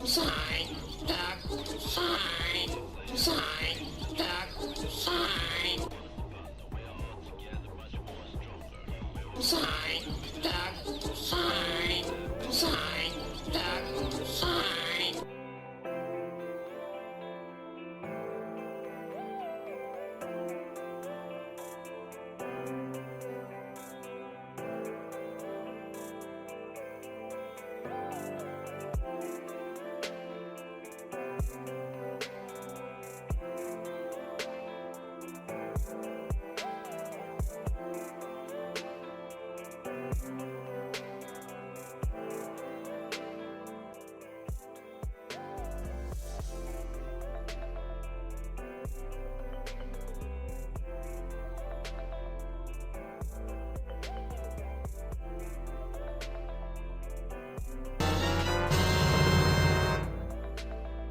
Sign, duck, sign, sign, duck, sign. Sign, duck, sign, sign, duck, sign.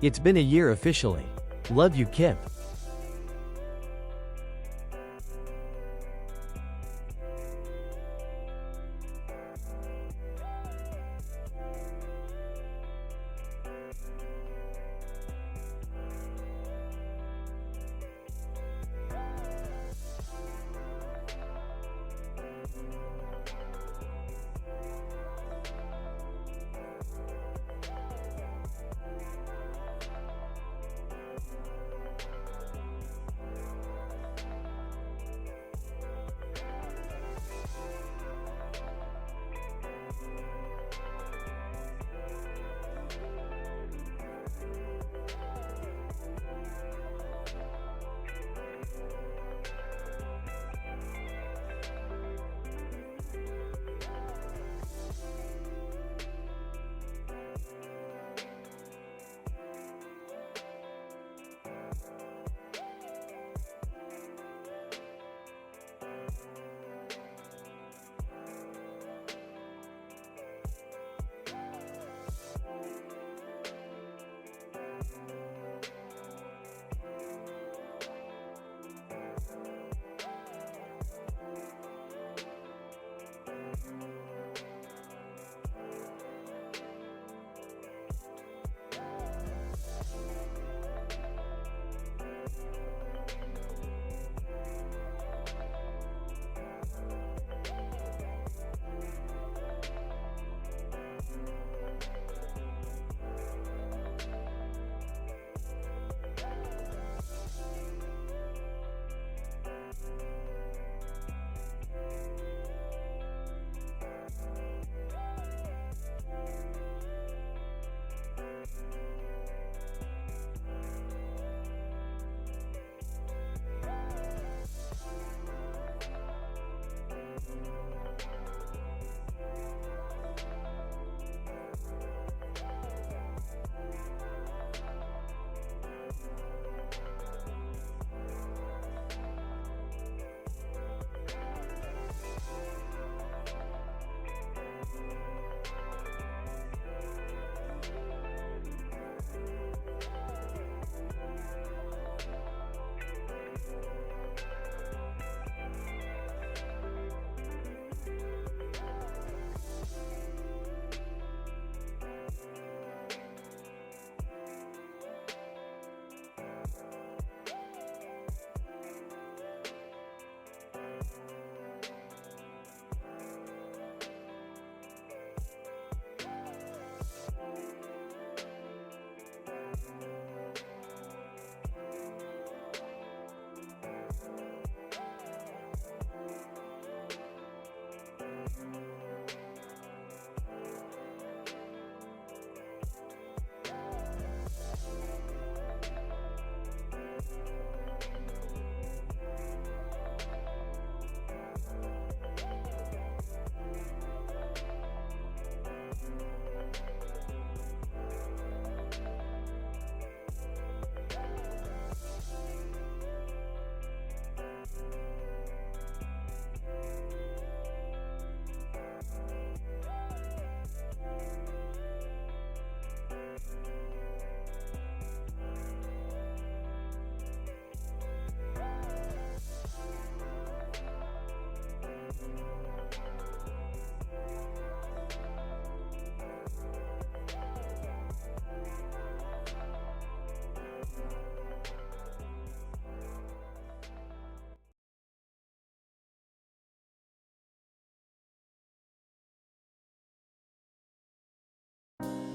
It's been a year officially. Love you, Kip.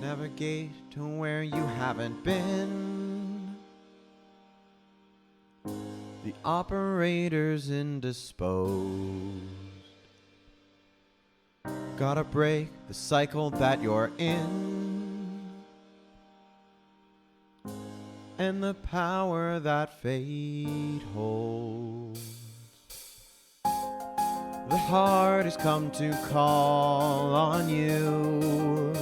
Navigate to where you haven't been. The operator's indisposed. Gotta break the cycle that you're in, and the power that fate holds. The heart has come to call on you.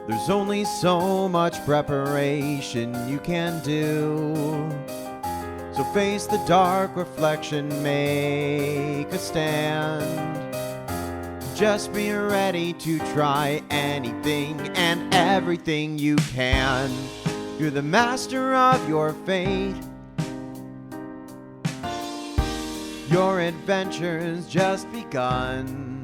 There's only so much preparation you can do. So face the dark reflection, make a stand. Just be ready to try anything and everything you can. You're the master of your fate. Your adventure's just begun.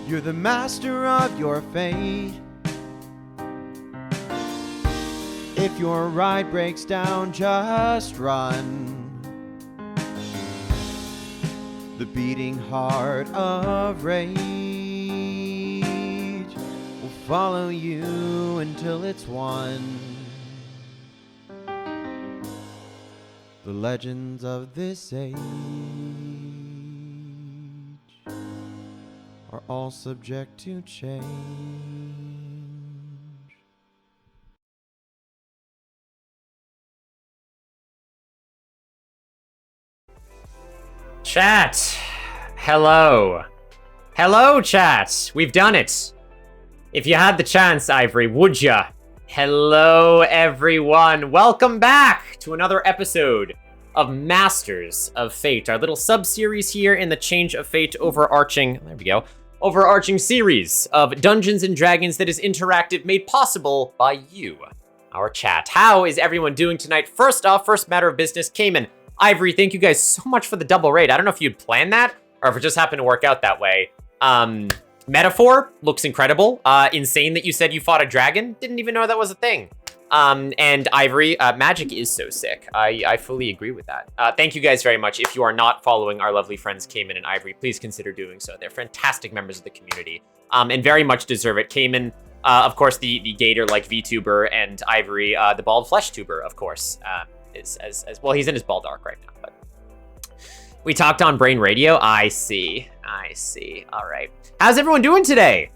You're the master of your fate. If your ride breaks down, just run. The beating heart of rage will follow you until it's won. The legends of this age are all subject to change. Chat, hello. Hello, chat. We've done it. If you had the chance, Ivory, would ya? Hello, everyone. Welcome back to another episode of Masters of Fate, our little sub-series here in the Change of Fate overarching series of Dungeons & Dragons that is interactive, made possible by you, our chat. How is everyone doing tonight? First off, first matter of business, Cayman, Ivory, thank you guys so much for the double raid. I don't know if you'd planned that or if it just happened to work out that way. Metaphor looks incredible. Insane that you said you fought a dragon. Didn't even know that was a thing. And Ivory, magic is so sick. I fully agree with that. Thank you guys very much. If you are not following our lovely friends Cayman and Ivory, please consider doing so. They're fantastic members of the community, and very much deserve it. Cayman, of course, the gator-like VTuber, and Ivory, the bald flesh tuber, of course, is as well. He's in his bald arc right now, but we talked on Brain Radio. I see. All right. How's everyone doing today?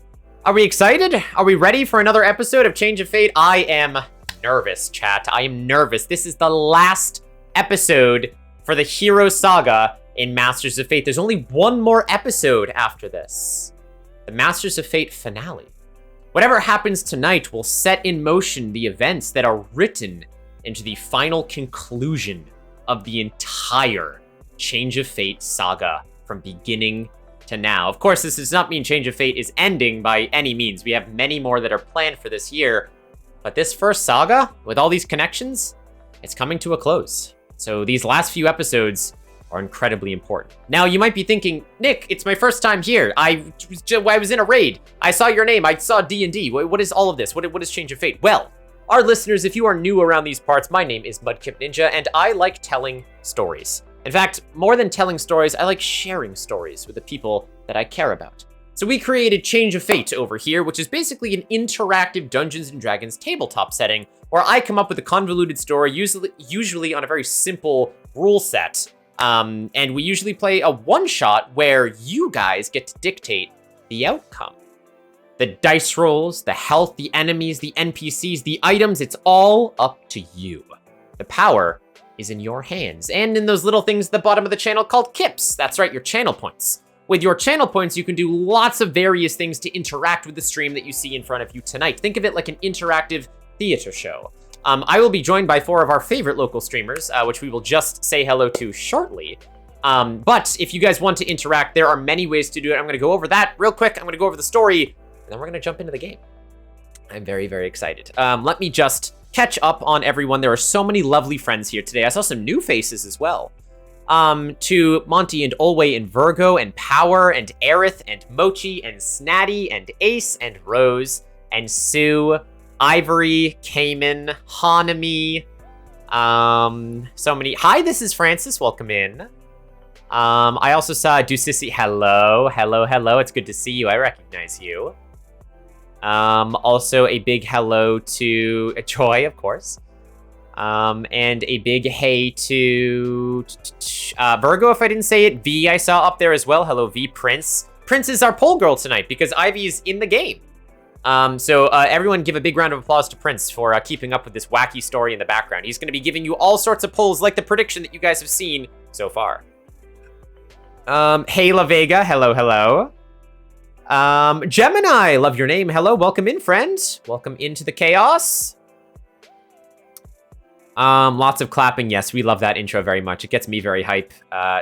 Are we excited? Are we ready for another episode of Change of Fate? I am nervous, chat. I am nervous. This is the last episode for the Hero Saga in Masters of Fate. There's only one more episode after this. The Masters of Fate finale. Whatever happens tonight will set in motion the events that are written into the final conclusion of the entire Change of Fate saga from beginning to now. Of course, this does not mean Change of Fate is ending by any means. We have many more that are planned for this year, but this first saga, with all these connections, it's coming to a close. So these last few episodes are incredibly important. Now, you might be thinking, Nick, it's my first time here. I was in a raid. I saw your name. I saw D&D. What is all of this? What is Change of Fate? Well, our listeners, if you are new around these parts, my name is Mudkip Ninja, and I like telling stories. In fact, more than telling stories, I like sharing stories with the people that I care about. So we created Change of Fate over here, which is basically an interactive Dungeons & Dragons tabletop setting where I come up with a convoluted story, usually on a very simple rule set. And we usually play a one-shot where you guys get to dictate the outcome. The dice rolls, the health, the enemies, the NPCs, the items, it's all up to you. The power is in your hands, and in those little things at the bottom of the channel called kips. That's right, your channel points. With your channel points, you can do lots of various things to interact with the stream that you see in front of you tonight. Think of it like an interactive theater show. I will be joined by 4 of our favorite local streamers, which we will just say hello to shortly. But if you guys want to interact, there are many ways to do it. I'm gonna go over that real quick. I'm gonna go over the story, and then we're gonna jump into the game. I'm very, very excited. Let me just catch up on everyone. There are so many lovely friends here today. I saw some new faces as well. To Monty and Olway and Virgo and Power and Aerith and Mochi and Snatty and Ace and Rose and Sue, Ivory, Cayman, Hanami. So many. Hi, this is Francis. Welcome in. I also saw Dusisi. Hello. It's good to see you. I recognize you. Also, a big hello to Joy, of course. And a big hey to Virgo, if I didn't say it. V, I saw up there as well. Hello, V. Prince. Prince is our poll girl tonight because Ivy's in the game. So everyone give a big round of applause to Prince for keeping up with this wacky story in the background. He's going to be giving you all sorts of polls like the prediction that you guys have seen so far. Hey, La Vega. Hello, hello. Gemini, love your name. Hello, welcome in, friend. Welcome into the chaos. Lots of clapping. Yes, we love that intro very much. It gets me very hype.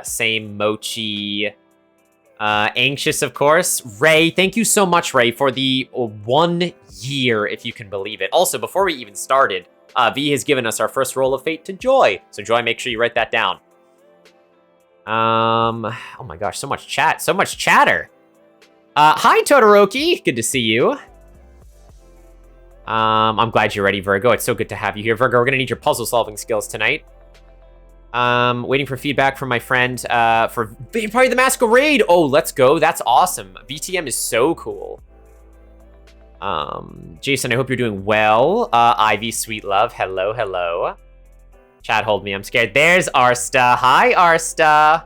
Same Mochi. Anxious, of course. Ray, thank you so much, Ray, for the 1 year, if you can believe it. Also, before we even started, V has given us our first roll of fate to Joy. So Joy, make sure you write that down. Oh my gosh, so much chat, so much chatter. Hi, Todoroki. Good to see you. I'm glad you're ready, Virgo. It's so good to have you here. Virgo, we're gonna need your puzzle solving skills tonight. Waiting for feedback from my friend for Party the Masquerade. Oh, let's go. That's awesome. VTM is so cool. Jason, I hope you're doing well. Ivy, sweet love. Hello, hello. Chat, hold me. I'm scared. There's Arsta. Hi, Arsta.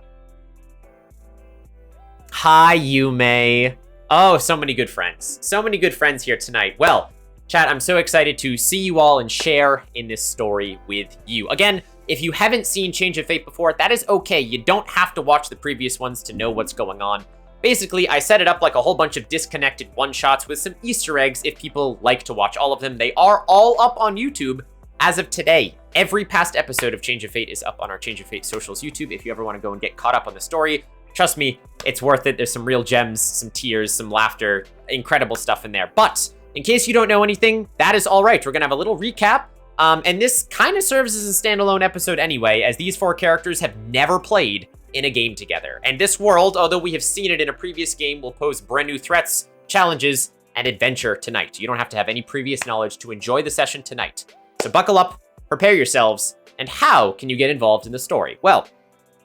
Hi, Yume. Oh, so many good friends. So many good friends here tonight. Well, chat, I'm so excited to see you all and share in this story with you. Again, if you haven't seen Change of Fate before, that is okay. You don't have to watch the previous ones to know what's going on. Basically, I set it up like a whole bunch of disconnected one-shots with some Easter eggs if people like to watch all of them. They are all up on YouTube as of today. Every past episode of Change of Fate is up on our Change of Fate socials YouTube if you ever want to go and get caught up on the story. Trust me, it's worth it. There's some real gems, some tears, some laughter, incredible stuff in there. But in case you don't know anything, that is all right. We're going to have a little recap. And this kind of serves as a standalone episode anyway, as these 4 characters have never played in a game together. And this world, although we have seen it in a previous game, will pose brand new threats, challenges, and adventure tonight. You don't have to have any previous knowledge to enjoy the session tonight. So buckle up, prepare yourselves, and how can you get involved in the story? Well,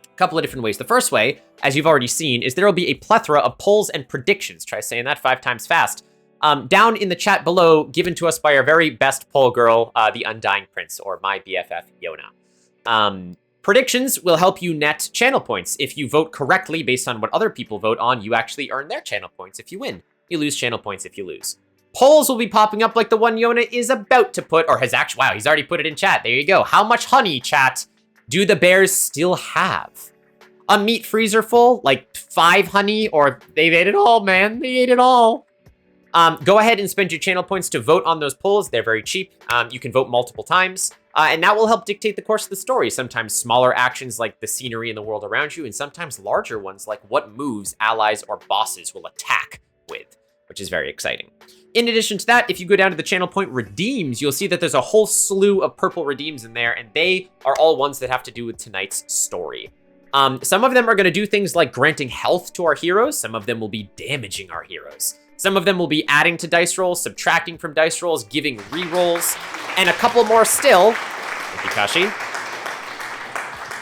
a couple of different ways. The first way, as you've already seen, is there will be a plethora of polls and predictions. Try saying that 5 times fast. Down in the chat below, given to us by our very best poll girl, the Undying Prince, or my BFF, Yona. Predictions will help you net channel points. If you vote correctly based on what other people vote on, you actually earn their channel points if you win. You lose channel points if you lose. Polls will be popping up like the one Yona is about to put, or has actually, wow, he's already put it in chat. There you go. How much honey, chat, do the bears still have? A meat freezer full? Like 5 honey? Or they've ate it all, man. They ate it all. Go ahead and spend your channel points to vote on those polls. They're very cheap. You can vote multiple times. And that will help dictate the course of the story. Sometimes smaller actions like the scenery in the world around you, and sometimes larger ones like what moves allies or bosses will attack with, which is very exciting. In addition to that, if you go down to the channel point redeems, you'll see that there's a whole slew of purple redeems in there, and they are all ones that have to do with tonight's story. Some of them are going to do things like granting health to our heroes. Some of them will be damaging our heroes. Some of them will be adding to dice rolls, subtracting from dice rolls, giving re-rolls, and a couple more still, thank you, Kashi.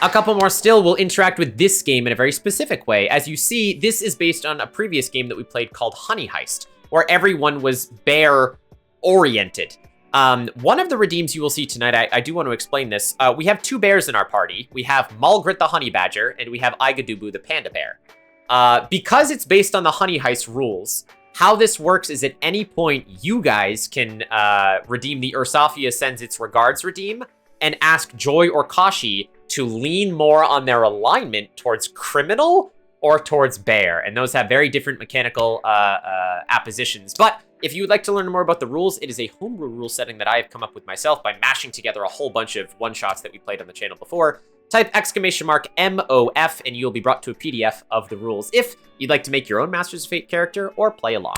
A couple more still will interact with this game in a very specific way. As you see, this is based on a previous game that we played called HoneyHeist, where everyone was bear-oriented. One of the redeems you will see tonight, I do want to explain this. We have 2 bears in our party. We have Mulgrit the honey badger, and we have Igadubu the panda bear. Because it's based on the HoneyHeist rules, how this works is at any point you guys can redeem the Ursafia Sends Its Regards redeem and ask Joy or Kashi to lean more on their alignment towards criminal or towards bear. And those have very different mechanical appositions. But if you would like to learn more about the rules, it is a homebrew rule setting that I have come up with myself by mashing together a whole bunch of one-shots that we played on the channel before. Type !MOF and you'll be brought to a PDF of the rules if you'd like to make your own Masters of Fate character or play along.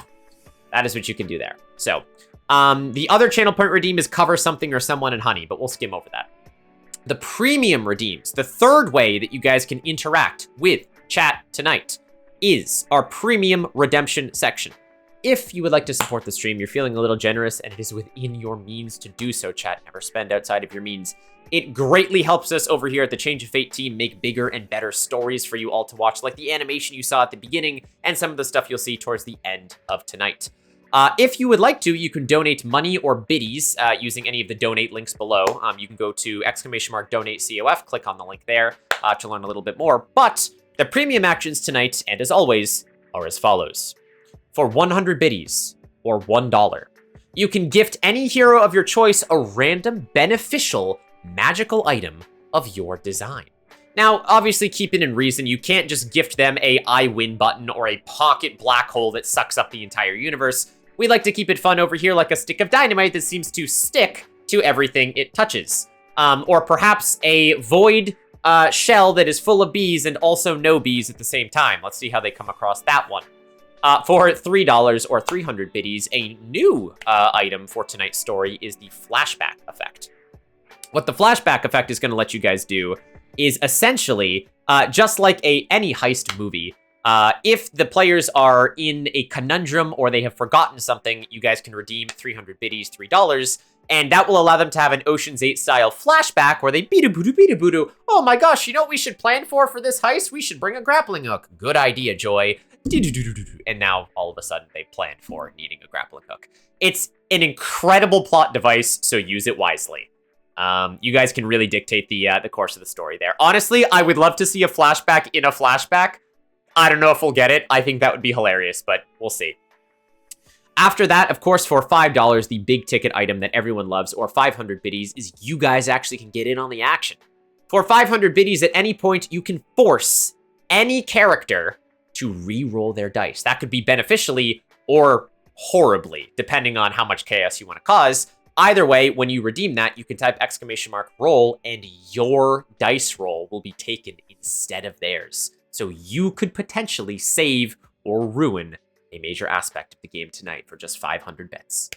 That is what you can do there. So, the other channel point redeem is cover something or someone in honey, but we'll skim over that. The premium redeems, the third way that you guys can interact with chat tonight, is our premium redemption section. If you would like to support the stream, you're feeling a little generous and it is within your means to do so, chat. Never spend outside of your means. It greatly helps us over here at the Change of Fate team make bigger and better stories for you all to watch, like the animation you saw at the beginning and some of the stuff you'll see towards the end of tonight. If you would like to, you can donate money or biddies using any of the donate links below. You can go to !donate COF, click on the link there to learn a little bit more. But the premium actions tonight, and as always, are as follows. For 100 biddies, or $1, you can gift any hero of your choice a random beneficial magical item of your design. Now, obviously, keep it in reason. You can't just gift them a I win button or a pocket black hole that sucks up the entire universe. We like to keep it fun over here, like a stick of dynamite that seems to stick to everything it touches. Or perhaps a void shell that is full of bees and also no bees at the same time. Let's see how they come across that one. For $3 or 300 biddies, a new item for tonight's story is the flashback effect. What the flashback effect is going to let you guys do is essentially, just like any heist movie, if the players are in a conundrum or they have forgotten something, you guys can redeem 300 biddies, $3, and that will allow them to have an Ocean's 8 style flashback where they beat-a-boo-doo, oh my gosh, you know what we should plan for this heist? We should bring a grappling hook. Good idea, Joy. And now, all of a sudden, they plan for needing a grappling hook. It's an incredible plot device, so use it wisely. You guys can really dictate the course of the story there. Honestly, I would love to see a flashback in a flashback. I don't know if we'll get it. I think that would be hilarious, but we'll see. After that, of course, for $5, the big ticket item that everyone loves, or 500 biddies, is you guys actually can get in on the action. For 500 biddies, at any point, you can force any character to re-roll their dice. That could be beneficially or horribly, depending on how much chaos you want to cause. Either way, when you redeem that, you can type !roll, and your dice roll will be taken instead of theirs. So you could potentially save or ruin a major aspect of the game tonight for just 500 bits.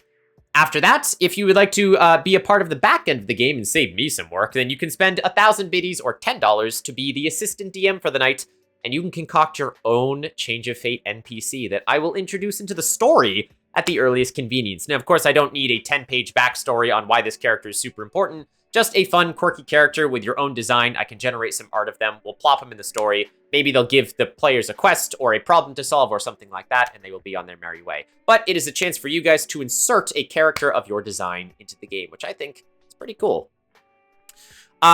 After that, if you would like to be a part of the back end of the game and save me some work, then you can spend 1,000 biddies or $10 to be the assistant DM for the night, and you can concoct your own Change of Fate NPC that I will introduce into the story at the earliest convenience. Now, of course, I don't need a 10-page backstory on why this character is super important. Just a fun, quirky character with your own design. I can generate some art of them. We'll plop them in the story. Maybe they'll give the players a quest or a problem to solve or something like that, and they will be on their merry way. But it is a chance for you guys to insert a character of your design into the game, which I think is pretty cool.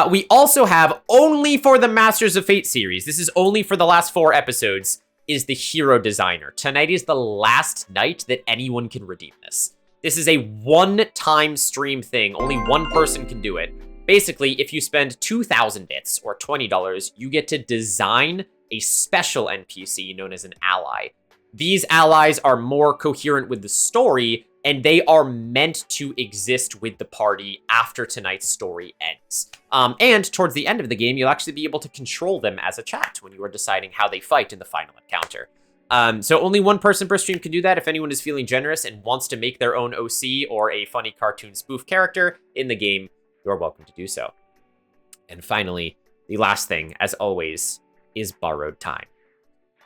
We also have, only for the Masters of Fate series, this is only for the last 4 episodes, is the Hero Designer. Tonight is the last night that anyone can redeem this. This is a one-time stream thing. Only one person can do it. Basically, if you spend 2,000 bits or $20, you get to design a special NPC known as an ally. These allies are more coherent with the story, and they are meant to exist with the party after tonight's story ends. And towards the end of the game, you'll actually be able to control them as a chat when you are deciding how they fight in the final encounter. So only one person per stream can do that. If anyone is feeling generous and wants to make their own OC or a funny cartoon spoof character in the game, you're welcome to do so. And finally, the last thing, as always, is borrowed time.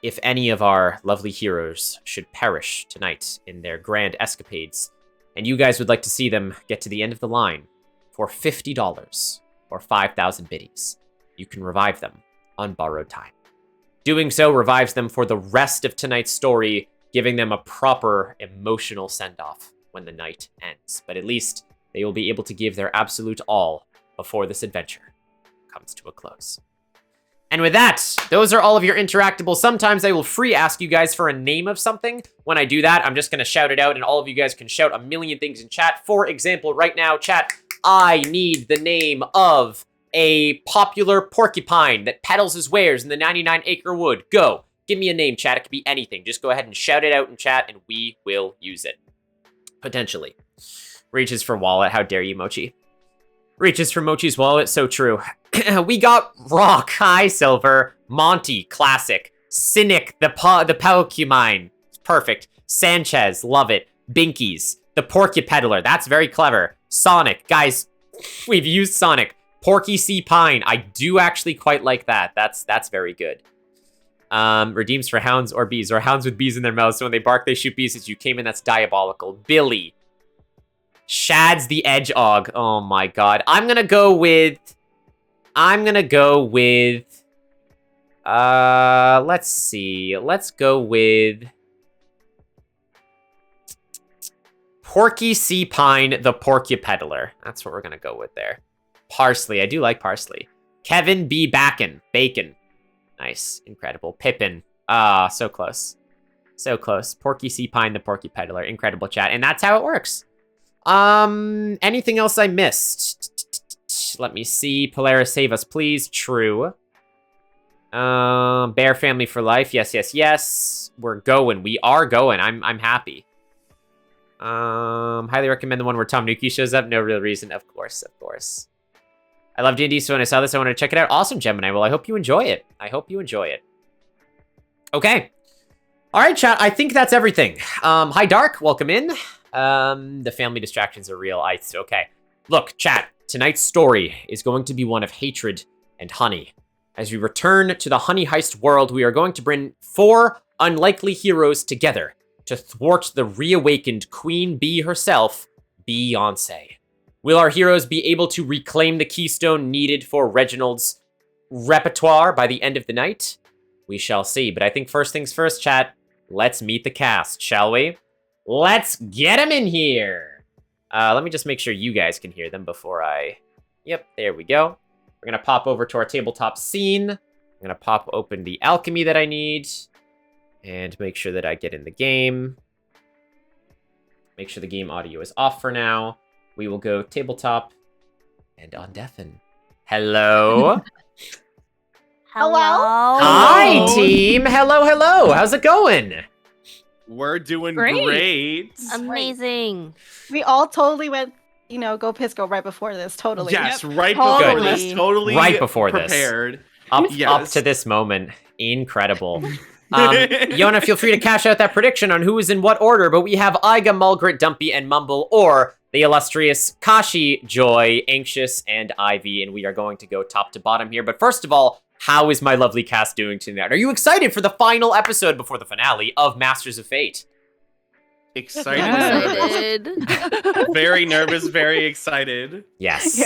If any of our lovely heroes should perish tonight in their grand escapades, and you guys would like to see them get to the end of the line for $50 or 5,000 biddies, you can revive them on borrowed time. Doing so revives them for the rest of tonight's story, giving them a proper emotional send-off when the night ends. But at least they will be able to give their absolute all before this adventure comes to a close. And with that, those are all of your interactables. Sometimes I will free ask you guys for a name of something. When I do that, I'm just going to shout it out, and all of you guys can shout a million things in chat. For example, right now, chat, I need the name of a popular porcupine that peddles his wares in the 99-acre wood. Go. Give me a name, chat. It could be anything. Just go ahead and shout it out in chat, and we will use it. Potentially. Reaches for wallet. How dare you, Mochi? Reaches for Mochi's wallet. So true. We got Rock, High Silver, Monty, Classic, Cynic, the Pokemon, perfect, Sanchez, love it, Binkies, the Porcupeddler, that's very clever, Sonic, guys, we've used Sonic, Porky C. Pine, I do actually quite like that, that's very good. Redeems for hounds or bees, or hounds with bees in their mouths, so when they bark they shoot bees as you came in, that's diabolical. Billy, Shad's the Edgeog, oh my god, I'm gonna go with, let's see. Let's go with, Porky Sea Pine, the Porcupeddler. That's what we're gonna go with there. Parsley. I do like parsley. Kevin B. Bacon. Nice. Incredible. Pippin. Ah, so close. So close. Porky Sea Pine, the Porcupeddler. Incredible chat. And that's how it works. Anything else I missed? Let me see. Polaris, save us, please. True. Bear family for life. Yes. We're going. We are going. I'm happy. Highly recommend the one where Tom Nuki shows up. No real reason. Of course. I love D&D, so when I saw this, I wanted to check it out. Awesome, Gemini. Well, I hope you enjoy it. Okay. All right, chat. I think that's everything. Hi, Dark. Welcome in. The family distractions are real. Okay. Look, chat. Tonight's story is going to be one of hatred and honey. As we return to the HoneyHeist world, we are going to bring 4 unlikely heroes together to thwart the reawakened Queen Bee herself, Beeyonce. Will our heroes be able to reclaim the keystone needed for Reginald's repertoire by the end of the night? We shall see. But I think first things first, chat, let's meet the cast, shall we? Let's get them in here. Let me just make sure you guys can hear them before I... Yep, there we go. We're going to pop over to our tabletop scene. I'm going to pop open the alchemy that I need. And make sure that I get in the game. Make sure the game audio is off for now. We will go tabletop and on deafen. Hello. Hello. Hi, team. Hello. How's it going? We're doing great. Amazing. We all totally went, go Pisco right before this. Totally. Yes, Yep. right before Totally. this. Totally Right before this. prepared. Up to this moment. Incredible. Yona, feel free to cash out that prediction on who is in what order, but we have Iga, Mulgrit, Dumpy, and Mumble, or the illustrious Kashi, Joy, Anxious, and Ivy, and we are going to go top to bottom here. But first of all, how is my lovely cast doing tonight? Are you excited for the final episode before the finale of Masters of Fate? Excited. Excited. Very nervous, very excited. Yes.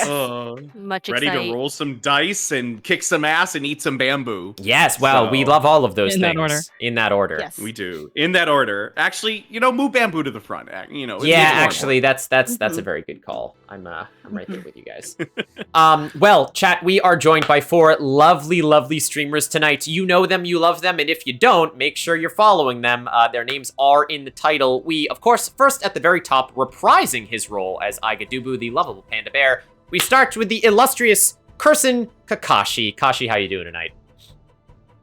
Much Ready excited. to roll some dice and kick some ass and eat some bamboo. Yes, well, we So- love all of those In things. that order. In that order. Yes. We do. In that order. Actually, move bamboo to the front. It'd Yeah, be more actually, important. that's a very good call. I'm right there with you guys. Well, chat, we are joined by 4 lovely streamers tonight. You know them, you love them, and if you don't, make sure you're following them. Their names are in the title. We, of course, first at the very top, reprising his role as Aigadubu, the lovable panda bear. We start with the illustrious Kursin Kakashi. Kashi, how you doing tonight?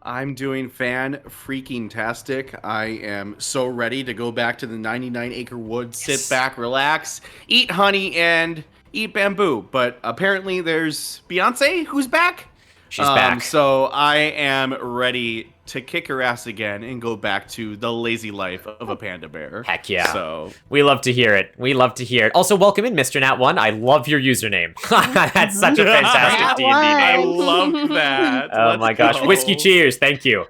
I'm doing fan-freaking-tastic. I am so ready to go back to the 99-acre woods, Yes. sit back, relax, eat honey, and eat bamboo. But apparently there's Beeyonce who's back. She's back. So I am ready to kick her ass again and go back to the lazy life of a panda bear. Heck yeah. So We love to hear it. Also, welcome in, Mr. Nat1. I love your username. That's such a fantastic D&D I name. love that. Oh Let's my gosh. go. Whiskey cheers. Thank you.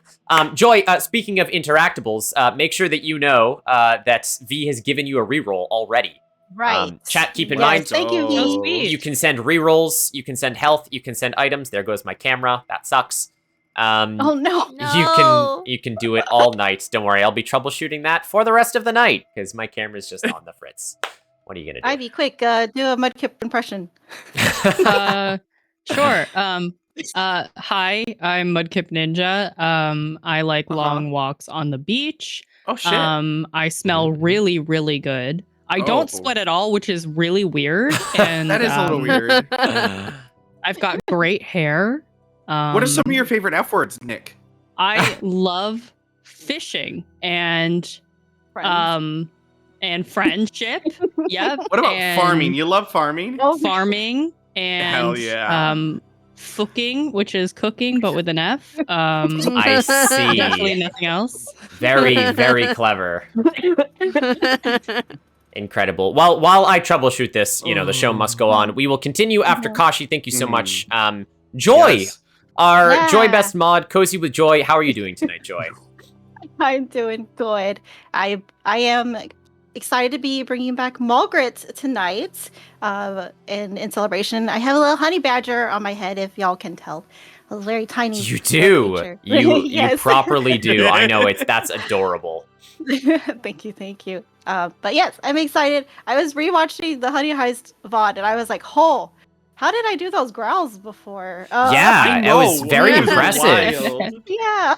Joy, speaking of interactables, make sure that you know that V has given you a reroll already. Right. Chat, keep in Yes, mind, thank you, Oh. V. you can send rerolls, you can send health, you can send items. There goes my camera. That sucks. Oh no. No. You can do it all night. Don't worry, I'll be troubleshooting that for the rest of the night because my camera's just on the fritz. What are you gonna do? Ivy, quick, do a Mudkip impression. Sure. Hi, I'm Mudkip Ninja. I like long walks on the beach. Oh shit. I smell really, really good. I don't Oh. sweat at all, which is really weird. And that is a little weird. I've got great hair. What are some of your favorite F words, Nick? I love fishing and Friends. and friendship. Yep. What about and farming? You love farming? Oh, farming and Hell yeah. fooking, which is cooking but with an F. I see. Definitely nothing else. Very, very clever. Incredible. While I troubleshoot this, the show must go on. We will continue after Kashi. Thank you so much. Joy, Yes. our Yeah. Joy Best mod, Cozy with Joy. How are you doing tonight, Joy? I'm doing good. I am excited to be bringing back Mulgrit tonight. In celebration, I have a little honey badger on my head, if y'all can tell. A very tiny. You little do. creature. You Yes. properly do. I know that's adorable. Thank you, thank you. But yes, I'm excited. I was rewatching the HoneyHeist VOD, and I was like, "Oh, how did I do those growls before?" Yeah, it was very words are impressive. wild. Yeah.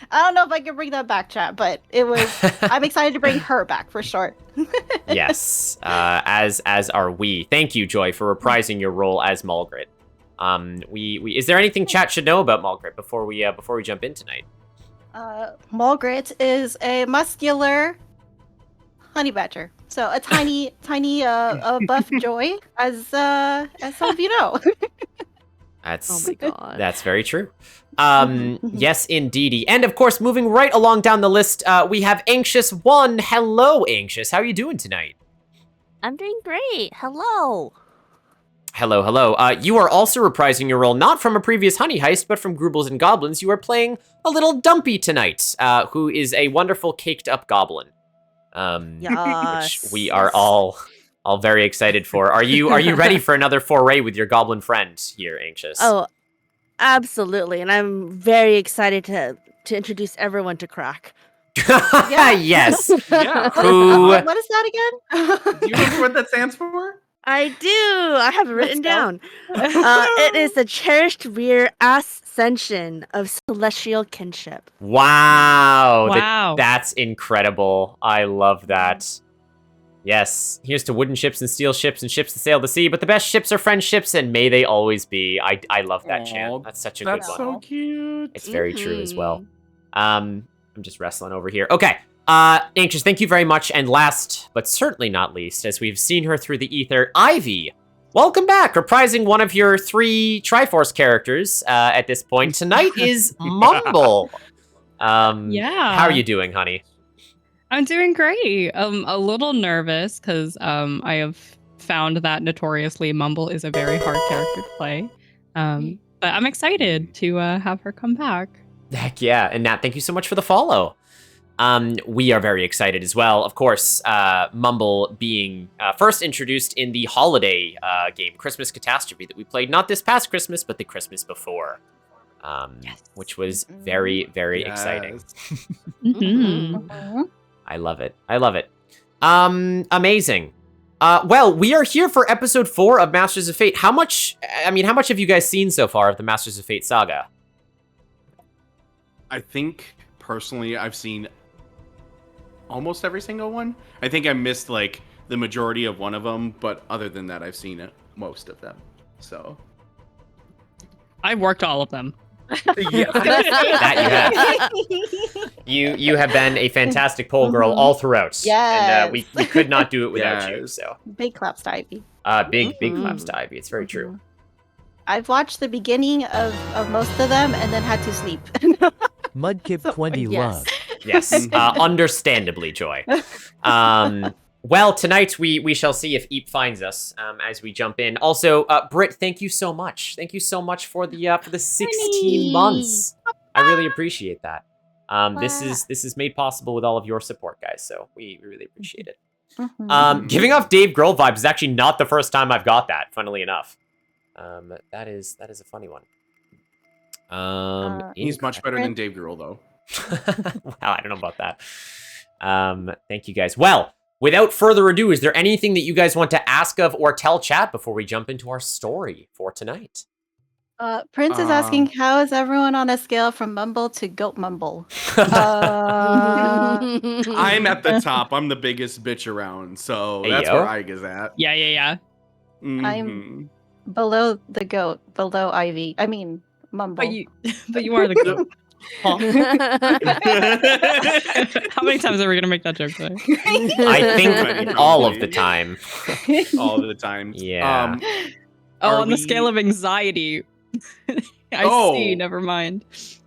I don't know if I can bring that back, chat, but it was. I'm excited to bring her back for sure. Yes, as are we. Thank you, Joy, for reprising your role as Mulgrit. Is there anything chat should know about Mulgrit before we jump in tonight? Mulgrit is a muscular honey badger, so a tiny buff joy, as some of you know. That's Oh my god. That's very true. Yes, indeedy. And of course, moving right along down the list, we have Anxious One. Hello, Anxious. How are you doing tonight? I'm doing great. Hello. Hello, hello. You are also reprising your role, not from a previous Honey Heist, but from Groobles and Goblins. You are playing a little Dumpy tonight, who is a wonderful caked-up goblin. Yes. Which we are all very excited for. Are you ready for another foray with your goblin friend here, Anxious? Oh, absolutely. And I'm very excited to introduce everyone to Crack. Yes. Yeah. Who? What is that again? Do you remember what that stands for? I do. I have it written go. down. It is the cherished rear ascension of celestial kinship. Wow. Wow. That's incredible. I love that. Yes. Here's to wooden ships and steel ships and ships that sail the sea, but the best ships are friendships, and may they always be. I love that Aw, chant. That's such a good That's one. so cute. It's very true as well. Mhm. I'm just wrestling over here. Okay. Anxious, thank you very much. And last, but certainly not least, as we've seen her through the ether, Ivy. Welcome back, reprising one of your 3 Triforce characters at this point. Tonight is Mumble. Yeah. How are you doing, honey? I'm doing great. A little nervous because I have found that notoriously Mumble is a very hard character to play. But I'm excited to have her come back. Heck yeah. And Nat, thank you so much for the follow. We are very excited as well. Of course, Mumble being first introduced in the holiday game, Christmas Catastrophe, that we played not this past Christmas, but the Christmas before. Which was very, very exciting. Mhm. I love it. I love it. Amazing. Well, we are here for episode 4 of Masters of Fate. How much have you guys seen so far of the Masters of Fate saga? I think personally I've seen almost every single one. I think I missed like the majority of one of them, but other than that I've seen most of them. So I've worked all of them. yeah. That you have. You have been a fantastic pole girl all throughout. Yes. And we could not do it without you. Yes. So Big claps to Ivy. big claps to Ivy. It's very true. I've watched the beginning of most of them and then had to sleep. Mudkip20 yes. love. Yes, understandably, Joy. Well, tonight we shall see if Eep finds us as we jump in. Also, Britt, thank you so much. Thank you so much for the 16 months. I really appreciate that. This is made possible with all of your support, guys. So we really appreciate it. Giving off Dave Grohl vibes is actually not the first time I've got that. Funnily enough, that is a funny one. He's much better than Dave Grohl though. Wow, I don't know about that. Thank you guys. Well, without further ado, is there anything that you guys want to ask of or tell chat before we jump into our story for tonight? Prince is asking, how is everyone on a scale from mumble to goat mumble? I'm at the top. I'm the biggest bitch around, so Hey, that's yo. where Ike is at. Yeah. Mhm. below the goat, below Ivy. I mean, mumble. But you are the goat. Huh? How many times are we gonna make that joke today? I think all of the time. All the time. Yeah. Oh, Are on the we- scale of anxiety. I Oh. see. Never mind.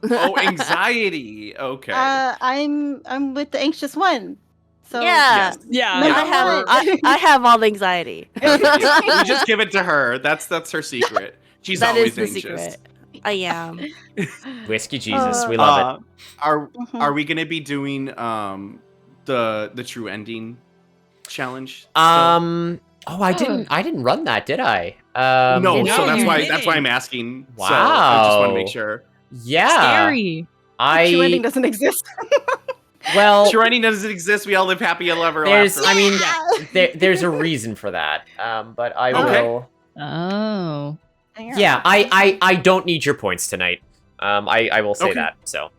Oh, anxiety. Okay. I'm with the anxious one. So Yeah. Yeah. No, I have all the anxiety. you just give it to her. That's her secret. She's That always is the anxious. secret. I am. Whiskey Jesus, we love it. Are we gonna be doing the true ending challenge? Oh, I didn't run that, did I? no, No, so that's you why didn't. I'm asking. So I just want to make Wow. sure. Yeah. Scary. true ending I doesn't exist. Well, Shirani doesn't exist. We all live happy ever there's, after. I mean, there's a reason for that. But I Okay. will. Oh. Yeah, I don't need your points tonight. I will say Okay. that. So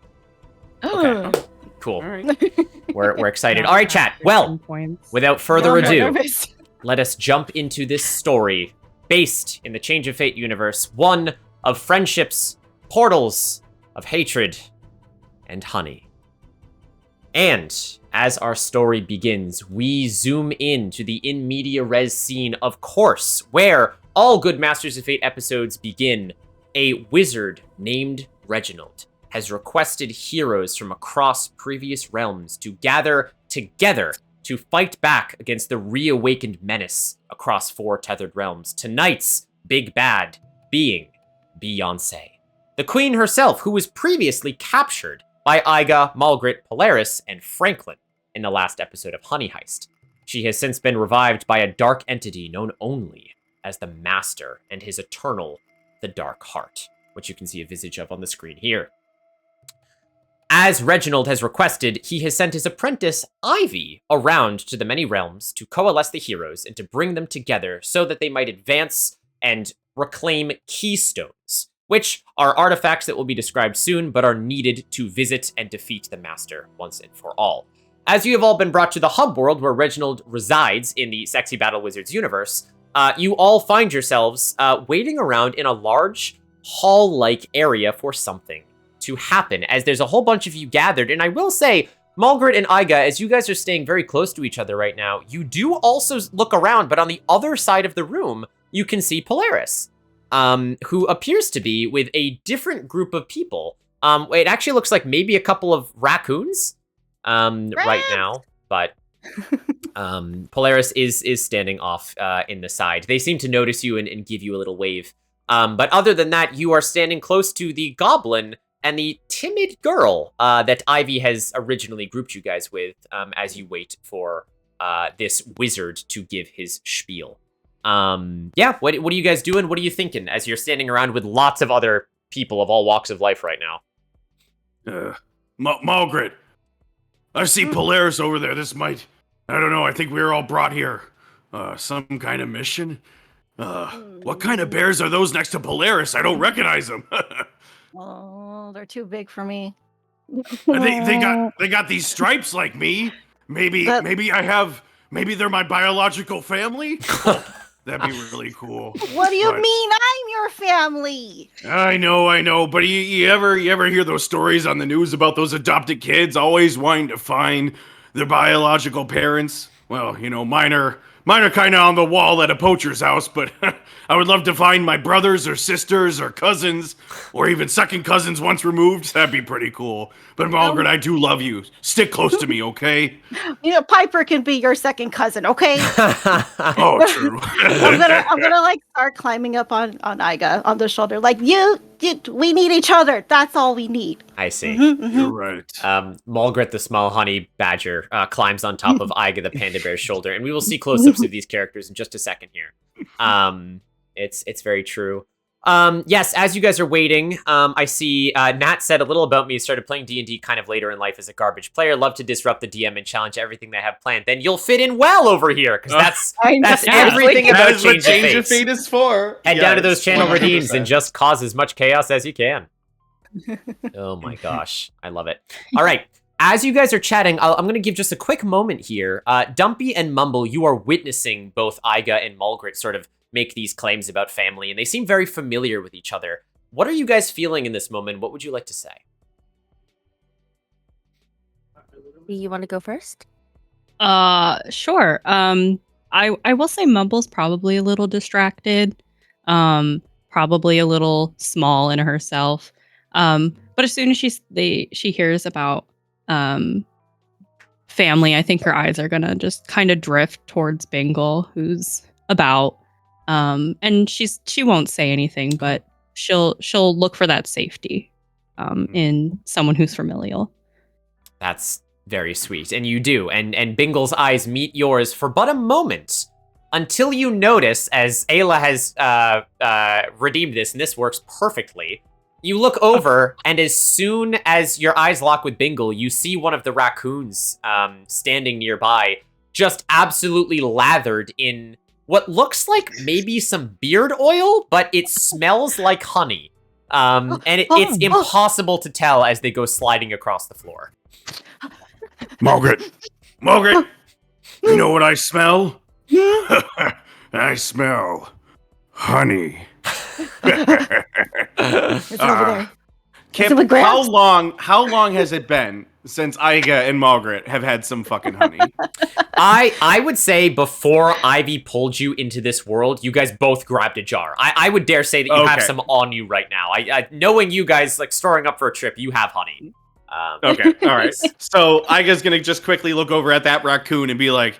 Oh. cool. All right. We're excited. All right, chat. Well, Points. without further I'm ado, nervous. let us jump into this story based in the Change of Fate universe, one of friendships, portals of hatred, and honey. And as our story begins, we zoom in to the in media res scene, of course, where all good Masters of Fate episodes begin. A wizard named Reginald has requested heroes from across previous realms to gather together to fight back against the reawakened menace across 4 tethered realms. Tonight's big bad being Beeyonce, the queen herself, who was previously captured by Iga, Malgrit, Polaris, and Franklin in the last episode of HoneyHeist. She has since been revived by a dark entity known only as the Master and his eternal, the Dark Heart, which you can see a visage of on the screen here. As Reginald has requested, he has sent his apprentice, Ivy, around to the many realms to coalesce the heroes and to bring them together so that they might advance and reclaim keystones, which are artifacts that will be described soon, but are needed to visit and defeat the Master once and for all. As you have all been brought to the hub world where Reginald resides in the Sexy Battle Wizards universe, you all find yourselves waiting around in a large hall-like area for something to happen, as there's a whole bunch of you gathered. And I will say, Malgrit and Iga, as you guys are staying very close to each other right now, you do also look around, but on the other side of the room, you can see Polaris, who appears to be with a different group of people. It actually looks like maybe a couple of raccoons right now, but Polaris is standing off in the side. They seem to notice you and give you a little wave. But other than that, you are standing close to the goblin and the timid girl that Ivy has originally grouped you guys with as you wait for this wizard to give his spiel. Yeah, what are you guys doing? What are you thinking as you're standing around with lots of other people of all walks of life right now? Malgrit, I see Polaris over there. This might, I don't know, I think we were all brought here. Some kind of mission? What kind of bears are those next to Polaris? I don't recognize them. Oh, they're too big for me. They got these stripes like me. Maybe they're my biological family. That'd be really cool. What do you But- mean I'm your family? I know, but you ever hear those stories on the news about those adopted kids always wanting to find their biological parents? Well, mine are kind of on the wall at a poacher's house, but I would love to find my brothers or sisters or cousins or even second cousins once removed. That'd be pretty cool. But Margaret, I do love you. Stick close to me, okay? Piper can be your second cousin, okay? Oh, true. I'm gonna like start climbing up on Iga on the shoulder. Like we need each other. That's all we need. I see. You're right. Malgrit, the small honey badger, climbs on top of Iga, the panda bear's shoulder, and we will see close-ups of these characters in just a second here. It's very true. Yes, as you guys are waiting, I see Nat said a little about me, started playing D&D kind of later in life as a garbage player, love to disrupt the DM and challenge everything they have planned. Then you'll fit in well over here, because that's everything about Change of Fate is for. Head down to those channel 100%. redeems and just cause as much chaos as you can. Oh my gosh, I love it. All right, as you guys are chatting, I'm going to give just a quick moment here. Dumpy and Mumble, you are witnessing both Iga and Malgrit sort of make these claims about family, and they seem very familiar with each other. What are you guys feeling in this moment? What would you like to say? You want to go first? Sure. I will say Mumble's probably a little distracted, probably a little small in herself. But as soon as she hears about family, I think her eyes are gonna just kind of drift towards Bingle, who's about. And she won't say anything, but she'll look for that safety in someone who's familial. That's very sweet, and you do. And Bingle's eyes meet yours for but a moment, until you notice, as Ayla has redeemed this, and this works perfectly, You look over, and as soon as your eyes lock with Bingle, you see one of the raccoons standing nearby, just absolutely lathered in what looks like maybe some beard oil, but it smells like honey. And it's impossible to tell as they go sliding across the floor. Margaret, you know what I smell? I smell honey. It's over there. Kip, with Gramps? how long has it been since Iga and Margaret have had some fucking honey? I would say before Ivy pulled you into this world, you guys both grabbed a jar. I would dare say that you have some on you right now. I knowing you guys like storing up for a trip, you have honey. Okay, all right. So Iga's gonna just quickly look over at that raccoon and be like,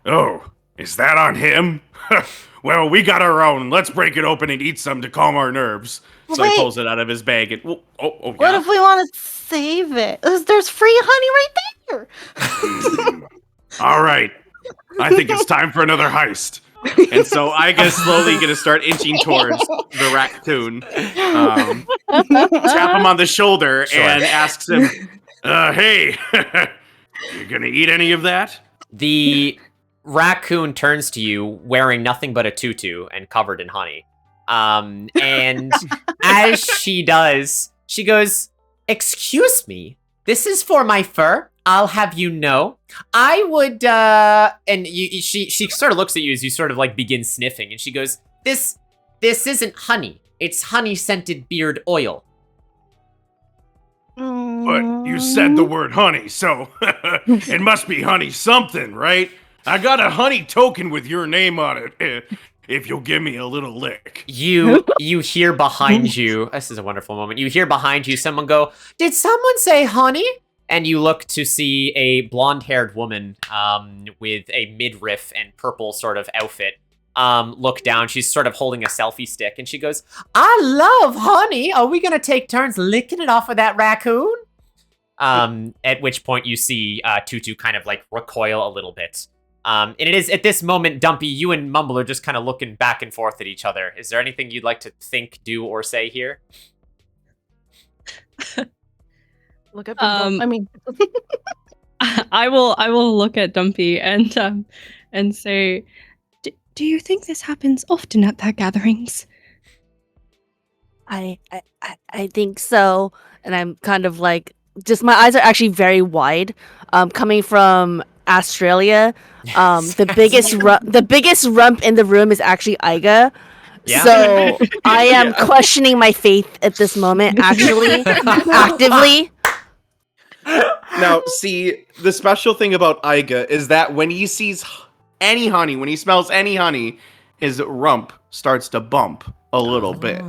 "Oh, is that on him? Well, we got our own. Let's break it open and eat some to calm our nerves." So he pulls it out of his bag and What if we want to save it? There's free honey right there. All right, I think it's time for another heist. And so Iga's slowly gonna start inching towards the raccoon, tap him on the shoulder, and asks him, "Hey, you gonna eat any of that?" The raccoon turns to you wearing nothing but a tutu and covered in honey. And as she does, she goes, "Excuse me, this is for my fur. I'll have you know. I would, and she sort of looks at you as you sort of like begin sniffing, and she goes, This isn't honey. It's honey-scented beard oil." But you said the word honey, so it must be honey something, right? I got a honey token with your name on it. If you'll give me a little lick. You hear behind you, this is a wonderful moment. You hear behind you someone go, "Did someone say honey?" And you look to see a blonde-haired woman with a midriff and purple sort of outfit look down. She's sort of holding a selfie stick, and she goes, "I love honey. Are we going to take turns licking it off of that raccoon?" At which point you see Tutu kind of like recoil a little bit. And it is at this moment, Dumpy, you and Mumble are just kind of looking back and forth at each other. Is there anything you'd like to think, do, or say here? Look at Bingle. I will look at Dumpy and say, do you think this happens often at their gatherings? I think so, and I'm kind of like, just my eyes are actually very wide. Coming from Australia, the biggest rump in the room is actually Iga. Yeah. So I am questioning my faith at this moment, actually, actively. Now, see, the special thing about Iga is that when he sees any honey, when he smells any honey, his rump starts to bump a little bit.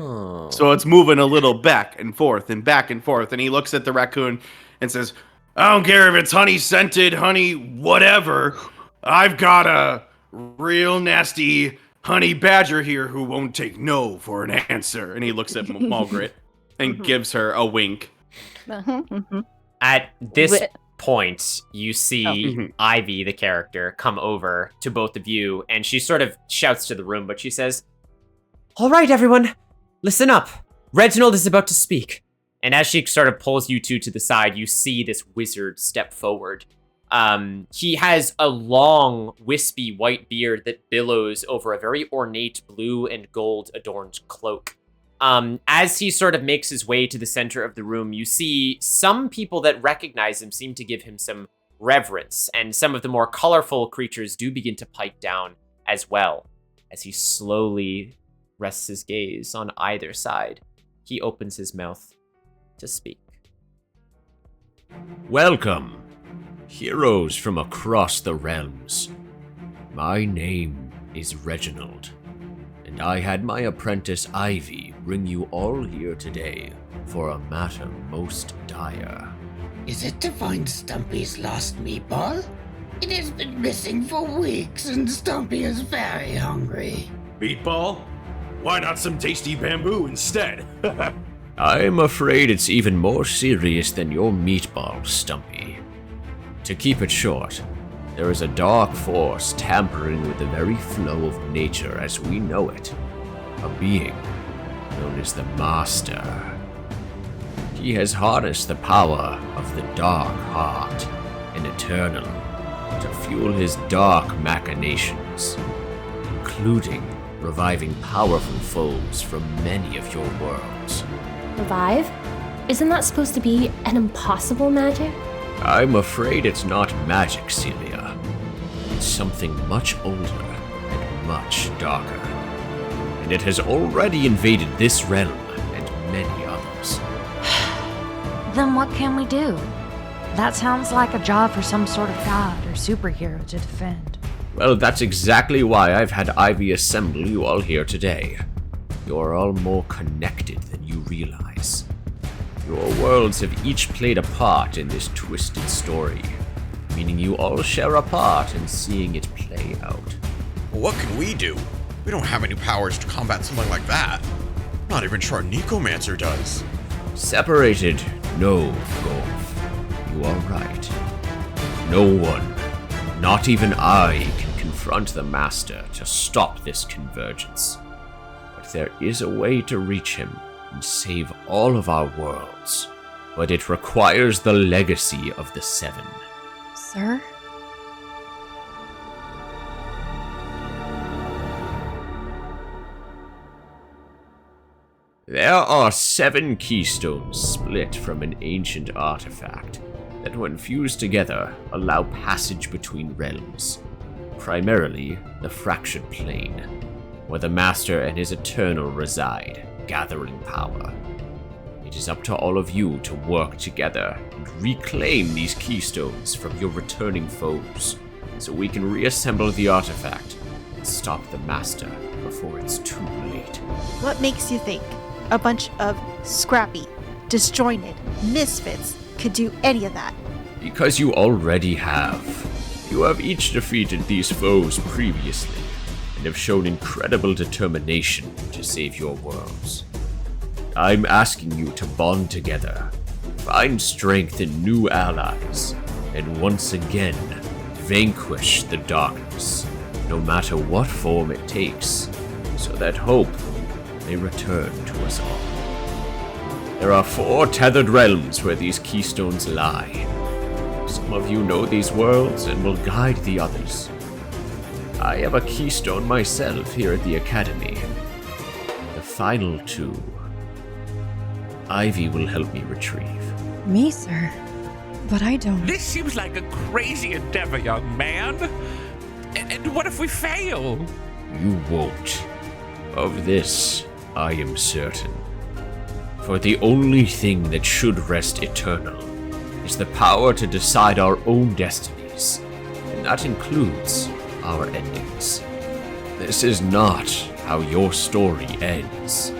So it's moving a little back and forth and back and forth. And he looks at the raccoon and says, "I don't care if it's honey scented, honey, whatever. I've got a real nasty honey badger here who won't take no for an answer." And he looks at Margaret and gives her a wink. At this point, you see Ivy, the character, come over to both of you, and she sort of shouts to the room, but she says, "All right, everyone, listen up. Reginald is about to speak." And as she sort of pulls you two to the side, you see this wizard step forward. He has a long, wispy white beard that billows over a very ornate blue and gold adorned cloak. As he sort of makes his way to the center of the room, you see some people that recognize him seem to give him some reverence, and some of the more colorful creatures do begin to pipe down as well. As he slowly rests his gaze on either side, he opens his mouth to speak. Welcome, heroes from across the realms. My name is Reginald, and I had my apprentice Ivy bring you all here today for a matter most dire. Is it to find Stumpy's lost meatball? It has been missing for weeks, and Stumpy is very hungry. Meatball? Why not some tasty bamboo instead? I'm afraid it's even more serious than your meatball, Stumpy. To keep it short, there is a dark force tampering with the very flow of nature as we know it. A being known as the Master. He has harnessed the power of the Dark Heart, an Eternal, to fuel his dark machinations, including reviving powerful foes from many of your worlds. Revive? Isn't that supposed to be an impossible magic? I'm afraid it's not magic, Celia. It's something much older and much darker. And it has already invaded this realm and many others. Then what can we do? That sounds like a job for some sort of god or superhero to defend. Well, that's exactly why I've had Ivy assemble you all here today. You're all more connected than you realize. Your worlds have each played a part in this twisted story, meaning you all share a part in seeing it play out. Well, what can we do? We don't have any powers to combat something like that. Not even sure Nicomancer does. Separated? No, Golf. You are right. No one, not even I, can confront the Master to stop this convergence. But there is a way to reach him and save all of our worlds. But it requires the legacy of the Seven. Sir? There are 7 keystones split from an ancient artifact that, when fused together, allow passage between realms. Primarily, the fractured plane, where the Master and his Eternal reside, gathering power. It is up to all of you to work together and reclaim these keystones from your returning foes, so we can reassemble the artifact and stop the Master before it's too late. What makes you think a bunch of scrappy, disjointed misfits could do any of that? Because you already have. You have each defeated these foes previously, and have shown incredible determination to save your worlds. I'm asking you to bond together, find strength in new allies, and once again, vanquish the darkness, no matter what form it takes, so that hope may return to us all. There are 4 tethered realms where these keystones lie. Some of you know these worlds and will guide the others. I have a keystone myself here at the Academy. The final 2, Ivy will help me retrieve. Me, sir? But I don't. This seems like a crazy endeavor, young man. And what if we fail? You won't. Of this, I am certain. For the only thing that should rest eternal is the power to decide our own destinies, and that includes our endings. This is not how your story ends.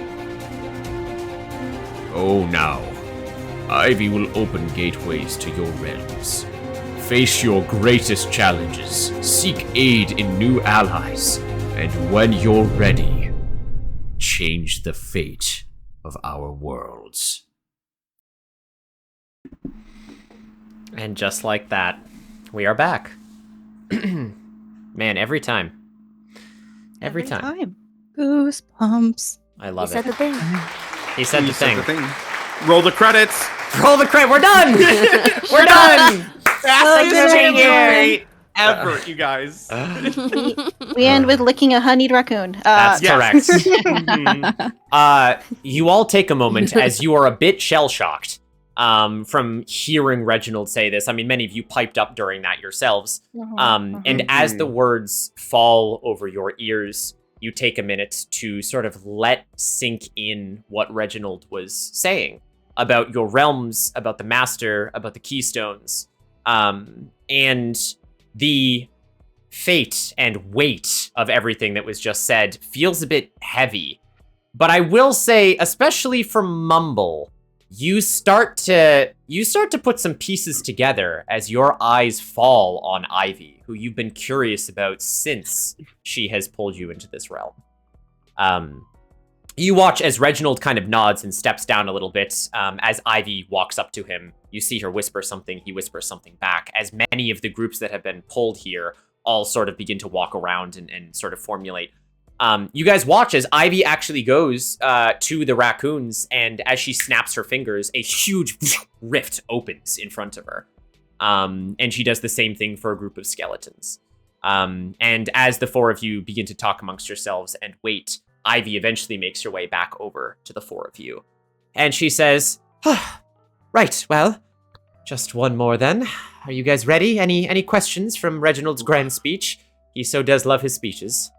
Oh, now, Ivy will open gateways to your realms. Face your greatest challenges, seek aid in new allies, and when you're ready, change the fate of our worlds. And just like that, we are back. Man, every time. Every time. Goosebumps. I love He it. said the thing. He said the thing. Roll the credits. Roll the credit. We're done. We're done. Fastest change rate ever, you guys. We end with licking a honeyed raccoon. That's correct. Mhm. You all take a moment as you are a bit shell-shocked from hearing Reginald say this. I mean, many of you piped up during that yourselves. And as the words fall over your ears, you take a minute to sort of let sink in what Reginald was saying about your realms, about the Master, about the Keystones, and the fate and weight of everything that was just said feels a bit heavy. But I will say, especially for Mumble, you start to put some pieces together as your eyes fall on Ivy, who you've been curious about since she has pulled you into this realm. You watch as Reginald kind of nods and steps down a little bit. As Ivy walks up to him, you see her whisper something, he whispers something back, as many of the groups that have been pulled here all sort of begin to walk around and sort of formulate. You guys watch as Ivy actually goes to the raccoons, and as she snaps her fingers, a huge rift opens in front of her. And she does the same thing for a group of skeletons. And as the four of you begin to talk amongst yourselves and wait, Ivy eventually makes her way back over to the four of you. And she says, right, well, just one more then. Are you guys ready? Any questions from Reginald's grand speech? He so does love his speeches.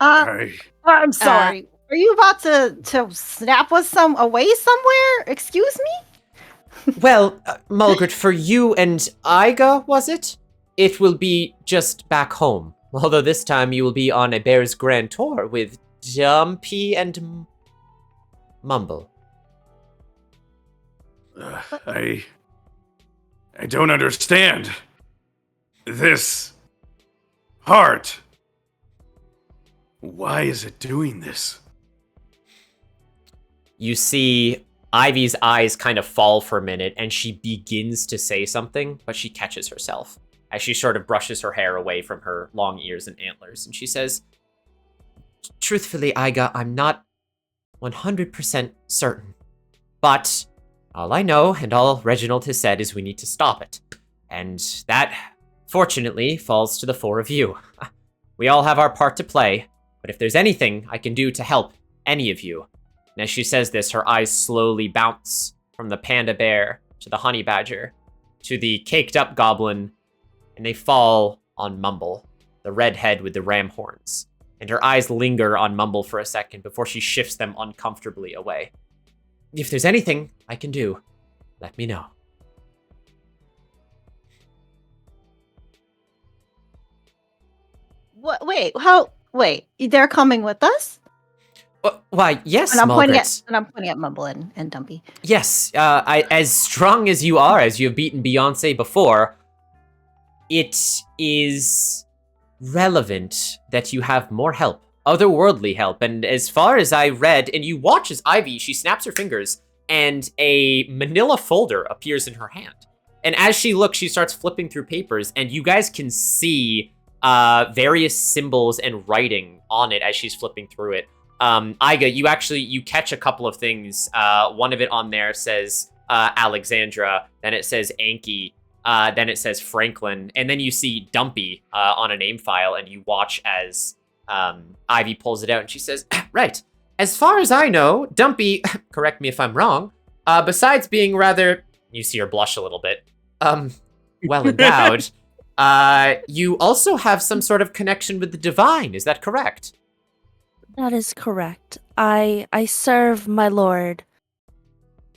I'm sorry. Are you about to snap us away somewhere? Excuse me? Well, Mulgret, for you and Iga, was it? It will be just back home. Although this time you will be on a Bear's Grand Tour with Dumpy and Mumble. I don't understand. This heart. Why is it doing this? You see Ivy's eyes kind of fall for a minute, and she begins to say something, but she catches herself as she sort of brushes her hair away from her long ears and antlers, and she says, truthfully, Iga, I'm not 100% certain, but all I know and all Reginald has said is we need to stop it, and that, fortunately, falls to the four of you. We all have our part to play, but if there's anything I can do to help any of you. And as she says this, her eyes slowly bounce from the panda bear to the honey badger to the caked up goblin, and they fall on Mumble, the redhead with the ram horns. And her eyes linger on Mumble for a second before she shifts them uncomfortably away. If there's anything I can do, let me know. What? Wait, they're coming with us? Why, yes, and I'm Mulgret. pointing at Mumble and Dumpy. Yes, as strong as you are, as you have beaten Beeyonce before, it is relevant that you have more help, otherworldly help. And as far as I read, and you watch as Ivy, she snaps her fingers, and a manila folder appears in her hand. And as she looks, she starts flipping through papers, and you guys can see various symbols and writing on it as she's flipping through it. Iga, you catch a couple of things. One of it on there says Alexandra, then it says Anki, then it says Franklin, and then you see Dumpy on a name file, and you watch as Ivy pulls it out, and she says, right, as far as I know, Dumpy, correct me if I'm wrong, besides being rather, you see her blush a little bit, well endowed, you also have some sort of connection with the divine, is that correct? That is correct. I serve my lord,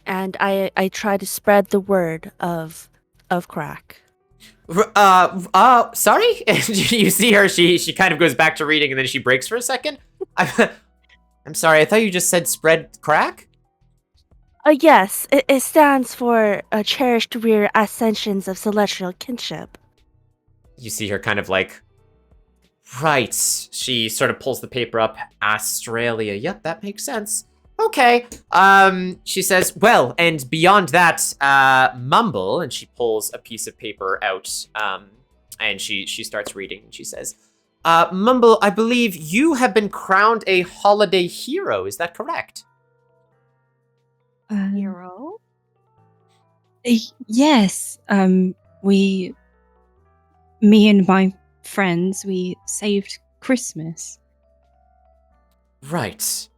and I try to spread the word of crack. Sorry? You see her, she kind of goes back to reading, and then she breaks for a second. I'm sorry, I thought you just said spread crack? Yes, it stands for cherished rear ascensions of celestial kinship. You see her kind of like, right. She sort of pulls the paper up. Australia. Yep, that makes sense. Okay. She says, well, and beyond that, Mumble, and she pulls a piece of paper out, and she starts reading, and she says, Mumble, I believe you have been crowned a holiday hero. Is that correct? Hero? Yes. Me and my friends, we saved Christmas. Right.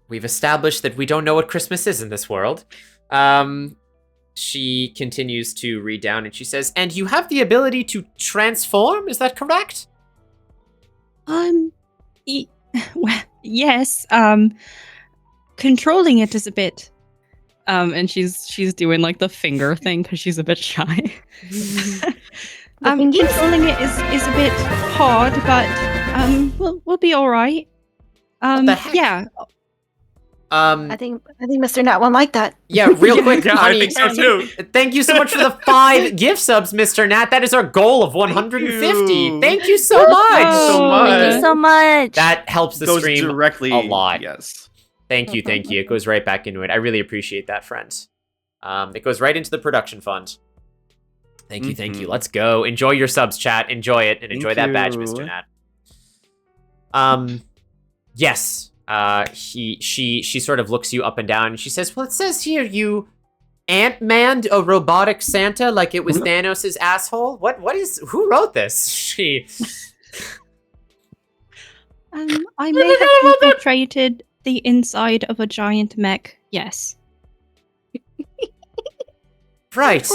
We've established that we don't know what Christmas is in this world. She continues to read down, and she says, and you have the ability to transform, is that correct? Well, yes. Controlling it is a bit... and she's doing like the finger thing because she's a bit shy. Controlling it is a bit hard, but we'll be all right. Yeah. I think Mr. Nat won't like that. Yeah, real quick, Yeah, honey. I think so too. Thank you so much for the 5 gift subs, Mr. Nat. That is our goal of 150. Thank you so much. Thank you so much. That helps the Goes stream directly, a lot. Yes. Thank you. It goes right back into it. I really appreciate that, friend. It goes right into the production fund. Thank you, thank you. Let's go. Enjoy your subs, chat. Enjoy it, and enjoy that badge, you. Mr. Nat. Yes. She sort of looks you up and down, and she says, well, it says here you Ant-Manned a robotic Santa like it was Thanos' asshole? Who wrote this? She... I may have infiltrated the inside of a giant mech, yes. Right.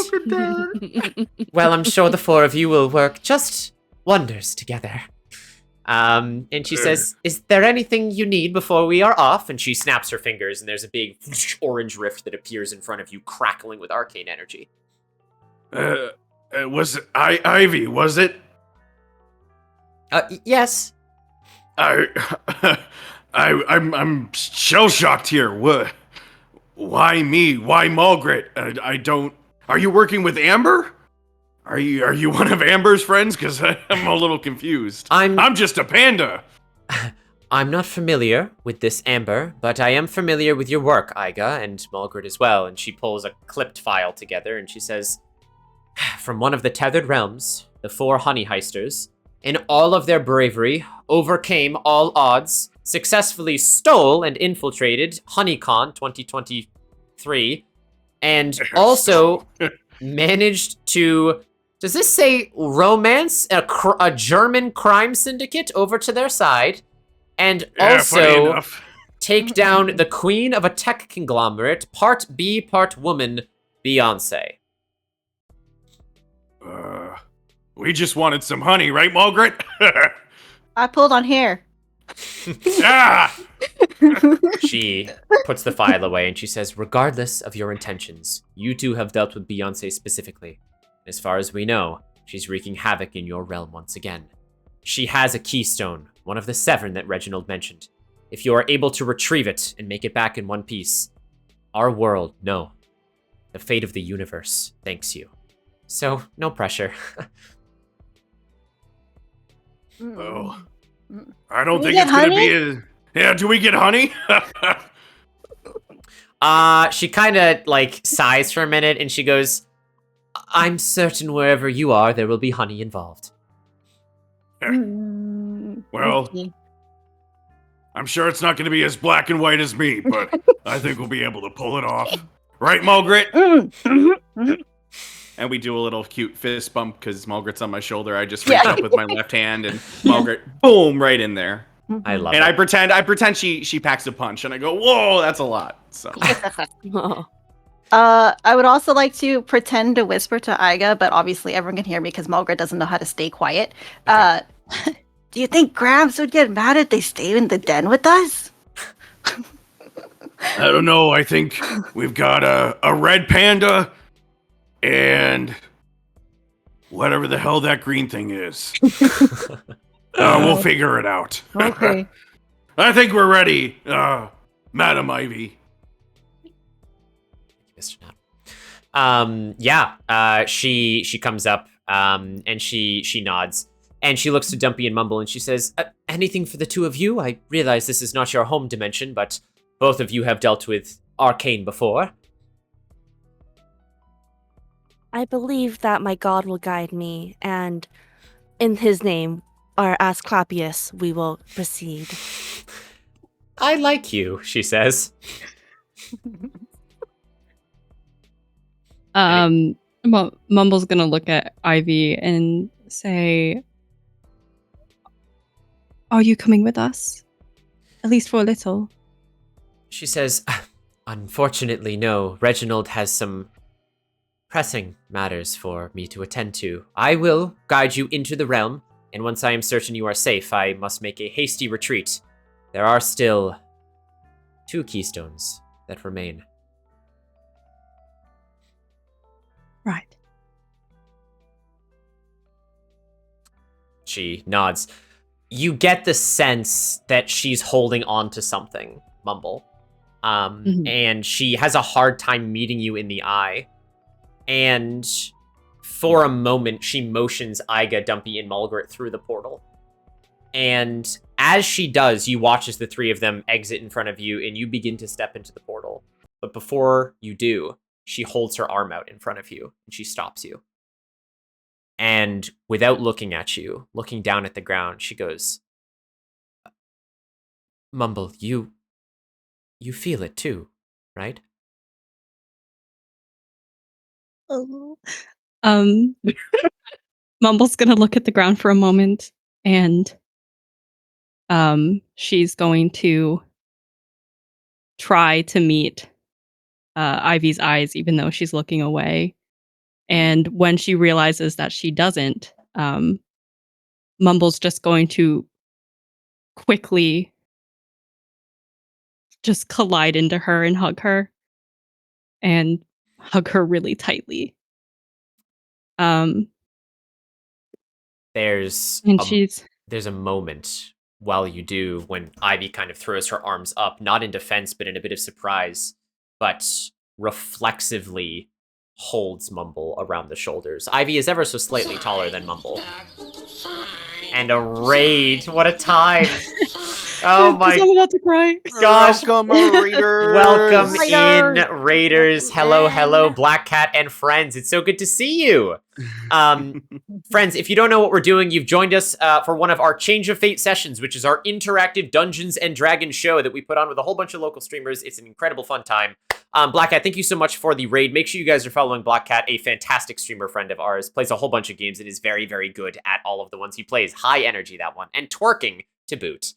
Well, I'm sure the four of you will work just wonders together. And she says, is there anything you need before we are off? And she snaps her fingers, and there's a big orange rift that appears in front of you, crackling with arcane energy. Was it Ivy, was it? Yes. I'm shell-shocked here. What? Why me? Why Margaret? I don't... Are you working with Amber? Are you one of Amber's friends? Because I'm a little confused. I'm just a panda. I'm not familiar with this Amber, but I am familiar with your work, Iga, and Margaret as well. And she pulls a clipped file together, and she says, from one of the tethered realms, the four HoneyHeisters, in all of their bravery, overcame all odds, successfully stole and infiltrated HoneyCon 2023, and also managed to... Does this say romance a German crime syndicate over to their side, and also take down the queen of a tech conglomerate, part bee, part woman, Beeyonce? We just wanted some honey, right, Margaret? I pulled on hair. She puts the file away and she says, regardless of your intentions, you two have dealt with Beeyonce specifically. As far as we know, she's wreaking havoc in your realm once again. She has a keystone, one of the 7 that Reginald mentioned. If you are able to retrieve it and make it back in one piece, our world, no, the fate of the universe, thanks you. So, no pressure. Oh, I don't think it's gonna be a... Yeah, do we get honey? She kind of, like, sighs for a minute, and she goes, I'm certain wherever you are, there will be honey involved. Well, I'm sure it's not gonna be as black and white as me, but I think we'll be able to pull it off. Right, Margaret? And we do a little cute fist bump because Margaret's on my shoulder. I just reach up with my left hand, and Margaret, boom, right in there. I love and it. I pretend she packs a punch, and I go, whoa, that's a lot. So. I would also like to pretend to whisper to Iga, but obviously everyone can hear me because Margaret doesn't know how to stay quiet. Do you think Gramps would get mad if they stayed in the den with us? I don't know. I think we've got a red panda and whatever the hell that green thing is. We'll figure it out. Okay. I think we're ready, Madam Ivy. Mr. Nat. She comes up, and she nods, and she looks to Dumpy and Mumble, and she says, anything for the two of you? I realize this is not your home dimension, but both of you have dealt with arcane before. I believe that my god will guide me, and in his name, or Asclepius, we will proceed. I like you, she says. Mumble's gonna look at Ivy and say, are you coming with us? At least for a little. She says, unfortunately, no. Reginald has some pressing matters for me to attend to. I will guide you into the realm, and once I am certain you are safe, I must make a hasty retreat. There are still 2 keystones that remain. Right. She nods. You get the sense that she's holding on to something, Mumble. And she has a hard time meeting you in the eye. And for a moment, she motions Iga, Dumpy, and Mulgret through the portal. And as she does, you watch as the 3 of them exit in front of you, and you begin to step into the portal. But before you do, she holds her arm out in front of you, and she stops you. And without looking at you, looking down at the ground, she goes, Mumble, you feel it too, right? Mumble's gonna look at the ground for a moment, and she's going to try to meet Ivy's eyes, even though she's looking away. And when she realizes that she doesn't, Mumble's just going to quickly just collide into her and hug her really tightly. There's And there's a moment while you do when Ivy kind of throws her arms up, not in defense, but in a bit of surprise, but reflexively holds Mumble around the shoulders. Ivy is ever so slightly taller than Mumble. And a raid. What a time. Oh my I'm about to cry. gosh. Welcome, Raiders. Welcome in, Raiders. Hello, Black Cat and friends. It's so good to see you. Friends, if you don't know what we're doing, you've joined us for one of our Change of Fate sessions, which is our interactive Dungeons and Dragons show that we put on with a whole bunch of local streamers. It's an incredible fun time. Black Cat, thank you so much for the raid. Make sure you guys are following Black Cat, a fantastic streamer friend of ours. Plays a whole bunch of games and is very, very good at all of the ones he plays. High energy, that one. And twerking to boot.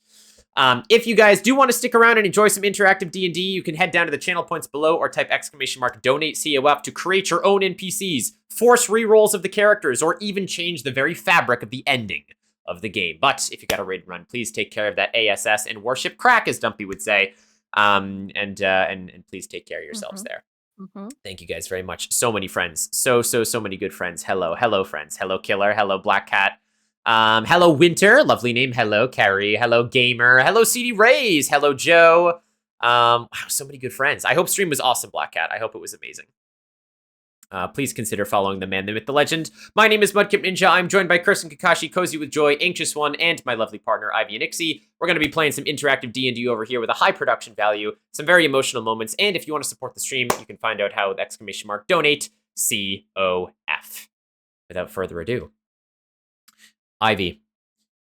If you guys do want to stick around and enjoy some interactive D&D, you can head down to the channel points below or type !donate COF to create your own NPCs, force rerolls of the characters, or even change the very fabric of the ending of the game. But if you got a raid run, please take care of that ASS and worship crack, as Dumpy would say. And please take care of yourselves there. Thank you guys very much. So many friends. So many good friends. Hello, friends. Hello, Killer. Hello, Black Cat. Hello, Winter. Lovely name. Hello, Carrie. Hello, Gamer. Hello, CD Rays. Hello, Joe. Wow, so many good friends. I hope stream was awesome, Black Cat. I hope it was amazing. Please consider following the man, the myth, the legend. My name is Mudkip Ninja. I'm joined by Kirsten Kakashi, Cozy with Joy, Anxious One, and my lovely partner, Ivy and Ixie. We're going to be playing some interactive D&D over here with a high production value, some very emotional moments, and if you want to support the stream, you can find out how with !donate COF. Without further ado, Ivy,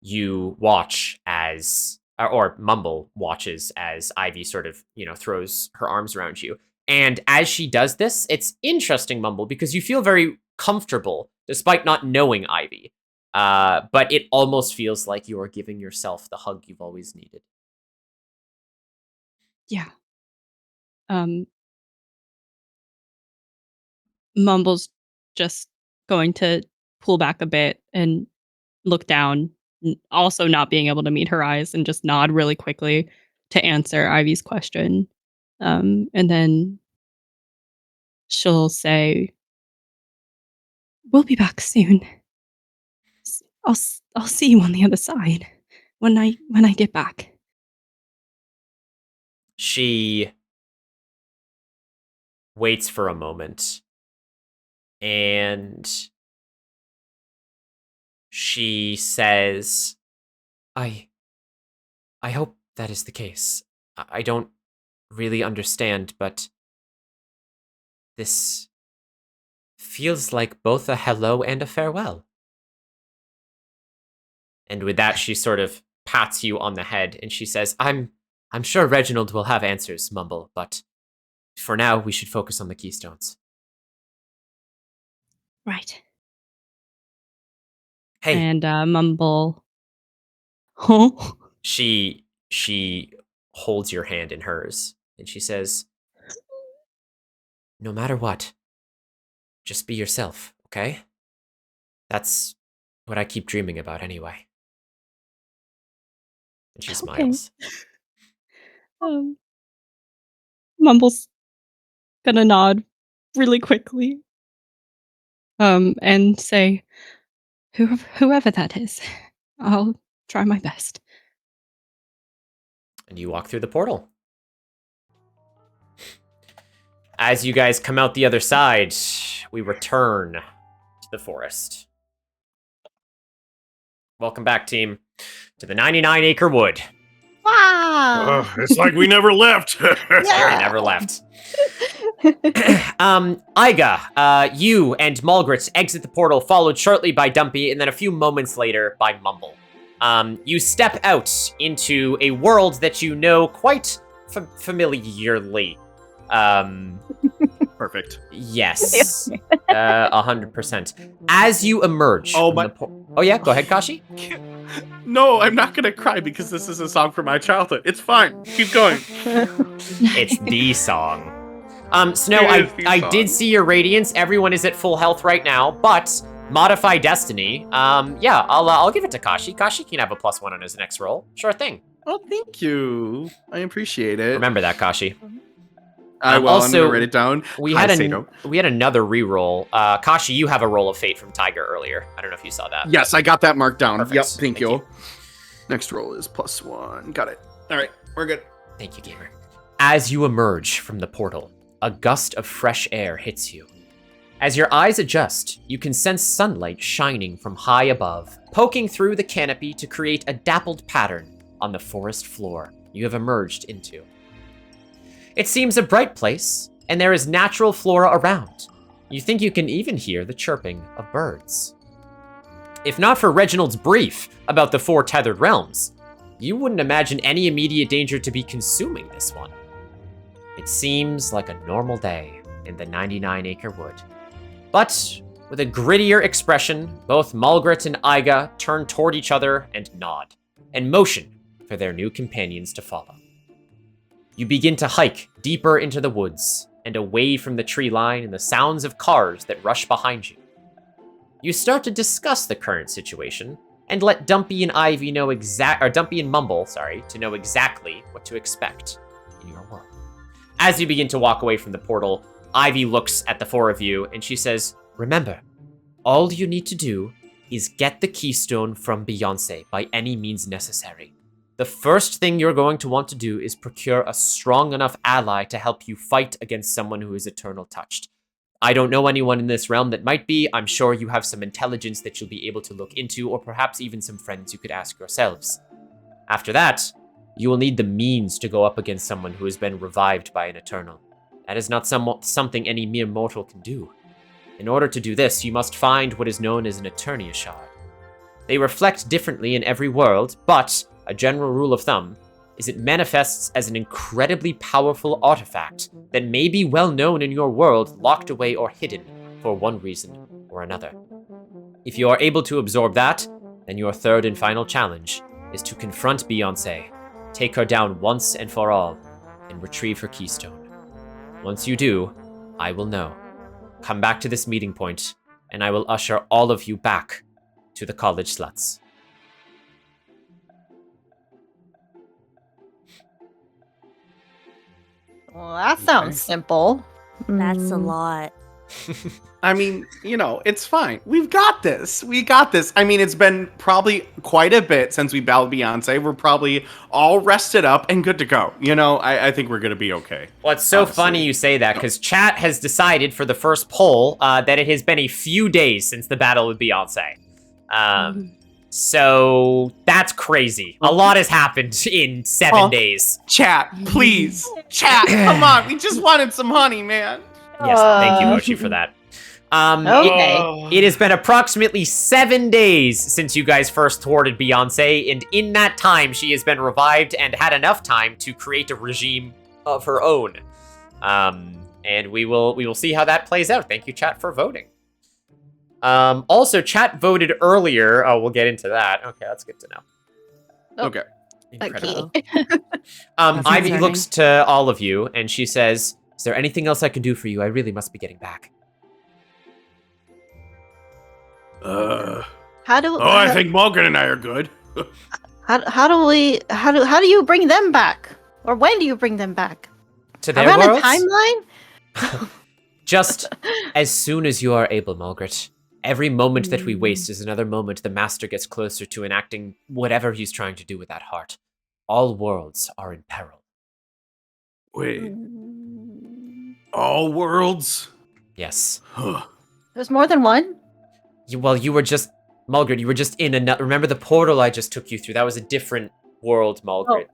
you watch as, or Mumble watches as Ivy sort of, throws her arms around you. And as she does this, it's interesting, Mumble, because you feel very comfortable despite not knowing Ivy. But it almost feels like you are giving yourself the hug you've always needed. Yeah. Mumble's just going to pull back a bit and look down, also not being able to meet her eyes, and just nod really quickly to answer Ivy's question. And then she'll say, "We'll be back soon. I'll see you on the other side when I get back." She waits for a moment, and she says, I hope that is the case. I don't really understand, but this feels like both a hello and a farewell. And with that, she sort of pats you on the head, and she says, I'm sure Reginald will have answers, Mumble, but for now, we should focus on the Keystones. Right. Hey. And Mumble, huh? She holds your hand in hers, and she says, no matter what, just be yourself, okay? That's what I keep dreaming about anyway. And she smiles. Mumble's gonna nod really quickly, and say, whoever that is, I'll try my best. And you walk through the portal. As you guys come out the other side, we return to the forest. Welcome back, team, to the 99-acre wood. Wow! It's like we never left. We never left. Iga, you and Mulgrit exit the portal, followed shortly by Dumpy, and then a few moments later by Mumble. You step out into a world that you know quite familiarly. Perfect. Yes. 100%. As you emerge from the oh yeah, go ahead, Kashi. No, I'm not gonna cry because this is a song from my childhood. It's fine. Keep going. It's the song. Snow, I did see your radiance. Everyone is at full health right now, but modify destiny. Yeah, I'll give it to Kashi. Kashi can have a +1 on his next roll. Sure thing. Oh, thank you. I appreciate it. Remember that, Kashi. I will. I'm gonna write it down. We had another reroll. Kashi, you have a roll of fate from Tiger earlier. I don't know if you saw that. Yes, I got that marked down. Perfect. Yep, thank you. Next roll is +1. Got it. All right, we're good. Thank you, gamer. As you emerge from the portal, a gust of fresh air hits you. As your eyes adjust, you can sense sunlight shining from high above, poking through the canopy to create a dappled pattern on the forest floor you have emerged into. It seems a bright place, and there is natural flora around. You think you can even hear the chirping of birds. If not for Reginald's brief about the 4 tethered realms, you wouldn't imagine any immediate danger to be consuming this one. It seems like a normal day in the 99-acre wood. But with a grittier expression, both Mulgrit and Iga turn toward each other and nod, and motion for their new companions to follow. You begin to hike deeper into the woods and away from the tree line and the sounds of cars that rush behind you. You start to discuss the current situation and let Dumpy and Dumpy and Mumble, to know exactly what to expect in your world. As you begin to walk away from the portal, Ivy looks at the 4 of you and she says, "Remember, all you need to do is get the keystone from Beeyonce by any means necessary. The first thing you're going to want to do is procure a strong enough ally to help you fight against someone who is eternal touched. I don't know anyone in this realm that might be. I'm sure you have some intelligence that you'll be able to look into, or perhaps even some friends you could ask yourselves. After that, you will need the means to go up against someone who has been revived by an eternal. That is not something any mere mortal can do. In order to do this, you must find what is known as an Eternia shard. They reflect differently in every world, but a general rule of thumb is it manifests as an incredibly powerful artifact that may be well known in your world, locked away or hidden for one reason or another. If you are able to absorb that, then your third and final challenge is to confront Beeyonce, take her down once and for all, and retrieve her keystone. Once you do, I will know. Come back to this meeting point, and I will usher all of you back to the college sluts." Well, that sounds simple. That's a lot. I mean, it's fine. We've got this. We got this. I mean, it's been probably quite a bit since we battled Beeyonce. We're probably all rested up and good to go. I think we're going to be okay. Well, it's so funny you say that, because chat has decided for the first poll that it has been a few days since the battle with Beeyonce. So that's crazy. A lot has happened in 7 days. Chat, please. Chat, come on. We just wanted some honey, man. Yes, thank you, Mochi, for that. Okay. It has been approximately 7 days since you guys first thwarted Beeyonce, and in that time, she has been revived and had enough time to create a regime of her own. And we will see how that plays out. Thank you, chat, for voting. Also, chat voted earlier. Oh, we'll get into that. Okay, that's good to know. Okay. Incredible. Ivy looks to all of you, and she says, "Is there anything else I can do for you? I really must be getting back." I think Morgan and I are good. How do you bring them back? Or when do you bring them back? To their Around worlds? a timeline? Just as soon as you are able, Mulgrit. Every moment that we waste is another moment the Master gets closer to enacting whatever he's trying to do with that heart. All worlds are in peril. Wait. All worlds? Yes. There's more than one? You were just... Mulgrit, you were just in another... Remember the portal I just took you through? That was a different world, Mulgrit.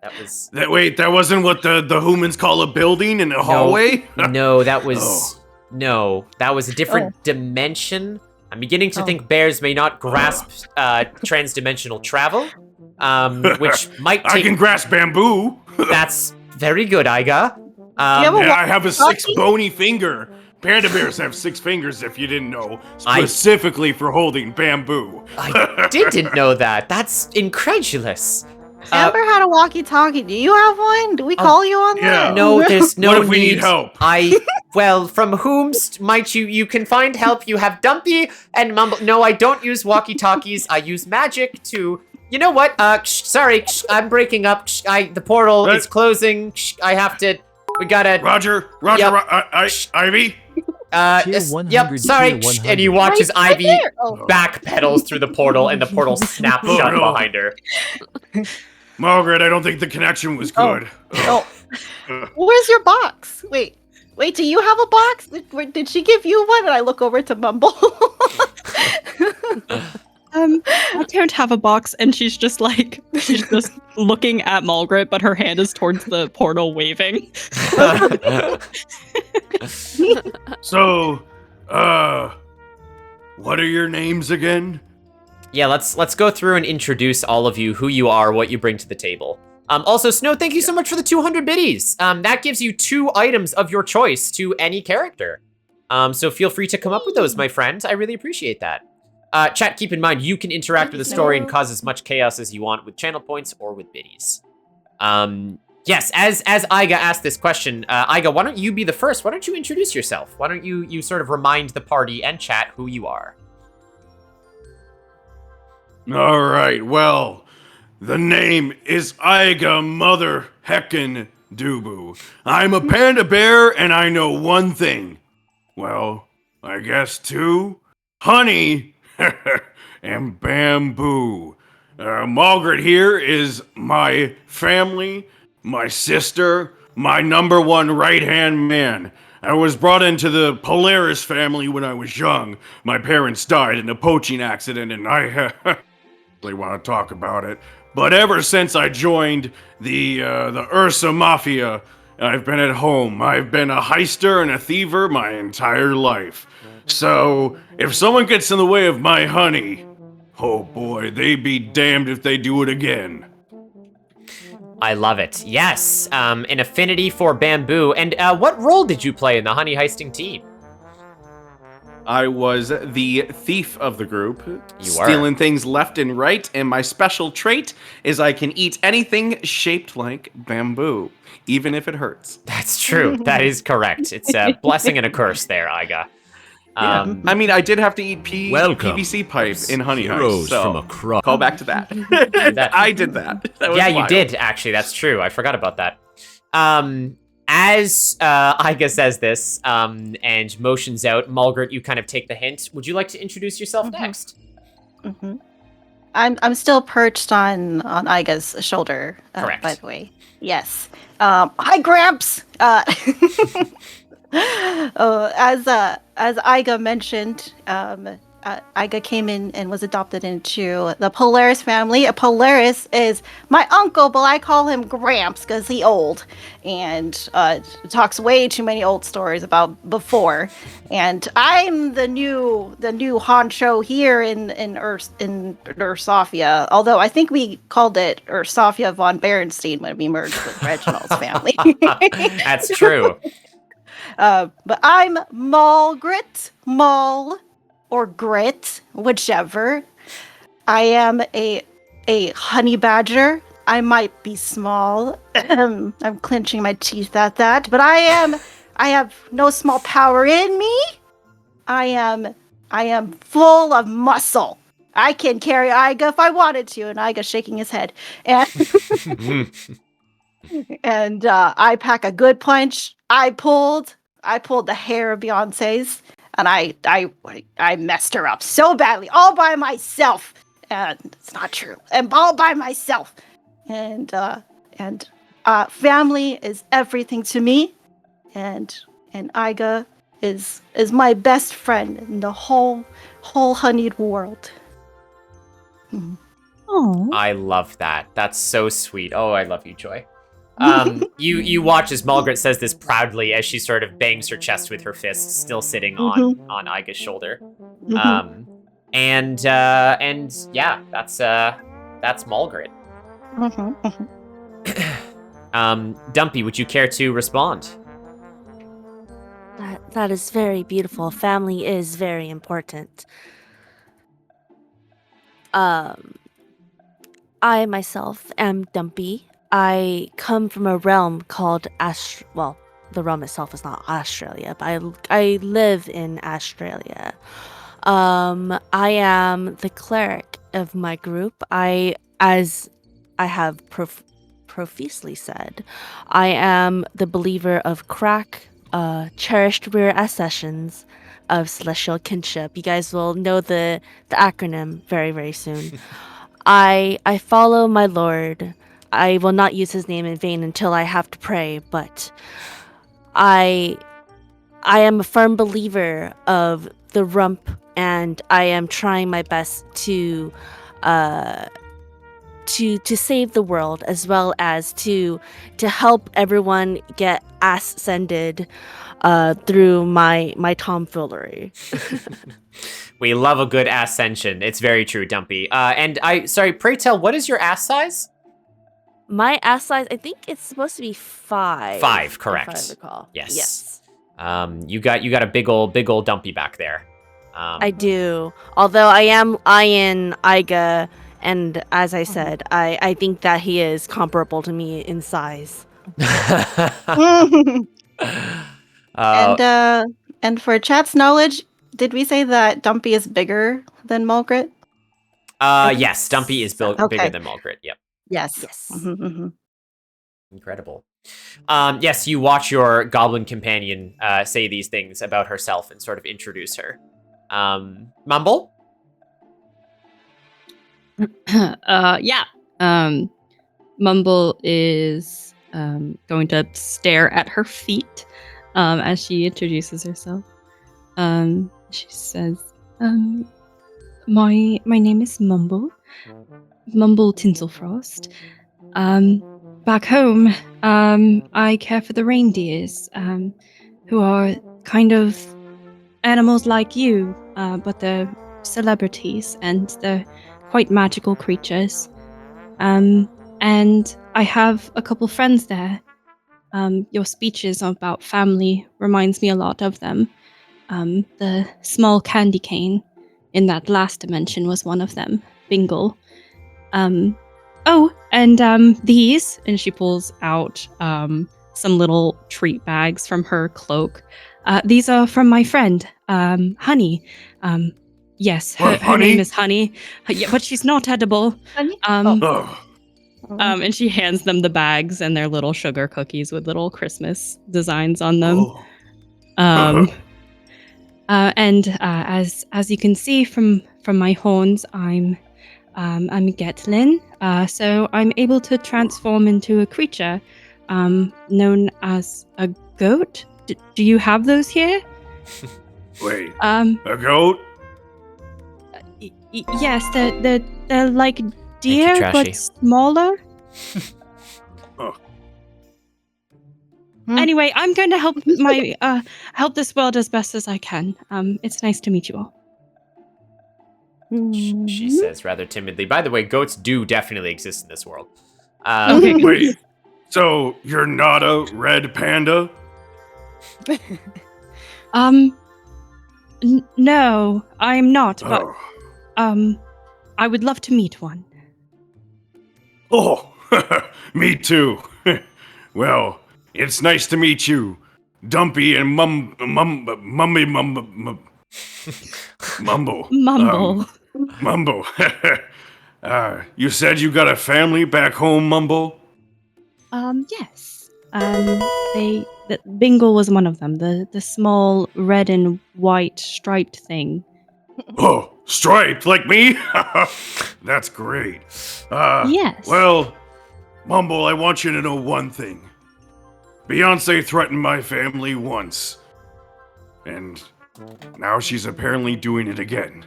That wasn't what the humans call a building in a hallway? No, that was that was a different dimension. I'm beginning to think bears may not grasp transdimensional travel, which might take... I can grasp bamboo. That's very good, Iga. I have a 6 bony finger. Panda bears have 6 fingers, if you didn't know, specifically for holding bamboo. I didn't know that. That's incredulous. Amber had a walkie-talkie. Do you have one? Do we call you on that? No, there's no What if we need help? Well, from whom might you can find help? You have Dumpy and Mumble. No, I don't use walkie-talkies. I use magic to... You know what? Sorry, I'm breaking up. The portal is closing. I have to... We gotta... Roger, Ivy? Yep, sorry. And you watch as Ivy backpedals through the portal, and the portal snaps shut behind her. Margaret, I don't think the connection was good. Where's your box? Wait, do you have a box? Did she give you one? And I look over to Mumble. I don't have a box, and she's just looking at Margaret, but her hand is towards the portal waving. So, what are your names again? Yeah, let's go through and introduce all of you, who you are, what you bring to the table. Also, Snow, thank you so much for the 200 biddies. That gives you 2 items of your choice to any character. So feel free to come up with those, my friend. I really appreciate that. Chat, keep in mind, you can interact with the story and cause as much chaos as you want with channel points or with biddies. Yes, as Iga asked this question, Iga, why don't you be the first? Why don't you introduce yourself? Why don't you sort of remind the party and chat who you are? All right, well, the name is Iga Mother Heckin' Dubu. I'm a panda bear, and I know one thing. Well, I guess 2. Honey and bamboo. Margaret here is my family, my sister, my #1 right-hand man. I was brought into the Polaris family when I was young. My parents died in a poaching accident, and I really want to talk about it. But ever since I joined the Ursa Mafia, I've been at home. I've been a heister and a thiever my entire life. So, if someone gets in the way of my honey, oh boy, they be damned if they do it again. I love it. Yes, an affinity for bamboo. And what role did you play in the honey heisting team? I was the thief of the group, You stealing things left and right, and my special trait is I can eat anything shaped like bamboo, even if it hurts. That's true. That is correct. It's a blessing and a curse there, Iga. Yeah. I mean, I did have to eat PVC pipe in HoneyHeist, so call back to that. I did that. That was yeah, wild. you did, actually. That's true. I forgot about that. As Iga says this and motions out, Margaret, you kind of take the hint. Would you like to introduce yourself next? Mm-hmm. I'm still perched on Iga's shoulder, Correct. by the way. Yes. Hi, Gramps! As Iga mentioned, Iga came in and was adopted into the Polaris family. Polaris is my uncle, but I call him Gramps because he's old and talks way too many old stories about before. And I'm the new honcho here in Ursofia. Although I think we called it Ursofia von Berenstein when we merged with Reginald's family. That's true. But I'm Margaret, or Grit, whichever. I am a honey badger. I might be small. I'm clenching my teeth at that, but I have no small power in me. I am full of muscle. I can carry Iga if I wanted to, and Iga shaking his head. And I pack a good punch. I pulled the hair of Beeyonce's, and I messed her up so badly, all by myself. And it's not true. And all by myself. And family is everything to me. And Iga is my best friend in the whole honeyed world. Oh. I love that. That's so sweet. Oh, I love you, Joy. You watch as Mulgret says this proudly as she sort of bangs her chest with her fists, still sitting on Aiga's shoulder. And yeah, that's Mulgret. Dumpy, would you care to respond? That is very beautiful. Family is very important. I myself am Dumpy. I come from a realm called well, the realm itself is not Australia, but I live in Australia. I am the cleric of my group. As I have profusely said, I am the believer of Crack, cherished rare accessions of celestial kinship. You guys will know the acronym very, very soon. I follow my lord. I will not use his name in vain until I have to pray, but I am a firm believer of the rump, and I am trying my best to save the world, as well as to help everyone get ascended through my tomfoolery. We love a good ascension. It's very true, Dumpy. And sorry, pray tell, what is your ass size? My ass size, I think it's supposed to be 5. 5, correct. If I recall. Yes. You got a big old Dumpy back there. I do. Although I am eyeing Aiga, and as I said, I think that he is comparable to me in size. And for chat's knowledge, did we say that Dumpy is bigger than Mulgret? Yes, Dumpy is bigger than Mulgret. Yep. Yes. Incredible. Yes, you watch your goblin companion say these things about herself and sort of introduce her. Mumble? Yeah. Mumble is going to stare at her feet as she introduces herself. She says, my name is Mumble Tinselfrost. Back home, I care for the reindeers, who are kind of animals like you, but they're celebrities and they're quite magical creatures. And I have a couple friends there. Your speeches about family reminds me a lot of them. The small candy cane in that last dimension was one of them, Bingle. These, and she pulls out some little treat bags from her cloak. These are from my friend, Honey. Yes, her name is Honey, yeah, but she's not edible. Honey? And she hands them the bags and their little sugar cookies with little Christmas designs on them. As you can see from my horns, I'm Getlin, so I'm able to transform into a creature known as a goat. Do you have those here? Wait, a goat? Yes, they're like deer, but smaller. Anyway, I'm going to help help this world as best as I can. It's nice to meet you all. She says rather timidly. By the way, goats do definitely exist in this world. Wait, so you're not a red panda? No, I'm not. But I would love to meet one. Oh, me too. Well, it's nice to meet you, Dumpy and Mumble. Mumble. You said you got a family back home, Mumble? Yes. Bingle was one of them. The small red and white striped thing. Oh, striped like me? That's great. Yes. Well, Mumble, I want you to know one thing. Beeyonce threatened my family once, and now she's apparently doing it again.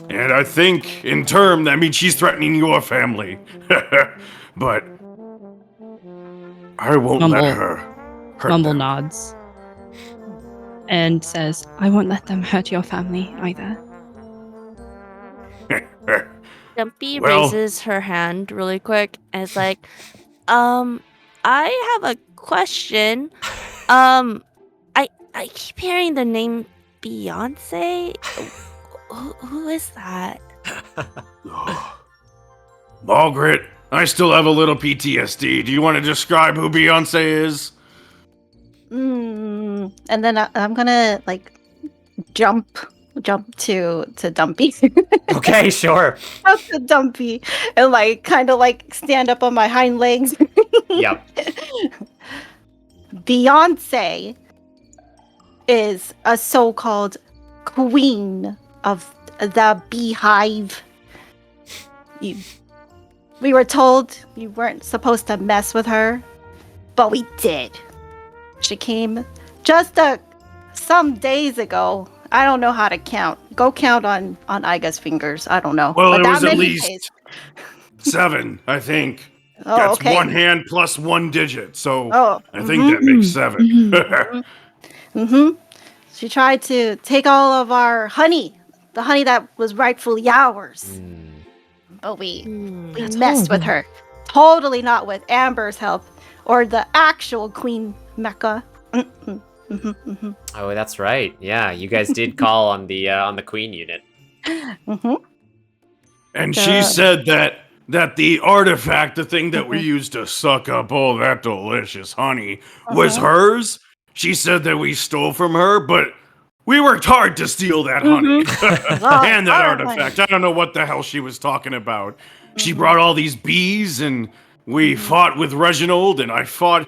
And I think, in turn, that means she's threatening your family. But I won't let her hurt Mumble them. nods and says, I won't let them hurt your family either. Dumpy Well- raises her hand really quick and is like, I have a question. I keep hearing the name Beeyonce. Who is that? Margaret, I still have a little PTSD. Do you want to describe who Beyoncé is? And then I'm gonna like jump to Dumpy. Okay, sure. Up to Dumpy and like kind of like stand up on my hind legs. Yep. Beyoncé is a so-called queen of the beehive. We were told you weren't supposed to mess with her, but we did. She came just some days ago. I don't know how to count. Go count on Iga's fingers. I don't know. Well, but it that was at many least days. 7, I think. Oh, That's okay. one hand plus one digit, so Oh, I think that makes 7. She tried to take all of our honey, the honey that was rightfully ours. But we messed with her. Totally not with Amber's help or the actual Queen Mecca. Oh, that's right. Yeah, you guys did call on the Queen unit. And she said that the artifact, the thing that we used to suck up all that delicious honey, was hers. She said that we stole from her, but we worked hard to steal that honey and that artifact. I don't know what the hell she was talking about. She brought all these bees, and we fought with Reginald, and I fought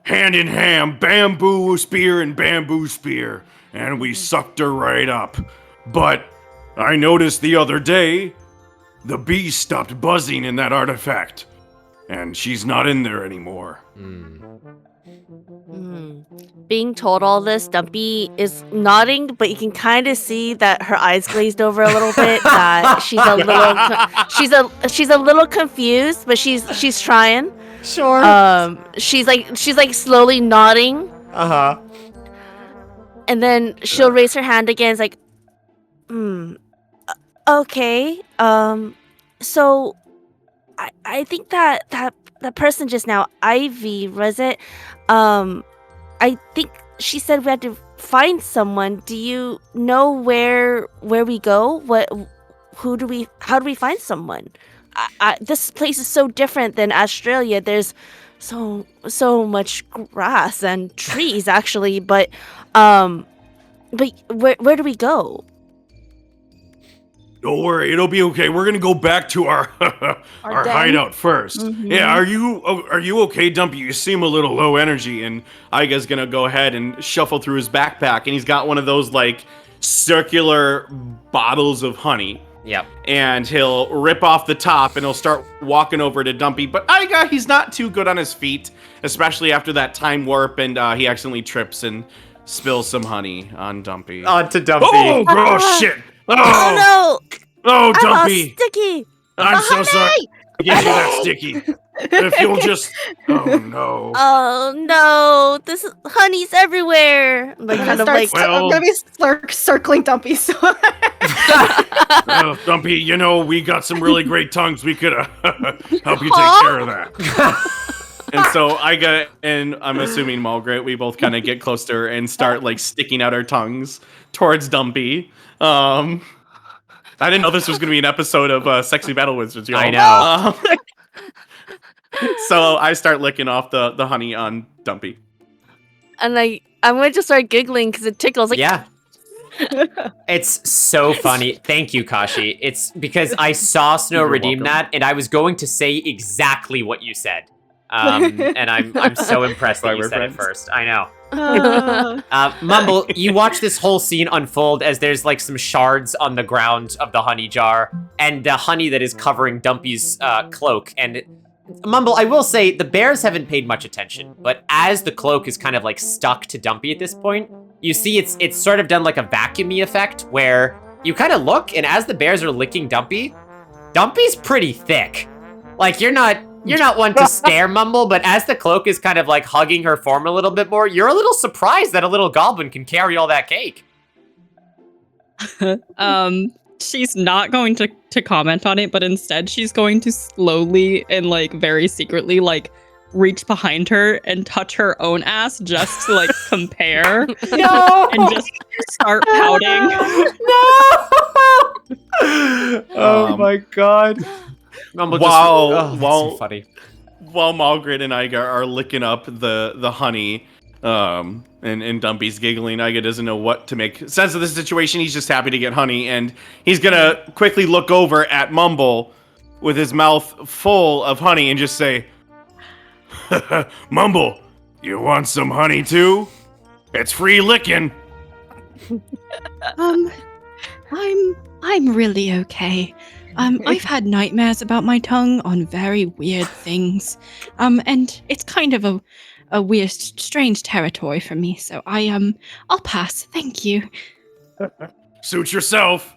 hand in hand, bamboo spear and bamboo spear, and we sucked her right up. But I noticed the other day, the bees stopped buzzing in that artifact, and she's not in there anymore. Being told all this, Dumpy is nodding, but you can kind of see that her eyes glazed over a little bit. That she's a little, she's a little confused, but she's trying. Sure. She's like slowly nodding. And then she'll raise her hand again. It's like, okay. So I think that person just now, Ivy, was it? I think she said we had to find someone. Do you know where we go? How do we find someone? This place is so different than Australia. There's so much grass and trees actually, but where do we go? Don't worry, it'll be okay. We're gonna go back to our our hideout first. Yeah, are you okay, Dumpy? You seem a little low energy, and Iga's gonna go ahead and shuffle through his backpack, and he's got one of those like circular bottles of honey. Yep. And he'll rip off the top, and he'll start walking over to Dumpy. But Iga, he's not too good on his feet, especially after that time warp, and he accidentally trips and spills some honey on Dumpy. Onto Dumpy. Oh, gross shit! Oh no! Oh, I'm all Dumpy! sticky. I'm so sorry. I gave you that sticky. If you'll just... Oh, no. Oh no! This is honey's everywhere. Like kind of like. I'm gonna be circling Dumpy. So. Well, Dumpy, you know, we got some really great tongues. We could help you take care of that. And so Iga and I'm assuming Margaret, we both kind of get close to her and start like sticking out our tongues towards Dumpy. I didn't know this was going to be an episode of Sexy Battle Wizards, y'all. I know. So I start licking off the honey on Dumpy. And I'm going to just start giggling because it tickles. Like, yeah. It's so funny. Thank you, Kashi. It's because I saw Snow redeem that, and I was going to say exactly what you said. And I'm so impressed that you said it first. I know. Mumble, you watch this whole scene unfold as there's like some shards on the ground of the honey jar and the honey that is covering Dumpy's cloak. And Mumble, I will say the bears haven't paid much attention, but as the cloak is kind of like stuck to Dumpy at this point, you see it's sort of done like a vacuumy effect where you kind of look, and as the bears are licking Dumpy, Dumpy's pretty thick. Like, you're not one to stare Mumble, but as the cloak is kind of like hugging her form a little bit more, you're a little surprised that a little goblin can carry all that cake. She's not going to comment on it, but instead she's going to slowly and like very secretly like reach behind her and touch her own ass just to like compare. No! And just start pouting. No! Oh my god. Mumble While so funny. While Malgrit and Iga are licking up the honey, and Dumpy's giggling, Iga doesn't know what to make sense of the situation. He's just happy to get honey, and he's gonna quickly look over at Mumble with his mouth full of honey and just say, Mumble, you want some honey too? It's free licking. I'm really okay. I've had nightmares about my tongue on very weird things. And it's kind of a weird, strange territory for me, so I'll pass. Thank you. Suit yourself.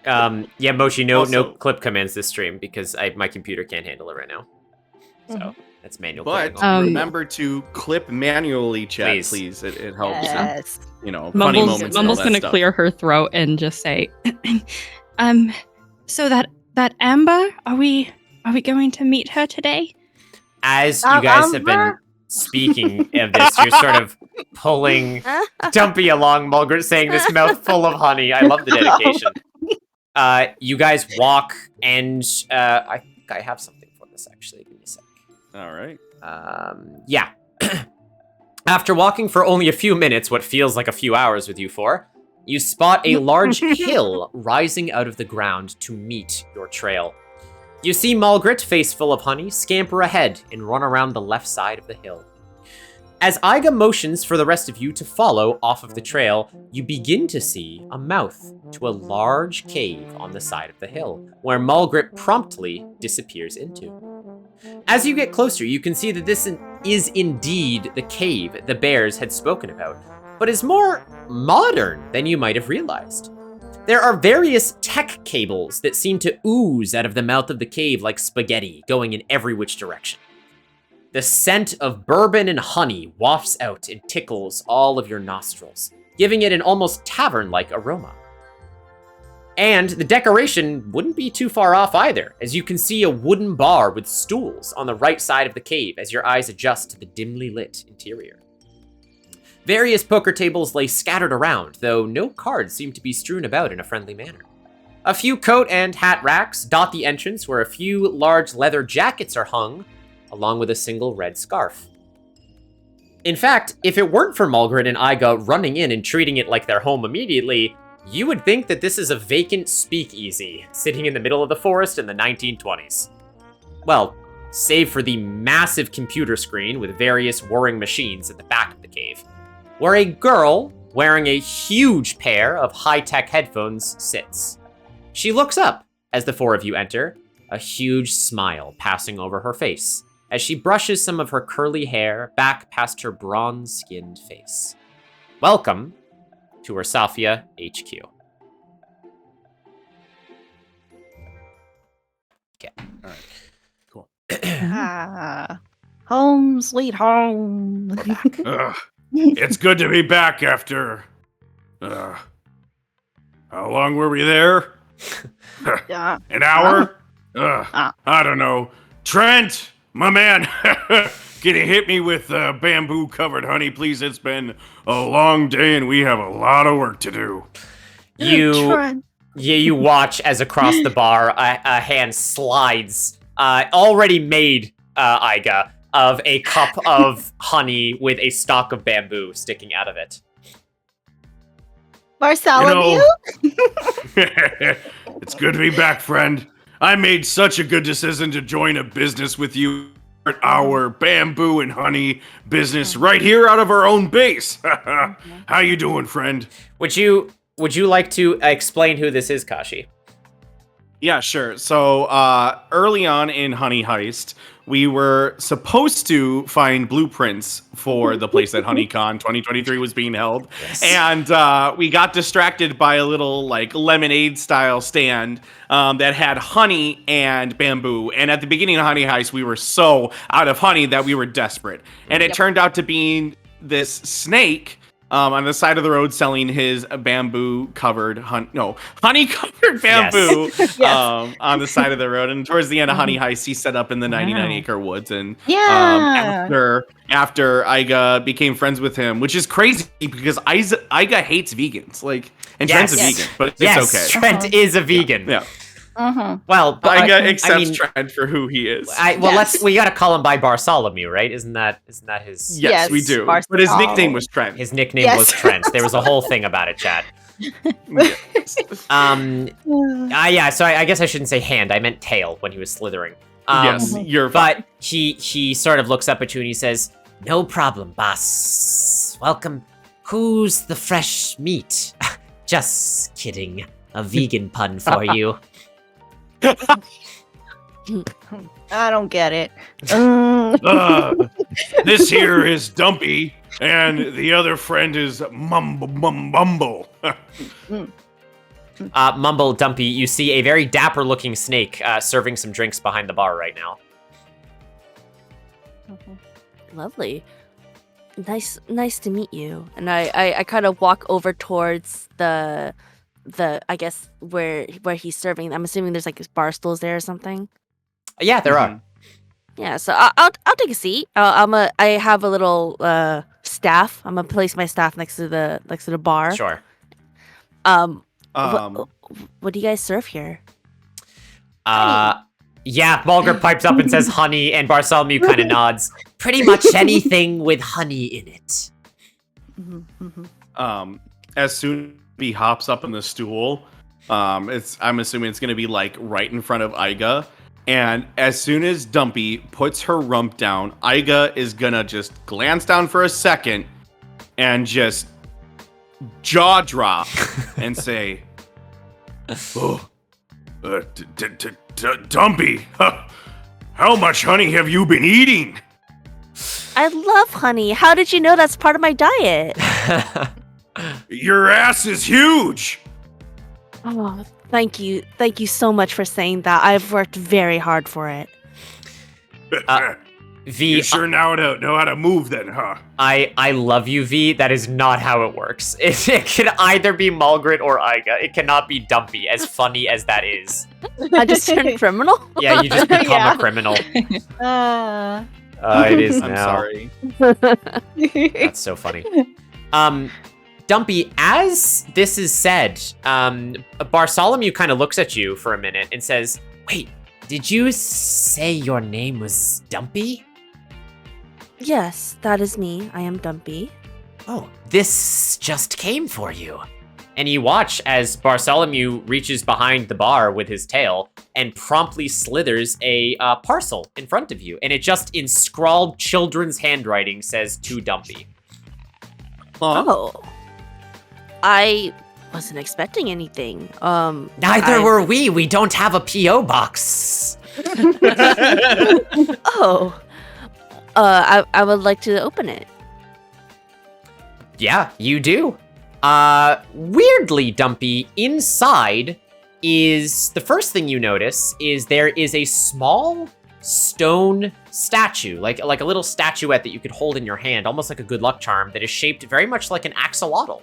Yeah, Moshi, no Also- clip commands this stream because my computer can't handle it right now. So that's manual. But clipping. remember to clip manually, chat, please. It helps. Yes. You know, funny moments and all Mumble's that gonna stuff. clear her throat and just say, so that Amber, are we going to meet her today? As you guys have been speaking of this, you're sort of pulling Dumpy along, Mulgret saying this mouth full of honey. I love the dedication. You guys walk, and I think I have something for this, actually. Give me a sec. All right. Yeah. After walking for only a few minutes, what feels like a few hours with you four, you spot a large hill rising out of the ground to meet your trail. You see Mulgret, face full of honey, scamper ahead and run around the left side of the hill. As Iga motions for the rest of you to follow off of the trail, you begin to see a mouth to a large cave on the side of the hill, where Mulgret promptly disappears into. As you get closer, you can see that this is indeed the cave the bears had spoken about, but is more modern than you might have realized. There are various tech cables that seem to ooze out of the mouth of the cave like spaghetti, going in every which direction. The scent of bourbon and honey wafts out and tickles all of your nostrils, giving it an almost tavern-like aroma. And the decoration wouldn't be too far off either, as you can see a wooden bar with stools on the right side of the cave as your eyes adjust to the dimly lit interior. Various poker tables lay scattered around, though no cards seem to be strewn about in a friendly manner. A few coat and hat racks dot the entrance where a few large leather jackets are hung, along with a single red scarf. In fact, if it weren't for Mulgret and Iga running in and treating it like their home immediately, you would think that this is a vacant speakeasy sitting in the middle of the forest in the 1920s. Well, save for the massive computer screen with various whirring machines at the back of the cave, where a girl wearing a huge pair of high-tech headphones sits. She looks up as the four of you enter, a huge smile passing over her face as she brushes some of her curly hair back past her bronze-skinned face. Welcome to Ursafia HQ. Okay. All right. Cool. Home sweet home. It's good to be back after. How long were we there? An hour? I don't know. Trent, my man, can you hit me with bamboo-covered honey, please? It's been a long day, and we have a lot of work to do. You watch as across the bar, a hand slides, already made, Iga, of a cup of honey with a stalk of bamboo sticking out of it. Bartholomew? It's good to be back, friend. I made such a good decision to join a business with you. Our bamboo and honey business right here out of our own base. How you doing, friend? Would you like to explain who this is, Kashi? Yeah, sure. So early on in HoneyHeist, we were supposed to find blueprints for the place that HoneyCon 2023 was being held. Yes. And we got distracted by a little like lemonade style stand that had honey and bamboo. And at the beginning of HoneyHeist, we were so out of honey that we were desperate. And it turned out to be this snake on the side of the road selling his honey-covered bamboo on the side of the road. And towards the end of HoneyHeist, he set up in the 99-acre woods. And after Iga became friends with him, which is crazy because Iga hates vegans, and Trent's a vegan, but it's okay. Trent is a vegan. Yeah. Well, but Iga accepts Trent for who he is. We gotta call him by Bartholomew, right? Isn't that his? Yes, we do. But his nickname was Trent. His nickname was Trent. There was a whole thing about it, Chad. So I guess I shouldn't say hand. I meant tail when he was slithering. Yes, you're fine. But he sort of looks up at you and he says, "No problem, boss. Welcome. Who's the fresh meat?" Just kidding. A vegan pun for you. I don't get it. This here is Dumpy, and the other friend is Mumble. Mumble, Dumpy, you see a very dapper-looking snake serving some drinks behind the bar right now. Lovely. Nice to meet you. And I kind of walk over towards the I guess where he's serving. I'm assuming there's like bar stools there or something. Yeah, there are. Yeah, so I'll take a seat. I have a little staff. I'm gonna place my staff next to the bar. Sure. What do you guys serve here? Yeah, Mulgrit pipes up and says honey, and Bartholomew kind of nods. Pretty much anything with honey in it. As soon as he hops up on the stool, I'm assuming it's gonna be like right in front of Iga. And as soon as Dumpy puts her rump down, Iga is gonna just glance down for a second and just jaw drop and say, Dumpy, how much honey have you been eating? I love honey. How did you know that's part of my diet? Your ass is huge. Oh, thank you. Thank you so much for saying that. I've worked very hard for it. V, you sure know how to move then, huh? I love you, V. That is not how it works. It can either be Mulgrit or Iga. It cannot be Dumpy, as funny as that is. I just turned criminal? Yeah, you just become a criminal. It is now. I'm sorry. That's so funny. Dumpy, as this is said, Bartholomew kind of looks at you for a minute and says, "Wait, did you say your name was Dumpy?" Yes, that is me. I am Dumpy. Oh, this just came for you. And you watch as Bartholomew reaches behind the bar with his tail and promptly slithers a parcel in front of you. And it just, in scrawled children's handwriting, says, "To Dumpy." Oh. I wasn't expecting anything. Neither were we. We don't have a P.O. box. Oh. I would like to open it. Yeah, you do. Weirdly, Dumpy, inside is the first thing you notice is there is a small stone statue, like a little statuette that you could hold in your hand, almost like a good luck charm, that is shaped very much like an axolotl.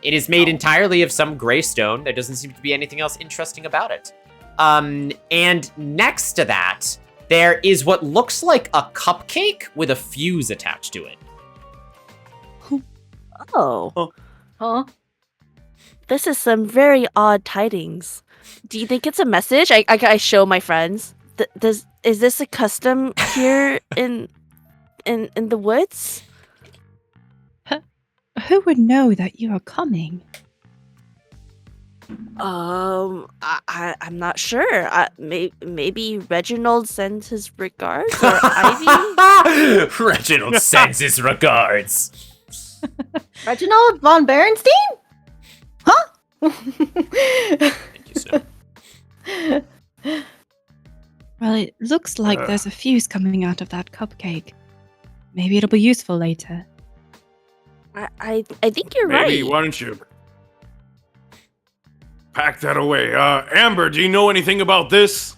It is made entirely of some gray stone. There doesn't seem to be anything else interesting about it. And next to that, there is what looks like a cupcake with a fuse attached to it. Oh. Huh? This is some very odd tidings. Do you think it's a message? I show my friends. Is this a custom here in the woods? Who would know that you are coming? I'm not sure. Maybe Reginald sends his regards, or Ivy? Reginald sends his regards. Reginald von Berenstein? Huh? Thank you, sir. Well, it looks like there's a fuse coming out of that cupcake. Maybe it'll be useful later. I think you're Maybe, right. why don't you pack that away? Amber, do you know anything about this?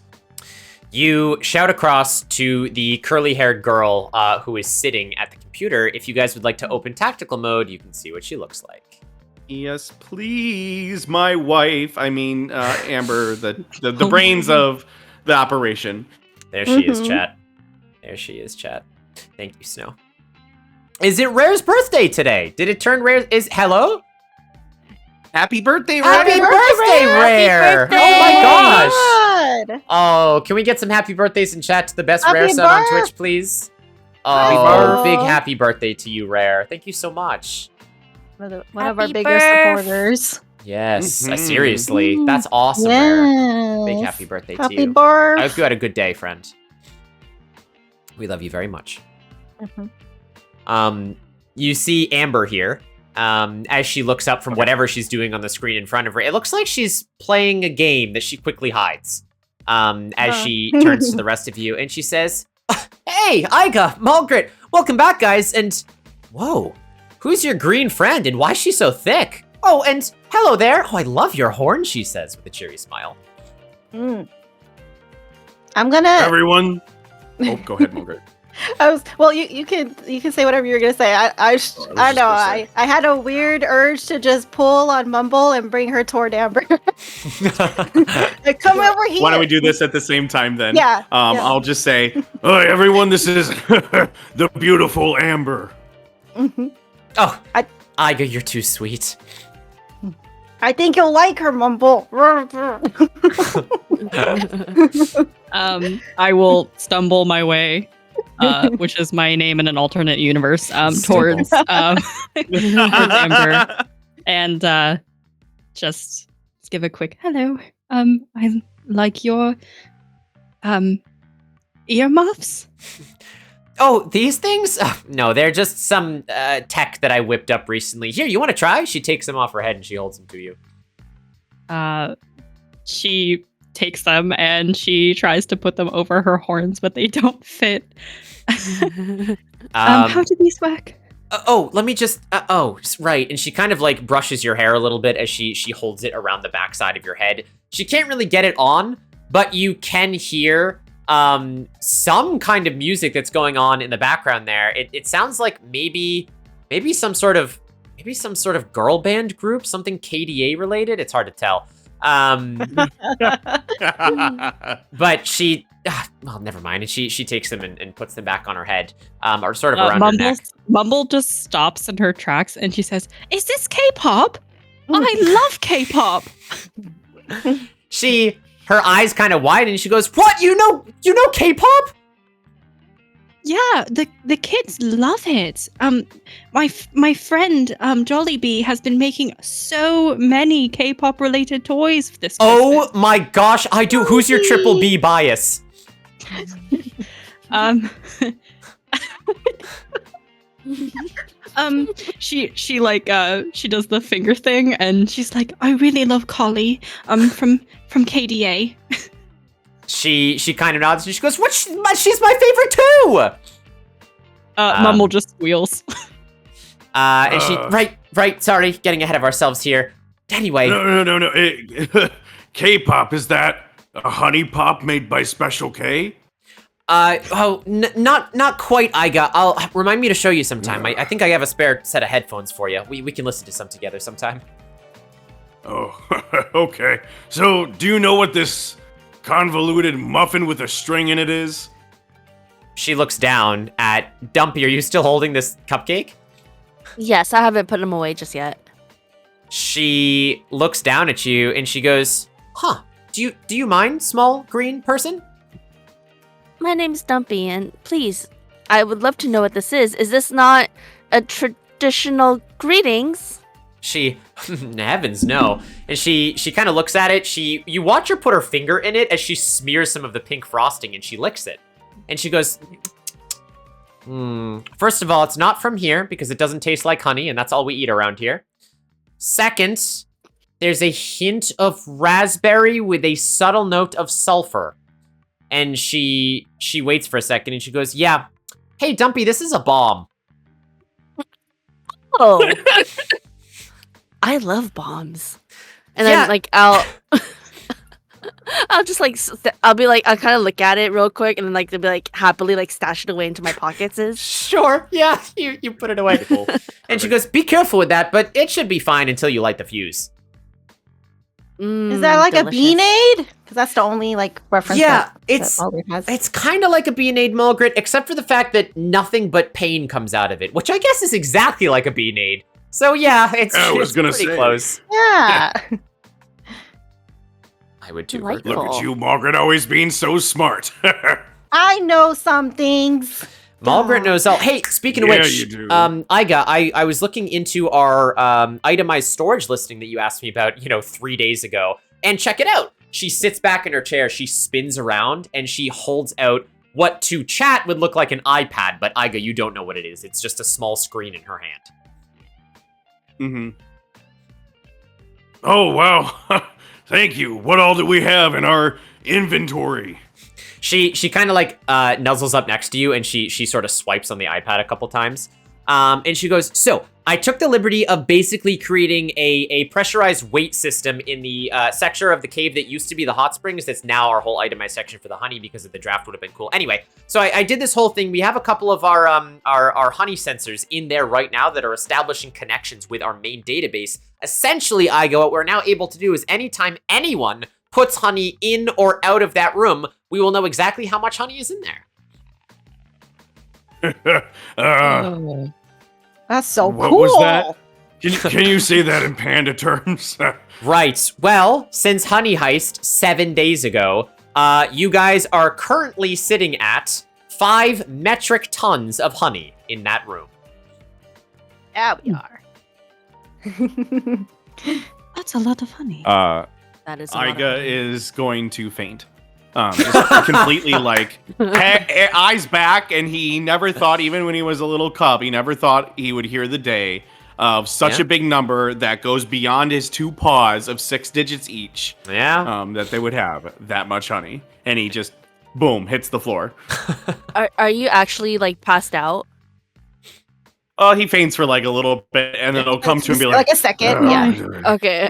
You shout across to the curly-haired girl who is sitting at the computer. If you guys would like to open tactical mode, you can see what she looks like. Yes, please, my wife. I mean, Amber, the brains of the operation. There she is, chat. There she is, chat. Thank you, Snow. Is it Rare's birthday today? Did it turn Rare? Hello? Happy birthday, Rare! Happy birthday, Rare! Happy Oh my birthday! gosh! Oh, can we get some happy birthdays in chat to the best Rare Happy son on birth- Twitch, please? Happy Oh, birth- big happy birthday to you, Rare. Thank you so much. One of our Happy biggest birth. supporters. Yes, Mhm. seriously. That's awesome, Rare. Big Yes. happy birthday to Happy you. birth. I hope you had a good day, friend. We love you very much. You see Amber here, as she looks up from whatever she's doing on the screen in front of her. It looks like she's playing a game that she quickly hides, as she turns to the rest of you, and she says, "Hey, Iga, Margaret, welcome back, guys, and whoa, who's your green friend, and why is she so thick? Oh, and hello there. Oh, I love your horn," she says with a cheery smile. I'm gonna. Everyone. Oh, go ahead, Margaret. Well, you can say whatever you were gonna say. I don't know. I had a weird urge to just pull on Mumble and bring her toward Amber. Like, come over here. Why don't we do this at the same time then? Yeah, yeah. I'll just say, Hi, everyone. This is the beautiful Amber. Oh, Iga, you're too sweet. I think you'll like her, Mumble. I will stumble my way, which is my name in an alternate universe, towards Amber, and just give a quick hello. I like your earmuffs. Oh, these things? No, they're just some tech that I whipped up recently. Here, you want to try? She takes them off her head and she holds them to you. She takes them and she tries to put them over her horns, but they don't fit. How do these work? Let me just. Right. And she kind of like brushes your hair a little bit as she holds it around the backside of your head. She can't really get it on, but you can hear some kind of music that's going on in the background there. It sounds like maybe some sort of girl band group, something KDA related. It's hard to tell. But she, well, never mind. And she takes them and puts them back on her head, or sort of around her neck. Mumble just stops in her tracks and she says, "Is this K-pop? I love K-pop." Her eyes kind of widen and she goes, "What? You know K-pop?" Yeah, the kids love it. My friend Jollibee has been making so many K-pop related toys for this Christmas. Oh my gosh, I do. Who's your triple B bias? She does the finger thing and she's like, "I really love Collie from KDA." She kind of nods and she goes, "What? She's my favorite too." Mumble just squeals. And she right. Sorry, getting ahead of ourselves here. Anyway, No. K-pop, is that a honey pop made by Special K? not quite. I'll remind me to show you sometime. I think I have a spare set of headphones for you. We can listen to some together sometime. Oh, okay. So, do you know what this convoluted muffin with a string in it is? She looks down at Dumpy. Are you still holding this cupcake? Yes, I haven't put them away just yet. She looks down at you and she goes, "Huh? Do you mind, small green person?" My name's Dumpy, and please, I would love to know what this is. Is this not a traditional greetings? She, heavens no. And she kind of looks at it. You watch her put her finger in it as she smears some of the pink frosting and she licks it. And she goes, first of all, it's not from here because it doesn't taste like honey and that's all we eat around here. Second, there's a hint of raspberry with a subtle note of sulfur. And she waits for a second and she goes, yeah, hey, Dumpy, this is a bomb. Oh. I love bombs. And then, like, I'll just, like, I'll be like, I'll kind of look at it real quick and then, like, they'll be, like, happily, like, stash it away into my pockets. Sure, yeah, you put it away. And she goes, be careful with that, but it should be fine until you light the fuse. Is that like a Bean-Aid? Because that's the only like reference. Yeah, that it's kind of like a Bean-Aid, Mulgrit, except for the fact that nothing but pain comes out of it, which I guess is exactly like a Bean-Aid. So yeah, it's pretty close. Yeah. I would too. Look at you, Margaret, always being so smart. I know some things. Mulgrit knows all. Hey, speaking of Yeah, which, you do. I was looking into our itemized storage listing that you asked me about, 3 days ago, and check it out. She sits back in her chair, she spins around, and she holds out what to chat would look like an iPad, but Iga, you don't know what it is. It's just a small screen in her hand. Mm-hmm. Oh, wow. Thank you. What all do we have in our inventory? She kind of like nuzzles up next to you and she sort of swipes on the iPad a couple times. And she goes, so I took the liberty of basically creating a pressurized weight system in the sector of the cave that used to be the hot springs. That's now our whole itemized section for the honey because of the draft would have been cool. Anyway, so I did this whole thing. We have a couple of our honey sensors in there right now that are establishing connections with our main database. Essentially, Igo, what we're now able to do is anytime anyone puts honey in or out of that room, we will know exactly how much honey is in there. That's so what cool. was that? Can you say that in panda terms? Right. Well, since HoneyHeist 7 days ago, you guys are currently sitting at 5 metric tons of honey in that room. Yeah, we are. That's a lot of honey. That is Iga is going to faint. Just completely like eyes back, and he never thought, even when he was a little cub, he never thought he would hear the day of such a big number that goes beyond his 2 paws of 6 digits each. Yeah. That they would have that much honey, and he just boom hits the floor. Are you actually like passed out? Oh, he faints for like a little bit, and then it'll come to him and be like a second. Yeah. Okay.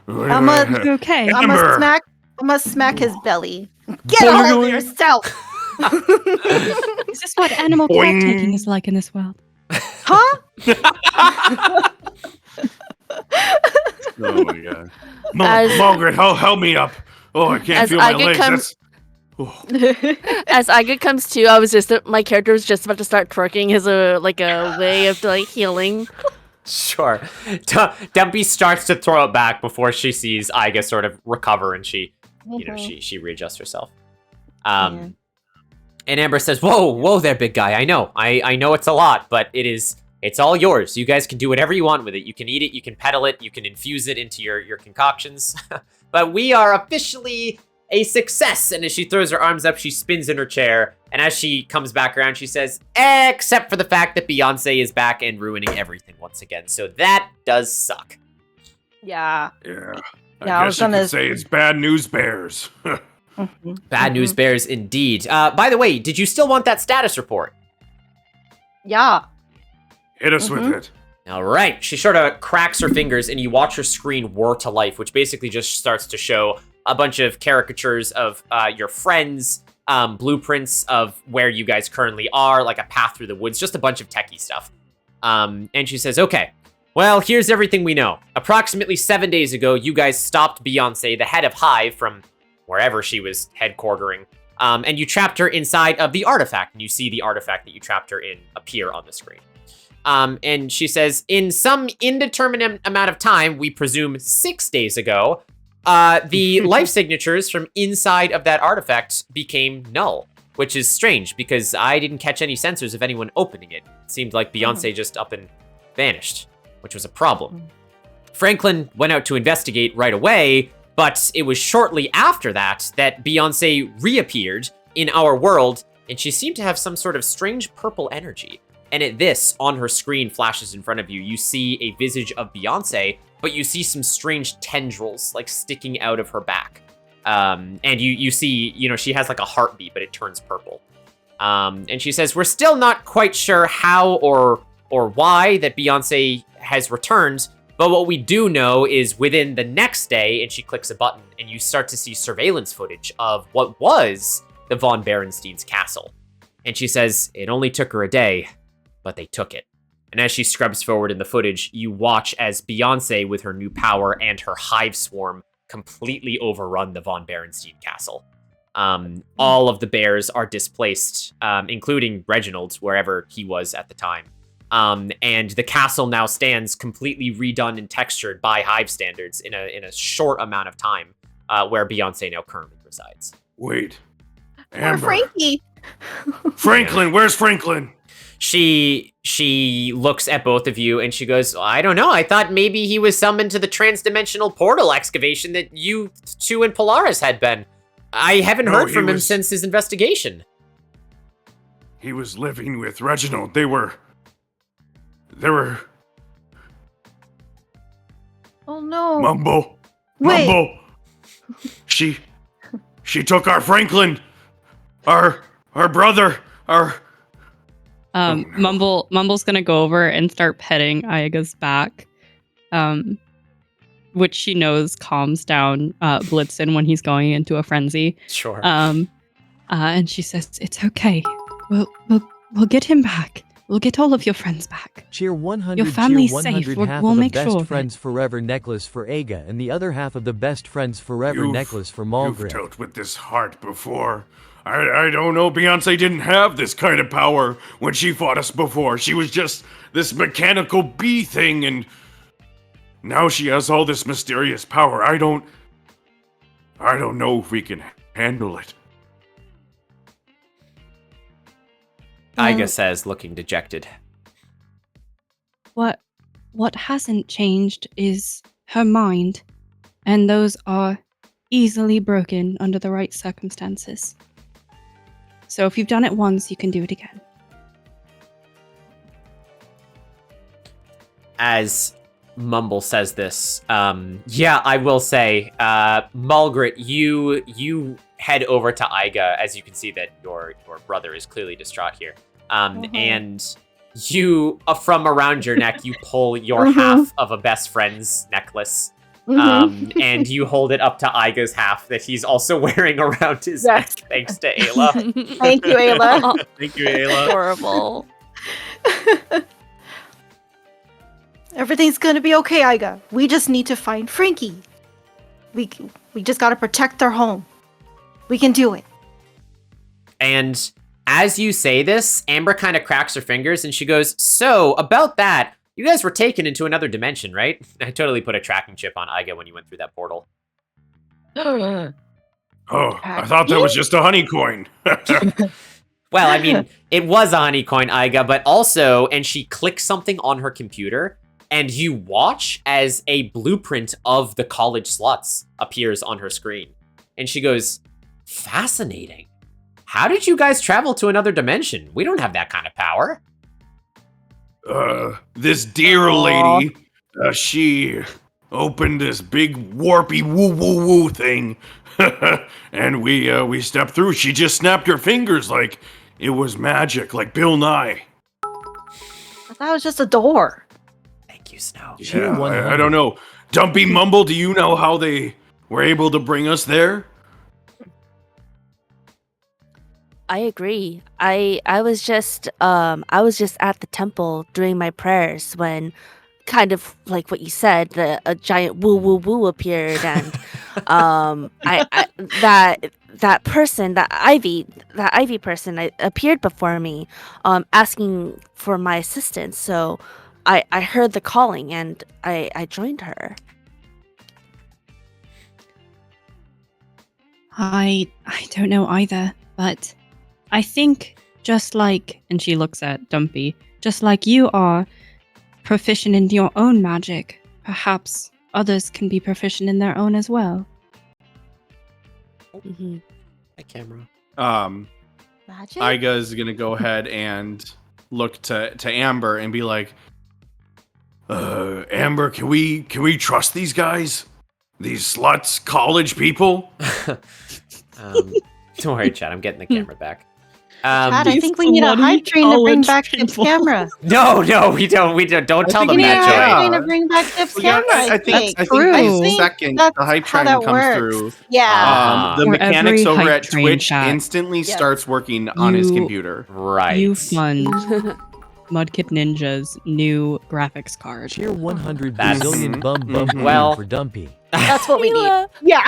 Okay. I must smack his belly. Get a hold of yourself. Is this what animal caretaking is like in this world? Huh? Oh my god. Margaret, help me up. Oh, I can't feel my legs. As Iga comes to, my character was just about to start twerking as a way of like healing. Sure. Dumpy starts to throw it back before she sees Iga sort of recover, and she readjusts herself. And Amber says, "Whoa there, big guy. I know it's a lot, but it's all yours. You guys can do whatever you want with it. You can eat it, you can peddle it, you can infuse it into your concoctions. But we are officially a success." And as she throws her arms up, she spins in her chair. And as she comes back around, she says, except for the fact that Beeyonce is back and ruining everything once again. So that does suck. Yeah. Yeah. I guess you could say it's bad news bears. Bad news bears indeed. By the way, did you still want that status report? Yeah. Hit us with it. All right. She sort of cracks her fingers and you watch her screen whir to life, which basically just starts to show a bunch of caricatures of your friends, blueprints of where you guys currently are, like a path through the woods, just a bunch of techie stuff. And she says, okay, well, here's everything we know. Approximately 7 days ago, you guys stopped Beeyonce, the head of Hive, from wherever she was headquartering, and you trapped her inside of the artifact, and you see the artifact that you trapped her in appear on the screen. And she says, in some indeterminate amount of time, we presume 6 days ago, the life signatures from inside of that artifact became null, which is strange because I didn't catch any sensors of anyone opening it. It seemed like Beeyonce just up and vanished, which was a problem. Franklin went out to investigate right away, but it was shortly after that Beeyonce reappeared in our world, and she seemed to have some sort of strange purple energy. And at this, on her screen flashes in front of you, you see a visage of Beeyonce, but you see some strange tendrils like sticking out of her back. And you see, she has like a heartbeat, but it turns purple. And she says, we're still not quite sure how or why that Beeyonce has returned, but what we do know is within the next day, and she clicks a button, and you start to see surveillance footage of what was the von Berenstein's castle. And she says, it only took her a day, but they took it. And as she scrubs forward in the footage, you watch as Beeyonce, with her new power and her hive swarm, completely overrun the von Berenstein castle. All of the bears are displaced, including Reginald, wherever he was at the time. And the castle now stands completely redone and textured by hive standards in a short amount of time, where Beeyonce now currently resides. Wait. Poor Amber. Frankie. Franklin, where's Franklin? She looks at both of you and she goes, I don't know. I thought maybe he was summoned to the transdimensional portal excavation that you two and Polaris had been. I haven't heard from him since his investigation. He was living with Reginald. They were... Oh no. Mumble. Wait. Mumble. She took our Franklin. Our brother. Mumble's gonna go over and start petting Aiga's back, which she knows calms down Blitzen when he's going into a frenzy. Sure. And she says, "It's okay. We'll get him back. We'll get all of your friends back. Cheer 100. Your family's cheer 100 safe. Half We'll of the make Best sure of Friends it." Forever necklace for Aga, and the other half of the Best Friends Forever necklace for You've Malgrit. dealt with this heart before. I don't know. Beyonce didn't have this kind of power when she fought us before. She was just this mechanical bee thing, and now she has all this mysterious power. I don't know if we can handle it. Aiga says, looking dejected. What hasn't changed is her mind, and those are easily broken under the right circumstances. So if you've done it once, you can do it again. As Mumble says this, yeah, I will say, Malgrit, you head over to Aiga, as you can see that your brother is clearly distraught here. And you, from around your neck, you pull your half of a best friend's necklace. And you hold it up to Aiga's half that he's also wearing around his neck, thanks to Ayla. Thank you, Ayla. Thank you, Ayla. Horrible. Everything's gonna be okay, Aiga. We just need to find Frankie. We just gotta protect their home. We can do it. And as you say this, Amber kind of cracks her fingers and she goes, so, about that, you guys were taken into another dimension, right? I totally put a tracking chip on Aiga when you went through that portal. Oh, I thought that was just a honey coin. Well, I mean, it was a honey coin, Aiga, but also, and she clicks something on her computer, and you watch as a blueprint of the college sluts appears on her screen. And she goes, fascinating. How did you guys travel to another dimension? We don't have that kind of power. This dear lady, she opened this big warpy woo thing, and we stepped through. She just snapped her fingers like it was magic, like Bill Nye. I thought it was just a door. Thank you, Snow. Yeah, I don't know. Dumpy Mumble, do you know how they were able to bring us there? I agree. I was just at the temple doing my prayers when, kind of like what you said, a giant woo appeared, and that person, that Ivy person, appeared before me, asking for my assistance. So I heard the calling and I joined her. I don't know either, but I think just like, and she looks at Dumpy, just like you are proficient in your own magic, perhaps others can be proficient in their own as well. Hi, camera. Magic? Aiga is gonna go ahead and look to Amber and be like, Amber, can we trust these guys? These sluts, college people? Don't worry, Chad. I'm getting the camera back. Chad, I think we need a hype train to bring back Tip's camera. No, we don't. Don't tell them We need a that, hype Joy. train to bring back Tip's camera. I think the second the hype train comes through, Yeah. the For mechanics every over hype at train Twitch chat. instantly starts working on his computer. Right. You fund Mudkip Ninja's new graphics card. Tier 100 That's- Brazilian bum cream Well- for Dumpy. That's what we need. Yeah.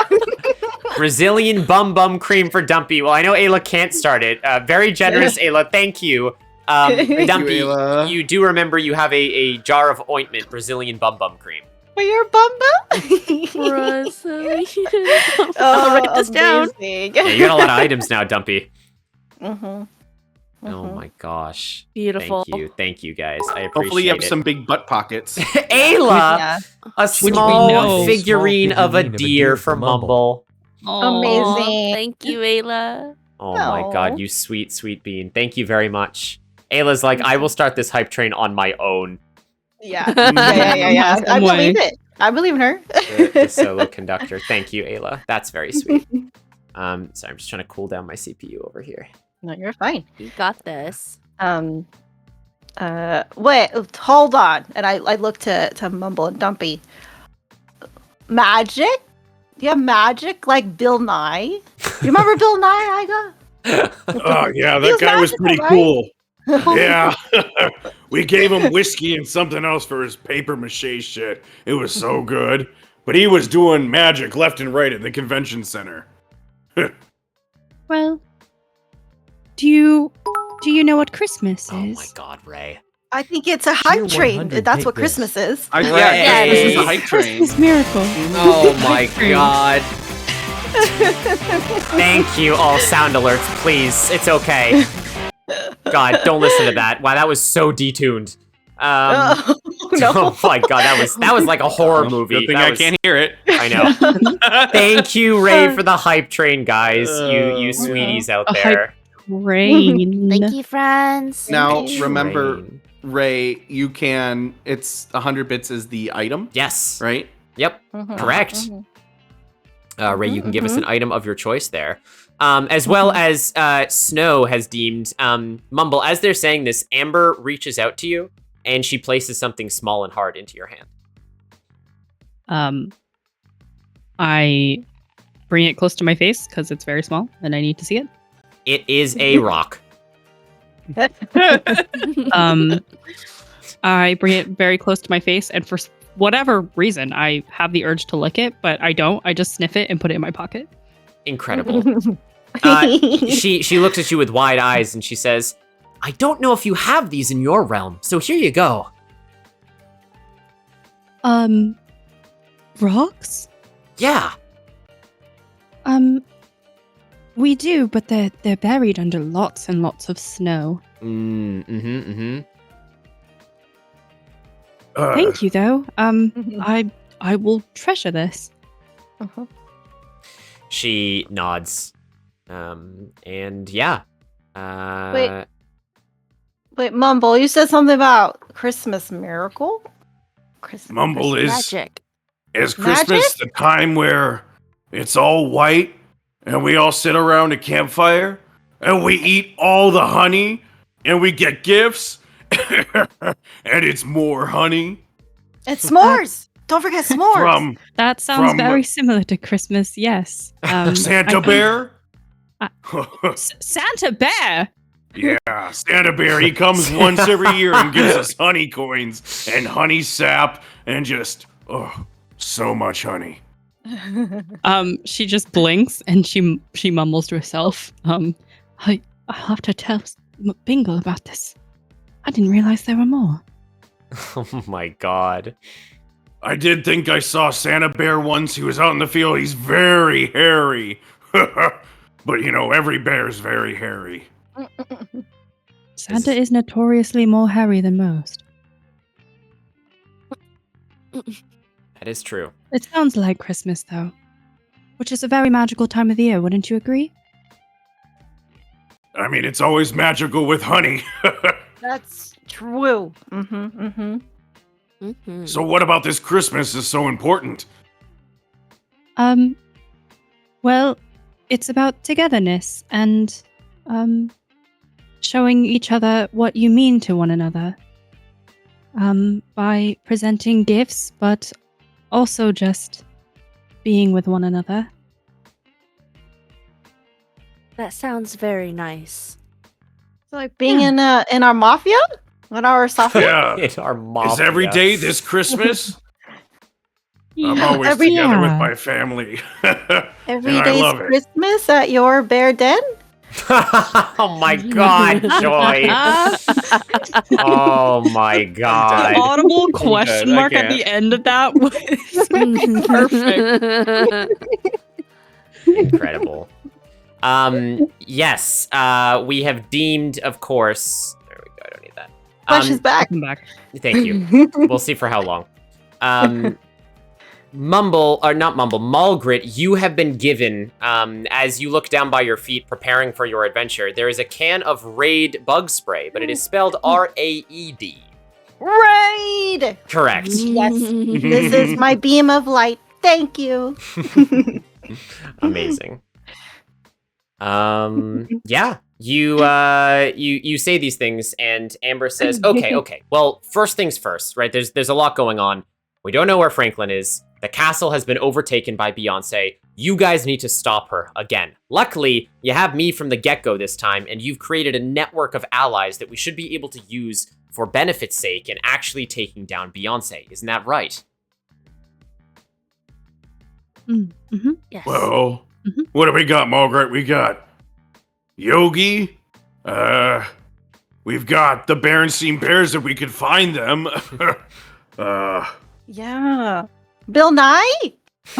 Brazilian bum cream for Dumpy. Well, I know Ayla can't start it. Very generous, Ayla. Thank you. Dumpy, Ayla. you do remember you have a jar of ointment, Brazilian bum cream. For your bumba? I'll write this down. Yeah, you got a lot of items now, Dumpy. Mm-hmm. Oh my gosh. Beautiful. Thank you guys. I appreciate Hopefully you have it. some big butt pockets. Ayla, Yeah. a we small know. figurine Small of a figurine of a deer for Mumble. Amazing. Thank you, Ayla. Oh my Aw. god, you sweet bean. Thank you very much. Ayla's like, I will start this hype train on my own. Yeah. Yeah. I believe it. I believe in her. The solo conductor. Thank you, Ayla. That's very sweet. Sorry, I'm just trying to cool down my CPU over here. No, you're fine. You got this. Wait, hold on. And I look to Mumble and Dumpy. Magic? Do you have magic like Bill Nye? You remember Bill Nye, Iga? Oh yeah, He that was guy was magical, pretty right? cool. Yeah. We gave him whiskey and something else for his paper mache shit. It was so good. But he was doing magic left and right at the convention center. Well, do you know what Christmas Oh my is? god, Ray. I think it's a hype Tier train. 100, That's take what this. Christmas is. I Yay. this is a hype train. Christmas miracle. Oh my Hype train. god. Thank you, all sound alerts, please. It's okay. God, don't listen to that. Wow, that was so detuned. Oh, no. Oh my god, that was like a horror movie. Good thing That I was- can't hear it. I know. Thank you, Ray, for the hype train, guys. You sweeties out A hype there. Rain. Thank you, friends. Now, Train. remember, Ray, you can, it's 100 bits is the item, Yes. right? Yep. Mhm, Correct. mhm. Ray, you can give us an item of your choice there. As well as Snow has deemed, Mumble, as they're saying this, Amber reaches out to you and she places something small and hard into your hand. I bring it close to my face because it's very small and I need to see it. It is a rock. I bring it very close to my face, and for whatever reason, I have the urge to lick it, but I don't. I just sniff it and put it in my pocket. Incredible. She looks at you with wide eyes and she says, I don't know if you have these in your realm, so here you go. Rocks? Yeah. We do, but they're buried under lots and lots of snow. Thank you, though. I will treasure this. She nods. And yeah. Wait, Mumble, you said something about Christmas miracle? Christmas Mumble is Magic. Christmas the time where it's all white and we all sit around a campfire and we eat all the honey and we get gifts and it's more honey It's s'mores. Don't forget s'mores. from That sounds From- very similar to Christmas, yes. Santa Bear. Santa Bear? Yeah, Santa Bear. He comes once every year and gives us honey coins and honey sap and just so much honey. She just blinks and she mumbles to herself. I'll have to tell Bingle about this. I didn't realize there were more. Oh my god. I did think I saw Santa Bear once. He was out in the field. He's very hairy. But you know, every bear's very hairy. Santa is notoriously more hairy than most. That is true. It sounds like Christmas, though, which is a very magical time of the year, wouldn't you agree? I mean, it's always magical with honey. That's true. So what about this Christmas is so important? Well, it's about togetherness and showing each other what you mean to one another. By presenting gifts, but also just being with one another. That sounds very nice. So like being in our mafia? In our software? Yeah. It's our mafia. Is every day this Christmas? I'm always Every- together with Yeah. my family. Every And I day's love it. Christmas at your bear den? Oh my god, Joy. Oh my god. Audible I question mark at the can't. end of that was perfect. Incredible. Yes, we have deemed, of course. There we go, I don't need that. Flesh is back. Come back. Thank you. We'll see for how long. Mulgrit, you have been given, as you look down by your feet preparing for your adventure, there is a can of Raid bug spray, but it is spelled R-A-E-D. Raid! Correct. Yes. This is my beam of light. Thank you. Amazing. Yeah, you say these things, and Amber says, okay. Well, first things first, right? There's a lot going on. We don't know where Franklin is. The castle has been overtaken by Beeyonce. You guys need to stop her again. Luckily, you have me from the get-go this time, and you've created a network of allies that we should be able to use for benefit's sake in actually taking down Beeyonce. Isn't that right? Yes. Well, what do we got, Margaret? We got Yogi. We've got the Berenstein Bears if we could find them. Yeah. Bill Nye?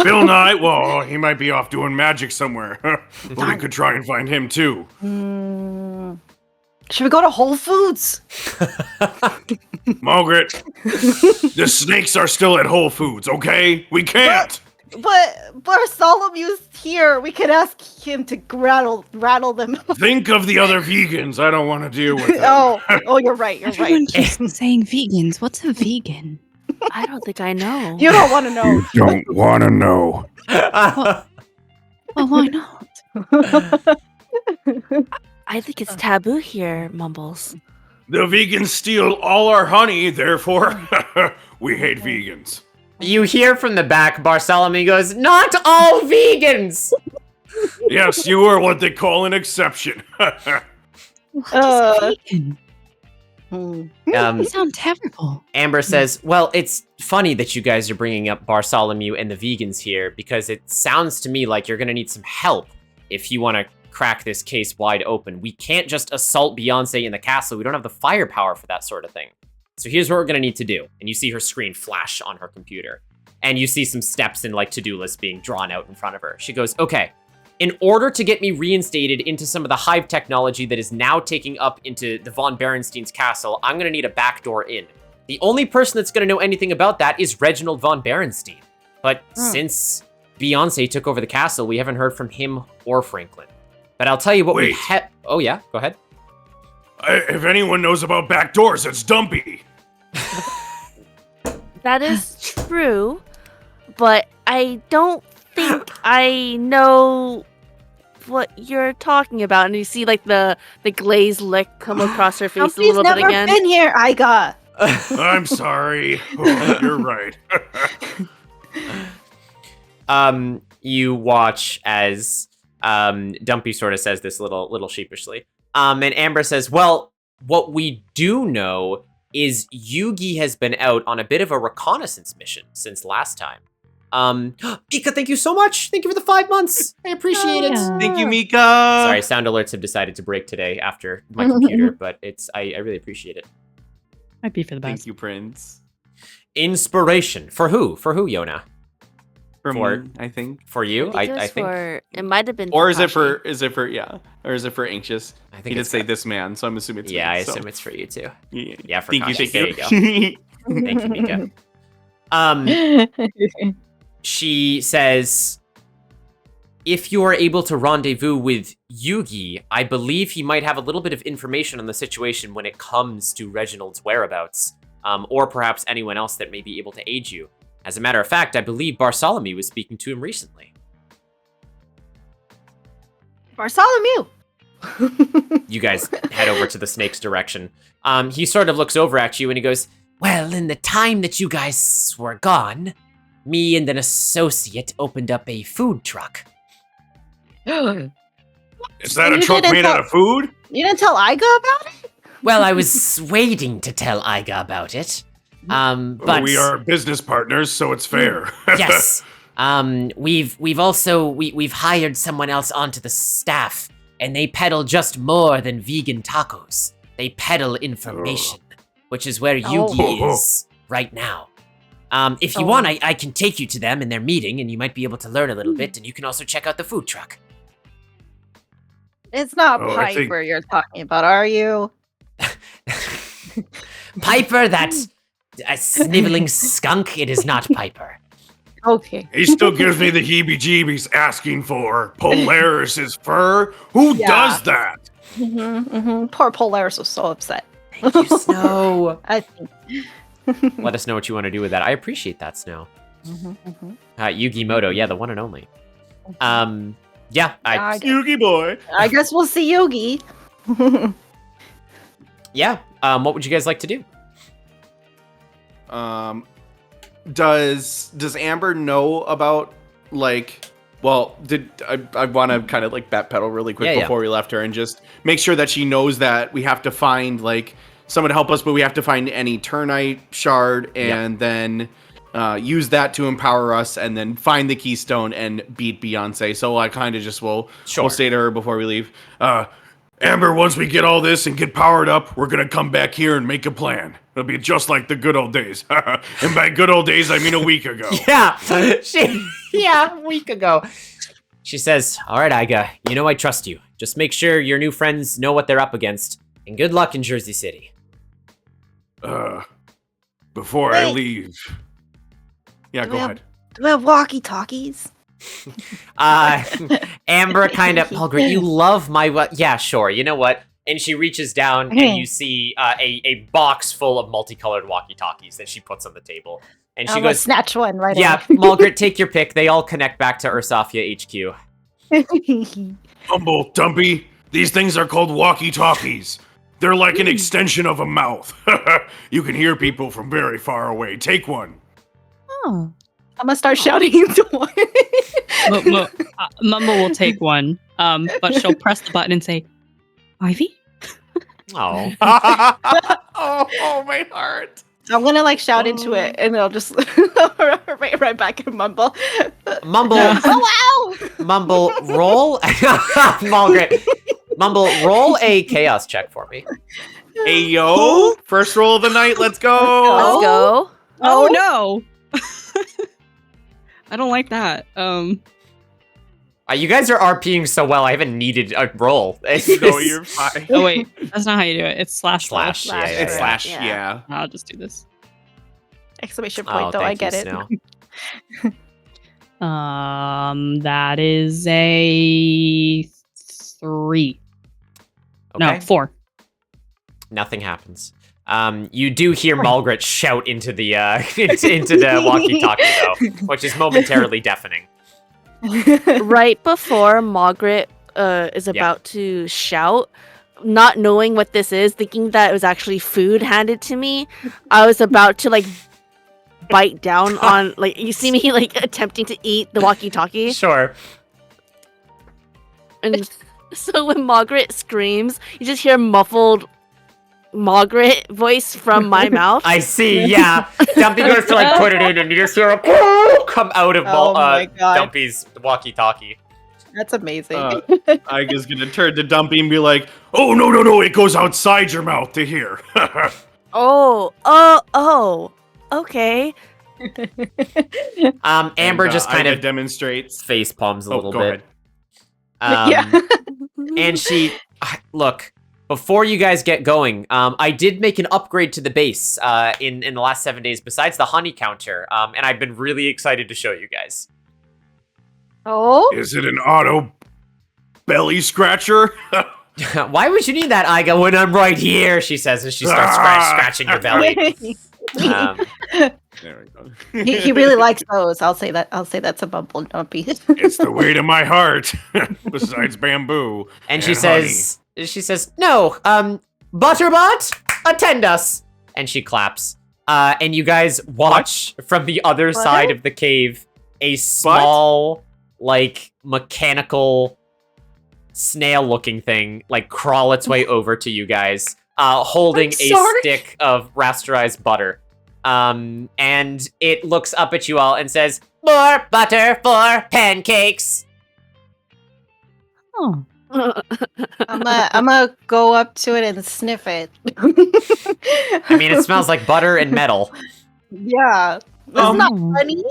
Bill Nye. Well, he might be off doing magic somewhere. But we could try and find him too. Should we go to Whole Foods? Margaret, the snakes are still at Whole Foods, okay? We can't. But Bartholomew's here. We could ask him to rattle them. Think of the other vegans. I don't want to deal with them. Oh, you're right. You're Everyone right. keeps saying vegans. What's a vegan? I don't think I know. You don't want to know. Don't want to know. Well, why not? I think it's taboo here, Mumbles. The vegans steal all our honey, therefore, we hate vegans. You hear from the back, Bartholomew goes, "Not all vegans!" Yes, you are what they call an exception. Vegan? You sound terrible. Amber says, well, it's funny that you guys are bringing up Bartholomew and the vegans here, because it sounds to me like you're going to need some help if you want to crack this case wide open. We can't just assault Beeyonce in the castle. We don't have the firepower for that sort of thing. So here's what we're going to need to do. And you see her screen flash on her computer. And you see some steps and to-do lists being drawn out in front of her. She goes, okay, in order to get me reinstated into some of the hive technology that is now taking up into the von Berenstein's castle, I'm going to need a backdoor in. The only person that's going to know anything about that is Reginald von Berenstein. But since Beeyonce took over the castle, we haven't heard from him or Franklin. But I'll tell you what we have... Oh, yeah? Go ahead. If anyone knows about backdoors, it's Dumpy. That is true, but I don't think I know what you're talking about. And you see the glazed lick come across her face a Dumpy's little bit never again. been here, I got. I'm sorry. Oh, you're right. You watch as Dumpy sort of says this little sheepishly. And Amber says, well, what we do know is Yugi has been out on a bit of a reconnaissance mission since last time. Mika, thank you so much. Thank you for the 5 months. I appreciate it. Thank you, Mika. Sorry, sound alerts have decided to break today after my computer, but I really appreciate it. Might be for the best. Thank you, Prince. Inspiration. For who? For who, Yona? For For- me, I think. For you? I think it might have been. Or is it Takashi. or is it for anxious? I think he did it's say got- this man, so I'm assuming it's Yeah, me, I so. assume it's for you too. Yeah, Yeah, for thank context. you. There you go. Thank you, Mika. She says, if you are able to rendezvous with Yugi, I believe he might have a little bit of information on the situation when it comes to Reginald's whereabouts, or perhaps anyone else that may be able to aid you. As a matter of fact, I believe Bartholomew was speaking to him recently. Bartholomew! You guys head over to the snake's direction. He sort of looks over at you and he goes, well, in the time that you guys were gone, me and an associate opened up a food truck. Is that a truck made out of food? You didn't tell Iga about it? Well, I was waiting to tell Iga about it. But we are business partners, so it's fair. Yes. We've also hired someone else onto the staff, and they peddle just more than vegan tacos. They peddle information, which is where Yugi is right now. If you want, I can take you to them in their meeting, and you might be able to learn a little bit, and you can also check out the food truck. It's not Piper you're talking about, are you? Piper, that a sniveling skunk, it is not Piper. Okay. He still gives me the heebie-jeebies asking for Polaris's fur. Who does that? Poor Polaris was so upset. Thank you, Snow. I think. Let us know what you want to do with that. I appreciate that, Snow. Yugi Moto, yeah, the one and only. Yeah, Yugi boy. I guess we'll see Yugi. Yeah. What would you guys like to do? Does Amber know about, like, well, I want to kind of like backpedal really quick before we left her and just make sure that she knows that we have to find like someone to help us, but we have to find any Turnite shard and then use that to empower us, and then find the keystone and beat Beeyonce. So I kind of just will say to her before we leave, Amber, once we get all this and get powered up, we're gonna come back here and make a plan. It'll be just like the good old days. And by good old days, I mean a week ago. Yeah, a week ago. She says, all right, Iga, you know I trust you. Just make sure your new friends know what they're up against. And good luck in Jersey City. Before I leave. Yeah, go ahead. Do we have walkie-talkies? Amber kind of, Margaret, you love my, yeah, sure, you know what? And she reaches down and you see a box full of multicolored walkie-talkies that she puts on the table. And she goes, snatch one right yeah, Margaret, take your pick. They all connect back to Ursafia HQ. Humble, Dumpy. These things are called walkie-talkies. They're like an extension of a mouth. You can hear people from very far away. Take one. Oh. I'm gonna start shouting into one. Mumble will take one, but she'll press the button and say, Ivy? Oh. Oh, my heart. I'm gonna like shout into it, and they'll just right back and mumble. Mumble. Oh wow! Mumble, roll. Margaret. Mumble, roll a chaos check for me. Hey yo! First roll of the night. Let's go. Let's go. Oh no! I don't like that. You guys are RPing so well. I haven't needed a roll. No, you're fine. Oh wait, that's not how you do it. It's slash. Yeah, It's slash. Yeah. I'll just do this. Exclamation point! Though I get it. That is a 3. Okay. No, 4. Nothing happens. You do hear Margaret shout into the into the walkie-talkie though, which is momentarily deafening. Right before Margaret is about to shout, not knowing what this is, thinking that it was actually food handed to me, I was about to like bite down on, like, you see me like attempting to eat the walkie-talkie. Sure. And so when Margaret screams, you just hear muffled Margaret voice from my mouth. I see, yeah. Dumpy goes to like put it in, and you just hear a come out of Dumpy's walkie-talkie. That's amazing. Iga's gonna turn to Dumpy and be like, "Oh no! It goes outside your mouth to hear." Oh, okay. Amber just kind Iga of demonstrates face palms a little go bit. ahead. And she, look, before you guys get going, I did make an upgrade to the base in the last 7 days, besides the honey counter, and I've been really excited to show you guys. Oh? Is it an auto belly scratcher? Why would you need that, Iga, when I'm right here? She says as she starts scratching your belly. There we go. he really likes those. I'll say that's a bumble dumpy. It's the weight of my heart. Besides bamboo. And she says, no, Butterbot, attend us. And she claps. And you guys watch from the other side of the cave a small, like, mechanical snail-looking thing, like, crawl its way over to you guys, holding a stick of rasterized butter. And it looks up at you all and says, "More butter for pancakes." Oh. I'm gonna go up to it and sniff it. I mean, it smells like butter and metal. Yeah. That's not funny.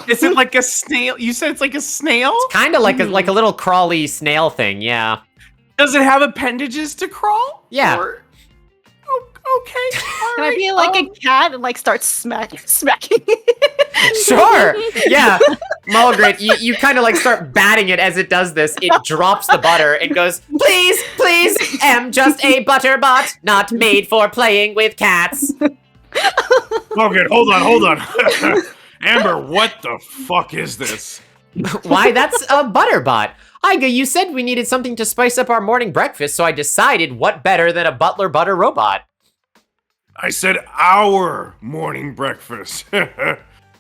Is it like a snail? You said it's like a snail? It's kind of like a little crawly snail thing, yeah. Does it have appendages to crawl? Yeah. Okay. Can I be like a cat and like start smacking? Sure. Yeah. Mulgrit, you kind of like start batting it as it does this. It drops the butter and goes, please, am just a butter bot, not made for playing with cats. Okay, hold on. Amber, what the fuck is this? Why, that's a butter bot. Iga, you said we needed something to spice up our morning breakfast, so I decided what better than a butler butter robot. I said our morning breakfast.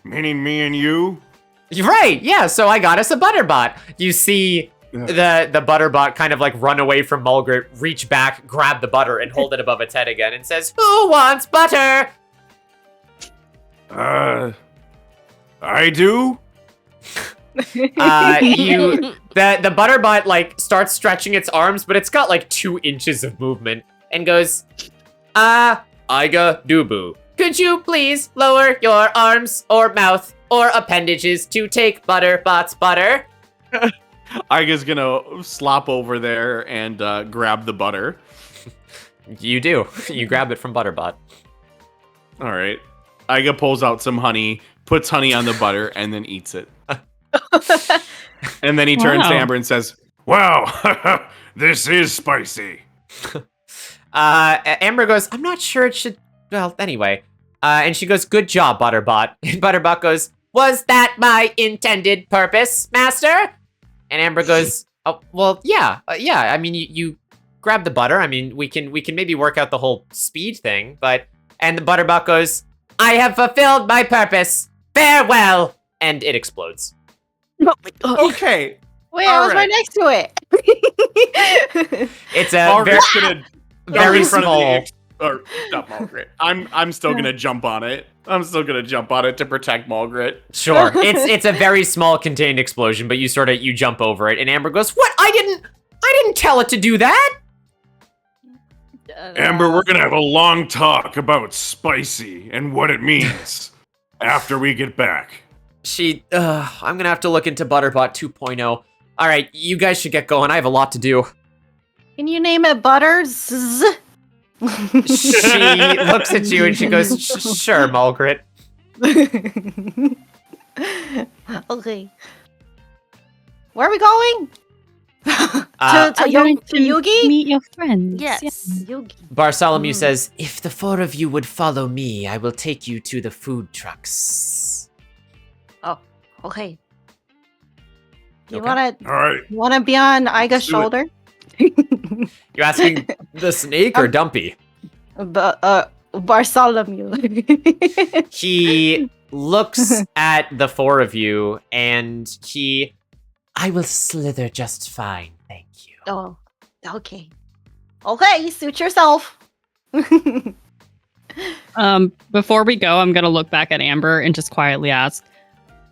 Meaning me and you? Right, yeah, so I got us a butter bot. You see the butter bot kind of like run away from Mulgrit, reach back, grab the butter, and hold it above its head again and says, "Who wants butter?" I do? The butter bot like starts stretching its arms, but it's got like 2 inches of movement and goes, Iga Dubu, could you please lower your arms or mouth or appendages to take Butterbot's butter? Iga's gonna slop over there and grab the butter. You do. You grab it from Butterbot. All right. Iga pulls out some honey, puts honey on the butter, and then eats it. And then he turns to Amber and says, "Wow, this is spicy." Amber goes, "I'm not sure it should, well, anyway." And she goes, "Good job, Butterbot." And Butterbot goes, "Was that my intended purpose, master?" And Amber goes, "Oh, well, yeah. I mean, you grab the butter. I mean, we can maybe work out the whole speed thing, but..." And the Butterbot goes, "I have fulfilled my purpose. Farewell!" And it explodes. Okay. Wait, I was right next to it. It's a very small. Or not Mulgrit. I'm still gonna jump on it. I'm still gonna jump on it to protect Mulgrit. Sure. It's a very small contained explosion, but you jump over it, and Amber goes, "What? I didn't tell it to do that." Amber, we're gonna have a long talk about spicy and what it means after we get back. I'm gonna have to look into Butterbot 2.0. All right, you guys should get going. I have a lot to do. Can you name it Butters? She looks at you and she goes, "Sure, Mulgrit." Okay. Where are we going? I'm going to Yugi? meet your friends. Yes. Yugi. Bartholomew says, "If the 4 of you would follow me, I will take you to the food trucks." Oh, okay. You Okay. wanna be on Iga's shoulder? You asking the snake or Dumpy? Bartholomew. He looks at the 4 of you and "I will slither just fine, thank you." Oh, okay. Okay, suit yourself. Before we go, I'm gonna look back at Amber and just quietly ask,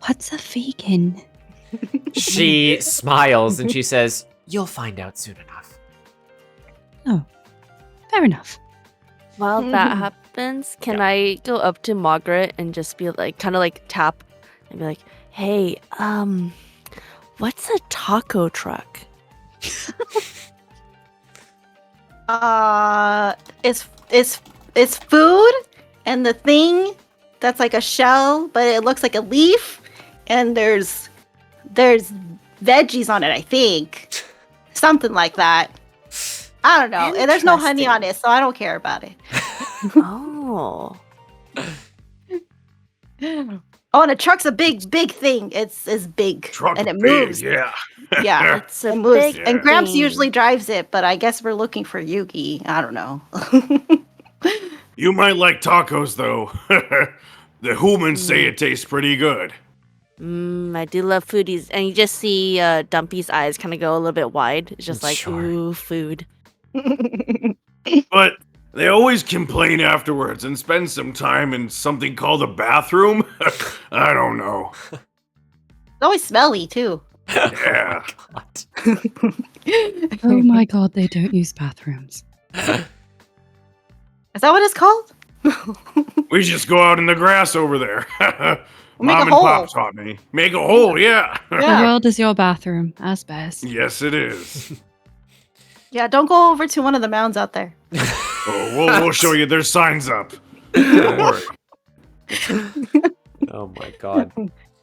"What's a vegan?" She smiles and she says, "You'll find out soon enough." Oh, fair enough. While that happens, can I go up to Margaret and just be like, kind of like tap and be like, "Hey, what's a taco truck?" It's food, and the thing that's like a shell, but it looks like a leaf, and there's veggies on it, I think. Something like that. I don't know. And there's no honey on it, so I don't care about it. Oh. Oh, and a truck's a big thing. It's big. Truck and it big, moves. yeah. Yeah, It's a it moves. big And Gramps thing. usually drives it, but I guess we're looking for Yuki. I don't know. You might like tacos, though. The humans say it tastes pretty good. I do love foodies. And you just see Dumpy's eyes kind of go a little bit wide. It's just like, ooh, food. But they always complain afterwards and spend some time in something called a bathroom. I don't know. It's always smelly, too. Yeah. Oh my god, they don't use bathrooms. Is that what it's called? We just go out in the grass over there. We'll make Mom a and Pop hole. taught me. Make a hole, yeah. The world is your bathroom, as best. Yes, it is. Yeah, don't go over to one of the mounds out there. Oh, we'll show you. There's signs up. Don't worry. Oh my god.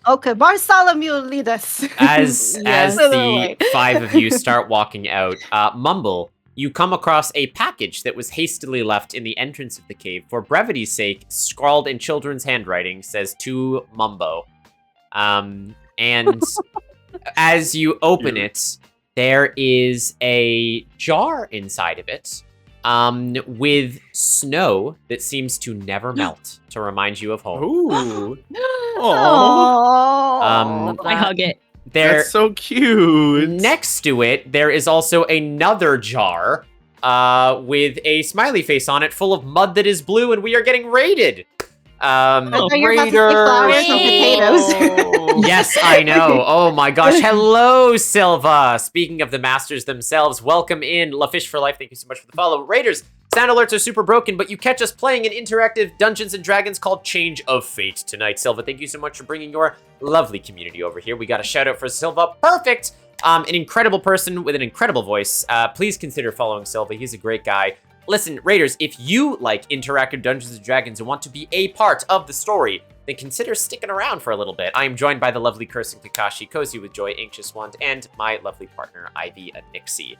Okay, Bartholomew, lead us. As Yes. the five of you start walking out, Mumble, you come across a package that was hastily left in the entrance of the cave. For brevity's sake, scrawled in children's handwriting, says to Mumbo. And as you open it, there is a jar inside of it with snow that seems to never melt to remind you of home. Ooh. I hug it. That's so cute. Next to it, there is also another jar with a smiley face on it full of mud that is blue, and we are getting raided. You're about to say flowers and potatoes. Yes, I know. Oh my gosh. Hello, Silva. Speaking of the masters themselves, welcome in. La Fish for Life, thank you so much for the follow. Raiders, sound alerts are super broken, but you catch us playing an interactive Dungeons & Dragons called Change of Fate tonight. Silva, thank you so much for bringing your lovely community over here. We got a shout out for Silva. Perfect. An incredible person with an incredible voice. Please consider following Silva. He's a great guy. Listen, Raiders, if you like interactive Dungeons & Dragons and want to be a part of the story, then consider sticking around for a little bit. I am joined by the lovely Cursing Kakashi, Cozy with Joy, Anxious Wand, and my lovely partner, Ivy Nixie.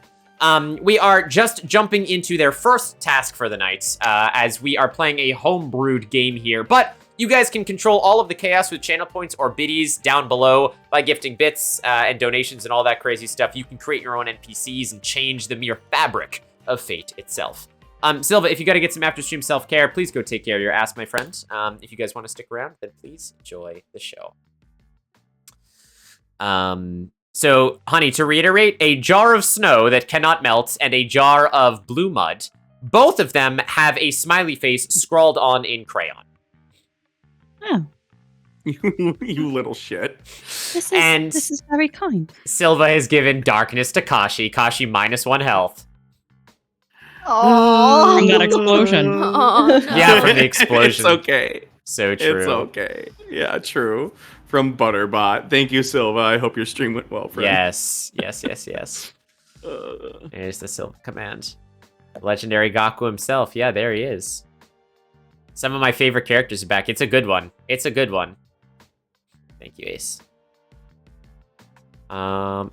We are just jumping into their first task for the night, as we are playing a homebrewed game here, but you guys can control all of the chaos with channel points or biddies down below by gifting bits and donations and all that crazy stuff. You can create your own NPCs and change the mere fabric of Fate itself. Silva, if you got to get some after-stream self-care, please go take care of your ass, my friend. If you guys want to stick around, then please enjoy the show. So, honey, to reiterate, a jar of snow that cannot melt and a jar of blue mud, both of them have a smiley face scrawled on in crayon. Oh. You little shit. This is very kind. Silva has given darkness to Kashi. Kashi -1 health. Oh, From that explosion. Yeah, from the explosion. It's okay. So true. It's okay. Yeah, true. From Butterbot. Thank you, Silva. I hope your stream went well, friend. Yes. There's the Silva command. Legendary Gaku himself. Yeah, there he is. Some of my favorite characters are back. It's a good one. Thank you, Ace.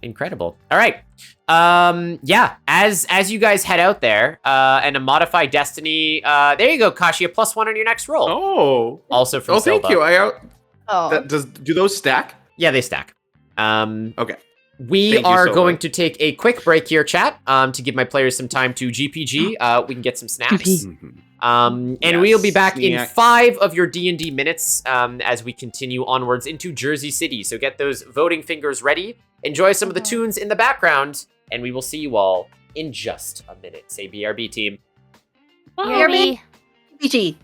Incredible. All right. Yeah, as you guys head out there, and a modified destiny, there you go, Kashi, a +1 on your next roll. Oh. Also from Silva. Thank you. Oh. Do those stack? Yeah, they stack. Okay. We Thank you, are Silva. going to take a quick break here, chat, to give my players some time to GPG. We can get some snacks. And we'll be back in 5 of your D&D minutes as we continue onwards into Jersey City. So get those voting fingers ready. Enjoy some of the tunes in the background, and we will see you all in just a minute. Say BRB, team. BRB. BG.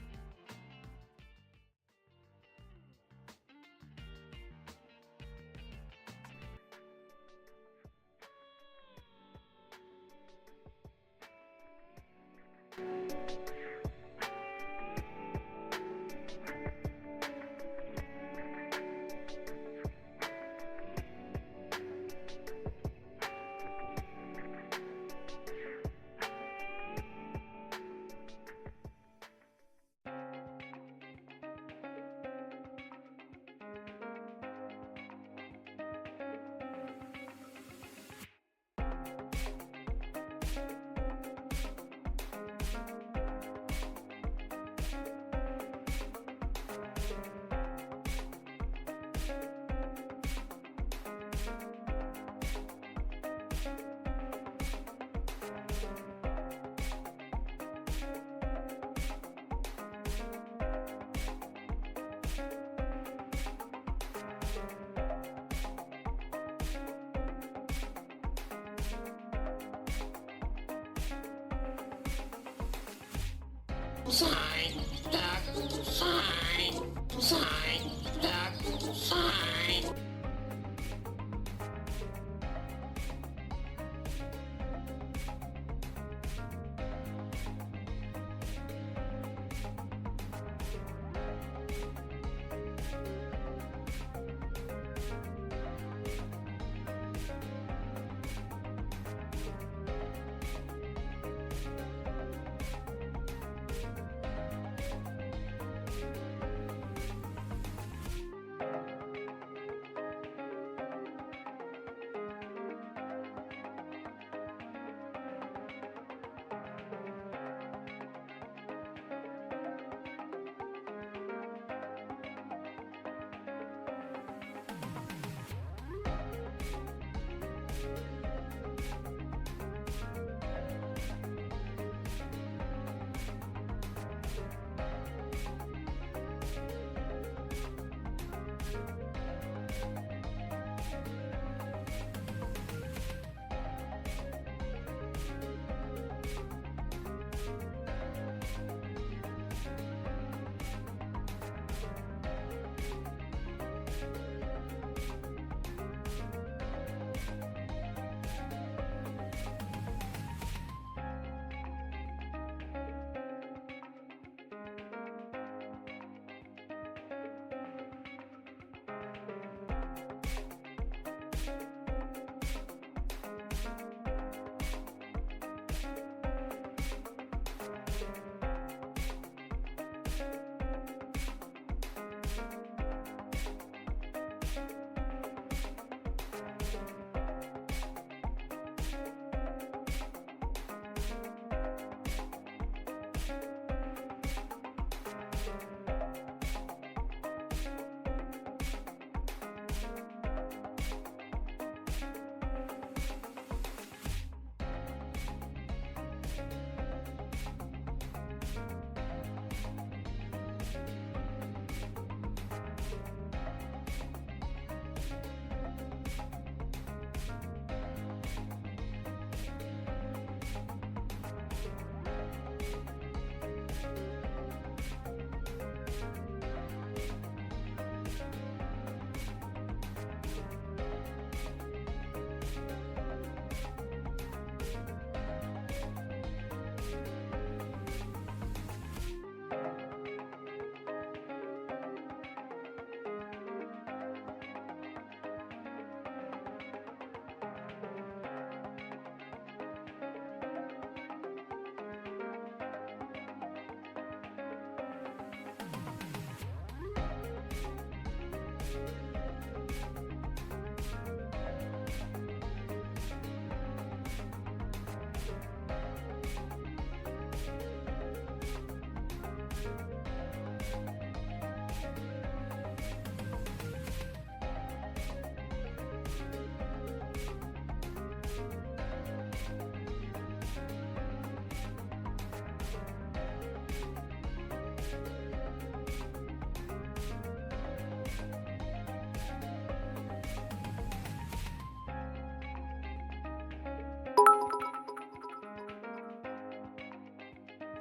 Fine, duck, fine, fine, duck, fine.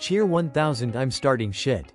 Cheer 1000, I'm starting shit.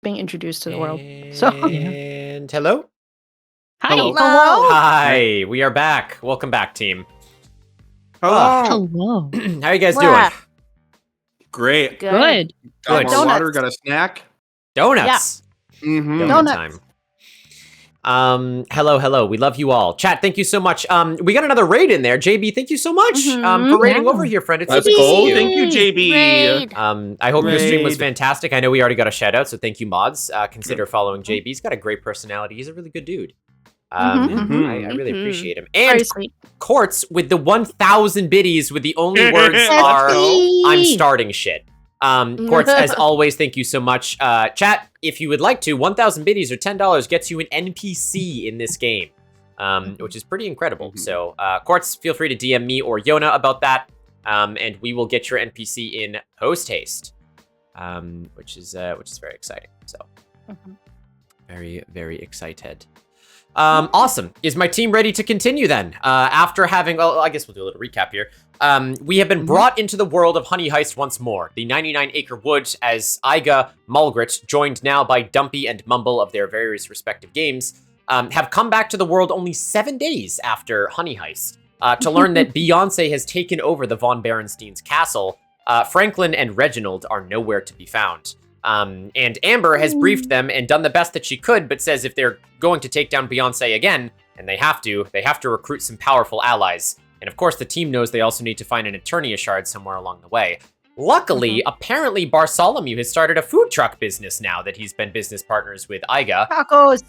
being introduced to the world. So And hello? Hi. Hello. Hi, we are back. Welcome back, team. Hello. How you guys Wow. doing? Great. Good. Got Good. more water, got a snack. Donuts. Mm-hmm. Donut Donuts. time. Hello. We love you all. Chat, thank you so much. We got another raid in there. JB, thank you so much for raiding over here, friend. It's Let's good to see go. you. Thank you, JB. Raid. I hope your stream was Raid. fantastic. I know we already got a shout out, so thank you, mods. Consider following JB. He's got a great personality. He's a really good dude. I really appreciate him. And Very sweet. Quartz with the 1,000 biddies with the only words Let's are go. I'm starting shit. Quartz, as always, thank you so much. Chat, if you would like to, 1,000 biddies or $10 gets you an NPC in this game, which is pretty incredible. So, Quartz, feel free to DM me or Yona about that, and we will get your NPC in post haste, which is very exciting. So, very, very excited. Awesome. Is my team ready to continue then? After having, well, I guess we'll do a little recap here. We have been brought into the world of HoneyHeist once more. The 99-acre woods, as Iga, Mulgrit, joined now by Dumpy and Mumble of their various respective games, have come back to the world only 7 days after HoneyHeist to learn that Beeyonce has taken over the Von Berenstein's castle. Franklin and Reginald are nowhere to be found. And Amber has briefed them and done the best that she could, but says if they're going to take down Beeyonce again, and they have to recruit some powerful allies. And of course, the team knows they also need to find an Eternia shard somewhere along the way. Luckily, apparently Bartholomew has started a food truck business now that he's been business partners with Iga. Tacos.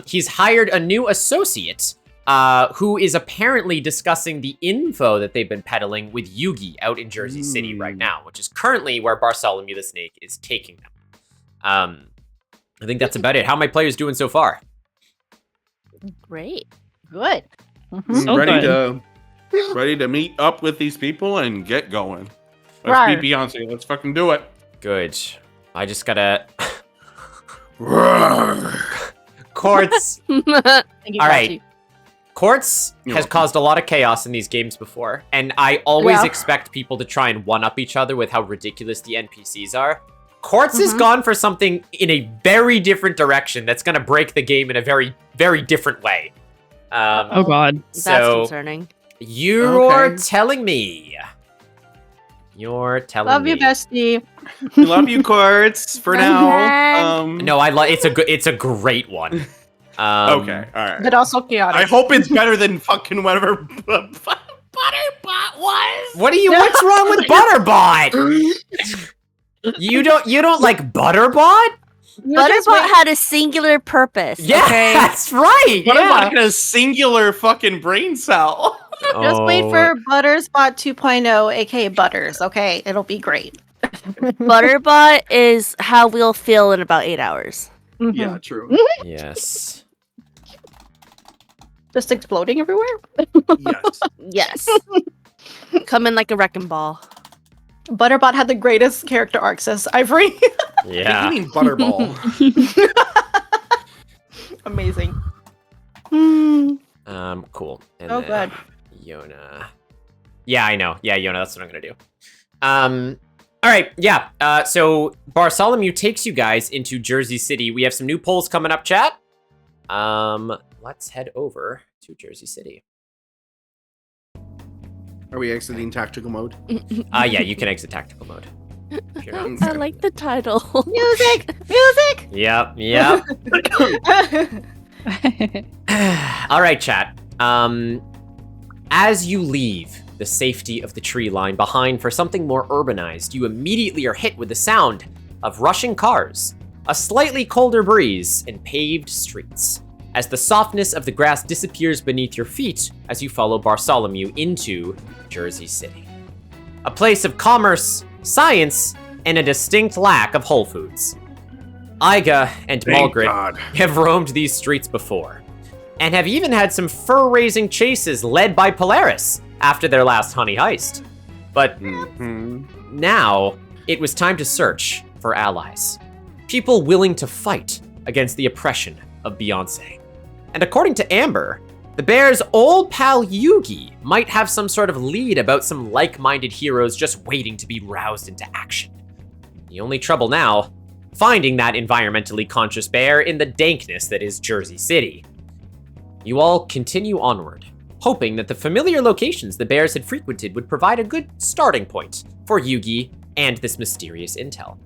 He's hired a new associate who is apparently discussing the info that they've been peddling with Yugi out in Jersey City right now, which is currently where Bartholomew the Snake is taking them. I think that's about it. How are my players doing so far? Great. Good. So Ready to meet up with these people and get going. Let's Rawr. beat Beyonce. Let's fucking do it. Good. I just gotta... Quartz. Thank you, All right. Fauci. Quartz You're has welcome. caused a lot of chaos in these games before, and I always Yeah. expect people to try and one-up each other with how ridiculous the NPCs are. Quartz has gone for something in a very different direction that's going to break the game in a very, very different way. Oh God. That's So concerning. you're Okay. telling me. You're telling Love me. you, bestie. We love you, Quartz, for now. No, I love it's a great one. Okay, all right. But also chaotic. I hope it's better than fucking whatever Butterbot was. What's wrong with Butterbot? You don't like Butterbot? Butterbot had a singular purpose. Yeah, Okay? that's right. Butterbot had a singular fucking brain cell. Just wait for Butterspot 2.0, aka Butters. Okay, it'll be great. Butterbot is how we'll feel in about 8 hours. Yeah, true. Yes. Just exploding everywhere. Yes. Yes. Come in like a wrecking ball. Butterbot had the greatest character arc, says Ivory. Yeah. You mean Butterball? Amazing. Cool. And Oh, then good. Yona. Yeah, I know. Yeah, Yona, that's what I'm gonna do. All right, yeah. So Bartholomew takes you guys into Jersey City. We have some new polls coming up, chat. Let's head over to Jersey City. Are we exiting tactical mode? Yeah, you can exit tactical mode. If you're not. I like the title. Music! Music! Yep. All right, chat. As you leave the safety of the tree line behind for something more urbanized, you immediately are hit with the sound of rushing cars, a slightly colder breeze, and paved streets, as the softness of the grass disappears beneath your feet as you follow Bartholomew into Jersey City. A place of commerce, science, and a distinct lack of Whole Foods. Iga and Thank Mulgrit God. have roamed these streets before, and have even had some fur-raising chases led by Polaris after their last HoneyHeist. But now, it was time to search for allies. People willing to fight against the oppression of Beeyonce. And according to Amber, the bear's old pal Yugi might have some sort of lead about some like-minded heroes just waiting to be roused into action. The only trouble now finding that environmentally conscious bear in the dankness that is Jersey City. You all continue onward, hoping that the familiar locations the bears had frequented would provide a good starting point for Yugi and this mysterious intel.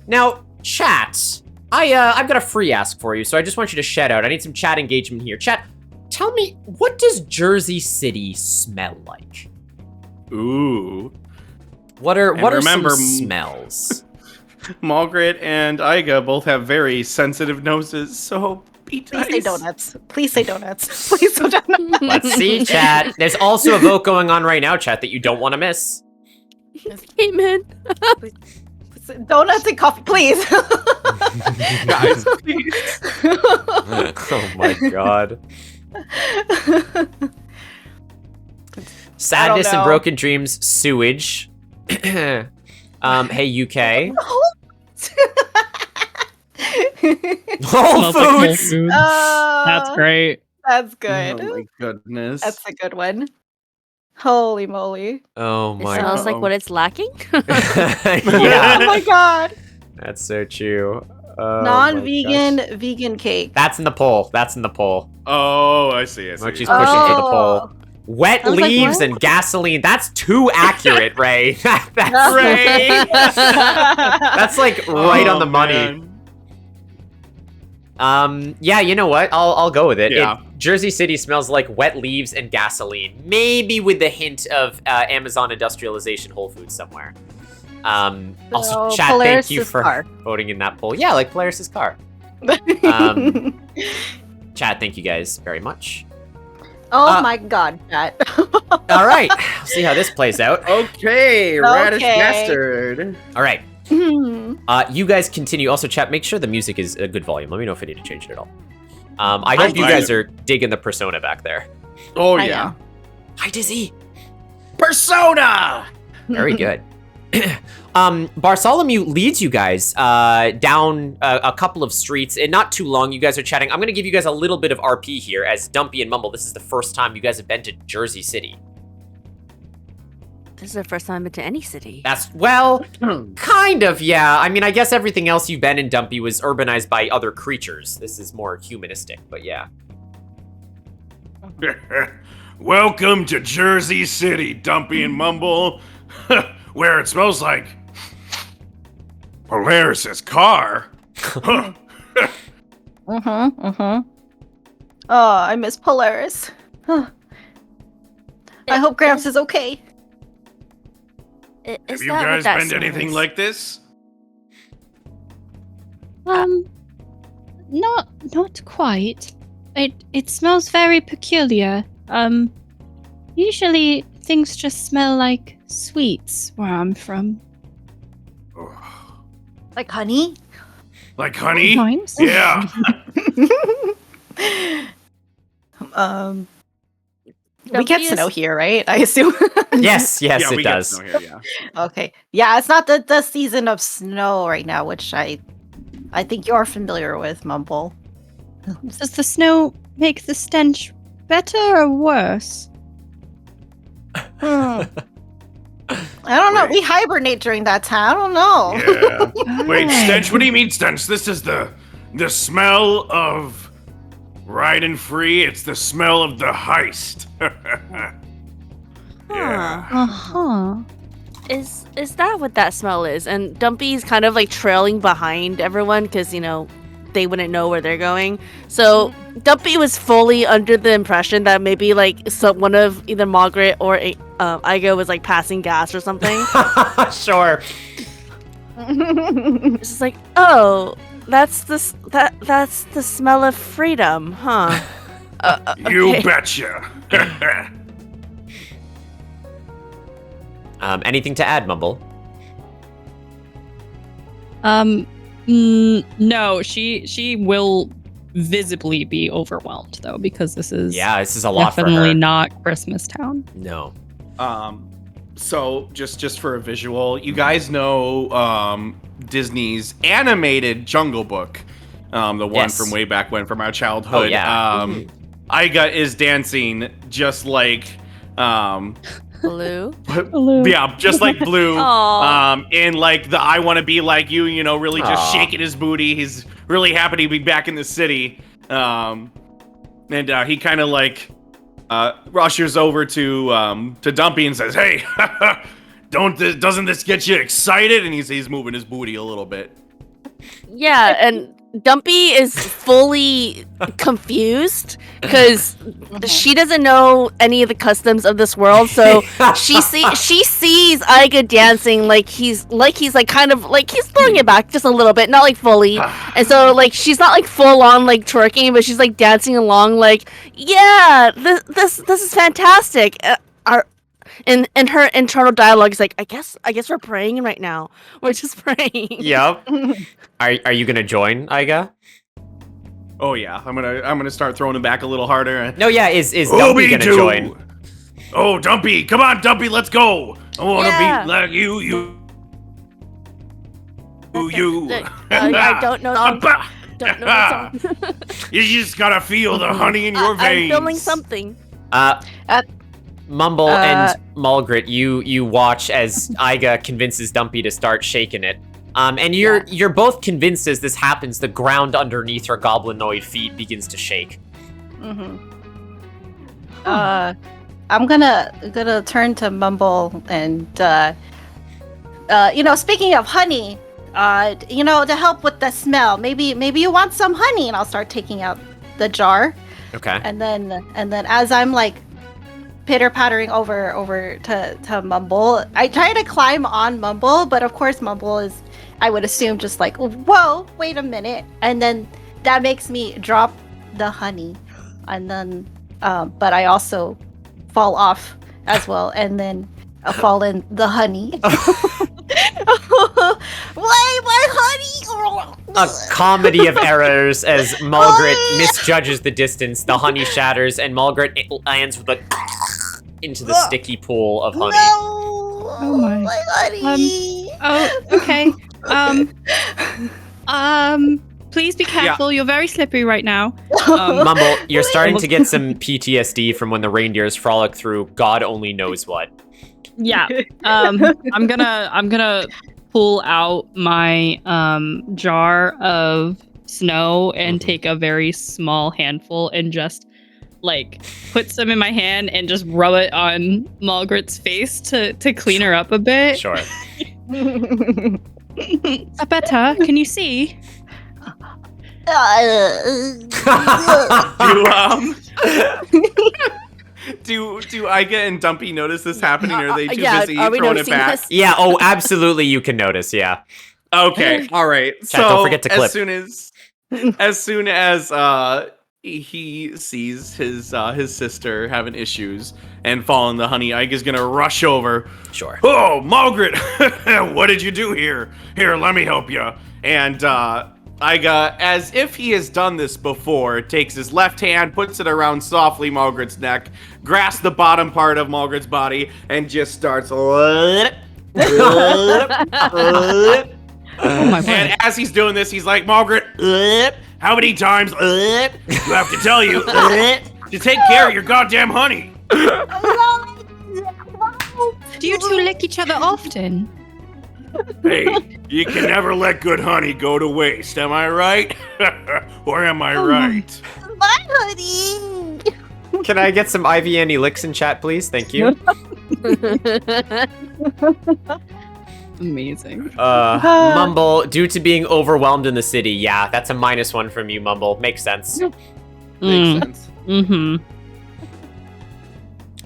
Now, chat, I've got a free ask for you, so I just want you to shout out. I need some chat engagement here. Chat, tell me, what does Jersey City smell like? Ooh. What are remember, some smells? Margaret and Iga both have very sensitive noses, so be Please nice. say donuts. Please say donuts. Please say donuts. Let's see, chat. There's also a vote going on right now, chat, that you don't want to miss. Amen. Donuts and coffee, please. Guys, please. Oh my god. Sadness and know. broken dreams, sewage. Hey, UK. Whole Smells like Whole Foods. Foods. That's great. That's good. Oh my goodness. That's a good one. Holy moly. Oh It my smells like what it's lacking. yeah, Oh my god. that's so true. Oh my Non-vegan, vegan cake. That's in the poll. That's in the poll. Oh, I see. Mochi's pushing for the poll. Wet I was like, leaves what? and gasoline. That's too accurate, Ray. That's Ray. That's like right on the money. Man. Yeah, you know what? I'll go with it. Yeah. Jersey City smells like wet leaves and gasoline, maybe with the hint of Amazon industrialization, Whole Foods somewhere. Also, So, chat, thank you Polaris' for car. voting in that poll. Yeah, like Polaris' car. Chat, thank you guys very much. Oh my god, chat. All right, see how this plays out. Okay, radish Okay. bastard. All right, Hmm. you guys continue. Also, chat, make sure the music is a good volume. Let me know if I need to change it at all. I hope you guys are digging the persona back there. Oh I yeah. know. Hi, Dizzy. Persona. Very good. Bartholomew leads you guys down a couple of streets, and not too long. You guys are chatting. I'm going to give you guys a little bit of RP here as Dumpy and Mumble. This is the first time you guys have been to Jersey City. This is the first time I've been to any city. That's, well, kind of, yeah. I mean, I guess everything else you've been in, Dumpy, was urbanized by other creatures. This is more humanistic, but yeah. Welcome to Jersey City, Dumpy and Mumble, where it smells like Polaris' car. Huh. Oh, I miss Polaris. Huh. I hope Gramps is okay. Have you guys been to anything like this? Not quite. It smells very peculiar. Usually things just smell like sweets where I'm from. Like honey? Like honey? Sometimes. Yeah. We get snow here, right? I assume. Yes, Yeah, it we get does. snow here, yeah. Okay. Yeah, it's not the season of snow right now, which I think you're familiar with, Mumble. Does the snow make the stench better or worse? I don't know. We hibernate during that time. I don't know. Yeah. Wait, stench? What do you mean stench? This is the smell of riding free. It's the smell of the heist. Yeah. Uh-huh. Is that what that smell is? And Dumpy's kind of like trailing behind everyone because, you know, they wouldn't know where they're going. So Dumpy was fully under the impression that maybe like one of either Margaret or Igo was like passing gas or something. Sure. It's just like, oh, that's the smell of freedom, huh? You okay. betcha. Anything to add, Mumble? No, she will visibly be overwhelmed though, because this is This is a lot for definitely her. not Christmas Town. No. So just for a visual, you guys know Disney's animated Jungle Book, the one Yes. from way back when, from our childhood. Oh, yeah. Iga is dancing just like Blue. Yeah, just like Blue. Aw. In like the I want to be like you, really just Aw. shaking his booty. He's really happy to be back in the city. And he kind of like rushes over to Dumpy and says, "Hey, doesn't this get you excited?" And he's moving his booty a little bit. Yeah, and Dumpy is fully confused because she doesn't know any of the customs of this world. So she sees Iga dancing like he's kind of like he's throwing it back just a little bit, not like fully. And so like she's not like full on like twerking, but she's like dancing along like, yeah, this is fantastic. And her internal dialogue is like, I guess we're praying right now. We're just praying. Yep. Are you gonna join, Iga? Oh yeah, I'm gonna start throwing him back a little harder. No, yeah, is Dumpy gonna join? Oh, Dumpy, come on, Dumpy, let's go. I wanna be like you. I don't know. Don't know the song. You just gotta feel the honey in your veins. I'm feeling something. Mumble and Mulgrit, you watch as Iga convinces Dumpy to start shaking it. And you're both convinced as this happens, the ground underneath her goblinoid feet begins to shake. I'm gonna turn to Mumble and speaking of honey, to help with the smell, maybe you want some honey, and I'll start taking out the jar. Okay. And then as I'm like pitter-pattering over to Mumble, I try to climb on Mumble, but of course Mumble is, I would assume, just like, whoa, wait a minute, and then that makes me drop the honey, and then but I also fall off as well, and then I fall in the honey. Why my honey? A comedy of errors as Mulgrit misjudges the distance, the honey shatters, and Mulgrit lands with into the sticky pool of honey. Oh my honey. Okay. Please be careful. You're very slippery right now. Mumble, you're starting to get some PTSD from when the reindeers frolic through God only knows what. Yeah. I'm gonna pull out my jar of snow and take a very small handful and just like put some in my hand and just rub it on Mulgrit's face to clean her up a bit. Sure. Better. Can you see? Do Iga and Dumpy notice this happening, or are they too busy are we throwing it noticing back? this? Yeah, absolutely you can notice, yeah. Okay, all right. Chat, don't forget to clip. As soon as he sees his sister having issues and fall in the honey, Iga's gonna rush over. Sure. Oh, Mulgrit, what did you do here? Here, let me help you. And Iga, as if he has done this before, takes his left hand, puts it around softly Mulgrit's neck, grasps the bottom part of Mulgrit's body, and just starts. Oh my God. And as he's doing this, he's like, Mulgrit, how many times do I have to tell you to take care of your goddamn honey? Do you two lick each other often? Hey, you can never let good honey go to waste, am I right? Or am I right? My honey. Can I get some Ivy Annie licks in chat, please? Thank you. Amazing. Mumble, due to being overwhelmed in the city, yeah, that's a -1 from you, Mumble. Makes sense. Makes sense. Mm-hmm.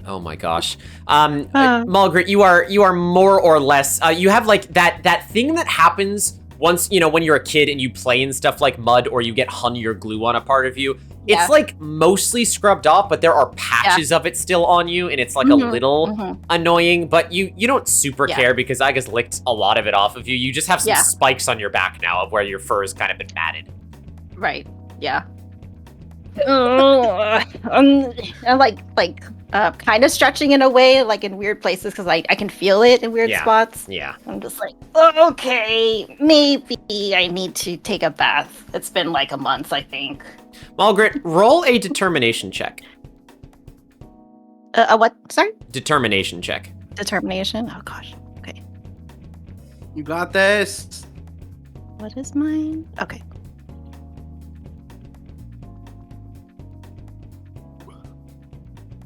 Oh my gosh. Mulgrit, you are more or less, you have like that thing that happens once, when you're a kid and you play in stuff like mud or you get honey or glue on a part of you. It's like mostly scrubbed off, but there are patches of it still on you, and it's like a little annoying, but you don't super care because Iga's licked a lot of it off of you. You just have some spikes on your back now of where your fur has kind of been matted. Right. Yeah. I'm like kind of stretching in a way, like in weird places, because I can feel it in weird spots. Yeah. I'm just like, okay, maybe I need to take a bath. It's been like a month, I think. Mulgrit, roll a determination check. What? Sorry? Determination check. Determination? Oh, gosh. Okay. You got this. What is mine? Okay.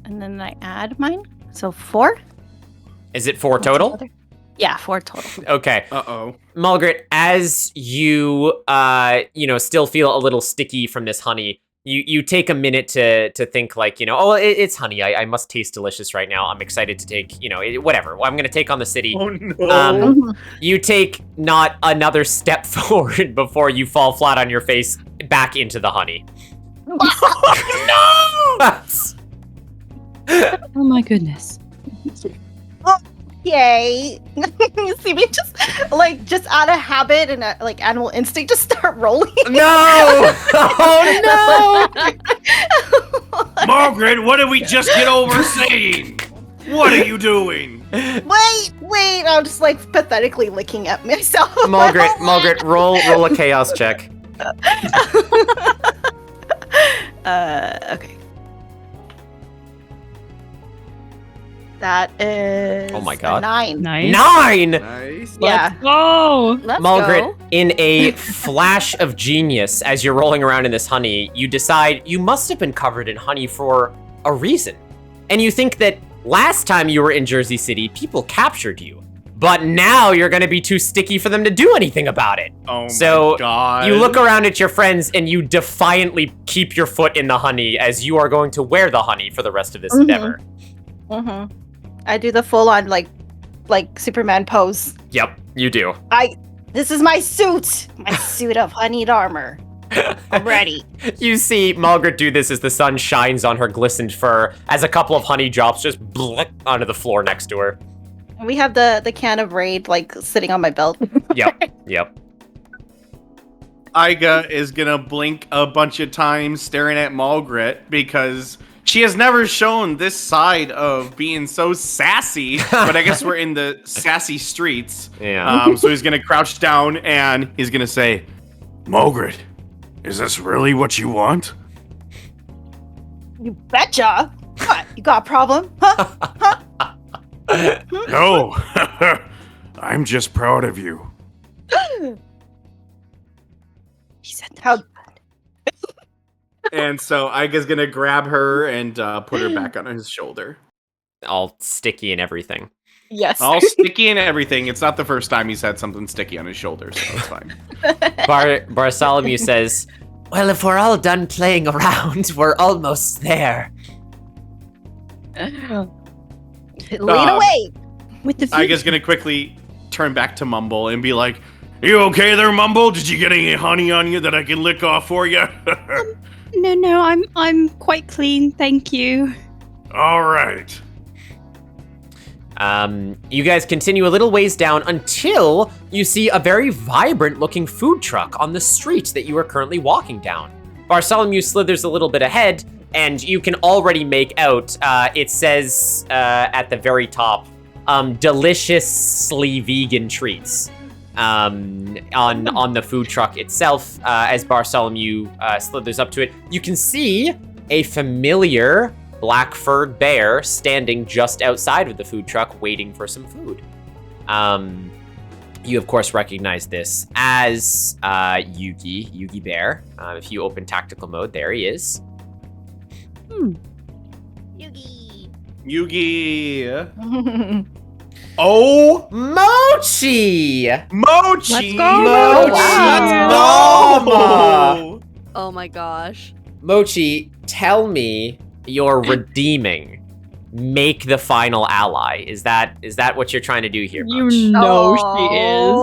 And then I add mine. So 4? Is it 4 total? Yeah, 4 total. Okay. Uh-oh. Mulgret, as you, still feel a little sticky from this honey, you take a minute to think like, it's honey. I must taste delicious right now. I'm excited to take, whatever. I'm going to take on the city. Oh, no. You take not another step forward before you fall flat on your face back into the honey. Oh, no! Oh my goodness. Yay. You see me just out of habit and animal instinct just start rolling. No! Oh no! Margaret, what did we just get over saying? What are you doing? Wait, I'm just pathetically licking at myself. Mulgret, roll a chaos check. Okay. That is oh my god. 9. Nice. 9! Nice. Yeah. Oh, Let's Mulgret, go. in a flash of genius, as you're rolling around in this honey, you decide you must have been covered in honey for a reason. And you think that last time you were in Jersey City, people captured you. But now you're gonna be too sticky for them to do anything about it. Oh So my god. you look around at your friends and you defiantly keep your foot in the honey as you are going to wear the honey for the rest of this endeavor. Mm-hmm. I do the full on like Superman pose. Yep, you do. This is my suit of honeyed armor. I'm ready. You see Mulgret do this as the sun shines on her glistened fur, as a couple of honey drops just blick onto the floor next to her. We have the can of Raid sitting on my belt. Yep. Iga is gonna blink a bunch of times staring at Mulgret because she has never shown this side of being so sassy, but I guess we're in the sassy streets. Yeah. So he's gonna crouch down and he's gonna say, Margaret, is this really what you want? You betcha. What? You got a problem? Huh? No. I'm just proud of you. He said how. and so Iga's gonna grab her and put her back on his shoulder. All sticky and everything. Yes. All sticky and everything. It's not the first time he's had something sticky on his shoulder, so it's fine. Bartholomew says, well, if we're all done playing around, we're almost there. Lead away. With the Iga's gonna quickly turn back to Mumble and be like, You okay there, Mumble? Did you get any honey on you that I can lick off for you? No, I'm quite clean, thank you. All right. You guys continue a little ways down until you see a very vibrant looking food truck on the street that you are currently walking down. Bartholomew slithers a little bit ahead, and you can already make out, it says at the very top, deliciously vegan treats on the food truck itself. As Bartholomew slithers up to it, you can see a familiar black-furred bear standing just outside of the food truck waiting for some food. You, of course, recognize this as Yugi Bear. If you open tactical mode, there he is. Yugi. Oh, Mochi! Mochi! Let's go, Mochi! Wow. Mama! Oh my gosh. Mochi, tell me you're redeeming. Make the final ally. Is that what you're trying to do here, Moch? You know she is.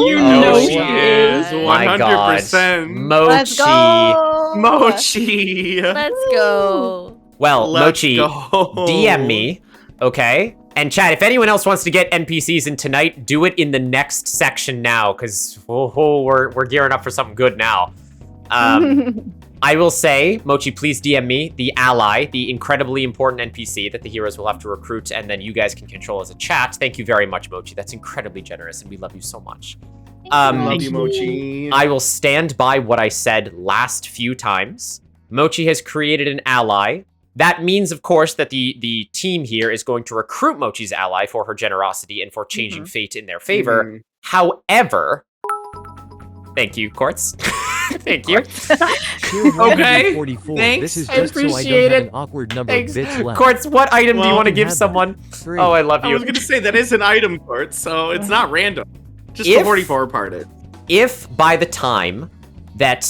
You know she she is. is. My God. 100%. Mochi. Let's go. Mochi. Let's go. Well, Let's Mochi, go. DM me, okay? And Chad, if anyone else wants to get NPCs in tonight, do it in the next section now, because we're gearing up for something good now. I will say, Mochi, please DM me the ally, the incredibly important NPC that the heroes will have to recruit, and then you guys can control as a chat. Thank you very much, Mochi. That's incredibly generous, and we love you so much. Love you, Mochi. I will stand by what I said last few times. Mochi has created an ally That means, of course, that the team here is going to recruit Mochi's ally for her generosity and for changing fate in their favor. However, thank you, Quartz. Thank you. Okay. 44. Thanks. This is I just so I appreciate don't have it. an awkward number Thanks. of bits left. Quartz, what item do you want to give have someone? Three. Oh, I love you. I was gonna say that is an item, Quartz, so it's not random. Just If- the 44 part is. If by the time that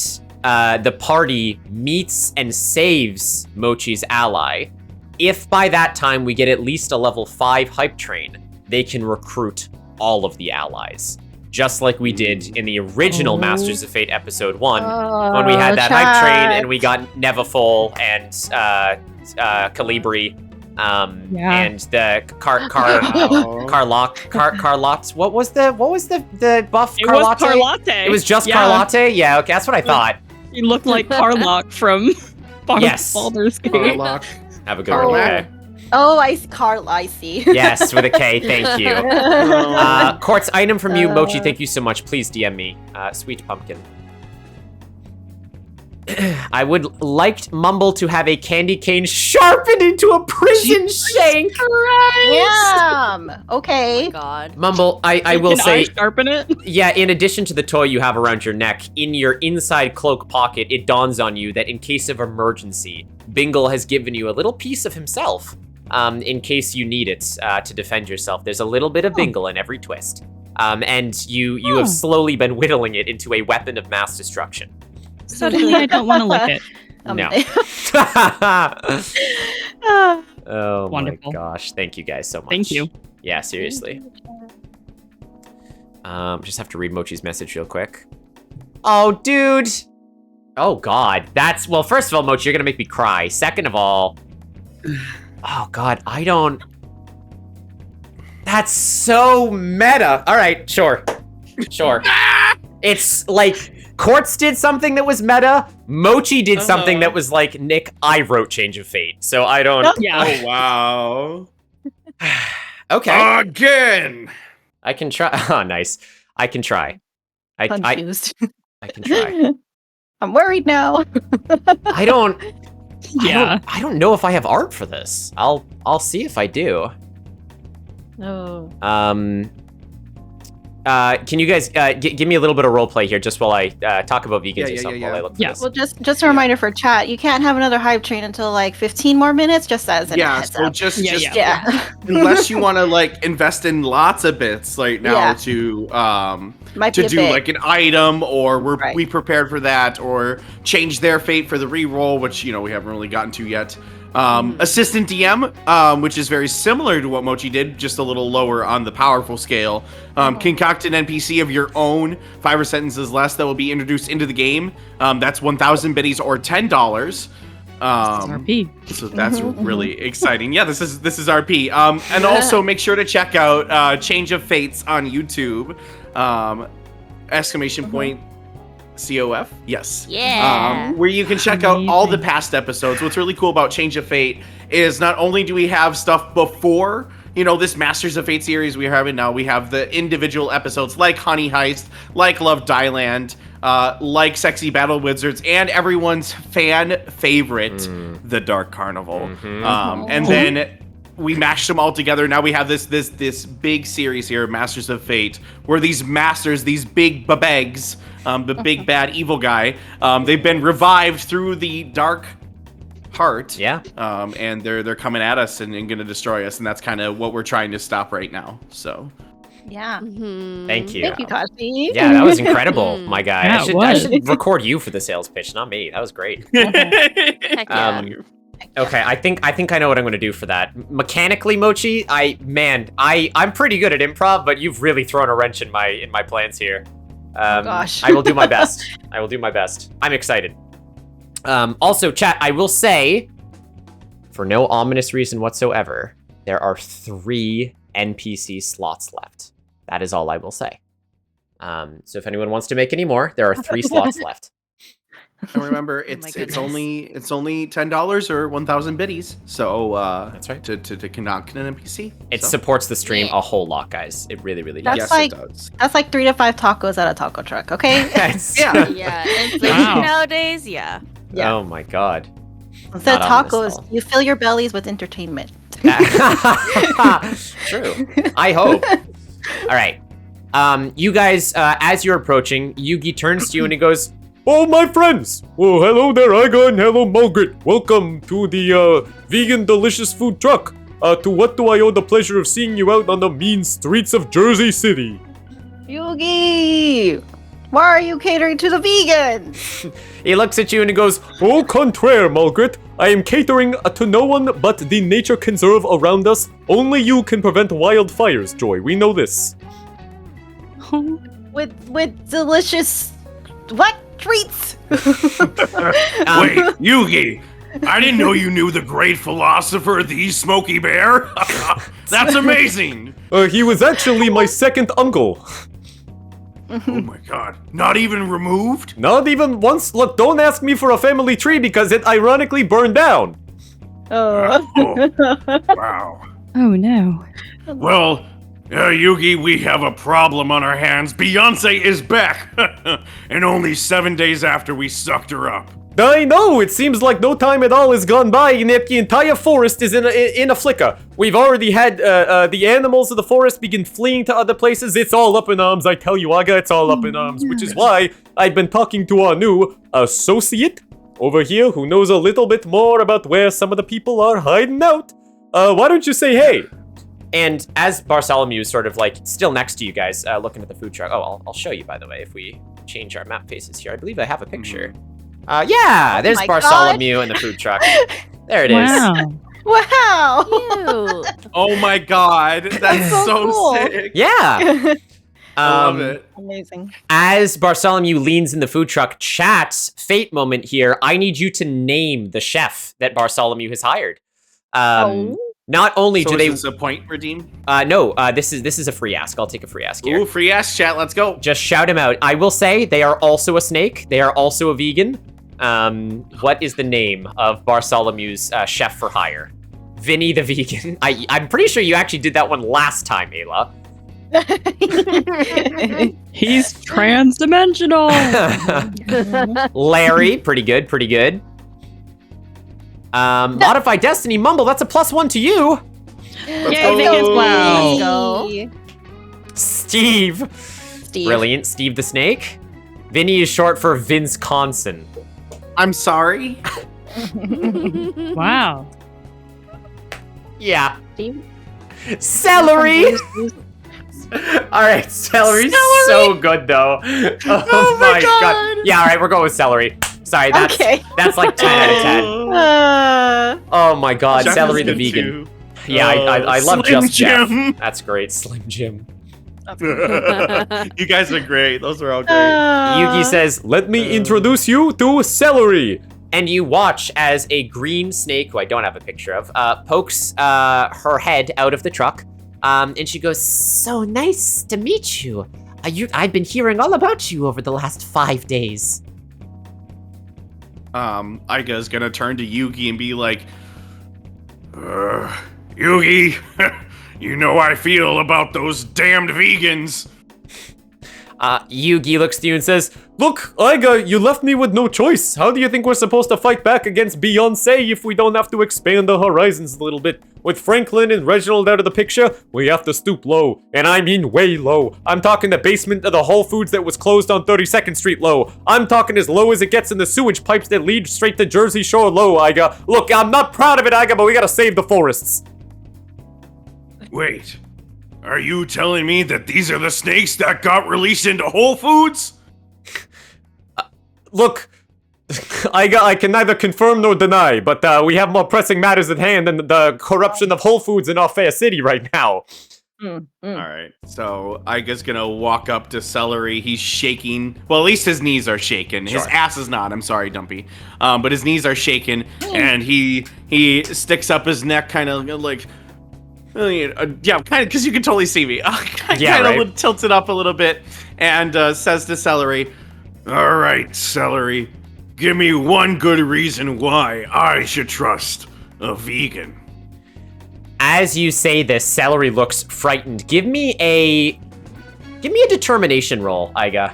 the party meets and saves Mochi's ally, if by that time we get at least a level 5 hype train, they can recruit all of the allies. Just like we did in the original Masters of Fate episode 1, when we had that hype train and we got Nevafol and Calibri, and the Carlotte. What was the buff? It was Carlotte. It was just Yeah. Carlotte? Yeah, okay, that's what I thought. You look like Carlock from Yes. Baldur's Gate. Carlock. Have a good one, okay? Oh, Carl, I see. Yes, with a K, thank you. Quartz item from you, Mochi, thank you so much. Please DM me. Sweet pumpkin. I would like Mumble to have a candy cane sharpened into a prison shank. Yum. Okay. Oh God. Mumble, I will Can say, I sharpen it? yeah, in addition to the toy you have around your neck, in your inside cloak pocket, it dawns on you that in case of emergency, Bingle has given you a little piece of himself, in case you need it to defend yourself. There's a little bit of Bingle in every twist. And you have slowly been whittling it into a weapon of mass destruction. Suddenly I don't want to lick it. No. Oh Wonderful. my gosh. Thank you guys so much. Thank you. Yeah, seriously. Just have to read Mochi's message real quick. Oh, dude. Oh, God. Well, first of all, Mochi, you're going to make me cry. Second of all, oh, God, I don't... That's so meta. All right, sure. Sure. It's like... Quartz did something that was meta. Mochi did something that was like, Nick, I wrote Change of Fate. So I don't... Yeah. Oh, wow. Okay. Again! I can try. Oh, nice. I can try. I Confused. can try. I'm worried now. I don't Yeah. I don't know if I have art for this. I'll see if I do. No. Can you guys give me a little bit of role play here, just while I talk about vegans or something while I look for this? Well, just a reminder for chat. You can't have another hype train until like 15 more minutes. Just as a heads so up. just Yeah. unless you want to like invest in lots of bits right now to Might be a do bit. like an item, or we prepared for that, or change their fate for the reroll, which we haven't really gotten to yet. Assistant DM, which is very similar to what Mochi did, just a little lower on the powerful scale. Concoct an NPC of your own, 5 or sentences less, that will be introduced into the game. That's 1,000 biddies or $10. RP. So that's really exciting. Yeah, this is RP. And also make sure to check out Change of Fates on YouTube. Exclamation point. COF? Yes. Yeah. Where you can check out all the past episodes. What's really cool about Change of Fate is not only do we have stuff before, this Masters of Fate series we're having now, we have the individual episodes like HoneyHeist, like Love Dyland, like Sexy Battle Wizards, and everyone's fan favorite, The Dark Carnival. And then we mashed them all together. Now we have this big series here, Masters of Fate, where these masters, these big babegs, the big bad evil guy, they've been revived through the dark heart. Yeah. And they're coming at us and going to destroy us, and that's kind of what we're trying to stop right now. So. Yeah. Thank you. Thank you, Kashi. Yeah, that was incredible, my guy. Yeah, I should record you for the sales pitch, not me. That was great. Heck yeah. Okay, I think I know what I'm gonna do for that. Mechanically, Mochi, I'm pretty good at improv, but you've really thrown a wrench in my plans here. Gosh. I will do my best. I will do my best. I'm excited. Also, chat, I will say, for no ominous reason whatsoever, there are 3 NPC slots left. That is all I will say. So if anyone wants to make any more, there are 3 slots left. And remember, it's only $10 or 1,000 biddies. So that's right. To connect an NPC. It supports the stream a whole lot, guys. It really, really does. That's like it does. That's like 3 to 5 tacos at a taco truck. Okay. Yes. Yeah. Inflation nowadays. Yeah. Oh my god. Instead of Not on this tacos, you fill your bellies with entertainment. True. I hope. All right. You guys, as you're approaching, Yugi turns to you and he goes, "Oh, my friends! Well, hello there, Iga, and hello, Margaret. Welcome to the vegan delicious food truck. To what do I owe the pleasure of seeing you out on the mean streets of Jersey City?" Yugi! Why are you catering to the vegans? He looks at you and he goes, "Au contraire, Margaret. I am catering to no one but the nature conserve around us. Only you can prevent wildfires, Joy. We know this." With delicious what treats? Wait, Yugi, I didn't know you knew the great philosopher, the Smokey Bear. That's amazing. He was actually my second uncle. Oh my god, not even removed? Not even once. Look, don't ask me for a family tree because it ironically burned down. Wow. Oh no. Well, Yugi, we have a problem on our hands. Beyonce is back, and only 7 days after we sucked her up. I know, it seems like no time at all has gone by and yet the entire forest is in a flicker. We've already had the animals of the forest begin fleeing to other places. It's all up in arms, I tell you, Aga, it's all up in arms, which is why I've been talking to our new associate over here who knows a little bit more about where some of the people are hiding out. Why don't you say hey? And as Bartholomew is sort of like still next to you guys, looking at the food truck. Oh, I'll show you, by the way, if we change our map faces here. I believe I have a picture. Yeah, there's Bartholomew in the food truck. There it is. Wow. Oh my god, that's so cool. sick. Yeah. I love it. Amazing. As Bartholomew leans in the food truck, chat's fate moment here. I need you to name the chef that Bartholomew has hired. Not only do they is this a point redeem? No, this is a free ask. I'll take a free ask here. Ooh, free ask chat, let's go. Just shout him out. I will say they are also a snake. They are also a vegan. What is the name of Bartholomew's chef for hire? Vinny the vegan. I'm pretty sure you actually did that one last time, Ayla. He's trans-dimensional. Larry, pretty good, pretty good. Modify Destiny, Mumble, that's a +1 to you. Yay, vegan Let's wow. go. Steve. Brilliant, Steve the Snake. Vinny is short for Vince-Consin. I'm sorry. Wow. Yeah. Celery! Alright, celery's so good though. Oh my god. Yeah, alright, we're going with celery. Sorry, that's like 10 out of 10. Oh my god, Jeff Celery is the good vegan. too. Yeah, I love Slim Just Jeff. Jim. That's great, Slim Jim. You guys are great. Those are all great. Yugi says, "Let me introduce you to Celery." And you watch as a green snake, who I don't have a picture of, pokes her head out of the truck. And she goes, "So nice to meet you. I've been hearing all about you over the last 5 days." Iga's gonna turn to Yugi and be like, Yugi, you know how I feel about those damned vegans. Yugi looks to you and says, "Look, Iga, you left me with no choice. How do you think we're supposed to fight back against Beeyonce if we don't have to expand our horizons a little bit? With Franklin and Reginald out of the picture, we have to stoop low. And I mean way low. I'm talking the basement of the Whole Foods that was closed on 32nd Street low. I'm talking as low as it gets in the sewage pipes that lead straight to Jersey Shore low, Iga. Look, I'm not proud of it, Iga, but we gotta save the forests." Wait, are you telling me that these are the snakes that got released into Whole Foods? Look, I can neither confirm nor deny, but we have more pressing matters at hand than the corruption of Whole Foods in our fair city right now. All right, so Iga's gonna walk up to Celery. He's shaking. Well, at least his knees are shaking. His ass is not. I'm sorry, Dumpy. But his knees are shaking, and he sticks up his neck, kind of like, yeah, kind of, because you can totally see me. Kind of tilts it up a little bit, and says to Celery, "All right, Celery, give me one good reason why I should trust a vegan." As you say this, Celery looks frightened. Give me a determination roll, Iga.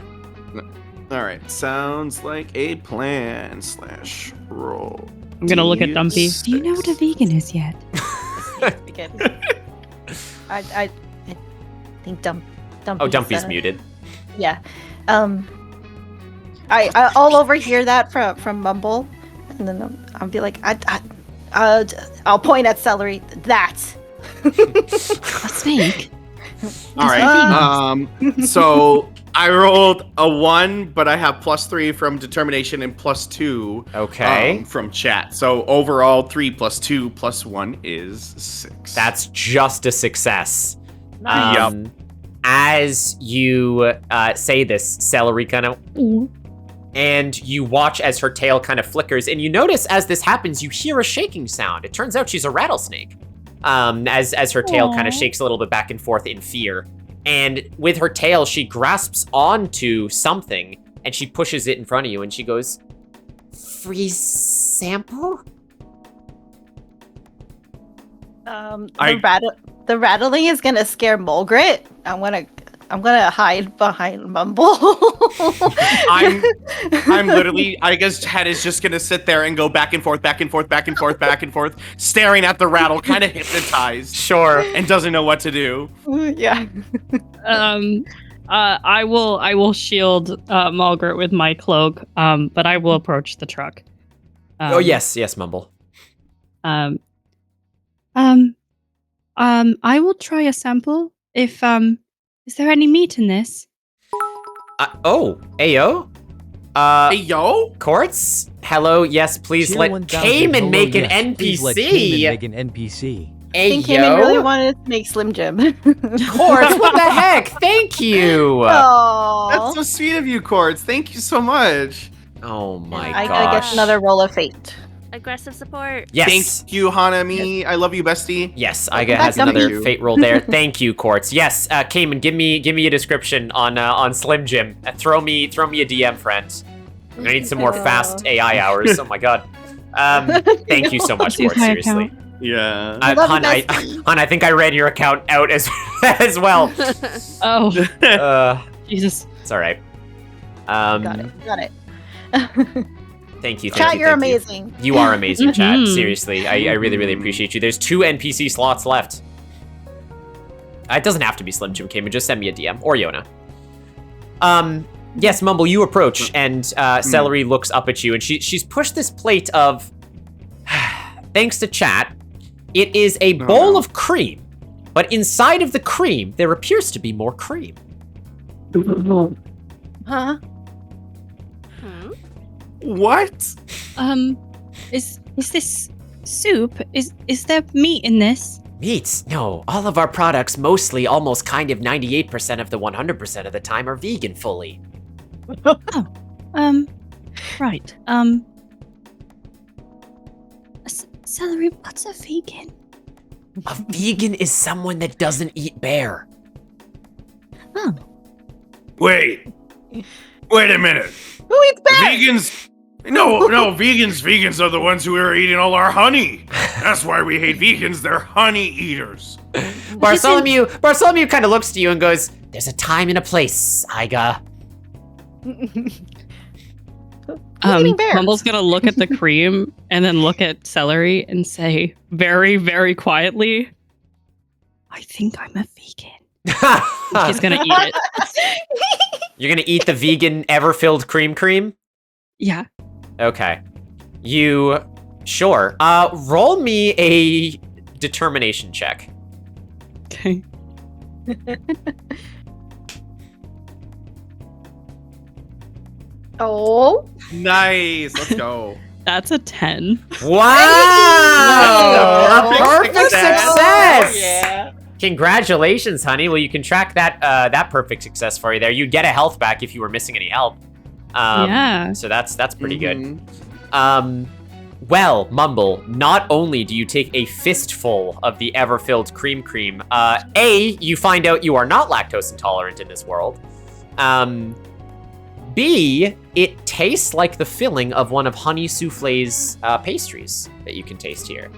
All right, sounds like a plan / roll. I'm gonna look at Dumpy. Do you know what a vegan is yet? Again. I think Dumpy. Oh, Dumpy's muted. Yeah. I I'll overhear that from Mumble, and then I'll be like, I'll point at Celery. That. A snake. All right. So I rolled a 1, but I have +3 from determination and +2. Okay. From chat. So overall, 3 + 2 + 1 is 6. That's just a success. Nice. As you say this, Celery kind of, and you watch as her tail kind of flickers, and you notice as this happens, you hear a shaking sound. It turns out she's a rattlesnake. As her tail kind of shakes a little bit back and forth in fear. And with her tail, she grasps onto something, and she pushes it in front of you, and she goes, "Free sample?" The rattling is gonna scare Mulgrit. I'm gonna hide behind Mumble. I'm literally, I guess Ted is just gonna sit there and go back and forth, back and forth, back and forth, back and forth, staring at the rattle, kind of hypnotized. Sure. And doesn't know what to do. Yeah. I will shield Mulgrit with my cloak, but I will approach the truck. Oh yes, Mumble. I will try a sample. If is there any meat in this? Ayo? Ayo? Quartz? Hello, yes, please Cheer let 1000 Cayman make an yes. Please let NPC. Cayman make an NPC. I think Cayman really wanted to make Slim Jim. Quartz, what the heck? Thank you. That's so sweet of you, Quartz. Thank you so much. Oh my I gosh. gotta get another roll of fate. Aggressive support. Yes. Thank you, Hanami. I love you, bestie. Yes, Iga has another fate roll there. Thank you, Quartz. Yes, Cayman, give me a description on Slim Jim. Throw me a DM, friend. I need some more fast AI hours. Oh my god. Thank you so much, Quartz. Seriously. Yeah. Hun, I think I read your account out as well. Oh. Jesus. It's all right. Got it. Thank you. Chat, you're amazing. You are amazing, chat. Seriously, I really, really appreciate you. There's 2 NPC slots left. It doesn't have to be Slim Jim Cayman. Just send me a DM or Yona. Yes, Mumble, you approach, and Celery looks up at you, and she's pushed this plate of, thanks to chat, it is a bowl of cream, but inside of the cream, there appears to be more cream. Huh? What? Is this soup? Is there meat in this? Meat? No, all of our products, mostly, almost kind of 98% of the 100% of the time, are vegan fully. Right. Celery, what's a vegan? A vegan is someone that doesn't eat bear. Oh. Wait a minute. Who eats bear? Vegans? No, vegans are the ones who are eating all our honey. That's why we hate vegans. They're honey eaters. Bartholomew kind of looks to you and goes, "There's a time and a place, Iga." Mumble's gonna look at the cream and then look at Celery and say very, very quietly, "I think I'm a vegan." She's gonna eat it. You're gonna eat the vegan ever-filled cream? Yeah. Okay. Sure. Roll me a determination check. Okay. Oh. Nice. Let's go. That's a 10. Wow! Perfect success! Yeah. Congratulations, honey. Well, you can track that perfect success for you there. You'd get a health back if you were missing any help. Yeah. So that's pretty good. Well, Mumble, not only do you take a fistful of the ever-filled cream, you find out you are not lactose intolerant in this world. B, it tastes like the filling of one of Honey Souffle's pastries that you can taste here.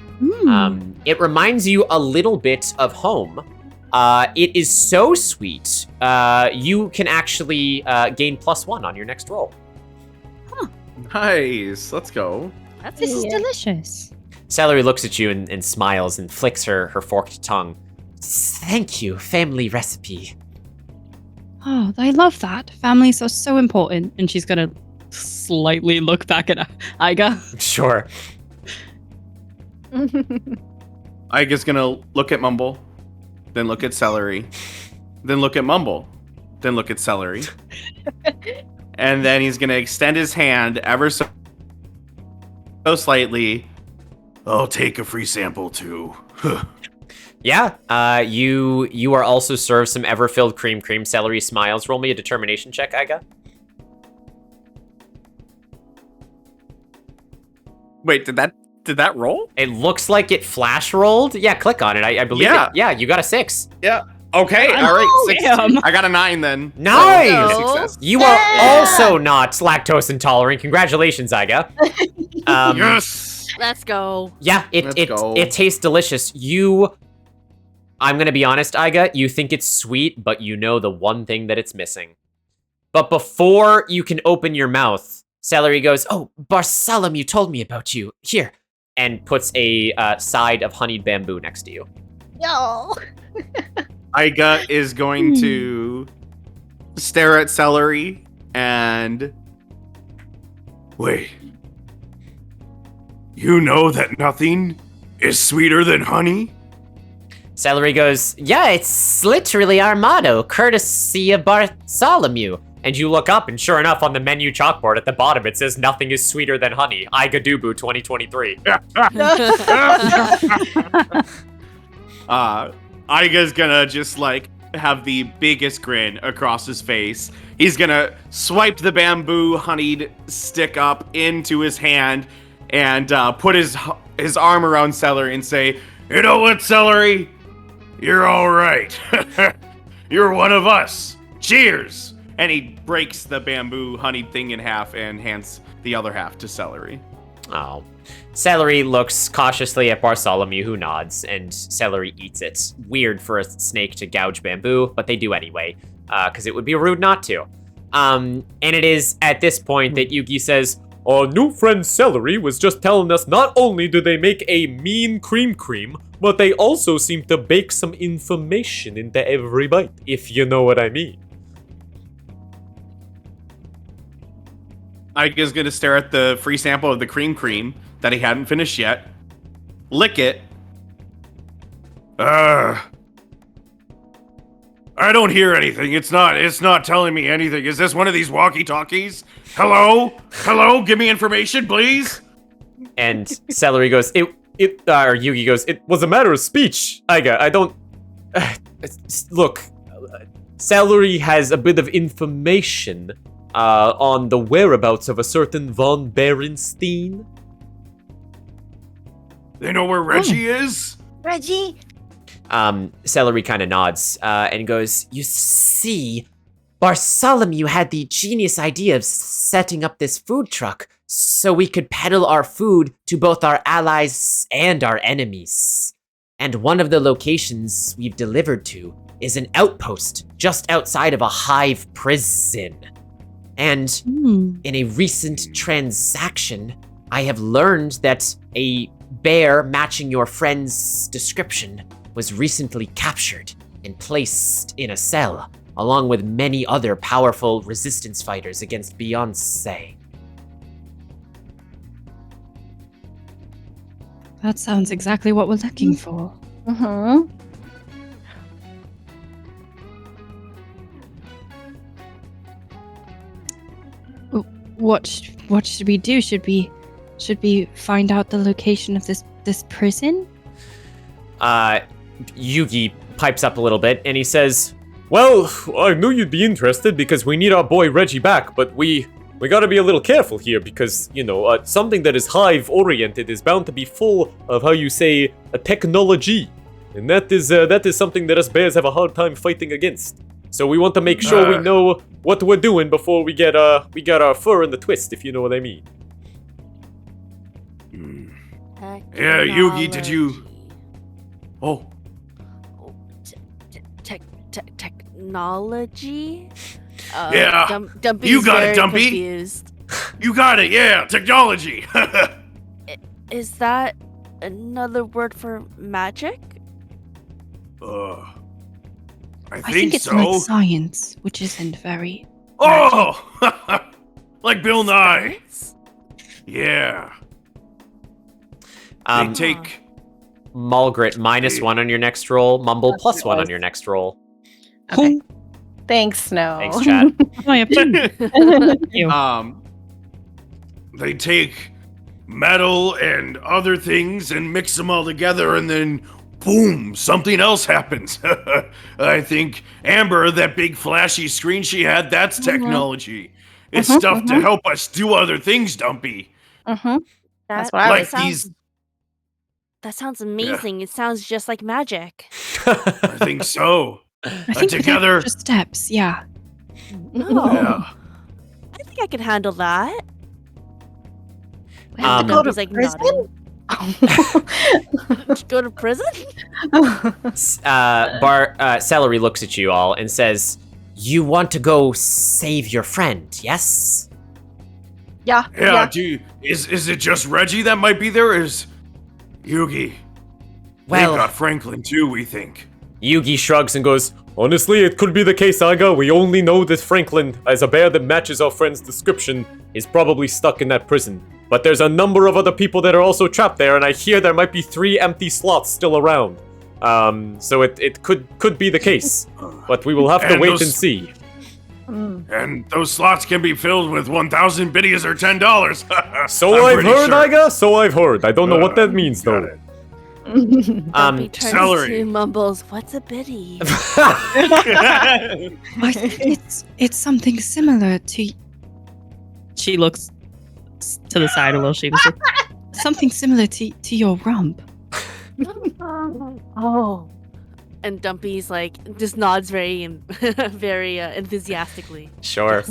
It reminds you a little bit of home. It is so sweet, you can actually gain +1 on your next roll. Nice. Let's go. This is delicious. Celery looks at you and smiles and flicks her forked tongue. Thank you, family recipe. Oh, I love that. Families are so important. And she's gonna slightly look back at Iga. Sure. Iga's gonna look at Mumble, then look at Celery, then look at Mumble, then look at Celery. And then he's gonna extend his hand ever so slightly. I'll take a free sample too. Yeah, you are also served some ever-filled cream. Celery smiles. Roll me a determination check, Iga. Wait, did that roll? It looks like it flash rolled. Yeah, click on it. I believe Yeah. it. Yeah, you got a 6. Yeah. Okay, all right. 6. I got a 9 then. Nice! So, success. You are also not lactose intolerant. Congratulations, Iga. Yes! Let's go. Yeah, it tastes delicious. I'm gonna be honest, Iga, you think it's sweet, but you know the one thing that it's missing. But before you can open your mouth, Celery goes, "Oh, Bartholomew told me about you. Here," and puts a side of honeyed bamboo next to you. No. Iga is going to stare at Celery and... Wait. You know that nothing is sweeter than honey? Celery goes, "Yeah, it's literally our motto, courtesy of Bartholomew." And you look up, and sure enough, on the menu chalkboard at the bottom, it says, "Nothing is sweeter than honey. Iga Dubu 2023. Iga's gonna just, like, have the biggest grin across his face. He's gonna swipe the bamboo honeyed stick up into his hand and put his arm around Celery and say, "You know what, Celery? You're all right. You're one of us. Cheers!" And he breaks the bamboo honeyed thing in half and hands the other half to Celery. Oh. Celery looks cautiously at Bartholomew, who nods, and Celery eats it. Weird for a snake to gouge bamboo, but they do anyway, because it would be rude not to. And it is at this point that Yugi says, "Our new friend Celery was just telling us not only do they make a mean cream, but they also seem to bake some information into every bite, if you know what I mean." Iga's gonna stare at the free sample of the cream that he hadn't finished yet. Lick it. I don't hear anything. It's not telling me anything. Is this one of these walkie-talkies? Hello? Hello? Give me information, please? And Celery goes, or Yugi goes, "It was a matter of speech, Iga. I don't... look, Celery has a bit of information on the whereabouts of a certain von Berenstein." They know where Reggie is? Reggie? Celery kind of nods and goes, "You see, Bartholomew had the genius idea of setting up this food truck so we could peddle our food to both our allies and our enemies. And one of the locations we've delivered to is an outpost just outside of a hive prison. And in a recent transaction, I have learned that a bear matching your friend's description was recently captured and placed in a cell, along with many other powerful resistance fighters against Beeyonce." That sounds exactly what we're looking for. Mm-hmm. What should we do? Should we find out the location of this prison? Yugi pipes up a little bit and he says, "Well, I knew you'd be interested because we need our boy Reggie back, but we gotta be a little careful here because, you know, something that is hive-oriented is bound to be full of, how you say, a technology. And that is something that us bears have a hard time fighting against. So we want to make sure we know what we're doing before we got our fur in the twist, if you know what I mean." Yeah, Yugi, did you... Oh. Technology? Yeah. Dumpy's You got it, very Dumpy. confused. You got it, yeah, technology. Is that another word for magic? I think it's so. like science, which isn't very. Oh! Like Bill Nye. Yeah. They take... Mulgrit, -1 on your next roll. Mumble, +1 on your next roll. Okay. Thanks, Snow. Thanks, chat. They take metal and other things and mix them all together, and then boom, something else happens. I think Amber, that big flashy screen she had, that's technology. It's stuff to help us do other things, Dumpy. That's what I was these. That sounds amazing. It sounds just like magic. I think so. I think together. Just steps, yeah. Oh. Yeah. I think I can handle that. We have to go to like prison? Go to prison? Celery looks at you all and says, "You want to go save your friend, yes?" Yeah. Yeah. Is it just Reggie that might be there? Or is Yugi? Well, they've got Franklin too, we think. Yugi shrugs and goes, "Honestly, it could be the case, Aga. We only know that Franklin, as a bear that matches our friend's description, is probably stuck in that prison. But there's a number of other people that are also trapped there, and I hear there might be 3 empty slots still around. So it could be the case. But we will have to wait and see." And those slots can be filled with 1,000 biddies or $10. So I've heard, Aga. So I've heard. I don't know what that means, though. Celery mumbles, "What's a biddy?" I think it's something similar to. She looks to the side a little sheepishly. Something similar to your rump. Oh. And Dumpy's like just nods very enthusiastically. Sure.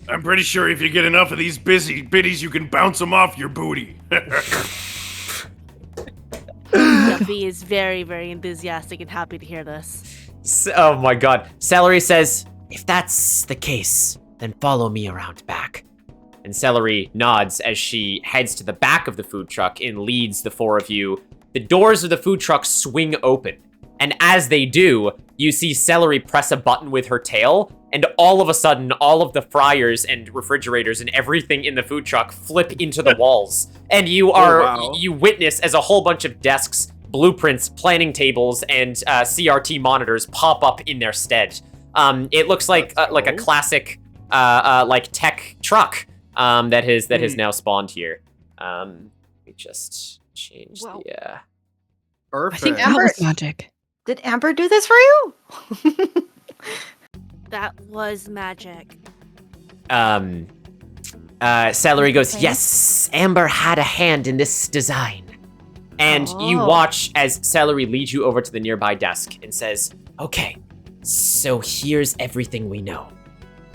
I'm pretty sure if you get enough of these biddies, you can bounce them off your booty. Dumpy is very, very enthusiastic and happy to hear this. Oh my god. Celery says, "If that's the case, then follow me around back." And Celery nods as she heads to the back of the food truck and leads the 4 of you. The doors of the food truck swing open. And as they do, you see Celery press a button with her tail, and all of a sudden, all of the fryers and refrigerators and everything in the food truck flip into the walls. And you you witness as a whole bunch of desks, blueprints, planning tables, and CRT monitors pop up in their stead. It looks like a classic like tech truck that has now spawned here. We just changed the. Perfect. I think Amber, was magic. Did Amber do this for you? That was magic. Celery goes, "Yes, Amber had a hand in this design." And you watch as Celery leads you over to the nearby desk and says, "Okay, so here's everything we know."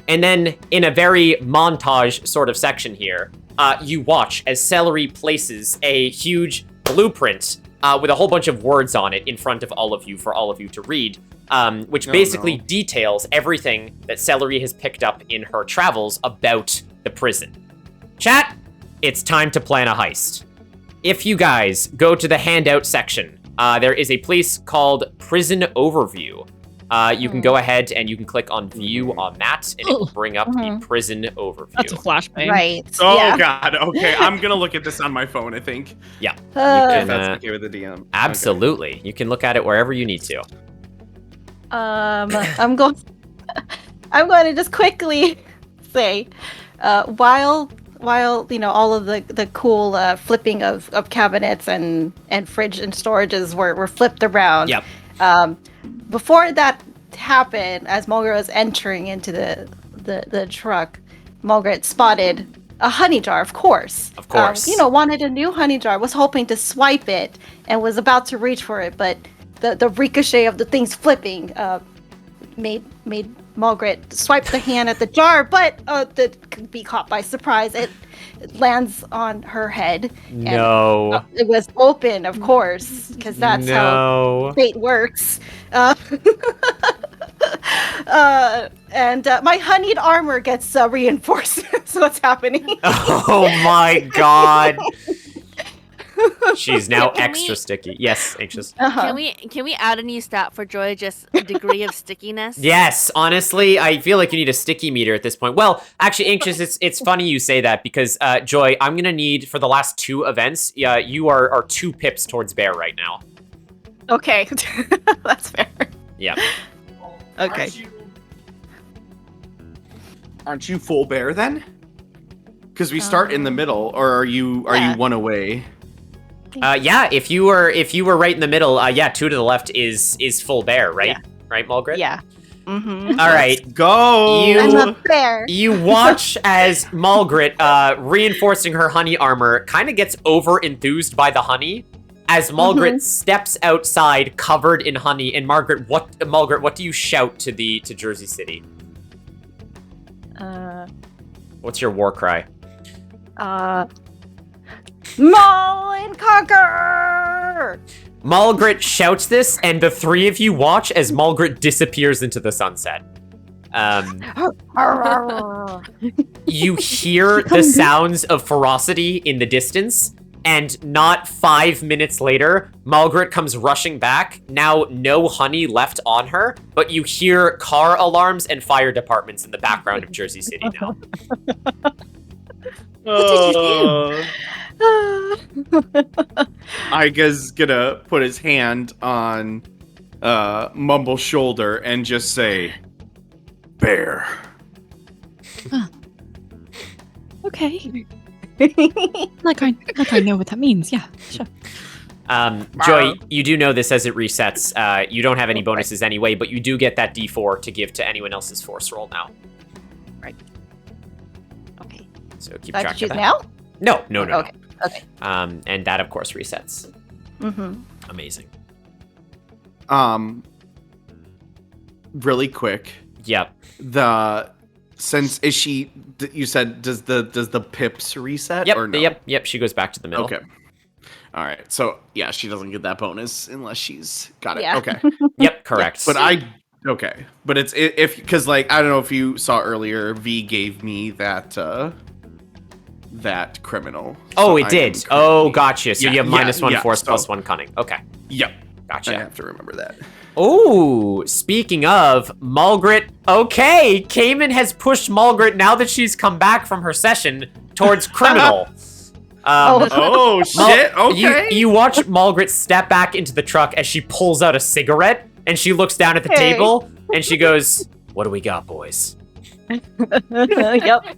And then in a very montage sort of section here, you watch as Celery places a huge blueprint with a whole bunch of words on it in front of all of you for all of you to read, which basically details everything that Celery has picked up in her travels about the prison. Chat, it's time to plan a heist. If you guys go to the handout section, there is a place called Prison Overview. You can go ahead and you can click on View on that, and it will bring up the Prison Overview. That's a flashbang. Right. Oh god. Okay, I'm gonna look at this on my phone, I think. Yeah. If that's okay with the DM. Absolutely. You can look at it wherever you need to. I'm going to just quickly say, while all of the cool flipping of cabinets and fridge and storages were flipped around. Yep. Before that happened, as Mulgret was entering into the truck, Mulgret spotted a honey jar, of course. Of course. Wanted a new honey jar, was hoping to swipe it, and was about to reach for it, but the ricochet of the things flipping made Mulgret swipe the hand at the jar, but that could be caught by surprise. It lands on her head. No. And, it was open, of course, because that's how fate works. And my honeyed armor gets reinforced. That's what's happening. Oh my god. She's now Can extra we- sticky. Yes, anxious. Uh-huh. Can we add a new stat for Joy? Just a degree of stickiness. Yes, honestly, I feel like you need a sticky meter at this point. Well, actually, anxious. It's funny you say that because Joy, I'm gonna need for the last 2 events. You are 2 pips towards bear right now. Okay, that's fair. Yeah. Okay. Aren't you full bear then? Because we start in the middle, or are you 1 away? Yeah. If you were right in the middle, 2 to the left is full bear, right? Yeah. Right, Mulgrit? Yeah. Mm-hmm. All right. Go. I'm a bear. You watch as Mulgrit, reinforcing her honey armor, kind of gets over enthused by the honey. As Mulgrit steps outside, covered in honey, and Mulgrit, what do you shout to Jersey City? What's your war cry? Maul and conquer! Mulgrit shouts this, and the 3 of you watch as Mulgrit disappears into the sunset. You hear the sounds of ferocity in the distance, and not 5 minutes later, Mulgrit comes rushing back. Now, no honey left on her, but you hear car alarms and fire departments in the background of Jersey City now. What did you do? Aiga's gonna put his hand on Mumble's shoulder and just say, "Bear." Okay. like I know what that means. Yeah, sure. Joy, you do know this as it resets. You don't have any bonuses anyway, but you do get that D4 to give to anyone else's force roll now. Right. Okay. So keep Do I track have to choose of that. now? No. Okay. Okay. And that, of course, resets. Mm-hmm. Amazing. Really quick. Yep. You said does the pips reset Yep. or no? Yep. She goes back to the middle. Okay. All right. So yeah, she doesn't get that bonus unless she's got it. Yeah. Okay. Yep. Correct. But but it's because like I don't know if you saw earlier, V gave me that Oh, criminal. So it did. Oh, gotcha. So you have -1 force, +1 cunning. Okay. Yep. Gotcha. I have to remember that. Oh, speaking of, Mulgrit, okay, Cayman has pushed Mulgrit now that she's come back from her session towards criminal. Oh shit, okay. You watch Mulgrit step back into the truck as she pulls out a cigarette, and she looks down at the table, and she goes, "What do we got, boys?" Yep.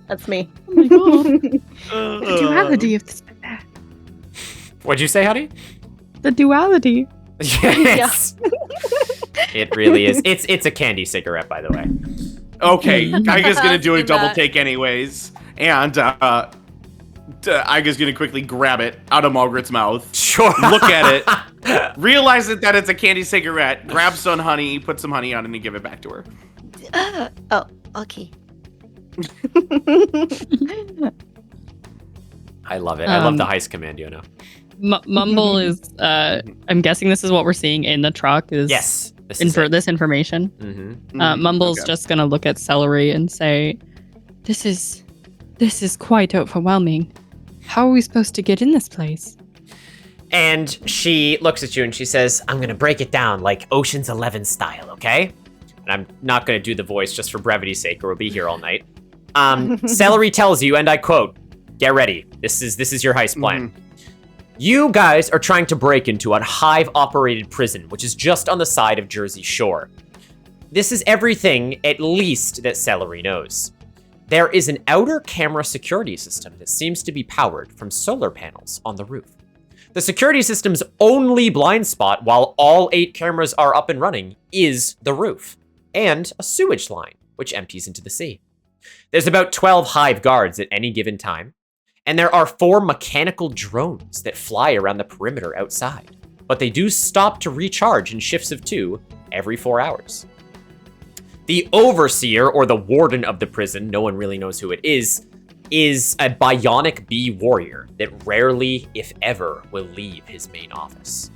That's me. Oh my god. The duality of this. What'd you say, honey? The duality. Yes. It really is. It's a candy cigarette, by the way. Okay, Aiga's gonna do a Asking double that. take anyways, and Aiga's gonna quickly grab it out of Mulgrit's mouth. Sure. Look at it, realize that it's a candy cigarette, grab some honey, put some honey on it, and give it back to her. Oh, okay. I love it. I love the heist commando now. Mumble is. I'm guessing this is what we're seeing in the truck. Is Yes. This is it. this information. Mm-hmm. Mumble's just gonna look at Celery and say, "This is quite overwhelming. How are we supposed to get in this place?" And she looks at you and she says, "I'm gonna break it down like Ocean's 11 style, okay?" And I'm not gonna do the voice just for brevity's sake, or we'll be here all night. Celery tells you, and I quote, "Get ready. This is your heist plan. You guys are trying to break into a Hive-operated prison, which is just on the side of Jersey Shore. This is everything, at least, that Celery knows. There is an outer camera security system that seems to be powered from solar panels on the roof. The security system's only blind spot, while all 8 cameras are up and running, is the roof, and a sewage line, which empties into the sea. There's about 12 Hive guards at any given time, and there are 4 mechanical drones that fly around the perimeter outside, but they do stop to recharge in shifts of 2 every 4 hours. The overseer, or the warden of the prison, no one really knows who it is a bionic bee warrior that rarely, if ever, will leave his main office.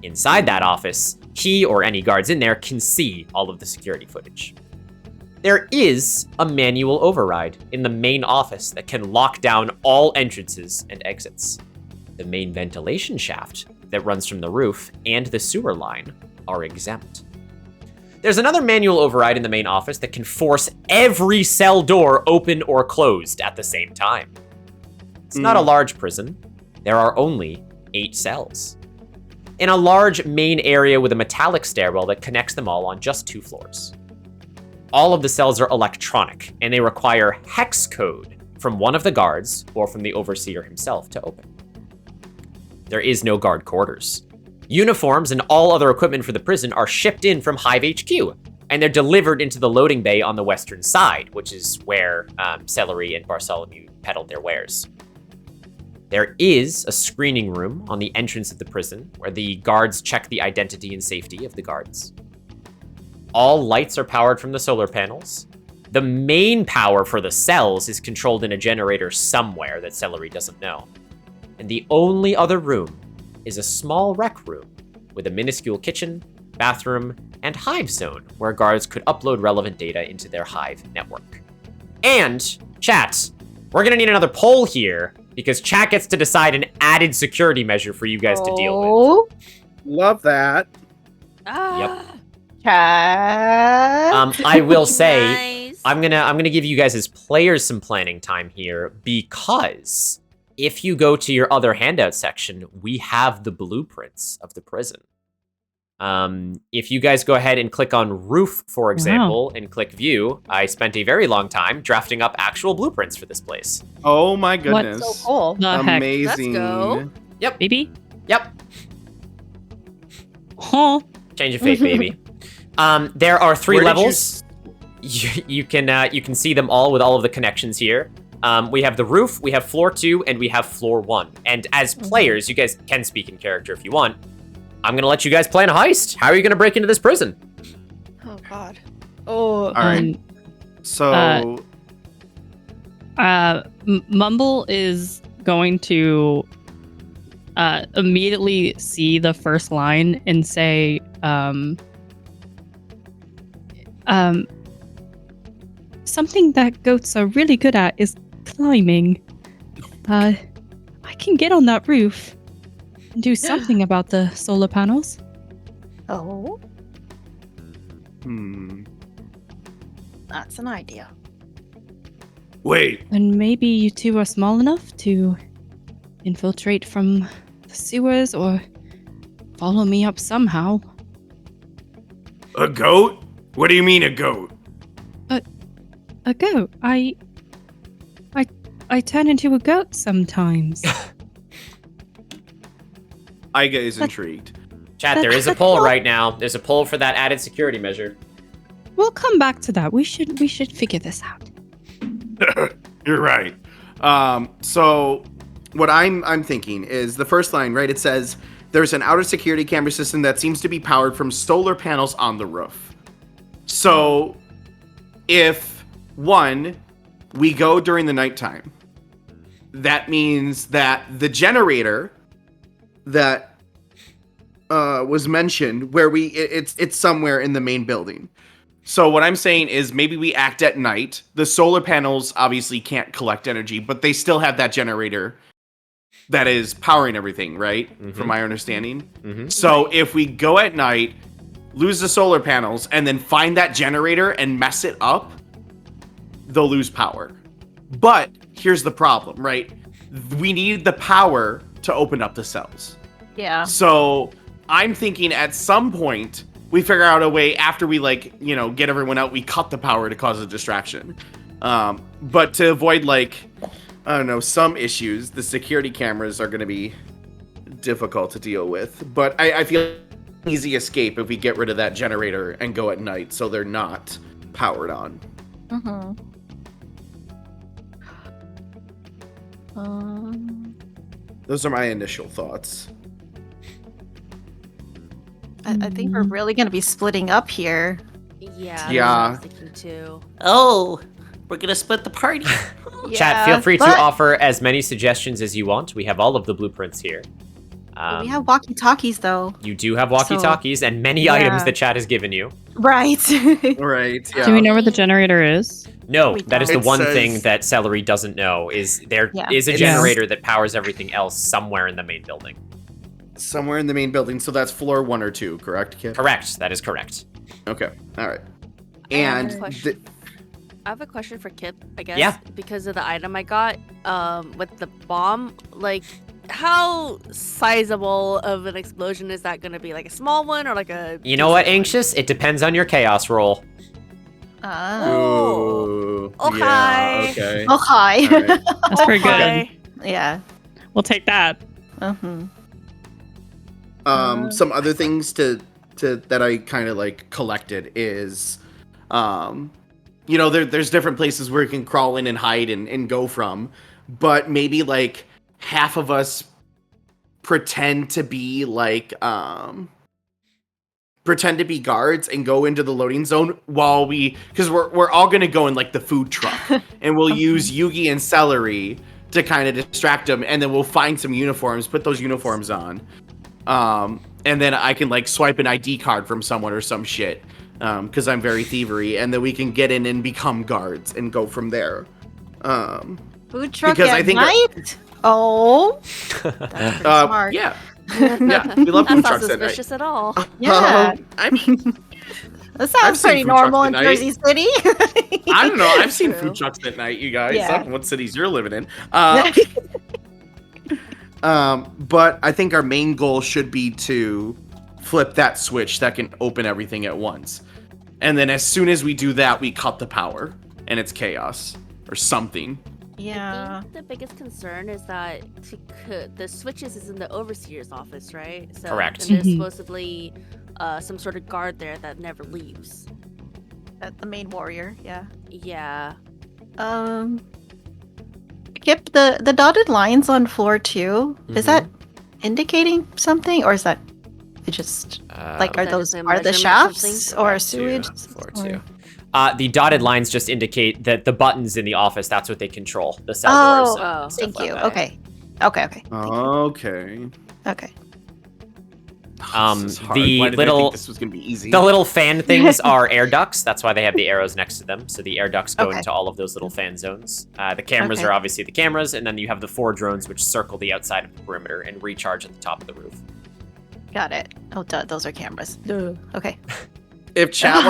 Inside that office, he or any guards in there can see all of the security footage. There is a manual override in the main office that can lock down all entrances and exits. The main ventilation shaft that runs from the roof and the sewer line are exempt. There's another manual override in the main office that can force every cell door open or closed at the same time. It's not a large prison. There are only 8 cells. In a large main area with a metallic stairwell that connects them all on just 2 floors. All of the cells are electronic, and they require hex code from one of the guards or from the overseer himself to open. There is no guard quarters. Uniforms and all other equipment for the prison are shipped in from Hive HQ, and they're delivered into the loading bay on the western side, which is where Celery and Bartholomew peddled their wares. There is a screening room on the entrance of the prison where the guards check the identity and safety of the guards. All lights are powered from the solar panels. The main power for the cells is controlled in a generator somewhere that Celery doesn't know. And the only other room is a small rec room with a minuscule kitchen, bathroom, and Hive zone where guards could upload relevant data into their Hive network. And, chat, we're gonna need another poll here because chat gets to decide an added security measure for you guys to deal with. Love that. Yep. Chat. I will say, I'm gonna give you guys as players some planning time here because if you go to your other handout section, we have the blueprints of the prison. If you guys go ahead and click on roof, for example, and click view, I spent a very long time drafting up actual blueprints for this place. Oh my goodness. So cool. Amazing. Let's go. Yep. Baby? Yep. Huh. Change of fate, baby. There are 3 levels. You can see them all with all of the connections here. We have the roof, we have floor 2, and we have floor 1. And as players, you guys can speak in character if you want. I'm gonna let you guys plan a heist. How are you gonna break into this prison? Oh God. Oh. All right. So. Mumble is going to immediately see the first line and say, something that goats are really good at is climbing. I can get on that roof and do something about the solar panels. Oh. That's an idea. Wait. And maybe you two are small enough to infiltrate from the sewers or follow me up somehow. A goat? What do you mean a goat? A goat? I turn into a goat sometimes. Iga is intrigued. Chat, there is a poll right now. There's a poll for that added security measure. We'll come back to that. We should figure this out. You're right. So what I'm thinking is the first line, right? It says there's an outer security camera system that seems to be powered from solar panels on the roof. So if we go during the nighttime, that means that the generator that was mentioned where it's somewhere in the main building. So what I'm saying is maybe we act at night. The solar panels obviously can't collect energy, but they still have that generator that is powering everything, right? From my understanding. So if we go at night, lose the solar panels, and then find that generator and mess it up, they'll lose power. But here's the problem, right? We need the power to open up the cells. Yeah. So I'm thinking at some point we figure out a way after we get everyone out, we cut the power to cause a distraction. But to avoid some issues, the security cameras are going to be difficult to deal with. But I feel easy escape if we get rid of that generator and go at night so they're not powered on. Those are my initial thoughts. I think we're really going to be splitting up here. Yeah. Yeah. I was thinking too. Oh, we're gonna split the party. Chat, feel free to offer as many suggestions as you want. We have all of the blueprints here. We have walkie-talkies, though. You do have walkie-talkies and many items that chat has given you. Right. Right. Yeah. Do we know where the generator is? No, We that is the don't. It one says- thing that Celery doesn't know is there is Yeah. a generator that powers everything else somewhere in the main building. Somewhere in the main building. So that's floor 1 or 2, correct, Kip? Correct. That is correct. Okay. All right. I have a And question. I have a question for Kip, I guess. Yeah. Because of the item I got, with the bomb, like, how sizable of an explosion is that going to be? Like a small one or like a... You know what, decent one? Anxious? It depends on your chaos roll. Ooh. Okay. Yeah, okay. Oh, hi. All right. That's pretty good. Okay. Yeah. We'll take that. Some other things to that I kind of like collected is, there's different places where you can crawl in and hide and go from, but maybe like half of us pretend to be guards and go into the loading zone while because we're all gonna go in like the food truck and we'll use Yugi and Celery to kind of distract them, and then we'll find some uniforms, put those uniforms on. And then I can like swipe an ID card from someone or some shit, because I'm very thievery, and then we can get in and become guards and go from there. Food truck Because at I think night? Oh. That's pretty smart. Yeah. Yeah, we love food That's not trucks at night. suspicious at all. Yeah. I mean, That I've sounds seen pretty food trucks normal at in night. Jersey City. I don't know. I've seen True. food trucks at night, you guys. Yeah. I don't know what cities you're living in. But I think our main goal should be to flip that switch that can open everything at once. And then as soon as we do that, we cut the power and it's chaos or something. Yeah. I think the biggest concern is that the switches is in the overseer's office, right? So, Correct. And there's Mhm. supposedly some sort of guard there that never leaves. The main warrior, yeah. Yeah. Kip, the dotted lines on floor 2, is that indicating something, or is that it just like are That those is a are the measurement shafts something? or sewage? Floor Or- 2. The dotted lines just indicate that the buttons in the office, that's what they control. The cell doors. Oh, and stuff thank like you. that. Okay. Okay. Okay. Okay. This is hard. The Why did I little think this was gonna be easy? The little fan things are air ducts. That's why they have the arrows next to them. So the air ducts go Okay. into all of those little fan zones. The cameras Okay. are obviously the cameras, and then you have the 4 drones which circle the outside of the perimeter and recharge at the top of the roof. Got it. Oh, those are cameras. Duh. Okay. If chat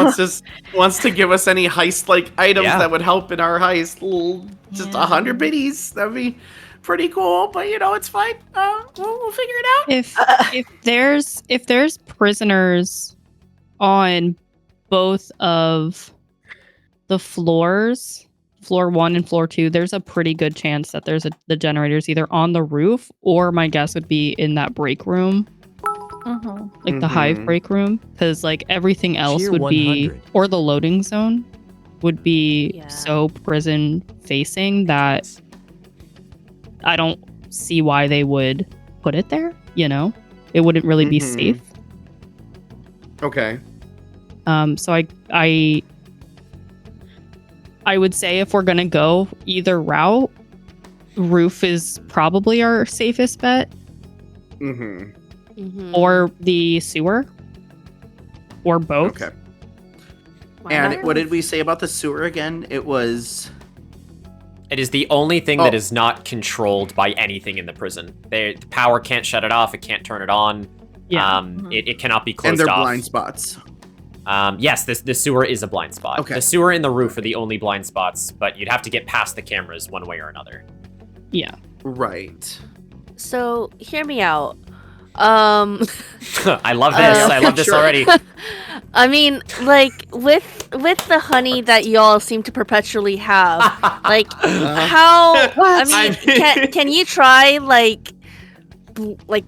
wants to give us any heist like items Yeah. that would help in our heist, just 100 biddies, that'd be pretty cool. But it's fine. We'll figure it out. If there's prisoners on both of the floors, floor 1 and floor 2, there's a pretty good chance that the generator's either on the roof, or my guess would be in that break room, like the hive break room, because like everything else Tier would be, 100. or the loading zone would be so prison facing that I don't see why they would put it there. It wouldn't really be safe. Okay. So I would say if we're gonna go either route, roof is probably our safest bet, or the sewer, or both. Okay. And what did we say about the sewer again? It was. It is the only thing that is not controlled by anything in the prison. The power can't shut it off. It can't turn it on. Yeah. It cannot be closed And they're off. blind spots. Yes, the sewer is a blind spot. Okay. The sewer and the roof are the only blind spots, but you'd have to get past the cameras one way or another. Yeah. Right. So, hear me out. I love this. I love this already. I mean, like with the honey that y'all seem to perpetually have, like how? I mean, can you try like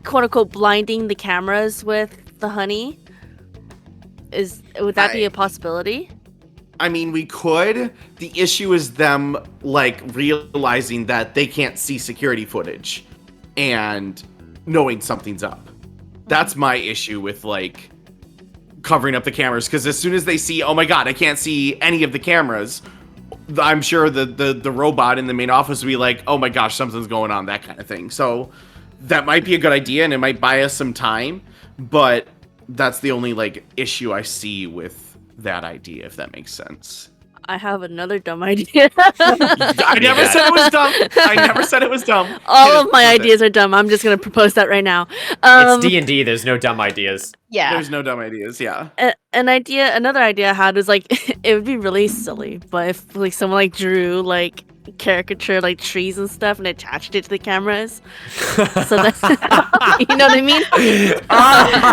quote unquote blinding the cameras with the honey? Would that be a possibility? I mean, we could. The issue is them like realizing that they can't see security footage and knowing something's up. That's my issue with like covering up the cameras, because as soon as they see, oh my god, I can't see any of the cameras, I'm sure the robot in the main office will be like, oh my gosh, something's going on, that kind of thing. So that might be a good idea, and it might buy us some time, but that's the only like issue I see with that idea, if that makes sense. I have another dumb idea. I never said it was dumb. I never said it was dumb. All of my ideas are dumb. I'm just gonna propose that right now. It's D&D. There's no dumb ideas. Yeah. There's no dumb ideas. Yeah. Another idea I had was like it would be really silly, but if like someone like drew like caricature like trees and stuff and attached it to the cameras, so that's you know what I mean.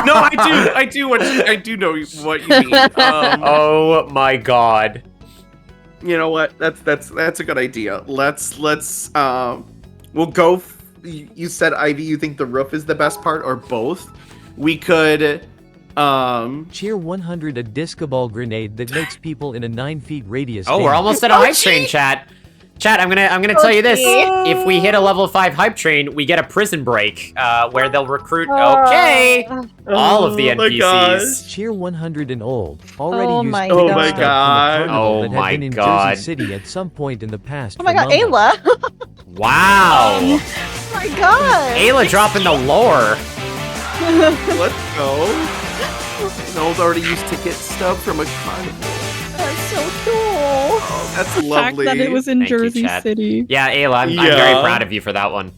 No, I do know what you mean. Oh my god. You know what? That's a good idea. Let's we'll go. You said, Ivy, you think the roof is the best part, or both? We could Cheer 100 a disco ball grenade that makes people in a 9 feet radius. Oh, we're almost at a hype train, chat. Chat, I'm gonna tell you this. If we hit a level 5 hype train, we get a prison break where they'll recruit all of the NPCs. Cheer 100 and old. Already Oh used my ticket God. stub from a carnival Oh that my had been in God. Jersey City at some point in the past. Oh my for god, Mumble. Ayla. Wow. Oh my god. Ayla dropping the lore. let's go. An old already used ticket stub from a carnival. That's so cool. Oh, that's The fact lovely. that it was in Thank you, Jersey chat. City. Yeah, Ayla, I'm Yeah. very proud of you for that one.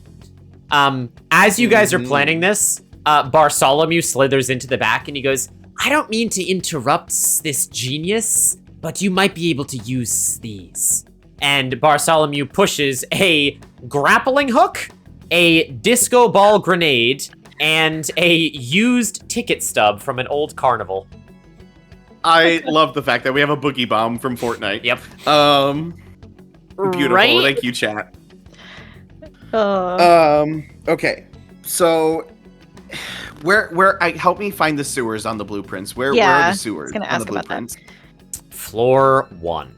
As you guys are planning this, Bartholomew slithers into the back and he goes, I don't mean to interrupt this genius, but you might be able to use these. And Bartholomew pushes a grappling hook, a disco ball grenade, and a used ticket stub from an old carnival. I love the fact that we have a boogie bomb from Fortnite. Yep. Beautiful. Right? Thank you, chat. Oh. Okay. So where help me find the sewers on the blueprints. Where are Yeah, the sewers I was gonna on the ask about that. blueprints? Floor 1.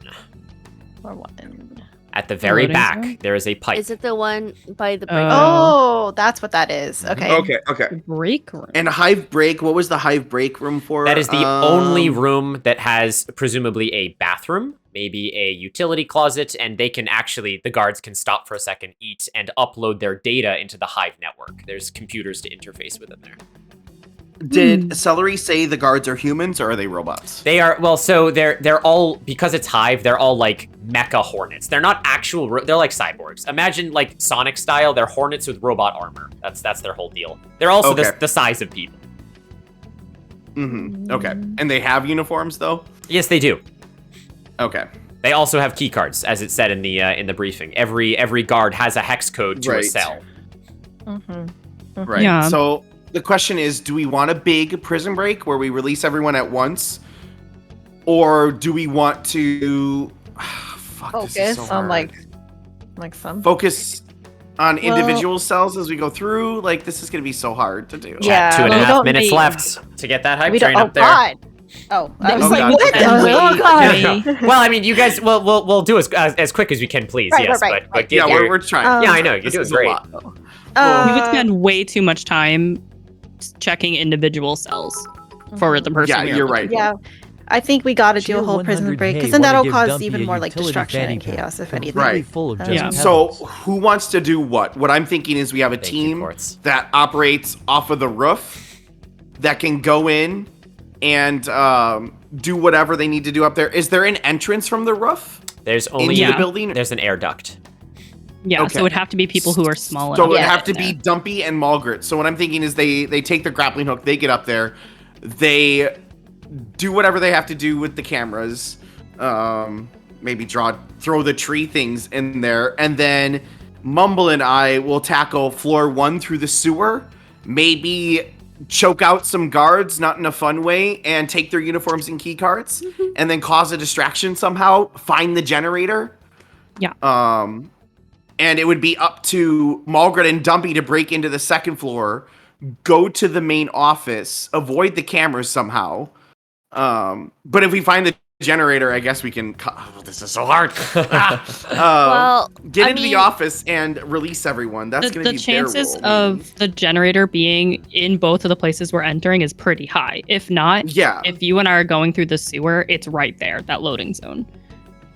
Or one. At the very Loading back, zone? there is a pipe. Is it the one by the break? Oh, that's what that is. Okay. Okay. Break room. And Hive Break, what was the Hive Break room for? That is the only room that has presumably a bathroom, maybe a utility closet, and they can actually, the guards can stop for a second, eat, and upload their data into the Hive network. There's computers to interface with in there. Did Celery say the guards are humans or are they robots? They are, well, so they're all, because it's Hive, they're all like mecha hornets. They're not actual, they're like cyborgs. Imagine like Sonic style, they're hornets with robot armor. That's their whole deal. They're also Okay. the size of people. Mm-hmm. Okay. And they have uniforms though? Yes, they do. Okay. They also have key cards, as it said in the briefing. Every guard has a hex code to a Right. cell. Right. Yeah. So the question is, do we want a big prison break where we release everyone at once? Or do we want to this is so Focus on hard. like some. Focus on Well- individual cells as we go through? Like, this is going to be so hard to do. Yeah. Two and a we half don't minutes need- left to get that hype We don't. train Oh up there. god. Oh, I was Oh, like, God. what? Oh, God. Well, I mean, you guys, we'll do as quick as we can, please. Right, yes, right, but right. get Yeah, your- we're trying. yeah, I know you're This doing is a great. lot, though. You would spend way too much time checking individual cells for the person. Yeah, we are you're looking right. Yeah. I think we got to do Cheer a whole prison 100, break hey, because then wanna that'll give cause Dumpy even a more like utility destruction fanny and pack, chaos, if anything. completely Right. full of Yeah. just Yeah. So, pebbles. who wants to do what? What I'm thinking is we have a Thank you, team Quartz. that operates off of the roof that can go in and do whatever they need to do up there. Is there an entrance from the roof There's only into Yeah. the building? there's an air duct. Yeah, Okay. so it would have to be people who are small So enough. it would Yeah. have to be Dumpy and Malgrit. So what I'm thinking is they take the grappling hook, they get up there, they do whatever they have to do with the cameras, maybe throw the tree things in there, and then Mumble and I will tackle floor 1 through the sewer, maybe choke out some guards, not in a fun way, and take their uniforms and key cards, and then cause a distraction somehow, find the generator. Yeah. And it would be up to Malgrit and Dumpy to break into the second floor, go to the main office, avoid the cameras somehow. But if we find the generator, I guess we can. This is so hard. Well, get I into the mean- office and release everyone. That's going to The be chances their role. of the generator being in both of the places we're entering is pretty high. If not, Yeah. if you and I are going through the sewer, it's right there, that loading zone.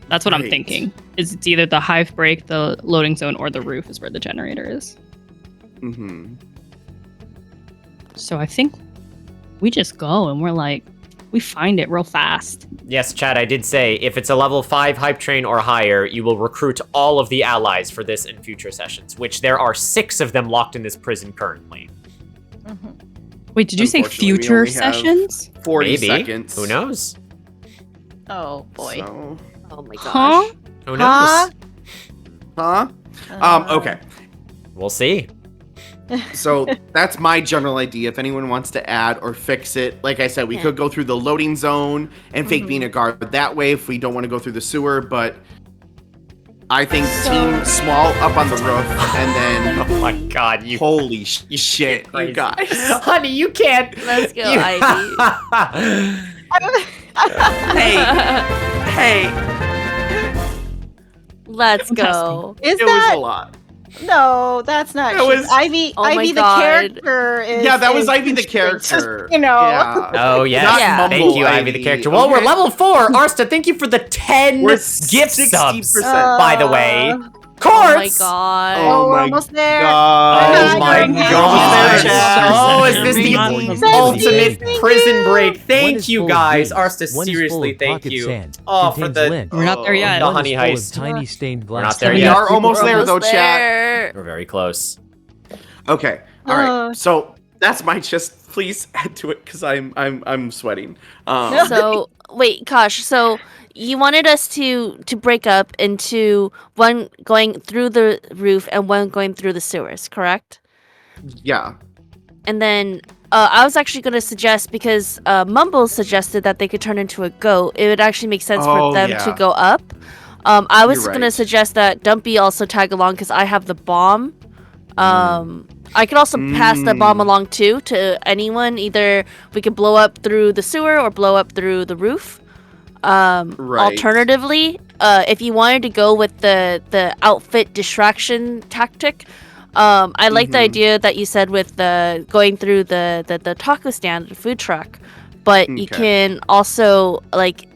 That's what I'm Right. thinking. Is it's either the hive break, the loading zone, or the roof is where the generator is. Mm-hmm. So I think we just go and we're like, we find it real fast. Yes, Chad, I did say if it's a level 5 hype train or higher, you will recruit all of the allies for this and future sessions, which there are 6 of them locked in this prison currently. Wait, did you say Unfortunately, we future only have sessions? 40 Maybe. seconds. Who knows? Oh boy. So- Oh my gosh. Huh? Who knows? Huh? Okay. We'll see. So that's my general idea. If anyone wants to add or fix it, like I said, we could go through the loading zone and fake being a guard that way if we don't want to go through the sewer. But I think team small up on the roof and then. Oh my God! You holy shit, you guys! Honey, you can't. Let's go, Ivy. Hey. Let's go. Is It that was a lot. No, that's not. That was- Ivy. Oh my Ivy the God. character. Is, Yeah, that was is Ivy the constrained, character. You know. Yeah. Oh yes, Not Yeah. thank Mumble you, Ivy the Ivy. character. Well, we're Okay. level 4. Arsta, thank you for the 10 We're gift 60%. subs. By the way, Oh my Quartz. god. Oh, my almost there. Oh my Almost there, God! Chad. Oh, is this the Amazing. ultimate Thank prison you. break? One Thank is you full of guys, goodies, Arsta. one is full Seriously, of thank pocket you. sand, Oh, for contains the lint. We're not there yet. The One honey is full of heist. tiny stained We're not glass. there We yet. are almost We're there though, almost chat. there. We're very close. Okay. All right. Uh. So that's my just. Please add to it because I'm sweating. So wait, Kosh. So you wanted us to break up into one going through the roof and one going through the sewers, correct? Yeah. And then I was actually going to suggest, because Mumble suggested that they could turn into a goat, it would actually make sense Oh, for them yeah. to go up. I was You're going to right. suggest that Dumpy also tag along because I have the bomb. I could also pass the bomb along too to anyone. Either we could blow up through the sewer or blow up through the roof. Alternatively, if you wanted to go with the outfit distraction tactic, I like the idea that you said with the going through the taco stand, the food truck, but you Okay. can also like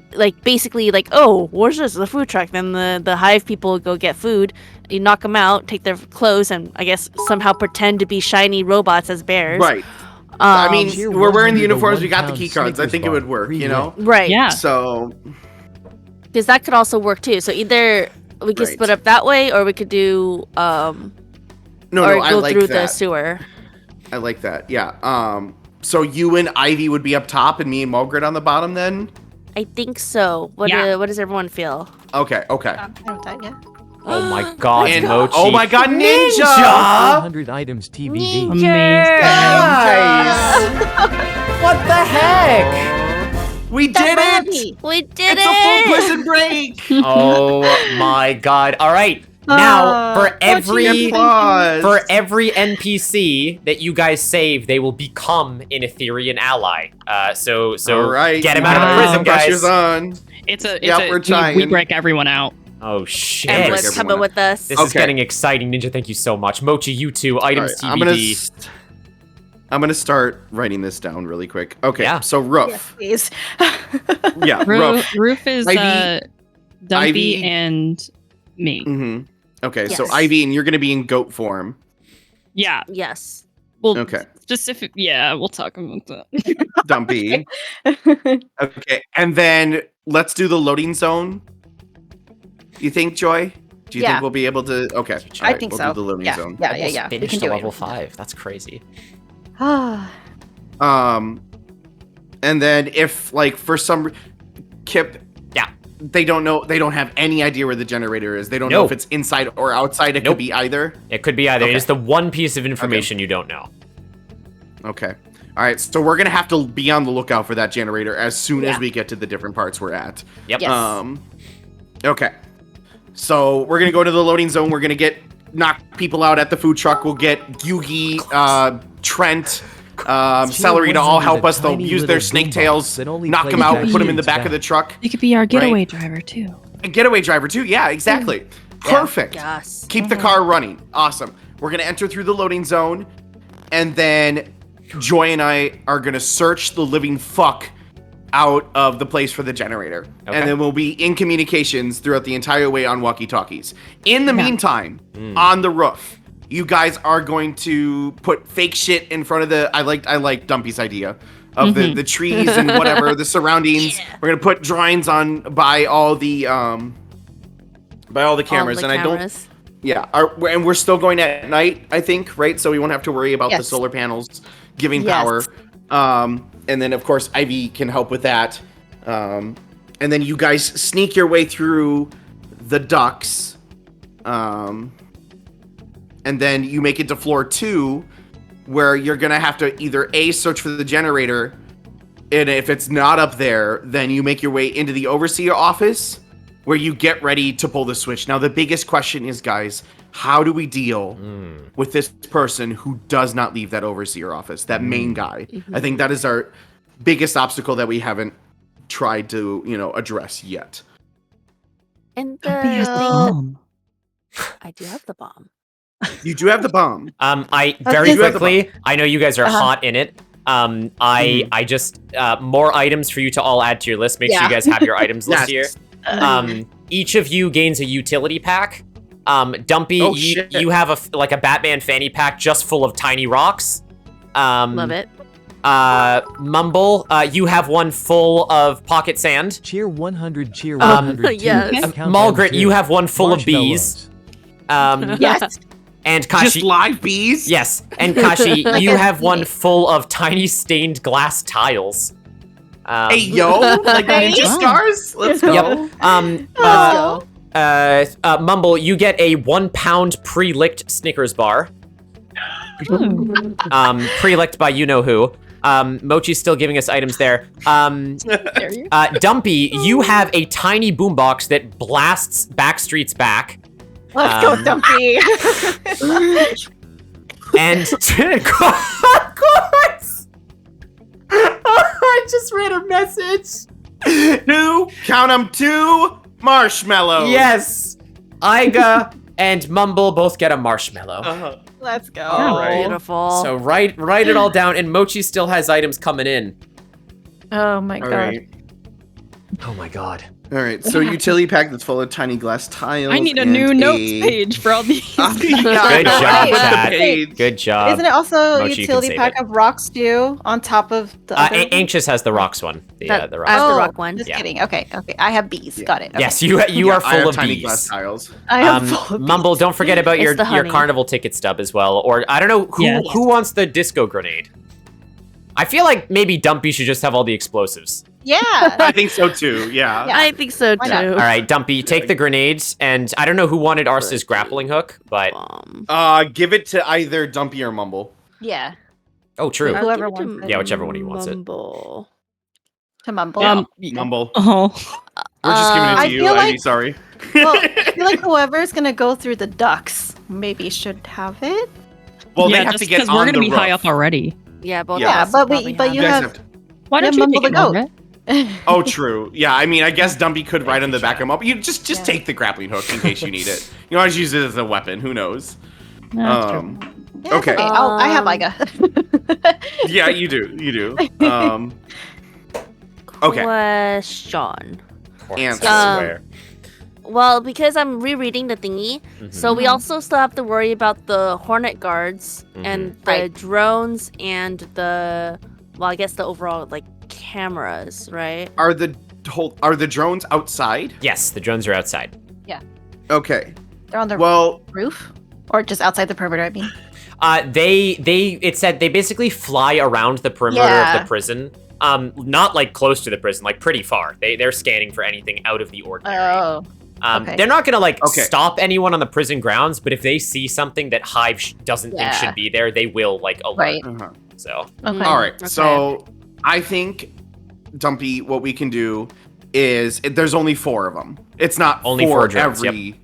basically like, oh, where's this, the food truck? Then the hive people go get food. You knock them out, take their clothes, and I guess somehow pretend to be shiny robots as bears. Right. I mean, Tier we're wearing the 100 uniforms. We got the 1 key cards. I Snickers think it bar. would work. You know. Right. Yeah. So Because that could also work too. So either we could Right. split up that way, or we could do no, or I go like through that. the sewer. I like that. Yeah. So you and Ivy would be up top, and me and Mulgrit on the bottom. Then. I think so. What Yeah. what does everyone feel? Okay. Okay. I haven't done yet. Oh my God, And- Mochi. oh my God, Ninja! 400 items TBD. Amazing. Guys! What the heck? We did it! We did It's a full prison break. Oh my God! All right, now for every Applause. NPC that you guys save, they will become an Etherean ally. So All right. get him out of the prison, Pressure's guys. on. It's we're trying. we break everyone out. Oh shit! Everyone's Everyone coming up. with us. This is Okay. getting exciting, Ninja. Thank you so much, Mochi. You too. Items All right, TBD. I'm gonna start writing this down really quick. Okay. Yeah. So roof. Please. Yeah. Roof, Roof is Ivy- Dumpy Ivy- and me. Mm-hmm. Okay. So Yes. Ivy, and you're gonna be in goat form. Yeah. Yes. Well, Okay. specific. Yeah, we'll talk about that. Dumpy. Okay. And then let's do the loading zone. You think, Joy? Do you Yeah. think we'll be able to? Okay. I alright, think we'll so. do the loading Yeah. zone. Yeah. Almost Yeah. We finished can to do level it. 5. That's crazy. And then if like for some Kip, Yeah. they don't know, they don't have any idea where the generator is. They don't know No. if it's inside or outside. It Nope. could be either. It could be either. Okay. It's the one piece of information you don't know. Okay. All right. So we're gonna have to be on the lookout for that generator as soon as Yeah. we get to the different parts we're at. Yep. Yes. Okay. So we're gonna go to the loading zone. We're gonna knock people out at the food truck. We'll get Yugi, Trent, Celery to all help us. They'll tiny use little their snake boombox tails, that only knock plays them out, back put them in the to back of the back. truck. You could be our getaway getaway driver too. A getaway driver too. Yeah, exactly. Perfect. Yes. Keep the car running. Awesome. We're gonna enter through the loading zone, and then Joy and I are gonna search the living fuck out of the place for the generator. Okay. And then we'll be in communications throughout the entire way on walkie-talkies. In the meantime, on the roof, you guys are going to put fake shit in front of the I like Dumpy's idea. of the trees and whatever the surroundings. We're gonna put drawings on by all the cameras, and I don't. Yeah, and we're still going at night, I think, right? So we won't have to worry about the solar panels giving power. And then, of course, Ivy can help with that. And then you guys sneak your way through the ducts. And then you make it to floor 2, where you're going to have to either A, search for the generator. And if it's not up there, then you make your way into the overseer office, where you get ready to pull the switch. Now, the biggest question is, guys, how do we deal with this person who does not leave that overseer office, that main guy? I think that is our biggest obstacle that we haven't tried to, address yet. And Use the bomb. I do have the bomb. You do have the bomb. I very quickly, I know you guys are hot in it. I just more items for you to all add to your list. Make sure you guys have your items list here. Each of you gains a utility pack. Dumpy, you have a Batman fanny pack just full of tiny rocks. Love it. Mumble, you have one full of pocket sand. Cheer 100, cheer 100. Yes. Mulgrit, you have one full of bees. Yes. And Kashi, just live bees. Yes, and Kashi, you have one full of tiny stained glass tiles. Hey yo, like ninja stars. Let's go. Yep. Mumble, you get a 1 pound pre-licked Snickers bar. Pre-licked by you know who. Mochi's still giving us items there. Dumpy, you have a tiny boombox that blasts Backstreet's Back. Let's go, Dumpy. And of course, I just read a message. Count them 2 marshmallows. Yes, Iga and Mumble both get a marshmallow. Let's go. All right. Beautiful. So write it all down, and Mochi still has items coming in. Oh my god. Right. Oh my god. All right, so utility pack that's full of tiny glass tiles. I need a new notes page for all these. Good job, Chad. Good job. Isn't it also a Mochi, you can utility save pack it. of rocks too on top of the other? Anxious has the rocks one. The rocks. I have the rock one. Just kidding. Okay. I have bees. Got it. Okay. Yes, you are I have full of tiny bees. glass tiles. I am full of Mumble, bees. don't forget about your the honey. carnival ticket stub as well. Or I don't know who wants the disco grenade. I feel like maybe Dumpy should just have all the explosives. Yeah. I think so too. Yeah. I think so too. not? All right, Dumpy, take the grenades, and I don't know who wanted Arce's grappling hook, but Give it to either Dumpy or Mumble. Yeah. oh, true. Whoever wants it. Yeah, whichever one he wants it. Mumble. To Mumble. Mumble. Oh. We're just giving it to I you, feel Ivy. like- Sorry. Well, I feel like whoever's gonna go through the ducts maybe should have it. Well, Yeah, they have just to get 'cause on we're gonna the be high roof. up already. Yeah, both Yeah, of us but probably but you You guys have have to- Why don't Yeah, you Mumble take it, the goat. Margaret? Oh, true. Yeah, I mean, I guess Dumpy could ride on the back of Mumble. You just take the grappling hook in case you need it. You always use it as a weapon. Who knows? No, that's Yeah, it's Okay. I have Iga. Yeah, you do. You do. Okay. Question. Answer. Well, because I'm rereading the thingy, so we also still have to worry about the Hornet guards and the Right. drones and the, well, I guess the overall like cameras, right? Are the drones outside? Yes, the drones are outside. Okay. They're on the Well, roof, or just outside the perimeter. I mean. It said they basically fly around the perimeter of Yeah. the prison. Not like close to the prison, like pretty far. They're scanning for anything out of the ordinary. Oh. Okay. They're not gonna Okay. stop anyone on the prison grounds, but if they see something that Hive doesn't think Yeah. should be there, they will alert. Right. So Okay. all right. Okay. So I think, Dumpy, what we can do is there's only 4 of them. It's not Only for 4 drones, every.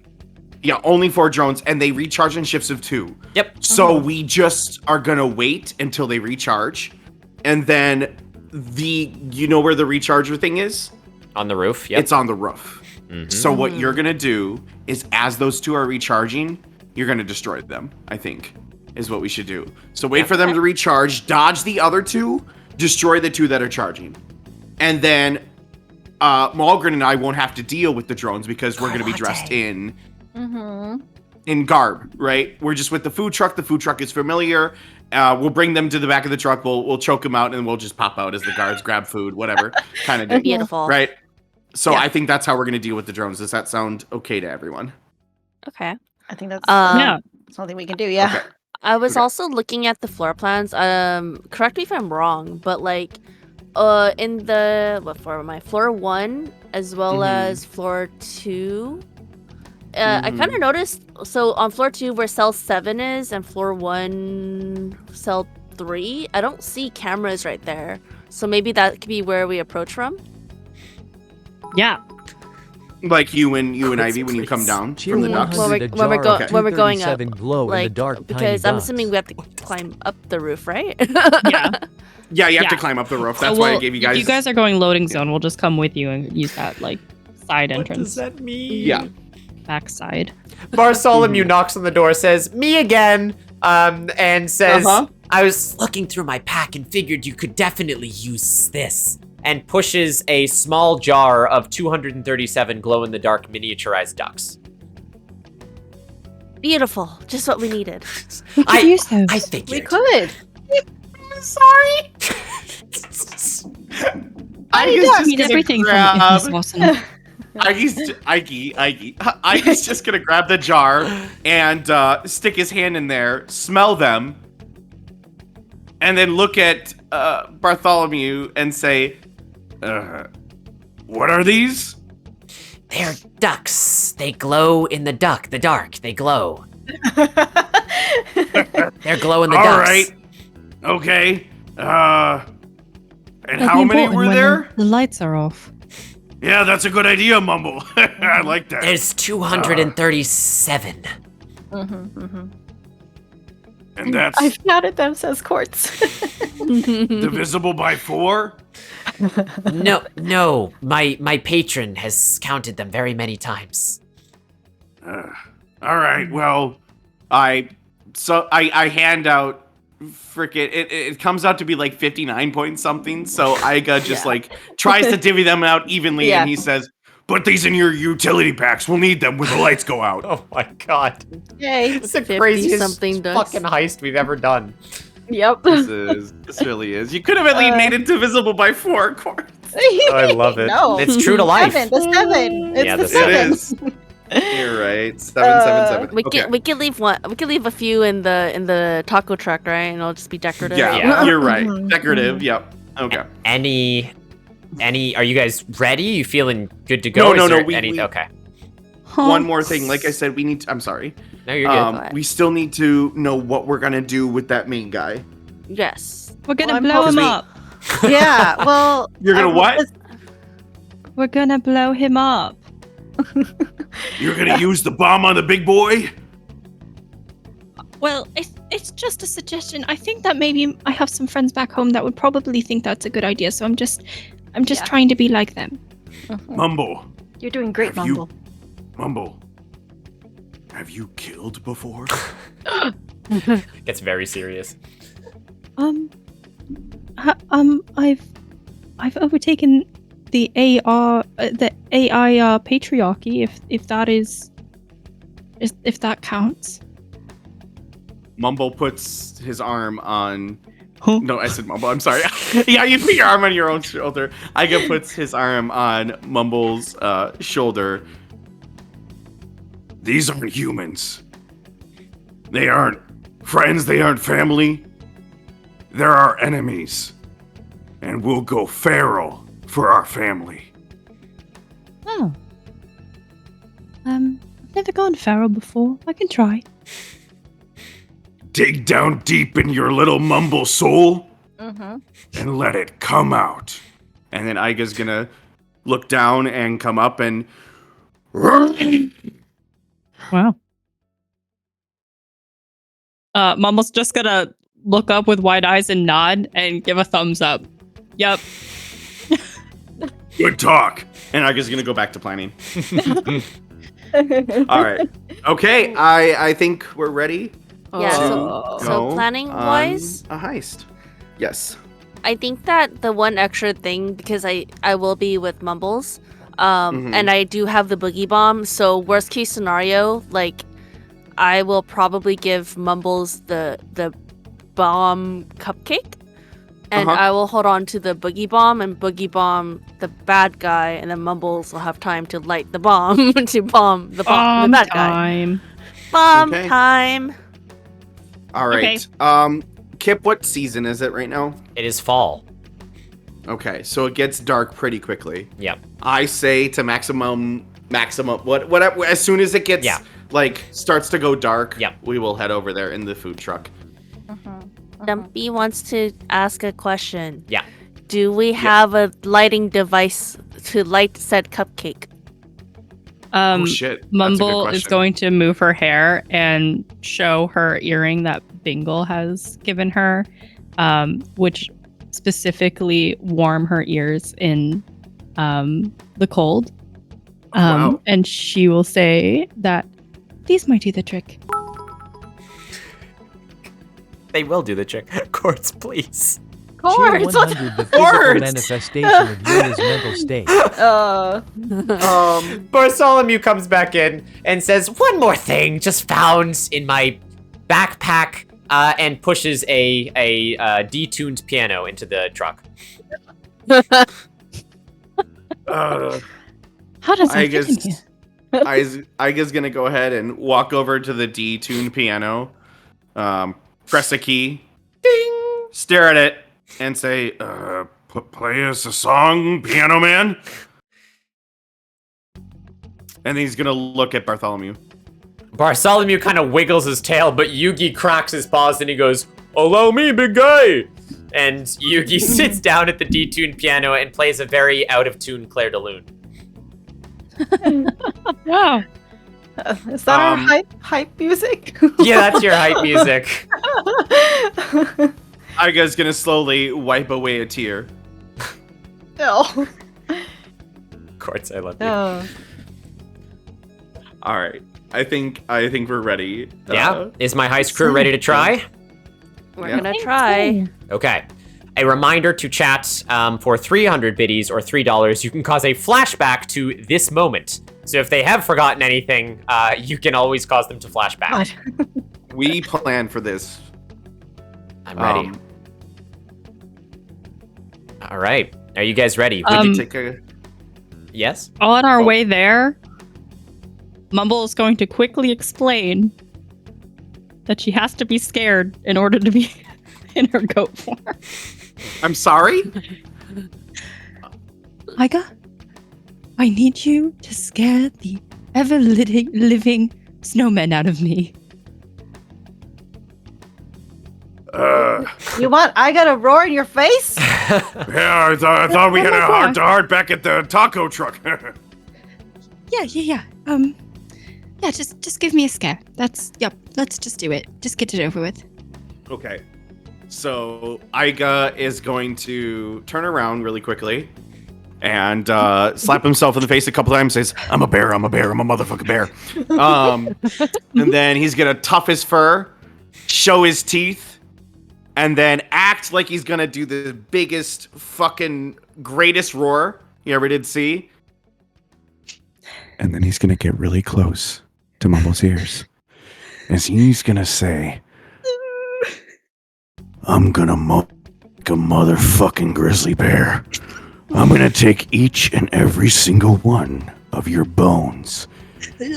Yeah, only 4 drones, and they recharge in shifts of 2. Yep. So we just are gonna wait until they recharge, and then you know where the recharger thing is? On the roof. Yep. It's on the roof. So what you're gonna do is, as those 2 are recharging, you're gonna destroy them. I think is what we should do. So wait for them to recharge, dodge the other 2, destroy the 2 that are charging, and then Malgren and I won't have to deal with the drones because we're gonna be dressed in garb, right? We're just with the food truck. The food truck is familiar, We'll bring them to the back of the truck. We'll choke them out, and we'll just pop out as the guards grab food, whatever kind of deal. Beautiful. Right. So Yeah. I think that's how we're gonna deal with the drones. Does that sound okay to everyone? Okay. I think that's Yeah. something we can do. Yeah. Okay. I was Okay. also looking at the floor plans. Correct me if I'm wrong, but like, in the floor 1 as well as floor 2. I kind of noticed. So on floor 2, where cell 7 is, and floor 1, cell 3, I don't see cameras right there. So maybe that could be where we approach from. Yeah. Like you and Ivy when you come down Cheer from the ducks. 100 When we're a jar of when we're going up, 237 glow in the like, dark tiny because I'm dots. assuming we have to climb up the roof, right? Yeah. Yeah, you have to Yeah. climb up the roof. So That's why I gave you guys. If you guys are going loading zone, we'll just come with you and use that like side entrance. that mean? Yeah. Backside. Bartholomew knocks on the door, says, "Me again," and says, Uh-huh. "I was looking through my pack and figured you could definitely use this," and pushes a small jar of 237 glow-in-the-dark miniaturized ducks. Beautiful, just what we needed. I use those. I figured. We could. Sorry. I mean, everything from it is awesome. Ike's just gonna grab the jar and stick his hand in there, smell them, and then look at Bartholomew and say, "What are these?" They're ducks. They glow in the dark. They glow. They're glow in the All ducks. right. Okay. And That'd how be many important were when there? The lights are off. Yeah, that's a good idea, Mumble. I like that. There's 237. And that's I've counted them, says Quartz. divisible by 4? No. My patron has counted them very many times. All right. Well, I hand out frickin' it comes out to be like 59 point something. So Iga just like tries to divvy them out evenly, and he says, "Put these in your utility packs. We'll need them when the lights go out." Oh my god. Yay. It's the 50 craziest something ducks. fucking heist we've ever done. Yep. This really is. You could have at least made it divisible by 4, of course. I love it. No. It's true to life. 7, the 7. It's Yeah, the the 7. It is. You're right. 777. We Okay. could leave one. We could leave a few in the taco truck, right? And it'll just be decorative. Yeah, you're right. Decorative. Yep. Okay. Any are you guys ready? You feeling good to go? No, Is there we- okay. One more thing. Like I said, we need. I'm sorry. No, you're good. We still need to know what we're gonna do with that main guy. Yes. We're gonna Well, I'm blow him hoping- up. Yeah, well. You're gonna what? We're gonna blow him up. You're gonna use the bomb on the big boy? Well, it's just a suggestion. I think that maybe I have some friends back home that would probably think that's a good idea. So I'm just trying to be like them. Mumble. You're doing great, Have you- Mumble. Mumble. Have you killed before? Gets very serious. I've overtaken the AI patriarchy, if that counts. Mumble puts his arm on. No, I said Mumble. I'm sorry. Yeah, you put your arm on your own shoulder. Iga puts his arm on Mumble's shoulder. These aren't humans. They aren't friends. They aren't family. They're our enemies. And we'll go feral for our family. Oh. I've never gone feral before. I can try. Dig down deep in your little Mumble soul Mm-hmm. and let it come out. And then Iga's gonna look down and come up and. Wow. Mumble's just gonna look up with wide eyes and nod and give a thumbs up. Yep. Good talk. And Iga's gonna go back to planning. All right. Okay. I think we're ready. Yeah. to So go planning on wise, a heist. Yes. I think that the one extra thing, because I will be with Mumbles, and I do have the boogie bomb. So worst case scenario, like I will probably give Mumbles the bomb cupcake. And I will hold on to the boogie bomb and boogie bomb the bad guy, and then Mumbles will have time to light the bomb to bomb the bad guy. Bomb time. All right. Okay. Kip, what season is it right now? It is fall. Okay, so it gets dark pretty quickly. Yep. I say to maximum what as soon as it gets starts to go dark, we will head over there in the food truck. Dumpy wants to ask a question. Yeah. Do we have a lighting device to light said cupcake? Oh shit. That's a good Mumble is question. going to move her hair and show her earring that Bingle has given her, which specifically warm her ears in the cold. Wow. And she will say that these might do the trick. They will do the trick. Quartz, please. Cheer 100, the physical manifestation of Yoda's mental state. Bartholomew comes back in and says, "One more thing just found in my backpack," and pushes a detuned piano into the truck. How does that fit in here? Iga's gonna go ahead and walk over to the detuned piano, press a key, ding, stare at it, and say, play us a song, piano man. And he's gonna look at Bartholomew. Bartholomew kind of wiggles his tail, but Yugi cracks his paws and he goes, "Allow me, big guy!" And Yugi sits down at the detuned piano and plays a very out-of-tune Claire de Lune. Wow. Is that our hype music? Yeah, that's your hype music. Iga's gonna slowly wipe away a tear. No. Quartz, I love you. Oh. All right, I think we're ready. Yeah? Is my heist crew ready to try? We're gonna try. Okay. A reminder to chat for 300 biddies or $3, you can cause a flashback to this moment. So if they have forgotten anything, you can always cause them to flashback. We plan for this. I'm ready. All right. Are you guys ready? Would you take a... Yes? On our way there, Mumble is going to quickly explain that she has to be scared in order to be in her goat form. I'm sorry? Iga, I need you to scare the ever-living snowman out of me. You want I gotta roar in your face? Yeah, I thought we had a heart-to-heart back at the taco truck. Yeah. Yeah, just give me a scare. Let's just do it. Just get it over with. Okay. So Iga is going to turn around really quickly and slap himself in the face a couple times. Says, "I'm a bear. I'm a bear. I'm a motherfucking bear." And then he's gonna tuff his fur, show his teeth, and then act like he's gonna do the biggest fucking greatest roar you ever did see. And then he's gonna get really close to Mumble's ears, as he's gonna say, "I'm gonna like a motherfucking grizzly bear. I'm gonna take each and every single one of your bones,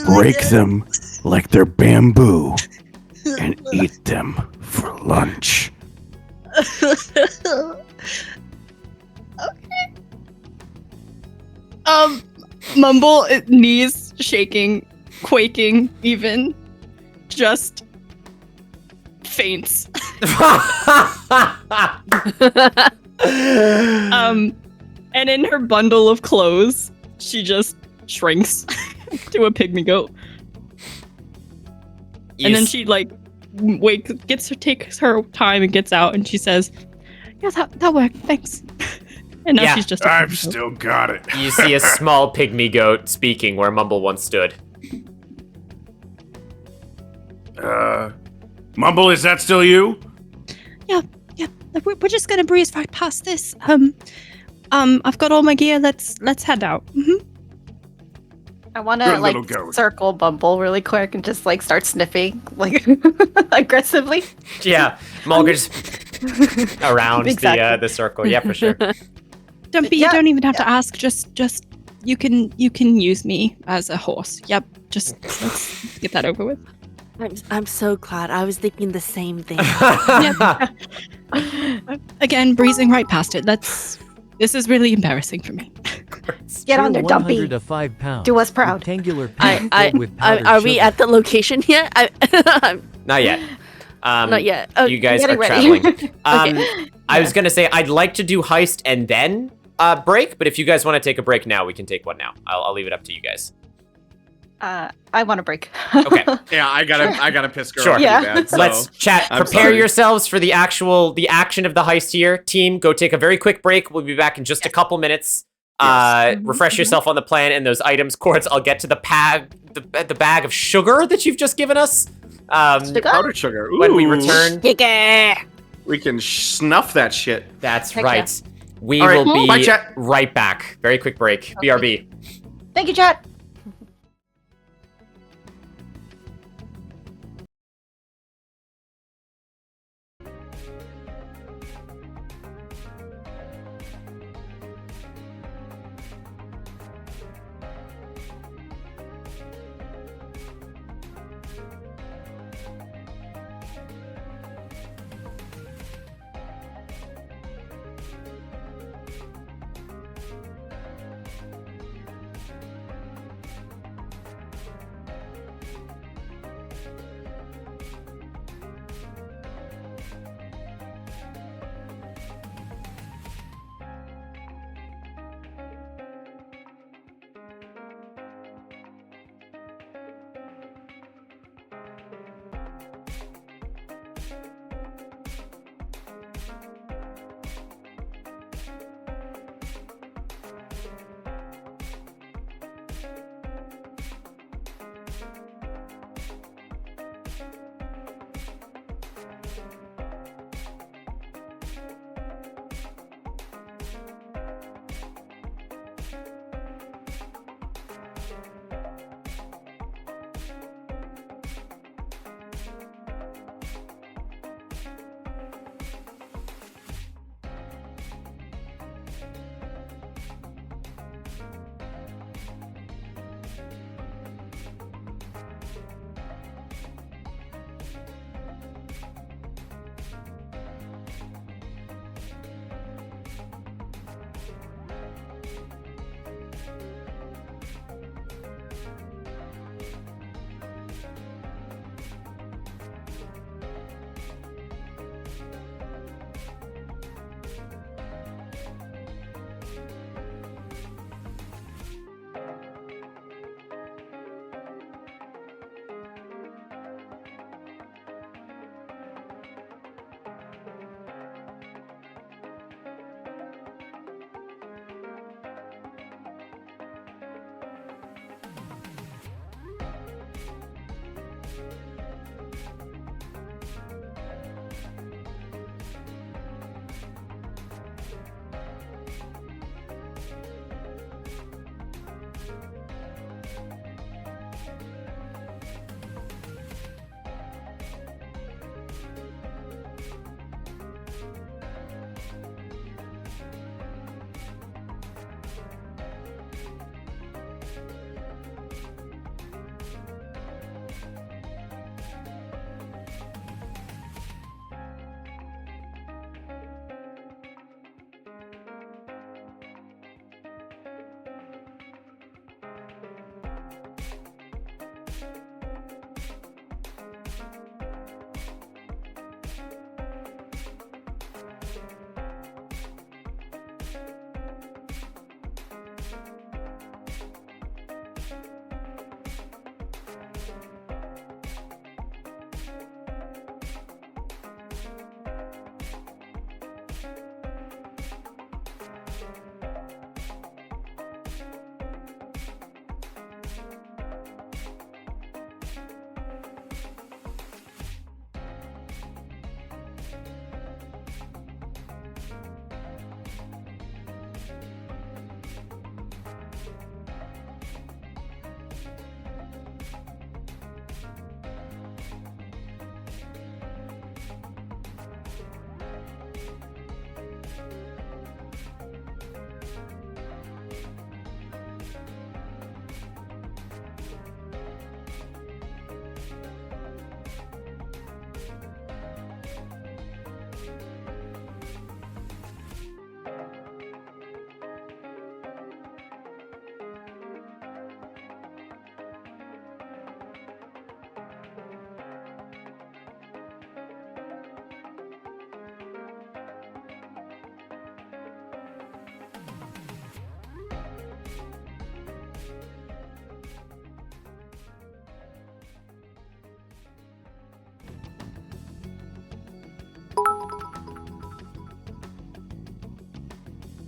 break them like they're bamboo, and eat them for lunch." Mumble, knees shaking, quaking even, just faints. And in her bundle of clothes, she just shrinks to a pygmy goat. And then she takes her time and gets out, and she says, "Yeah, that worked. Thanks." And now she's just. I've still got it. You see a small pygmy goat speaking where Mumble once stood. Mumble, is that still you? Yeah. We're just gonna breeze right past this. I've got all my gear. Let's head out. Mm-hmm. I want Good to like little goat. circle Bumble really quick and just like start sniffing like aggressively. Yeah, Mulgrit just around Exactly. the circle. Yeah, for sure. Dumpy, Yeah, you don't even have to ask. Just you can use me as a horse. Yep. Just let's get that over with. I'm so glad. I was thinking the same thing. Again, breezing right past it. This is really embarrassing for me. Get on there, Tier Dumpy. 100 of 5 pounds. Do us proud. Rectangular pan filled with powdered are we sugar. at the location yet? Not yet. Not yet. Oh, You guys are getting ready. traveling. I was gonna say I'd like to do heist and then break, but if you guys want to take a break now, we can take one now. I'll leave it up to you guys. I want to break. Okay. Yeah, I gotta piss girl Sure. off Yeah. pretty bad, so Let's chat. I'm Prepare sorry. yourselves for the action of the heist here. Team, go take a very quick break. We'll be back in just a couple minutes. Refresh yourself on the plan and those items. Quartz, I'll get to the bag of sugar that you've just given us. Powdered sugar. When we Ooh. return. We can snuff that shit. That's Heck right. We All right. will Bye, be chat. right back. Very quick break. BRB. Thank you, chat.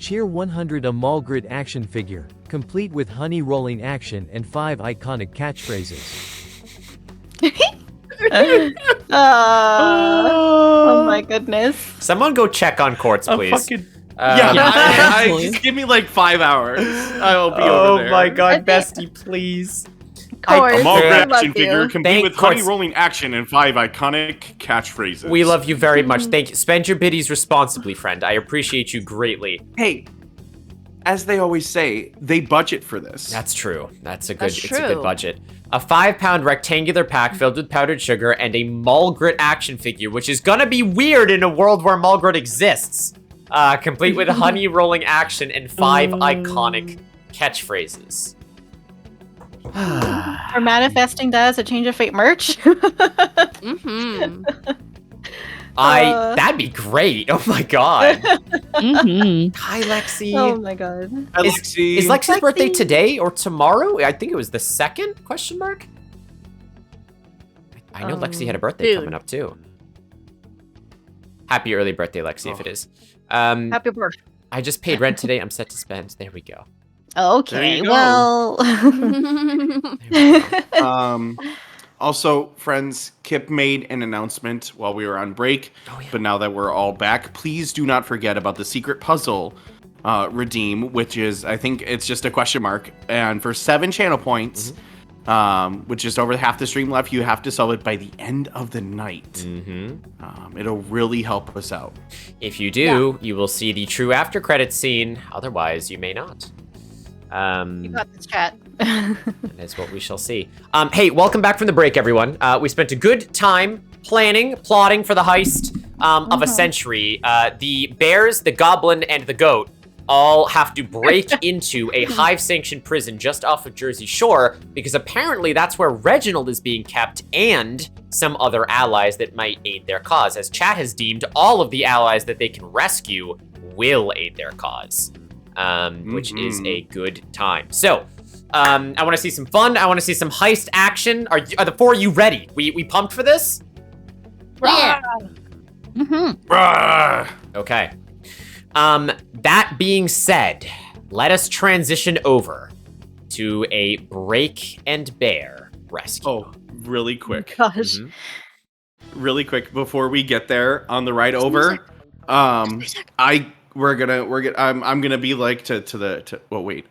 Cheer 100 a Malgrit action figure, complete with honey rolling action and 5 iconic catchphrases. Oh my goodness. Someone go check on Quartz, please. Just give me like 5 hours. I will be over there. Oh my god, bestie, please. Quartz, A Malgrit we love action figure you. complete with Quartz. honey rolling action and 5 iconic catchphrases. We love you very much. Thank you. Spend your biddies responsibly, friend. I appreciate you greatly. Hey, as they always say, they budget for this. That's true. It's a That's good true. budget. A 5-pound rectangular pack filled with powdered sugar and a Malgrit action figure, which is gonna be weird in a world where Malgrit exists. Complete with honey rolling action and 5 iconic catchphrases. We're manifesting that as a Change of Fate merch. Mm-hmm. That'd be great. Oh my god. Mm-hmm. Hi, Lexi. Oh my god. Is Lexi's birthday today or tomorrow? I think it was the 2nd, question mark? I know Lexi had a birthday soon. coming up too. Happy early birthday, Lexi, if it is. Happy birthday. I just paid rent today. I'm set to spend. There we go. Okay, There you go. well. Also, friends, Kip made an announcement while we were on break, but now that we're all back, please do not forget about the secret puzzle redeem, which is, I think it's just a question mark, and for 7 channel points, with just over half the stream left, you have to solve it by the end of the night. It'll really help us out. If you do, you will see the true after credits scene. Otherwise, you may not. You got this, chat. That is what we shall see. Hey, welcome back from the break, everyone. We spent a good time plotting for the heist of a century. The bears, the goblin, and the goat all have to break into a hive-sanctioned prison just off of Jersey Shore, because apparently that's where Reginald is being kept and some other allies that might aid their cause, as chat has deemed all of the allies that they can rescue will aid their cause, which is a good time. So, I want to see some fun. I want to see some heist action. Are the 4 of you ready? We pumped for this? Yeah. Okay. That being said, let us transition over to a break and bear rescue. Oh, really quick. Gosh. Really quick before we get there on the ride over, I'm gonna be like well, wait.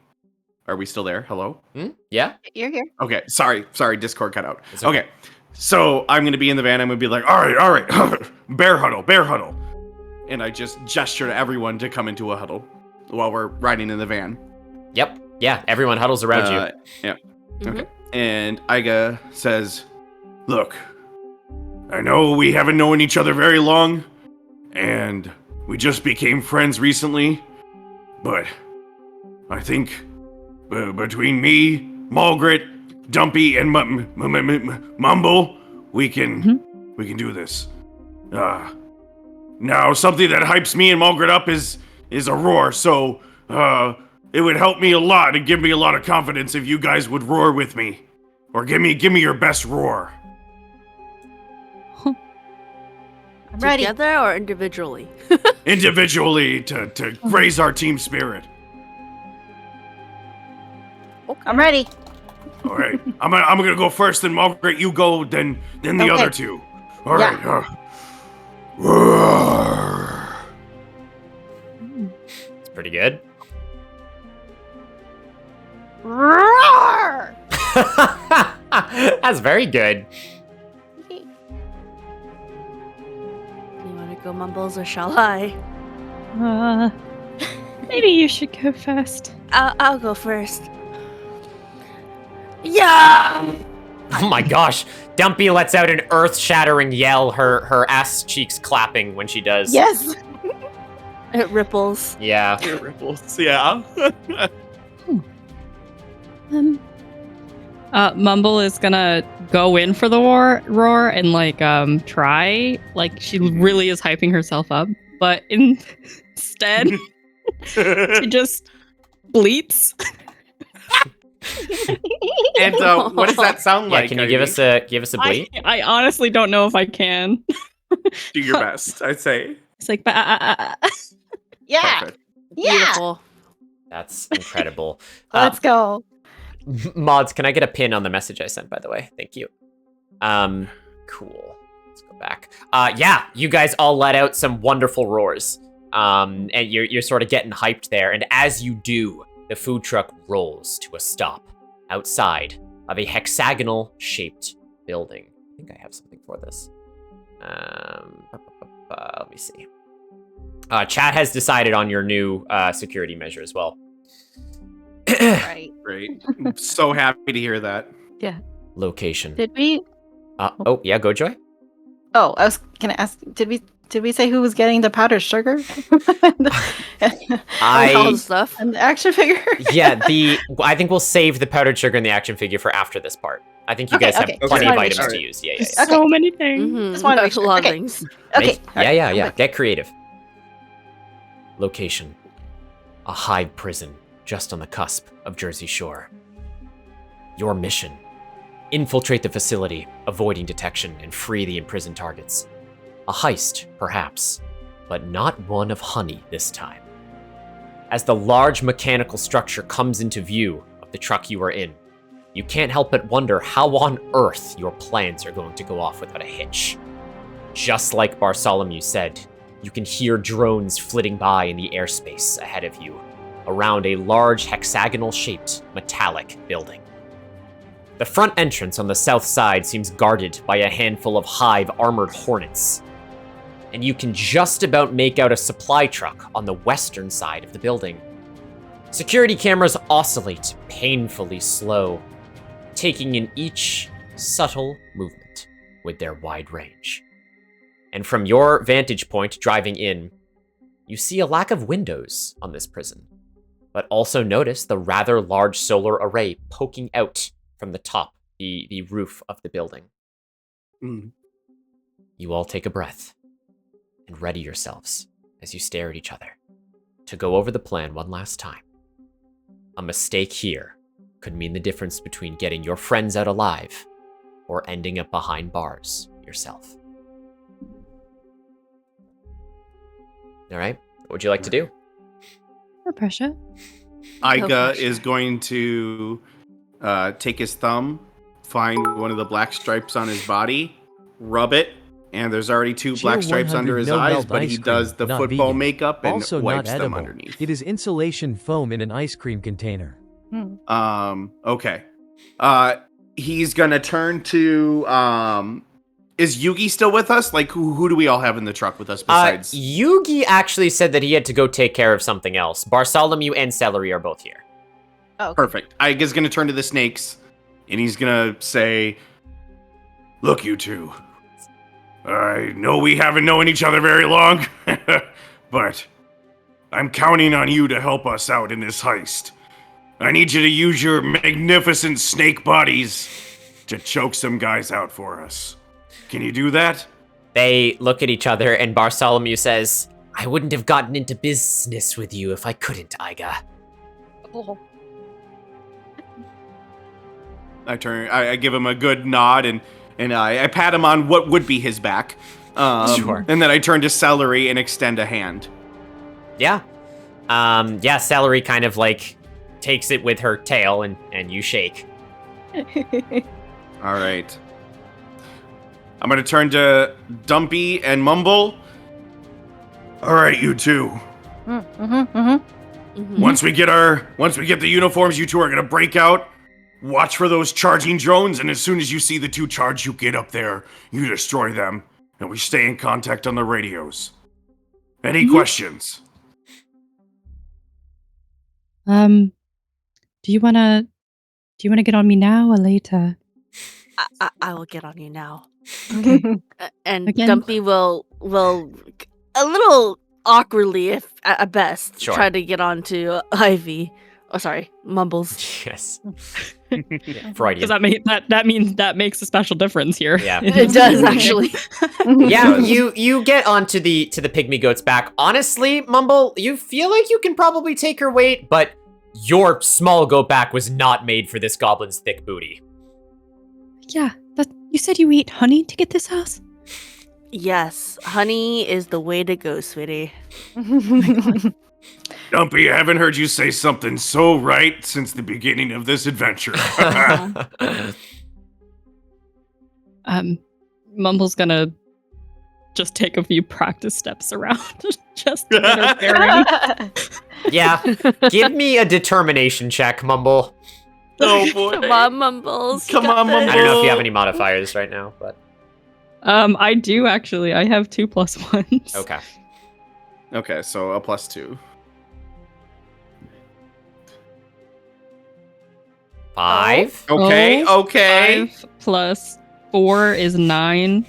Are we still there? Hello? Yeah? You're here. Okay, sorry, Discord cut out. Okay. So I'm gonna be in the van, I'm gonna be like, all right, bear huddle. And I just gesture to everyone to come into a huddle while we're riding in the van. Yep. Yeah, everyone huddles around you. Yeah. Okay. And Iga says, look, I know we haven't known each other very long, and we just became friends recently, but I think between me, Malgrit, Dumpy, and Mumble, we can do this. Now, something that hypes me and Malgrit up is a roar, so it would help me a lot and give me a lot of confidence if you guys would roar with me. Or give me your best roar. I'm ready. Together or individually? Individually to raise our team spirit. I'm ready. All right. I'm gonna go first, then Malgrit, you go, then the other two. All right. It's pretty good. Roar! That's very good. You want to go, Mumbles, or shall I? Maybe you should go first. I'll go first. Yeah! Oh my gosh. Dumpy lets out an earth-shattering yell, her ass cheeks clapping when she does. Yes. It ripples. Yeah. It ripples. Yeah. Mumble is gonna go in for the roar and try. Like she really is hyping herself up, but instead she just bleeps. And what does that sound like? Can you give us a bleep? I honestly don't know if I can. Do your best, I'd say. It's like Yeah. Perfect. Yeah. Beautiful. That's incredible. Let's go. Mods, can I get a pin on the message I sent, by the way? Thank you. Cool. Let's go back. Yeah, you guys all let out some wonderful roars. And you're sort of getting hyped there. And as you do, the food truck rolls to a stop outside of a hexagonal-shaped building. I think I have something for this. Let me see. Chat has decided on your new security measure as well. Right. Great. I'm so happy to hear that. Yeah. Location. Did we? Oh, yeah, go Joy. Oh, I was gonna ask. Did we say who was getting the powdered sugar? All the stuff. And the action figure. Yeah, I think we'll save the powdered sugar and the action figure for after this part. I think you guys have plenty of items to use. Yeah. So many things. Mm-hmm. Just wanted to make A lot of sure. things. Okay. Yeah. Get creative. Location. A hive prison just on the cusp of Jersey Shore. Your mission. Infiltrate the facility, avoiding detection, and free the imprisoned targets. A heist, perhaps, but not one of honey this time. As the large mechanical structure comes into view of the truck you are in, you can't help but wonder how on earth your plans are going to go off without a hitch. Just like Bartholomew said, you can hear drones flitting by in the airspace ahead of you, around a large hexagonal-shaped metallic building. The front entrance on the south side seems guarded by a handful of hive armored hornets, and you can just about make out a supply truck on the western side of the building. Security cameras oscillate, painfully slow, taking in each subtle movement with their wide range. And from your vantage point driving in, you see a lack of windows on this prison, but also notice the rather large solar array poking out from the top, the roof of the building. You all take a breath and ready yourselves as you stare at each other to go over the plan one last time. A mistake here could mean the difference between getting your friends out alive or ending up behind bars yourself. All right, what would you like to do? No pressure. Iga is going to take his thumb, find one of the black stripes on his body, rub it, and there's already two black stripes under his eyes, but he does the football makeup and also wipes not them edible. underneath. It is insulation foam in an ice cream container. Okay. He's gonna turn to, is Yugi still with us? Like, who do we all have in the truck with us besides? Yugi actually said that he had to go take care of something else. Bartholomew and Celery are both here. Oh, perfect. Iga's gonna turn to the snakes, and he's gonna say, "Look, you two. I know we haven't known each other very long, but I'm counting on you to help us out in this heist. I need you to use your magnificent snake bodies to choke some guys out for us. Can you do that?" They look at each other, and Bartholomew says, "I wouldn't have gotten into business with you if I couldn't, Iga." I give him a good nod, and I pat him on what would be his back. Sure. And then I turn to Celery and extend a hand. Yeah. Celery kind of like takes it with her tail, and you shake. All right. I'm gonna turn to Dumpy and Mumble. All right, you two. Once we get the uniforms, you two are gonna break out. Watch for those charging drones, and as soon as you see the two charge, you get up there, you destroy them, and we stay in contact on the radios. Any questions? Do you wanna get on me now or later? I will get on you now. Okay. And Again? Dumpy will a little awkwardly, if at best, Sure. try to get onto Ivy. Oh, sorry, Mumbles. Yes. Freudian. Because that makes a special difference here. Yeah. It does actually. Yeah, you get onto the pygmy goat's back. Honestly, Mumble, you feel like you can probably take her weight, but your small goat back was not made for this goblin's thick booty. Yeah, but you said you ate honey to get this house? Yes, honey is the way to go, sweetie. Dumpy, I haven't heard you say something so right since the beginning of this adventure. Mumble's gonna just take a few practice steps around just to get her bearing. Yeah. Give me a determination check, Mumble. Oh boy. Come on, Mumbles. you Come got on, this. Mumble. I don't know if you have any modifiers right now, but I do actually. I have 2 +1s. okay. Okay, so a +2. 5. Okay, okay. 5 plus 4 is 9.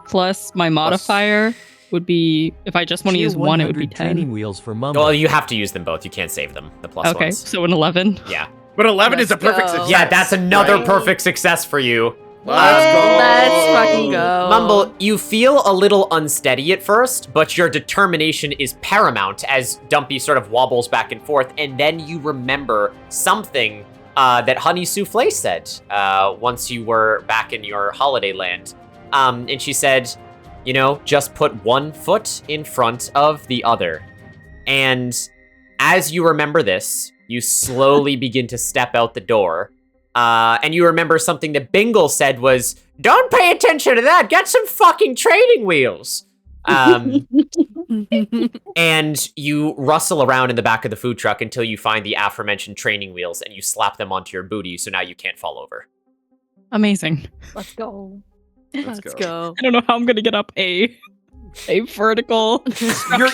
Plus my modifier would be, if I just want to Tier use one, it would be 100 training 10. wheels for Mumble. Well, you have to use them both. You can't save them. The plus Okay, ones. so an 11. Yeah. But 11 is a Let's perfect go. success. Yeah, that's another right? perfect success for you. Let's fucking go. Mumble, you feel a little unsteady at first, but your determination is paramount as Dumpy sort of wobbles back and forth, and then you remember something that Honey Souffle said once you were back in your holiday land. And she said, you know, just put one foot in front of the other. And as you remember this, you slowly begin to step out the door. And you remember something that Bingle said was, don't pay attention to that, get some fucking training wheels. And you rustle around in the back of the food truck until you find the aforementioned training wheels and you slap them onto your booty, so now you can't fall over. Amazing. Let's go. Let's go. I don't know how I'm gonna get up a vertical.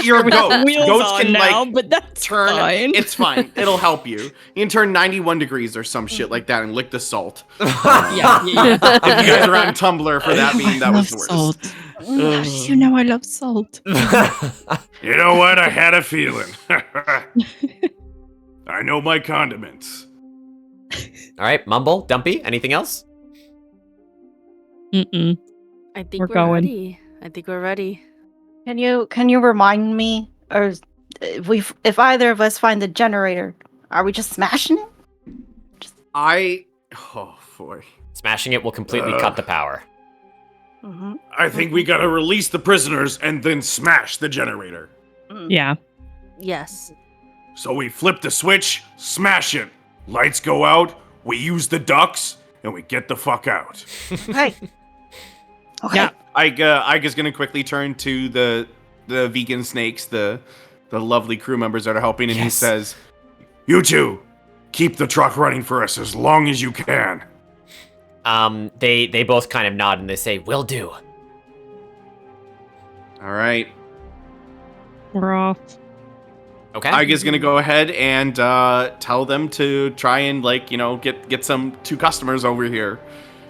You're a with goat. wheels Goats on can now, like but that's turn. fine. It's fine. It'll help you. You can turn 91 degrees or some shit like that and lick the salt. yeah. If you guys are on Tumblr for that being that was the worst. Salt. How did you know I love salt? You know what? I had a feeling. I know my condiments. All right, Mumble, Dumpy, anything else? Mm-mm. I think We're we're going. ready. I think we're ready. Can you remind me, or if either of us find the generator, are we just smashing it? Oh boy. Smashing it will completely cut the power. Mm-hmm. I think we gotta release the prisoners and then smash the generator. Yeah. Yes. So we flip the switch, smash it. Lights go out, we use the ducts, and we get the fuck out. Okay. Okay. Yeah. Aiga's gonna quickly turn to the vegan snakes, the lovely crew members that are helping, and he says, You two, keep the truck running for us as long as you can. They both kind of nod and they say, will do. all right. We're off. Okay. Aiga's gonna go ahead and tell them to try and get some 2 customers over here.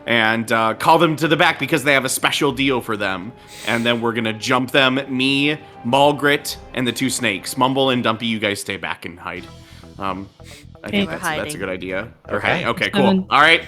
And call them to the back because they have a special deal for them. And then we're gonna jump them, me, Malgrit, and the 2 snakes. Mumble and Dumpy, you guys stay back and hide. I think We're that's a hiding. good idea. Okay. Okay, cool. All right.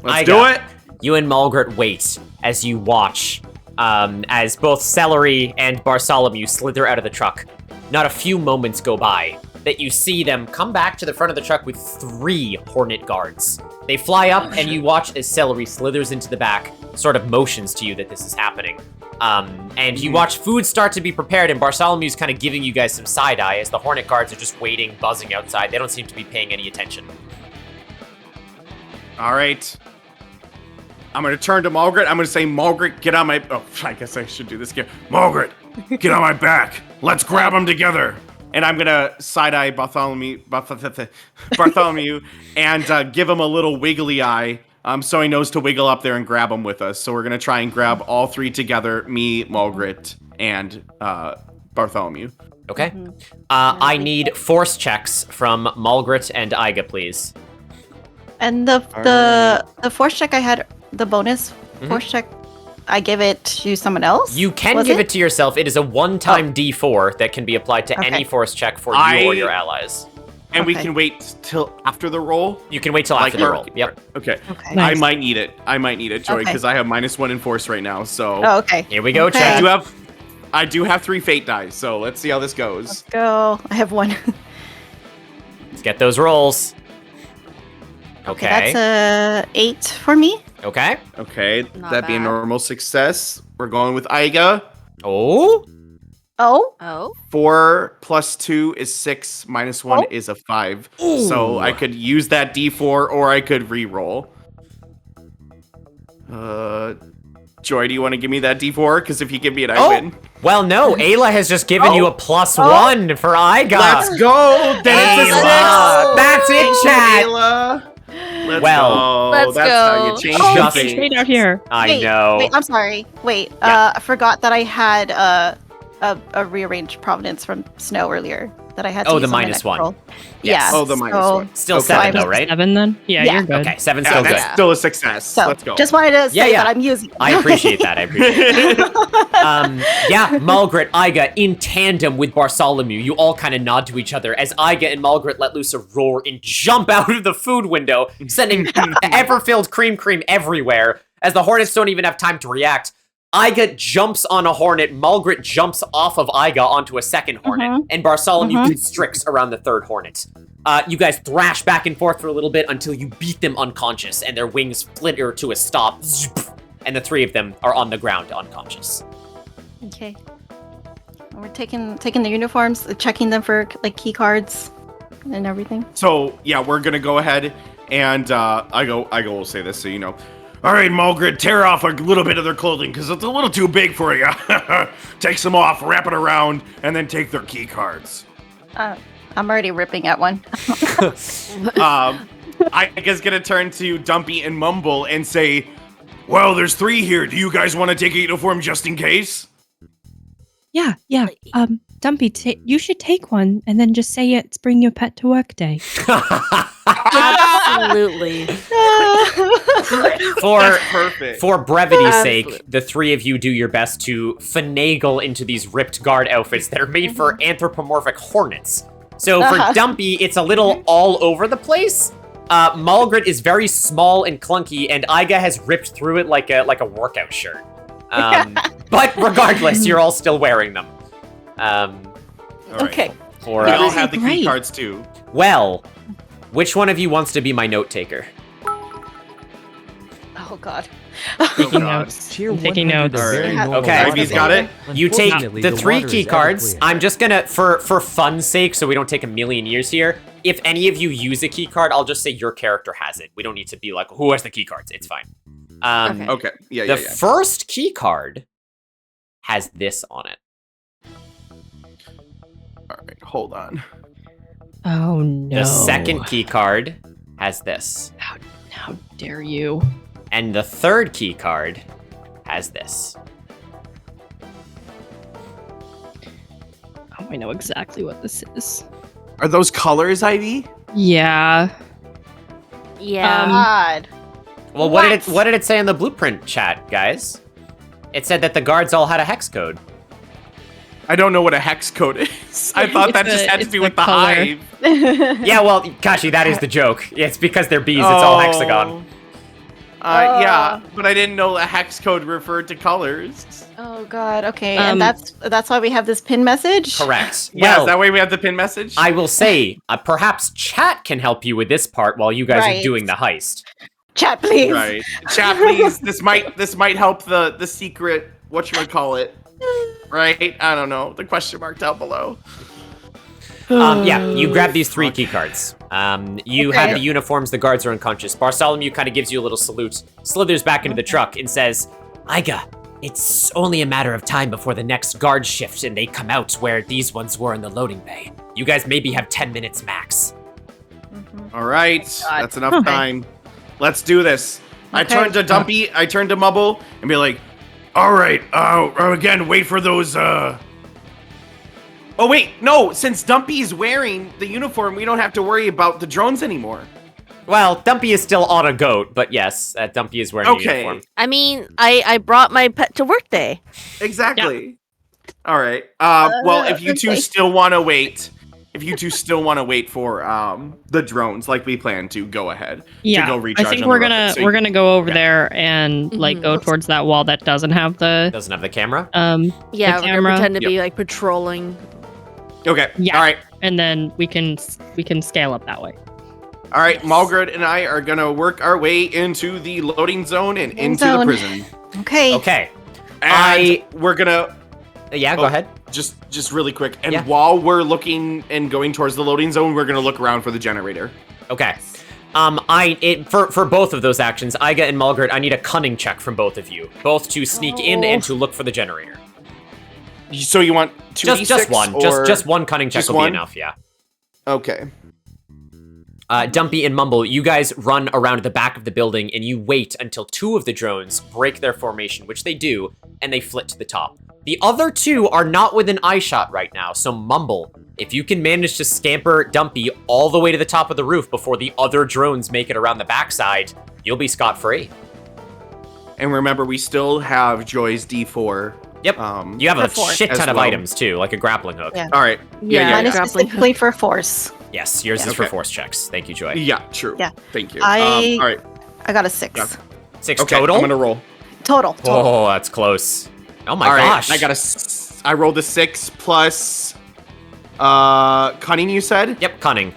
Let's Aiga, do it. You and Malgrit wait as you watch as both Celery and Bartholomew slither out of the truck. Not a few moments go by that you see them come back to the front of the truck with 3 Hornet guards. They fly up and you watch as Celery slithers into the back, sort of motions to you that this is happening. And you watch food start to be prepared, and Bartholomew's kind of giving you guys some side-eye as the Hornet guards are just waiting, buzzing outside. They don't seem to be paying any attention. All right. I'm gonna turn to Malgrit. I'm gonna say, Malgrit, get on my. Oh, I guess I should do this here. Margaret, get on my back. Let's grab them together. And I'm gonna side-eye Bartholomew and give him a little wiggly eye, so he knows to wiggle up there and grab him with us. So we're gonna try and grab all 3 together: me, Malgrit, and Bartholomew. Okay. I need force checks from Malgrit and Aiga, please. And the force check I had, the bonus force check, I give it to someone else? You can Was give it to yourself. It is a one-time D4 that can be applied to Okay. any force check for you or your allies. And we Okay. can wait till after the roll. You can wait till after the roll. Yep. Okay. Okay. Nice. I might need it, Joey, Okay. because I have -1 in force right now. So Oh, okay. Here we go, Okay. Chad. I do have 3 fate dice. So let's see how this goes. Let's go. I have 1. Let's get those rolls. Okay. That's a 8 for me. Okay. Okay, Not that'd be a bad. normal success. We're going with Aiga. Oh. Oh. 4 plus 2 is 6, minus 1 is a 5. So I could use that D4 or I could re-roll. Joy, do you want to give me that D4? Because if you give me it, I win. Well, no. Ayla has just given you a +1 for Iga. Let's go. Then it's a 6. That's it, chat. Ayla. Let's Let's That's go. how you change Oh, the it's fate. Straight out here. I know. Wait, I'm sorry. Wait, I forgot that I had a rearranged providence from Snow earlier that I had to Oh, use the on my minus next 1. roll. Yes. Yeah. Oh, the minus 1. Still Okay. 7 though, was right? 7 then? Yeah, Yeah. you're good. Okay, 7's Yeah, still that's good. still a success. So Let's go. just wanted to say Yeah. that I'm using. I appreciate that. Yeah, Malgret, Iga, in tandem with Bartholomew, you all kind of nod to each other as Iga and Malgret let loose a roar and jump out of the food window, sending ever-filled cream everywhere. As the hornets don't even have time to react, Iga jumps on a hornet, Malgret jumps off of Iga onto a second hornet, and Bartholomew constricts around the third hornet. You guys thrash back and forth for a little bit until you beat them unconscious, and their wings flitter to a stop, and the three of them are on the ground unconscious. Okay. We're taking the uniforms, checking them for like key cards and everything. So yeah, we're gonna go ahead and Iga will say this so you know. All right, Malgret, tear off a little bit of their clothing because it's a little too big for you. Take some off, wrap it around, and then take their key cards. I'm already ripping at one. Iga's gonna turn to Dumpy and Mumble and say, "Well, there's 3 here. Do you guys want to take a uniform just in case?" Yeah. Dumpy, you should take one and then just say it's bring your pet to work day. Absolutely. For brevity's sake, the three of you do your best to finagle into these ripped guard outfits that are made for anthropomorphic hornets. So for Dumpy, it's a little all over the place. Malgret is very small and clunky, and Iga has ripped through it like a workout shirt. But regardless, you're all still wearing them. Okay. We all have the key cards too. Well, which one of you wants to be my note taker? Oh God. Taking notes. Taking notes. Okay, Ivy's got it. You take the 3 key cards. I'm just gonna, for fun's sake, so we don't take a million years here, if any of you use a key card, I'll just say your character has it. We don't need to be like, who has the key cards? It's fine. Okay. Yeah. The first key card has this on it. All right, hold on. Oh no. The second key card has this. How dare you? And the third key card has this. Oh, I know exactly what this is. Are those colors, Ivy? Yeah. Yeah. God. Well, what did it say in the blueprint chat, guys? It said that the guards all had a hex code. I don't know what a hex code is. I thought that just had to do with the color. hive. Yeah, well, Kashi, that is the joke. It's because they're bees, it's all hexagon. Yeah, but I didn't know a hex code referred to colors. Oh God. Okay, and that's why we have this pin message. Correct. Yeah, Well, is that way we have the pin message? I will say, perhaps chat can help you with this part while you guys are Right. doing the heist. Chat, please. Right. Chat, please. This might help the secret, whatchamacallit. Right? I don't know. The question mark down below. Yeah, you grab these 3 key cards. You Okay. have the uniforms, the guards are unconscious. Bartholomew kind of gives you a little salute, slithers back into the truck, and says, Iga, it's only a matter of time before the next guard shift and they come out where these ones were in the loading bay. You guys maybe have 10 minutes max. All right. That's enough time. Let's do this. I turn to Dumpy, I turn to Mubble, and be like, all right, again, wait for those, Oh, wait, no, since Dumpy's wearing the uniform, we don't have to worry about the drones anymore. Well, Dumpy is still on a goat, but yes, Dumpy is wearing a uniform. I mean, I brought my pet to work day. Exactly. All right. Well, if you two still want to wait, for the drones, like we plan to, go ahead. Yeah, To go recharge I think on we're the gonna rocket. So we're gonna go over there and like go towards that wall that doesn't have the camera. Yeah, the we're gonna camera. pretend to be like patrolling. Okay. Yeah. All right. And then we can scale up that way. All right. Malgret and I are gonna work our way into the loading zone and into the prison. Okay. Okay. And we're gonna. Yeah, go ahead. Just really quick. And Yeah. while we're looking and going towards the loading zone, we're gonna look around for the generator. Okay. For both of those actions, Iga and Mulgrit, I need a cunning check from both of you, both to sneak in and to look for the generator. So you want two Just one, just one cunning check will be enough. Yeah. Okay. Dumpy and Mumble, you guys run around the back of the building and you wait until 2 of the drones break their formation, which they do, and they flit to the top. The other 2 are not within eye shot right now, so Mumble, if you can manage to scamper Dumpy all the way to the top of the roof before the other drones make it around the backside, you'll be scot-free. And remember, we still have Joy's D4. Yep. You have a shit ton of well. items, too, like a grappling hook. Yeah. All right. Mine is specifically for force. Yes, yours is for force checks. Thank you, Joy. Yeah, true. Yeah. Thank you. I all right. I got a 6. Yeah. 6 Okay, total? I'm gonna roll. Total. Oh, that's close. Oh my All right, gosh. I rolled a 6 plus cunning, you said? Yep, cunning.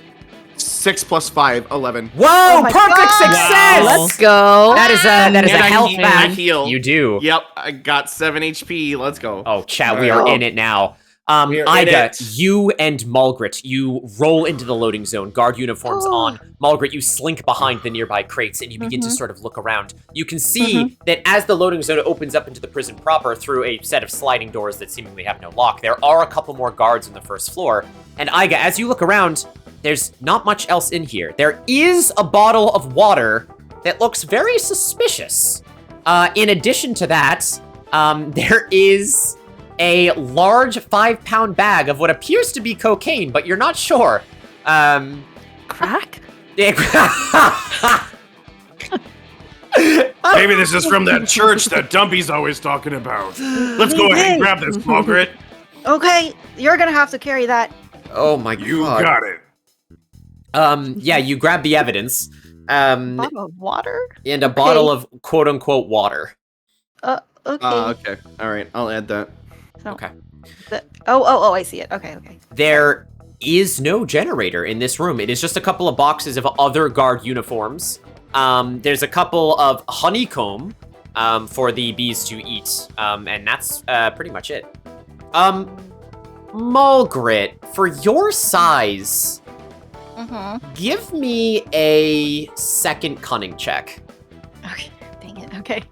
6 plus 5, 11. Whoa, my perfect God. success! Let's go. That is a And I health heal- back. I heal. You do. Yep, I got 7 HP. Let's go. Oh, chat, we are in it now. We are in Iga, it. you and Mulgrit, you roll into the loading zone, guard uniforms on. Mulgrit, you slink behind the nearby crates and you begin to sort of look around. You can see that as the loading zone opens up into the prison proper through a set of sliding doors that seemingly have no lock, there are a couple more guards on the first floor. And Iga, as you look around, there's not much else in here. There is a bottle of water that looks very suspicious. In addition to that, there is a large 5-pound bag of what appears to be cocaine, but you're not sure. Crack? Maybe this is from that church that Dumpy's always talking about. Let's go ahead and grab this, Margaret. Okay, you're gonna have to carry that. Oh my god. You got it. Yeah, you grab the evidence. Bottle of water? And a bottle of quote-unquote water. Okay. Okay. All right, I'll add that. So, Okay. Oh, I see it. Okay. There is no generator in this room. It is just a couple of boxes of other guard uniforms. There's a couple of honeycomb for the bees to eat. And that's pretty much it. Mulgrit, for your size, give me a second cunning check. Okay. Dang it. Okay.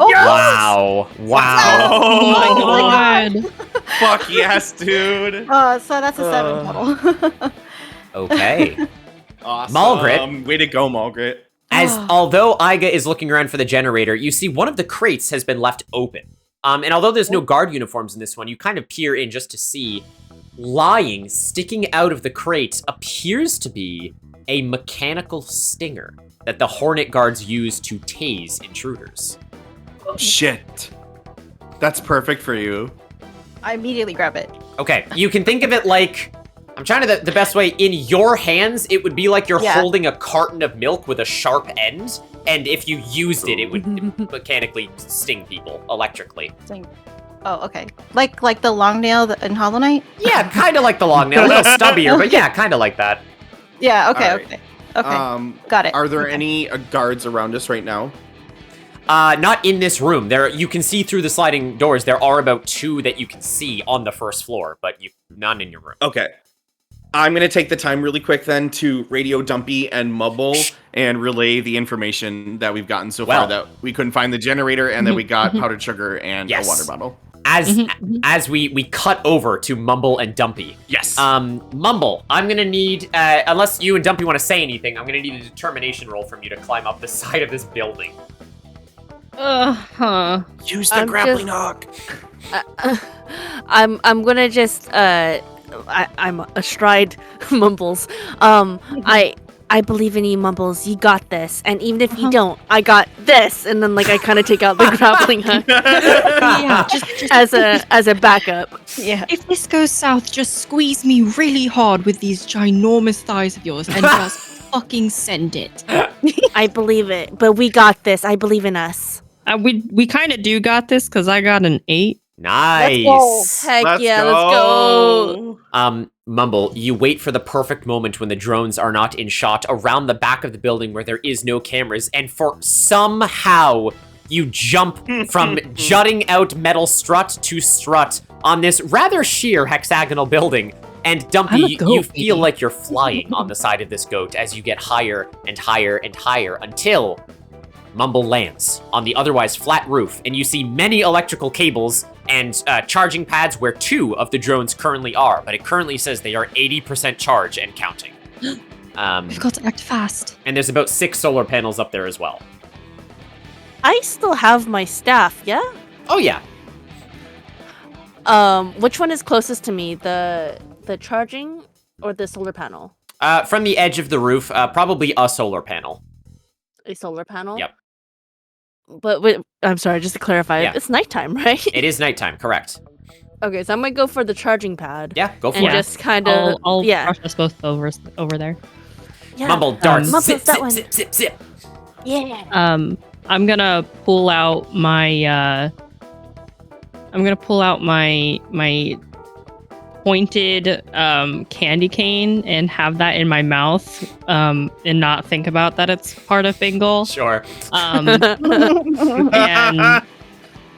Oh, Wow. Oh my god. Fuck yes, dude. So that's a 7 total. Okay. Awesome. Mulgrit. Way to go, Mulgrit. Although Iga is looking around for the generator, you see one of the crates has been left open. And although there's no guard uniforms in this one, you kind of peer in just to see, lying, sticking out of the crate, appears to be a mechanical stinger that the Hornet guards use to tase intruders. Shit. That's perfect for you. I immediately grab it. Okay, you can think of it like, I'm trying to, the best way, in your hands, it would be like you're holding a carton of milk with a sharp end, and if you used it, it would mechanically sting people electrically. Oh, okay. Like the long nail in Hollow Knight? Yeah, kind of like the long nail, a little stubbier, but yeah, kind of like that. Yeah, okay, All right. okay. Got it. Are there Okay. any guards around us right now? Not in this room. There, you can see through the sliding doors. There are about 2 that you can see on the first floor, but none in your room. Okay. I'm going to take the time really quick then to radio Dumpy and Mubble and relay the information that we've gotten so far, that we couldn't find the generator and that we got powdered sugar and a water bottle. As we cut over to Mumble and Dumpy. Yes. Mumble, I'm gonna need, unless you and Dumpy want to say anything, I'm gonna need a determination roll from you to climb up the side of this building. Use the grappling hook. I'm gonna just I'm astride Mumbles. I believe in you, Mumbles. You got this. And even if you don't, I got this. And then I kind of take out the grappling hook just as a backup. Yeah. If this goes south, just squeeze me really hard with these ginormous thighs of yours and just fucking send it. I believe it, but we got this. I believe in us. We kind of do got this because I got an 8. Nice. Heck yeah, let's go. Mumble, you wait for the perfect moment when the drones are not in shot around the back of the building where there is no cameras, and for somehow you jump from jutting out metal strut to strut on this rather sheer hexagonal building. And Dumpy, you feel like you're flying on the side of this goat as you get higher and higher and higher until Mumble lands on the otherwise flat roof, and you see many electrical cables and charging pads where 2 of the drones currently are, but it currently says they are 80% charge and counting. We've got to act fast. And there's about 6 solar panels up there as well. I still have my staff, yeah? Oh yeah. Which one is closest to me? The charging or the solar panel? From the edge of the roof, probably a solar panel. A solar panel? Yep. But wait, I'm sorry, just to clarify, Yeah. it's nighttime, right? It is nighttime, correct. Okay, so I'm gonna go for the charging pad. Yeah, go for and it. just kind of, I'll yeah. rush us both over there. Yeah. Mumble, darts, Mumble, zip, that zip, one. zip, zip, zip. Yeah. I'm gonna pull out my my pointed candy cane and have that in my mouth and not think about that it's part of Bingle. Sure. And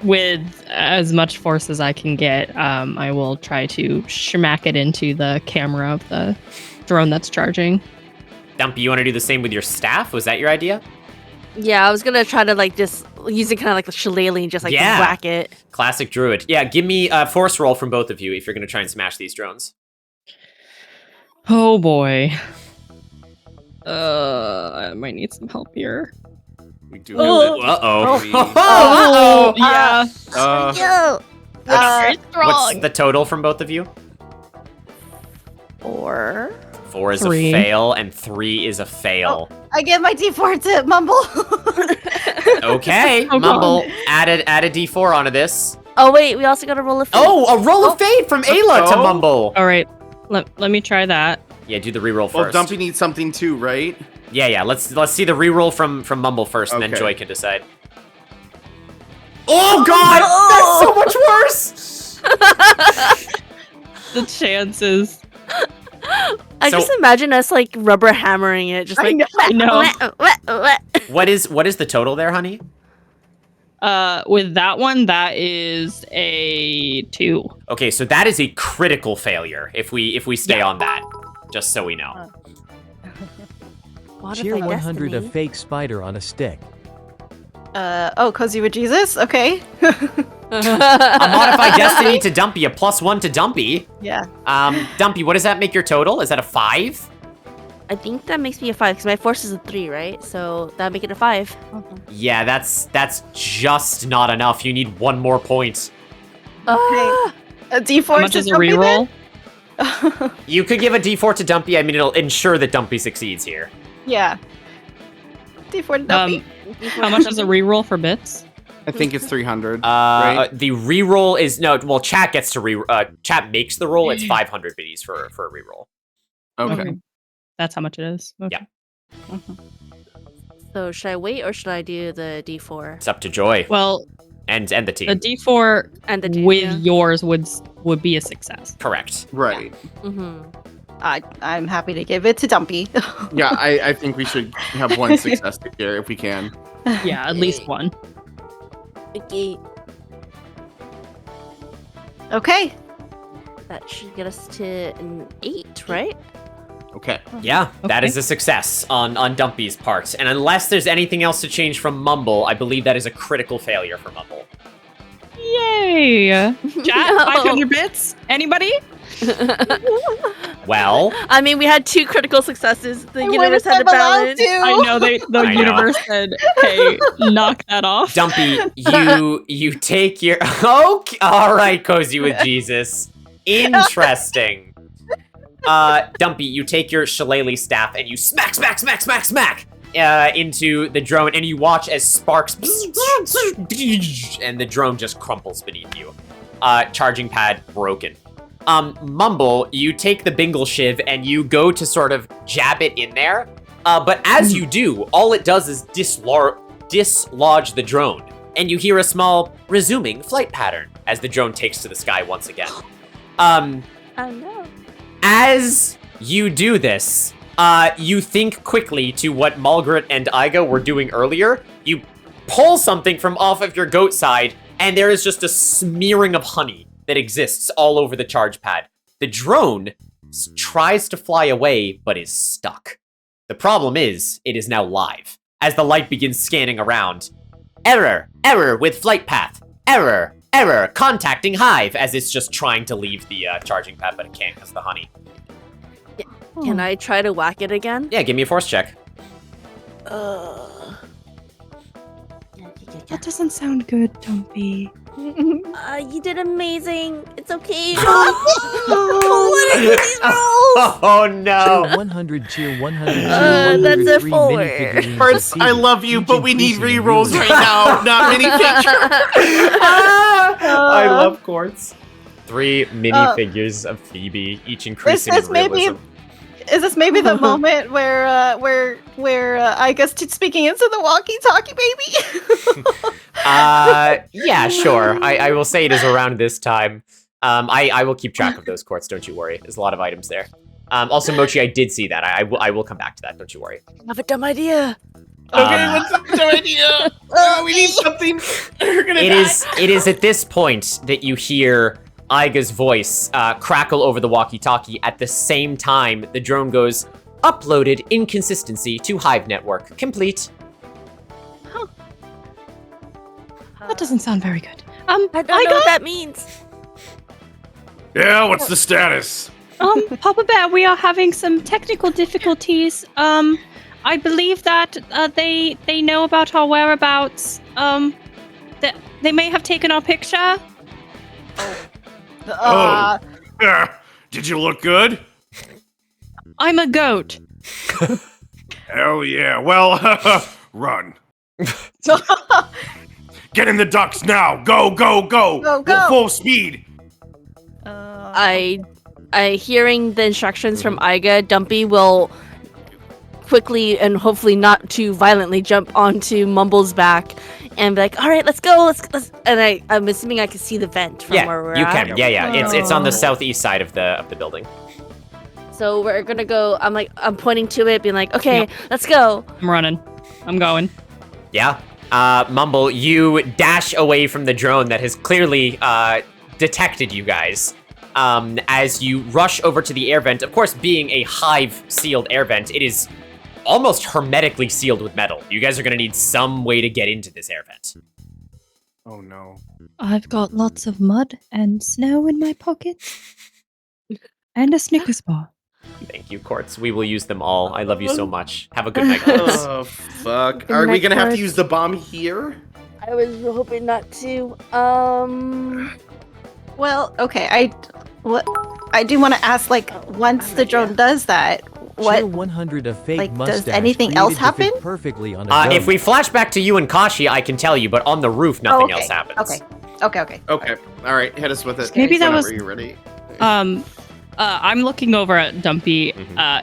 with as much force as I can get, I will try to smack it into the camera of the drone that's charging. Dumpy, you want to do the same with your staff? Was that your idea? Yeah, I was gonna try to like just use it kind of like a shillelagh and just like whack it. Classic druid. Yeah, give me a force roll from both of you if you're going to try and smash these drones. Oh boy. I might need some help here. We do have Uh-oh. Oh, yeah. What's the total from both of you? 4. 4 is 3. a fail, and 3 is a fail. I give my D4 to Mumble. Okay, Oh, Mumble, God. add a D4 onto this. Oh wait, we also got to roll a fate. Oh, a roll of fate from Ayla to go. Mumble. All right, let me try that. Yeah, do the reroll Well, first. Dumpy needs something too, right? Yeah. Let's see the reroll from Mumble first, and then Okay. Joy can decide. Oh God, that's so much worse. The chances. I So- just imagine us like rubber hammering it, just like I know. What is the total there, honey? With that one, that is a 2. Okay, so that is a critical failure if we stay on that. Just so we know. Cheer 100 a fake spider on a stick. Cozy with Jesus? Okay. A modified destiny to Dumpy, a +1 to Dumpy. Yeah. Dumpy, what does that make your total? Is that a 5? I think that makes me a 5 because my force is a 3, right? So that'd make it a 5. Yeah, that's just not enough. You need 1 more point. A D4 How much to is a Dumpy reroll? then? You could give a D4 to Dumpy. I mean, it'll ensure that Dumpy succeeds here. Yeah. D4 to Dumpy. How much is a reroll for bits? I think it's 300. Right? The reroll is chat gets to chat makes the roll. It's 500 biddies for a reroll. Okay. That's how much it is. Okay. Yeah. So should I wait or should I do the D4? It's up to Joy. Well, and the team. the D4 and the team, with yeah. yours would be a success. Correct. Right. Mm-hmm. I'm happy to give it to Dumpy. Yeah, I think we should have 1 success here if we can. Yeah, at least 1. Okay. Okay. That should get us to an 8, right? Okay. Yeah, that is a success on Dumpy's part. And unless there's anything else to change from Mumble, I believe that is a critical failure for Mumble. Yay! Chat, 500 bits? Anybody? Well, I mean, we had 2 critical successes. The universe had to balance. I know the I know. universe said, "Hey, knock that off." Dumpy, you take your okay. All right, Cozy with Jesus. Interesting. Dumpy, you take your shillelagh staff and you smack into the drone, and you watch as sparks and the drone just crumples beneath you. Charging pad broken. Mumble, you take the Bingle shiv and you go to sort of jab it in there. But as you do, all it does is dislodge the drone, and you hear a small resuming flight pattern as the drone takes to the sky once again. Oh no. As you do this, you think quickly to what Mulgrit and Iga were doing earlier. You pull something from off of your goat side, and there is just a smearing of honey that exists all over the charge pad. The drone tries to fly away, but is stuck. The problem is, it is now live. As the light begins scanning around, error with flight path, error, contacting Hive, as it's just trying to leave the charging pad, but it can't because of the honey. Can I try to whack it again? Yeah, give me a force check. That doesn't sound good, Dumpy. You did amazing. It's okay. Oh no. Cheer 100, cheer 100, cheer that's a 103 4. minifigurines First, I defeated, love you, each but we need increasing in rerolls realism. right now, not minifigures. I love quartz. 3 minifigures of Phoebe, each increasing in realism. Is this maybe the moment where I guess speaking into the walkie-talkie, baby? Yeah, sure. I will say it is around this time. I will keep track of those quartz, don't you worry. There's a lot of items there. Also, Mochi, I did see that. I will come back to that, don't you worry. I have a dumb idea. Okay, what's the idea? We need something. We're gonna die. It is at this point that you hear Iga's voice crackle over the walkie-talkie. At the same time, the drone goes, uploaded inconsistency to Hive network. Complete. That doesn't sound very good. I don't know what that means. Yeah, what's the status? Papa Bear, we are having some technical difficulties. I believe that they know about our whereabouts. That they may have taken our picture. Did you look good? I'm a goat. Hell yeah. Well, run. Get in the ducks now. Go. Go. Full speed. I hearing the instructions from Iga, Dumpy will quickly and hopefully not too violently jump onto Mumble's back and be like, all right, let's go. Let's. And I'm assuming I can see the vent from where we're you at. can. Yeah. It's on the southeast side of the building. So we're gonna go. I'm pointing to it, being like, okay, let's go. I'm running. I'm going. Yeah. Mumble, you dash away from the drone that has clearly detected you guys. As you rush over to the air vent. Of course, being a Hive-sealed air vent, it is almost hermetically sealed with metal. You guys are going to need some way to get into this air vent. Oh no. I've got lots of mud and snow in my pockets. And a Snickers bar. Thank you, Quartz. We will use them all. I love you so much. Have a good night, Quartz. Oh, fuck. Good Are we night, gonna have to Quartz. use the bomb here? I was hoping not to. Well, okay. I do want to ask, like, once the drone does that, Cheer what? 100 of fake Like, does mustache anything else created to fit happen? perfectly on a If we flash back to you and Kashi, I can tell you, but on the roof, nothing else happens. Okay. Okay. All right. Hit us with it. Maybe that Whenever was- you're ready. I'm looking over at Dumpy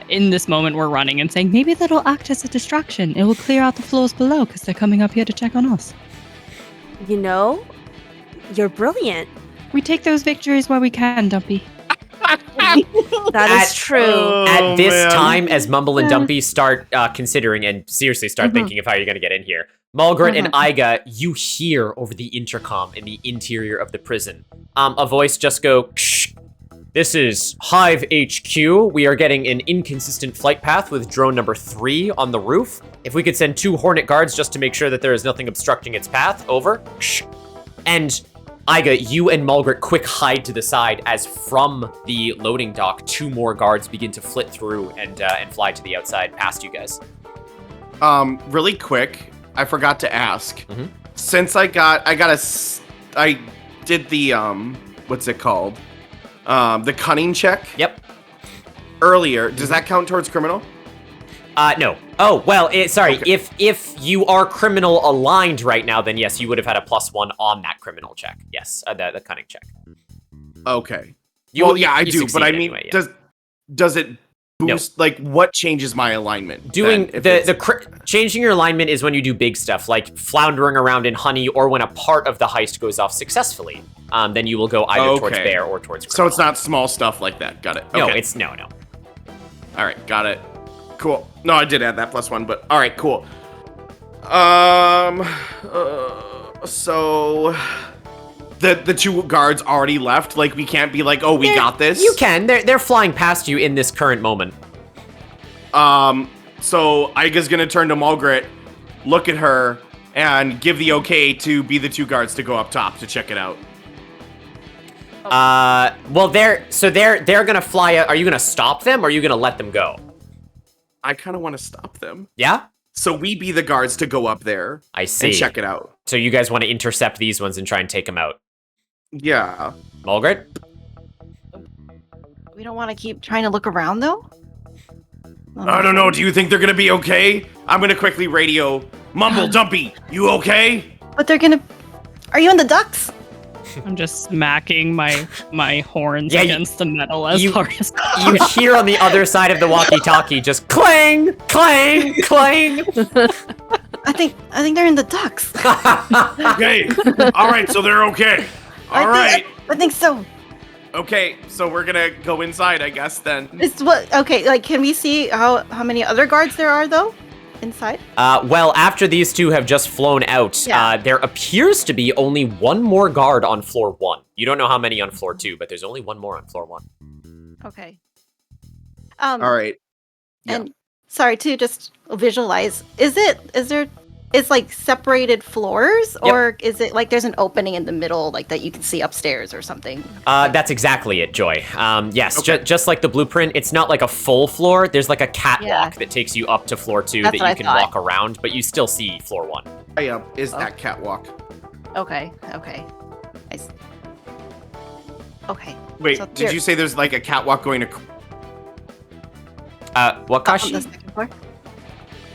in this moment we're running and saying, maybe that'll act as a distraction. It will clear out the floors below because they're coming up here to check on us. You know, you're brilliant. We take those victories where we can, Dumpy. That is true. At this time, as Mumble and Dumpy start considering and seriously start thinking of how you're going to get in here, Mulgrit and Iga, you hear over the intercom in the interior of the prison, a voice just go, shh. This is Hive HQ. We are getting an inconsistent flight path with drone number 3 on the roof. If we could send 2 Hornet guards just to make sure that there is nothing obstructing its path, over. Shh. And Iga, you and Mulgrit quick hide to the side as from the loading dock, 2 more guards begin to flit through and fly to the outside past you guys. Really quick, I forgot to ask. Since I did the what's it called? The cunning check. Yep. Earlier, does that count towards criminal? No. Oh, well, sorry. Okay. If you are criminal aligned right now, then yes, you would have had a +1 on that criminal check. Yes, the cunning check. Okay. I do, but I mean, anyway, yeah. does it boost? Like, what changes my alignment? Doing then, changing your alignment is when you do big stuff, like floundering around in honey, or when a part of the heist goes off successfully. Then you will go either towards bear or towards criminal. So it's not small stuff like that. Got it. Okay. No, it's no. All right, got it. Cool. No, I did add that +1, but all right, cool. So the two guards already left. Like, we can't be like, oh, we got this. You can. They're flying past you in this current moment. So Aiga's gonna turn to Mulgrit, look at her, and give the okay to be the two guards to go up top to check it out. Well, they're gonna fly out. Are you gonna stop them, or are you gonna let them go? I kind of want to stop them. Yeah? So we be the guards to go up there. I see. And check it out. So you guys want to intercept these ones and try and take them out? Yeah. Mulgrit? We don't want to keep trying to look around, though? I don't know. Do you think they're going to be okay? I'm going to quickly radio. Mumble, Dumpy, you okay? But they're going to... Are you in the ducks? I'm just smacking my horns against the metal as hard as You hear on the other side of the walkie-talkie just clang, clang, clang. I think they're in the ducks. Okay. All right, so they're okay. All right. I think so. Okay, so we're gonna go inside, I guess, then. It's what? Okay, like, can we see how many other guards there are, though? Inside? Well, after these two have just flown out, there appears to be only one more guard on floor 1. You don't know how many on floor 2, but there's only one more on floor 1. Okay. All right. And sorry to just visualize. It's like separated floors, or is it like there's an opening in the middle, like that you can see upstairs or something? That's exactly it, Joy. Yes, just like the blueprint, it's not like a full floor. There's like a catwalk that takes you up to floor 2 that you can walk around, but you still see floor 1. Is that catwalk? Okay. Okay. Wait, did you say there's like a catwalk going to... What, Kashi? On the second floor?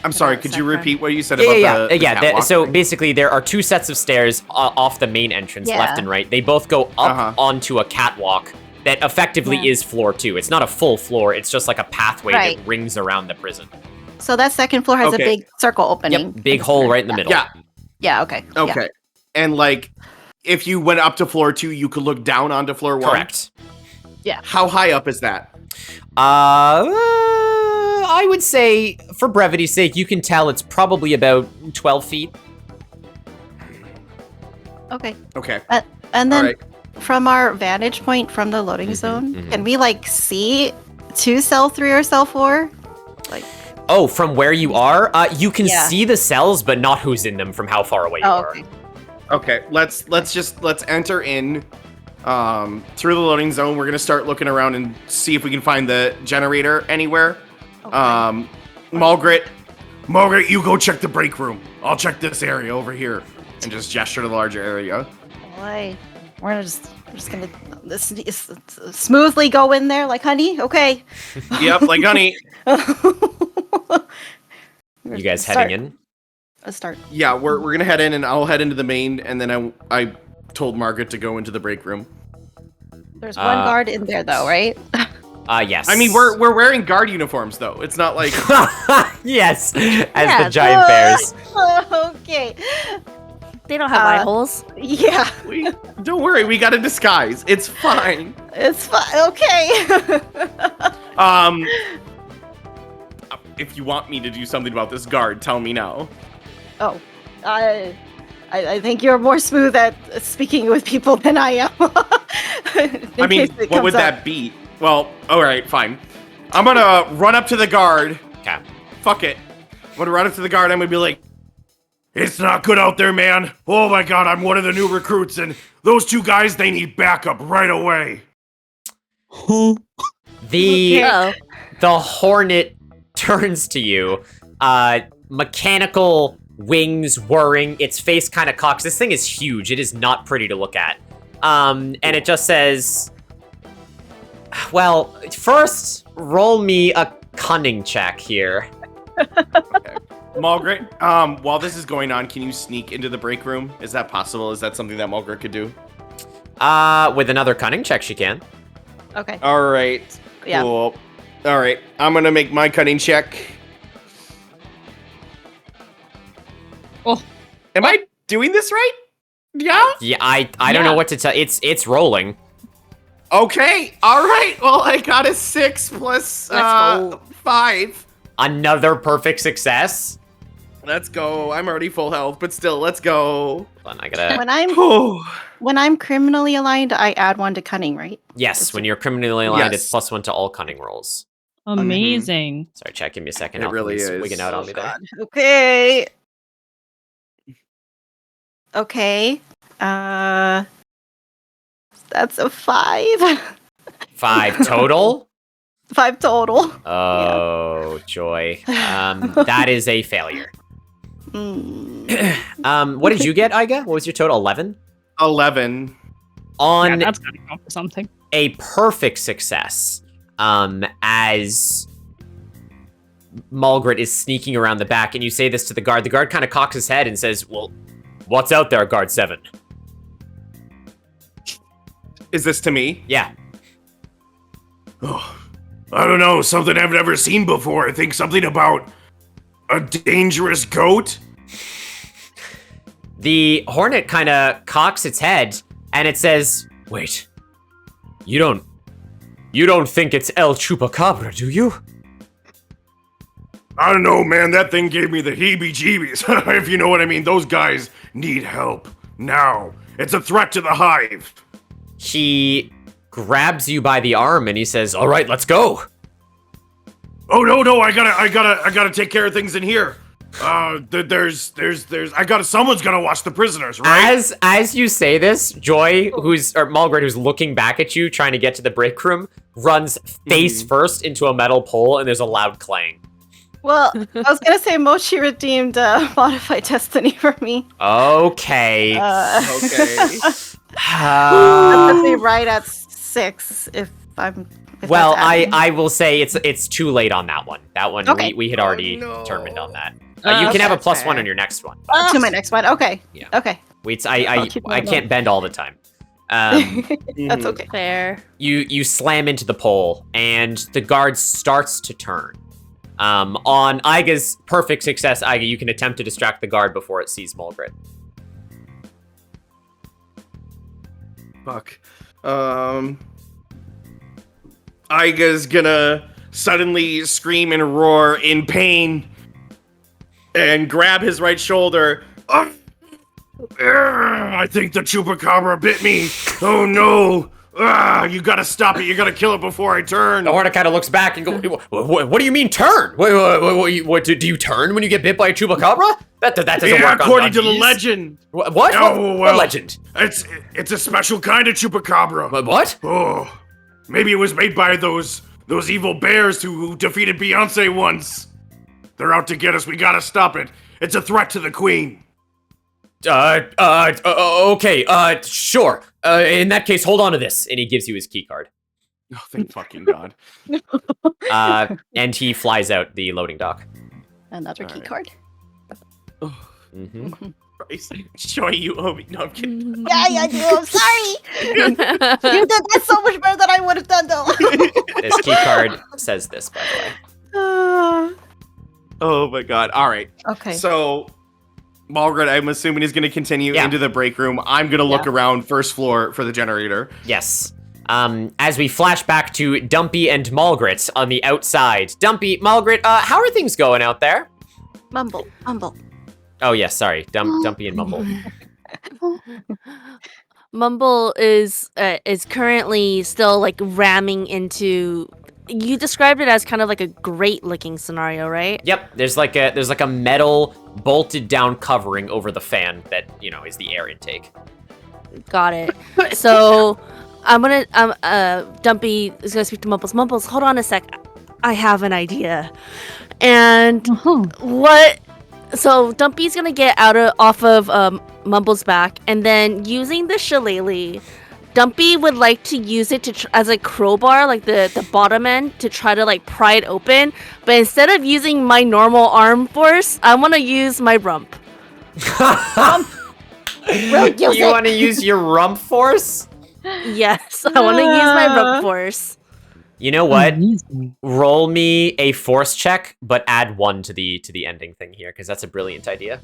I'm sorry, could you repeat what you said about the catwalk? So basically, there are 2 sets of stairs off the main entrance, left and right. They both go up onto a catwalk that effectively is floor 2. It's not a full floor. It's just like a pathway that rings around the prison. So that second floor has a big circle opening. Yep, big hole right in the middle. Yeah, okay. Okay. Yeah. And like, if you went up to floor 2, you could look down onto floor 1? Correct. Yeah. How high up is that? I would say, for brevity's sake, you can tell it's probably about 12 feet. Okay. Okay. And then from our vantage point from the loading zone, can we like see to cell 3 or cell 4? Like. Oh, from where you are? You can see the cells, but not who's in them from how far away you are. Okay, let's enter in through the loading zone. We're gonna start looking around and see if we can find the generator anywhere. Okay. Mulgrit, you go check the break room. I'll check this area over here, and just gesture to the larger area. Boy, we're just gonna smoothly go in there like honey. Okay. Yep, like honey. You guys heading in? Let's start. Yeah, we're gonna head in, and I'll head into the main, and then I told Margaret to go into the break room. There's one guard in there though, right? Yes. I mean, we're wearing guard uniforms though. It's not like yes, as the giant bears. Okay. They don't have eye holes. Yeah. Don't worry, we got a disguise. It's fine. It's fine. Okay. If you want me to do something about this guard, tell me now. Oh, I think you're more smooth at speaking with people than I am. I mean, what would that be? Well, all right, fine. I'm gonna run up to the guard. Okay. Fuck it. I'm gonna run up to the guard. I'm gonna be like, "It's not good out there, man. Oh my god, I'm one of the new recruits, and those 2 guys, they need backup right away." The Hornet turns to you, mechanical wings whirring, its face kind of cocks. This thing is huge. It is not pretty to look at. And it just says, well, first, roll me a cunning check here. Okay. Mulgrit, while this is going on, can you sneak into the break room? Is that possible? Is that something that Mulgrit could do? With another cunning check, she can. Okay. All right. Yeah. Cool. All right, I'm gonna make my cunning check. Oh, am I doing this right? Yeah. Yeah, I don't know what to tell. It's rolling. Okay. All right. Well, I got a 6 plus 5. Another perfect success. Let's go. I'm already full health, but still, let's go. Hold on, I gotta. When I'm criminally aligned, I add 1 to cunning, right? Yes, when you're criminally aligned, Yes. it's +1 to all cunning rolls. amazing. Sorry, chat. Give me a second. It really Alchemy's is. wigging out on me there. Okay. Okay. That's a 5. 5 total. 5 total. Oh, joy. That is a failure. What did you get, Iga? What was your total? 11? 11. On Yeah, that's gotta count for something. a perfect success, as Mulgrit is sneaking around the back, and you say this to the guard. The guard kind of cocks his head and says, well, what's out there, Guard 7? Is this to me? Yeah. Oh, I don't know, something I've never seen before. I think something about a dangerous goat. The Hornet kind of cocks its head, and it says, wait, you don't think it's El Chupacabra, do you? I don't know, man. That thing gave me the heebie-jeebies. If you know what I mean. Those guys need help now. It's a threat to the hive. He grabs you by the arm and he says, all right, let's go. Oh no, I gotta take care of things in here. Someone's gonna watch the prisoners, right? As you say this, Joy, Mulgrit, who's looking back at you, trying to get to the break room, runs face first into a metal pole, and there's a loud clang. Well, I was gonna say Mochi redeemed Modified Destiny for me. Okay. Okay. That's be right at 6 if I'm. If Well, that's adding. I will say it's too late on that one. That one Okay. we had already determined on that. You can have a +1 on your next one. To my next one. Okay. Yeah. Okay. I can't bend all the time. That's okay. Fair. You slam into the pole, and the guard starts to turn. On Iga's perfect success, Iga, you can attempt to distract the guard before it sees Mulgrit. Fuck. Iga's gonna suddenly scream and roar in pain and grab his right shoulder. I think the chupacabra bit me. Oh no. You gotta stop it. You gotta kill it before I turn. The Hornet kind of looks back and goes, what do you mean turn? What do you turn when you get bit by a chupacabra? That doesn't work on according to the donkeys. legend. What? Oh, What legend? It's a special kind of chupacabra. What? Oh, maybe it was made by those evil bears who defeated Beeyonce once. They're out to get us. We gotta stop it. It's a threat to the queen. Okay, sure. In that case, hold on to this. And he gives you his key card. Oh, thank fucking God. And he flies out the loading dock. Another key card. Mm-hmm. Christ. Joy, you owe me. No, I'm kidding. Yeah, I do. I'm sorry. You did that so much better than I would have done, though. This key card says this, by the way. Oh my God. All right. Okay. So, Mulgrit, I'm assuming is going to continue into the break room. I'm going to look around first floor for the generator. Yes. As we flash back to Dumpy and Mulgrit on the outside. Dumpy, Mulgrit, how are things going out there? Mumble. Oh, yes, sorry. Dumpy and Mumble. Mumble is currently still like ramming into. You described it as kind of like a grate looking scenario, right? Yep, there's like a metal bolted down covering over the fan that, is the air intake. Got it. So I'm gonna Dumpy is gonna speak to Mumbles. Mumbles, hold on a sec. I have an idea. And what? So Dumpy's gonna get off of Mumbles' back, and then using the shillelagh, Dumpy would like to use it as a crowbar, like the bottom end, to try to like pry it open. But instead of using my normal arm force, I want to use my rump. You want to use your rump force? Yes, I want to use my rump force. You know what? Amazing. Roll me a force check, but add 1 to the ending thing here, because that's a brilliant idea.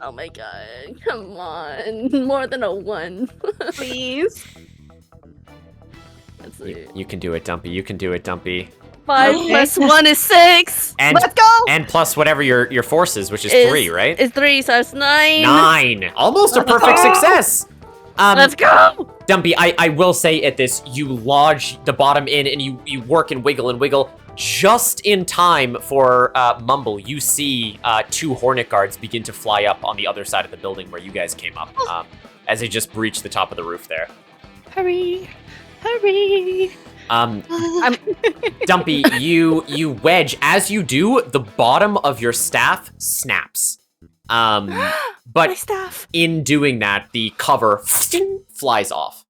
Oh my god, come on. More than a 1. Please. Let's see. You can do it, Dumpy. You can do it, Dumpy. 5 plus 1 is 6. And, Let's go! And plus whatever your force is, which is 3, right? It's 3, so it's 9. 9! Almost a perfect success! Let's go! Dumpy, I will say at this, you lodge the bottom in and you work and wiggle just in time for Mumble. You see 2 Hornet guards begin to fly up on the other side of the building where you guys came up as they just breach the top of the roof there. Hurry! Hurry! Dumpy, you wedge. As you do, the bottom of your staff snaps. But My staff. in doing that, the cover flies off.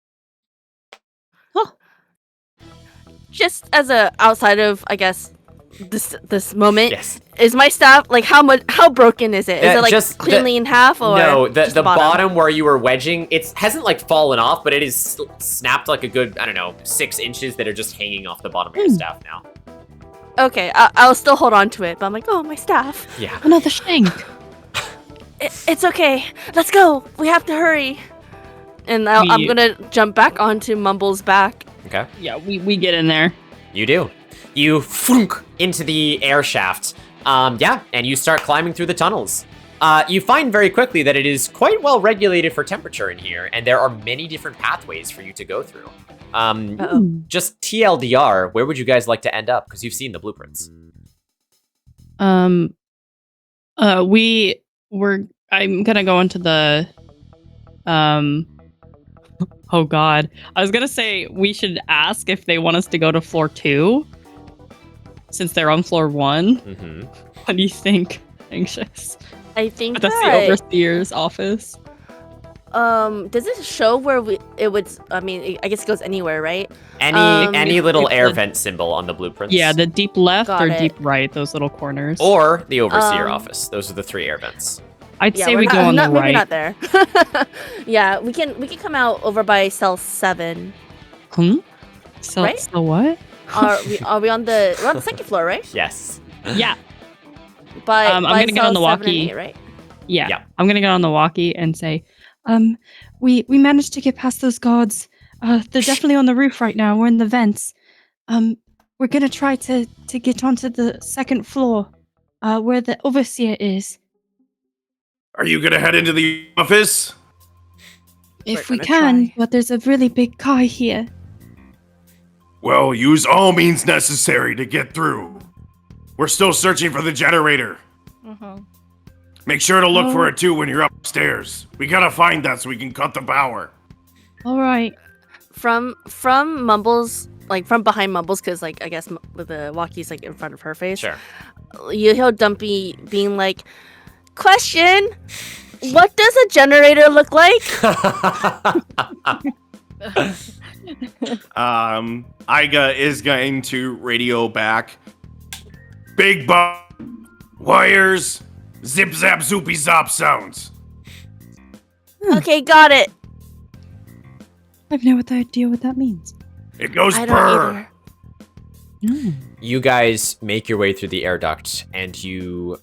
Just as a outside of, I guess, this moment, Yes. is my staff like how broken is it? Is it like just cleanly in half or No, just the bottom where you were wedging, it hasn't like fallen off, but it is snapped like a good, I don't know, 6 inches that are just hanging off the bottom of your staff now. Okay, I'll still hold on to it, but I'm like, oh, my staff. Yeah. Another shank. It's okay. Let's go. We have to hurry. And I'm gonna jump back onto Mumble's back. Okay. Yeah, we get in there. You do. You flunk into the air shaft. Yeah, and you start climbing through the tunnels. You find very quickly that it is quite well regulated for temperature in here, and there are many different pathways for you to go through. Just TLDR, where would you guys like to end up? Because you've seen the blueprints. I'm gonna go into the oh god. I was gonna say we should ask if they want us to go to floor 2 since they're on floor 1. Mm-hmm. What do you think, Anxious? I think That's the overseer's office. Does it show where it would? I mean, I guess it goes anywhere, right? Any little air vent symbol on the blueprints. Yeah, the deep left Got or it. deep right, those little corners. Or the overseer office. Those are the 3 air vents. I'd say we're we not, go on the maybe right. not there. Yeah, we can come out over by cell 7. So, Right? so what? Are we on the 2nd floor, right? Yes. Yeah. By I'm by gonna get on cell the 7 and walkie. 8, right? Yeah. I'm gonna get on the walkie and say, we managed to get past those guards. They're definitely on the roof right now. We're in the vents. We're gonna try to get onto the 2nd floor, where the overseer is. Are you gonna head into the office? If we can, try. but there's a really big guy here. Well, use all means necessary to get through. We're still searching for the generator. Make sure to look for it too when you're upstairs. We gotta find that so we can cut the power. All right. From Mumbles, like from behind Mumbles, because like I guess with the walkie's like in front of her face. Sure. You hear Dumpy being like, "Question: what does a generator look like?" Iga is going to radio back. Big wires, zip zap zoopy zop sounds. Okay, got it. I have no idea what that means. It goes I don't brr. either. You guys make your way through the air duct and you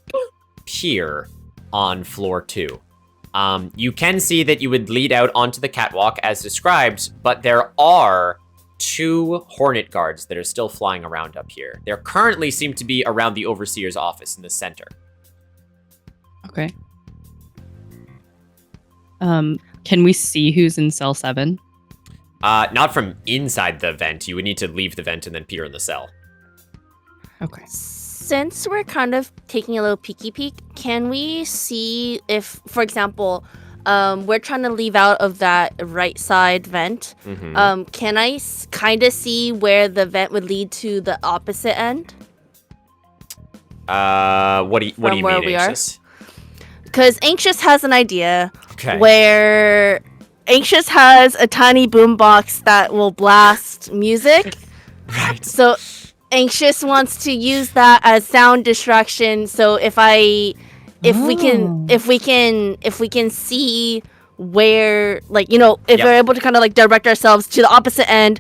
peer on floor 2. You can see that you would lead out onto the catwalk as described, but there are 2 Hornet guards that are still flying around up here. There currently seem to be around the Overseer's office in the center. Okay. Can we see who's in cell 7? Not from inside the vent. You would need to leave the vent and then peer in the cell. Okay. Since we're kind of taking a little peeky peek, can we see if, for example, we're trying to leave out of that right side vent. Can I kind of see where the vent would lead to the opposite end? What do you mean, Anxious? Because Anxious has an idea Okay. where Anxious has a tiny boombox that will blast music. Right. So Anxious wants to use that as sound distraction. So if we can see where, like, you know, if we're able to kind of like direct ourselves to the opposite end,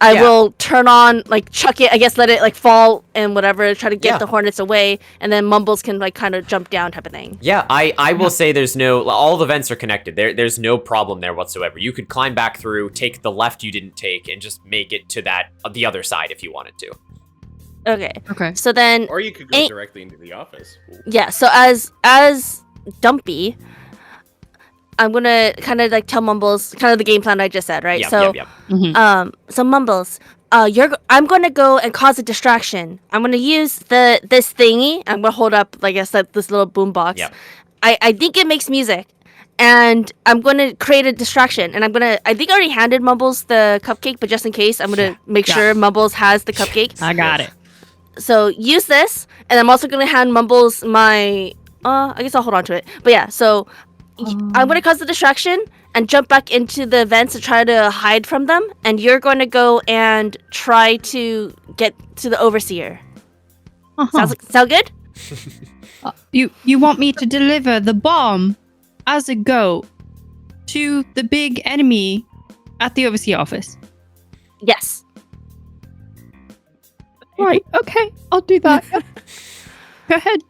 I Yeah. will turn on, like, chuck it, I guess let it, like, fall and whatever, try to get Yeah. the hornets away, and then Mumbles can, like, kind of jump down type of thing. Yeah, I will say there's no, all the vents are connected. There's no problem there whatsoever. You could climb back through, take the left you didn't take, and just make it to the other side if you wanted to. Okay. Okay. So then, Or you could go directly into the office. Ooh. yeah, so as Dumpy, I'm gonna kind of like tell Mumbles kind of the game plan I just said, right? Yep, so, yep, yep. So Mumbles, I'm gonna go and cause a distraction. I'm gonna use this thingy. I'm gonna hold up, I guess, like this little boom box. Yep. I think it makes music, and I'm gonna create a distraction. And I think I already handed Mumbles the cupcake, but just in case, I'm gonna make sure Mumbles has the cupcake. I got it. So use this, and I'm also gonna hand Mumbles my. I guess I'll hold on to it. But yeah, so I'm gonna cause the distraction and jump back into the vents to try to hide from them, and you're going to go and try to get to the overseer. Sound good? You want me to deliver the bomb as a goat to the big enemy at the overseer office? Yes. Right. Okay. I'll do that. Go ahead.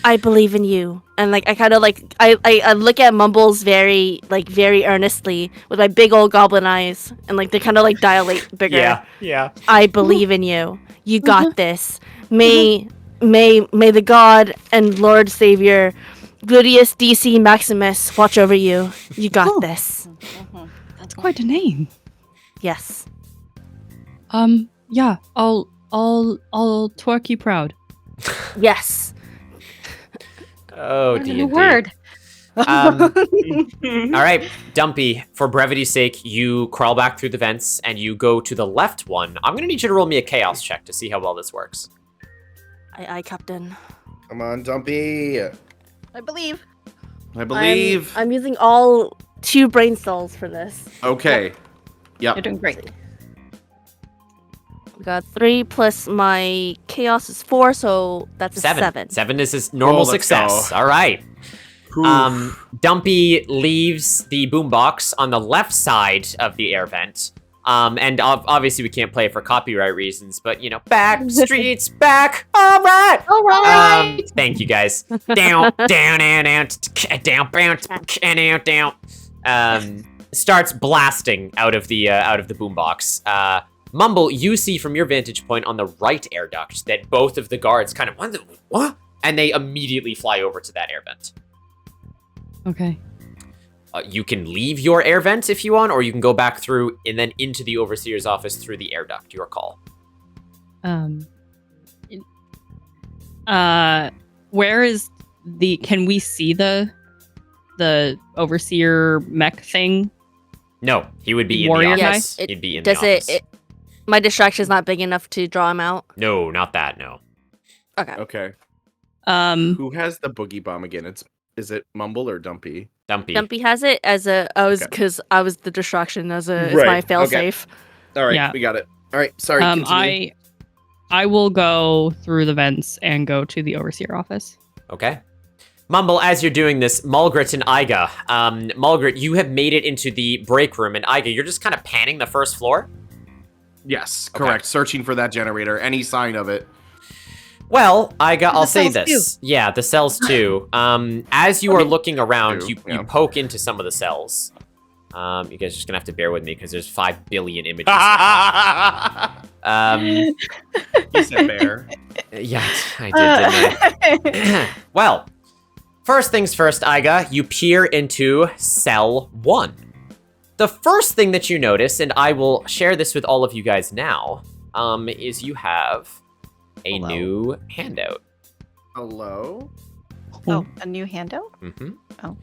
I believe in you. And like I kind of like I look at Mumbles very earnestly with my big old goblin eyes, and like they kind of like dilate bigger. Yeah. I believe in you. You got this. May the God and Lord Savior Gluteus DC Maximus watch over you. You got this. That's quite a name. Yes. Yeah. I'll twerk you proud. Yes. Oh, D&D. Word. All right, Dumpy, for brevity's sake, you crawl back through the vents and you go to the left one. I'm going to need you to roll me a chaos check to see how well this works. Aye, Captain. Come on, Dumpy. I believe. I believe. I'm using all 2 brain cells for this. Okay. Yep. You're doing great. We got 3 plus my chaos is 4, so that's a 7. 7 is his normal let's success. go. All right. Oof. Dumpy leaves the boombox on the left side of the air vent. And obviously we can't play it for copyright reasons, but back streets back. All right. All right. Thank you guys. Down. Starts blasting out of the boombox. Mumble, you see from your vantage point on the right air duct that both of the guards kind of what? And they immediately fly over to that air vent. Okay. You can leave your air vent if you want, or you can go back through and then into the overseer's office through the air duct. Your call. Where is can we see the overseer mech thing? No, he would be Warrior in the guy? office. He'd be in Does the office. my distraction is not big enough to draw him out? No, not that, no. Okay. Okay. Um, Who has the boogie bomb again? Is it Mumble or Dumpy? Dumpy. Dumpy has it as because I was the distraction as it's Right, my fail okay. safe. All right, Yeah. we got it. All right, sorry. Continue. I will go through the vents and go to the overseer office. Okay. Mumble, as you're doing this, Mulgrit and Iga. Mulgrit, you have made it into the break room, and Iga, you're just kind of panning the first floor? Yes, correct. Searching for that generator. Any sign of it. Well, Iga, I'll say cells this. Yeah, the cells too. As you are looking around, Two, you yeah. poke into some of the cells. You guys are just gonna have to bear with me because there's 5 billion images. You said bear. Yeah, I did, didn't I? Well, first things first, Iga, you peer into cell 1. The first thing that you notice, and I will share this with all of you guys now, is you have a new handout. Hello? Oh, a new handout? Mm-hmm. Oh.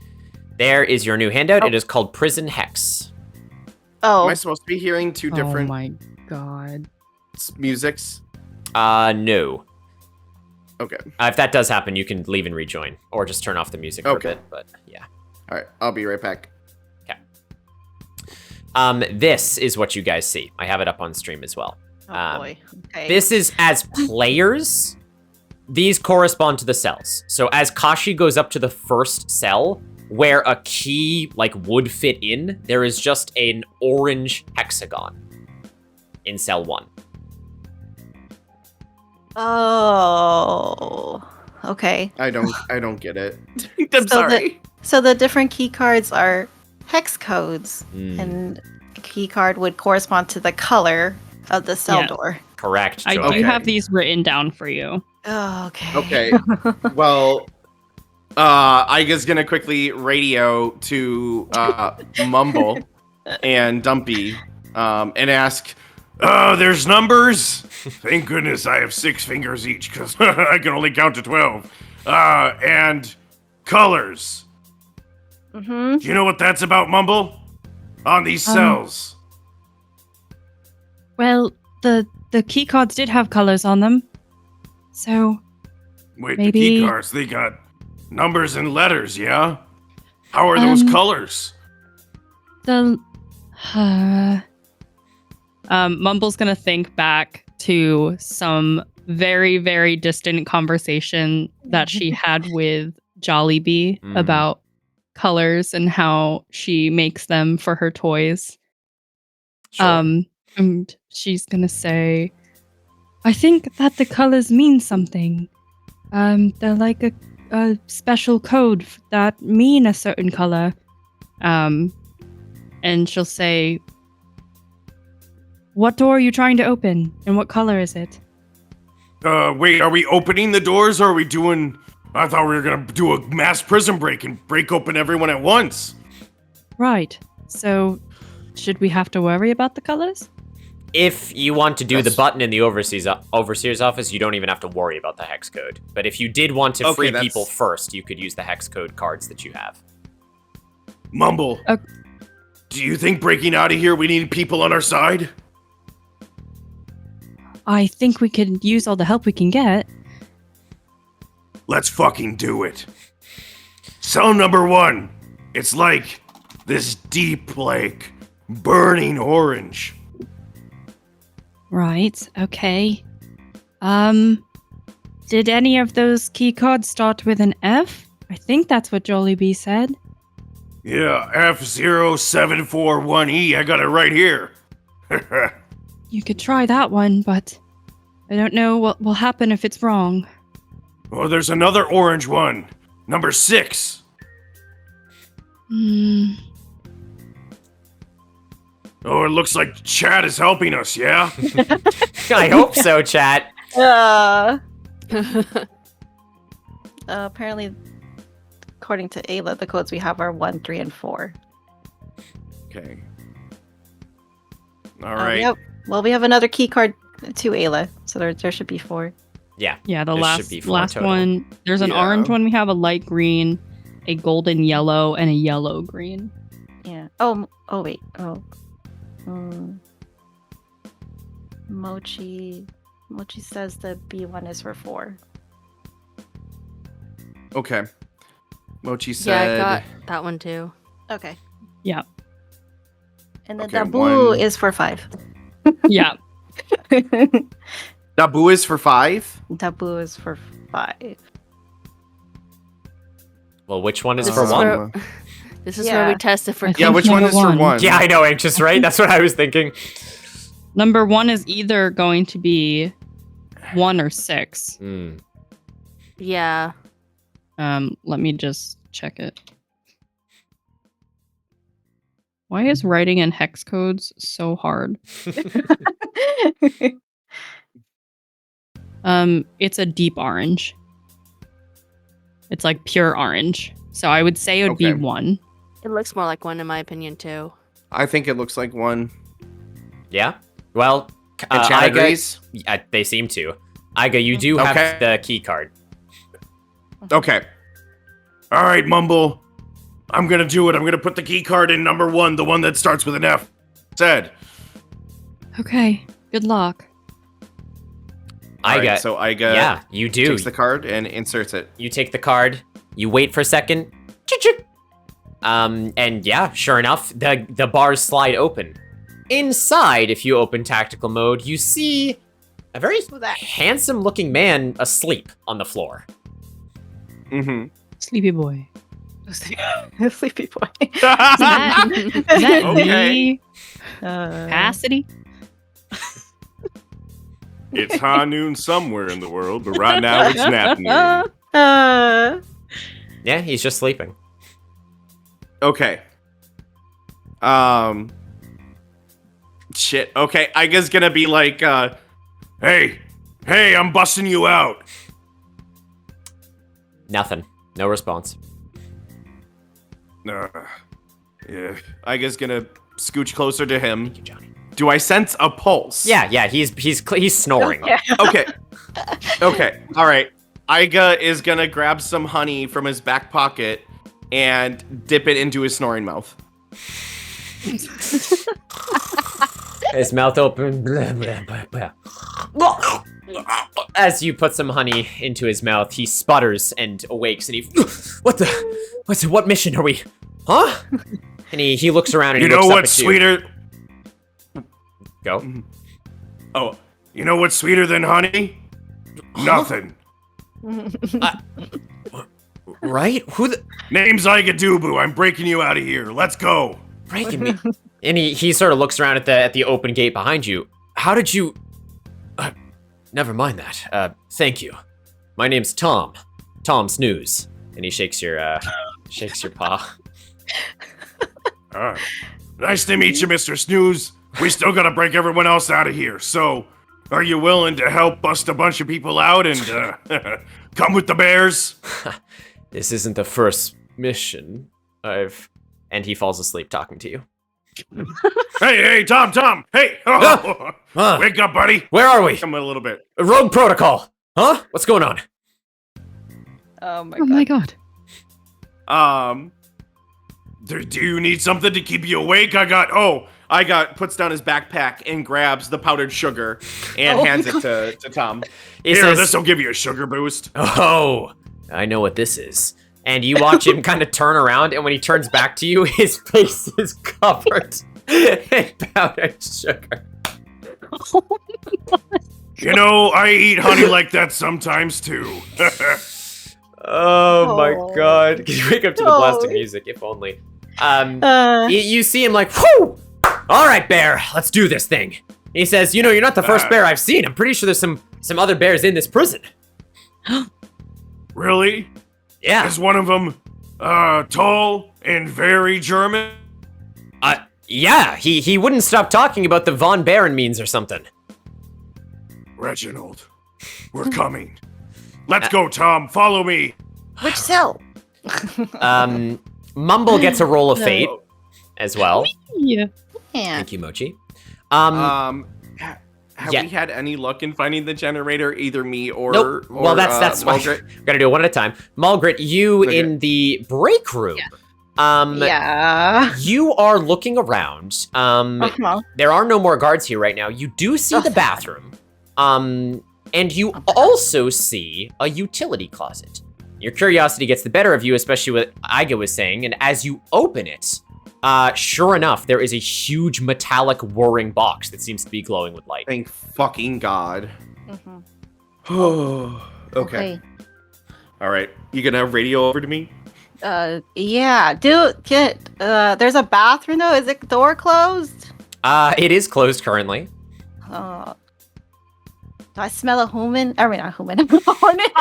There is your new handout. It is called Prison Hex. Oh. Am I supposed to be hearing 2 different Oh my god. musics? No. Okay. If that does happen, you can leave and rejoin, or just turn off the music for a bit, but yeah. All right, I'll be right back. This is what you guys see. I have it up on stream as well. Oh boy. Okay. This is as players, these correspond to the cells. So as Kashi goes up to the first cell, where a key would fit in, there is just an orange hexagon. in cell 1. Oh, okay. I don't get it. I'm sorry. So the different key cards are hex codes, and a key card would correspond to the color of the cell door. Correct. I do have these written down for you. Oh, okay. Okay. Well, Iga's gonna quickly radio to Mumble and Dumpy and ask, there's numbers? Thank goodness I have 6 fingers each, because I can only count to 12. And colors. Mm-hmm. Do you know what that's about, Mumble? On these cells. Well, the key cards did have colors on them. So Wait, maybe... the key cards, they got numbers and letters, yeah? How are those colors? Mumble's gonna think back to some very, very distant conversation that she had with Jollibee about colors and how she makes them for her toys. Sure. And she's gonna say, I think that the colors mean something. They're like a special code that mean a certain color. And she'll say, what door are you trying to open? And what color is it? Wait, are we opening the doors or are we doing... I thought we were gonna do a mass prison break and break open everyone at once. Right. So, should we have to worry about the colors? If you want to do the button in the overseer's office, you don't even have to worry about the hex code. But if you did want to free people first, you could use the hex code cards that you have. Mumble, do you think breaking out of here we need people on our side? I think we could use all the help we can get. Let's fucking do it. Cell number 1. It's like this deep, like, burning orange. Right, okay. Did any of those key cards start with an F? I think that's what Jollibee said. Yeah, F0741E, I got it right here. You could try that one, but I don't know what will happen if it's wrong. Oh, there's another orange one. Number 6. Oh, it looks like chat is helping us, yeah? I hope so, chat. Apparently, according to Ayla, the codes we have are 1, 3, and 4. Okay. All right. Yep. Well, we have another key card to Ayla, so there should be 4. Yeah. Yeah, the there should be last 4 total. one. There's an orange one. We have a light green, a golden yellow, and a yellow green. Yeah. Oh wait. Mochi says the B1 is for 4. Okay. Mochi said... Yeah, I got that one too. Okay. Yeah. And then Okay, Dabu 1. is for 5. Yeah. Dabu is for 5? Dabu is for 5. Well, which one is for 1? This is where we test if we're Yeah, which one is for 1? Yeah, I know, Anxious, right? That's what I was thinking. Number 1 is either going to be 1 or 6. Yeah. Let me just check it. Why is writing in hex codes so hard? It's a deep orange. It's like pure orange. So I would say it would be 1. It looks more like 1 in my opinion too. I think it looks like 1. Yeah? Well, And chat agrees? They seem to. Iga, you do have the key card. Okay. All right, Mumble. I'm gonna do it. I'm gonna put the key card in number 1, the one that starts with an F. Said. Okay. Good luck. Iga. Right, so Iga Yeah, you do. takes the card and inserts it. You take the card, you wait for a second. Choo-choo. And yeah, sure enough, the bars slide open. Inside, if you open tactical mode, you see a very handsome-looking man asleep on the floor. Mm-hmm. Sleepy boy. Sleepy boy. Is that Okay. the Cassidy? It's high noon somewhere in the world, but right now it's nap noon. Yeah, he's just sleeping. Okay. Shit. Okay, Iga's gonna be like, Hey, I'm busting you out. Nothing. No response. Yeah. Iga's gonna scooch closer to him. Thank you, Johnny. Do I sense a pulse? Yeah, he's snoring. Okay. Okay. All right. Iga is gonna grab some honey from his back pocket and dip it into his snoring mouth. His mouth open. As you put some honey into his mouth, he sputters and awakes, and he, what mission are we? Huh? And he looks around and You he looks know up what's at you. sweeter? Go. Oh, you know what's sweeter than honey? Nothing. Right? Who the? Name's Igadubu. I'm breaking you out of here. Let's go. Breaking me. And he sort of looks around at the open gate behind you. How did you? Never mind that. Thank you. My name's Tom. Tom Snooze. And he shakes your paw. Nice to meet you, Mr. Snooze. We still gotta break everyone else out of here. So, are you willing to help bust a bunch of people out and come with the bears? This isn't the first mission. And he falls asleep talking to you. Hey, Tom. Hey, wake up, buddy. Where are we? Come a little bit. Rogue protocol. Huh? What's going on? Oh my Oh my god. Do you need something to keep you awake? Iga puts down his backpack and grabs the powdered sugar and hands it to Tom. Here, this'll give you a sugar boost. Oh, I know what this is. And you watch him kind of turn around, and when he turns back to you, his face is covered in powdered sugar. You know, I eat honey like that sometimes too. Oh my god. Can you wake up to the blasting music, if only. You see him like, whew! All right, bear, let's do this thing. He says, you know, you're not the first bear I've seen. I'm pretty sure there's some other bears in this prison. Really? Yeah. Is one of them tall and very German? Yeah, he wouldn't stop talking about the Von Baron means or something. Reginald, we're coming. Let's go, Tom. Follow me. Which cell? Mumble gets a roll of fate as well. Yeah. Thank you, Mochi. Have we had any luck in finding the generator? Either me or nope. Well, that's why we gotta do it one at a time. Mulgrit, you in the break room. Yeah. You are looking around. There are no more guards here right now. You do see the bathroom. And you also see a utility closet. Your curiosity gets the better of you, especially what Iga was saying, and as you open it, sure enough, there is a huge metallic whirring box that seems to be glowing with light. Thank fucking God. Okay. All right. You gonna radio over to me? Yeah. There's a bathroom though. Is the door closed? It is closed currently. Do I smell a human? I mean, not human. Hornet.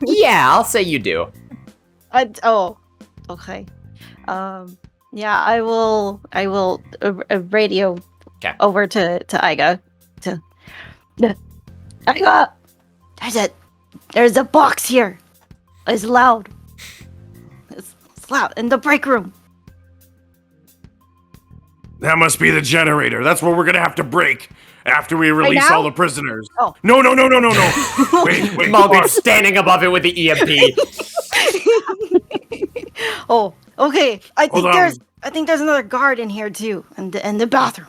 Yeah, I'll say you do. Okay. Yeah, I will radio over to Iga. Iga, there's a box here. It's loud. It's loud in the break room. That must be the generator. That's what we're gonna have to break after we release all the prisoners. Oh. No. Wait. Mulgrit's standing above it with the EMP. Oh, okay. I Hold think there's another guard in here too, in the bathroom.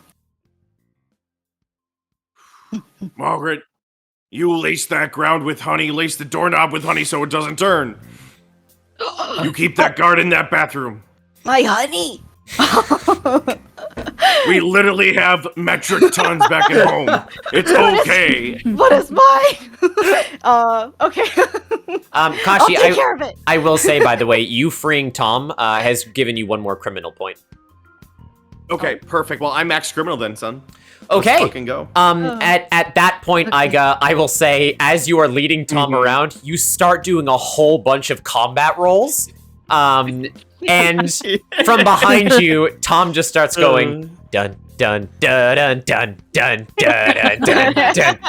Margaret, you lace that ground with honey, lace the doorknob with honey so it doesn't turn. You keep that guard in that bathroom. My honey. We literally have metric tons back at home. It's okay. What is mine? Okay. Kashi, I'll take care of it. I will say, by the way, you freeing Tom has given you one more criminal point. Okay, perfect. Well, I'm max criminal then, son. Okay. Let's fucking go. At that point, Iga, I will say, as you are leading Tom around, you start doing a whole bunch of combat rolls. And from behind you, Tom just starts going dun dun dun dun dun dun dun dun dun.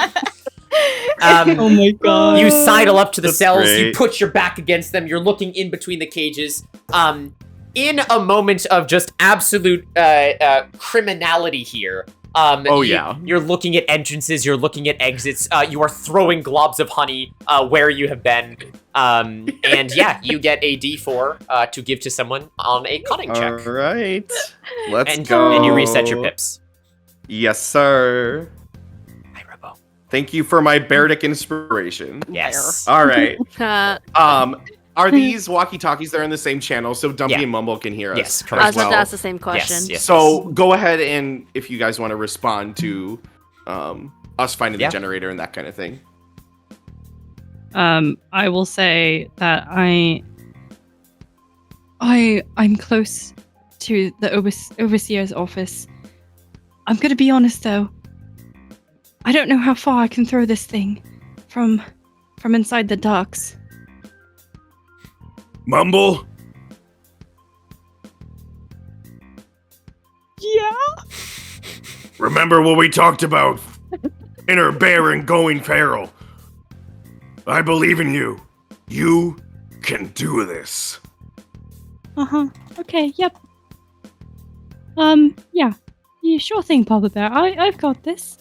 Oh my god. You sidle up to the cells, you great. put your back against them, you're looking in between the cages. In a moment of just absolute criminality here. You're looking at entrances, you're looking at exits, you are throwing globs of honey where you have been. And yeah, you get a D4 to give to someone on a cunning check. All right. Let's And, go. and you reset your pips. Yes, sir. Hi, Robo. Thank you for my bardic inspiration. Yes. All right. I Are these walkie-talkies? They're in the same channel, so Dumpy Yeah. and Mumble can hear us. Yes, was correct. about to ask the same question. Yes. So go ahead and if you guys want to respond to us finding Yeah. the generator and that kind of thing. I will say that I'm close to the overseer's office. I'm gonna be honest though. I don't know how far I can throw this thing from inside the ducts. Mumble? Yeah. Remember what we talked about? Inner bear and going feral. I believe in you. You can do this. Okay. Yep. Yeah. Yeah. Sure thing, Papa Bear. I've got this.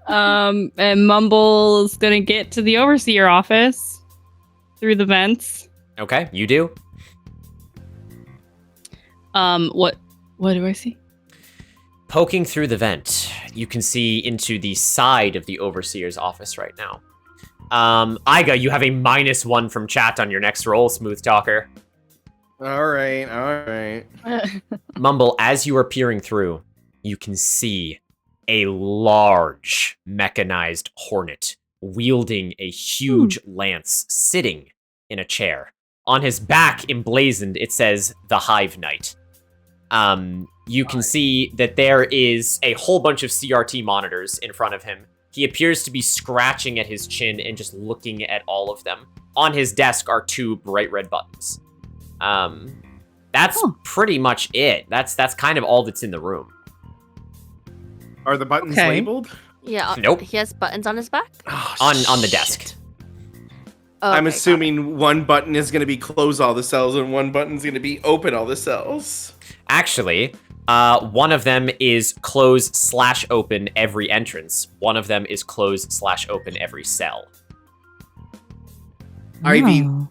And Mumble's gonna get to the overseer office through the vents. Okay, you do. What do I see? Poking through the vent, you can see into the side of the overseer's office right now. Iga, you have a -1 from chat on your next roll, Smooth Talker. All right. Mumble, as you are peering through, you can see a large mechanized hornet wielding a huge lance sitting in a chair. On his back, emblazoned, it says the Hive Knight. You can see that there is a whole bunch of CRT monitors in front of him. He appears to be scratching at his chin and just looking at all of them. On his desk are 2 bright red buttons. That's pretty much it. That's kind of all that's in the room. Are the buttons Okay. labeled? Yeah. Nope. He has buttons on his back. On the desk. Oh, I'm okay, assuming one button is going to be close all the cells and one button's going to be open all the cells. Actually, one of them is close/open every entrance. One of them is close/open every cell. Ivy. Oh.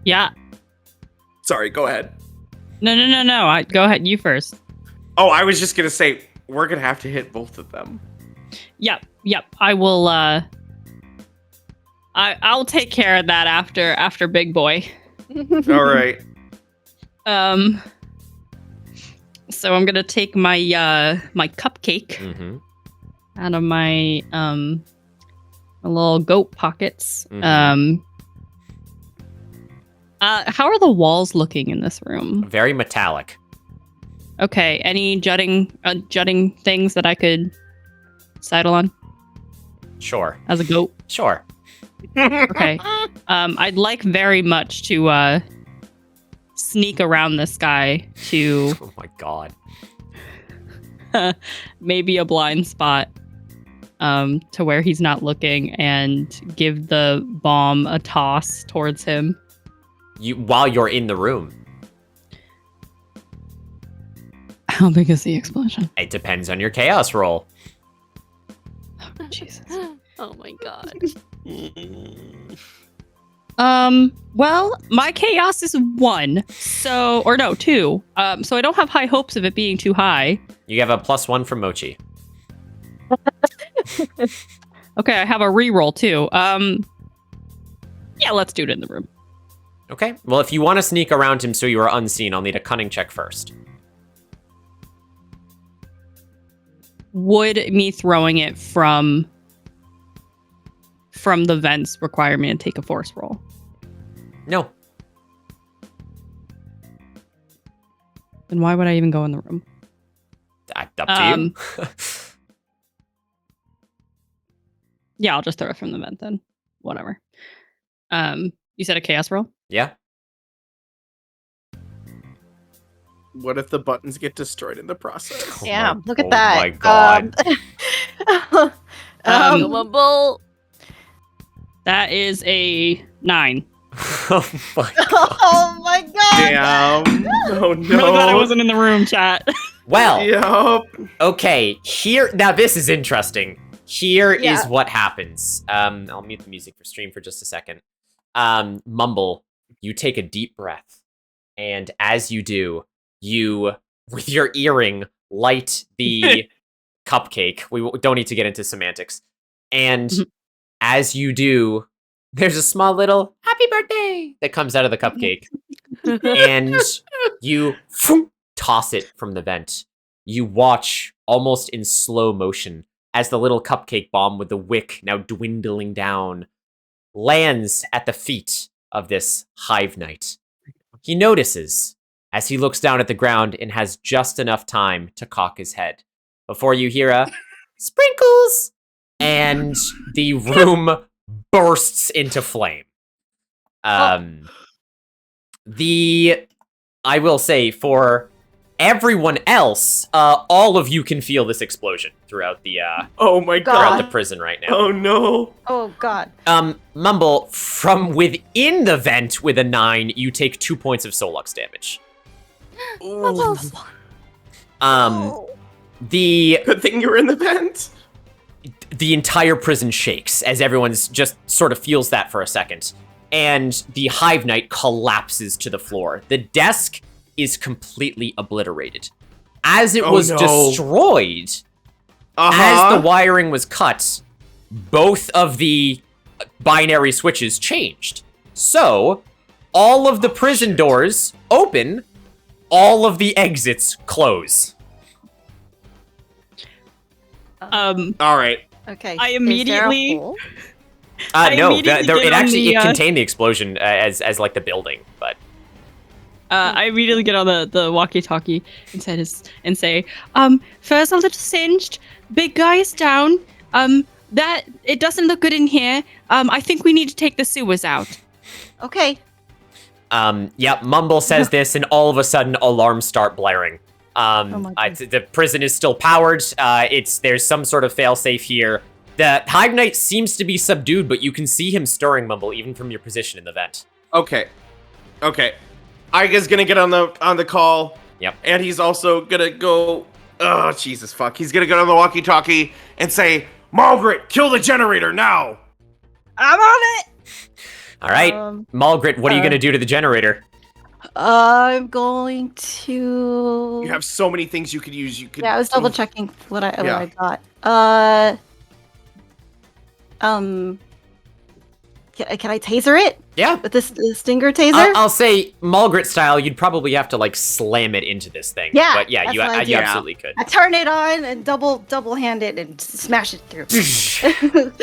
Yeah. Sorry, go ahead. No. Go ahead. You first. Oh, I was just going to say, we're going to have to hit both of them. Yep. I will. I'll take care of that after Big Boy. All right. So I'm gonna take my my cupcake Mm-hmm. out of my my little goat pockets. Mhm. How are the walls looking in this room? Very metallic. Okay, any jutting things that I could sidle on Sure. as a goat? Sure. Okay. I'd like very much to sneak around this guy to Oh my god. maybe a blind spot to where he's not looking and give the bomb a toss towards him. While you're in the room. How big is the explosion? It depends on your chaos roll. Oh, Jesus. Oh my god. Well, my chaos is 1, so, or no, 2. So I don't have high hopes of it being too high. You have a +1 from Mochi. Okay, I have a reroll too. Yeah, let's do it in the room. Okay. Well, if you want to sneak around him so you are unseen, I'll need a cunning check first. Would me throwing it from the vents require me to take a force roll? No. Then why would I even go in the room? Up to you. Yeah, I'll just throw it from the vent then. Whatever. You said a chaos roll? Yeah. What if the buttons get destroyed in the process? Yeah, look at oh that. my God. Mumble. That is a 9. Oh my God. Oh my god. Damn. Oh I'm really glad I no. wasn't in the room, chat. Well, Yup. okay, now this is interesting. Here is Yeah. what happens. I'll mute the music for stream for just a second. Mumble, you take a deep breath, and as you do, you, with your earring, light the cupcake. We don't need to get into semantics. And as you do, there's a small little happy birthday that comes out of the cupcake. And you toss it from the vent. You watch, almost in slow motion, as the little cupcake bomb with the wick now dwindling down lands at the feet of this hive knight. He notices as he looks down at the ground and has just enough time to cock his head before you hear a sprinkles, and the room bursts into flame. I will say, for everyone else, all of you can feel this explosion throughout the Oh my throughout god. the prison right now. Oh no. Oh god. Mumble, from within the vent with a 9, you take 2 points of Solux damage. The Good thing you were in the vent. the entire prison shakes as everyone's just sort of feels that for a second. And the hive knight collapses to the floor. The desk is completely obliterated. As it was destroyed, as the wiring was cut, both of the binary switches changed. So, all of the prison doors open, all of the exits close. All right. Okay. I immediately. No, immediately get it on actually the, it contained the explosion as like the building, but I immediately get on the walkie-talkie and say, first a little singed, big guy is down. That it doesn't look good in here. I think we need to take the sewers out. Okay. Yep. Mumble says this, and all of a sudden, alarms start blaring. The prison is still powered. There's some sort of failsafe here. The Hive Knight seems to be subdued, but you can see him stirring, Mumble, even from your position in the vent. Okay. Aiga's gonna get on the call. Yep. And he's also gonna go. Oh Jesus fuck! He's gonna go on the walkie-talkie and say, "Margaret, kill the generator now." I'm on it. All right, Margaret, what are you gonna do to the generator? I'm going to. You have so many things you could use. You could. Yeah, I was double checking what I got. Can I taser it? Yeah. With this stinger taser? I'll say Margaret style. You'd probably have to like slam it into this thing. Yeah, But yeah, that's you what I do. absolutely could. I turn it on and double hand it and smash it through.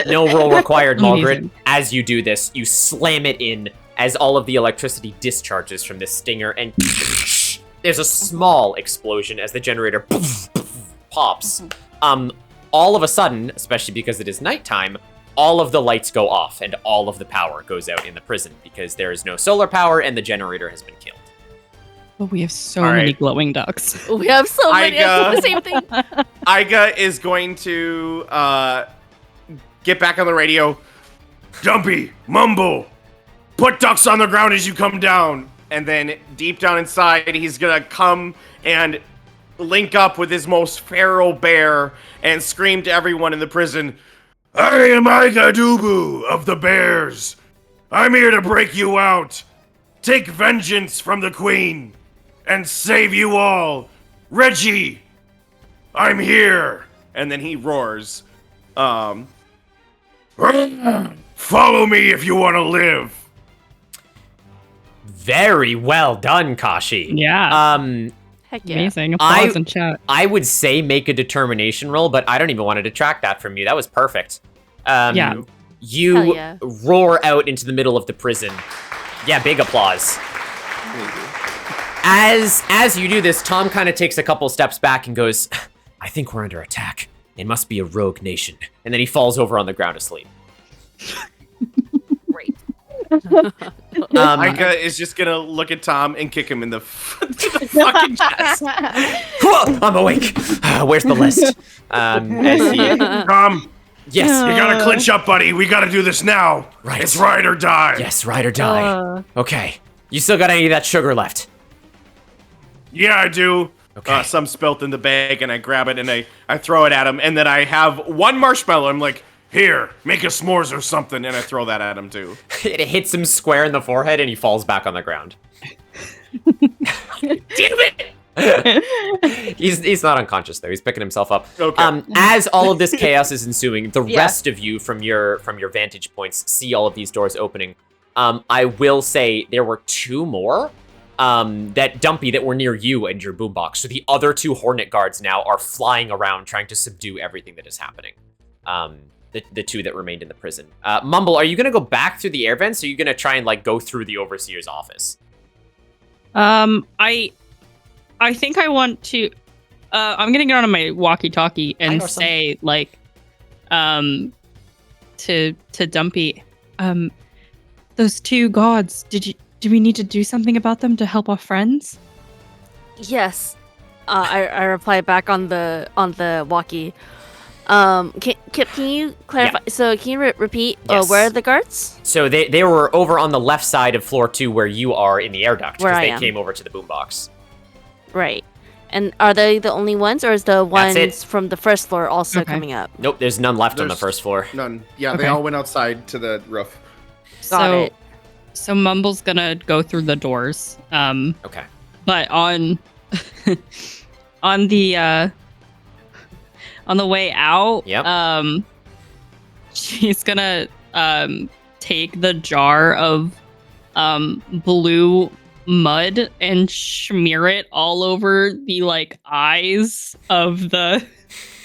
No roll required, Margaret. Amazing. As you do this, you slam it in as all of the electricity discharges from this stinger, and there's a small explosion as the generator pops. All of a sudden, especially because it is nighttime, all of the lights go off and all of the power goes out in the prison because there is no solar power and the generator has been killed. But we have so many glowing ducks. We have so many. Aiga. The same thing. Aiga is going to get back on the radio. Dumpy, Mumble, put ducks on the ground as you come down. And then deep down inside, he's gonna come and link up with his most feral bear and scream to everyone in the prison, "I am Aiga Dubu of the Bears. I'm here to break you out, take vengeance from the Queen, and save you all. Reggie, I'm here." And then he roars, "Follow me if you want to live." Very well done, Kashi. Yeah. Heck yeah. Amazing. Applause in chat. I would say make a determination roll, but I don't even want to detract that from you. That was perfect. Yeah. You Hell yeah. roar out into the middle of the prison. Yeah, big applause. As you do this, Tom kind of takes a couple steps back and goes, I think we're under attack. It must be a rogue nation. And then he falls over on the ground asleep. Micah is just gonna look at Tom and kick him in the fucking chest. I'm awake. Where's the list? Tom. Yes. You gotta clinch up, buddy. We gotta do this now. Right. It's ride or die. Yes, ride or die. Okay. You still got any of that sugar left? Yeah, I do. Okay. Some spilt in the bag, and I grab it and I throw it at him, and then I have one marshmallow. I'm like, here, make a s'mores or something, and I throw that at him too. It hits him square in the forehead, and he falls back on the ground. Damn it! He's not unconscious though. He's picking himself up. Okay. As all of this chaos is ensuing, the rest of you from your vantage points see all of these doors opening. I will say there were 2 more that Dumpy that were near you and your boombox. So the other 2 Hornet guards now are flying around trying to subdue everything that is happening. The 2 that remained in the prison. Mumble, are you gonna go back through the air vents, or are you gonna try and like go through the overseer's office? I think I want to. I'm gonna get on my walkie-talkie and say like, to Dumpy, those 2 gods. Do we need to do something about them to help our friends? Yes. I reply back on the walkie. Can you clarify? Yeah. So can you repeat? Yes. Where are the guards? So they were over on the left side of floor 2 where you are in the air duct, Where because I they am. came over to the boombox. Right. And are they the only ones, or is the That's it. ones from the first floor also coming up? Nope, there's none left on the There's first floor. None. Yeah, Okay. they all went outside to the roof. Got it. So Mumble's gonna go through the doors. Okay. But on the way out, Yep. she's gonna take the jar of blue mud and smear it all over the like eyes of the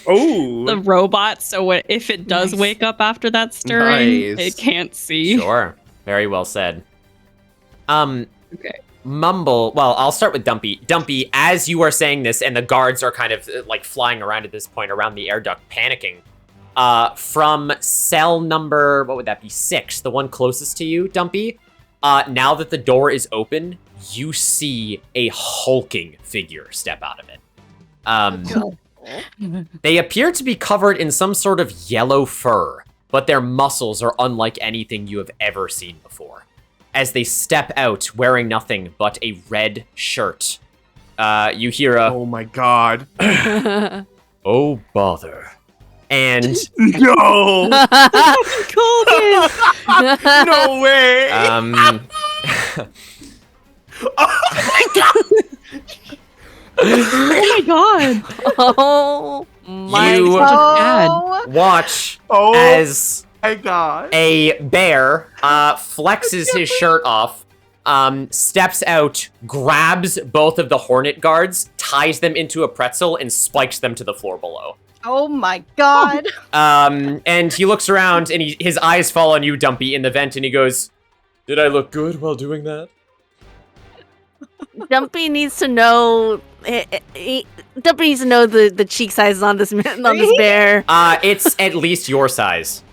robot, so if it does wake up after that stirring, Nice. it can't see. Sure. Very well said. Okay. Mumble, well, I'll start with Dumpy. Dumpy, as you are saying this, and the guards are kind of like flying around at this point around the air duct, panicking. From cell number, what would that be, 6, the one closest to you, Dumpy. Now that the door is open, you see a hulking figure step out of it. They appear to be covered in some sort of yellow fur, but their muscles are unlike anything you have ever seen before. As they step out wearing nothing but a red shirt, you hear a, "Oh my god." Oh bother. And no. No way. Oh my god. Oh my you god. watch Oh as my god. a bear flexes his shirt off, steps out, grabs both of the Hornet guards, ties them into a pretzel, and spikes them to the floor below. Oh my god. And he looks around, and his eyes fall on you, Dumpy, in the vent, and he goes, "Did I look good while doing that?" Dumpy needs to know. Dumpy needs to know the cheek sizes on this bear. It's at least your size.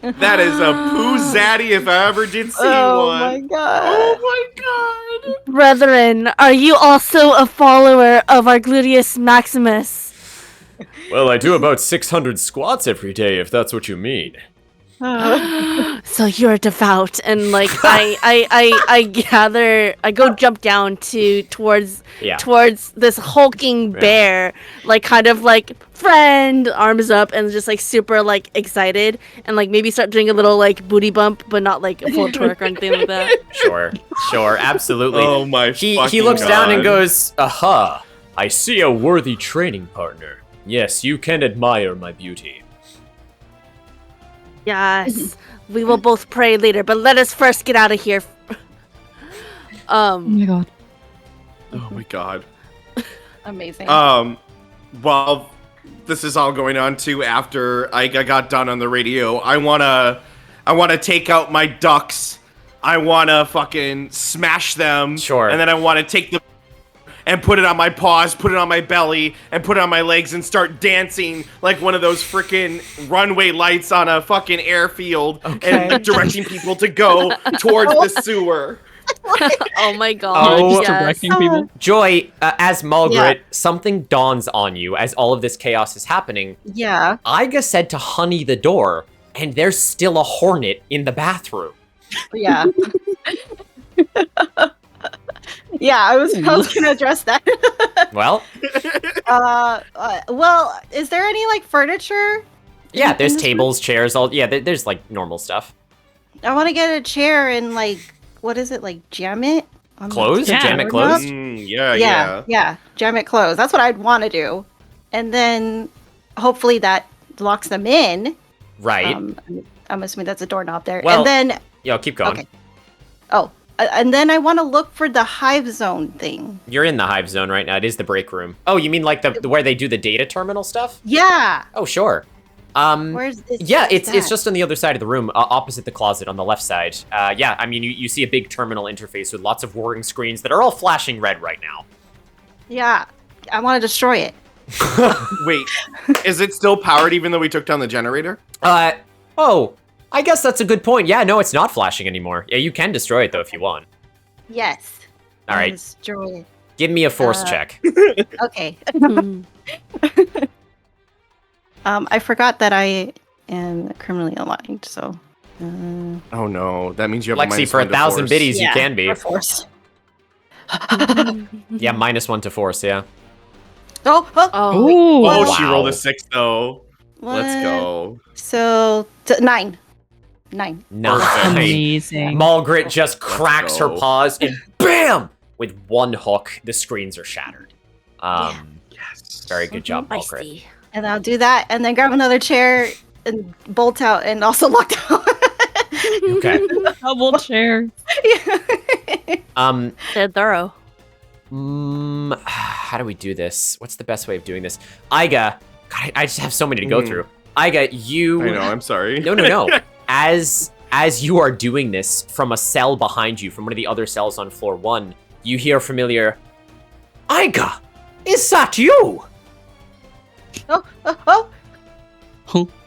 That is a poo zaddy if I ever did see Oh one. my god. Oh my god. Brethren, are you also a follower of our Gluteus Maximus? Well, I do about 600 squats every day, if that's what you mean. So you're devout, and like I go jump down towards this hulking bear, like kind of like friend, arms up, and just like super like excited, and like maybe start doing a little like booty bump, but not like a full twerk or anything like that. Sure, absolutely. Oh my He fucking looks down and God. goes, Aha! I see a worthy training partner. Yes, you can admire my beauty. Yes, we will both pray later, but let us first get out of here. Oh my god. Oh my god. Amazing. While this is all going on too, after I got done on the radio, I wanna take out my ducks. I wanna fucking smash them. Sure. And then I wanna take the and put it on my paws, put it on my belly, and put it on my legs and start dancing like one of those freaking runway lights on a fucking airfield and directing people to go towards the sewer. Oh my god. Oh, yes. Joy, as Mulgrit, something dawns on you as all of this chaos is happening. Yeah. Iga said to honey the door, and there's still a hornet in the bathroom. Yeah. Yeah, I was gonna address that. Well, well, is there any like furniture? yeah, there's tables, chairs, all. Yeah, there's like normal stuff. I want to get a chair and like, what is it, like jam it? On the Closed? table? Jam it closed? Yeah, jam it closed. That's what I'd want to do, and then hopefully that locks them in. Right. I'm assuming that's a doorknob there, Well, and then yo, keep going. Okay. Oh, and then I want to look for the hive zone thing. You're in the hive zone right now. It is the break room. Oh, you mean like the where they do the data terminal stuff? Yeah. Oh, sure. It's just on the other side of the room, opposite the closet on the left side. Yeah, I mean, you see a big terminal interface with lots of whirring screens that are all flashing red right now. Yeah, I want to destroy it. Wait, is it still powered even though we took down the generator? Oh, I guess that's a good point. Yeah, no, it's not flashing anymore. Yeah, you can destroy it though if you want. Yes. All right. Destroy it. Give me a force check. Okay. I forgot that I am criminally aligned, so. Oh no, that means you have Lexi, for 1,000 biddies, you can be. Force. Yeah, -1 to force, yeah. Oh, Oh, she rolled a 6 though. Let's go. So 9. 9. Nice. Amazing. Mulgrit just cracks her go. paws and BAM! With one hook, the screens are shattered. Yes. Very good job, Mulgrit. And I'll do that, and then grab another chair and bolt out, and also lock down. Okay. Double chair. They're thorough. How do we do this? What's the best way of doing this? Iga, God, I just have so many to go through. Iga, you. I know. I'm sorry. No. As you are doing this, from a cell behind you, from one of the other cells on floor 1, you hear familiar. Iga, is that you?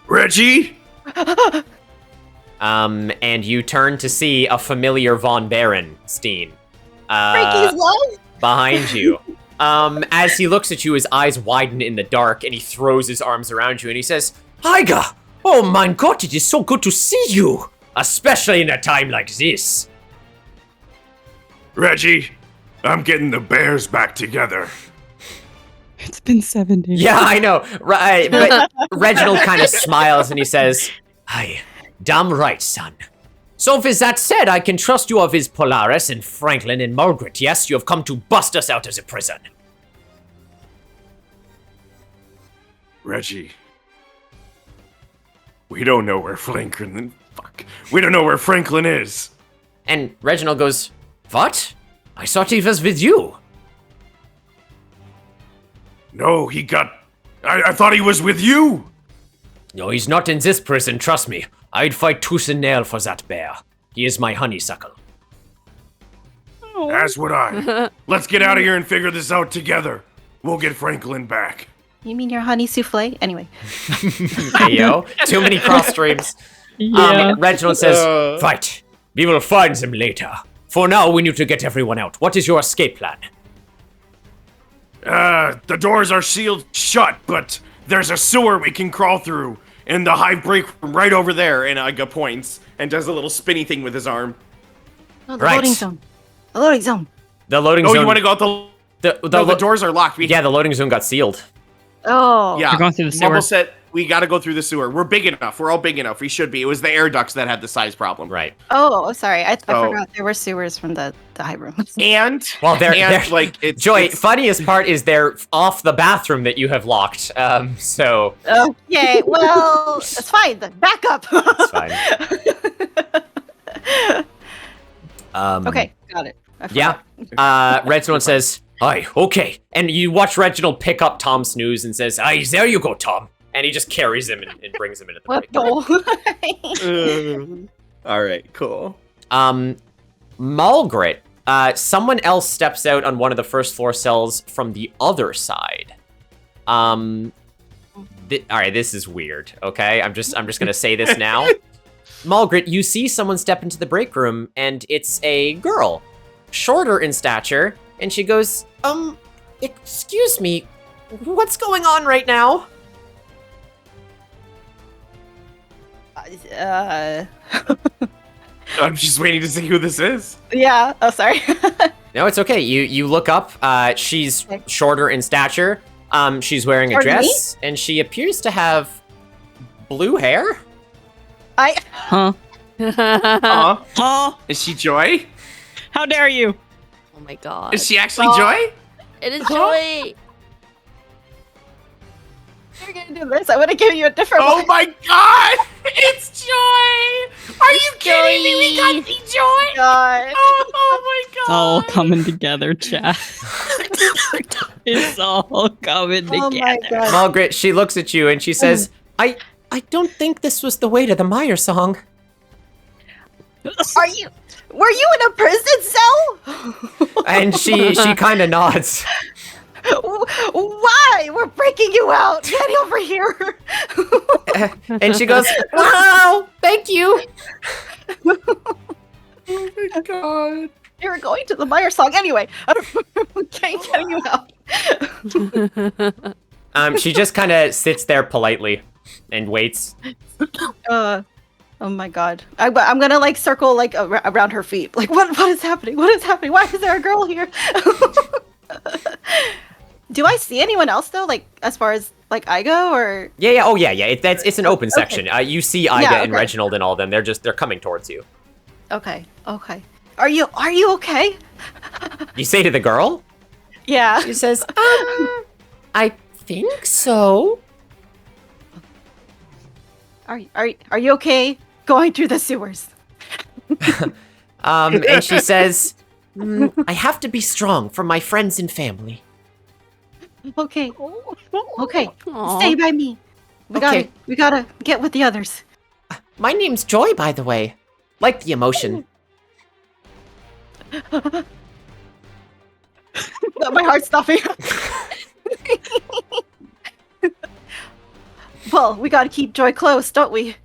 Reggie. And you turn to see a familiar Von Berenstein. Frankie's love. Behind you. As he looks at you, his eyes widen in the dark, and he throws his arms around you, and he says, Iga! Oh my god, it is so good to see you! Especially in a time like this. Reggie, I'm getting the bears back together. It's been 7 days. Yeah, I know. Right, but Reginald kind of smiles, and he says, Aye, damn right, son. So with that said, I can trust you of his Polaris and Franklin and Margaret, yes? You have come to bust us out of the prison. Reggie, we don't know where Franklin... We don't know where Franklin is. And Reginald goes, What? I thought he was with you. No, he got... I thought he was with you. No, he's not in this prison, trust me. I'd fight tooth and nail for that bear. He is my honeysuckle. As would I. Let's get out of here and figure this out together. We'll get Franklin back. You mean your honey souffle? Anyway. Hey, yo. Too many cross streams. Yeah. Reginald says, Fight. We will find them later. For now, we need to get everyone out. What is your escape plan? The doors are sealed shut, but there's a sewer we can crawl through. In the hive break room right over there. And Iga points and does a little spinny thing with his arm. Oh, the loading zone. The loading zone. The loading zone. Oh, you want to go out the doors are locked. Yeah, the loading zone got sealed. Oh. Yeah. You're going through the sewer. Mumble said we got to go through the sewer. We're big enough. We're all big enough. We should be. It was the air ducts that had the size problem. Right. Oh, sorry. I forgot there were sewers from the hive room. And well, they're like it's Joy. Funniest part is they're off the bathroom that you have locked. So. Okay. Well, it's fine. Then back up. It's fine. Okay. Got it. Yeah. Reginald says, Aye, okay. And you watch Reginald pick up Tom Snooze and says, Aye, there you go, Tom. And he just carries him and brings him into the break. All right, cool. Mulgrit, Someone else steps out on one of the first floor cells from the other side. All right, this is weird. Okay, I'm just gonna say this now. Mulgrit, you see someone step into the break room, and it's a girl, shorter in stature, and she goes, excuse me, what's going on right now? I'm just waiting to see who this is. Yeah. Oh, sorry. No, it's okay. You look up. She's shorter in stature. She's wearing a Pardon dress, and she appears to have blue hair. Huh? Huh? Is she Joy? How dare you? Oh my god. Is she actually Joy? It is Joy. You're gonna do this. I'm gonna give you a different Oh one. my god! It's Joy! Are you kidding me? We got the Joy! God. Oh my god! It's all coming together, chat. It's all coming Oh my together. god. Mulgrit, she looks at you and she says, I don't think this was the way to the Meyer song. Were you in a prison cell? And she kind of nods. Why? We're breaking you out. Get over here. And she goes, wow, thank you. Oh my god. You were going to the Meyer song anyway. Getting you out. She just kind of sits there politely and waits. Oh my god. I'm gonna like circle like around her feet. Like what is happening? What is happening? Why is there a girl here? Do I see anyone else though? Like as far as like Iga or Yeah. Oh yeah. It's an open section. You see Iga Yeah, and okay. Reginald and all of them. They're coming towards you. Okay. Are you okay? You say to the girl. Yeah. She says, I think so. Are you okay going through the sewers? And she says, I have to be strong for my friends and family. Okay. Okay. Aw. Stay by me. Okay. We gotta get with the others. My name's Joy, by the way. Like the emotion. My heart's stopping. Well, we gotta keep Joy close, don't we?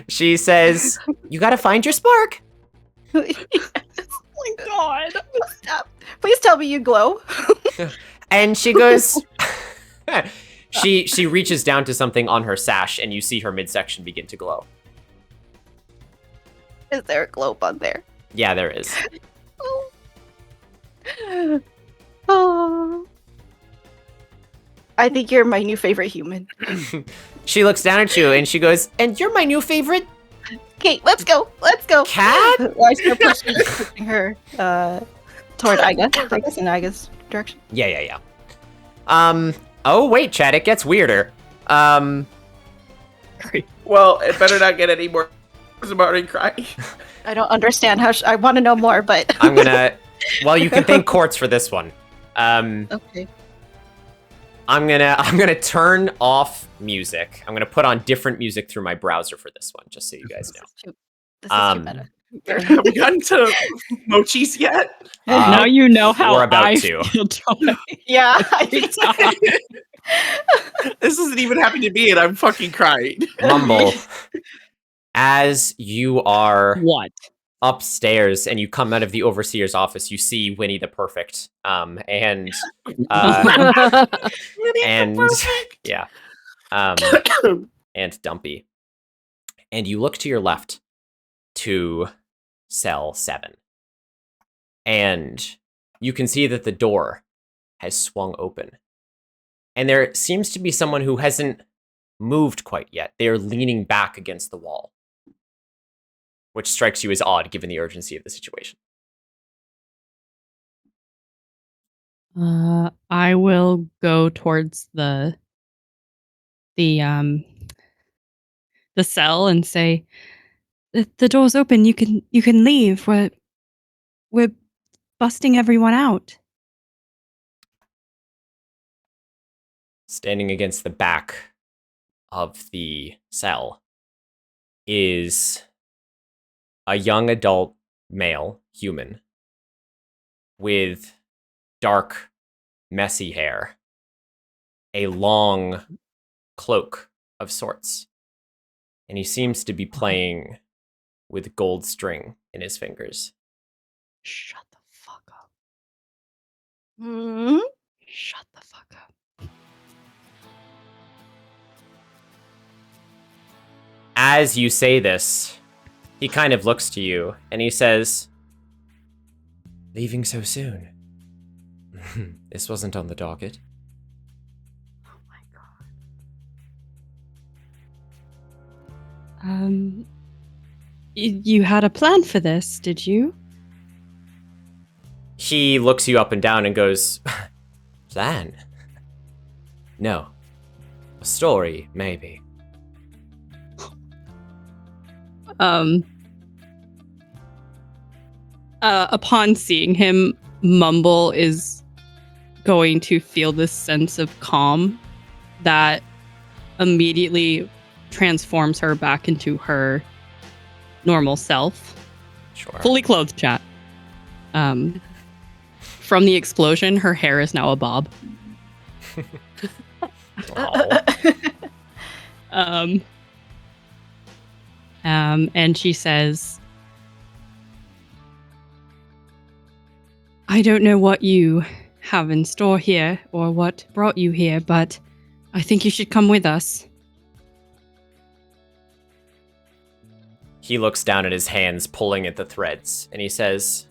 She says, you gotta find your spark. Oh my god. Please tell me you glow. And she goes, she reaches down to something on her sash, and you see her midsection begin to glow. Is there a globe on there? Yeah, there is. Oh. I think you're my new favorite human. She looks down at you, and she goes, and you're my new favorite Okay, let's go. cat? I start pushing her toward Iga. I guess in Iga's direction. Yeah. Oh, wait, Chad, it gets weirder. Well, it better not get any more. I'm already crying. I don't understand how. I want to know more, but I'm gonna. Well, you can thank Quartz for this one. okay. I'm gonna turn off music. I'm gonna put on different music through my browser for this one, just so you guys know. This is too better. Have we gotten to Mochis yet? Now you know how we're about I to. feel, Joy. Yeah, I think so. This isn't even happening to me, and I'm fucking crying. Mumble. As you are What? upstairs and you come out of the overseer's office, you see Winnie the Perfect. And yeah. And Dumpy. And you look to your left to cell 7. And you can see that the door has swung open. And there seems to be someone who hasn't moved quite yet. They are leaning back against the wall, which strikes you as odd given the urgency of the situation. I will go towards the cell and say, the door's open. You can leave. We're busting everyone out. Standing against the back of the cell is a young adult male human with dark, messy hair, a long cloak of sorts, and he seems to be playing with gold string in his fingers. Shut the fuck up. Hmm? Shut the fuck up. As you say this, he kind of looks to you and he says, "Leaving so soon? This wasn't on the docket." Oh my god. You had a plan for this, did you? He looks you up and down and goes, "Plan? No. A story, maybe." Upon seeing him, Mumble is going to feel this sense of calm that immediately transforms her back into her normal self. Sure. Fully clothed, chat. From the explosion, her hair is now a bob. And she says, "I don't know what you have in store here or what brought you here, but I think you should come with us." He looks down at his hands, pulling at the threads, and he says,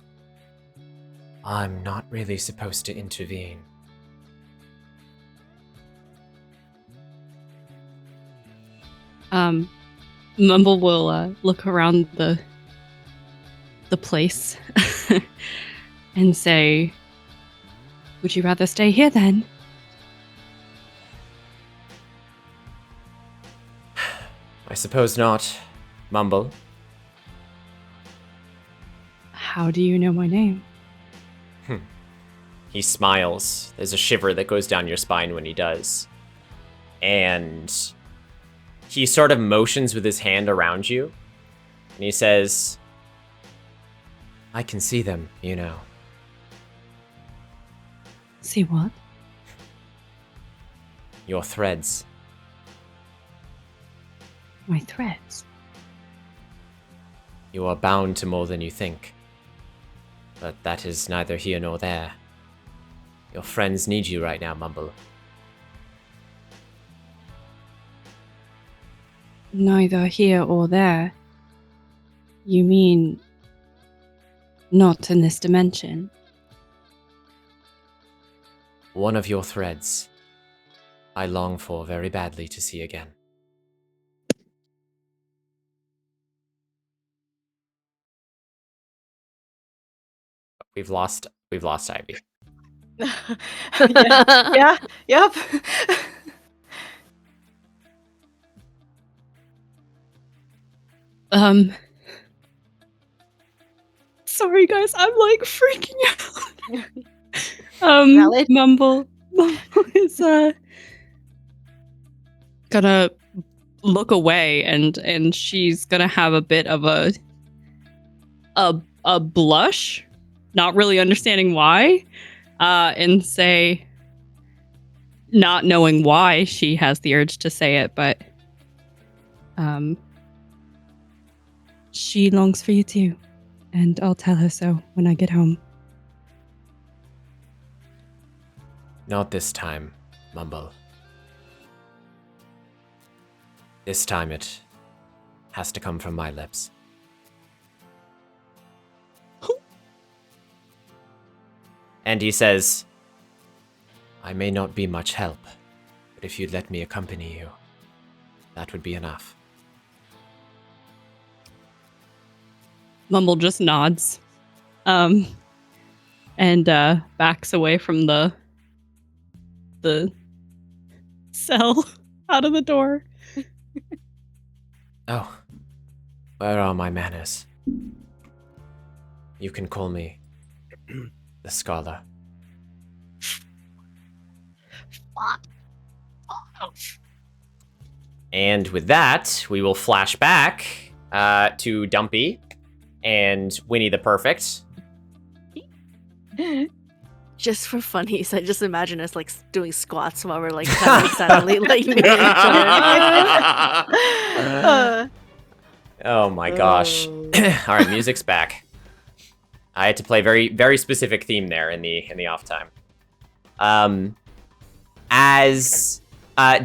"I'm not really supposed to intervene." Mumble will look around the place and say, "Would you rather stay here then?" "I suppose not, Mumble." "How do you know my name?" He smiles. There's a shiver that goes down your spine when he does. And he sort of motions with his hand around you. And he says, "I can see them, you know." "See what?" "Your threads." "My threads?" "You are bound to more than you think. But that is neither here nor there. Your friends need you right now, Mumble." "Neither here or there? You mean not in this dimension?" "One of your threads I long for very badly to see again." We've lost Ivy. Yeah. Yep. Sorry guys, I'm like freaking out. Valid. Mumble is gonna look away and she's gonna have a bit of a blush, not really understanding why, and say, not knowing why she has the urge to say it, but she longs for you too, and I'll tell her so when I get home. Not this time, Mumble. This time it has to come from my lips. And he says, "I may not be much help, but if you'd let me accompany you, that would be enough." Mumble just nods, and backs away from the cell out of the door. Oh, where are my manners? You can call me the Scholar. And with that, we will flash back to Dumpy and Winnie the Perfect. Just for funnies, I just imagine us like doing squats while we're like kind of suddenly like near each other. Oh my gosh. All right, music's back. I had to play very, very specific theme there in the off time. As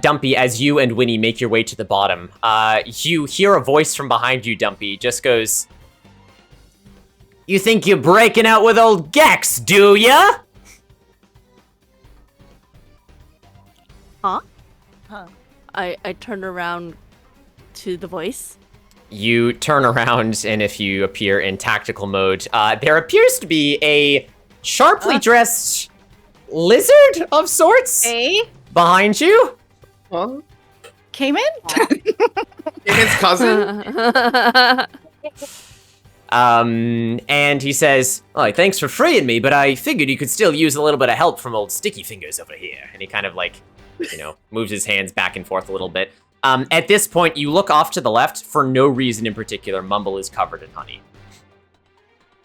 Dumpy, as you and Winnie make your way to the bottom, you hear a voice from behind you, Dumpy, just goes, "You think you're breaking out with old Gex, do ya?" Huh? I turn around to the voice. You turn around, and if you appear in tactical mode, there appears to be a sharply dressed lizard of sorts behind you. Huh? Cayman? Cayman's cousin? And he says, "Oh, thanks for freeing me, but I figured you could still use a little bit of help from old Sticky Fingers over here." And he kind of like, moves his hands back and forth a little bit. At this point, you look off to the left. For no reason in particular, Mumble is covered in honey.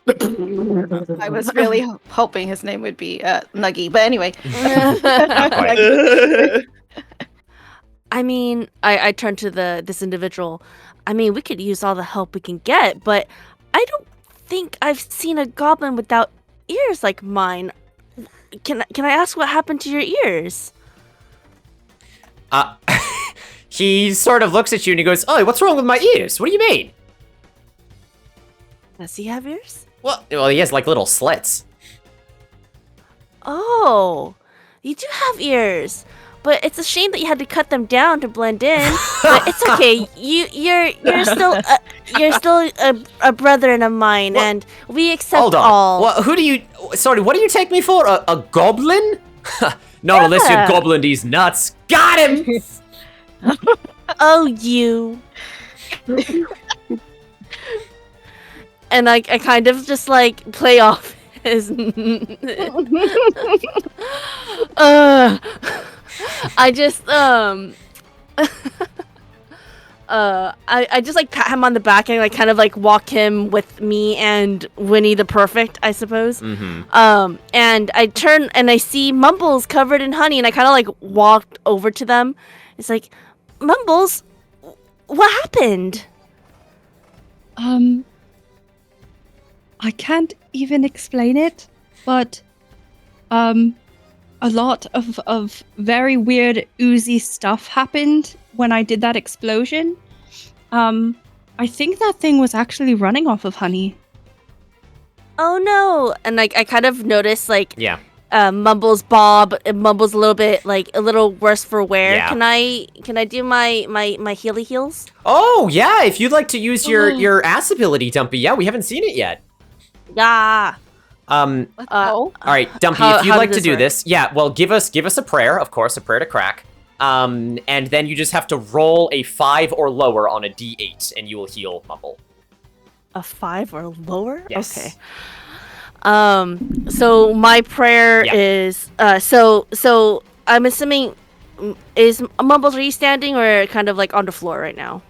I was really hoping his name would be Nuggy, but anyway. Not quite. I mean, I turn to this individual. I mean, we could use all the help we can get, but I don't think I've seen a goblin without ears like mine. Can I ask what happened to your ears? He sort of looks at you and he goes, "Oh, what's wrong with my ears? What do you mean?" Does he have ears? Well, he has like little slits. Oh, you do have ears, but it's a shame that you had to cut them down to blend in. But it's okay. You're still a brethren of mine, and we accept Hold on. all. What do you take me for? A goblin? Not unless you're goblin these nuts. Got him! Oh, you. And I kind of just like play off his. I just I just like pat him on the back and like kind of like walk him with me and Winnie the Perfect, I suppose. Mm-hmm. And I turn and I see Mumbles covered in honey, and I kind of like walked over to them. It's like, Mumbles, what happened? I can't even explain it, but a lot of very weird oozy stuff happened when I did that explosion. I think that thing was actually running off of honey. Oh no! And like I kind of noticed like Yeah. Mumbles Bob, Mumbles a little bit like a little worse for wear. Yeah. Can I do my healy heals? Oh, yeah, if you'd like to use your ass ability, Dumpy. Yeah, we haven't seen it yet. Yeah. All right, Dumpy, if you'd like to do this, yeah, well, give us a prayer, of course, a prayer to crack. And then you just have to roll a 5 or lower on a d8, and you will heal Mumble. A 5 or lower? Yes. Okay. So my prayer is so I'm assuming is Mumbles, are you standing or kind of like on the floor right now?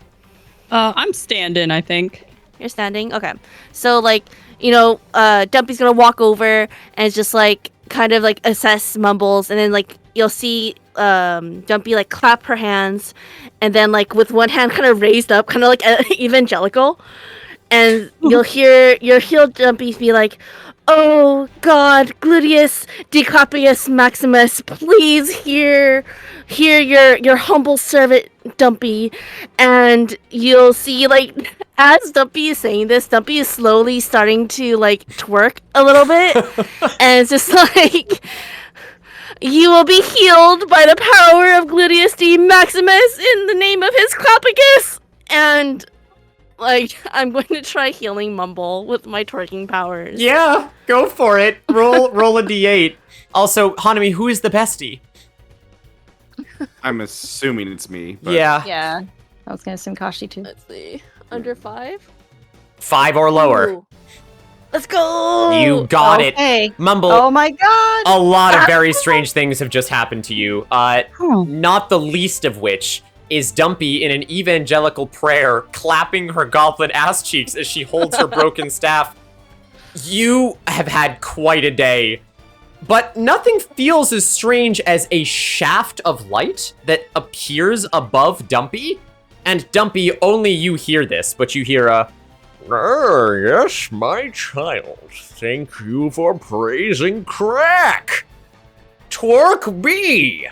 I'm standing, I think. You're standing? Okay. So like, Dumpy's gonna walk over and just like kind of like assess Mumbles, and then like you'll see Dumpy like clap her hands, and then like with one hand kind of raised up, kind of like evangelical, and you'll hear Dumpy be like, "Oh God, Gluteus Declapius Maximus, please hear your humble servant Dumpy." And you'll see like as Dumpy is saying this, Dumpy is slowly starting to like twerk a little bit, and it's just like, "You will be healed by the power of Gluteus D Maximus in the name of his Clopagus." And like, I'm going to try healing Mumble with my twerking powers. Yeah, go for it. Roll a d8. Also, Hanami, who is the bestie? I'm assuming it's me. But... Yeah. I was gonna assume Kashi too. Let's see. Under 5? 5 or lower. Ooh. Let's go! You got Okay. it. Mumble. Oh my God! A lot of very strange things have just happened to you. Not the least of which is Dumpy in an evangelical prayer clapping her goblin ass cheeks as she holds her broken staff. You have had quite a day, but nothing feels as strange as a shaft of light that appears above Dumpy. And Dumpy, only you hear this, but you hear a, yes, my child, thank you for praising crack. Twerk me.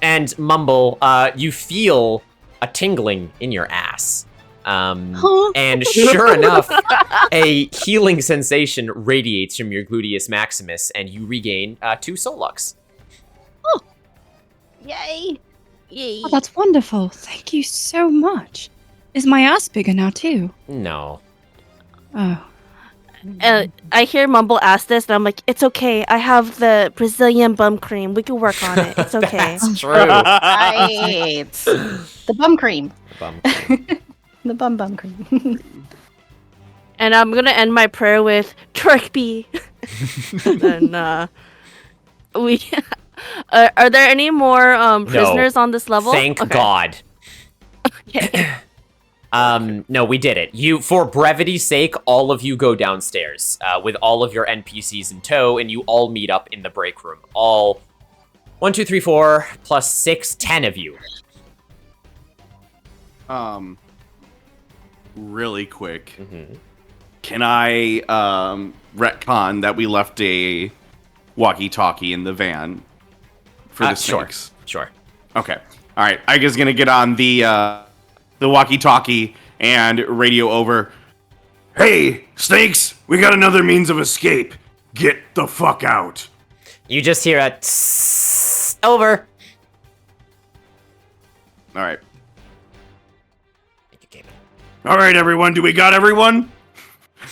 And Mumble, you feel a tingling in your ass. And sure enough, a healing sensation radiates from your gluteus maximus, and you regain 2 soul lux. Oh, yay! Yay! Oh, that's wonderful. Thank you so much. Is my ass bigger now too? No. Oh. I hear Mumble ask this, and I'm like, it's okay. I have the Brazilian bum cream. We can work on it. It's okay. That's true. Right. The bum cream. The bum cream. The bum cream. And I'm gonna end my prayer with twerk B. And we are there any more prisoners on this level? Thank God. Okay. No, we did it. You, for brevity's sake, all of you go downstairs with all of your NPCs in tow, and you all meet up in the break room. All 1, 2, 3, 4 plus 6, 10 of you. Really quick. Can I retcon that we left a walkie-talkie in the van for the snakes? Sure. Okay. All right. Iga's gonna get on the walkie-talkie and radio over. Hey, snakes! We got another means of escape. Get the fuck out. You just hear a tss, over. All right. All right, everyone. Do we got everyone?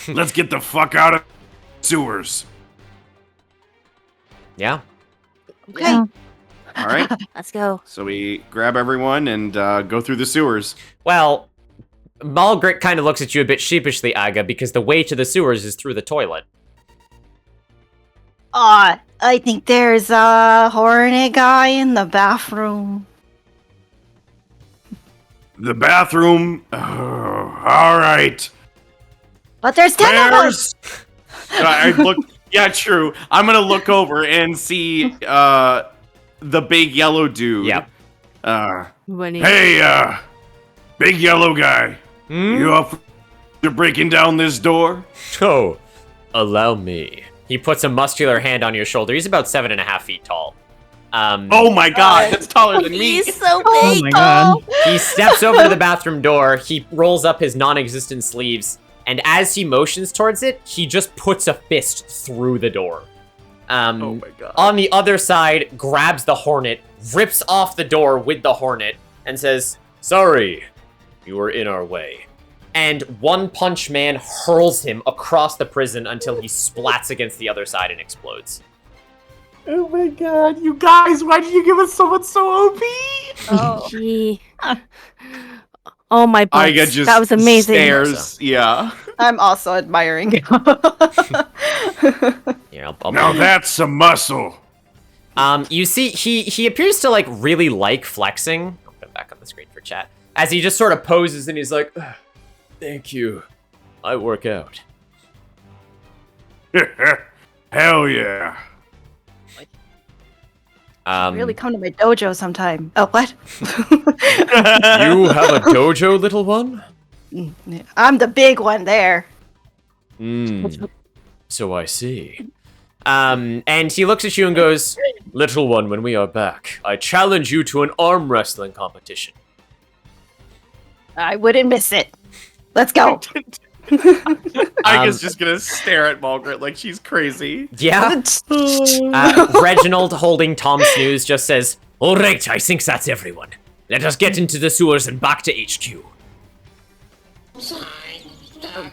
Let's get the fuck out of sewers. Yeah. Okay. All right. Let's go. So we grab everyone and go through the sewers. Well, Malgrit kind of looks at you a bit sheepishly, Aga, because the way to the sewers is through the toilet. I think there's a horny guy in the bathroom. The bathroom. Oh, all right. But there's 10 of us. I look. Yeah, true. I'm gonna look over and see the big yellow dude. Yep. Hey, big yellow guy. You up for breaking down this door? Oh, allow me. He puts a muscular hand on your shoulder. He's about 7.5 feet tall. Oh my god, that's taller than me. He's so big. Oh my god. He steps over to the bathroom door. He rolls up his non-existent sleeves, and as he motions towards it, he just puts a fist through the door. Oh my god. On the other side, grabs the hornet, rips off the door with the hornet, and says, "Sorry, you were in our way." And One Punch Man hurls him across the prison until he splats against the other side and explodes. Oh my god, you guys, why did you give us someone so OP? Oh, gee. Oh my Iga butts. just That was amazing. stares. Yeah. I'm also admiring. Yeah, Now that's some muscle. You see, he appears to like really like flexing. I'll put him back on the screen for chat. As he just sort of poses and he's like, "Thank you. I work out." Hell yeah. Really come to my dojo sometime. Oh, what? You have a dojo, little one? I'm the big one there. So I see. And he looks at you and goes, "Little one, when we are back, I challenge you to an arm wrestling competition." I wouldn't miss it. Let's go. Iga's just gonna stare at Margaret like she's crazy. Yeah. Reginald, holding Tom Snooze, just says, "All right, I think that's everyone. Let us get into the sewers and back to HQ."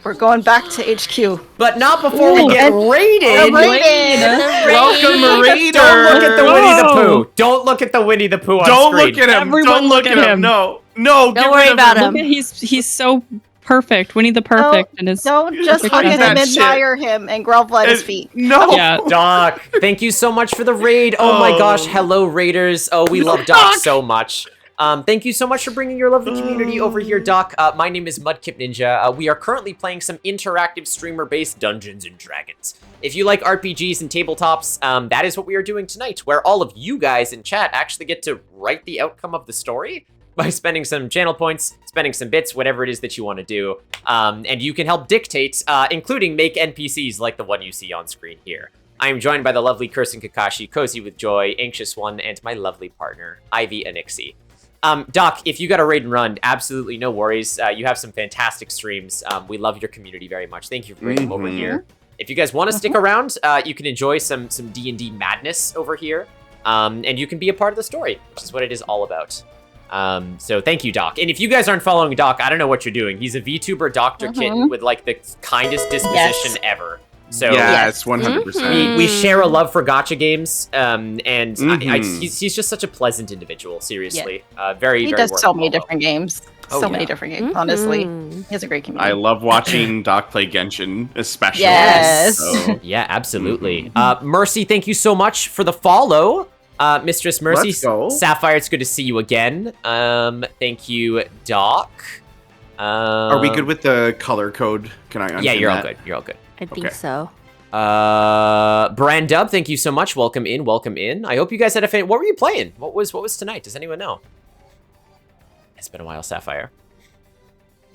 We're going back to HQ. But not before we get raided. Welcome, Raider. Don't look at the Winnie the Pooh. Don't look at the Winnie the Pooh on Don't screen. look at him. Everyone Don't look at him. No. Don't get worry rid of about him. him. He's so perfect. Winnie the Perfect and his Don't just perfect look at him, that shit. admire him, and grovel at his feet. No. Yeah. Doc, thank you so much for the raid. Oh my gosh, hello Raiders. Oh, we love Doc so much. Thank you so much for bringing your lovely community over here, Doc. My name is Mudkip Ninja. We are currently playing some interactive streamer-based Dungeons & Dragons. If you like RPGs and tabletops, that is what we are doing tonight, where all of you guys in chat actually get to write the outcome of the story by spending some channel points, spending some bits, whatever it is that you want to do. And you can help dictate, including make NPCs like the one you see on screen here. I am joined by the lovely Kirsten Kakashi, Cozy with Joy, Anxious One, and my lovely partner, Ivy Anixie. Doc, if you got a raid and run, absolutely no worries. You have some fantastic streams. We love your community very much. Thank you for bringing them over here. If you guys want to stick around, you can enjoy some D&D madness over here. And you can be a part of the story, which is what it is all about. So thank you, Doc. And if you guys aren't following Doc, I don't know what you're doing. He's a VTuber Dr. Kitten with like the kindest disposition ever. So yes, 100%. We share a love for gacha games, and he's just such a pleasant individual. Seriously, very. He very does so many different games. Many different games. Honestly, he has a great community. I love watching Doc play Genshin, especially. Yes. So. Yeah, absolutely. Mercy, thank you so much for the follow, Mistress Mercy. Let's go. Sapphire, it's good to see you again. Thank you, Doc. Are we good with the color code? Can I? Yeah, you're all good. You're all good. I think so. Brandub, thank you so much. Welcome in, welcome in. I hope you guys had a fan. What were you playing? What was tonight? Does anyone know? It's been a while, Sapphire.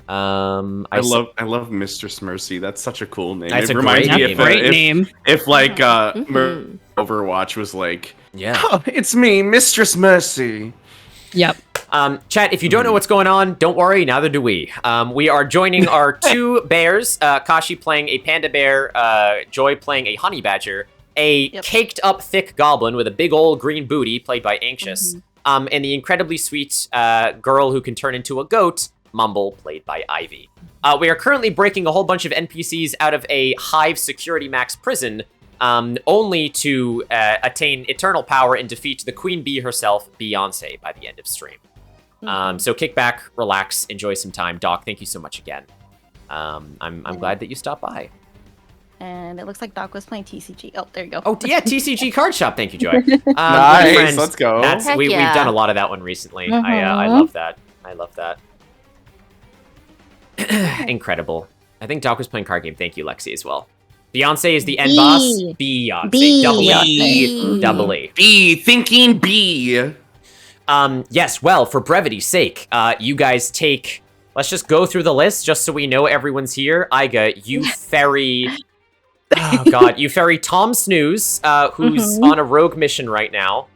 I love Mistress Mercy. That's such a cool name. That's it a reminds great me name. Great name. If like Overwatch was like, yeah, oh, it's me, Mistress Mercy. Yep. Chat, if you don't know what's going on, don't worry, neither do we. We are joining our two bears, Kashi playing a panda bear, Joy playing a honey badger, a caked up thick goblin with a big old green booty played by Anxious, and the incredibly sweet girl who can turn into a goat, Mumble, played by Ivy. We are currently breaking a whole bunch of NPCs out of a Hive Security Max prison, only to attain eternal power and defeat the Queen Bee herself, Beeyonce, by the end of stream. So kick back, relax, enjoy some time. Doc, thank you so much again. I'm glad that you stopped by. And it looks like Doc was playing TCG. Oh, there you go. Oh, yeah, TCG Card Shop. Thank you, Joy. Nice, friends, let's go. We've done a lot of that one recently. I love that. I love that. Incredible. I think Doc was playing card game. Thank you, Lexi, as well. Beyonce is the end boss. Beyonce. Double E. B, thinking B. Yes, well, for brevity's sake, you guys take... Let's just go through the list, just so we know everyone's here. Iga, you ferry... Oh, God. You ferry Tom Snooze, who's on a rogue mission right now.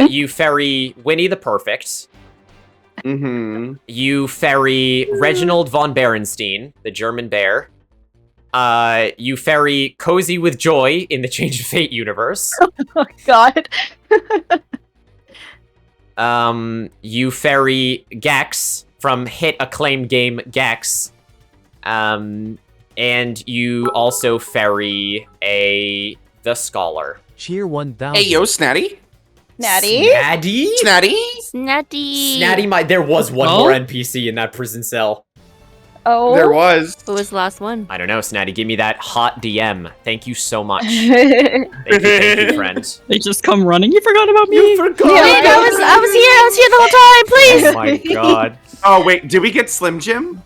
You ferry Winnie the Perfect. You ferry Reginald von Berenstein, the German bear. You ferry Cozy with Joy in the Change of Fate universe. Oh, God. You ferry Gex from hit acclaimed game Gex. And you also ferry the Scholar. Cheer 1000. Hey, yo, Snatty. Snatty? Snatty, there was one more NPC in that prison cell. Oh. There was. Who was the last one? I don't know, Snatty. Give me that hot DM. Thank you so much. Thank you, friend. They just come running. You forgot about me. You forgot. Wait, I was here the whole time, please. Oh my God. Oh wait, did we get Slim Jim?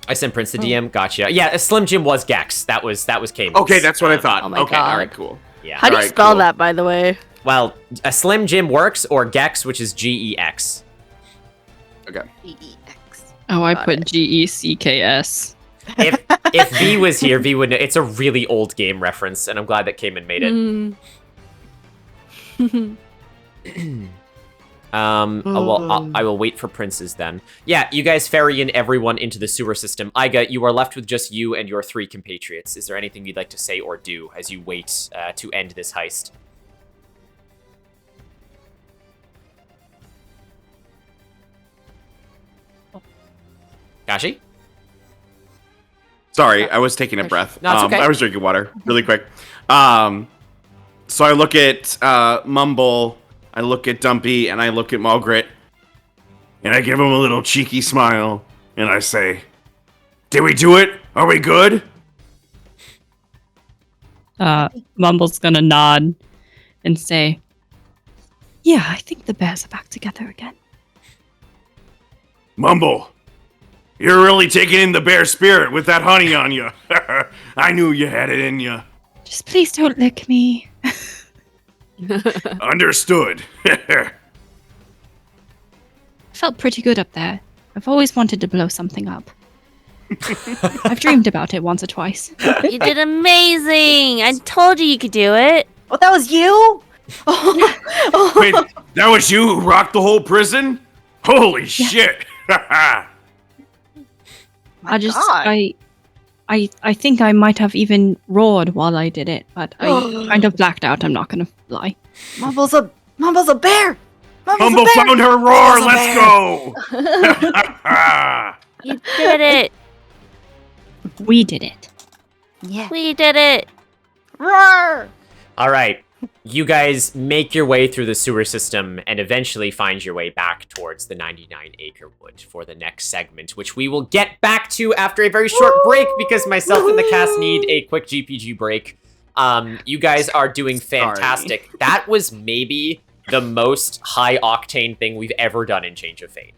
I sent Prince the DM. Gotcha. Yeah, Slim Jim was Gex. That was Cayman. Okay, that's what I thought. Oh my okay, God. all right, cool. Yeah. How do you spell that, by the way? Well, a Slim Jim works, or Gex, which is Gex. Okay. G-E-X. Oh, I put GECKS. If V was here, V would know. It's a really old game reference, and I'm glad that Cayman made it. I will wait for Princes then. Yeah, you guys ferry in everyone into the sewer system. Iga, you are left with just you and your 3 compatriots. Is there anything you'd like to say or do as you wait to end this heist? Kashi? Sorry, I was taking a breath. No, it's okay. I was drinking water really quick. So I look at Mumble, I look at Dumpy, and I look at Margaret, and I give him a little cheeky smile, and I say, "Did we do it? Are we good?" Mumble's gonna nod and say, "Yeah, I think the bears are back together again." Mumble, you're really taking in the bear spirit with that honey on you. I knew you had it in you. Just please don't lick me. Understood. Felt pretty good up there. I've always wanted to blow something up. I've dreamed about it once or twice. You did amazing! I told you could do it. Oh, that was you? Wait, that was you who rocked the whole prison? Holy shit! I think I might have even roared while I did it, but I kind of blacked out, I'm not gonna lie. Mumble's a bear! Mumble found her roar, let's go! You did it. We did it. Yeah. We did it. Roar! All right. You guys make your way through the sewer system and eventually find your way back towards the 99-acre wood for the next segment, which we will get back to after a very short break because myself and the cast need a quick GPG break. You guys are doing fantastic. Sorry. That was maybe the most high-octane thing we've ever done in Change of Fate.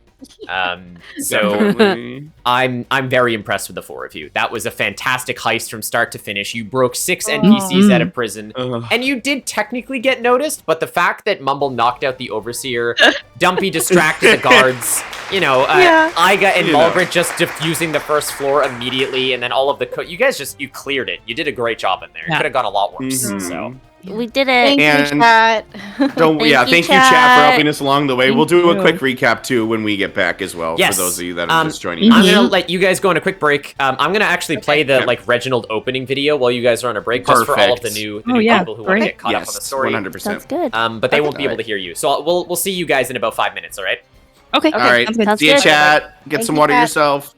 So Definitely. I'm very impressed with the four of you. That was a fantastic heist from start to finish. You broke 6 NPCs out of prison, and you did technically get noticed, but the fact that Mumble knocked out the Overseer, Dumpy distracted the guards, Iga and Mulgrit just defusing the first floor immediately, and then all of the you guys you cleared it. You did a great job in there. It could have gone a lot worse. So. We did it. Thank you, chat. Thank you, chat, for helping us along the way. We'll do a quick recap, too, when we get back as well, Yes. for those of you that are just joining I'm us. going to let you guys go on a quick break. I'm going to actually play the Reginald opening video while you guys are on a break, just for all of the new people who want to get caught up on the story. 100%. Sounds good. But they won't be able to hear you. So we'll see you guys in about 5 minutes, all right? Okay. All right, Sounds see you, good. chat. Get Thank some you, water chat. yourself.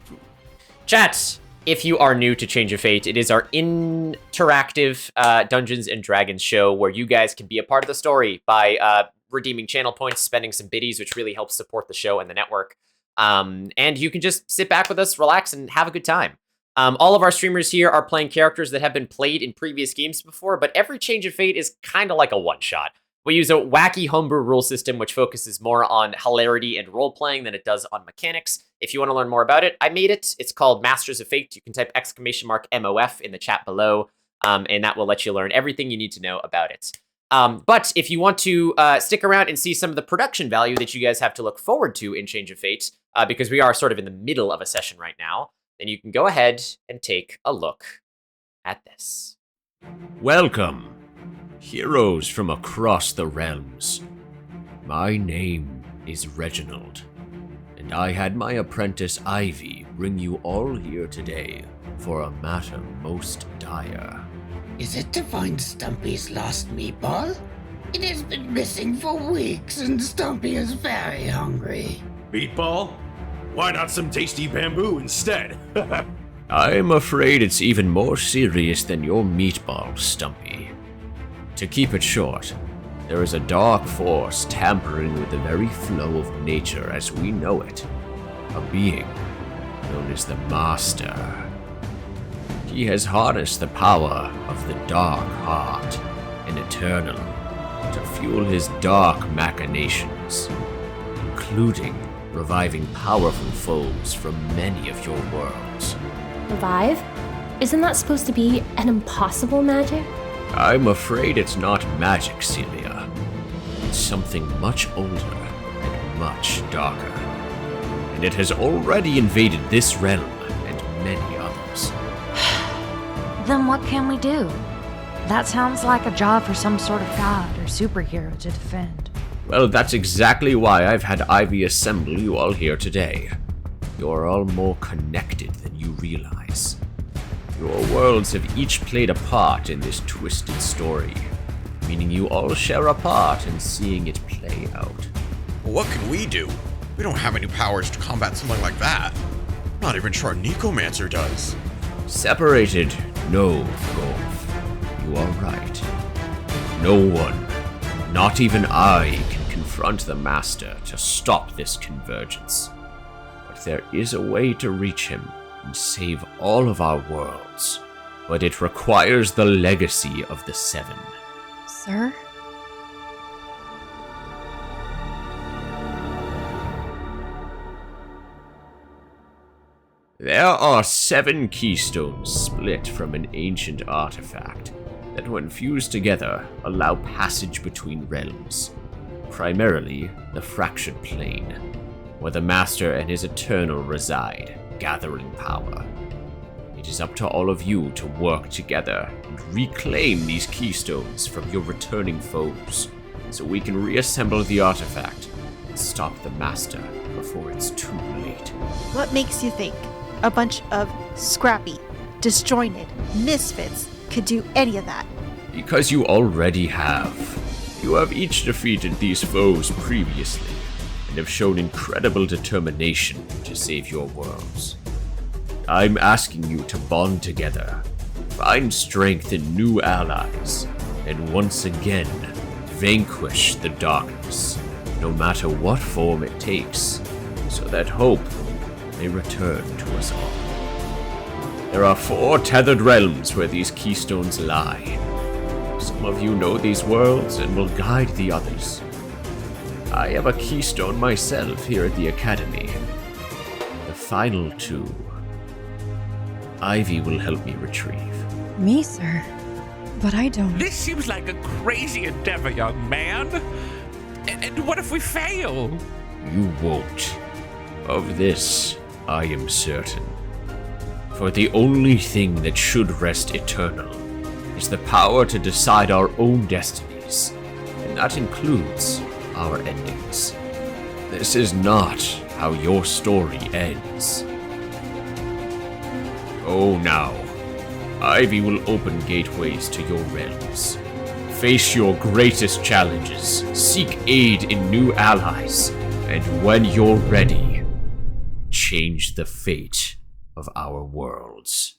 Chat, if you are new to Change of Fate, it is our interactive Dungeons and Dragons show where you guys can be a part of the story by redeeming channel points, spending some biddies, which really helps support the show and the network. And you can just sit back with us, relax, and have a good time. All of our streamers here are playing characters that have been played in previous games before, but every Change of Fate is kind of like a one-shot. We use a wacky homebrew rule system which focuses more on hilarity and role-playing than it does on mechanics. If you want to learn more about it, I made it. It's called Masters of Fate. You can type !MOF in the chat below, and that will let you learn everything you need to know about it. But if you want to stick around and see some of the production value that you guys have to look forward to in Change of Fate, because we are sort of in the middle of a session right now, then you can go ahead and take a look at this. Welcome, heroes from across the realms. My name is Reginald, and I had my apprentice Ivy bring you all here today for a matter most dire. Is it to find Stumpy's lost meatball? It has been missing for weeks and Stumpy is very hungry. Meatball? Why not some tasty bamboo instead? I'm afraid it's even more serious than your meatball, Stumpy. To keep it short, there is a dark force tampering with the very flow of nature as we know it. A being known as the Master. He has harnessed the power of the Dark Heart, an Eternal, to fuel his dark machinations, including reviving powerful foes from many of your worlds. Revive? Isn't that supposed to be an impossible magic? I'm afraid it's not magic, Celia. It's something much older and much darker. And it has already invaded this realm and many others. Then what can we do? That sounds like a job for some sort of god or superhero to defend. Well, that's exactly why I've had Ivy assemble you all here today. You're all more connected than you realize. Your worlds have each played a part in this twisted story, meaning you all share a part in seeing it play out. What can we do? We don't have any powers to combat something like that. Not even sure a Necomancer does. Separated? No, Golf. You are right. No one, not even I, can confront the Master to stop this convergence. But there is a way to reach him and save all of our worlds. But it requires the legacy of the Seven. Sir? There are 7 keystones split from an ancient artifact that, when fused together, allow passage between realms. Primarily, the fractured plane, where the Master and his Eternal reside, gathering power. It is up to all of you to work together and reclaim these keystones from your returning foes, so we can reassemble the artifact and stop the Master before it's too late. What makes you think a bunch of scrappy, disjointed misfits could do any of that? Because you already have. You have each defeated these foes previously, and have shown incredible determination to save your worlds. I'm asking you to bond together, find strength in new allies, and once again, vanquish the darkness, no matter what form it takes, so that hope may return to us all. There are 4 tethered realms where these keystones lie. Some of you know these worlds and will guide the others. I have a keystone myself here at the Academy. The final 2, Ivy will help me retrieve. Me, sir? But I don't... This seems like a crazy endeavor, young man. And what if we fail? You won't. Of this, I am certain. For the only thing that should rest eternal is the power to decide our own destinies, and that includes our endings. This is not how your story ends. Oh, now. Ivy will open gateways to your realms. Face your greatest challenges, seek aid in new allies, and when you're ready, change the fate of our worlds.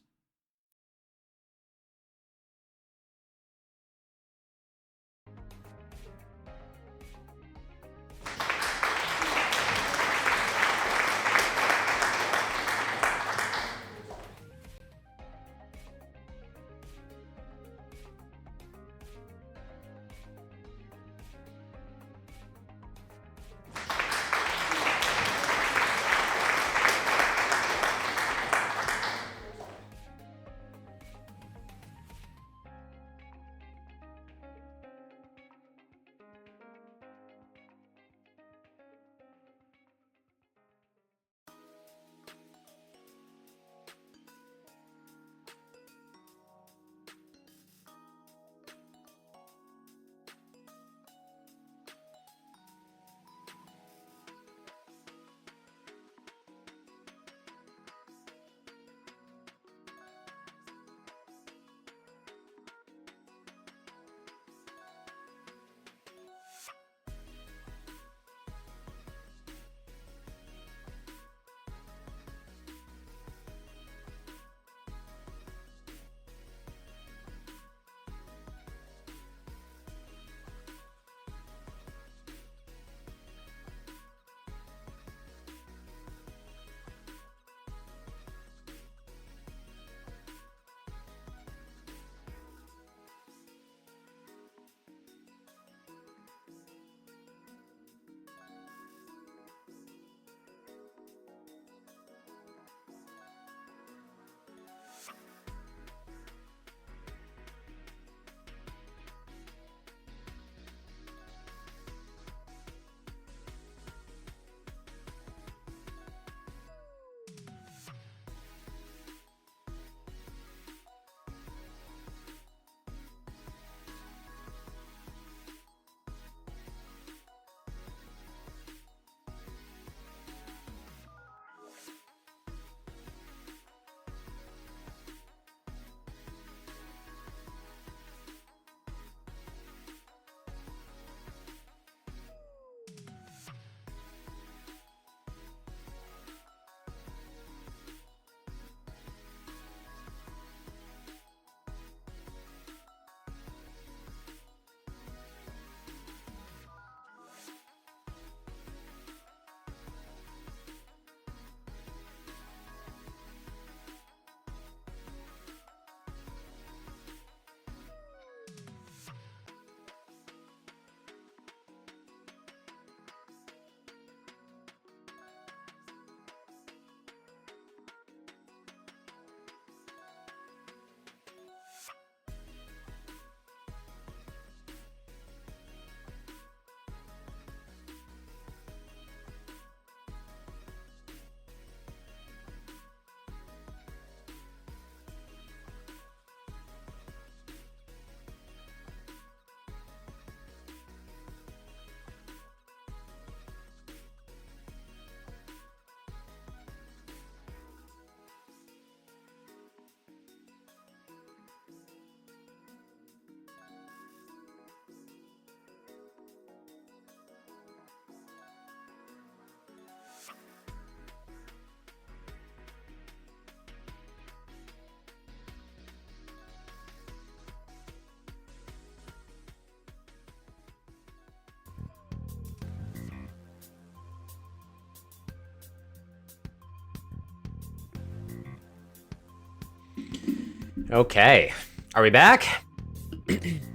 Okay. Are we back?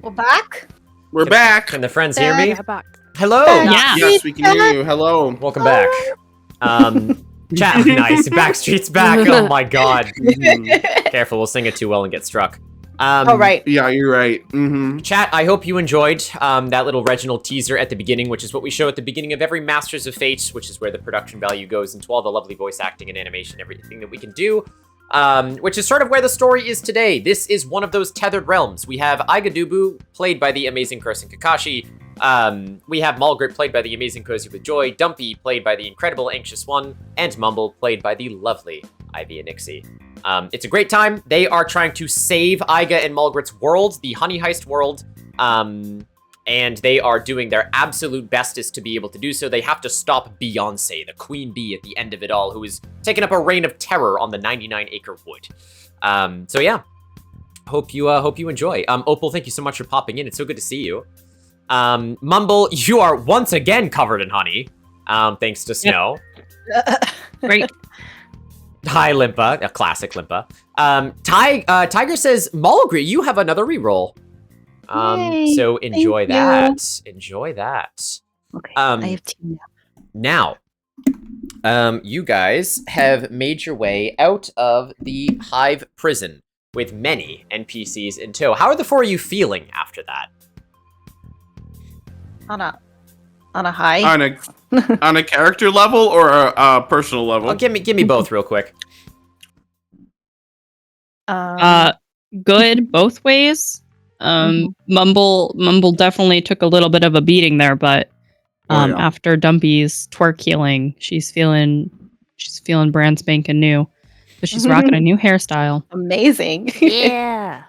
We're back. We're back. Can the friends hear me? Yeah, back. Hello. Yeah. Yes, we can hear you. Hello. Welcome back. Chat, nice. Backstreet's back. Oh my god. Careful, we'll sing it too well and get struck. Oh, right. Yeah, you're right. Chat, I hope you enjoyed that little Reginald teaser at the beginning, which is what we show at the beginning of every Masters of Fate, which is where the production value goes into all the lovely voice acting and animation, everything that we can do. Which is sort of where the story is today. This is one of those tethered realms. We have Aigadubu, played by the amazing Kursen Kakashi. We have Malgrit, played by the amazing Cozy with Joy. Dumpy, played by the incredible Anxious One. And Mumble, played by the lovely Ivy and Nixie. It's a great time. They are trying to save Aiga and Malgrit's world, the HoneyHeist world. And they are doing their absolute bestest to be able to do so. They have to stop Beeyonce, the queen bee at the end of it all, who is taking up a reign of terror on the 99-acre wood. So yeah, hope you enjoy. Opal, thank you so much for popping in. It's so good to see you. Mumble, you are once again covered in honey, thanks to Snow. Great. Hi, Limpa, a classic Limpa. Tiger says, Malgrit, you have another reroll. Yay, So enjoy thank that. Enjoy that. Okay, I have two now. You guys have made your way out of the Hive prison with many NPCs in tow. How are the four of you feeling after that? on a high. On a character level or a personal level? Oh, give me both real quick. Good both ways. Mumble definitely took a little bit of a beating there, but after Dumpy's twerk healing, she's feeling brand spanking new. So she's rocking a new hairstyle. Amazing. Yeah.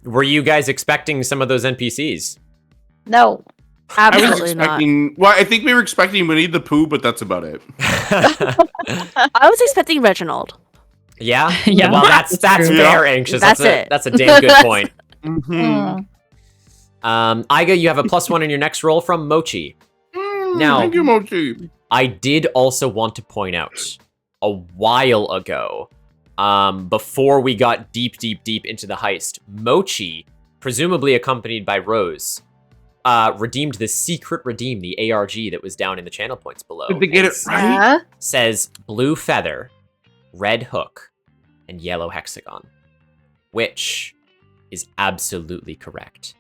Were you guys expecting some of those NPCs? No. I was Absolutely not. expecting. Well, I think we were expecting Winnie the Pooh, but that's about it. I was expecting Reginald. Yeah? Yeah. Well, that's true. fair, Anxious. That's it. That's a damn good point. Mm-hmm. Aiga, you have a +1 in your next roll from Mochi. Now, Thank you, Mochi. I did also want to point out, a while ago, before we got deep into the heist, Mochi, presumably accompanied by Rose, redeemed the secret redeem, the ARG that was down in the channel points below. Did they get And it right? says blue feather, red hook, and yellow hexagon, which is absolutely correct.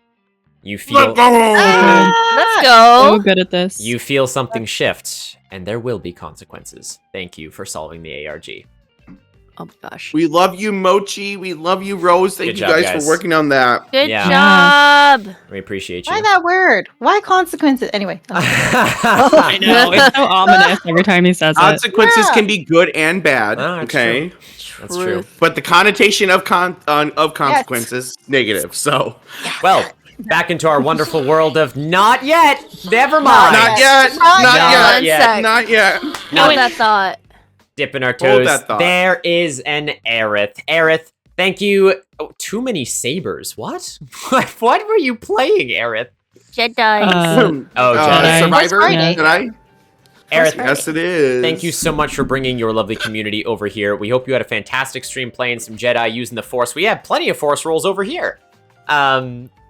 You feel Let's So go. good at this. you feel something shift, and there will be consequences. Thank you for solving the ARG. Oh my gosh. We love you, Mochi. We love you, Rose. Thank Good you job, guys guys. for working on that. Good Yeah. job. We appreciate you. Why that word? Why consequences? Anyway. I know, it's so ominous every time he says it. Consequences Yeah. can be good and bad. Ah, that's Okay, That's true. but the connotation of consequences negative. So Well, back into our wonderful world of not yet. Never mind. not yet. Not Not yet. yet. Not yet. Hold that thought. Dipping our Hold toes. that thought. There is an Aerith. Aerith, thank you. Oh, too many sabers. What? What were you playing, Aerith? Jedi. Oh, Jedi. Survivor. Yeah. Did I? Aerith, Yes, it is. thank you so much for bringing your lovely community over here. We hope you had a fantastic stream playing some Jedi using the Force. We have plenty of Force rolls over here.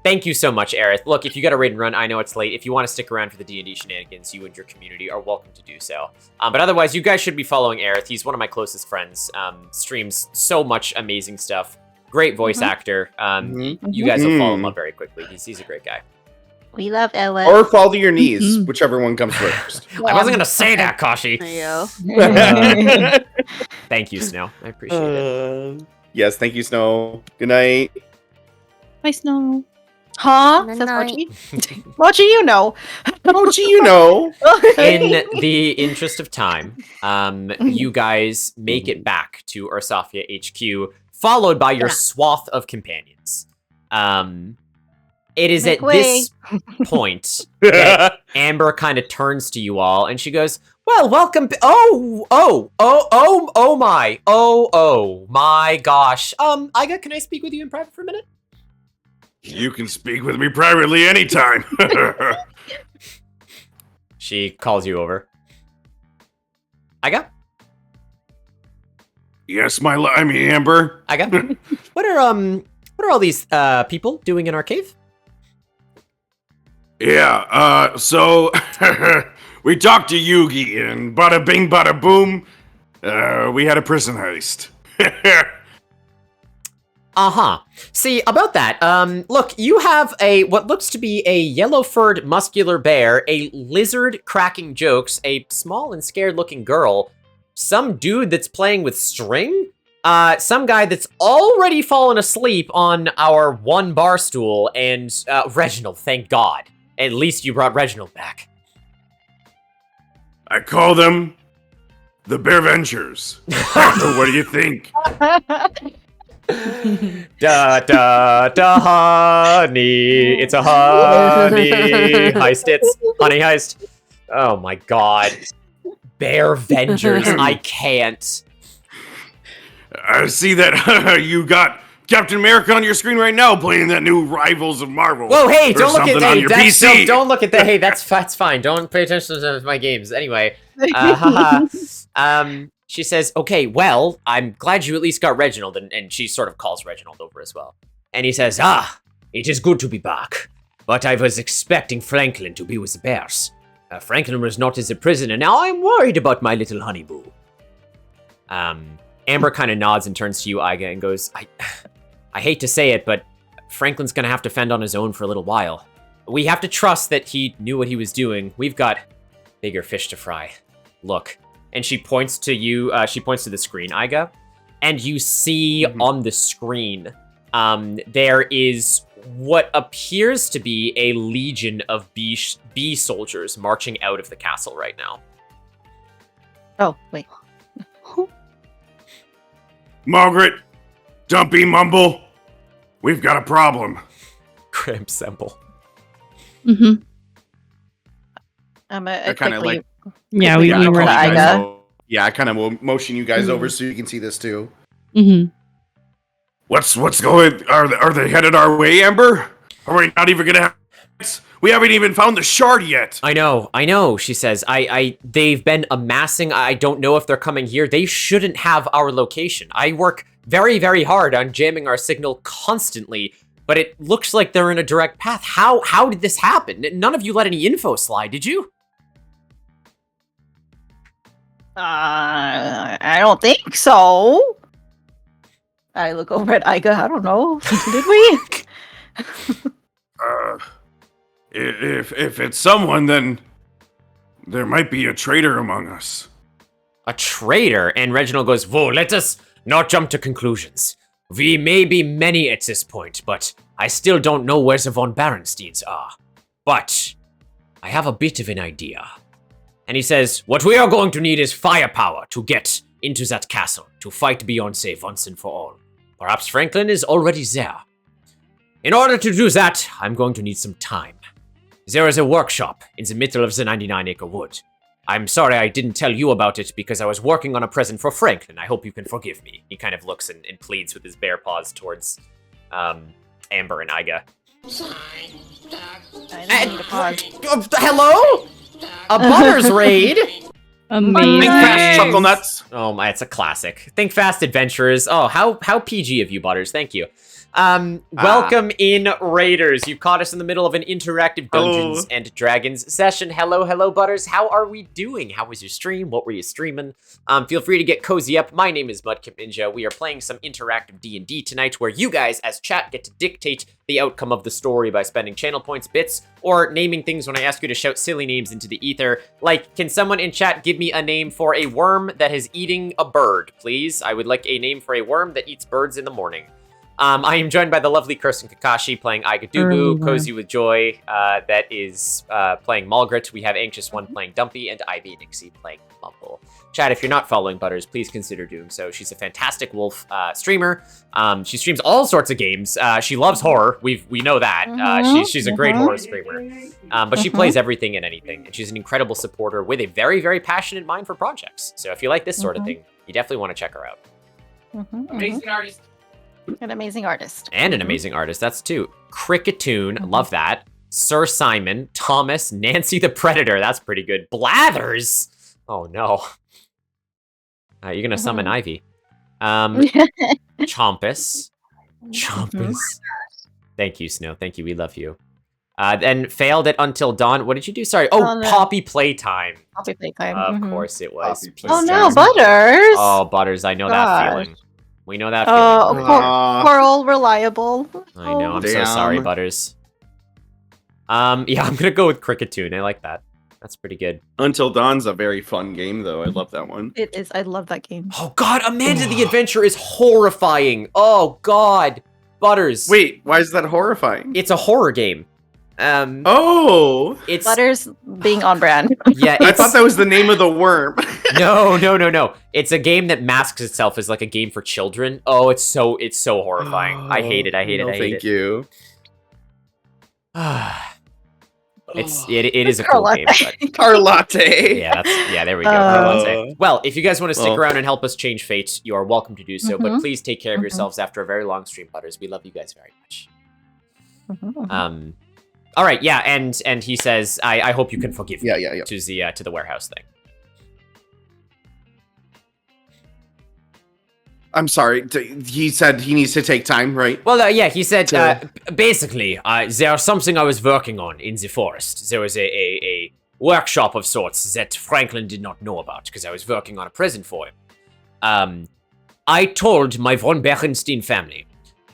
Thank you so much, Aerith. Look, if you got a raid and run, I know it's late. If you want to stick around for the D&D shenanigans, you and your community are welcome to do so. But otherwise, you guys should be following Aerith. He's one of my closest friends. Streams so much amazing stuff. Great voice actor. You guys will follow him up very quickly. He's a great guy. We love Ella. Or fall to your knees, whichever one comes first. I wasn't going to say that, Kashi. Yo. Thank you, Snow. I appreciate it. Yes, thank you, Snow. Good night. Bye, Snow. Huh? Good Says night. Mochi. Mochi, you know. Mochi, you know. In the interest of time, you guys make it back to Ursafia HQ, followed by your swath of companions. It is Make at this point that Amber kind of turns to you all, and she goes, "Well, welcome. Oh my gosh. Aiga, can I speak with you in private for a minute?" You can speak with me privately anytime. She calls you over. Aiga? Yes, Amber. I got. What are all these people doing in our cave? Yeah, so we talked to Yugi and bada bing bada boom, we had a prison heist. Uh-huh. See, about that, look, you have what looks to be a yellow-furred muscular bear, a lizard cracking jokes, a small and scared-looking girl, some dude that's playing with string, some guy that's already fallen asleep on our one bar stool, and Reginald, thank God. At least you brought Reginald back. I call them the Bear Ventures. What do you think? Da da da honey, it's a honey heist. It's HoneyHeist. Oh my God, Bear Vengers! I can't. I see that you got Captain America on your screen right now, playing that new Rivals of Marvel. Whoa, hey! Don't look at on your PC. Don't look at that. Hey, that's fine. Don't pay attention to my games. Anyway, she says, okay, well, I'm glad you at least got Reginald, and she sort of calls Reginald over as well. And he says, it is good to be back, but I was expecting Franklin to be with the bears. Franklin was not as a prisoner, now I'm worried about my little honey boo. Amber kind of nods and turns to you, Iga, and goes, I hate to say it, but Franklin's gonna have to fend on his own for a little while. We have to trust that he knew what he was doing. We've got bigger fish to fry. Look. And she points to you, she points to the screen, Iga. And you see on the screen, there is what appears to be a legion of bee soldiers marching out of the castle right now. Oh, wait. Margaret, Dumpy, Mumble, we've got a problem. Crimp Semple. I kind of like... Yeah, we over to Iga. Yeah, I kind of will motion you guys over so you can see this too. What's going? Are they headed our way, Amber? Are we not even gonna have? We haven't even found the shard yet. I know. She says, they've been amassing. I don't know if they're coming here. They shouldn't have our location. I work very, very hard on jamming our signal constantly, but it looks like they're in a direct path. How did this happen? None of you let any info slide, did you? I don't think so. I look over at Iga. I don't know. Did we? If it's someone, then there might be a traitor among us. A traitor? And Reginald goes, whoa, let us not jump to conclusions. We may be many at this point, but I still don't know where the von Berensteins are. But I have a bit of an idea. And he says, what we are going to need is firepower to get into that castle, to fight Beeyonce once and for all. Perhaps Franklin is already there. In order to do that, I'm going to need some time. There is a workshop in the middle of the 99-acre wood. I'm sorry I didn't tell you about it because I was working on a present for Franklin. I hope you can forgive me. He kind of looks and pleads with his bare paws towards Amber and Iga. Hello? A Butters raid? Amazing. Think fast, Chuckle Nuts. Oh my, it's a classic. Think fast, adventurers. Oh, how PG of you, Butters. Thank you. Welcome in, Raiders. You've caught us in the middle of an interactive Dungeons and Dragons session. Hello, Butters. How are we doing? How was your stream? What were you streaming? Feel free to get cozy up. My name is Mudkip Ninja. We are playing some interactive D&D tonight where you guys, as chat, get to dictate the outcome of the story by spending channel points, bits, or naming things when I ask you to shout silly names into the ether. Like, can someone in chat give me a name for a worm that is eating a bird, please? I would like a name for a worm that eats birds in the morning. I am joined by the lovely Kirsten Kakashi playing Iga Dubu, Cozy with Joy, that is playing Malgret. We have Anxious One playing Dumpy, and Ivy Nixie playing Mumble. Chat, if you're not following Butters, please consider doing so. She's a fantastic wolf streamer. She streams all sorts of games. She loves horror. We know that. She's a great horror streamer. But she plays everything and anything, and she's an incredible supporter with a very, very passionate mind for projects. So if you like this sort of thing, you definitely want to check her out. Amazing artist. An amazing artist. And an amazing artist, that's two. Cricketoon, love that. Sir Simon, Thomas, Nancy the Predator, that's pretty good. Blathers! Oh no. You're gonna summon Ivy. Chompus. Thank you, Snow. Thank you. We love you. Then failed it until dawn. What did you do? Sorry. Oh, no. Poppy playtime. Poppy playtime. Of course it was. Oh no, Butters! Oh, Butters, I know that Gosh. feeling. We know that feeling. Poor old Reliable. I know. I'm so sorry, Butters. Yeah, I'm gonna go with Cricketune. I like that. That's pretty good. Until Dawn's a very fun game, though. I love that one. It is. I love that game. Oh God, Amanda the Adventure is horrifying. Oh God, Butters. Wait, why is that horrifying? It's a horror game. It's Butters being on brand. Yeah, I thought that was the name of the worm. No. It's a game that masks itself as like a game for children. Oh, it's so horrifying. I hate it. I hate it. Thank you. It is a cool game. But... Carlotte. Yeah, there we go. Carlotte. Well, if you guys want to stick around and help us change fate, you are welcome to do so. But please take care of yourselves after a very long stream, Butters. We love you guys very much. All right, yeah, and he says, I hope you can forgive me. Yeah. To the warehouse thing. I'm sorry. He said he needs to take time, right? Well, yeah, he said, basically, there's something I was working on in the forest. There was a workshop of sorts that Franklin did not know about, because I was working on a present for him. I told my von Berenstein family,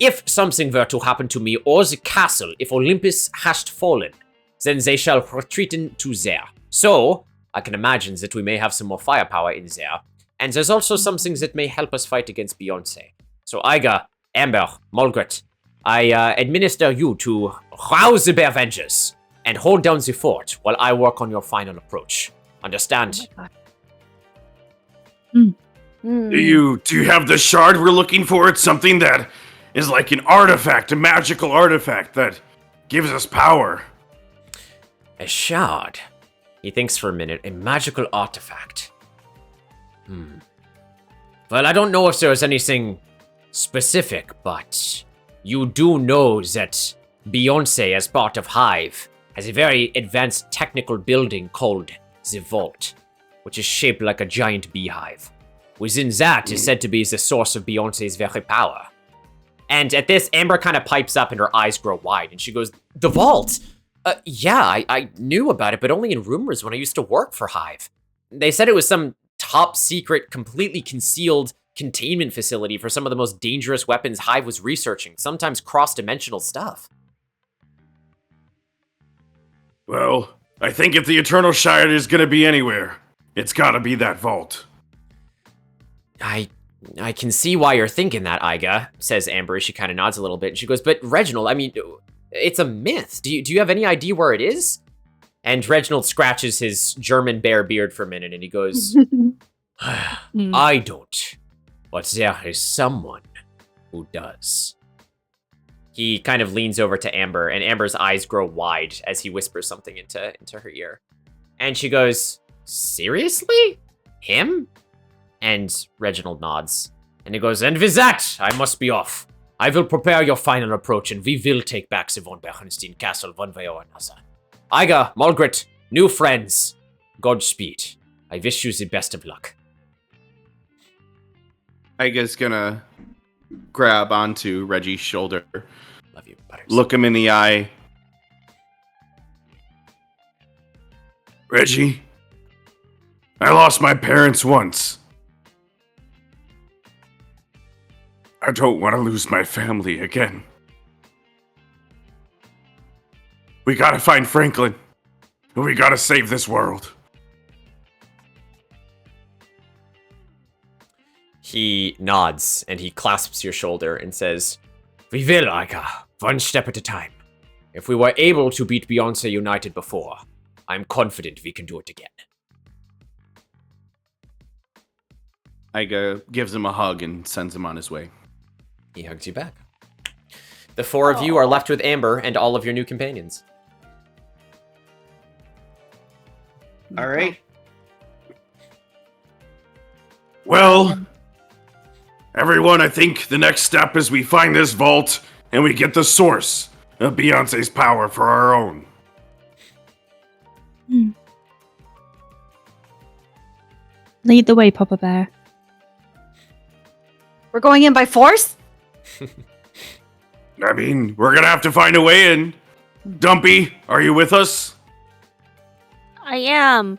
if something were to happen to me or the castle, if Olympus has fallen, then they shall retreat into there. So, I can imagine that we may have some more firepower in there. And there's also some things that may help us fight against Beeyonce. So, Iga, Amber, Mulgret, I administer you to rouse the Bearvengers and hold down the fort while I work on your final approach. Understand? Do you have the shard we're looking for? It's something that is like an artifact, a magical artifact that gives us power. A shard? He thinks for a minute. A magical artifact. Well, I don't know if there's anything specific, but you do know that Beeyonce, as part of Hive, has a very advanced technical building called the Vault, which is shaped like a giant beehive. Within that is said to be the source of Beeyonce's very power. And at this, Amber kind of pipes up and her eyes grow wide, and she goes, "The Vault? Yeah, I knew about it, but only in rumors when I used to work for Hive. They said it was some top secret, completely concealed containment facility for some of the most dangerous weapons Hive was researching, sometimes cross-dimensional stuff." Well, I think if the Eternal Shard is gonna be anywhere, it's gotta be that vault. I can see why you're thinking that, Iga, says Amber. She kind of nods a little bit, and she goes, "But Reginald, I mean, it's a myth. Do you have any idea where it is?" And Reginald scratches his German bear beard for a minute, and he goes, "I don't, but there is someone who does." He kind of leans over to Amber, and Amber's eyes grow wide as he whispers something into her ear. And she goes, "Seriously? Him?" And Reginald nods. And he goes, "And with that, I must be off. I will prepare your final approach, and we will take back the von Berenstein Castle one way or another. Iga, Mulgret, new friends, Godspeed. I wish you the best of luck." Iga's gonna grab onto Reggie's shoulder. Love you, Butters. Look him in the eye. Reggie, I lost my parents once. I don't want to lose my family again. We gotta find Franklin. And we gotta save this world. He nods, and he clasps your shoulder and says, "We will, Iga, one step at a time. If we were able to beat Beeyonce United before, I'm confident we can do it again." Iga gives him a hug and sends him on his way. He hugs you back. The four of you are left with Amber and all of your new companions. All right. Well, everyone, I think the next step is we find this vault and we get the source of Beeyonce's power for our own. Lead the way, Papa Bear. We're going in by force? I mean, we're gonna have to find a way in. Dumpy, are you with us? I am.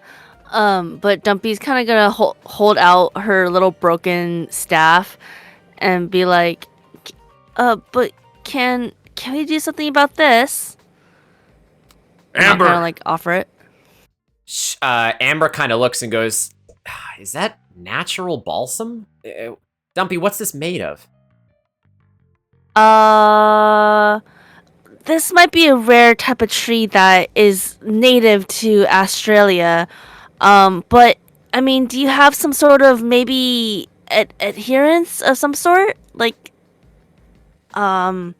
But Dumpy's kind of gonna hold out her little broken staff and be like, but can we do something about this? Amber! Kind of like offer it. Amber kind of looks and goes, is that natural balsam? Dumpy, what's this made of? This might be a rare type of tree that is native to Australia. But I mean, do you have some sort of maybe adherence of some sort? Like, I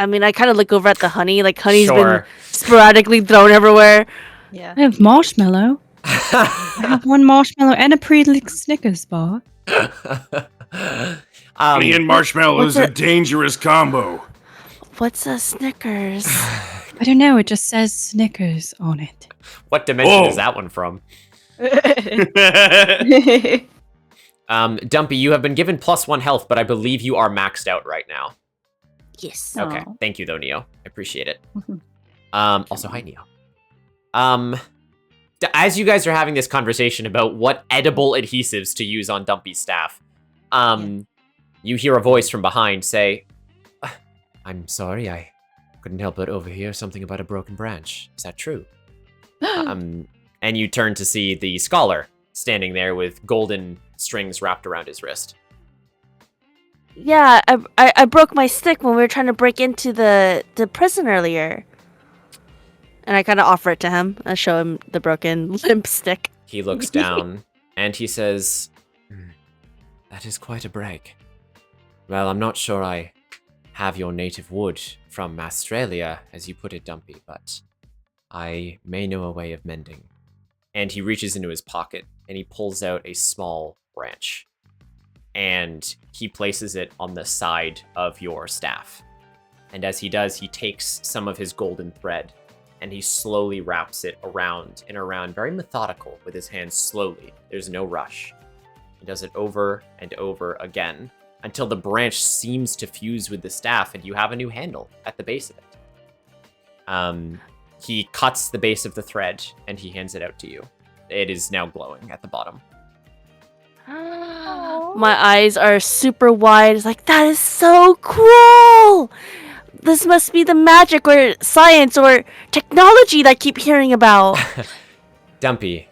mean, I kind of look over at the honey. Like, honey's been sporadically thrown everywhere. Yeah. I have marshmallow. I have one marshmallow and a pre-lit Snickers bar. Honey and marshmallow is a dangerous combo. What's a Snickers? I don't know. It just says Snickers on it. What dimension is that one from? Dumpy, you have been given +1 health, but I believe you are maxed out right now. Yes. Okay. Thank you, though, Neo. I appreciate it. Also, hi, Neo. As you guys are having this conversation about what edible adhesives to use on Dumpy's staff, you hear a voice from behind say, I'm sorry, I couldn't help but overhear something about a broken branch. Is that true? And you turn to see the scholar standing there with golden strings wrapped around his wrist. Yeah, I broke my stick when we were trying to break into the prison earlier. And I kind of offer it to him. I show him the broken limp stick. He looks down and he says, that is quite a break. Well, I'm not sure I have your native wood from Australia, as you put it, Dumpy, but I may know a way of mending. And he reaches into his pocket and he pulls out a small branch. And he places it on the side of your staff. And as he does, he takes some of his golden thread and he slowly wraps it around and around, very methodical with his hands slowly. There's no rush. He does it over and over again until the branch seems to fuse with the staff and you have a new handle at the base of it. He cuts the base of the thread and he hands it out to you. It is now glowing at the bottom. My eyes are super wide. It's like, that is so cool! This must be the magic or science or technology that I keep hearing about. Dumpy,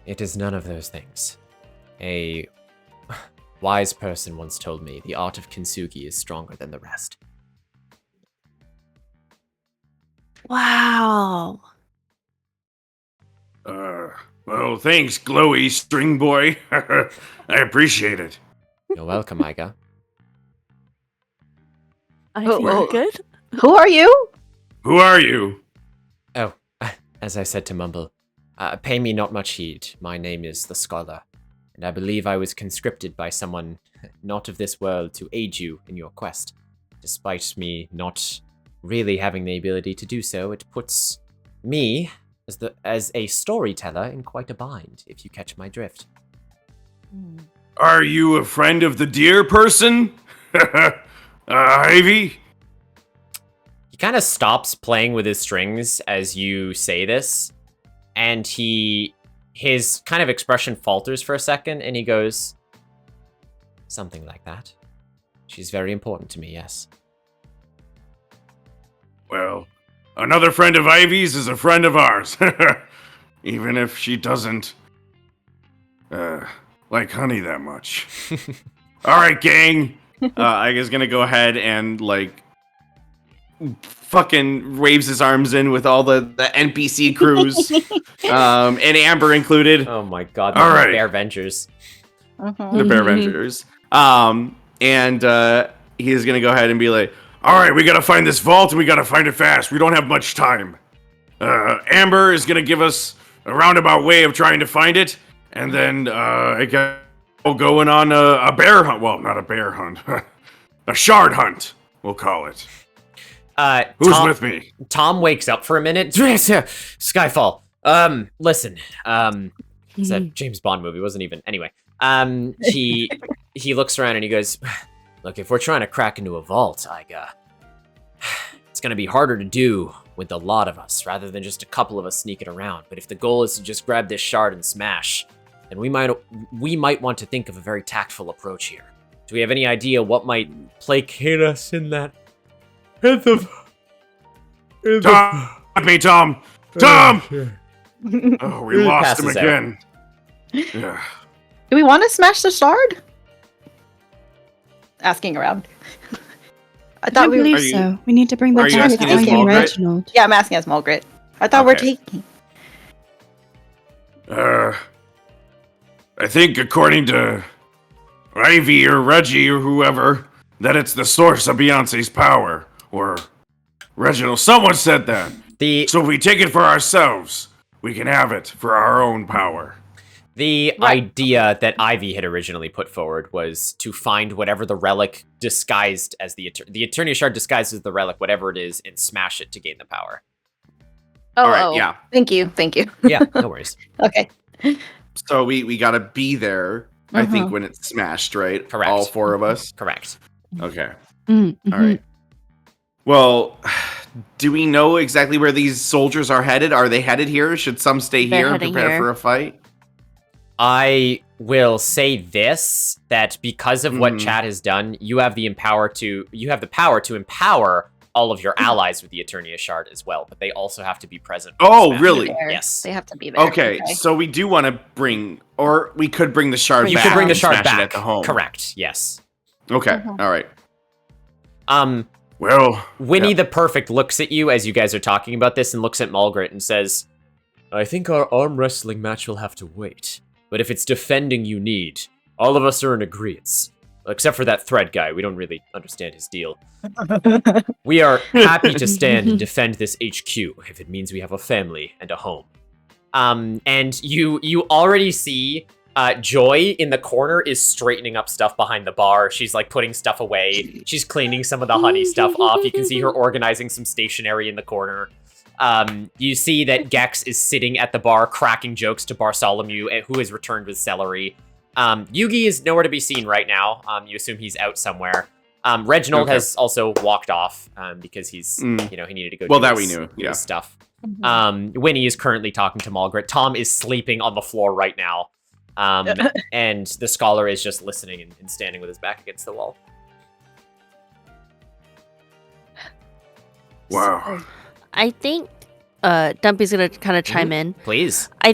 it is none of those things. A wise person once told me the art of kintsugi is stronger than the rest. Wow. Well, thanks, glowy string boy. I appreciate it. You're welcome, Iga. I feel good. Who are you? Who are you? Oh, as I said to Mumble, pay me not much heed. My name is the Scholar, and I believe I was conscripted by someone not of this world to aid you in your quest. Despite me not really having the ability to do so, it puts me as a storyteller in quite a bind, if you catch my drift. Are you a friend of the deer person? Ivy? He kind of stops playing with his strings as you say this, and his kind of expression falters for a second, and he goes, something like that. She's very important to me, yes. Well, another friend of Ivy's is a friend of ours. Even if she doesn't, like honey that much. All right, gang. I is gonna go ahead and, like, fucking waves his arms in with all the NPC crews, and Amber included. Oh my god, all right. Bear Vengers. The Bear Vengers. And he is gonna go ahead and be like, all right, we gotta find this vault and we gotta find it fast. We don't have much time. Amber is gonna give us a roundabout way of trying to find it, and then I guess we'll going on a bear hunt. Well, not a bear hunt, a shard hunt. We'll call it. Who's with me? Tom wakes up for a minute. Skyfall. Listen. It's a James Bond movie. Wasn't even. Anyway. He he looks around and he goes, look, if we're trying to crack into a vault, it's going to be harder to do with a lot of us rather than just a couple of us sneaking around. But if the goal is to just grab this shard and smash, then we might want to think of a very tactful approach here. Do we have any idea what might placate us in that? Tom! Oh, we lost him again. Yeah. Do we want to smash the shard? Asking around. I don't believe so. We need to bring back Ivy and Reginald. Yeah, I'm asking as Mulgrit. I thought we're taking. I think according to Ivy or Reggie or whoever, that it's the source of Beyonce's power. Or Reginald, someone said that. So if we take it for ourselves, we can have it for our own power. The idea that Ivy had originally put forward was to find whatever the relic disguised as the Eternia Shard disguised as the relic, whatever it is, and smash it to gain the power. Oh, All right, yeah. Thank you. Yeah, no worries. Okay. So we gotta be there, I think, when it's smashed, right? Correct. All four of us? Correct. Okay. Mm-hmm. All right. Well, do we know exactly where these soldiers are headed? Are they headed here? Should some stay They're here and heading prepare here. for a fight? I will say this, that because of what Chad has done, you have the power to empower all of your allies with the Eternia Shard as well, but they also have to be present. Oh, really? Yes. They have to be there. Okay, so we do want to bring, or we could bring the shard back. You could bring the and shard smash it back. at the home. Correct, yes. Okay, all right. Well, Winnie the Perfect looks at you as you guys are talking about this and looks at Mulgrit and says, I think our arm wrestling match will have to wait. But if it's defending you need, all of us are in agreement. Except for that thread guy, we don't really understand his deal. We are happy to stand and defend this HQ if it means we have a family and a home. And you already see Joy in the corner is straightening up stuff behind the bar. She's like putting stuff away. She's cleaning some of the honey stuff off. You can see her organizing some stationery in the corner. You see that Gex is sitting at the bar cracking jokes to Bartholomew, who has returned with celery. Yugi is nowhere to be seen right now. You assume he's out somewhere. Reginald has also walked off because he's, he needed to go do his stuff. Winnie is currently talking to Mulgrit. Tom is sleeping on the floor right now. And the scholar is just listening and standing with his back against the wall. Wow. I think Dumpy's gonna kind of chime in. Please. I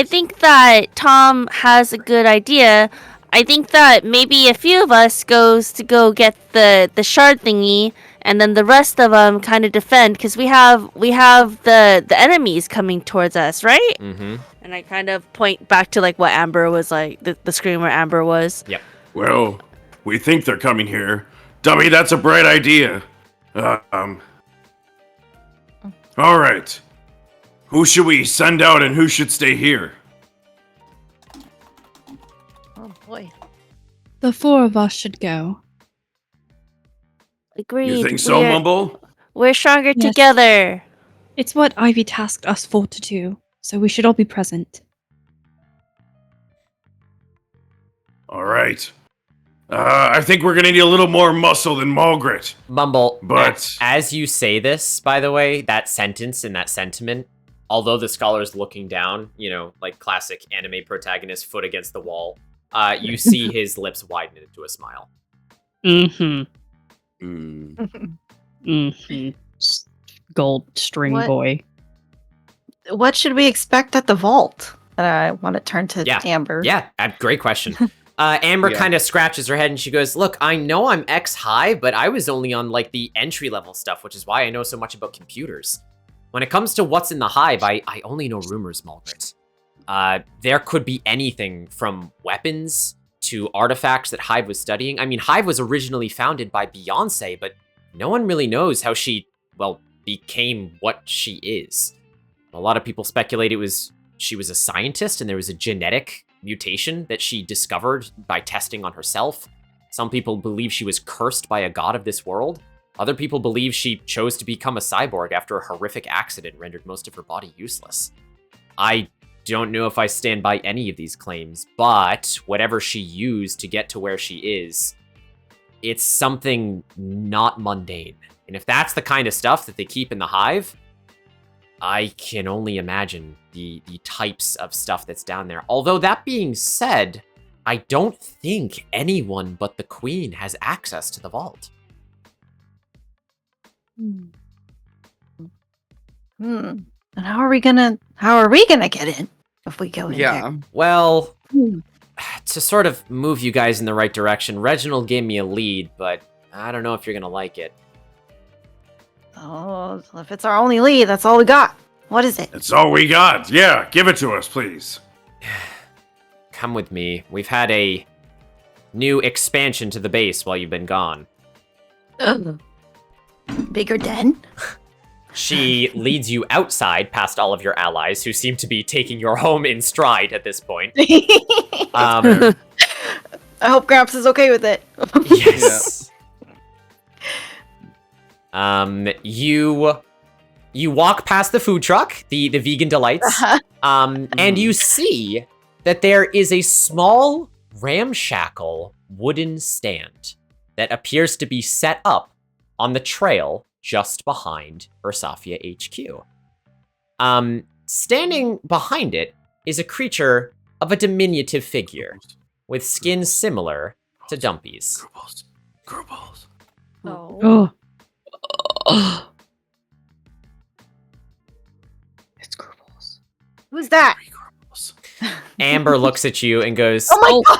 think that Tom has a good idea. I think that maybe a few of us goes to go get the shard thingy, and then the rest of them kind of defend because we have the enemies coming towards us, right? Mm-hmm. And I kind of point back to like what Amber was like, the screen where Amber was. Yep. Well, we think they're coming here. Dummy, that's a bright idea. All right. Who should we send out and who should stay here? Oh boy. The four of us should go. Agreed. You think so, Mumble? We're stronger Yes. together. It's what Ivy tasked us for to do, so we should all be present. All right. I think we're gonna need a little more muscle than Mulgrit. Mumble, but as you say this, by the way, that sentence and that sentiment, although the scholar is looking down, like classic anime protagonist, foot against the wall, you see his lips widen into a smile. Gold string What? boy. What should we expect at the vault? I want to turn to Amber. Yeah, great question. Amber Yeah. kind of scratches her head and she goes, look, I know I'm X high, but I was only on like the entry level stuff, which is why I know so much about computers. When it comes to what's in the hive, I only know rumors, Mulgrit. There could be anything from weapons to artifacts that Hive was studying. I mean, Hive was originally founded by Beeyonce, but no one really knows how she, became what she is. A lot of people speculate she was a scientist and there was a genetic mutation that she discovered by testing on herself. Some people believe she was cursed by a god of this world. Other people believe she chose to become a cyborg after a horrific accident rendered most of her body useless. I don't know if I stand by any of these claims, but whatever she used to get to where she is, it's something not mundane. And if that's the kind of stuff that they keep in the hive, I can only imagine the types of stuff that's down there. Although that being said, I don't think anyone but the queen has access to the vault. And how are we gonna get in if we go in there? Well, to sort of move you guys in the right direction, Reginald gave me a lead, but I don't know if you're gonna like it. Oh, if it's our only lead, that's all we got. What is it? That's all we got. Yeah, give it to us, please. Come with me. We've had a new expansion to the base while you've been gone. Bigger den? She leads you outside past all of your allies, who seem to be taking your home in stride at this point. I hope Gramps is okay with it. Yes. You walk past the food truck, the Vegan Delights, and you see that there is a small ramshackle wooden stand that appears to be set up on the trail just behind Ursafia HQ. Standing behind it is a creature of a diminutive figure with skin similar to Dumpy's. Oh. Who's that? Amber looks at you and goes, Oh my god!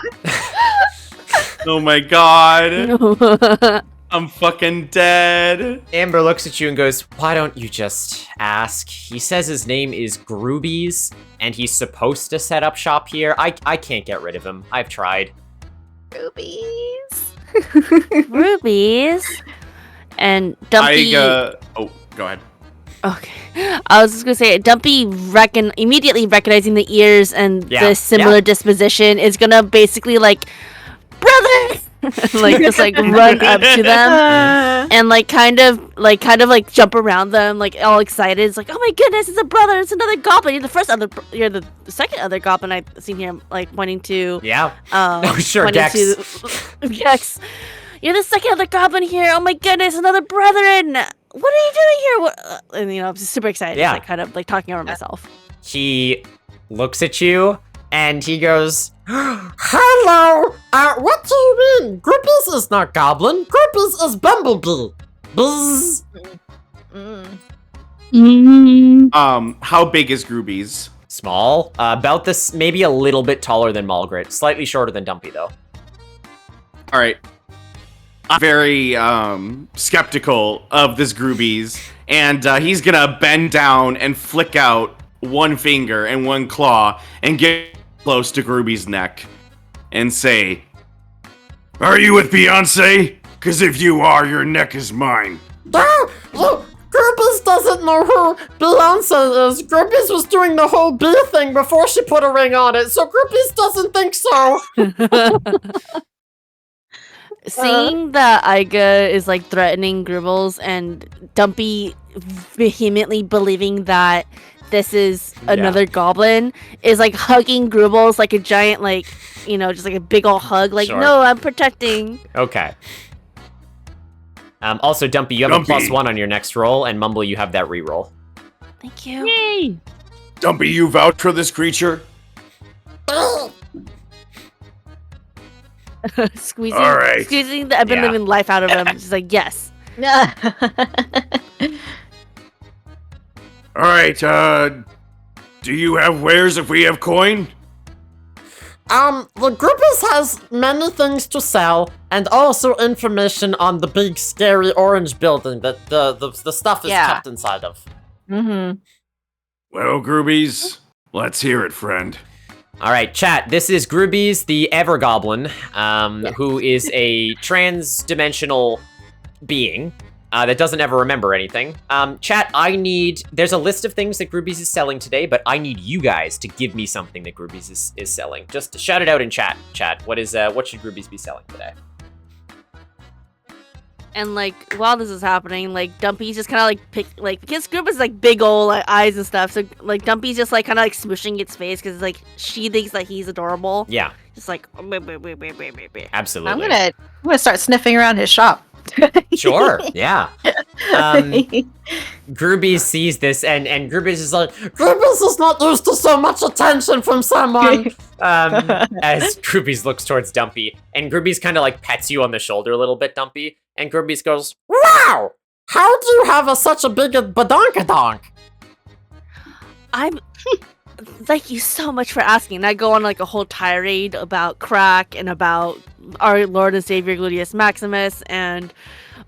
Oh my god. I'm fucking dead. Amber looks at you and goes, why don't you just ask? He says his name is Groobies, and he's supposed to set up shop here. I can't get rid of him. I've tried. Rubies. Rubies. And Dumpy. Oh, go ahead. Okay. I was just gonna say, Dumpy immediately recognizing the ears and the similar disposition is gonna basically like, brother, like just like run up to them and like kind of jump around them, like all excited. It's like, oh my goodness, it's a brother, it's another goblin. You're the second other goblin I've seen here, like pointing to. Yeah. Oh sure, Dex. Dex. You're the second other goblin here. Oh my goodness, another brethren. What are you doing here? And I'm just super excited. Yeah. Just, like kind of like talking over myself. He looks at you and he goes, hello. What do you mean? Groupies is not goblin. Groupies is bumblebee. Buzz. How big is Groobies? Small. About this, maybe a little bit taller than Malgrit. Slightly shorter than Dumpy though. All right. I'm very skeptical of this Groobies, and he's gonna bend down and flick out one finger and one claw and get close to Groobies' neck and say, Are you with Beeyonce? Because if you are, your neck is mine. Groobies doesn't know who Beeyonce is. Groobies was doing the whole bee thing before she put a ring on it, so Groobies doesn't think so. Seeing that Iga is like threatening Gribbles and Dumpy vehemently believing that this is another goblin is like hugging Gribbles like a giant, like, just like a big ol' hug, like, Sure. No, I'm protecting. Okay. Also, Dumpy, you have a +1 on your next roll, and Mumble, you have that reroll. Thank you. Yay! Dumpy, you vouch for this creature? Squeezing, All right. squeezing the I've been living life out of him. Just like, yes. All right, do you have wares if we have coin? The Groupies has many things to sell, and also information on the big, scary orange building that the stuff is kept inside of. Mm-hmm. Well, Groobies, let's hear it, friend. All right, chat, this is Groobies, the Evergoblin, who is a trans-dimensional being that doesn't ever remember anything. Chat, there's a list of things that Groobies is selling today, but I need you guys to give me something that Groobies is selling. Just shout it out in chat. What should Groobies be selling today? And like while this is happening, like Dumpy's just kind of like his group is like big old like eyes and stuff. So like Dumpy's just like kind of like smooshing its face because like she thinks that he's adorable. Yeah. Just like Absolutely. I'm gonna start sniffing around his shop. Sure. Yeah. Groobies sees this and Groobies is like, Groobies is not used to so much attention from someone. As Groobies looks towards Dumpy, and Groobies kind of like pets you on the shoulder a little bit, Dumpy, and Groobies goes, "Wow, how do you have such a big badonkadonk?" Thank you so much for asking. And I go on like a whole tirade about crack and about our Lord and Savior Gluteus Maximus, and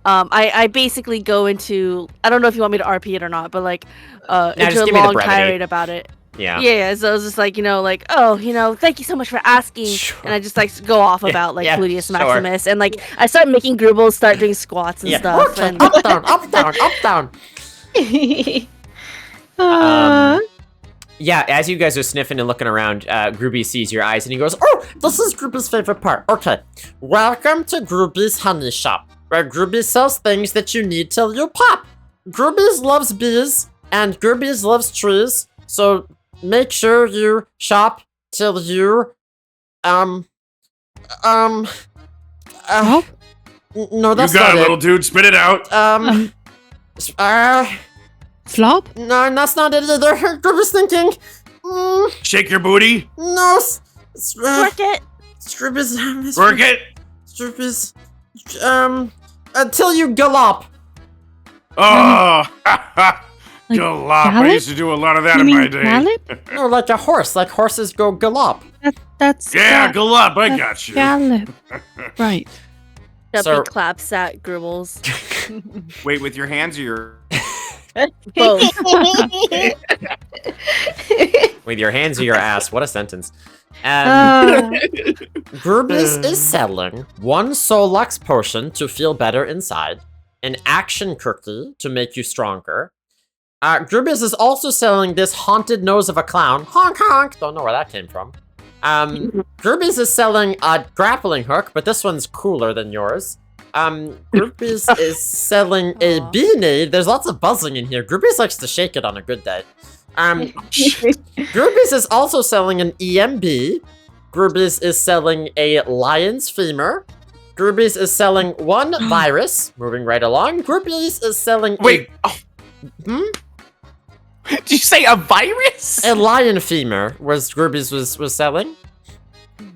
I basically go into, I don't know if you want me to RP it or not, but like into a long tirade about it. Yeah, so it's just like, like, oh, thank you so much for asking. Sure. And I just like go off about like Gluteus Maximus, and like I start making Grubbles start doing squats and stuff. And up, down, up, down, up, down. Yeah, as you guys are sniffing and looking around, Groovy sees your eyes and he goes, "Oh, this is Groovy's favorite part. Okay, welcome to Groovy's honey shop, where Grooby sells things that you need till you pop. Groovy's loves bees and Groovy's loves trees, so make sure you shop till you, no, that's you got not it, little it. dude. Spit it out. Flop? No, that's not it either. Groovy's thinking. Shake your booty. No. Work it. Groovy's. Work it. Groovy's. Until you gallop. Oh, gallop. I gallop? used to do a lot of that You in mean my day. gallop? No, like a horse. Like horses go gallop. That's gallop. I that's got you. Gallop. Right. Dumpy So- claps at Grubbles. Wait, with your hands or your... Both. With your hands or your ass. What a sentence. Groobies is selling one Solux potion to feel better inside, an action cookie to make you stronger. Groobies is also selling this haunted nose of a clown. Honk honk. Don't know where that came from. Groobies is selling a grappling hook, but this one's cooler than yours. Groobies is selling a beanie. There's lots of buzzing in here. Groobies likes to shake it on a good day. Groobies is also selling an EMB. Groobies is selling a lion's femur. Groobies is selling one virus. Moving right along. Groobies is selling Wait. Did you say a virus? a lion femur was Groobies was selling.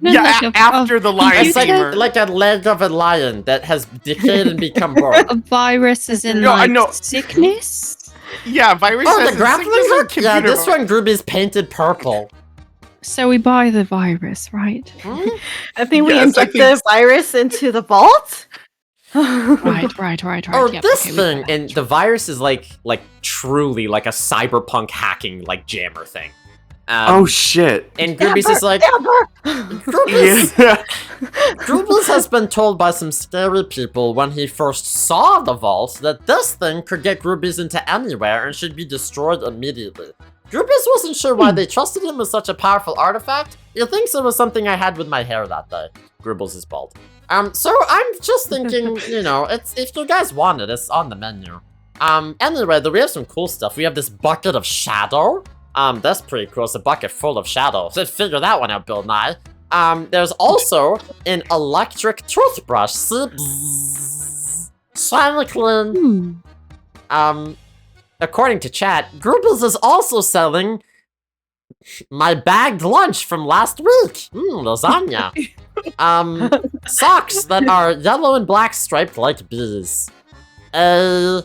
No, Yeah, like after the lion It's femur. like a leg of a lion that has decayed and become bone. a virus is in No, I know. sickness. Yeah, virus. Oh, has the a grappling sickness or hook? Yeah, computer this one Groobies painted purple. So we buy the virus, right? I think we Yes, I inject think the virus into the vault. Right. Oh, Yep, this okay, we thing, got it. and the virus is like truly like a cyberpunk hacking like jammer thing. Oh shit. And Groobies is like, Groobies, Groobies has been told by some scary people when he first saw the vault that this thing could get Groobies into anywhere and should be destroyed immediately. Groobies wasn't sure why they trusted him with such a powerful artifact. He thinks it was something I had with my hair that day. Groobles is bald. So I'm just thinking, it's if you guys want it, it's on the menu. Anyway, we have some cool stuff. We have this bucket of shadow. That's pretty cool. It's a bucket full of shadow. So figure that one out, Bill Nye. There's also an electric toothbrush. See? Bzzz. Shiny clean. According to chat, Groobles is also selling my bagged lunch from last week. Lasagna. Socks that are yellow and black striped like bees. A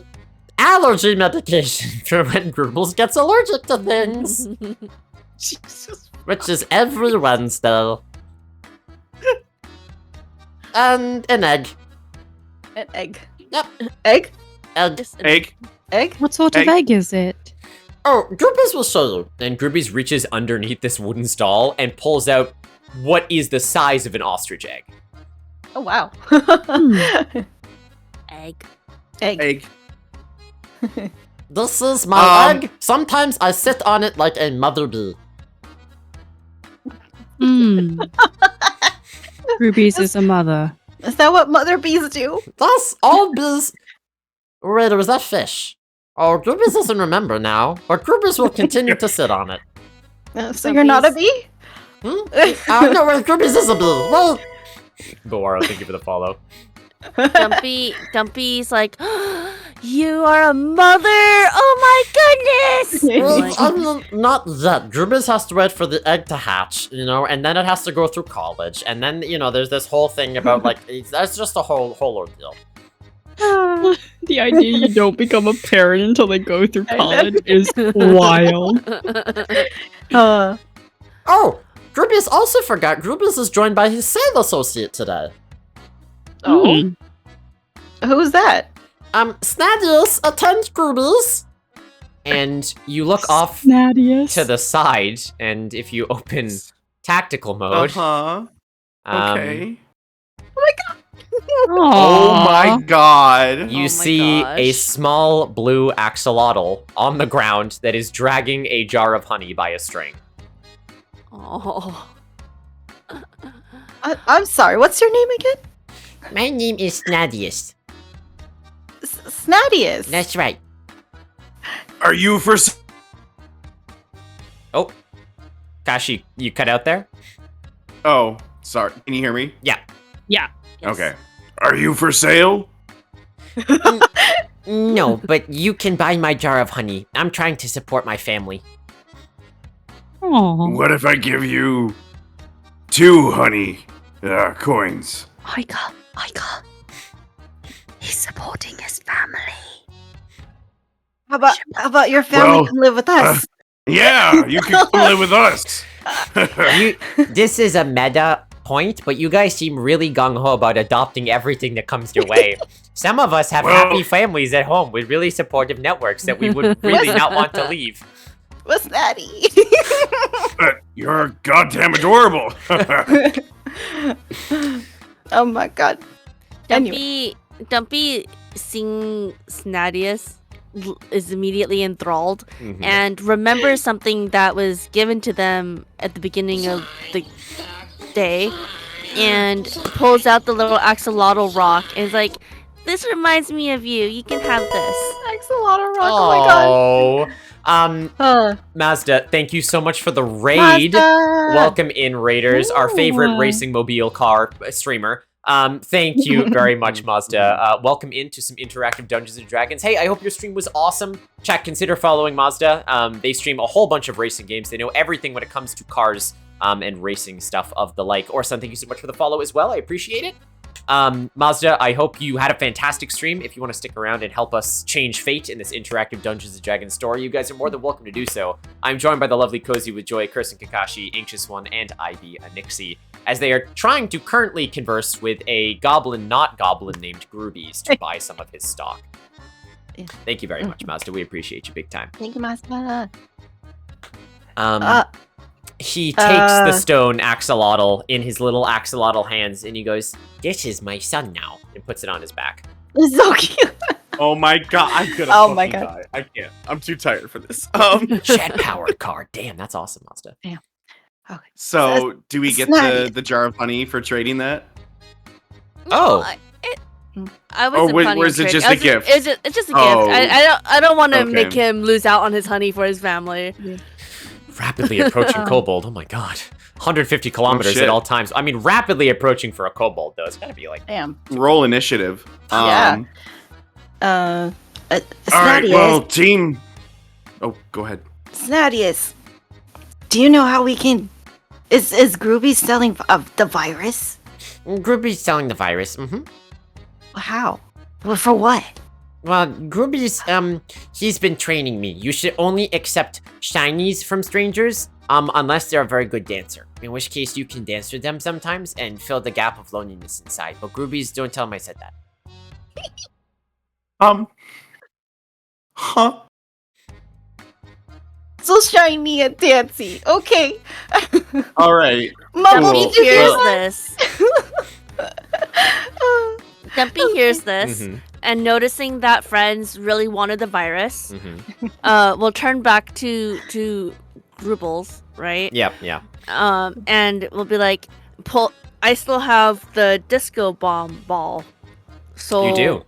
allergy medication for when Groobles gets allergic to things. Jesus. Which is every Wednesday. And an egg. An egg. Yep. Egg? Egg. Egg. Egg? What sort of egg is it? Oh, Groobies will show you. And Groobies reaches underneath this wooden stall and pulls out what is the size of an ostrich egg. Oh, wow. Egg. Egg. This is my egg. Sometimes I sit on it like a mother bee. Ruby's is a mother. Is that what mother bees do? That's all bees. Wait, was that fish? Oh, Grubis doesn't remember now, but Grubis will continue to sit on it. So you're not a bee? No, wait, Grubis is a bee. Well, Boaro, thank you for the follow. Dumpy's like, you are a mother! Oh my goodness! Well, not that. Grubis has to wait for the egg to hatch, and then it has to go through college, and then, there's this whole thing about, that's just a whole ordeal. The idea you don't become a parent until they go through college is wild. Oh, Grubis also forgot. Grubis is joined by his sales associate today. Oh. Who's that? Snadius, attend Grubis. And you look off Snadius to the side, and if you open tactical mode. Okay. Oh my god. You see a small blue axolotl on the ground that is dragging a jar of honey by a string. Oh. I'm sorry, what's your name again? My name is Snadius. Snadius? That's right. Are you for... Oh. Kashi, you cut out there? Oh, sorry. Can you hear me? Yeah. Yeah. Okay. Are you for sale? No, but you can buy my jar of honey. I'm trying to support my family. Aww. What if I give you 2 honey coins? Aika. He's supporting his family. How about your family can live with us? Yeah, you can come live with us. This is a meta point, but you guys seem really gung-ho about adopting everything that comes your way. Some of us have happy families at home with really supportive networks that we would really not want to leave. What's Natty? But you're goddamn adorable. Oh my god. Dumpy seeing Snadius is immediately enthralled and remembers something that was given to them at the beginning of the day and pulls out the little axolotl rock and is like, this reminds me of you. You can have this. Axolotl rock, oh my god. Mazda, thank you so much for the raid. Mazda! Welcome in, Raiders, our favorite racing mobile car streamer. Thank you very much, Mazda. Welcome into some interactive Dungeons & Dragons. Hey, I hope your stream was awesome. Chat, consider following Mazda. They stream a whole bunch of racing games. They know everything when it comes to cars and racing stuff of the like. Orson, thank you so much for the follow as well. I appreciate it. Mazda, I hope you had a fantastic stream. If you want to stick around and help us change fate in this interactive Dungeons & Dragons story, you guys are more than welcome to do so. I'm joined by the lovely Cozy with Joy, Kirsten Kakashi, Anxious One, and Ivy Anixie, as they are trying to currently converse with a goblin not goblin named Groobies to buy some of his stock. Thank you very much, Mazda. We appreciate you big time. Thank you, Mazda. He takes the stone axolotl in his little axolotl hands and he goes, "This is my son now," and puts it on his back. It's so cute. Oh my god, I could have died. I can't. I'm too tired for this. Jet powered car. Damn, that's awesome, Mazda. Damn. Okay. So, do we get the jar of honey for trading that? Oh. I wasn't planning or is on it trading. just a gift? It's just a gift. I don't want to make him lose out on his honey for his family. Rapidly approaching kobold. Oh my god. 150 kilometers at all times. I mean, rapidly approaching for a kobold, though. It's gotta be like... Damn. Roll initiative. Yeah. All right, well, team... Oh, go ahead. Snadius, do you know how we can... Is Groovy selling the virus? Grooby's selling the virus, How? Well, for what? Well, Grooby's, he's been training me. You should only accept shinies from strangers, unless they're a very good dancer. In which case, you can dance with them sometimes and fill the gap of loneliness inside. But Grooby's, don't tell him I said that. Huh? So shiny and dancy. Okay. All right. Mom, Dumpy hears this. Dumpy hears this, and noticing that friends really wanted the virus, we'll turn back to Grubbles, right? Yep, yeah. And we'll be like, pull I still have the disco bomb ball. So You do.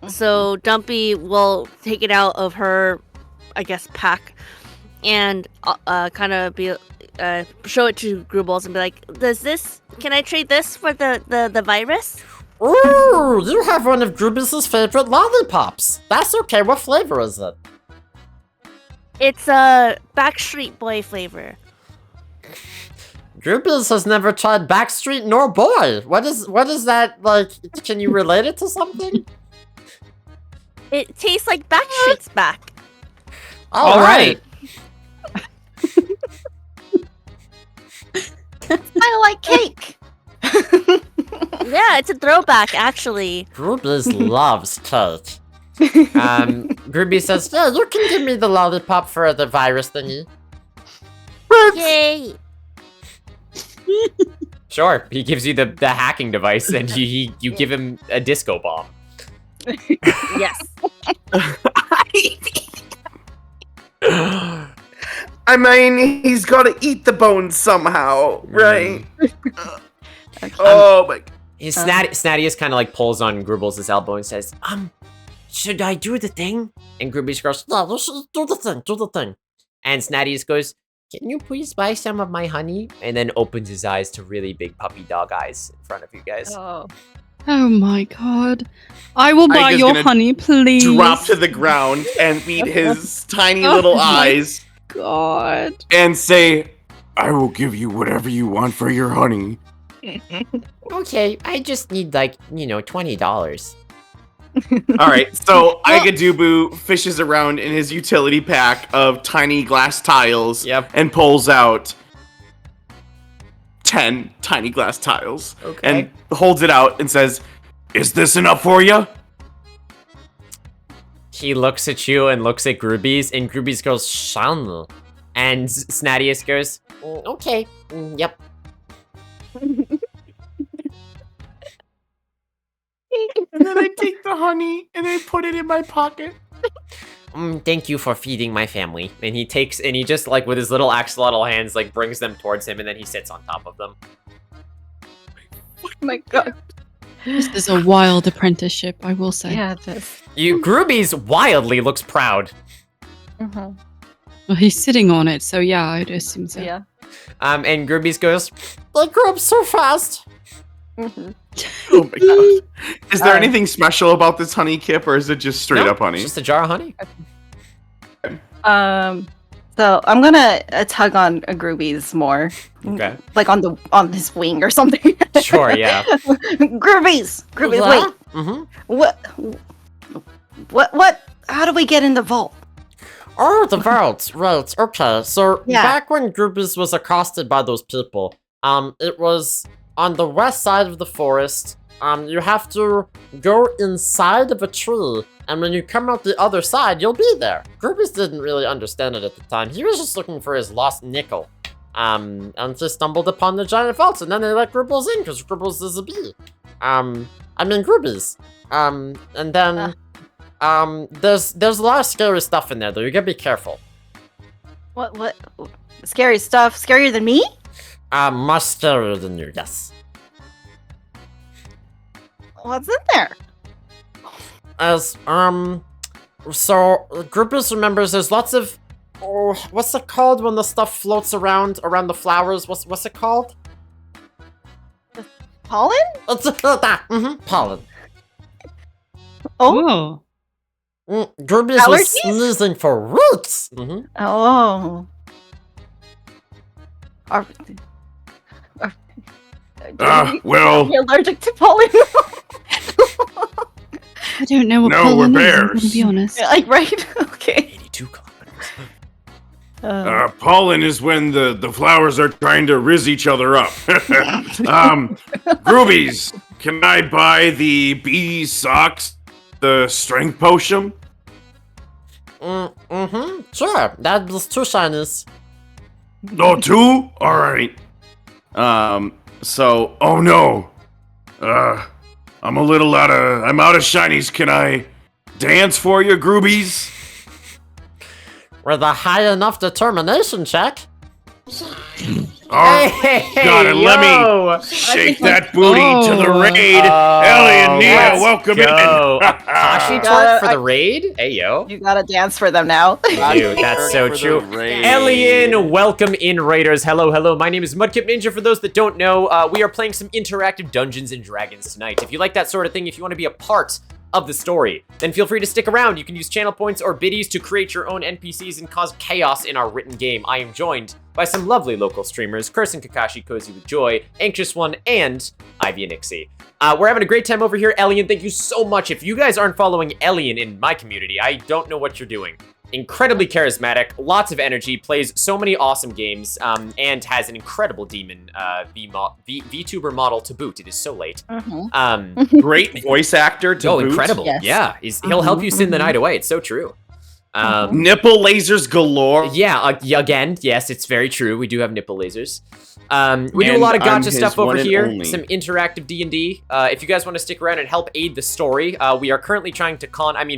So Dumpy will take it out of her, I guess, pack, and kind of be show it to Grubbles and be like, can I trade this for the virus? Ooh, you have one of Grubbles' favorite lollipops. That's okay. What flavor is it? It's a Backstreet Boy flavor. Grubbles has never tried Backstreet nor Boy. What is that like? Can you relate it to something? It tastes like Backstreet's back. All right. I like cake. Yeah, it's a throwback, actually. Grubbles loves cake. Grubby says, yeah, you can give me the lollipop for the virus thingy. Yay! Sure, he gives you the hacking device and you give him a disco bomb. Yes. I mean, he's got to eat the bones somehow, right? Oh my. Snattius kind of like pulls on Grubbles' elbow and says, should I do the thing? And Grubby goes, no, let's just do the thing. And Snattius goes, can you please buy some of my honey? And then opens his eyes to really big puppy dog eyes in front of you guys. Oh my god. I will buy Iger's your gonna honey, please. Drop to the ground and meet his tiny little eyes. God. And say, I will give you whatever you want for your honey. Okay, I just need like, $20. All right, so Igadubu fishes around in his utility pack of tiny glass tiles and pulls out 10 tiny glass tiles. Okay. And holds it out and says, is this enough for you? He looks at you and looks at Groobies, and Groobies goes, Shan. And Snattius goes, okay, yep. And then I take the honey and I put it in my pocket. Thank you for feeding my family. And he just like with his little axolotl hands, like brings them towards him, and then he sits on top of them. Oh my god. This is a wild apprenticeship, I will say. Yeah, it is. Groobies wildly looks proud. Mm-hmm. Well, he's sitting on it, so yeah, I'd assume so. Yeah. And Groobies goes, they grew up so fast. Mm-hmm. Oh my god. Is there anything special about this honey, Kip, or is it just straight up honey? It's just a jar of honey. So I'm gonna tug on Groobies more. Okay. Like on his wing or something. Sure, yeah. Groobies, Yeah? wait. Mm-hmm. What? How do we get in the vault? Oh, the vault. Right. Okay. So Yeah. back when Groobies was accosted by those people, it was on the west side of the forest. You have to go inside of a tree, and when you come out the other side, you'll be there. Groobies didn't really understand it at the time. He was just looking for his lost nickel. And just stumbled upon the giant vault, and then they let Groobies in, because Groobies is a bee. Groobies. And then, there's a lot of scary stuff in there, though. You gotta be careful. What? Scary stuff? Scarier than me? Much scarier than you, yes. What's in there? So Groobies remembers there's lots of, what's it called when the stuff floats around the flowers? What's it called? Pollen? Pollen. Oh. Groobies was sneezing for roots. Mm-hmm. Oh. Well. You're allergic to pollen. I don't know what No, pollen we're is, I'm bears. gonna be honest. Like, right? Okay. 82 kilometers. Pollen is when the flowers are trying to riz each other up. Groobies, can I buy the bee socks, the strength potion? Sure, that was 2 shinies. Oh, 2? Alright. So, Oh no. I'm out of shinies. Can I dance for you, Groobies? With a high enough determination check. God, and let me shake that booty to the raid. Ellie and Nia, welcome in. Kashi twerk for the raid? Hey, yo. You gotta dance for them now. Dude, that's so true. Alien, welcome in, Raiders. Hello, hello. My name is Mudkip Ninja. For those that don't know, we are playing some interactive Dungeons and Dragons tonight. If you like that sort of thing, if you want to be a part of the story, then feel free to stick around. You can use channel points or biddies to create your own NPCs and cause chaos in our written game. I am joined by some lovely local streamers, Curse and Kakashi, Cozy with Joy, Anxious One, and Ivy and Ixie. We're having a great time over here. Elian, thank you so much. If you guys aren't following Elian in my community, I don't know what you're doing. Incredibly charismatic, lots of energy, plays so many awesome games, and has an incredible demon VTuber model to boot. It is so late. Great voice actor to boot. Incredible. Yes. Yeah, he'll help you sin the night away. It's so true. Nipple lasers galore. Yeah, again, yes, it's very true. We do have nipple lasers. We do a lot of gotcha stuff over here, some interactive D&D. If you guys want to stick around and help aid the story, we are currently trying to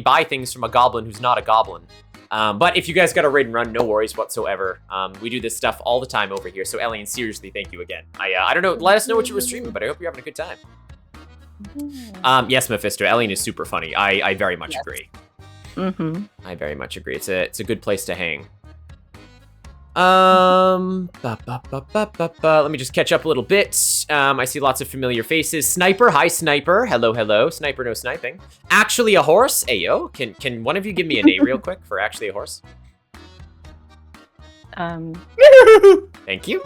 buy things from a goblin who's not a goblin. But if you guys got a raid and run, no worries whatsoever. We do this stuff all the time over here. So Elian, seriously, thank you again. I don't know, let us know what you were streaming, but I hope you're having a good time. Yes, Mephisto, Elian is super funny. I very much agree. I very much agree. It's a good place to hang. Let me just catch up a little bit. I see lots of familiar faces. Sniper, hi Sniper. Hello, hello. Sniper, no sniping. Actually a horse. Ayo, can one of you give me a name real quick for actually a horse? Thank you.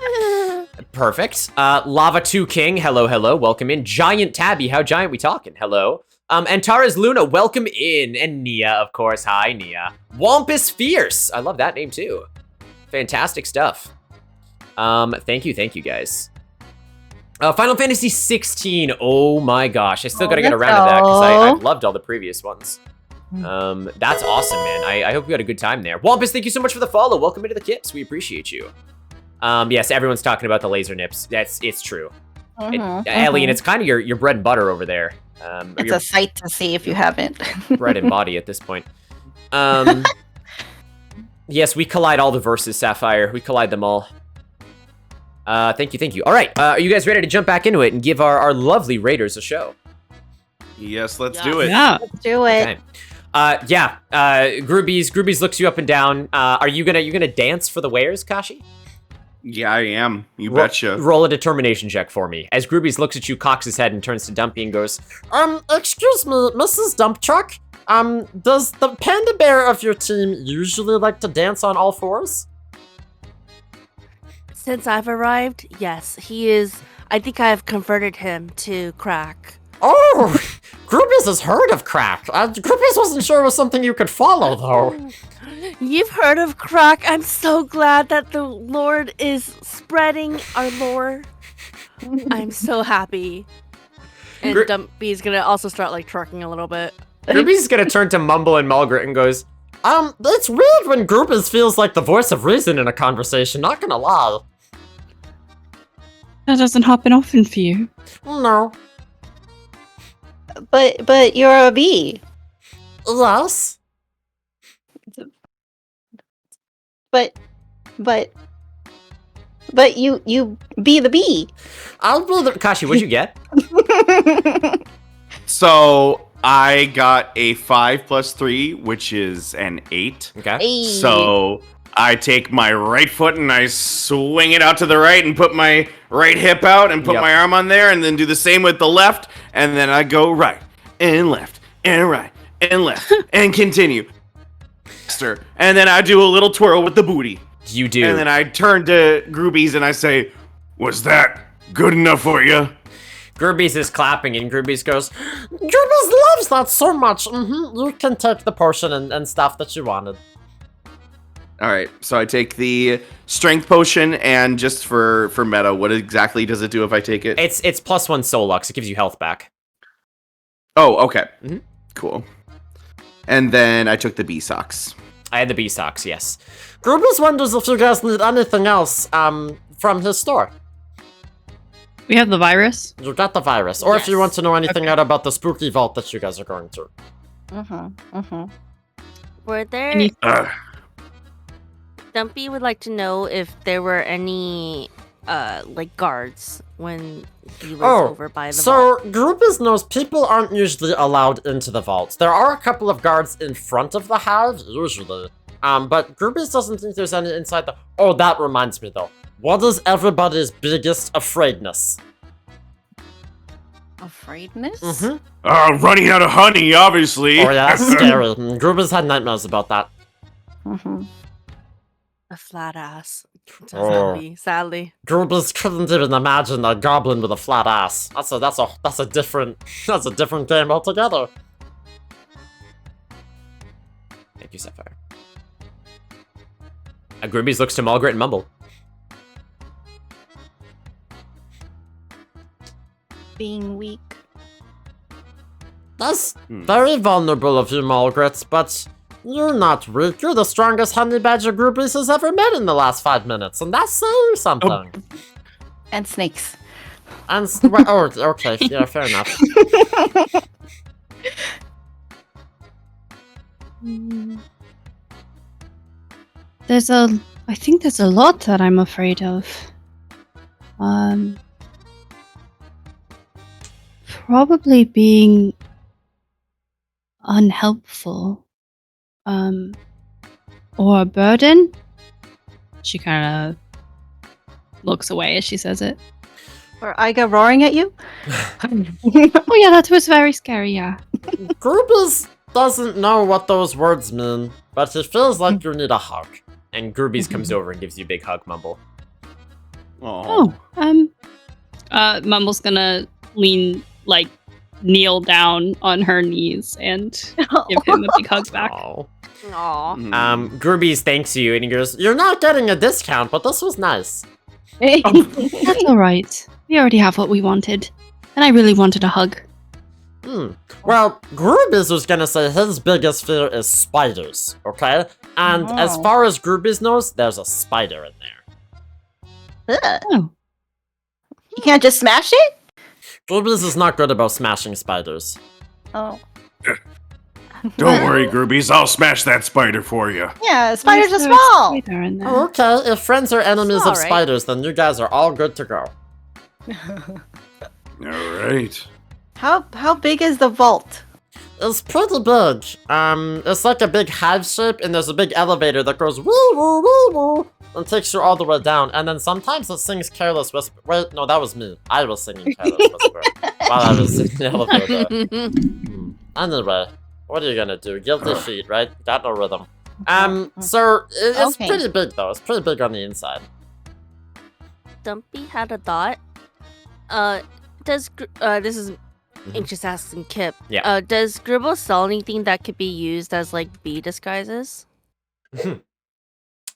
Perfect. Lava 2 King. Hello, hello. Welcome in. Giant Tabby. How giant we talking? Hello. Antares Luna, welcome in. And Nia, of course. Hi, Nia. Wampus Fierce. I love that name too. Fantastic stuff. Thank you guys. Final Fantasy 16. Oh my gosh, I still gotta get around to that because I've loved all the previous ones. That's awesome, man. I hope you had a good time there. Wampus, thank you so much for the follow. Welcome into the Kips. We appreciate you. Yes, everyone's talking about the laser nips. It's true. Alien, it's kind of your bread and butter over there. It's a sight to see if you haven't. Bread and body at this point. Yes, we collide all the verses, Sapphire. We collide them all. Thank you. All right, are you guys ready to jump back into it and give our lovely raiders a show? Yes, let's do it. Yeah. Let's do it. Okay. Groobies looks you up and down. Are you gonna dance for the wares, Kashi? Yeah, I am. You betcha. Roll a determination check for me. As Groobies looks at you, cocks his head, and turns to Dumpy and goes, excuse me, Mrs. Dump Truck? Does the panda bear of your team usually like to dance on all fours? Since I've arrived, yes, he is. I think I have converted him to crack. Oh, Groobies has heard of crack. Groobies wasn't sure it was something you could follow, though. You've heard of crack. I'm so glad that the Lord is spreading our lore. I'm so happy. And Dumpy's gonna also start like twerking a little bit. Groobies gonna turn to Mumble and Mulgret and goes, it's weird when Groobies feels like the voice of reason in a conversation, not gonna lie. That doesn't happen often for you. No. But you're a bee. Yes. But you be the bee. I'll be the Kashi, what'd you get? So I got a 5 plus 3, which is an 8. Okay. Hey. So I take my right foot and I swing it out to the right and put my right hip out and put my arm on there and then do the same with the left. And then I go right and left and right and left and continue. And then I do a little twirl with the booty. You do. And then I turn to Groobies and I say, was that good enough for you? Groobies is clapping and Groobies goes, Groobies loves that so much. You can take the potion and stuff that you wanted. All right, so I take the strength potion, and just for meta, what exactly does it do if I take it? It's +1 soul lux. It gives you health back. Oh, okay. Cool. And then I took the bee socks. I had the bee socks, yes. Groobies wonders if you guys need anything else from his store. We have the virus. You got the virus. Or if you want to know anything out about the spooky vault that you guys are going to. Were there... Uh, Dumpy would like to know if there were any like guards when he was Oh, over by the so vault. Grubis knows people aren't usually allowed into the vault. There are a couple of guards in front of the hive, usually. But Grubis doesn't think there's any inside the... Oh, that reminds me though. What is everybody's biggest afraidness? Afraidness? Mm-hmm. Running out of honey, obviously. Oh yeah, that's scary. Grubis had nightmares about that. Mm-hmm. A flat ass. Oh. Sadly. Grubis couldn't even imagine a goblin with a flat ass. That's a different game altogether. Thank you, Sapphire. Grubis looks to Mulgrit and Mumble. Being weak. That's very vulnerable of you, Mulgrit, but you're not weak. You're the strongest honey badger Grubis has ever met in the last 5 minutes, and that's saying something. And snakes. And oh, okay, yeah, fair enough. I think there's a lot that I'm afraid of. Probably being unhelpful. Or a burden. She kind of looks away as she says it. Or Iga roaring at you? Oh yeah, that was very scary, yeah. Grubis doesn't know what those words mean, but it feels like you need a hug. And Grubis comes over and gives you a big hug, Mumble. Oh, Mumble's gonna kneel down on her knees and give him a big hug back. Aww. Grubis thanks you and he goes, "You're not getting a discount, but this was nice." That's alright. We already have what we wanted. And I really wanted a hug. Well, Grubis was gonna say his biggest fear is spiders, okay? And as far as Grubis knows, there's a spider in there. Oh. You can't just smash it? Grubis is not good about smashing spiders. Oh. Don't worry, Grubis. I'll smash that spider for you. Yeah, spiders are small. Oh, okay, if friends are enemies of alright. spiders, then you guys are all good to go. All right. How big is the vault? It's pretty big. It's like a big hive shape, and there's a big elevator that goes woo woo woo woo and takes you all the way down. And then sometimes it sings Careless Whisper. Wait, no, that was me. I was singing Careless Whisper while I was in the elevator. Anyway, what are you gonna do? Guilty feet, right? Got no rhythm. So it's Okay. pretty big though. It's pretty big on the inside. Dumpy had a thought. This is just asking Kip. Yeah. Does Gribble sell anything that could be used as like bee disguises?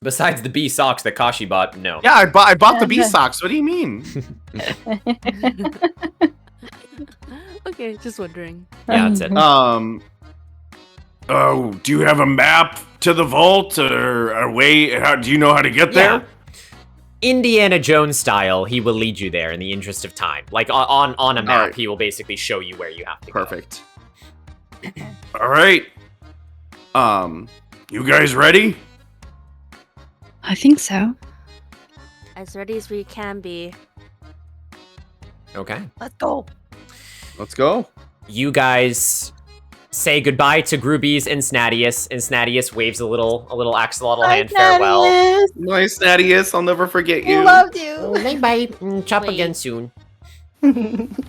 Besides the bee socks that Kashi bought, no. Yeah, I bought the bee socks. What do you mean? Okay, just wondering. Yeah, that's it. Oh, do you have a map to the vault or a way? Do you know how to get there? Indiana Jones style, he will lead you there in the interest of time. Like on a map, Alright. he will basically show you where you have to Perfect. All right. You guys ready? I think so. As ready as we can be. go. Okay. Let's go. Let's go. You guys say goodbye to Grubis and Snadius waves a little axolotl hand farewell. Nice, Thaddeus. I'll never forget you. Loved you. Oh, bye. Chop again soon. And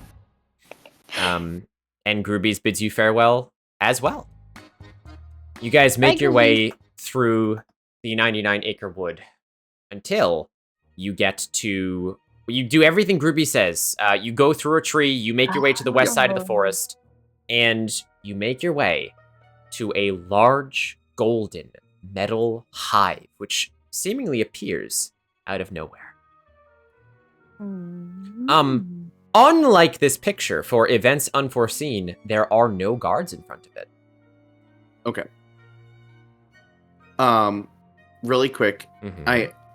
Grubis bids you farewell as well. You guys make your way through the 99-acre wood until you get to... You do everything Gruby says. You go through a tree, you make your way to the west side of the forest, and you make your way to a large golden metal hive, which seemingly appears out of nowhere. Unlike this picture, for events unforeseen, there are no guards in front of it. Okay. Really quick,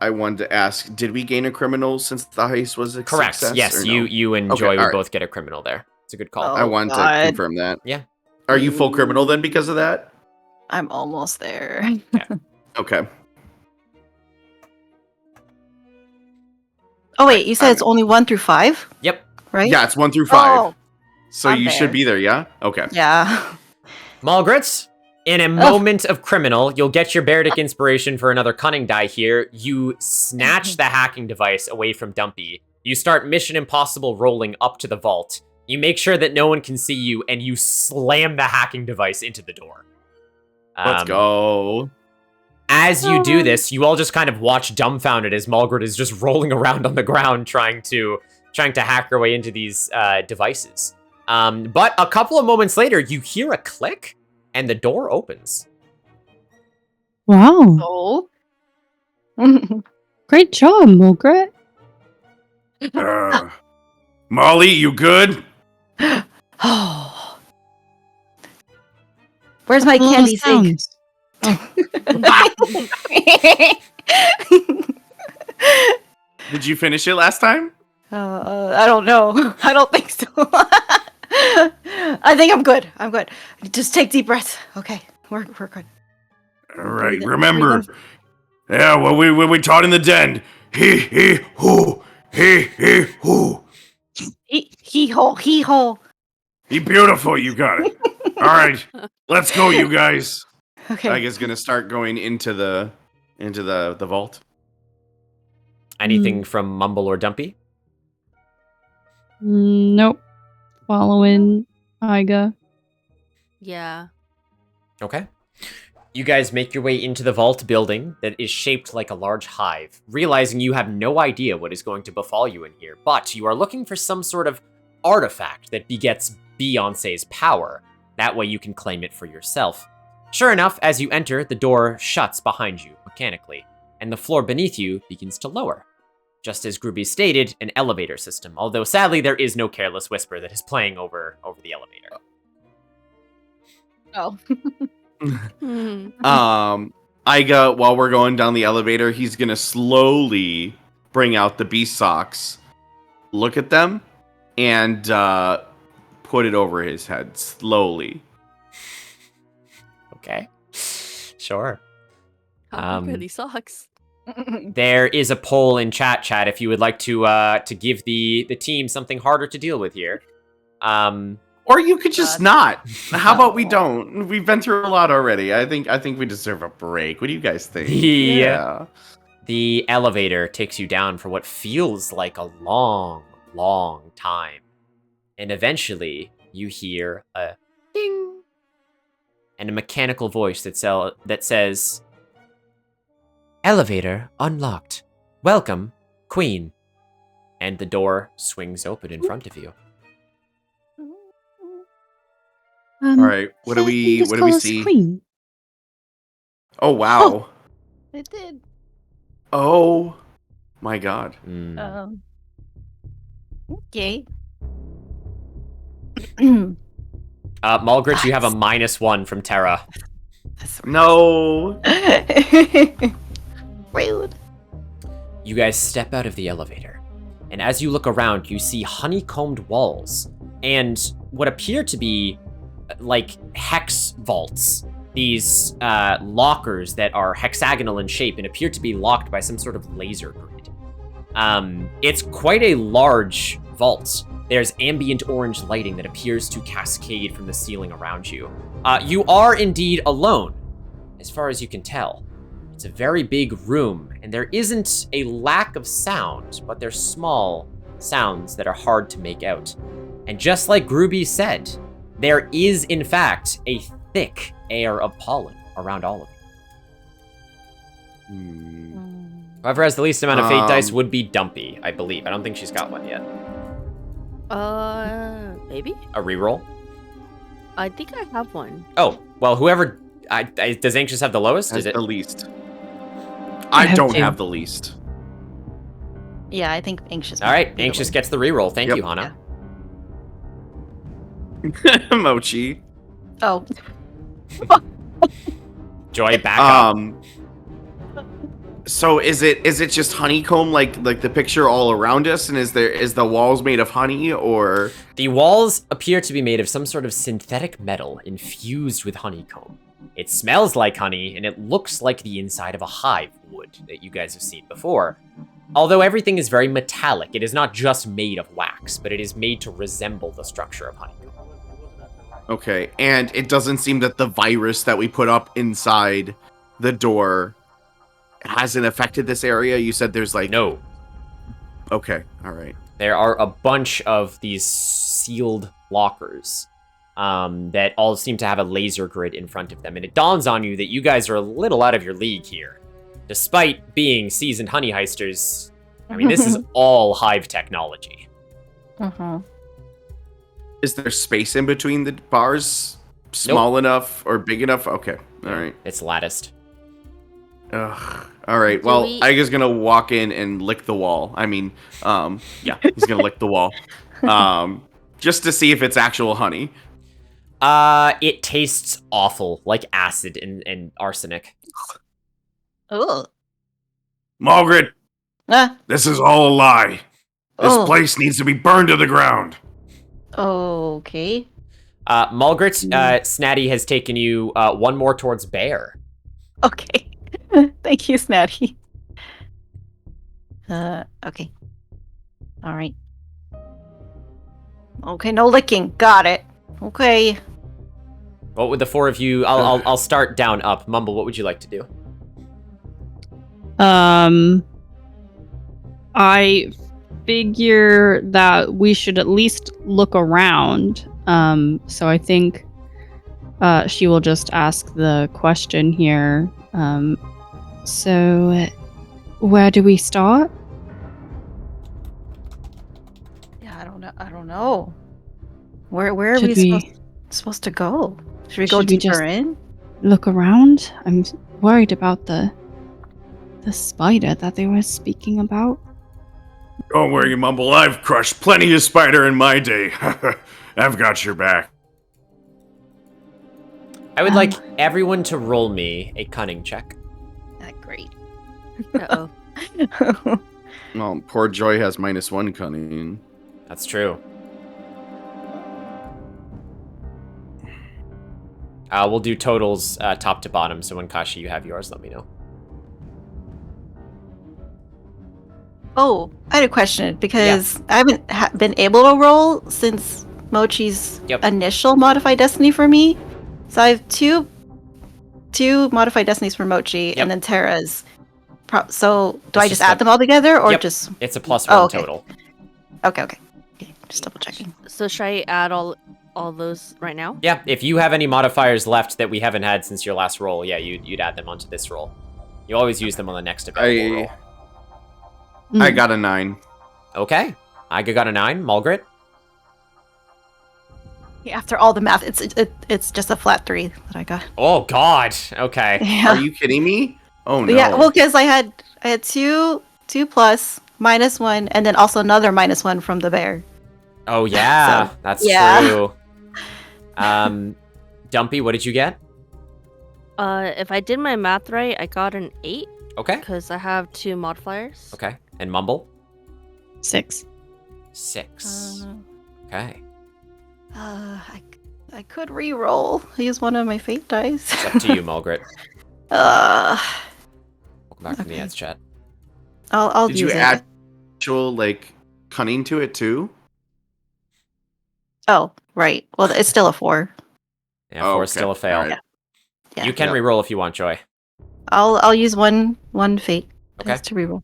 I wanted to ask, did we gain a criminal since the heist was a Correct. success? Yes, or no? you and Okay, Joy would alright. both get a criminal there. It's a good call. I wanted to confirm that. Yeah. Are you full criminal then because of that? I'm almost there. Okay. Oh wait, you said it's only 1 through 5? Yep. Right? Yeah, it's 1 through 5. Oh, So I'm you should there. be there, yeah? Okay. Yeah. Malgrits, in a moment of criminal, you'll get your Bardic inspiration for another cunning die here. You snatch the hacking device away from Dumpy. You start Mission Impossible rolling up to the vault. You make sure that no one can see you, and you slam the hacking device into the door. Let's go. As you do this, you all just kind of watch dumbfounded as Malgrit is just rolling around on the ground trying to hack her way into these devices. But a couple of moments later, you hear a click, and the door opens. Wow. Oh. Great job, Mulgret. Molly, you good? Oh. Where's my candy sink? Did you finish it last time? I don't know. I don't think so. I think I'm good. I'm good. Just take deep breaths. Okay, we're good. All right, remember. Yeah, what we taught in the den. He, who. He, who. He, ho. He beautiful, you got it. All right, let's go, you guys. Okay. Tyga's gonna start going into the vault. Anything from Mumble or Dumpy? Nope. Following Iga. Yeah. Okay. You guys make your way into the vault building that is shaped like a large hive, realizing you have no idea what is going to befall you in here, but you are looking for some sort of artifact that begets Beeyonce's power. That way you can claim it for yourself. Sure enough, as you enter, the door shuts behind you mechanically, and the floor beneath you begins to lower. Just as Gruby stated, an elevator system, although sadly there is no Careless Whisper that is playing over the elevator. Oh. Iga, while we're going down the elevator, he's gonna slowly bring out the beast socks, look at them, and put it over his head slowly. Okay. Sure. How pretty socks. There is a poll in chat if you would like to give the team something harder to deal with here. Or you could just not. How about we don't? We've been through a lot already. I think we deserve a break. What do you guys think? Yeah. The elevator takes you down for what feels like a long, long time. And eventually, you hear a ding and a mechanical voice that says, "Elevator unlocked. Welcome, Queen." And the door swings open in front of you. All right, what do we see? Queen. Oh wow! It did. Oh my god! Okay. Malgrit, you have a -1 from Terra. No. Rude. You guys step out of the elevator, and as you look around, you see honeycombed walls and what appear to be like hex vaults. These lockers that are hexagonal in shape and appear to be locked by some sort of laser grid. It's quite a large vault. There's ambient orange lighting that appears to cascade from the ceiling around you. You are indeed alone, as far as you can tell. It's a very big room, and there isn't a lack of sound, but there's small sounds that are hard to make out. And just like Gruby said, there is, in fact, a thick air of pollen around all of you. Whoever has the least amount of fate dice would be Dumpy, I believe. I don't think she's got one yet. Maybe? A reroll? I think I have one. Oh, well, whoever... does Anxious have the lowest? Is it the least? I don't have the least. Yeah, I think Anxious. All right, Anxious gets the reroll. Thank you, Hana. Mochi. Oh. Joy, back up. So is it just honeycomb like the picture all around us, and is the walls made of honey, or? The walls appear to be made of some sort of synthetic metal infused with honeycomb. It smells like honey, and it looks like the inside of a hive would that you guys have seen before. although everything is very metallic, it is not just made of wax, but it is made to resemble the structure of honeycomb. Okay, and it doesn't seem that the virus that we put up inside the door hasn't affected this area. You said there's like... No. Okay, all right. There are a bunch of these sealed lockers that all seem to have a laser grid in front of them. And it dawns on you that you guys are a little out of your league here. Despite being seasoned honey heisters, I mean, this is all Hive technology. Is there space in between the bars? Small enough or big enough? Okay, all right. It's latticed. Ugh. All right, well, Iga's gonna walk in and lick the wall. I mean, yeah, he's gonna lick the wall. Just to see if it's actual honey. It tastes awful, like acid and arsenic. Oh. Margaret, this is all a lie. This place needs to be burned to the ground. Okay. Mulgrit, Snatty has taken you one more towards Bear. Okay. Thank you, Snatty. Okay. All right. Okay, no licking. Got it. Okay. What would the four of you... I'll start down up. Mumble, what would you like to do? I figure that we should at least look around. So I think she will just ask the question here. So where do we start? Yeah, I don't know. Where are we supposed to go? Should we go deeper in? Look around? I'm worried about the spider that they were speaking about. Don't worry, Mumble. I've crushed plenty of spider in my day. I've got your back. I would like everyone to roll me a cunning check. Great. Uh-oh. Well, poor Joy has -1 cunning. That's true. We'll do totals top to bottom, so when Kashi, you have yours, let me know. Oh, I had a question because I haven't been able to roll since Mochi's initial modified destiny for me. So I have two modified destinies for Mochi and then Terra's. So do I just add them all together or just? It's a +1 total. Okay. Just double checking. So should I add all those right now? Yeah, if you have any modifiers left that we haven't had since your last roll, yeah, you'd add them onto this roll. You always use them on the next available roll. I got a 9. Okay. Iga got a 9. Mulgrit? Yeah, after all the math, it's just a flat 3 that I got. Oh God. Okay. Yeah. Are you kidding me? Oh no. Yeah, well, because I had 2 plus -1, and then also another -1 from the bear. Oh yeah, So, that's yeah. true. Dumpy, what did you get? If I did my math right, I got an 8. Okay. Because I have 2 modifiers. Okay. And Mumble? 6. 6. Okay. I could re-roll. Use one of my fate dice. It's up to you, Mulgrit. Welcome back from the ads chat. I'll Did use you it. add actual cunning to it too? Oh, right. Well, it's still a 4. Yeah, 4 is still a fail. Right. Yeah. You can re-roll if you want, Joy. I'll use one fate Okay. to re-roll.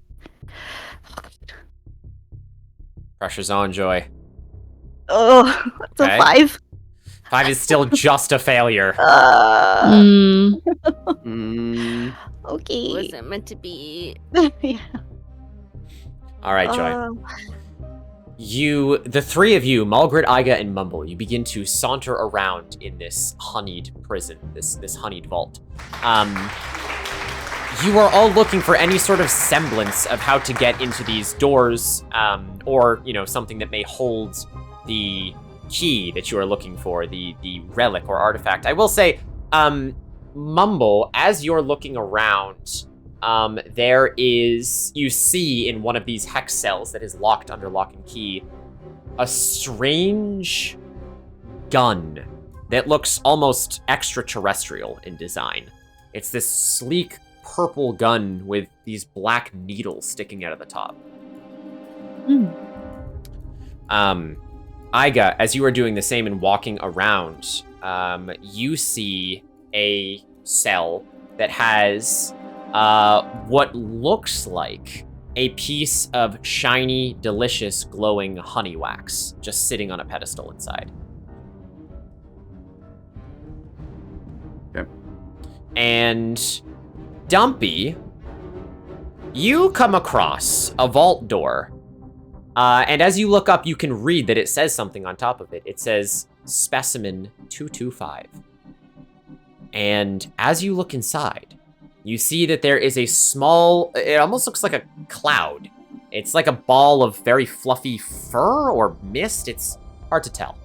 Pressure's on, Joy. Oh, it's a 5. 5 is still just a failure. Okay. Wasn't meant to be. Yeah. All right, Joy. The three of you, Mulgrit, Iga, and Mumble, you begin to saunter around in this honeyed prison, this honeyed vault. You are all looking for any sort of semblance of how to get into these doors, or, something that may hold the key that you are looking for, the relic or artifact. I will say, Mumble, as you're looking around, you see in one of these hex cells that is locked under lock and key, a strange gun that looks almost extraterrestrial in design. It's this sleek purple gun with these black needles sticking out of the top. Iga, as you are doing the same and walking around, you see a cell that has what looks like a piece of shiny, delicious, glowing honey wax just sitting on a pedestal inside. Okay. And Dumpy, you come across a vault door. And as you look up, you can read that it says something on top of it. It says Specimen 225. And as you look inside, you see that there is a small, it almost looks like a cloud. It's like a ball of very fluffy fur or mist. It's hard to tell.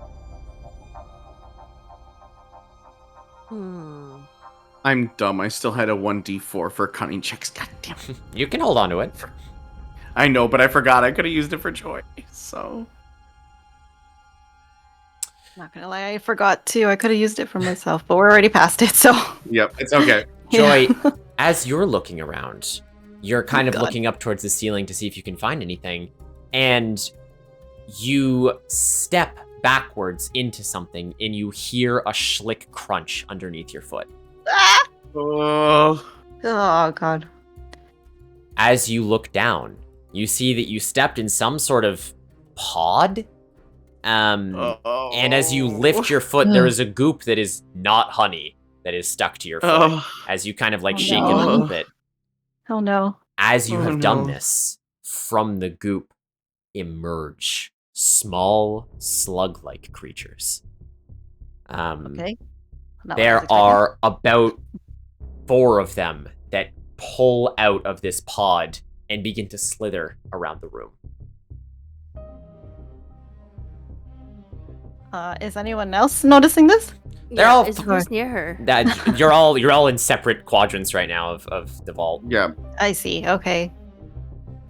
I'm dumb. I still had a 1d4 for cunning checks. God damn it. You can hold on to it. I know, but I forgot. I could have used it for joy. So. Not gonna lie, I forgot too. I could have used it for myself, but we're already past it, so. Yep, it's okay. Joy, as you're looking around, you're kind of looking up towards the ceiling to see if you can find anything, and you step backwards into something, and you hear a schlick crunch underneath your foot. Oh, God. As you look down, you see that you stepped in some sort of pod. And as you lift your foot, there is a goop that is not honey that is stuck to your foot. As you kind of like shake it a little bit. Oh no. As you have done this, from the goop emerge small slug-like creatures. Okay. There are about 4 of them that pull out of this pod and begin to slither around the room. Is anyone else noticing this? They're all who's near her. That you're all in separate quadrants right now of the vault. Yeah. I see. Okay.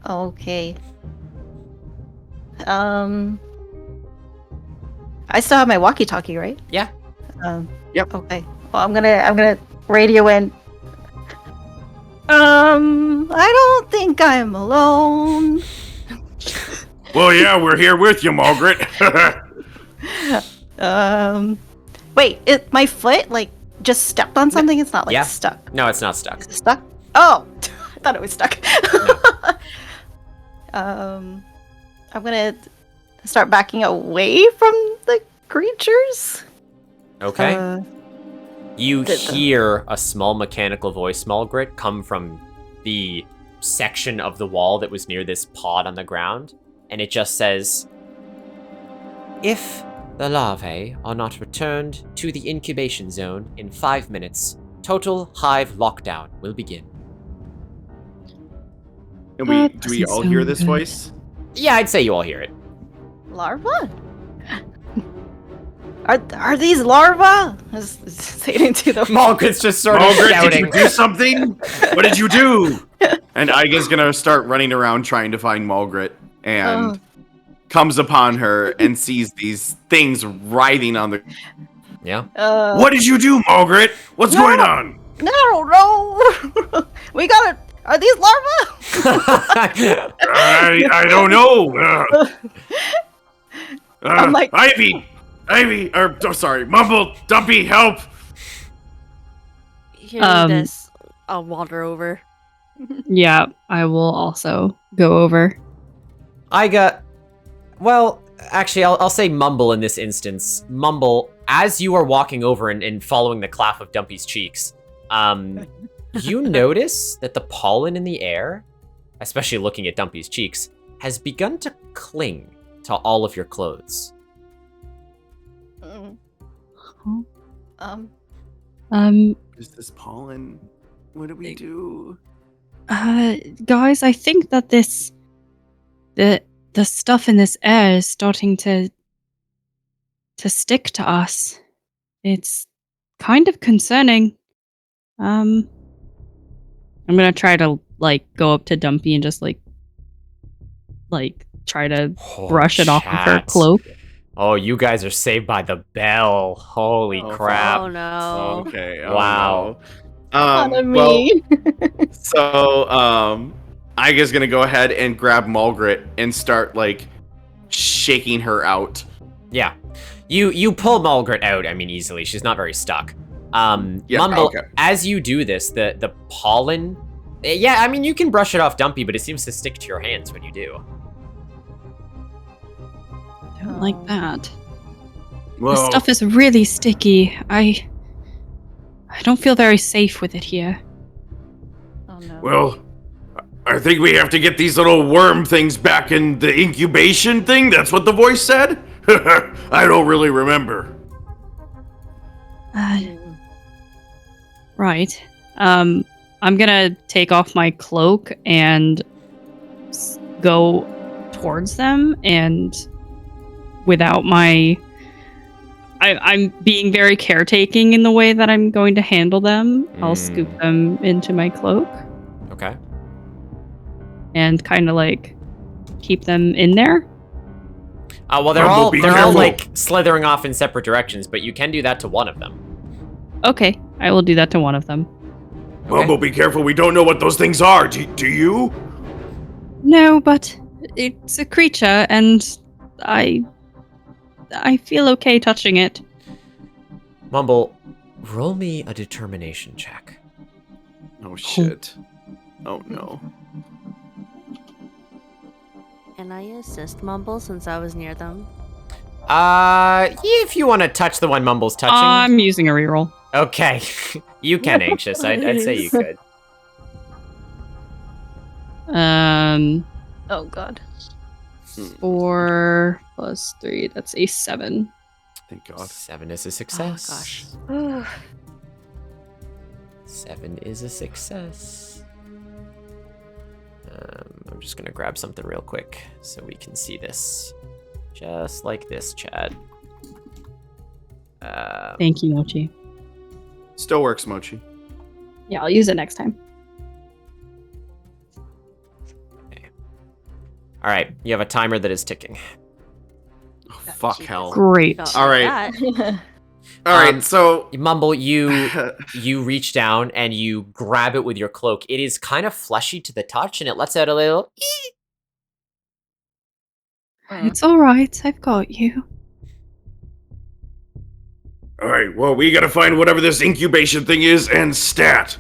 Okay. I still have my walkie-talkie, right? Yeah. Yep. Okay. Well, I'm gonna radio in. I don't think I'm alone. Well, yeah, we're here with you, Margaret. Wait, my foot like just stepped on something? It's not like stuck. No, it's not stuck. Is it stuck? Oh, I thought it was stuck. I'm gonna start backing away from the creatures. Okay. You hear a small mechanical voice, Malgrit, come from the section of the wall that was near this pod on the ground, and it just says, "If the larvae are not returned to the incubation zone in 5 minutes, total hive lockdown will begin." And do we all hear this voice? Yeah, I'd say you all hear it. Larva? Are these larvae? Say it into the Malgrit's just sort of Margaret, shouting. did you do something? What did you do? And Iga's gonna start running around trying to find Margaret, and comes upon her and sees these things writhing on the. Yeah. What did you do, Margaret? What's going on? No. We gotta. Are these larvae? I don't know. I'm like, Ivy, or sorry, Mumble, Dumpy, help! Hearing this, I'll wander over. Yeah, I will also go over. Well, actually, I'll say Mumble in this instance. Mumble, as you are walking over and following the clap of Dumpy's cheeks, you notice that the pollen in the air, especially looking at Dumpy's cheeks, has begun to cling to all of your clothes. Is this pollen? What do we do? Guys, I think that the stuff in this air is starting to stick to us. It's kind of concerning. I'm gonna try to go up to Dumpy and just try to brush it off of her cloak. Oh, you guys are saved by the bell. Holy crap. Oh no. Okay. Wow. On me. Iga's gonna go ahead and grab Mulgrit and start like shaking her out. Yeah. You pull Mulgrit out, I mean, easily. She's not very stuck. Mumble, as you do this, the pollen... Yeah, I mean, you can brush it off Dumpy, but it seems to stick to your hands when you do. I don't like that. Well, This stuff is really sticky. I don't feel very safe with it here. Oh no. Well, I think we have to get these little worm things back in the incubation thing. That's what the voice said? I don't really remember. Right. I'm gonna take off my cloak and go towards them, and without my... I'm being very caretaking in the way that I'm going to handle them. I'll scoop them into my cloak. Okay. And kind of like keep them in there. Well, they're all like slithering off in separate directions, but you can do that to one of them. Okay, I will do that to one of them. Mumble, be careful. We don't know what those things are. Do you? No, but it's a creature, and I feel okay touching it. Mumble, roll me a determination check. Oh shit. Oh no. Can I assist Mumble since I was near them? If you want to touch the one Mumble's touching. I'm using a reroll. Okay. You can, Anxious. I'd say you could. Oh god. 4 plus 3, that's a 7. Thank God. 7 is a success. Oh gosh. 7 is a success. I'm just gonna grab something real quick so we can see this. Just like this, Chad. Thank you, Mochi. Still works, Mochi. Yeah, I'll use it next time. All right, you have a timer that is ticking. Oh, fuck hell. Great. All right. All right, so Mumble, you reach down and you grab it with your cloak. It is kind of fleshy to the touch, and it lets out a little. It's all right. I've got you. All right, well, we gotta find whatever this incubation thing is and stat.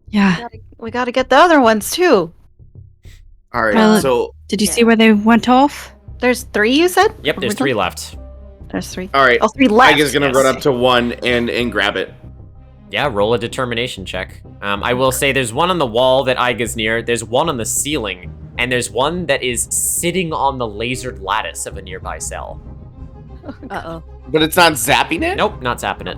Yeah. We gotta get the other ones too. All right, so did you see where they went off? There's 3, you said? Yep, there's 3 left. There's 3. all right. Oh, 3 left. Iga's gonna run up to one and grab it. Yeah, roll a determination check. I will say there's one on the wall that Iga's near, there's one on the ceiling, and there's one that is sitting on the lasered lattice of a nearby cell. Uh-oh. But it's not zapping it? Nope, not zapping it.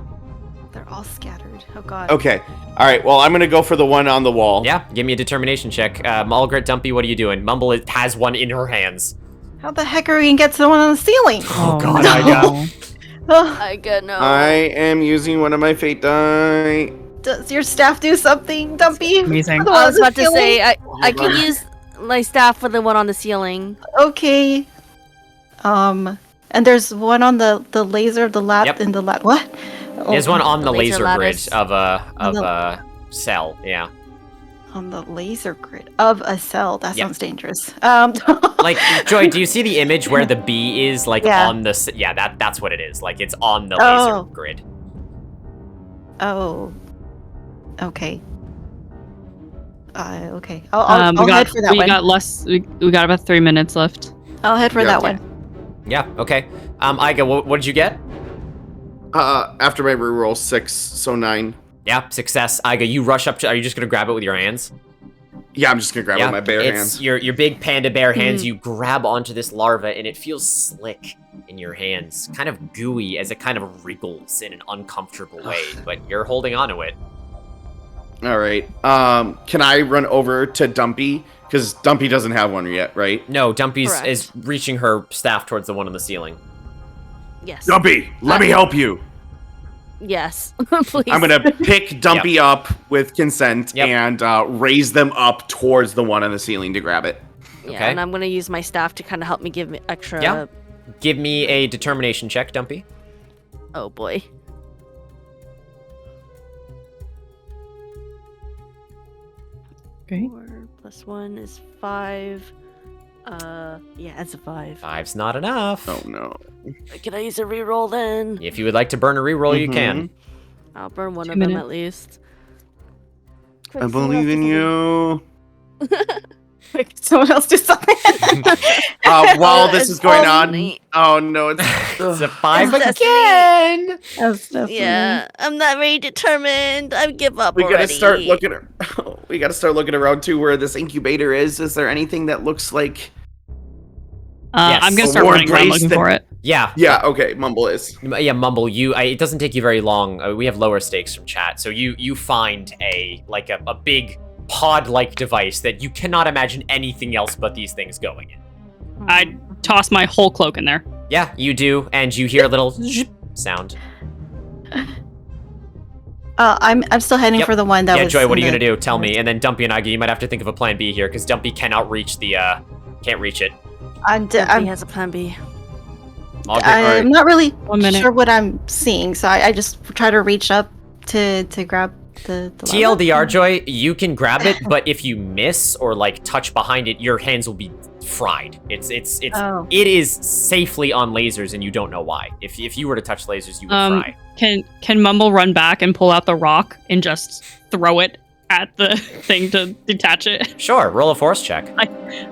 They're all scattered. Oh god. Okay. All right, well, I'm gonna go for the one on the wall. Yeah, give me a determination check. Mulgrit, Dumpy, what are you doing? Mumble has one in her hands. How the heck are we gonna get to the one on the ceiling? Oh god, Iga. I got no. I am using one of my fate die. Does your staff do something, Dumpy? Amazing. For the one I on was the about to say, ceiling? I can use my staff for the one on the ceiling. Okay. And there's one on the laser of the lab Yep. in the lab. What? There's one on the laser laser grid lattice. of a cell, yeah. On the laser grid of a cell. That Yep. sounds dangerous. Like, Joy, do you see the image where the bee is like Yeah. on the? Yeah, that's what it is. Like it's on the Oh. laser grid. Oh. Okay. Okay. I'll head for that we one. got less. We got about 3 minutes left. I'll head for Yeah, that okay. one. Yeah. Okay. Iga, what did you get? After my reroll, 6, so 9. Yeah, success. Iga, you rush up to. Are you just gonna grab it with your hands? Yeah, I'm just gonna grab it with my bare it's hands. your big panda bear hands. You grab onto this larva, and it feels slick in your hands, kind of gooey as it kind of wriggles in an uncomfortable way. But you're holding onto it. All right. Can I run over to Dumpy? Because Dumpy doesn't have one yet, right? No, Dumpy's Correct. is reaching her staff towards the one on the ceiling. Yes. Dumpy, let me help you. Yes. Please. I'm gonna pick Dumpy up with consent and raise them up towards the one on the ceiling to grab it. Yeah, Okay. and I'm gonna use my staff to kind of help me give me extra. Yeah. Give me a determination check, Dumpy. Oh boy. Great. 4 plus 1 is 5. Yeah, it's a 5. 5's not enough. Oh no. Can I use a reroll then? If you would like to burn a reroll, you can. I'll burn one 2 of them minutes. at least. I believe in you. Someone else do something. While this It's is going on, only- oh no, it's It's a 5 That's again. Yeah, I'm not very determined. I give up we already. gotta start looking. We gotta start looking around too, where this incubator is. Is there anything that looks like? Yes. I'm gonna A start warm running around place looking that- for it. Yeah. Yeah. Okay. Mumble is. Yeah, Mumble, it doesn't take you very long. We have lower stakes from chat. So you find a big pod-like device that you cannot imagine anything else but these things going in. I toss my whole cloak in there. Yeah, you do, and you hear a little zip sound. I'm still heading Yep. for the one that Yeah, was. Joy, what are you in gonna the- do? Tell me. And then Dumpy and Agi, you might have to think of a plan B here, because Dumpy cannot reach can't reach it. He has a plan B. I'm not really 1 minute. sure what I'm seeing, so I just try to reach up to grab the lava. TLDR, Joy, you can grab it, but if you miss or touch behind it, your hands will be fried. Oh. It is safely on lasers, and you don't know why. If you were to touch lasers, you would fry. Can Mumble run back and pull out the rock and just throw it at the thing to detach it? Sure, roll a force check.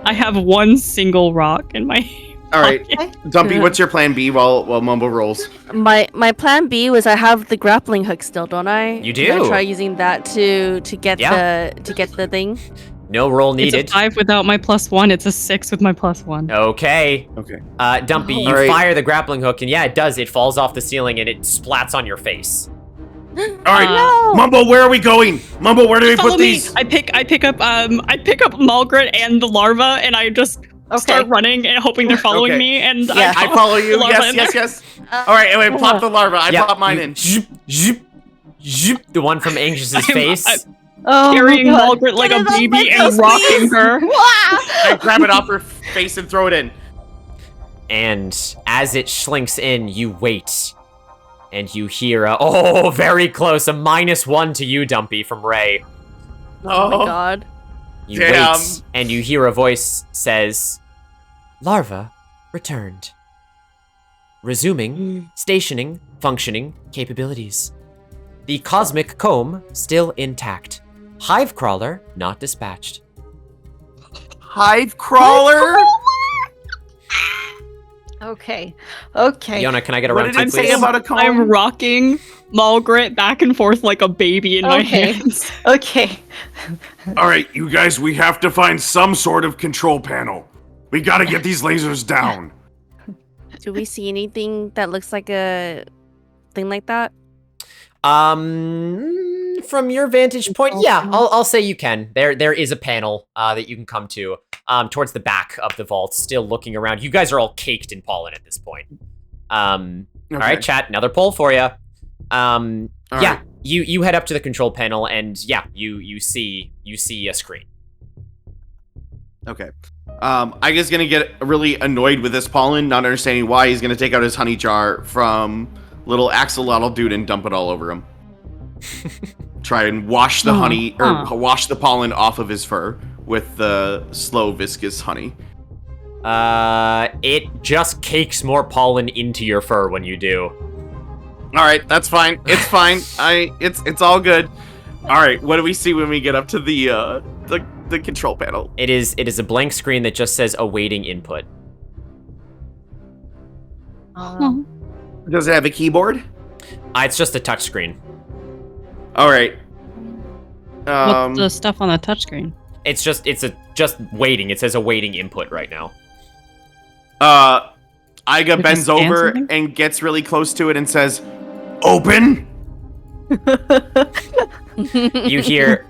I have one single rock in my. All right, Dumpy, what's your plan B while Mumble rolls? My plan B was I have the grappling hook still, don't I? You Can do. I try using that to get Yeah. the thing. No roll needed. It's a 5 without my +1. It's a 6 with my +1. Okay. Okay. Dumpy, you All right. fire the grappling hook, and yeah, it does. It falls off the ceiling, and it splats on your face. All right, Mumble, where are we going? Mumble, where do we Follow put me. these? I pick up Malgret and the larva, and I just start running and hoping they're following Okay. me. And Yeah, I follow you. the larva in Yes, there. yes, yes. All right, anyway, plop the larva. I Yeah, plop mine you- in. Zip, zip, zip, the one from Anxious's face. Oh, Carrying my God. Malgret like Get a it off my baby face, and rocking please. her. I grab it off her face and throw it in. And as it slinks in, you wait. And you hear very close, a -1 to you, Dumpy, from Ray. Oh my god. You Damn. wait, and you hear a voice says, Larva returned. Resuming, stationing, functioning capabilities. The cosmic comb still intact. Hive crawler not dispatched. Hive crawler? Okay. Okay. Yona, can I get a What round did two, it say please? about a comb? I'm rocking Malgret back and forth like a baby in my Okay. hands. Okay. All right, you guys, we have to find some sort of control panel. We gotta get these lasers down. Do we see anything that looks like a thing like that? From your vantage point, yeah, I'll say you can. There is a panel that you can come to towards the back of the vault, still looking around. You guys are all caked in pollen at this point. All right, chat, another poll for you. Yeah, right. you head up to the control panel, and yeah, you see a screen. Okay. Iga's gonna get really annoyed with this pollen, not understanding why. He's gonna take out his honey jar from little axolotl dude and dump it all over him. Try and wash the honey, or wash the pollen off of his fur with the slow viscous honey. It just cakes more pollen into your fur when you do. All right, that's fine. It's fine. It's all good. All right, what do we see when we get up to the control panel? It is a blank screen that just says awaiting input. Does it have a keyboard? It's just a touch screen. All right. What's the stuff on the touchscreen? It's just waiting. It says awaiting input right now. Iga Did bends you scan over something? and gets really close to it and says, "Open." You hear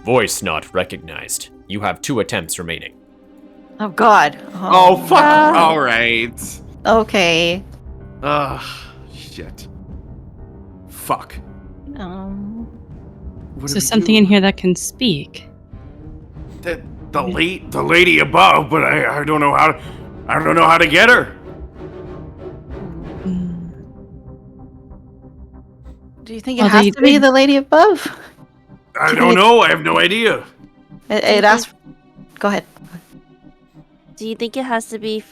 voice not recognized. You have 2 attempts remaining. Oh God. Oh fuck! All right. Okay. Ugh. Shit. Fuck. What Is do there we something do? in here that can speak? The lady above, but I don't know how to get her. Do you think it Well, has they to be did- the lady above? I don't know. I have no idea. It asks. Go ahead. Do you think it has to be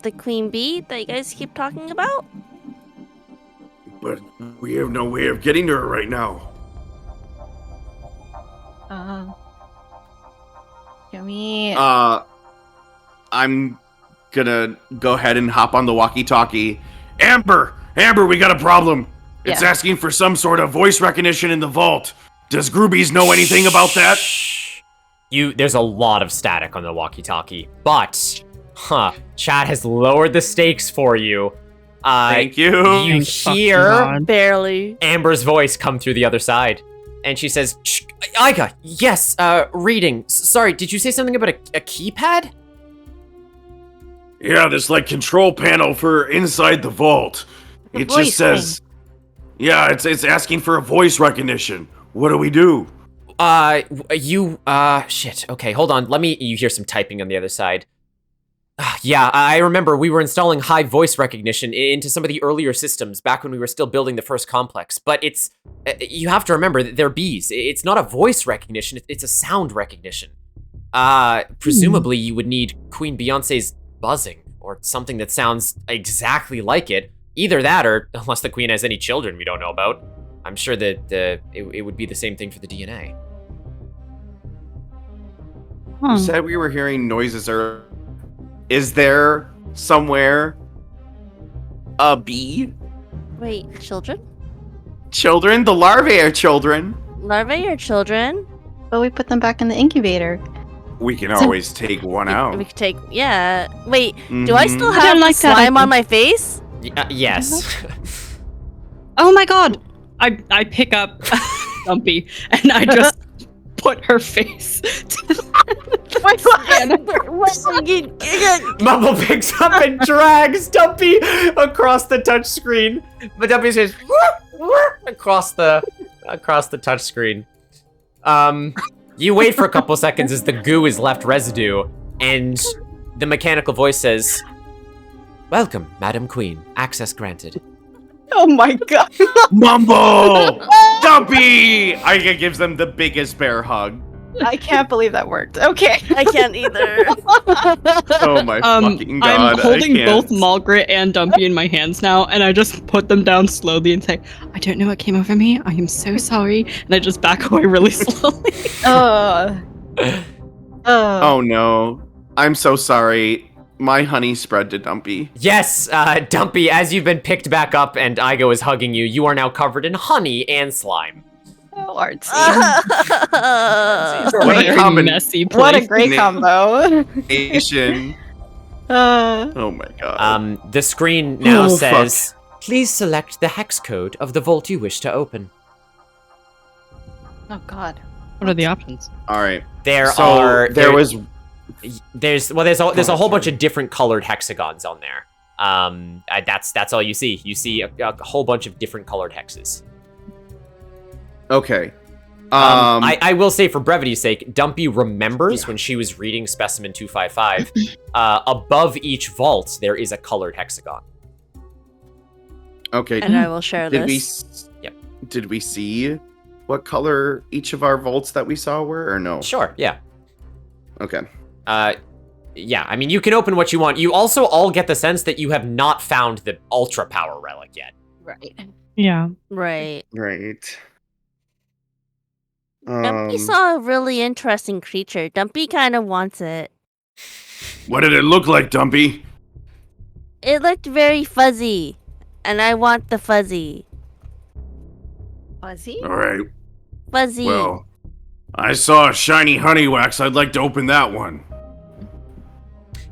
the queen bee that you guys keep talking about? But we have no way of getting to her right now. Can we? I'm gonna go ahead and hop on the walkie-talkie. Amber, we got a problem. It's Yeah. asking for some sort of voice recognition in the vault. Does Groobies know anything about that? There's a lot of static on the walkie-talkie, but, chat has lowered the stakes for you. Thank you. You hear barely Amber's voice come through the other side, and she says, "Shh, Iga, yes, reading. Sorry, did you say something about a keypad?" Yeah, this like control panel for inside the vault. It just says, yeah, it's asking for a voice recognition. What do we do? Shit. Okay, hold on. You hear some typing on the other side. Yeah, I remember we were installing high voice recognition into some of the earlier systems back when we were still building the first complex. But you have to remember that they're bees. It's not a voice recognition, it's a sound recognition. Presumably you would need Queen Beeyonce's buzzing or something that sounds exactly like it. Either that or, unless the queen has any children we don't know about, I'm sure that it would be the same thing for the DNA. You said we were hearing noises earlier. Is there somewhere a bee? Wait, children? Children? The larvae are children. Larvae are children? But we put them back in the incubator. We can always take one out. We could take, yeah. Wait, do I still I have don't the like that slime idea. on my face? Yes. Oh my god! I pick up Dumpy and I just put her face. Mumble picks up and drags Dumpy across the touchscreen. But Dumpy says across the touchscreen. You wait for a couple seconds as the goo is left residue, and the mechanical voice says, "Welcome, Madam Queen. Access granted." Oh my god. Mumble! Dumpy! Iga gives them the biggest bear hug. I can't believe that worked. Okay. I can't either. Oh my fucking god. I'm holding I can't. both Margaret and Dumpy in my hands now, and I just put them down slowly and say, I don't know what came over me. I am so sorry. And I just back away really slowly. Oh no. I'm so sorry. My honey spread to Dumpy. Yes, Dumpy, as you've been picked back up and Igo is hugging you, you are now covered in honey and slime. Oh, artsy. What a messy place. What a great combo. Asian. Oh my god. The screen now Oh, says, "Please select the hex code of the vault you wish to open." Oh god. What are the options? All right. There's a whole bunch of different colored hexagons on there. That's all you see. You see a whole bunch of different colored hexes. Okay. I will say, for brevity's sake, Dumpy remembers when she was reading Specimen 255. Above each vault, there is a colored hexagon. Okay. And I will share this. Did we see what color each of our vaults that we saw were, or no? Sure. Yeah. Okay. Yeah. I mean, you can open what you want. You also all get the sense that you have not found the ultra power relic yet. Right. Yeah. Right. Right. Dumpy saw a really interesting creature. Dumpy kind of wants it. What did it look like, Dumpy? It looked very fuzzy, and I want the fuzzy. Fuzzy? All right. Fuzzy. Well, I saw a shiny honey wax. I'd like to open that one.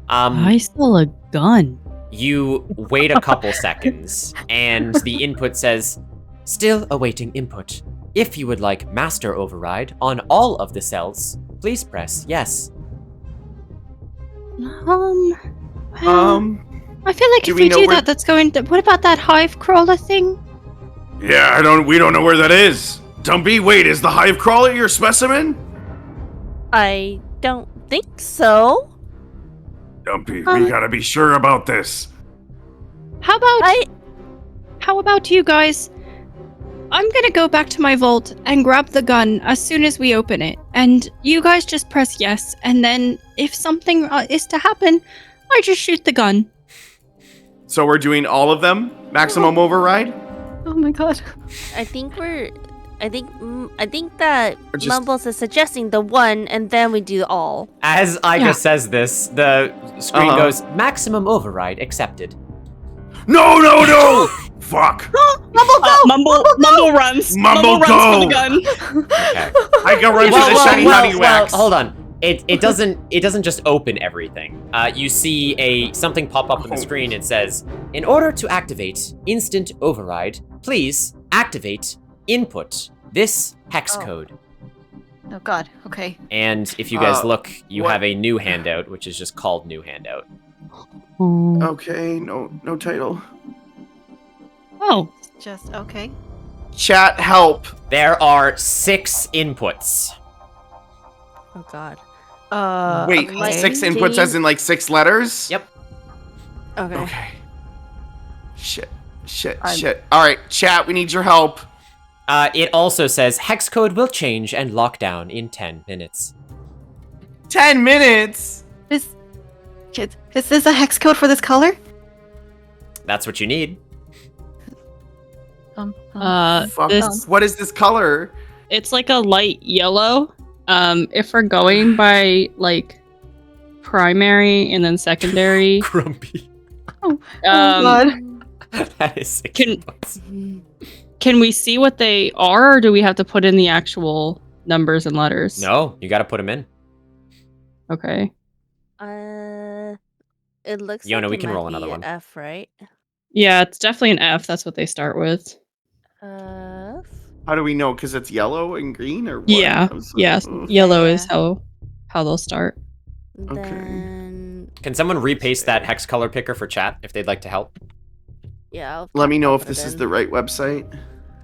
I saw a gun. You wait a couple seconds, and the input says, "Still awaiting input. If you would like master override on all of the cells, please press yes." I feel like do if we we know do where- that, that's going to. What about that hive crawler thing? Yeah, we don't know where that is. Dumpy, wait, is the hive crawler your specimen? I don't think so. Dumpy, we gotta be sure about this. How about you guys? I'm gonna go back to my vault and grab the gun as soon as we open it, and you guys just press yes, and then if something is to happen, I just shoot the gun. So we're doing all of them? Maximum override? Oh my god. I think that Or just- Mumbles is suggesting the one, and then we do all. As Iga says this, the screen Uh-huh. goes, maximum override accepted. No! Fuck. Mumble go! Mumble runs. Mumble runs go! for the gun. Okay. I got run to the shiny honey wax. hold on. It doesn't just open everything. You see something pop up on the screen. It says, in order to activate instant override, please activate input this hex code. Oh god. Okay. And if you guys look, you what? have a new handout, which is just called new handout. Okay, no title. Oh. Just okay. Chat, help. There are 6 inputs. Oh god. Wait, okay. 6 inputs as in like 6 letters? Yep. Okay. Shit. All right, chat, we need your help. It also says hex code will change and lock down in 10 minutes. 10 minutes? Is this a hex code for this color? That's what you need. Fuck. This What is this color? it's like a light yellow. If we're going by like primary and then secondary, Grumpy. God. That is 6 Can- inputs. can we see what they are, or do we have to put in the actual numbers and letters? No, you gotta put them in. Okay. It looks Yona, like we it can might roll be another an one. F, right? Yeah, it's definitely an F. That's what they start with. F. How do we know? Because it's yellow and green or what? Yeah. I'm so- Yes. Ugh. Yellow is how they'll start. Then Can someone repaste that hex color picker for chat if they'd like to help? yeah. Let me know if put this it is in. the right website.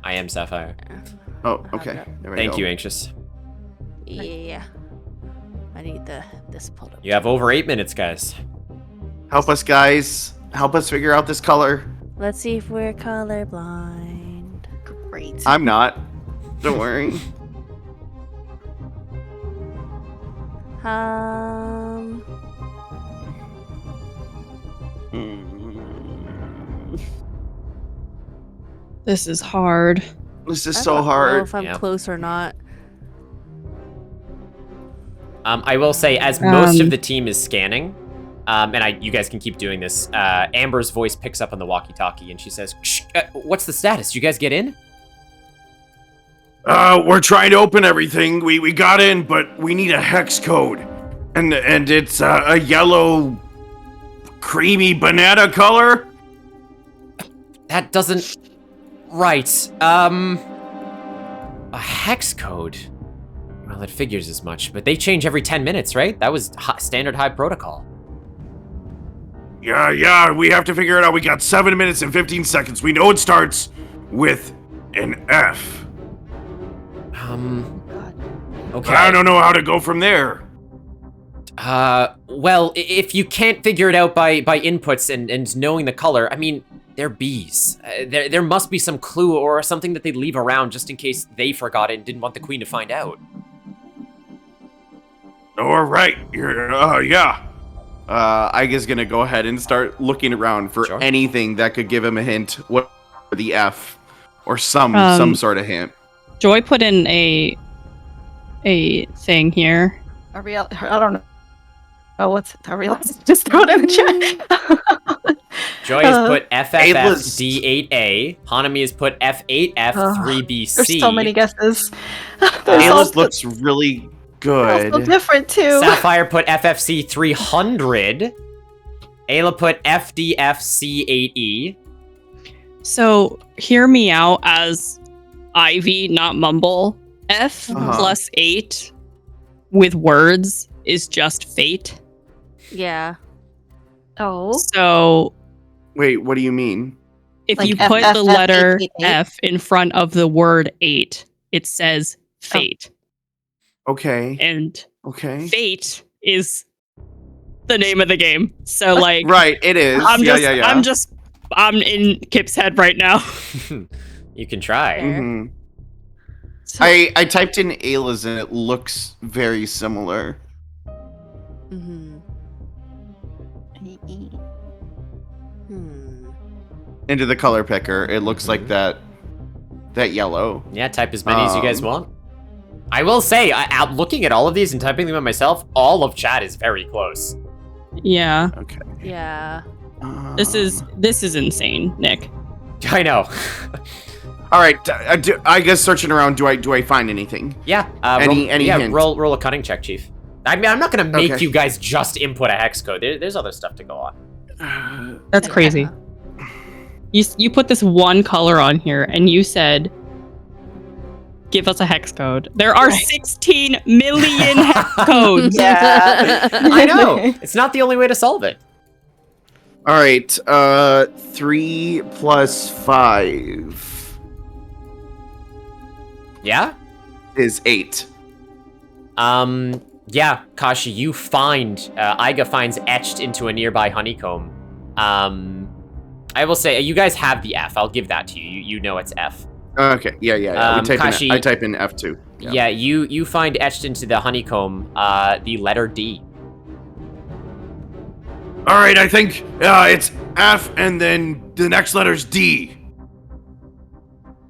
I am Sapphire. Oh, okay. There we Thank go. you, Anxious. Yeah. I need this pulled up. You have over 8 minutes, guys. Help us, guys. Help us figure out this color. Let's see if we're colorblind. Great. I'm not. Don't worry. This is hard. This is I so don't know hard. if I'm Yeah. close or not. I will say, as most of the team is scanning, and you guys can keep doing this, Amber's voice picks up on the walkie-talkie, and she says, Shh, what's the status? You guys get in? We're trying to open everything. We got in, but we need a hex code. And it's a yellow, creamy banana color. That doesn't... Right. A hex code? Well, it figures as much, but they change every 10 minutes, right? That was standard high protocol. Yeah, we have to figure it out. We got 7 minutes and 15 seconds. We know it starts with an F. Okay. I don't know how to go from there. Well, if you can't figure it out by inputs and knowing the color, I mean, they're bees. There must be some clue or something that they leave around just in case they forgot it and didn't want the queen to find out. All right. Yeah. Iga's gonna go ahead and start looking around for anything that could give him a hint. What the F or some sort of hint. Joy put in a thing here. I don't know. Oh, what's it? Just throw it in the chat. Joy has put FFFD8A. Hanami has put F8F3BC. There's so many guesses. Ayla's looks really good. So different too. Sapphire put FFC300. Ayla put FDFC8E. So hear me out as Ivy, not Mumble. F plus 8 with words is just fate. Yeah. Oh. So wait, what do you mean? if Like you F, put F, the F, letter 8, 8, 8? F in front of the word 8, it says fate. Okay. And Okay. fate is the name of the game. So like Right, it is. I'm in Kip's head right now. You can try. Mhm. I typed in Ayla's and it looks very similar. Mm-hmm. Into the color picker, it looks like that yellow. Yeah, type as many as you guys want. I will say, looking at all of these and typing them in myself, all of chat is very close. Yeah. Okay. Yeah. This is insane, Nick. I know. All right, I guess searching around, do I find anything? Yeah. Any hint? roll a cunning check, Chief. I mean, I'm not gonna make Okay. you guys just input a hex code. There's other stuff to go on. That's crazy. You put this one color on here, and you said, "Give us a hex code." There are 16 million hex codes. Yeah. I know. It's not the only way to solve it. All right, 3 plus 5 Yeah? is 8. Yeah, Kashi, you find, Iga finds etched into a nearby honeycomb. I will say, you guys have the F. I'll give that to you. You know it's F. Okay, yeah. Kashi, I type in F2. Yeah, you find etched into the honeycomb, the letter D. All right, I think it's F, and then the next letter's D.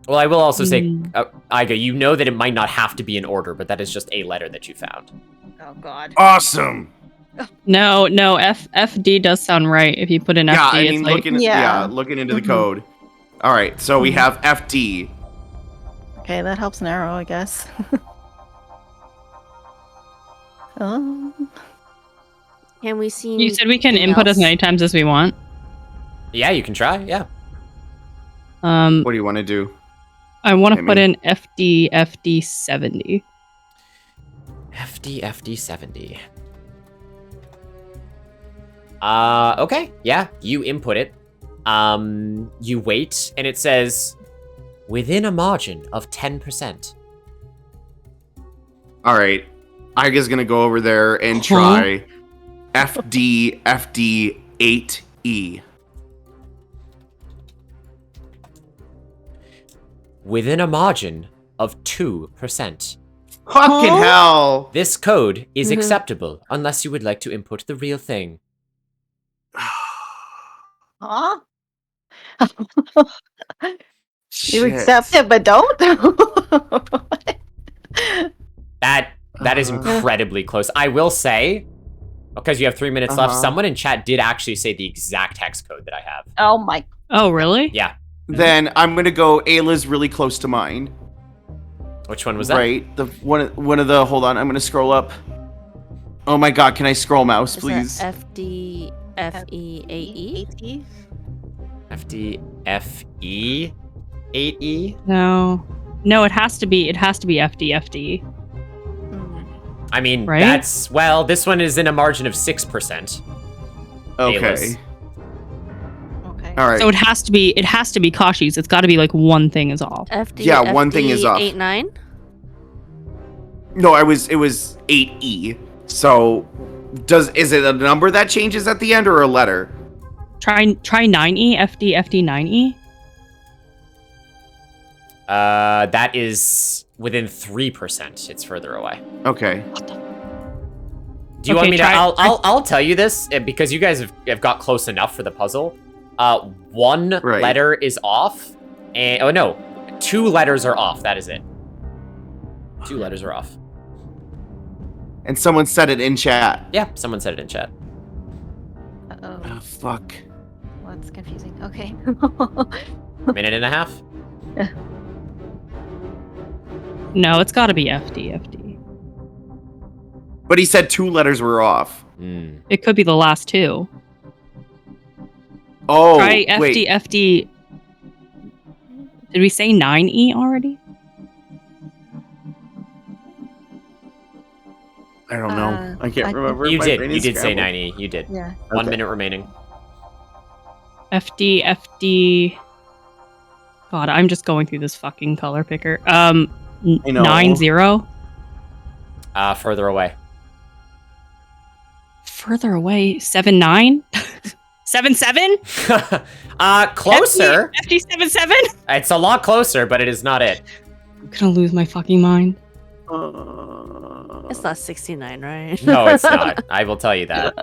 Well, I will also say, Iga, you know that it might not have to be in order, but that is just a letter that you found. Oh God. Awesome. No, FD does sound right. If you put in FD, Yeah, I mean, it's like looking into the code. All right, so we have FD. Okay, that helps narrow, I guess. Can we see? You said we can anything input else? as many times as we want. Yeah, you can try, yeah. What do you want to do? I want to Amy? put in FD70. FD70. Okay, yeah, you input it. You wait, and it says, within a margin of 10%. All right, Iga's gonna go over there and try FD8E. Within a margin of 2%. Fucking hell! This code is acceptable, unless you would like to input the real thing. Huh? You Shit. accept it, but don't. That is incredibly close. I will say, because you have 3 minutes left, someone in chat did actually say the exact hex code that I have. Oh my. Oh, really? Yeah. Then I'm gonna go. Ayla's really close to mine. Which one was that? Right, the one of the. Hold on, I'm gonna scroll up. Oh my god, can I scroll mouse, Is please? that FDFE8E? FDFE 8E? No, it has to be FD. I mean, Right? that's, well, this one is in a margin of 6%. Okay. Ayla's. Okay. All right. So it has to be Kashi's. It's got to be like one thing is off. Yeah, one thing is off. 89? No, it was 8E. So, is it a number that changes at the end or a letter? Try 9E, FD 9E. That is within 3%. It's further away. Okay. Do you want me to? I'll tell you this because you guys have got close enough for the puzzle. One letter is off, and 2 letters are off. That is it. 2 letters are off. And someone said it in chat. Yeah, someone said it in chat. Uh-oh. Oh, fuck. Well, that's confusing. Okay. Minute and a half. No, it's got to be FD. But he said 2 letters were off. It could be the last 2. Oh, Try wait. FD. Did we say 9E already? I don't know. I can't remember. You My did. brain You is did say scrambled. 90. You did. Yeah. 1 Okay. minute remaining. FD. God, I'm just going through this fucking color picker. I know. 9-0. Further away. Further away. 7-9. 7-7. Closer. FD 7-7. It's a lot closer, but it is not it. I'm gonna lose my fucking mind. It's not 69, right? No, it's not. I will tell you that.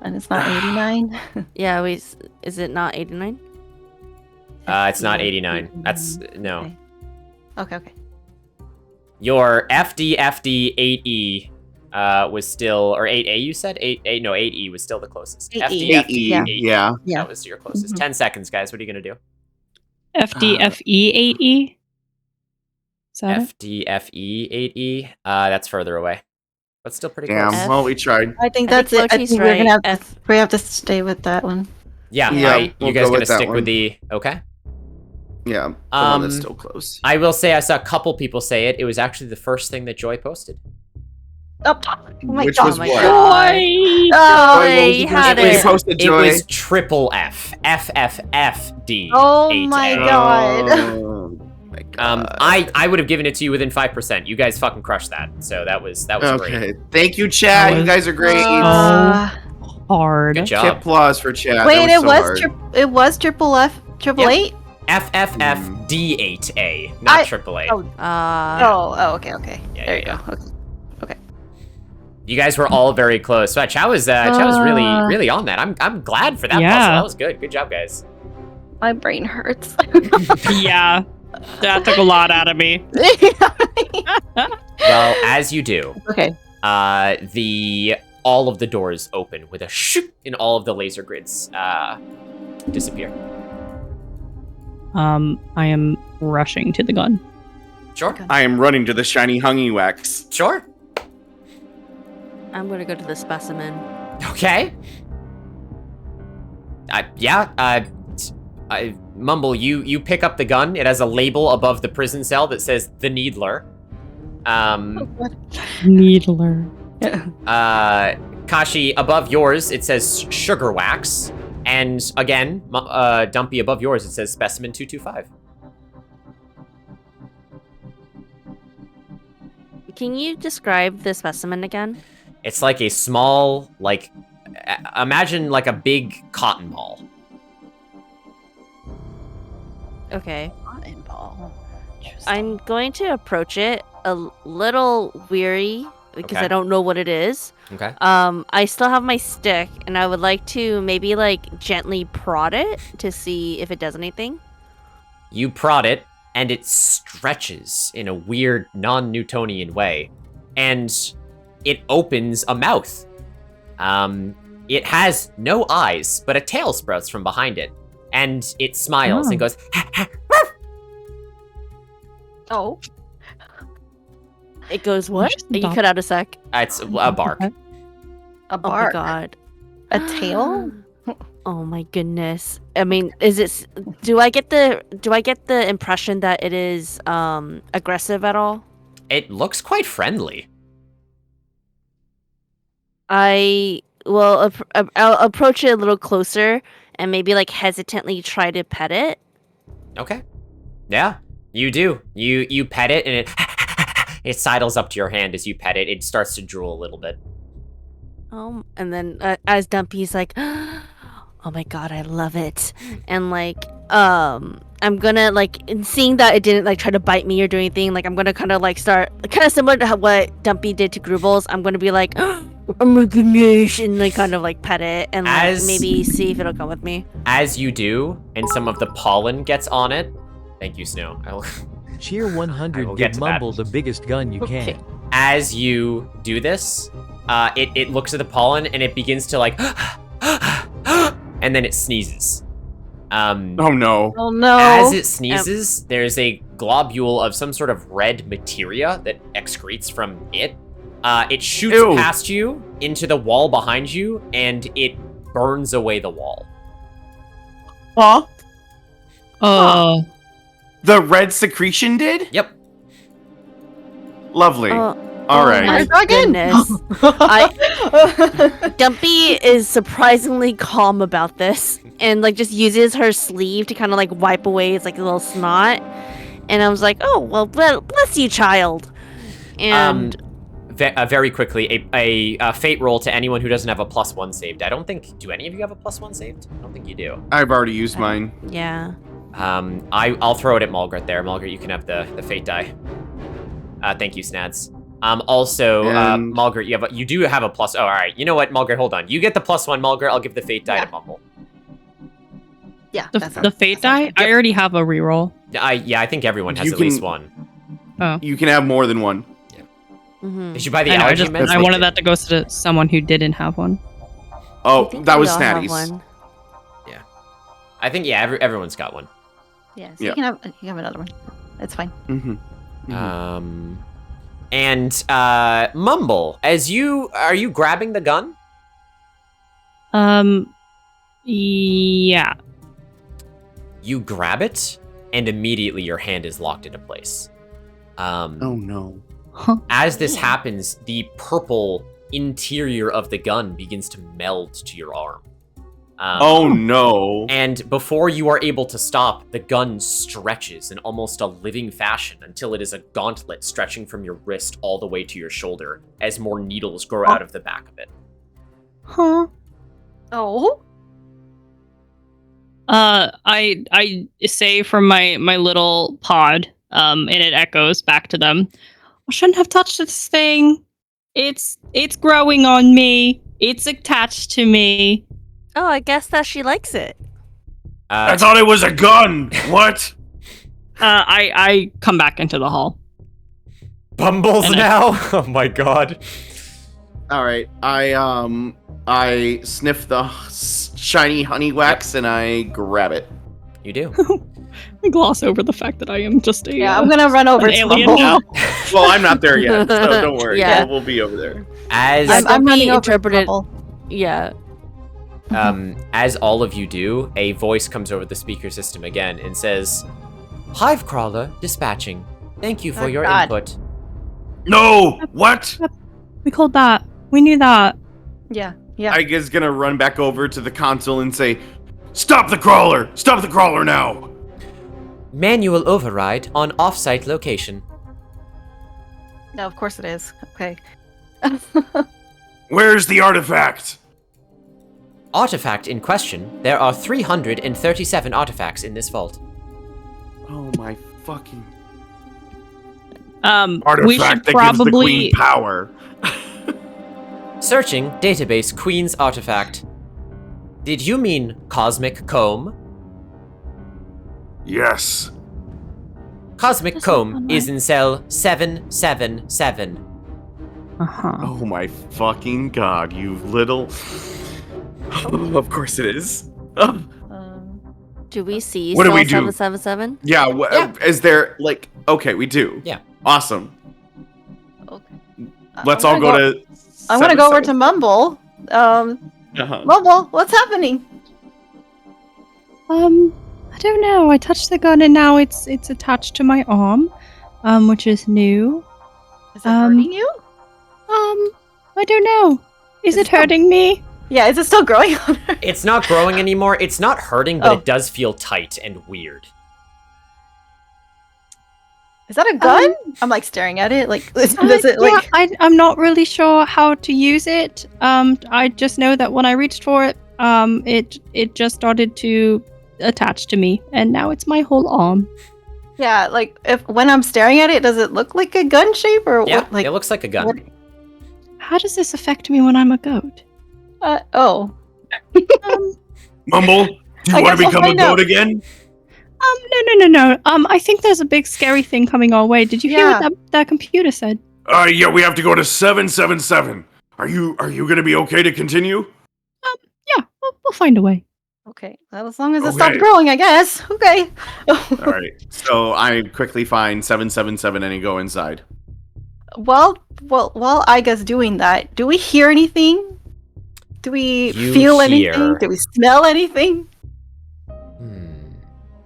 And it's not 89. Yeah, wait. Is it not 89? It's not 89. That's no. Okay. Your FD 8E was still, or 8A you said? 8E was still the closest. 8E. FD 8E. Yeah. That was your closest. 10 seconds, guys. What are you going to do? FDFE 8E? Is that it? FDFE 8E. That's further away. But still pretty Damn. close. Well, we tried. I think I that's think it. I Loki's think we're gonna right. we have to stay with that one. Yeah, Yeah, you we'll guys go going to with that stick one. with the, okay. Yeah. The one that's still close. I will say I saw a couple people say it. It was actually the first thing that Joy posted. Oh my Which god. was what? Oh, Joy, you had what was it. you posted, It Joy? was triple F. FFFD. Oh my 8A. god. Oh my god. I would have given it to you within 5%. You guys fucking crushed that. So that was Okay. great. Thank you, chat. You guys are great. Hard. Good Tip job. applause for chat. Wait, that it was so hard. it was triple F, triple Yep. 8? FFFD8A, not triple A. Oh, okay. Yeah, There yeah, you go. Okay. You guys were all very close. So Chow was really on that. I'm glad for that Yeah. puzzle. That was good. Good job, guys. My brain hurts. Yeah. That took a lot out of me. Well, as you do, Okay. all of the doors open with a shoot, and all of the laser grids disappear. I am rushing to the gun. Sure. I am running to the shiny hungy wax. Sure. I'm gonna go to the specimen. Okay. Mumble, you pick up the gun. It has a label above the prison cell that says The Needler. Needler. Kashi, above yours, it says Sugar Wax. And again, Dumpy, above yours, it says Specimen 225. Can you describe the specimen again? It's like a small, imagine like a big cotton ball. Okay. Cotton ball. I'm going to approach it a little weary because Okay. I don't know what it is. Okay. I still have my stick, and I would like to maybe gently prod it to see if it does anything. You prod it, and it stretches in a weird, non-Newtonian way. And it opens a mouth. It has no eyes, but a tail sprouts from behind it. And it smiles and goes, Oh. It goes, what? Just You stop. cut out a sec. it's a bark. A Oh my bark. god. A tail? Oh my goodness. I mean, do I get the impression that it is aggressive at all? It looks quite friendly. I will I'll approach it a little closer and maybe hesitantly try to pet it. Okay. Yeah, you do. You pet it, and it sidles up to your hand as you pet it. It starts to drool a little bit. And then as Dumpy's like, oh my god, I love it. And I'm gonna in seeing that it didn't try to bite me or do anything, I'm gonna kind of start kind of similar to what Dumpy did to Groobles. I'm gonna be like, oh my goodness, and kind of pet it and maybe see if it'll come with me. As you do, and some of the pollen gets on it. Thank you, Snow. Cheer I will 100 get give to Mumble that. the biggest gun you Okay. can. As you do this, it looks at the pollen and it begins to and then it sneezes. Oh no. Oh no. As it sneezes, there's a globule of some sort of red materia that excretes from it. It shoots Ew. past you into the wall behind you, and it burns away the wall. Huh? The red secretion did? Yep. Lovely. All right. My goodness. Dumpy is surprisingly calm about this and just uses her sleeve to kind of wipe away its a little snot. And I was like, oh, well, bless you, child. And Very quickly, a fate roll to anyone who doesn't have a +1 saved. Do any of you have a +1 saved? I don't think you do. I've already used mine. yeah. I'll throw it at Mulgret there. Mulgret, you can have the fate die. Thank you, Snads. Also, Mulgret, you do have a plus. Oh, all right. You know what, Mulgret? Hold on. You get the +1, Mulgret. I'll give the fate die to Mumble. Yeah. The fate die? I already have a reroll. I think everyone has at least one. Oh. You can have more than one. Did you buy the I know, allergy meds? I wanted that to go to someone who didn't have one. Oh, that was all have Snatty's. one. Yeah. I think, everyone's got one. Yeah, so you can have another one. It's fine. And Mumble, are you grabbing the gun? Yeah. You grab it, and immediately your hand is locked into place. Oh no. As this happens, the purple interior of the gun begins to meld to your arm. Oh no. And before you are able to stop, the gun stretches in almost a living fashion until it is a gauntlet stretching from your wrist all the way to your shoulder as more needles grow out of the back of it. Huh. Oh. I say from my little pod, and it echoes back to them. I shouldn't have touched this thing. It's growing on me. It's attached to me. Oh, I guess that she likes it. I thought it was a gun. What? I come back into the hall. Bumbles now? Oh my god. All right. I sniff the shiny honey wax and I grab it. You do. I gloss over the fact that I am just a I'm gonna run over an to alien Mumble. now. Well, I'm not there yet, so don't worry. Yeah. We'll be over there. As I'm running over to interpreted. Mumble. Yeah. As all of you do, a voice comes over the speaker system again and says, "Hive crawler dispatching. Thank you for your input." No! What? We called that. We knew that. Yeah. Aiga's gonna run back over to the console and say, Stop the crawler! Stop the crawler now! Manual override on offsite location. No, of course it is. Okay. Where's the artifact? Artifact in question. There are 337 artifacts in this vault. Oh my fucking Artifact we should that probably gives the queen power. Searching database Queen's artifact. Did you mean cosmic comb? Yes. Cosmic comb is in cell 777. Oh my fucking god, you little... Of course it is. Do we see What do cell we do? 777? Yeah, is there, like... Okay, we do. Yeah. Awesome. Okay. Let's I'm all gonna go to... I'm gonna go over to Mumble. Uh-huh. Mumble, what's happening? I don't know. I touched the gun and now it's attached to my arm, which is new. Is it hurting you? I don't know. Is it hurting me? Yeah, is it still growing on her? It's not growing anymore. It's not hurting, but it does feel tight and weird. Is that a gun? I'm like staring at it. Like, does it like? I'm not really sure how to use it. I just know that when I reached for it, it just started to attach to me, and now it's my whole arm. Yeah, like when I'm staring at it, does it look like a gun shape or Yeah, what? Like, it looks like a gun. what- How does this affect me when I'm a goat? Oh. Mumble, do you I want guess to we'll become a find out. goat again? No. I think there's a big scary thing coming our way. Did you hear what that computer said? Yeah, we have to go to 777. Are you gonna be okay to continue? Yeah, we'll find a way. Okay. Well, as long as it stopped growing, I guess. Okay. All right. So I quickly find 777 and I go inside. Well, while Aiga's doing that, do we hear anything? Do we You feel hear- anything? Do we smell anything?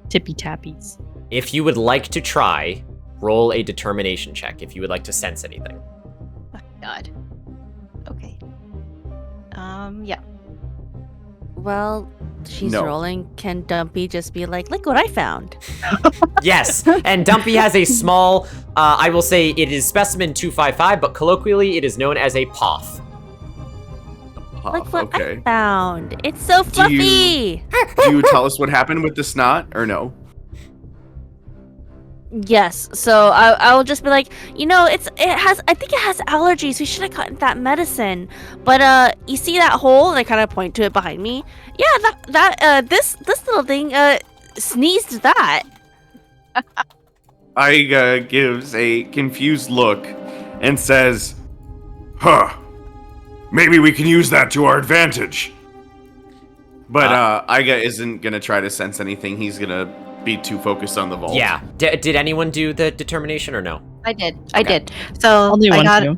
Tippy tappies. If you would like to try, roll a determination check if you would like to sense anything. Oh, God. Okay. Yeah. Well, she's No. rolling. Can Dumpy just be like, look what I found? Yes, and Dumpy has a small, I will say it is specimen 255, but colloquially it is known as a poth. Like what okay. I found. It's so Do fluffy. Do you tell us what happened with the snot or no? Yes. So I'll just be like, I think it has allergies. We should have gotten that medicine. But you see that hole? And I kind of point to it behind me. Yeah, this little thing sneezed that. Iga gives a confused look and says, "Huh. Maybe we can use that to our advantage." But Iga isn't gonna try to sense anything. He's gonna be too focused on the vault. Yeah. Did anyone do the determination or no? I did. I did. So I'll do one got. too.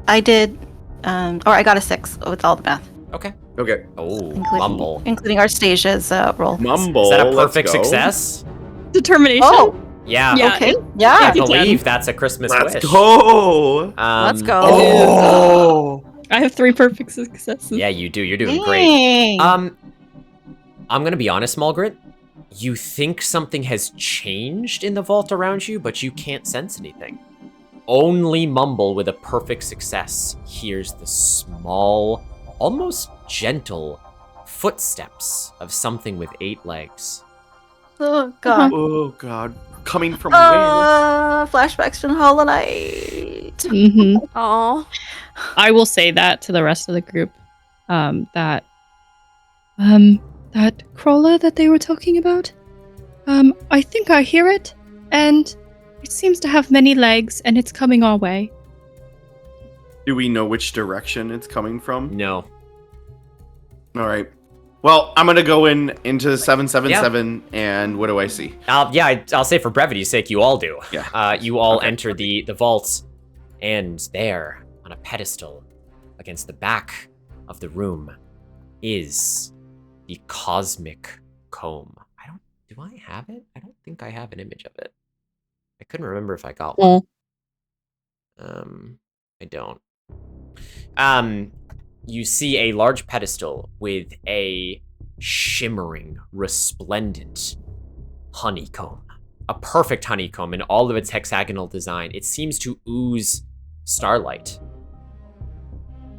I did. Or I got a 6 with all the math, Okay. Okay. Oh, Mumble. including our Stasia's roll. Mumble. Is that a let's perfect go. success? Determination. Oh, Yeah. Yeah. okay. Yeah. I believe that's a Christmas Let's wish. go. Let's go. Oh. I have 3 perfect successes. Yeah, you do. You're doing great. Dang. I'm gonna be honest, Malgrit. You think something has changed in the vault around you, but you can't sense anything. Only Mumble with a perfect success hears the small, almost gentle footsteps of something with 8 legs. Oh god. Oh god. Coming from where? Flashbacks from Hollow Knight. Mm-hmm. Oh. I will say that to the rest of the group. That crawler that they were talking about. I think I hear it, and it seems to have many legs, and it's coming our way. Do we know which direction it's coming from? No. All right. Well, I'm gonna go into 777, and what do I see? I'll say for brevity's sake, you all do. Yeah. You all enter the vault, and there, on a pedestal, against the back of the room, is the cosmic comb. Do I have it? I don't think I have an image of it. I couldn't remember if I got one. I don't. You see a large pedestal with a shimmering, resplendent honeycomb. A perfect honeycomb in all of its hexagonal design. It seems to ooze starlight.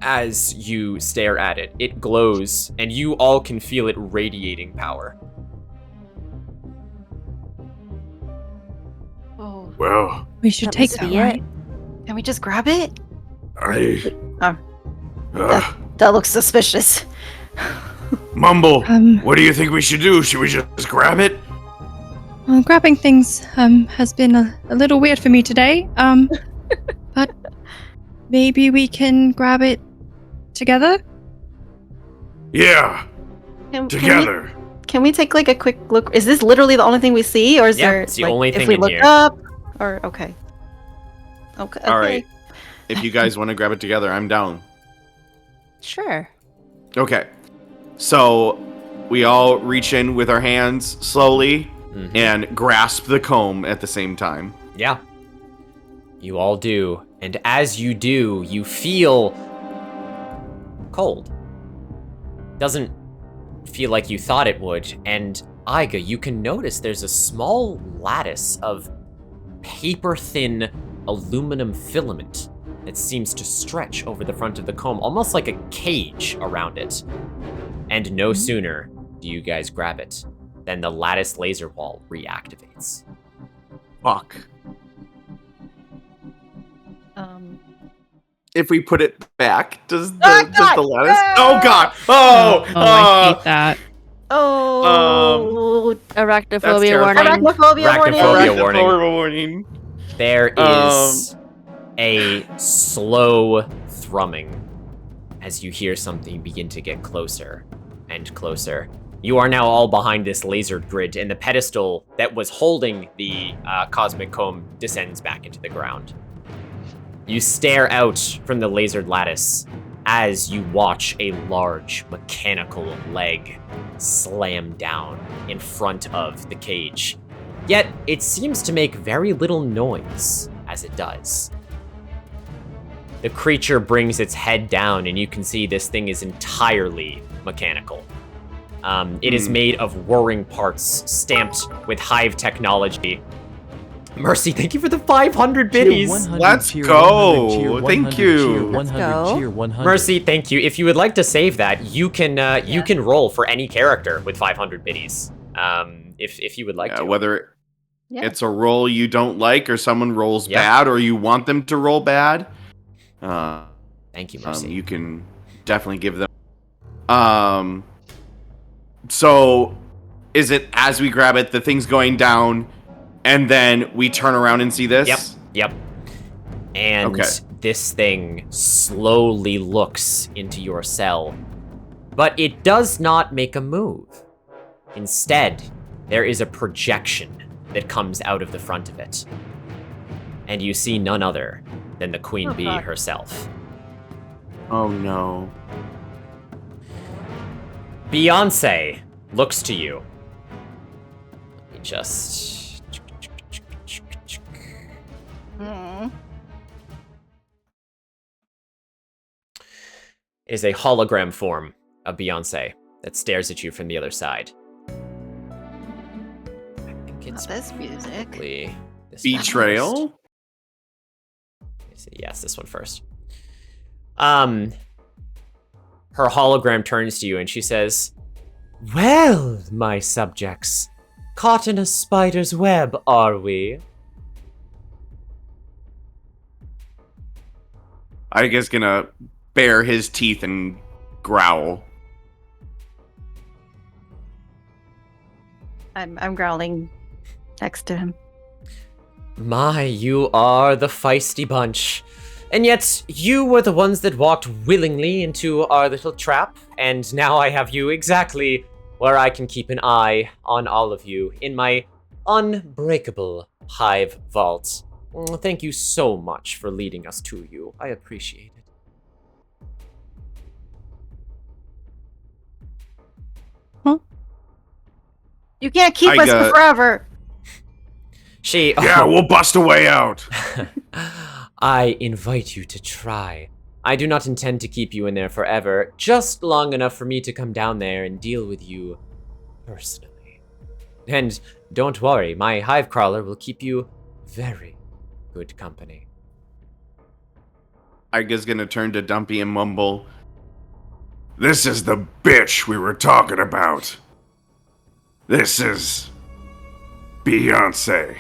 As you stare at it, it glows, and you all can feel it radiating power. Oh. Well, We should take that, right? Can we just grab it? I. That looks suspicious. Mumble, what do you think we should do? Should we just grab it? Well, grabbing things has been a little weird for me today. But maybe we can grab it together? Yeah. Together. Can we take like a quick look? Is this literally the only thing we see, or is Yeah, there? it's the like, only if thing we in look here. up, or okay. Okay. All right. If you guys want to grab it together, I'm down. Sure. Okay. So we all reach in with our hands slowly and grasp the comb at the same time. Yeah. You all do. And as you do, you feel cold. Doesn't feel like you thought it would. And Iga, you can notice there's a small lattice of paper-thin aluminum filament that seems to stretch over the front of the comb, almost like a cage around it. And no sooner do you guys grab it than the lattice laser wall reactivates. Fuck. If we put it back, does the lattice? Oh god! I hate that. Oh. Arachnophobia warning. Arachnophobia warning. warning. There is a slow thrumming as you hear something begin to get closer and closer. You are now all behind this laser grid, and the pedestal that was holding the cosmic comb descends back into the ground. You stare out from the lasered lattice as you watch a large mechanical leg slam down in front of the cage. Yet, it seems to make very little noise as it does. The creature brings its head down, and you can see this thing is entirely mechanical. It is made of whirring parts, stamped with hive technology. Mercy, thank you for the 500 biddies. Let's go. Thank you. Mercy, thank you. If you would like to save that, you can roll for any character with 500 biddies. If you would like to. Whether it's a roll you don't like, or someone rolls bad, or you want them to roll bad, thank you, Mercy. you can definitely give them. So, is it as we grab it, the thing's going down, and then we turn around and see this? Yep. And this thing slowly looks into your cell, but it does not make a move. Instead, there is a projection that comes out of the front of it. And you see none other than the Queen Bee herself. Oh no. Beeyonce looks to you. Let me just... It is a hologram form of Beeyonce that stares at you from the other side. I think it's this music. This Betrayal? Yes, this one first. Her hologram turns to you and she says, "Well, my subjects, caught in a spider's web, are we?" I guess gonna bare his teeth and growl. I'm growling next to him. My, you are the feisty bunch. And yet, you were the ones that walked willingly into our little trap, and now I have you exactly where I can keep an eye on all of you in my unbreakable hive vault. Thank you so much for leading us to you. I appreciate it. You can't keep us for forever. Yeah, we'll bust a way out. I invite you to try. I do not intend to keep you in there forever, just long enough for me to come down there and deal with you personally. And don't worry, my hive crawler will keep you very good company. Iga's gonna turn to Dumpy and mumble, "This is the bitch we were talking about. This is Beeyonce."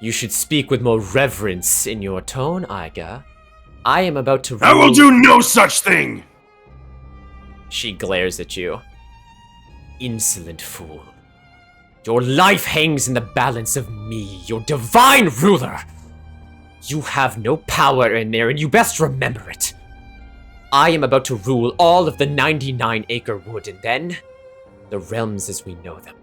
You should speak with more reverence in your tone, Iga. I am about to I will do no such thing! She glares at you. Insolent fool. Your life hangs in the balance of me, your divine ruler. You have no power in there, and you best remember it. I am about to rule all of the 99-acre wood, and then the realms as we know them.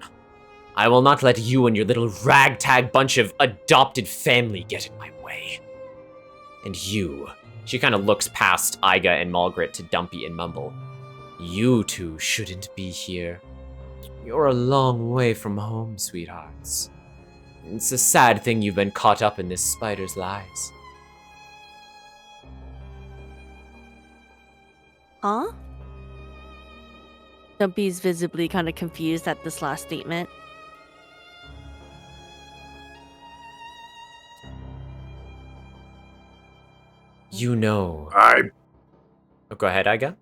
I will not let you and your little ragtag bunch of adopted family get in my way. And you, she kind of looks past Iga and Malgrit to Dumpy and Mumble. You two shouldn't be here. You're a long way from home, sweethearts. It's a sad thing you've been caught up in this spider's lies. Huh? Dumpy's visibly kind of confused at this last statement. You know. Oh, go ahead, Iga.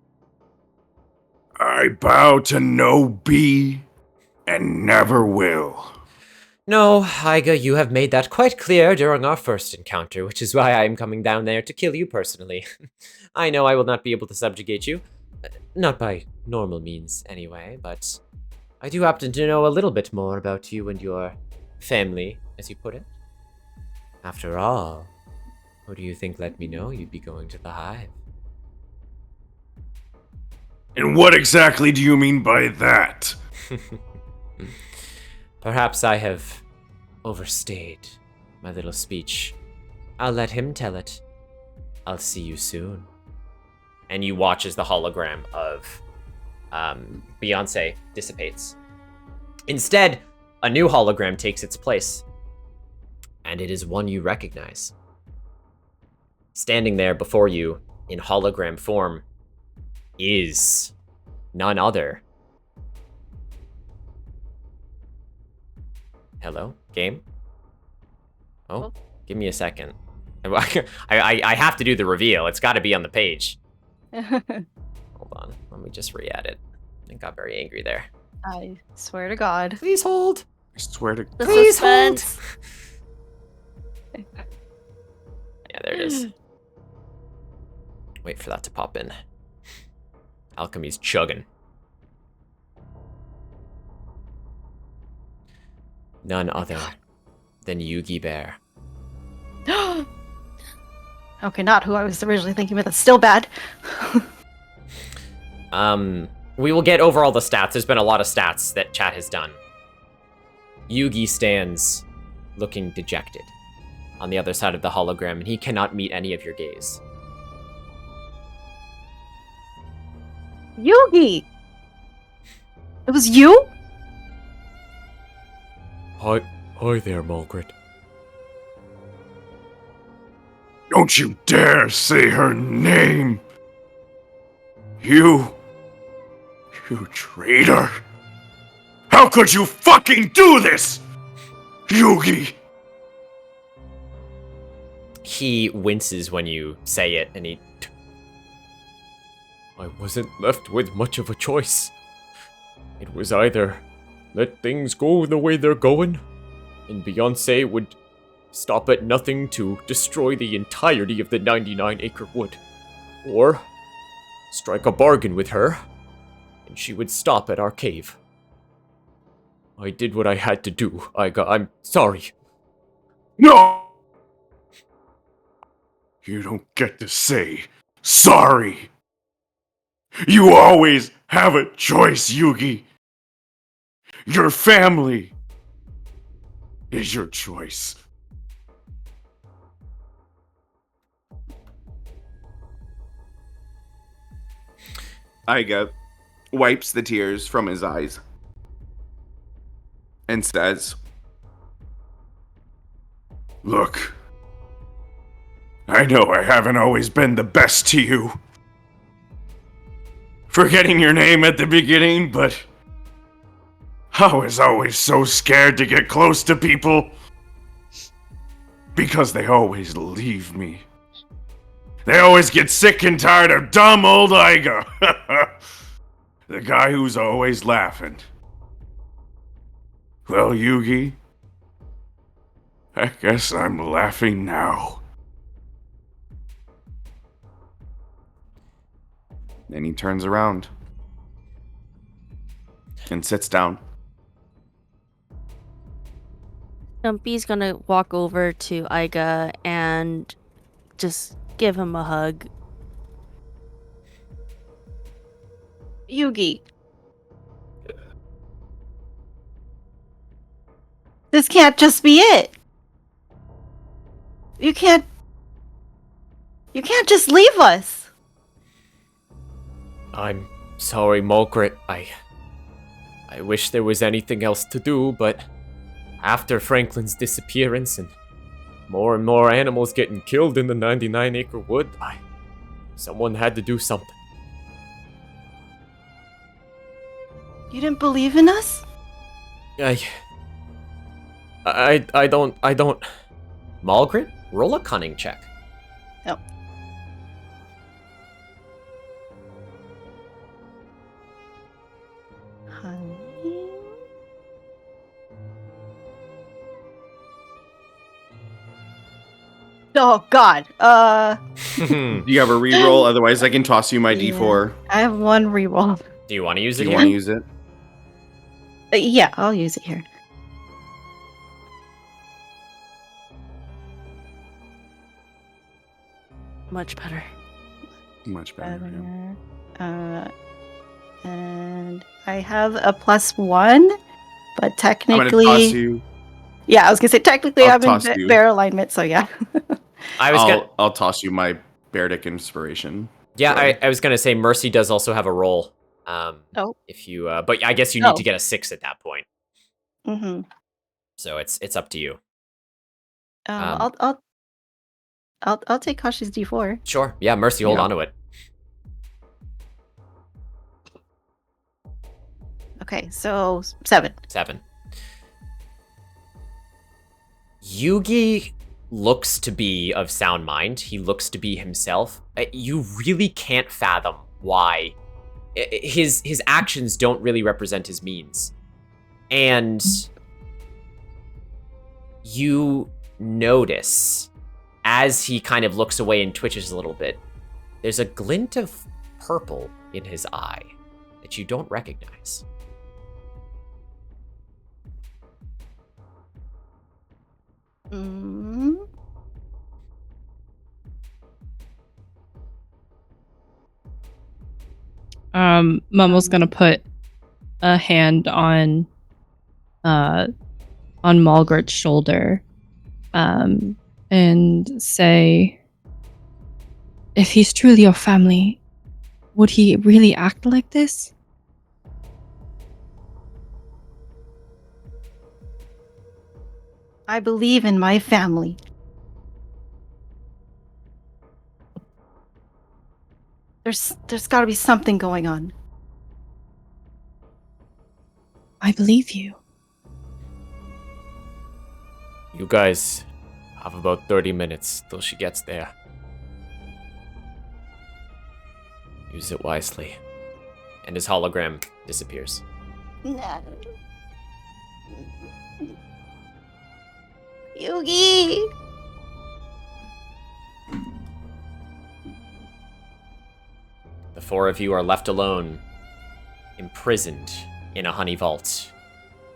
I bow to no bee and never will. No, Iga, you have made that quite clear during our first encounter, which is why I am coming down there to kill you personally. I know I will not be able to subjugate you. Not by normal means, anyway, but I do happen to know a little bit more about you and your family, as you put it. After all, who do you think let me know you'd be going to the hive? And what exactly do you mean by that? Perhaps I have overstayed my little speech. I'll let him tell it. I'll see you soon. And you watch as the hologram of Beeyonce dissipates. Instead, a new hologram takes its place. And it is one you recognize. Standing there before you in hologram form is none other. Hello, game? Oh, give me a second. I have to do the reveal. It's got to be on the page. Hold on, let me just re-add it. I got very angry there. I swear to God. Please hold. I swear to The Please suspense. Yeah, there it is. Wait for that to pop in. Alchemy's chugging. None other than Yugi Bear. Okay, not who I was originally thinking, but that's still bad. We will get over all the stats. There's been a lot of stats that chat has done. Yugi stands looking dejected on the other side of the hologram, and he cannot meet any of your gaze. Yugi! It was you? Hi there, Margaret. Don't you dare say her name! You traitor! How could you fucking do this? Yugi! He winces when you say it, and I wasn't left with much of a choice. It was either let things go the way they're going, and Beeyonce would stop at nothing to destroy the entirety of the 99-acre wood, or strike a bargain with her, and she would stop at our cave. I did what I had to do, I'm sorry. No! You don't get to say sorry. You always have a choice, Yugi. Your family is your choice. Iga wipes the tears from his eyes and says, Look, I know I haven't always been the best to you. Forgetting your name at the beginning, but I was always so scared to get close to people because they always leave me. They always get sick and tired of dumb old Iga. The guy who's always laughing. Well, Yugi, I guess I'm laughing now. Then he turns around and sits down. Stumpy's gonna walk over to Iga and just give him a hug. Yugi. This can't just be it. You can't just leave us. I'm sorry, Margaret. I wish there was anything else to do, but after Franklin's disappearance and more animals getting killed in the 99-acre wood, someone had to do something. You didn't believe in us? I don't. Margaret, roll a cunning check. Oh. Oh God. You have a reroll, otherwise I can toss you my D4. I have one reroll. Do you want to use it Do here? you want to use it? Yeah, I'll use it here. Much better. Much better. And I have a +1, but technically, I'm gonna toss you. Yeah, I was gonna say technically I'll I'm toss in you. bear alignment, so yeah. I'll toss you my Bardic inspiration. Yeah, I was gonna say Mercy does also have a roll. Oh. If you, but I guess you need to get a 6 at that point. Mm-hmm. So it's up to you. I'll take Kashi's D4. Sure. Yeah, Mercy, hold Yeah. on to it. Okay, so 7. 7. Yugi looks to be of sound mind. He looks to be himself. You really can't fathom why. His actions don't really represent his means. And you notice, as he kind of looks away and twitches a little bit, there's a glint of purple in his eye that you don't recognize. Mumble's gonna put a hand on Malgret's shoulder, and say, "If he's truly your family, would he really act like this?" I believe in my family. There's got to be something going on. I believe you. You guys have about 30 minutes till she gets there. Use it wisely. And his hologram disappears. No. Yugi! The four of you are left alone, imprisoned in a honey vault,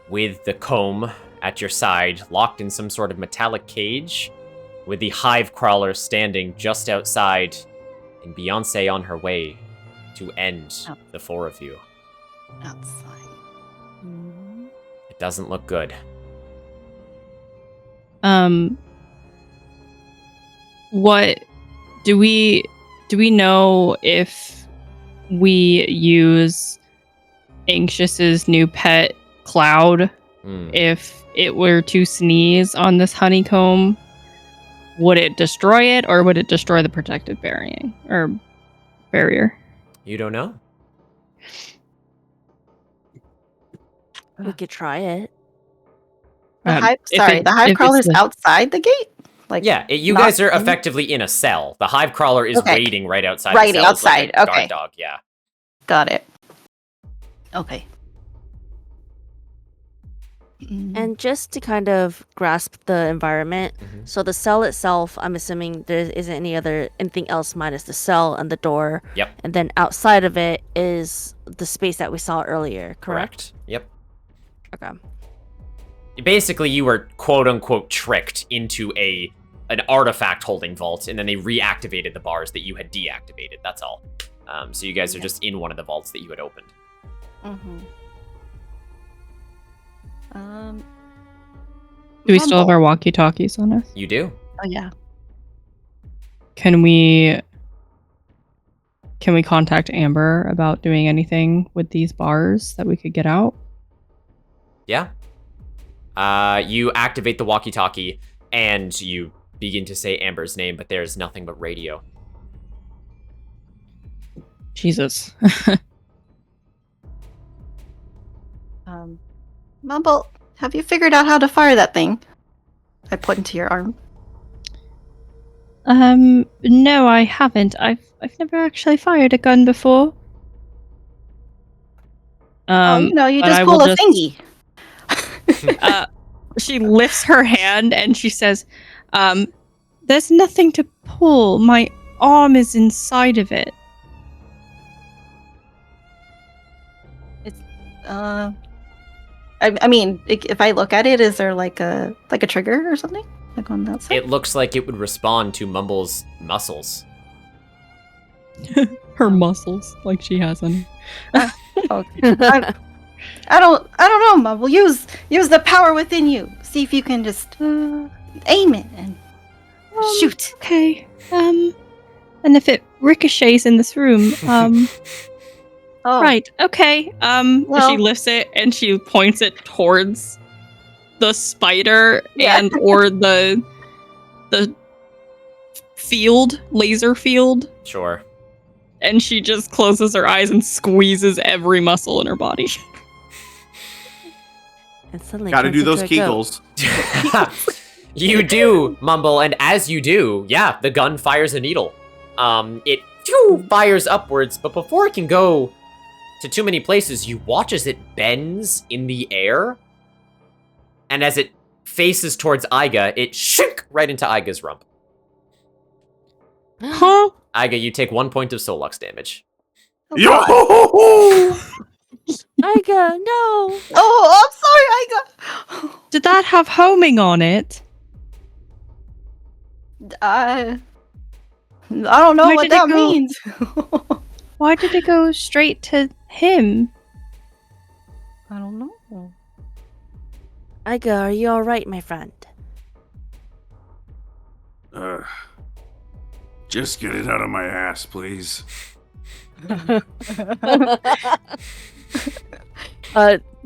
with the comb at your side, locked in some sort of metallic cage, with the hive crawler standing just outside, and Beeyonce on her way to end the four of you. Outside. It doesn't look good. What do we know if we use Anxious's new pet Cloud? If it were to sneeze on this honeycomb, would it destroy it, or would it destroy the protective barrier? You don't know? We could try it. The hive crawler's outside the gate? Like, yeah, you not guys are in? effectively in a cell. The hive crawler is Okay. waiting right outside Right the cell. It's like outside, a okay. guard dog, yeah. Got it. Okay. And just to kind of grasp the environment, so the cell itself, I'm assuming there isn't anything else minus the cell and the door. Yep. And then outside of it is the space that we saw earlier, correct? Yep. Okay. Basically, you were quote-unquote tricked into an artifact holding vault, and then they reactivated the bars that you had deactivated. That's all. So you guys are just in one of the vaults that you had opened. Do we still have our walkie-talkies on us? You do. Oh yeah. Can we contact Amber about doing anything with these bars that we could get out? Yeah. You activate the walkie-talkie, and you begin to say Amber's name, but there's nothing but radio. Jesus. Mumble, have you figured out how to fire that thing? I point into your arm. No, I haven't. I've never actually fired a gun before. You but just I pull will a thingy. She lifts her hand and she says, "There's nothing to pull. My arm is inside of it." I mean, if I look at it, is there like a trigger or something? Like on that side? It looks like it would respond to Mumble's muscles. Her muscles, like she has any. Okay. I don't know, Mumble. Use the power within you. See if you can just aim it and shoot. Okay. And if it ricochets in this room, Oh. Right. Okay. Well- She lifts it and she points it towards the spider and or the laser field. Sure. And she just closes her eyes and squeezes every muscle in her body. And suddenly Gotta turns do those into a goat. Kegels. You do, Mumble, and as you do, yeah, the gun fires a needle. It fires upwards, but before it can go to too many places, you watch as it bends in the air. And as it faces towards Iga, it shink right into Iga's rump. Huh? Iga, you take 1 point of Soul Lux damage. Yo! Iga, no. Oh, I'm sorry, Iga. Did that have homing on it? I don't know Where what did it that go? means. Why did it go straight to him? I don't know. Iga, are you alright, my friend? Just get it out of my ass, please.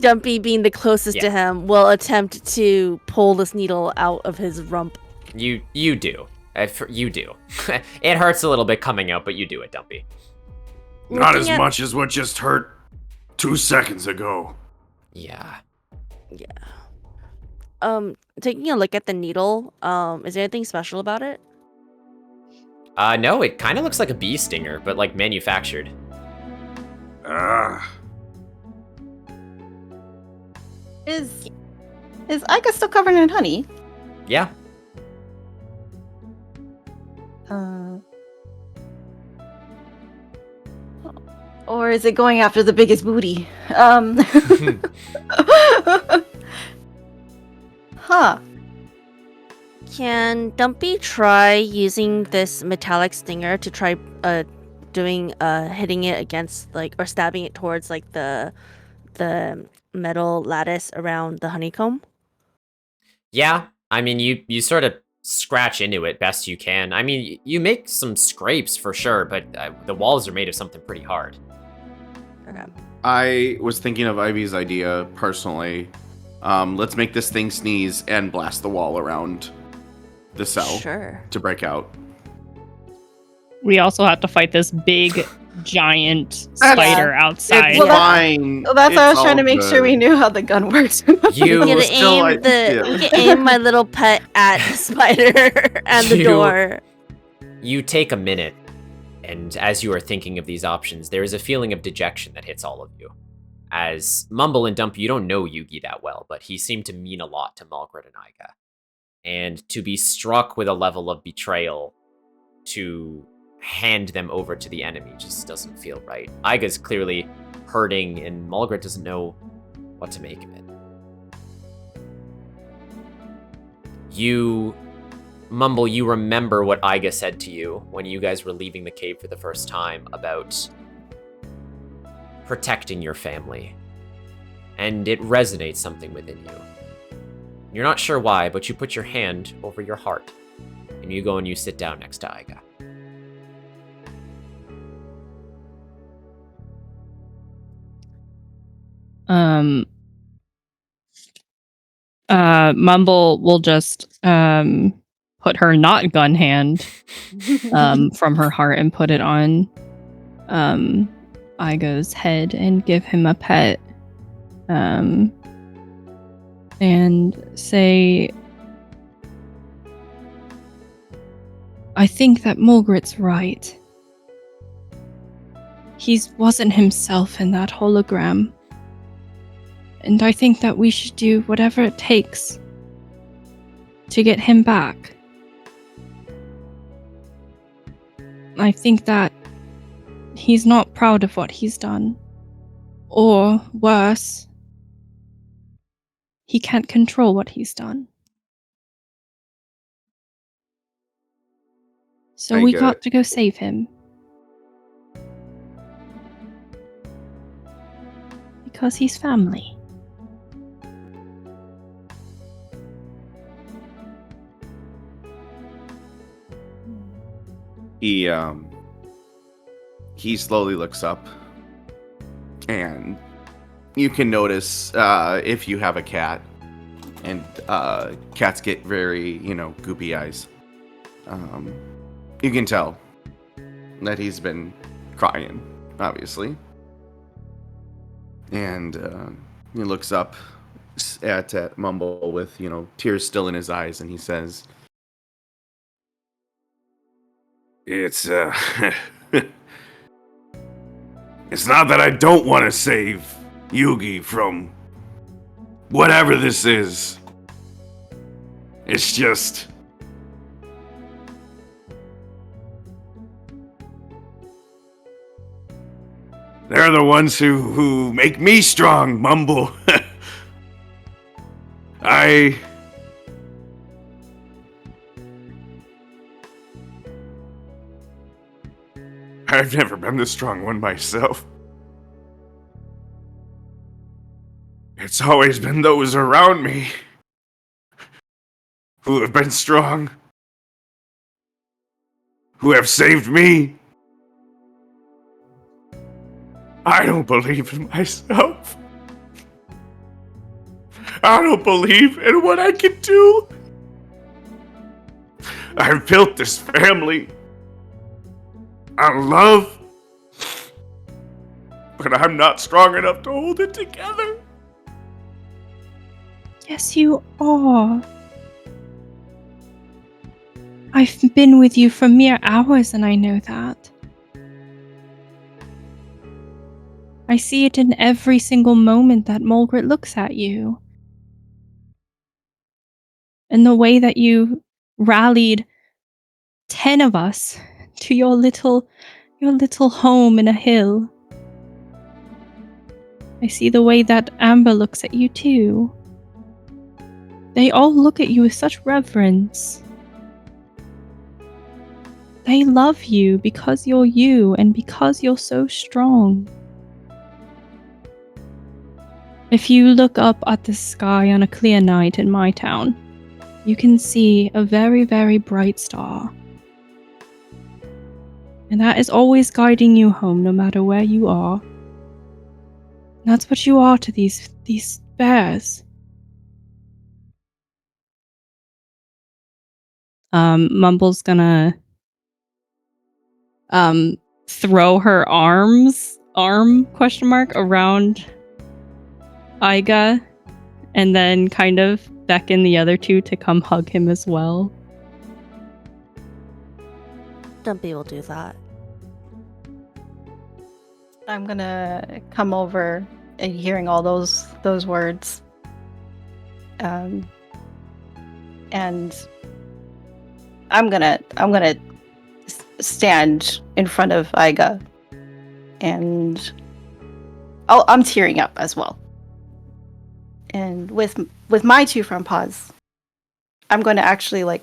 Dumpy, being the closest to Yeah. him, will attempt to pull this needle out of his rump. You do. You do. It hurts a little bit coming out, but you do it, Dumpy. Not as Looking at- much as what just hurt 2 seconds ago. Yeah. Taking a look at the needle, is there anything special about it? No, it kind of looks like a bee stinger, but like manufactured. Is Iga still covered in honey? Yeah. Or is it going after the biggest booty? Huh. Can Dumpy try using this metallic stinger to try hitting it against or stabbing it towards the metal lattice around the honeycomb? Yeah. I mean, you sort of scratch into it best you can. I mean, you make some scrapes for sure, but the walls are made of something pretty hard. Okay. I was thinking of Ivy's idea personally. Let's make this thing sneeze and blast the wall around the cell to break out. We also have to fight this big, giant spider outside. It's fine. Well, that's why I was It's trying to all make sure good. we knew how the gun works. You can still, aim you can aim my little pet at the spider and the You- door. You take a minute, and as you are thinking of these options, there is a feeling of dejection that hits all of you. As Mumble and Dumpy, you don't know Yugi that well, but he seemed to mean a lot to Malgrit and Iga. And to be struck with a level of betrayal to hand them over to the enemy just doesn't feel right. Iga's clearly hurting, and Malgrit doesn't know what to make of it. You, Mumble, you remember what Iga said to you when you guys were leaving the cave for the first time about protecting your family. And it resonates something within you. You're not sure why, but you put your hand over your heart, and you go and you sit down next to Iga. Mumble will just put her not gun hand from her heart and put it on Igo's head and give him a pet. And say, I think that Mulgrit's right. He wasn't himself in that hologram. And I think that we should do whatever it takes to get him back. I think that he's not proud of what he's done. Or worse, he can't control what he's done. So we got to go save him. Because he's family. He slowly looks up, and you can notice if you have a cat, and cats get very, goopy eyes. You can tell that he's been crying, obviously. And he looks up at Mumble with, tears still in his eyes, and he says, It's it's not that I don't want to save Yugi from whatever this is. It's just... They're the ones who make me strong, Mumble. I've never been the strong one myself. It's always been those around me who have been strong, who have saved me. I don't believe in myself. I don't believe in what I can do. I've built this family on love, but I'm not strong enough to hold it together. Yes, you are. I've been with you for mere hours and I know that. I see it in every single moment that Mulgrit looks at you. And the way that you rallied 10 of us to your little home in a hill. I see the way that Amber looks at you too. They all look at you with such reverence. They love you because you're you and because you're so strong. If you look up at the sky on a clear night in my town, you can see a very, very bright star. And that is always guiding you home no matter where you are. And that's what you are to these bears. Mumble's gonna throw her arm question mark around Iga and then kind of beckon the other two to come hug him as well. Dumpy will do that. I'm gonna come over and hearing all those words. And I'm gonna stand in front of Iga, and I'm tearing up as well. And with my two front paws, I'm going to actually like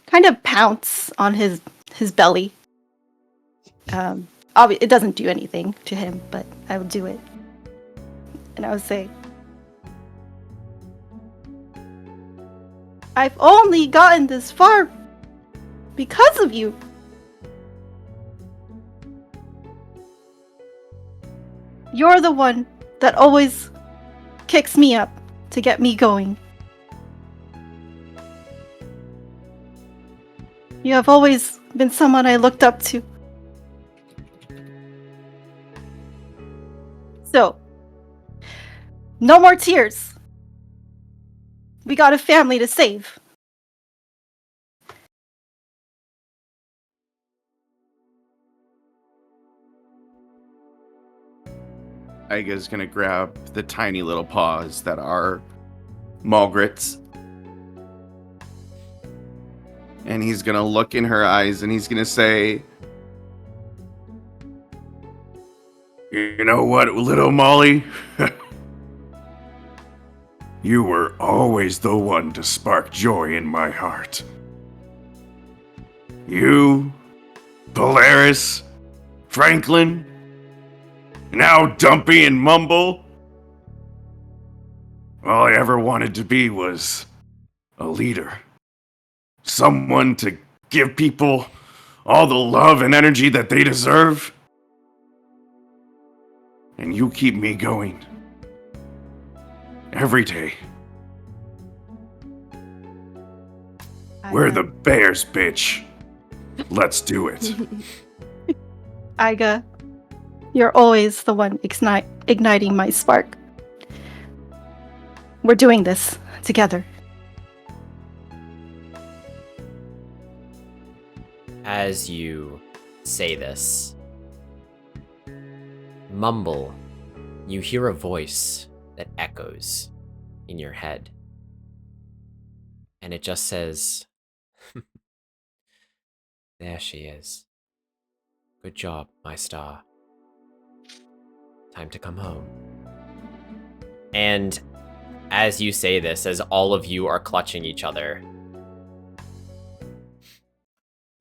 kind of pounce on his belly. It doesn't do anything to him, but I will do it. And I would say, I've only gotten this far because of you. You're the one that always kicks me up to get me going. You have always been someone I looked up to. So, no more tears. We got a family to save. Iga's gonna grab the tiny little paws that are Mulgrit's. And he's gonna look in her eyes and he's gonna say, "You know what, little Molly? You were always the one to spark joy in my heart. You, Polaris, Franklin, now Dumpy and Mumble. All I ever wanted to be was a leader. Someone to give people all the love and energy that they deserve. And you keep me going. Every day. We're the bears, bitch. Let's do it." Iga, you're always the one igniting my spark. We're doing this together. As you say this, Mumble, you hear a voice that echoes in your head. And it just says, there she is. Good job, my star. Time to come home. And as you say this, as all of you are clutching each other,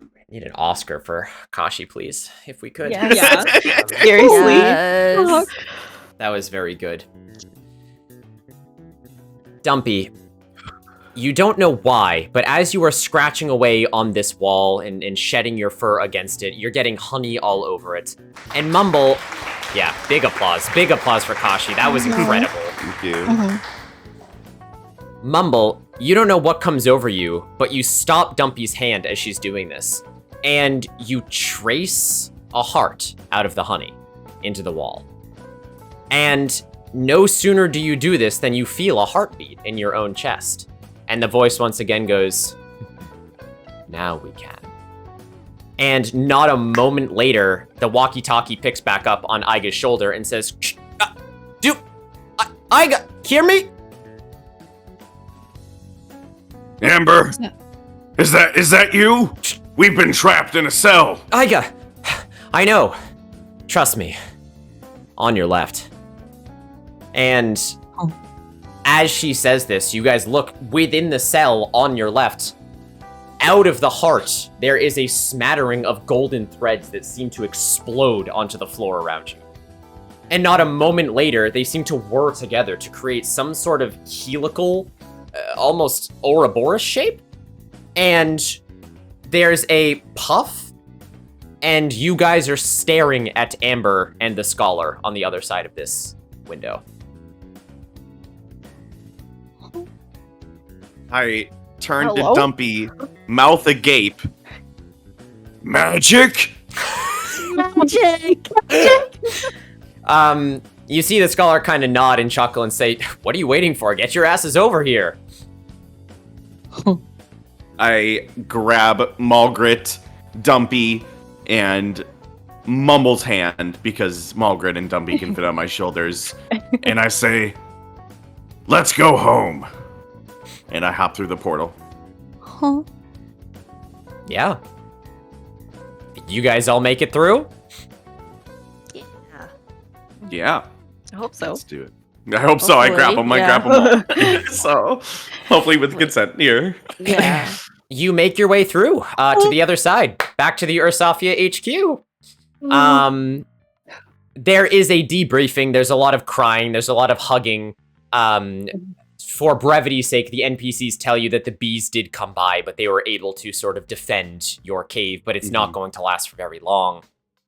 I need an Oscar for Kashi, please, if we could. Yes. Yeah. Seriously. Yes. That was very good. Dumpy, you don't know why, but as you are scratching away on this wall and shedding your fur against it, you're getting honey all over it. And Mumble, yeah, big applause for Kashi. That was incredible. Thank you. Mumble, you don't know what comes over you, but you stop Dumpy's hand as she's doing this, and you trace a heart out of the honey into the wall. And no sooner do you do this than you feel a heartbeat in your own chest. And the voice once again goes, now we can. And not a moment later, the walkie-talkie picks back up on Aiga's shoulder and says, Aiga, hear me? Amber, is that you? We've been trapped in a cell. Aiga, I know. Trust me. On your left. And as she says this, you guys look within the cell on your left. Out of the heart, there is a smattering of golden threads that seem to explode onto the floor around you. And not a moment later, they seem to whir together to create some sort of helical, almost Ouroboros shape. And there's a puff, and you guys are staring at Amber and the Scholar on the other side of this window. I turn Hello? to Dumpy, mouth agape. Magic? Magic. You see the Scholar kind of nod and chuckle and say, what are you waiting for? Get your asses over here. I grab Malgrit, Dumpy, and Mumble's hand because Malgrit and Dumpy can fit on my shoulders. And I say, let's go home. And I hop through the portal. Huh. Yeah. You guys all make it through? Yeah. I hope so. Let's do it. I hope so. I grab them. I grab them all. So, hopefully with consent here. Yeah. You make your way through to the other side, back to the Ursafia HQ. There is a debriefing. There's a lot of crying. There's a lot of hugging. For brevity's sake, the NPCs tell you that the bees did come by, but they were able to sort of defend your cave, but it's not going to last for very long.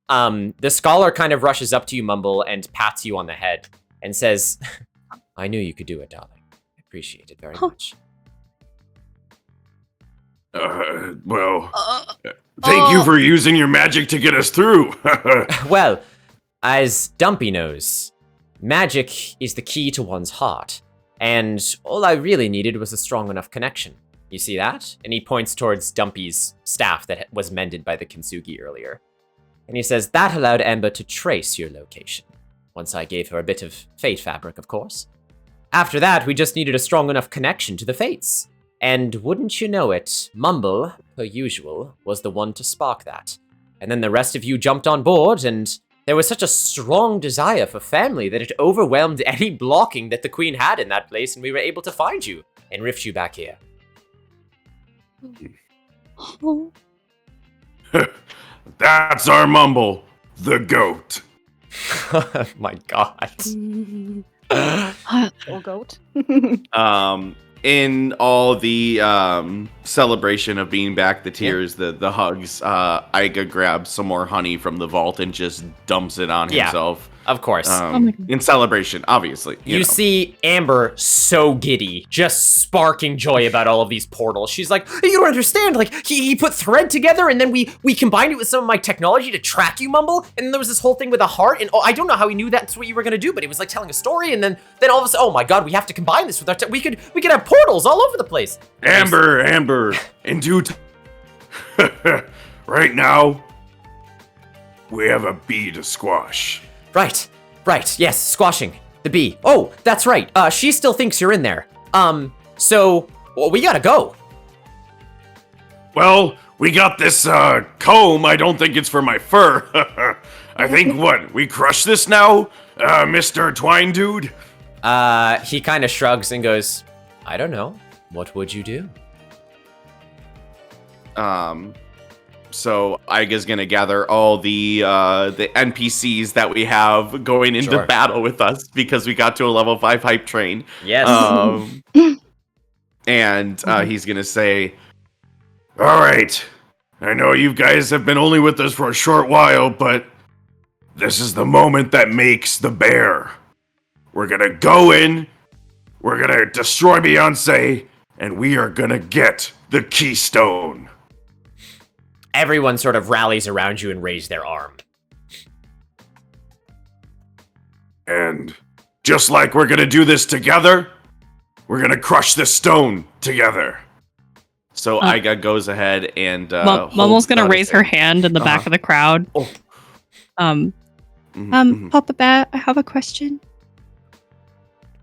The Scholar kind of rushes up to you, Mumble, and pats you on the head and says, I knew you could do it, darling. I appreciate it very much. Thank you for using your magic to get us through. Well, as Dumpy knows, magic is the key to one's heart. And all I really needed was a strong enough connection. You see that? And he points towards Dumpy's staff that was mended by the Kintsugi earlier. And he says, that allowed Amber to trace your location. Once I gave her a bit of fate fabric, of course. After that, we just needed a strong enough connection to the fates. And wouldn't you know it, Mumble, per usual, was the one to spark that. And then the rest of you jumped on board, and there was such a strong desire for family that it overwhelmed any blocking that the Queen had in that place, and we were able to find you and rift you back here. That's our Mumble, the goat. Oh my god. Or goat. In all the celebration of being back, the tears, the hugs, Aiga grabs some more honey from the vault and just dumps it on himself. Of course. In celebration, obviously. You see Amber so giddy, just sparking joy about all of these portals. She's like, you don't understand. Like, he put thread together, and then we combined it with some of my technology to track you, Mumble. And then there was this whole thing with a heart, and I don't know how he knew that's what you were going to do, but it was like telling a story, and then all of a sudden, oh my god, we have to combine this with our we could have portals all over the place. Amber, in due right now, we have a bee to squash. Right, yes, squashing the bee. Oh, that's right. She still thinks you're in there. So, well, we gotta go. Well, we got this comb. I don't think it's for my fur. I think what? We crush this now, Mr. Twine Dude? He kind of shrugs and goes, I don't know. What would you do? So Aiga's gonna gather all the NPCs that we have going into battle with us because we got to a level 5 hype train. Yes. And he's gonna say, all right, I know you guys have been only with us for a short while, but this is the moment that makes the bear. We're gonna go in, we're gonna destroy Beeyonce, and we are gonna get the keystone. Everyone sort of rallies around you and raise their arm. And just like we're gonna do this together, we're gonna crush this stone together. So Aiga goes ahead and Mumble's gonna raise her hand in the back of the crowd. Papa Bear, I have a question.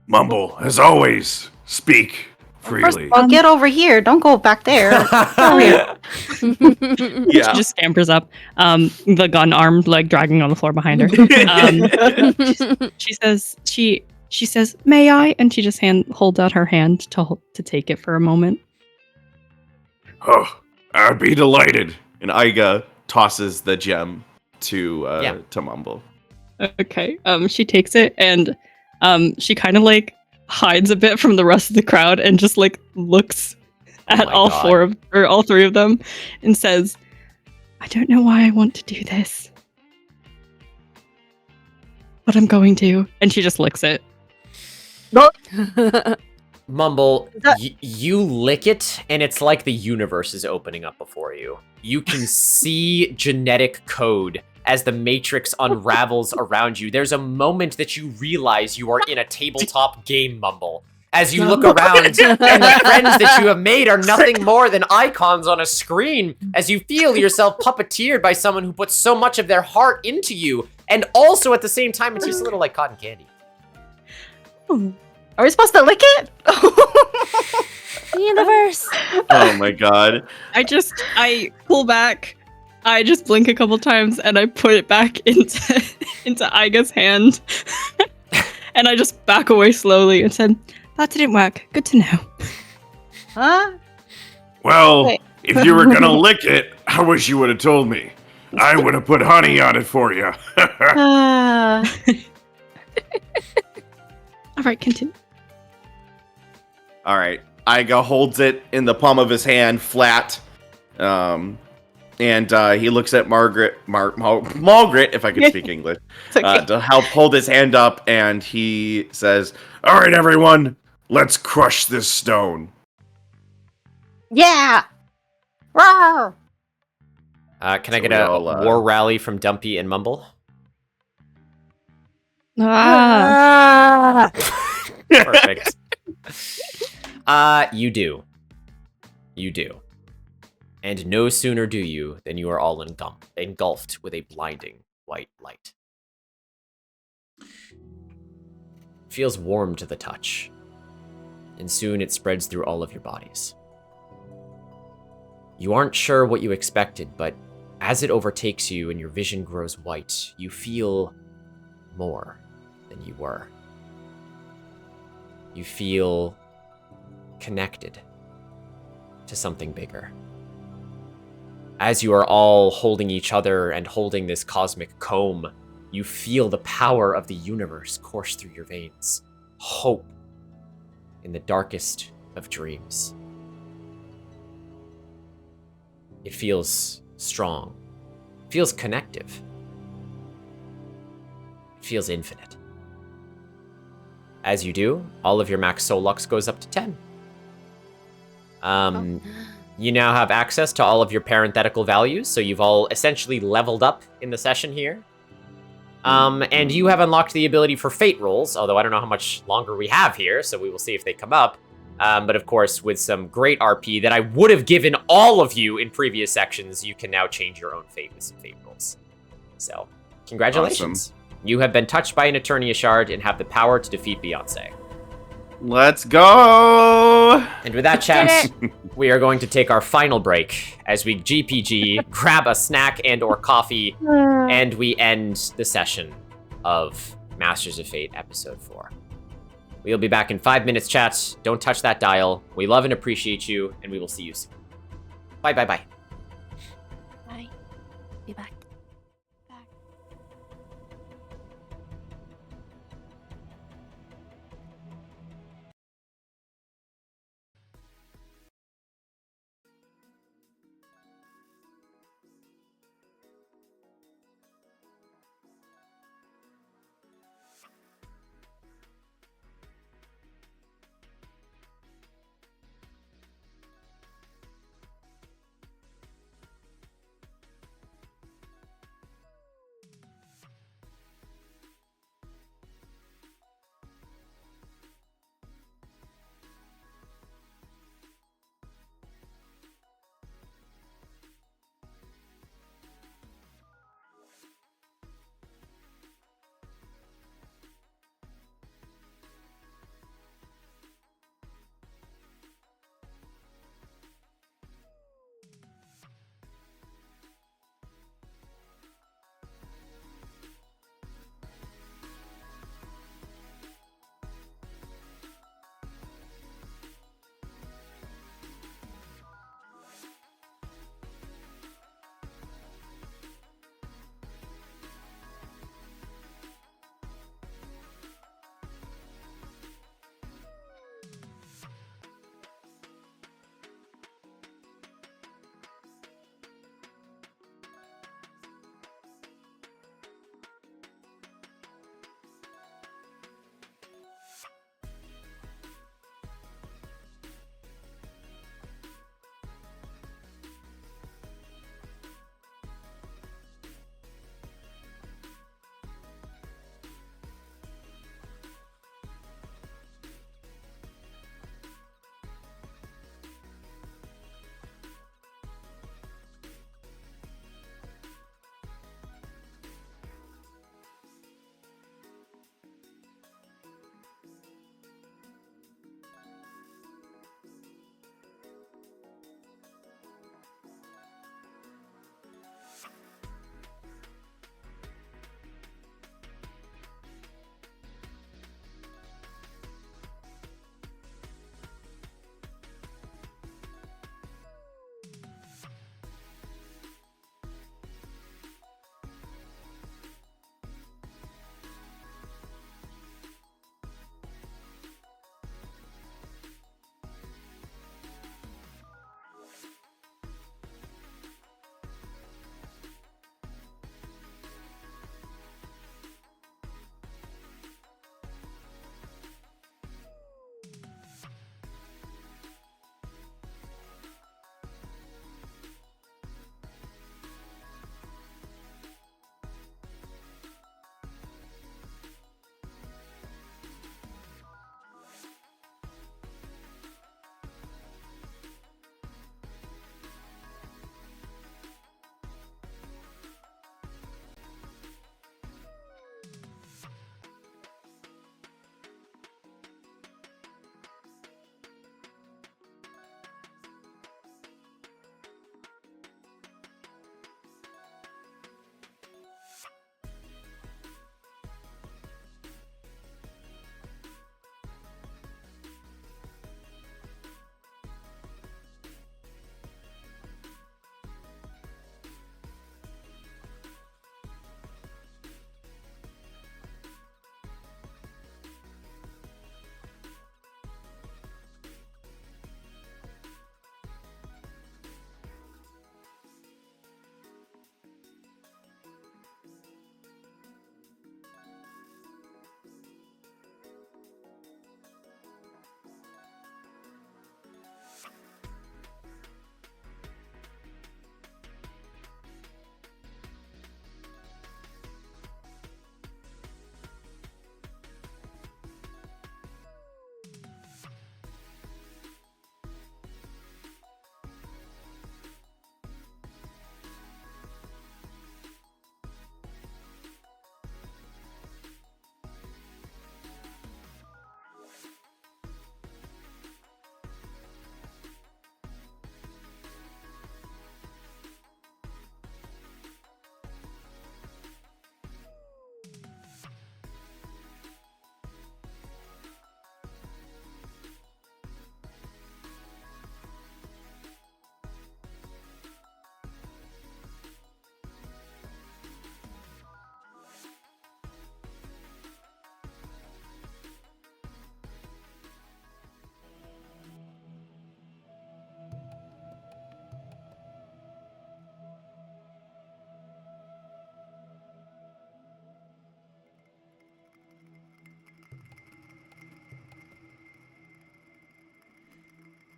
Mumble, as always, speak freely. Well, get over here. Don't go back there. Yeah. She just scampers up, the gun arm like dragging on the floor behind her. She says, "May I?" And she just holds out her hand to take it for a moment. Oh, I'd be delighted. And Aiga tosses the gem to Mumble. Okay. She takes it and she kind of like hides a bit from the rest of the crowd and just like looks at all three of them and says, "I don't know why I want to do this, but I'm going to." And she just licks it. Mumble, you lick it, and it's like the universe is opening up before you. You can see genetic code as the matrix unravels around you. There's a moment that you realize you are in a tabletop game, Mumble. As you look around, and the friends that you have made are nothing more than icons on a screen, as you feel yourself puppeteered by someone who puts so much of their heart into you, and also at the same time, it tastes a little like cotton candy. Are we supposed to lick it? Universe. Oh my god. I pull back. I just blink a couple times and I put it back into Aiga's hand. And I just back away slowly and said, "That didn't work. Good to know." Huh? Well, if you were gonna lick it, I wish you would have told me. I would have put honey on it for you. All right, continue. All right. Aiga holds it in the palm of his hand, flat. And he looks at Margaret, if I could speak English, to help hold his hand up, and he says, "All right, everyone, let's crush this stone." Yeah! Rawr! Can I get a war rally from Dumpy and Mumble? Perfect. You do. You do. And no sooner do you than you are all engulfed with a blinding white light. It feels warm to the touch, and soon it spreads through all of your bodies. You aren't sure what you expected, but as it overtakes you and your vision grows white, you feel more than you were. You feel connected to something bigger. As you are all holding each other and holding this cosmic comb, you feel the power of the universe course through your veins. Hope in the darkest of dreams. It feels strong. It feels connective. It feels infinite. As you do, all of your max soul lux goes up to 10. You now have access to all of your parenthetical values, so you've all essentially leveled up in the session here. And you have unlocked the ability for fate rolls, although I don't know how much longer we have here, so we will see if they come up. But of course, with some great RP that I would have given all of you in previous sections, you can now change your own fate with some fate rolls. So, congratulations. Awesome. You have been touched by an Eternia shard and have the power to defeat Beeyonce. Let's go! And with that, chat, we are going to take our final break as we GPG, grab a snack and or coffee, and we end the session of Masters of Fate Episode 4. We'll be back in 5 minutes, chat. Don't touch that dial. We love and appreciate you, and we will see you soon. Bye, bye, bye. Bye. Be back.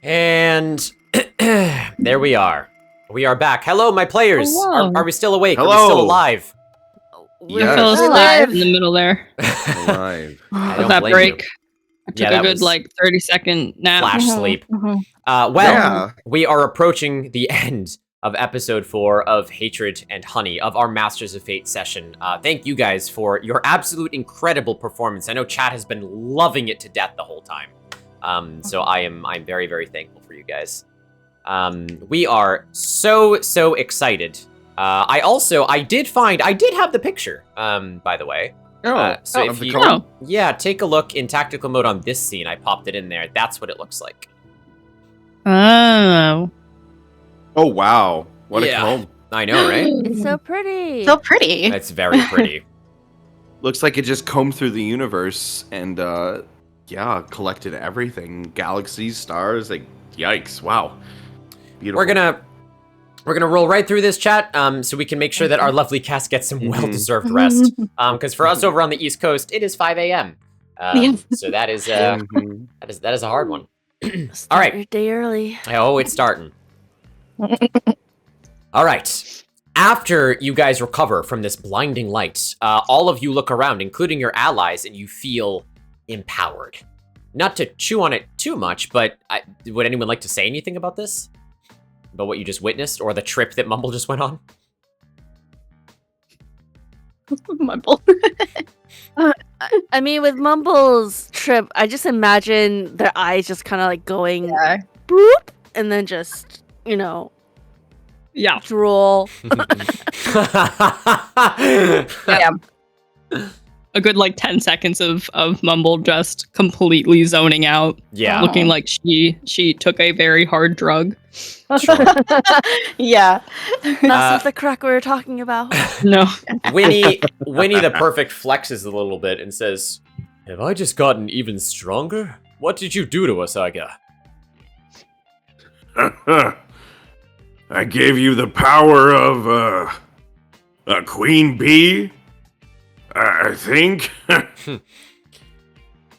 And there we are. We are back. Hello, my players. Hello. Are we still awake? Are we Hello. still alive? We fell asleep in the middle there. Alive. I Of don't that blame break. you. I took Yeah, a that good was- like 30-second nap. Flash sleep. Well, Yeah. we are approaching the end of episode 4 of Hatred and Honey, of our Masters of Fate session. Thank you guys for your absolute incredible performance. I know chat has been loving it to death the whole time. So I'm very, very thankful for you guys. We are so excited. I did have the picture, by the way. So if you, take a look in tactical mode on this scene, I popped it in there. That's what it looks like. Oh. Oh, wow. What Yeah. a comb. I know, right? It's so pretty. So pretty. It's very pretty. Looks like it just combed through the universe and, collected everything. Galaxies, stars, like, yikes. Wow. Beautiful. We're gonna roll right through this chat, so we can make sure that our lovely cast gets some well-deserved rest. Because for us over on the East Coast, it is 5 a.m. So that is that is a hard one. All right. Your day early. Oh, it's starting. All right. After you guys recover from this blinding light, all of you look around, including your allies, and you feel empowered. Not to chew on it too much, but would anyone like to say anything about this? About what you just witnessed, or the trip that Mumble just went on? Mumble. I mean, with Mumble's trip, I just imagine their eyes just kind of like going boop, and then just, drool. Yeah. A good like 10 seconds of Mumble just completely zoning out. Yeah. Looking like she took a very hard drug. Yeah. That's not the crack we were talking about. No. Winnie the Perfect flexes a little bit and says, "Have I just gotten even stronger? What did you do to us, Aga?" I gave you the power of a queen bee, I think.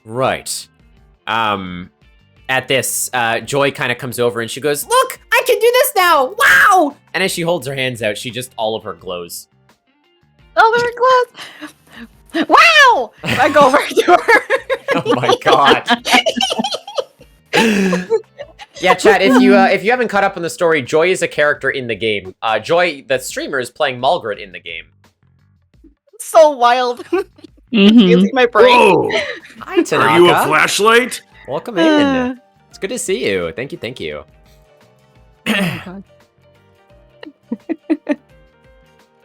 Right. At this, Joy kind of comes over and she goes, "Look, I can do this now! Wow!" And as she holds her hands out, all of her glows. Oh, they're gloves. Wow! I go over to her. Oh my god. Yeah, chat, if you haven't caught up on the story, Joy is a character in the game. Joy, the streamer, is playing Malgrit in the game. So wild. Mm-hmm. Using my brain. Whoa! Hi, Tanaka. Are you a flashlight? Welcome in. It's good to see you. Thank you. Oh,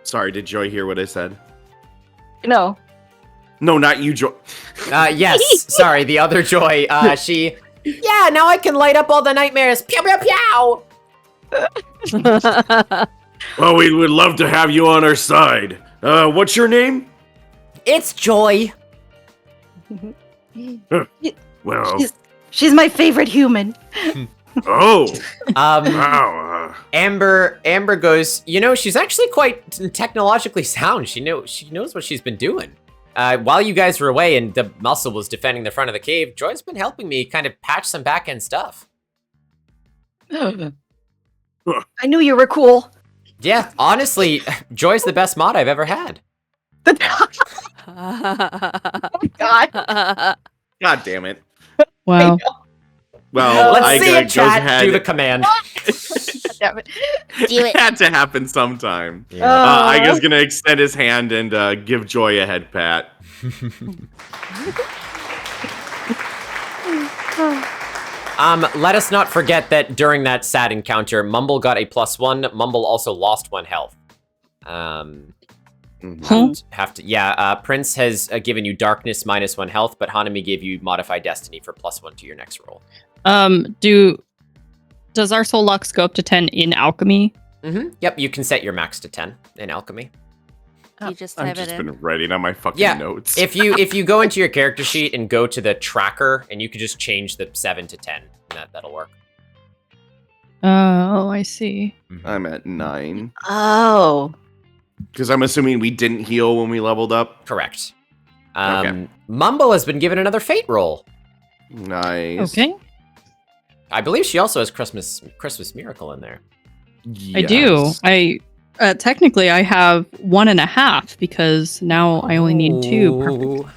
Sorry, did Joy hear what I said? No. No, not you, Joy. Yes, sorry, the other Joy, yeah, now I can light up all the nightmares. Pew, pew, pew! Well, we would love to have you on our side. What's your name? It's Joy. Well, She's my favorite human. oh. Wow. Amber goes, she's actually quite technologically sound. She knows what she's been doing. While you guys were away and the muscle was defending the front of the cave, Joy's been helping me kind of patch some back-end stuff. I knew you were cool. Yeah, honestly, Joy's the best mod I've ever had. God. God damn it. Wow. Well, Let's see Iga it, chat. ahead. Do the command. Damn it. It had to happen sometime. Yeah. Iga's gonna extend his hand and give Joy a head pat. Let us not forget that during that sad encounter, Mumble got a +1. Mumble also lost 1 health. Prince has given you darkness -1 health, but Hanami gave you modified destiny for +1 to your next roll. Does our soul lux go up to 10 in alchemy? Mm-hmm. Yep, you can set your max to 10 in alchemy. You just I've type just it in. been writing on my fucking Yeah, notes. if you go into your character sheet and go to the tracker, and you could just change the 7 to 10, that'll work. Oh, I see. I'm at 9. Oh. Because I'm assuming we didn't heal when we leveled up. Correct. Okay. Mumble has been given another fate roll. Nice. Okay. I believe she also has Christmas Miracle in there. I do. I technically I have 1.5 because now I only need 2 perfect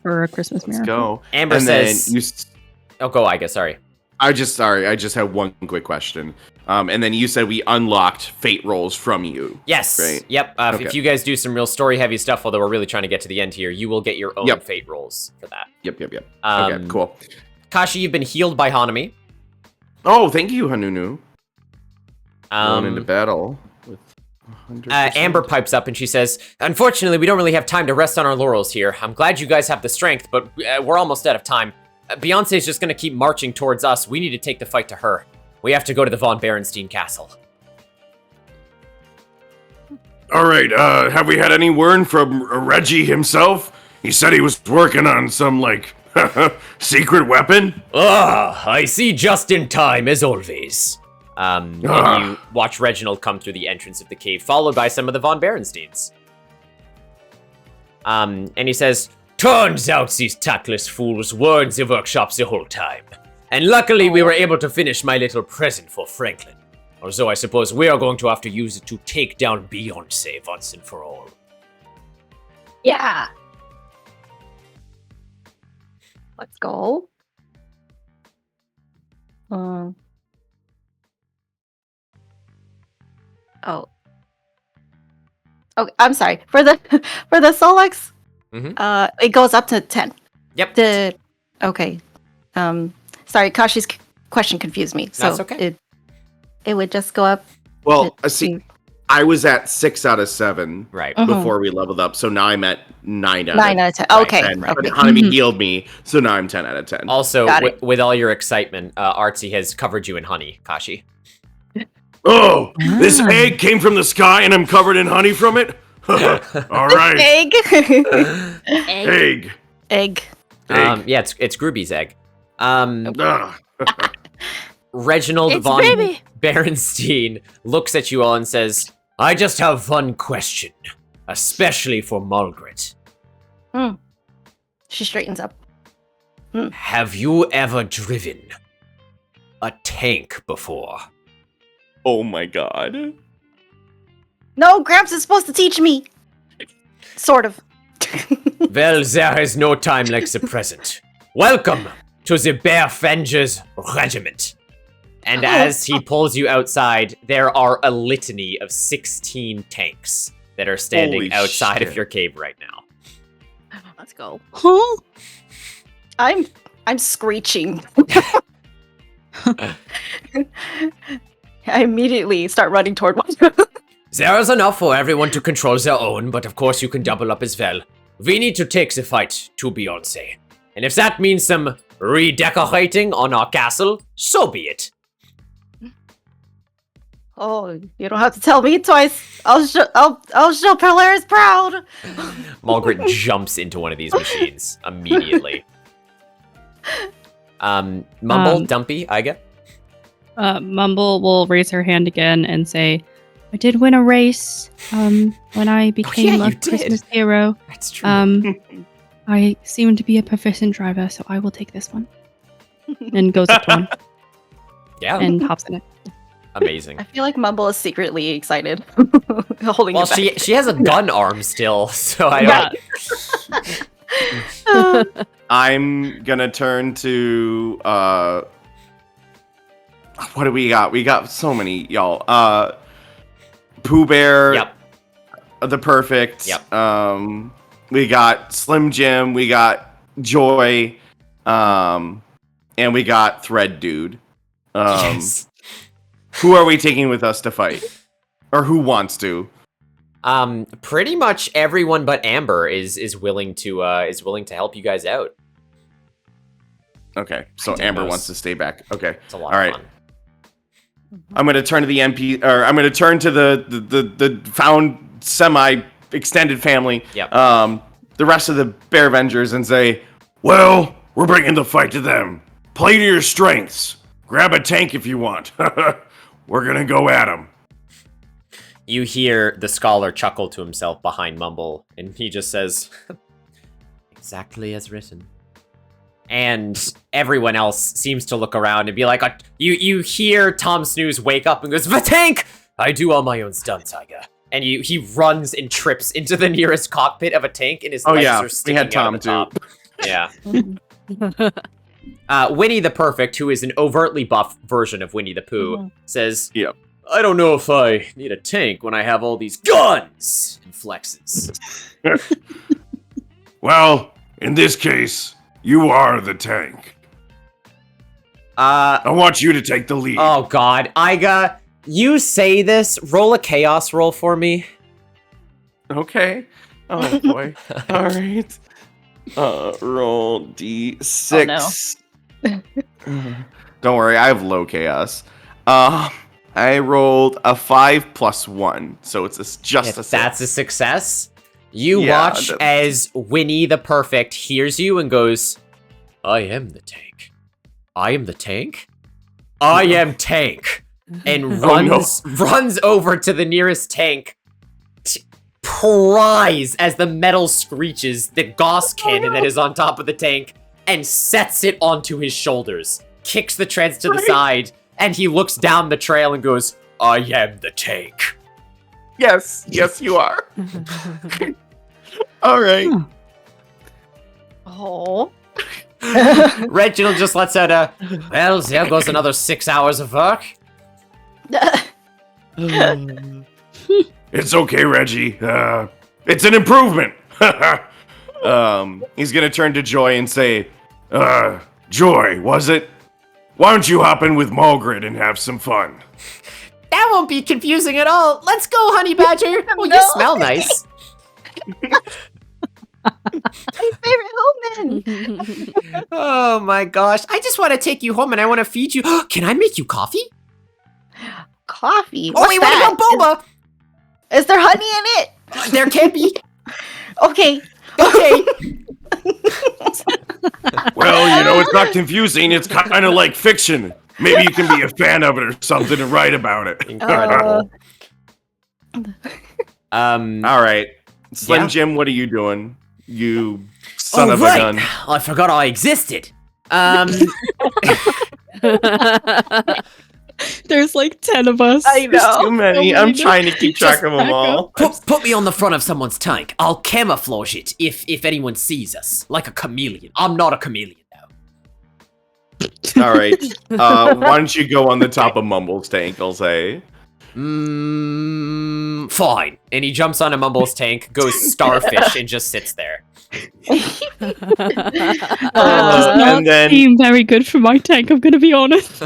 for a Christmas Let's Miracle. go. Amber And says. then Oh, go, I guess. Sorry. I just had one quick question. And then you said we unlocked fate rolls from you. Yes. Right? Yep. Okay. If you guys do some real story-heavy stuff, although we're really trying to get to the end here, you will get your own fate rolls for that. Yep. Okay, cool. Kashi, you've been healed by Hanami. Oh, thank you, Hanunu. Going into Um, battle with 100%. Amber pipes up and she says, "Unfortunately, we don't really have time to rest on our laurels here. I'm glad you guys have the strength, but we're almost out of time. Beyonce is just going to keep marching towards us. We need to take the fight to her. We have to go to the von Berenstein Castle." All right, have we had any word from Reggie himself? He said he was working on some, like, secret weapon. I see just in time, as always. And you watch Reginald come through the entrance of the cave, followed by some of the von Berensteins. And he says, "Turns out these tactless fools were in the workshops the whole time. And luckily we were able to finish my little present for Franklin. Although I suppose we are going to have to use it to take down Beeyonce once and for all." Yeah. Let's go. Oh. Okay, I'm sorry. For the Solex, it goes up to 10. Yep. Okay. Sorry, Kashi's question confused me. So That's okay. It would just go up. Well, see, I was at 6 out of 7 right before we leveled up, so now I'm at 9 out 9 out of 10. Okay. But Okay. Hanami healed me, so now I'm 10 out of 10. Also, Got it. with all your excitement, Artsy has covered you in honey, Kashi. Oh, this egg came from the sky and I'm covered in honey from it? All right. Egg. Egg. Egg. Yeah, it's Grooby's egg. Reginald It's von baby. Berenstein looks at you all and says, "I just have one question, especially for Margaret. She straightens up. Have you ever driven a tank before?" Oh my god. No, Gramps is supposed to teach me. Sort of. Well, there is no time like the present. Welcome to the Bear Fengers Regiment. And as he pulls you outside, there are a litany of 16 tanks that are standing Holy outside of shit. your cave right now. Let's go. Huh? I'm screeching. I immediately start running toward one. There is enough for everyone to control their own, but of course you can double up as well. We need to take the fight to Beyoncé. And if that means some redecorating on our castle, so be it. Oh, you don't have to tell me twice. I'll show Polaris proud. Margaret jumps into one of these machines immediately. Mumble, Dumpy, Iga? Mumble will raise her hand again and say, "I did win a race when I became yeah, a you did. Christmas hero. That's true. I seem to be a proficient driver, so I will take this one." And goes up to one Yeah, and hops in it. amazing. I feel like Mumble is secretly excited, holding Well, it back. she has a gun arm still, so I don't... I'm gonna turn to what do we got? We got so many, y'all. Pooh Bear. Yep. The Perfect. Yep. We got Slim Jim, we got Joy, and we got Thread Dude. Yes. Who are we taking with us to fight? Or who wants to? Pretty much everyone but Amber is willing to help you guys out. Okay, so Pretty Amber much. wants to stay back. Okay. It's a lot All of right. fun. I'm gonna turn to the MP, or I'm gonna turn to the found semi-extended family. Yep. The rest of the Bear Avengers and say, Well, we're bringing the fight to them. Play to your strengths. Grab a tank if you want. We're gonna go at them. You hear the scholar chuckle to himself behind Mumble, and he just says, "Exactly as written." And everyone else seems to look around and be like, you hear Tom Snooze wake up and goes, "The tank! I do all my own stunts, Tiger." And he runs and trips into the nearest cockpit of a tank, and his legs are sticking out of the top. Yeah. Winnie the Perfect, who is an overtly buff version of Winnie the Pooh, says, "Yep, I don't know if I need a tank when I have all these guns," and flexes. Well, in this case, you are the tank. I want you to take the lead. Oh God, Iga, you say this. Roll a chaos roll for me. Okay. Oh boy. All right. Roll D6. Don't worry, I have low chaos. I rolled a 5 + 1, so it's just a 6. That's a success. You watch as Winnie the Perfect hears you and goes, "I am the tank. I am the tank. I am tank," and runs over to the nearest tank. Pries as the metal screeches the Gauss cannon that is on top of the tank and sets it onto his shoulders, kicks the treads to the side, and he looks down the trail and goes, "I am the tank." Yes, you are. All right. Oh. Reginald just lets out a, "Well, there goes another 6 hours of work." It's okay, Reggie. It's an improvement. He's gonna turn to Joy and say, Joy, was it? Why don't you hop in with Mulgrid and have some fun? That won't be confusing at all. Let's go, Honey Badger. Well, you smell nice. My favorite Hillman. Oh my gosh. I just want to take you home and I want to feed you. Can I make you coffee? Coffee? Oh, wait, what about boba? Is there honey in it? There can't be. Okay. Well, it's not confusing. It's kind of like fiction. Maybe you can be a fan of it or something and write about it. Incredible. all right. Slim Jim, what are you doing? You son of a gun. I forgot I existed. There's like 10 of us. I know. There's too many. I'm trying to keep track of them all. Put me on the front of someone's tank. I'll camouflage it if anyone sees us. Like a chameleon. I'm not a chameleon, though. All right. Why don't you go on the top of Mumble's tank, I'll say. Fine. And he jumps on a Mumble's tank, goes starfish, and just sits there. Does not seem very good for my tank, I'm gonna be honest.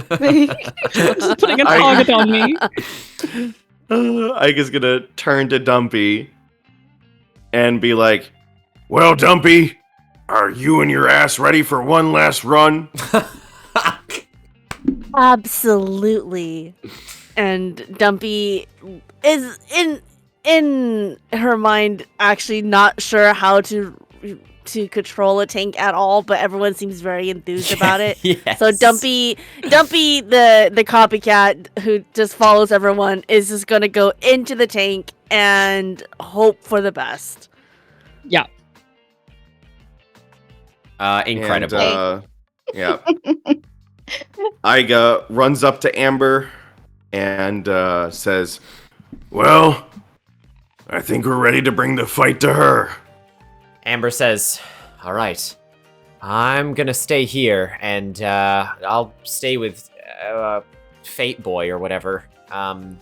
Just putting a target on me. Ike's gonna turn to Dumpy and be like, "Well, Dumpy, are you and your ass ready for one last run?" Absolutely. And Dumpy is in her mind actually not sure how to control a tank at all, but everyone seems very enthused about it. Yes. So Dumpy the copycat who just follows everyone is just gonna go into the tank and hope for the best. Yeah. Incredible. And, yeah. Iga runs up to Amber and says, "Well, I think we're ready to bring the fight to her." Amber says, "All right, I'm gonna stay here, and I'll stay with Fate Boy or whatever." And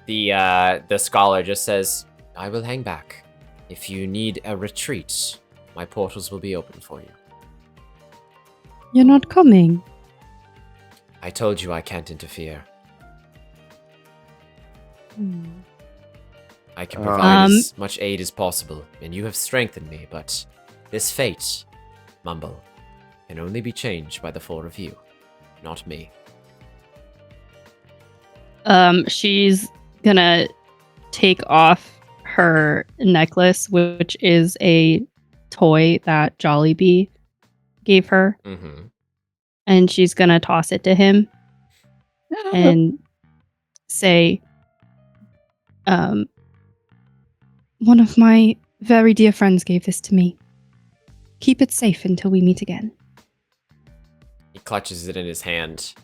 the scholar just says, "I will hang back. If you need a retreat, my portals will be open for you." You're not coming. I told you I can't interfere. I can provide as much aid as possible, and you have strengthened me, but this fate, Mumble, can only be changed by the four of you, not me. She's gonna take off her necklace, which is a toy that Jollibee gave her. Mm-hmm. And she's gonna toss it to him and say, one of my very dear friends gave this to me. Keep it safe until we meet again. clutches it in his hand,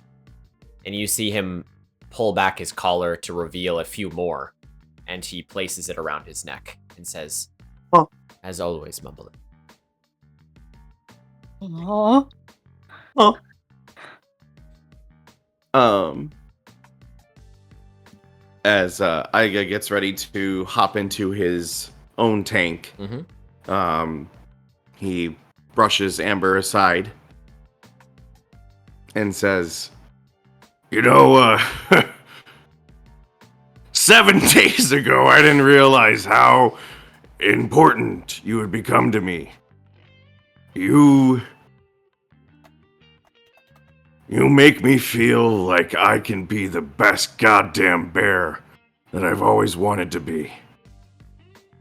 and you see him pull back his collar to reveal a few more, and he places it around his neck and says, "Oh, as always, Mumble." Aww. Oh. As Iga gets ready to hop into his own tank, he brushes Amber aside and says, You know, 7 days ago, I didn't realize how important you had become to me. You make me feel like I can be the best goddamn bear that I've always wanted to be.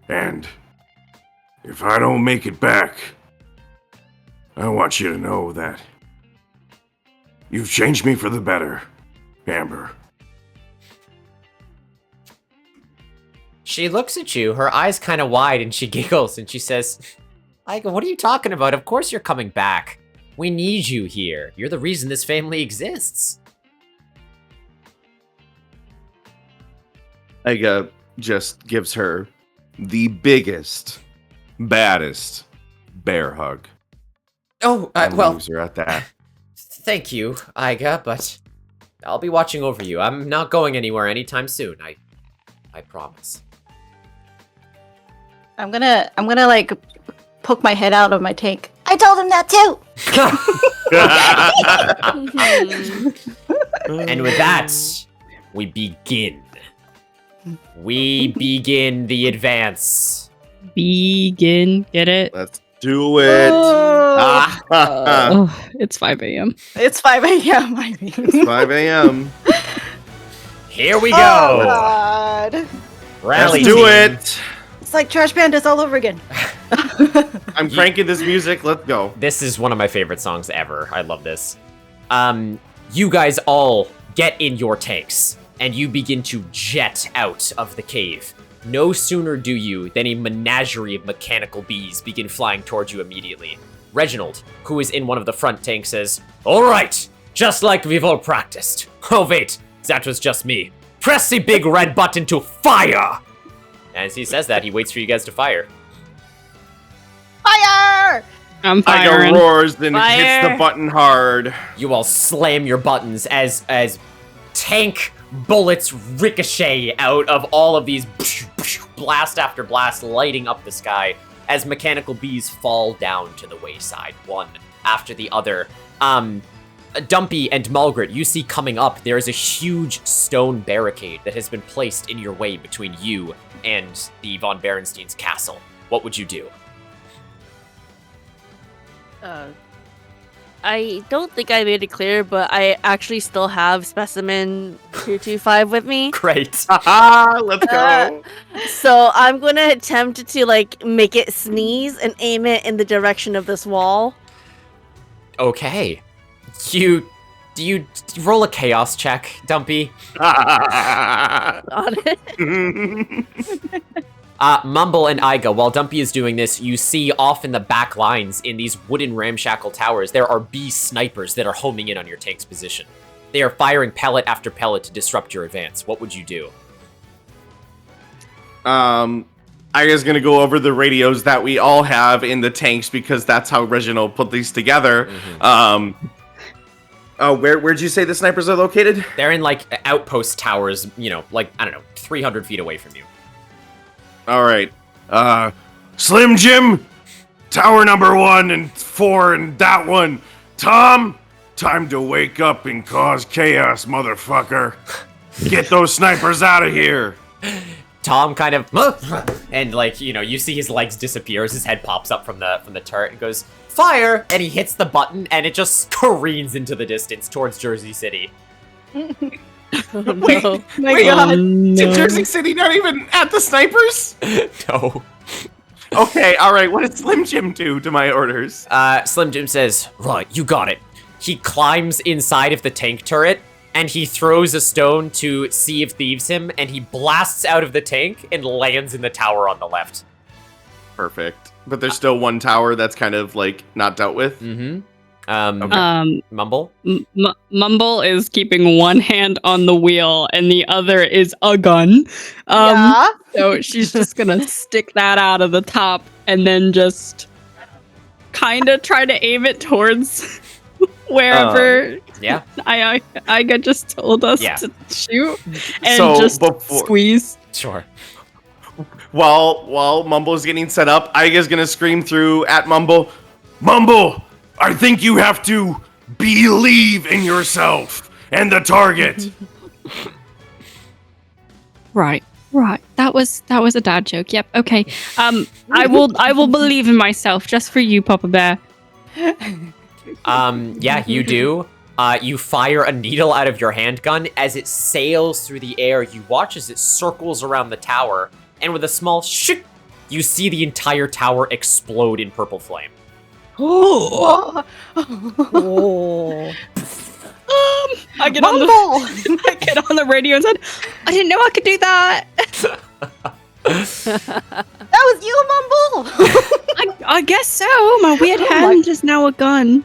And if I don't make it back, I want you to know that you've changed me for the better, Amber. She looks at you, her eyes kind of wide, and she giggles, and she says, Iga, what are you talking about? Of course you're coming back. We need you here. You're the reason this family exists. Iga just gives her the biggest, baddest bear hug. Oh, and well, leaves her at that. Thank you, Iga, but I'll be watching over you. I'm not going anywhere anytime soon. I promise. I'm gonna like poke my head out of my tank. I told him that too. And with that, we begin. We begin the advance. Begin. Get it? Let's do it. Oh, it's 5 a.m. It's 5 a.m. I mean. It's 5 a.m. Here we Oh, go. God. Rally Let's do team. it. It's like Trash Bandits all over again. I'm cranking this music. Let's go. This is one of my favorite songs ever. I love this. You guys all get in your tanks, and you begin to jet out of the cave. No sooner do you than a menagerie of mechanical bees begin flying towards you immediately. Reginald, who is in one of the front tanks, says, "All right, just like we've all practiced. Oh wait, that was just me. Press the big red button to fire!" As he says that, he waits for you guys to fire. Fire! I'm Iga firing. roars and hits Fire. the button hard. You all slam your buttons as tank bullets ricochet out of all of these blast after blast, lighting up the sky as mechanical bees fall down to the wayside, one after the other. Dumpy and Mulgrit, you see coming up, there is a huge stone barricade that has been placed in your way between you and the von Berenstein's castle. What would you do? I don't think I made it clear, but I actually still have Specimen 225 with me. Great. Let's go. So I'm gonna attempt to like make it sneeze and aim it in the direction of this wall. Okay. Do you roll a chaos check, Dumpy? On it. Mumble and Iga, while Dumpy is doing this, you see off in the back lines in these wooden ramshackle towers, there are bee snipers that are homing in on your tank's position. They are firing pellet after pellet to disrupt your advance. What would you do? Iga's gonna go over the radios that we all have in the tanks because that's how Reginald put these together. Where'd you say the snipers are located? They're in like outpost towers, you know, like, I don't know, 300 feet away from you. All right. Slim Jim, tower number 1 and 4 and that one. Tom, time to wake up and cause chaos, motherfucker. Get those snipers out of here. Tom kind of, and like, you know, you see his legs disappear as his head pops up from the turret and goes, "Fire!" And he hits the button and it just careens into the distance towards Jersey City. Oh, Wait, no. wait, God. Did Jersey City not even at the snipers? No. Okay, all right. What did Slim Jim do to my orders? Slim Jim says, "Right, you got it." He climbs inside of the tank turret and he throws a stone to see if thieves him, and he blasts out of the tank and lands in the tower on the left. Perfect. But there's still one tower that's kind of like not dealt with. Mm-hmm. Mumble? Mumble is keeping one hand on the wheel and the other is a gun. So she's just gonna stick that out of the top and then just kind of try to aim it towards wherever. Yeah. Iga just told us to shoot and So just squeeze. Sure. While Mumble's getting set up, Iga's gonna scream through at Mumble, Mumble, I think you have to believe in yourself and the target. Right. That was a dad joke. Yep. Okay. I will believe in myself just for you, Papa Bear. Yeah, you do. You fire a needle out of your handgun. As it sails through the air, you watch as it circles around the tower, and with a small shoot, you see the entire tower explode in purple flame. I get on the radio and said, I didn't know I could do that. That was you, Mumble. I guess so. My weird hand is now a gun.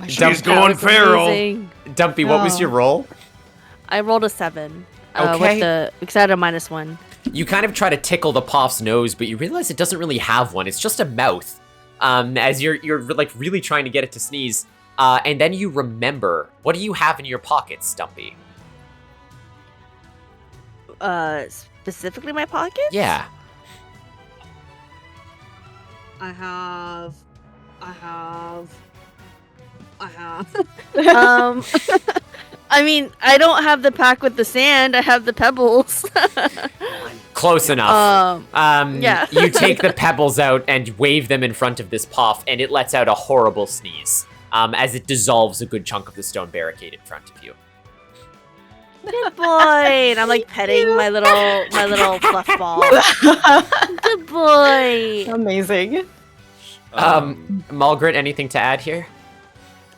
She's going feral. Dumpy, what was your roll? I rolled a 7. Okay. Because I had a -1. You kind of try to tickle the Poff's nose, but you realize it doesn't really have one. It's just a mouth. As you're like really trying to get it to sneeze. And then you remember, what do you have in your pockets, Stumpy? Specifically my pockets? Yeah. I have. I mean, I don't have the pack with the sand. I have the pebbles. Close enough. Yeah. You take the pebbles out and wave them in front of this Poff, and it lets out a horrible sneeze as it dissolves a good chunk of the stone barricade in front of you. Good boy. And I'm like petting my little fluff ball. Good boy. Amazing. Margaret, anything to add here?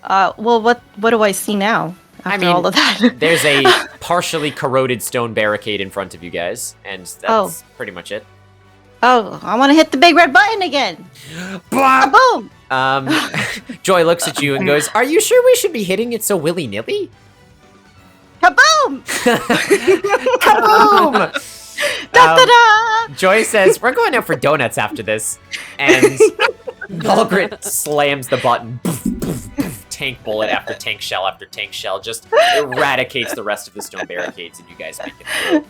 Well, what do I see now after all of that? There's a partially corroded stone barricade in front of you guys, and that's pretty much it. Oh, I want to hit the big red button again. Boom! Joy looks at you and goes, "Are you sure we should be hitting it so willy-nilly?" Kaboom! Kaboom! Da-da-da! Joy says, "We're going out for donuts after this," and Margaret slams the button. Tank bullet after tank shell just eradicates the rest of the stone barricades, and you guys make it through.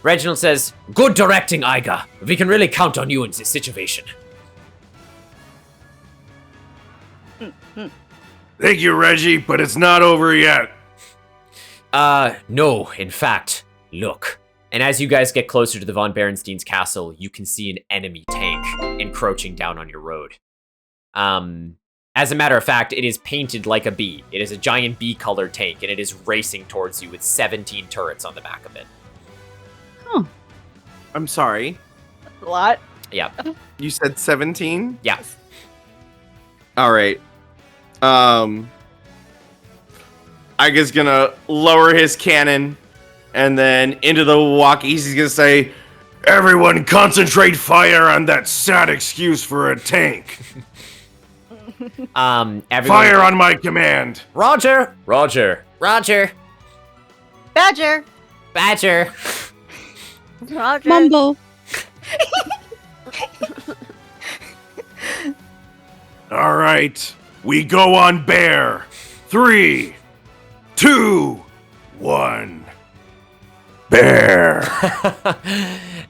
Reginald says, "Good directing, Iga. We can really count on you in this situation." Thank you, Reggie, but it's not over yet. No, in fact, look. And as you guys get closer to the Von Berenstein's castle, you can see an enemy tank encroaching down on your road. As a matter of fact, it is painted like a bee. It is a giant bee-colored tank, and it is racing towards you with 17 turrets on the back of it. I'm sorry. A lot. Yeah. You said 17? Yeah. All right. Iga's gonna lower his cannon, and then into the walkies, he's gonna say, "Everyone concentrate fire on that sad excuse for a tank." Everyone... Fire on my command. Roger. Roger. Roger. Badger. Badger. Roger. Mumble. All right, we go on bear. 3, 2, 1. Bear.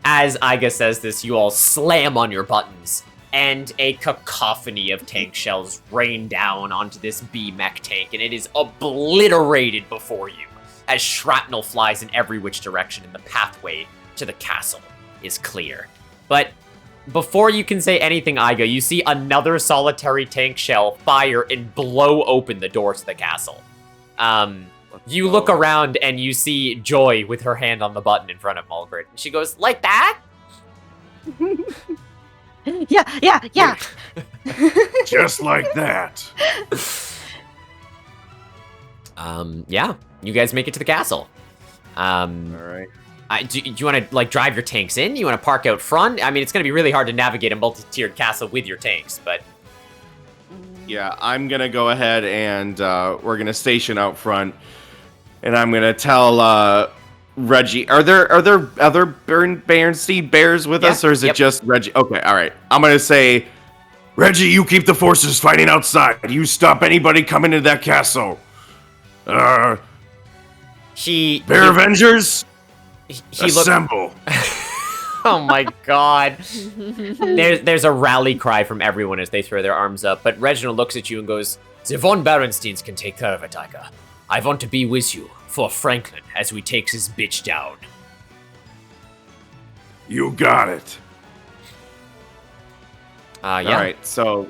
As Iga says this, you all slam on your buttons, and a cacophony of tank shells rain down onto this B-mech tank, and it is obliterated before you, as shrapnel flies in every which direction, and the pathway to the castle is clear. But before you can say anything, Iga, you see another solitary tank shell fire and blow open the door to the castle. You look around and you see Joy with her hand on the button in front of Margaret. She goes, "Like that?" Yeah. Just like that. Yeah, you guys make it to the castle. all right. Do you want to like drive your tanks in? You want to park out front? I mean, it's going to be really hard to navigate a multi-tiered castle with your tanks, but Yeah, I'm gonna go ahead and we're gonna station out front, and I'm gonna tell Reggie. Are there other Bernstein bears with us, or is it just Reggie? Okay, all right. I'm gonna say, Reggie, you keep the forces fighting outside. You stop anybody coming into that castle. Bear Avengers, assemble. Oh my god. There's a rally cry from everyone as they throw their arms up, but Reginald looks at you and goes, "The von Berensteins can take care of it, Iga. I want to be with you for Franklin as we take this bitch down." You got it. Yeah. Alright, so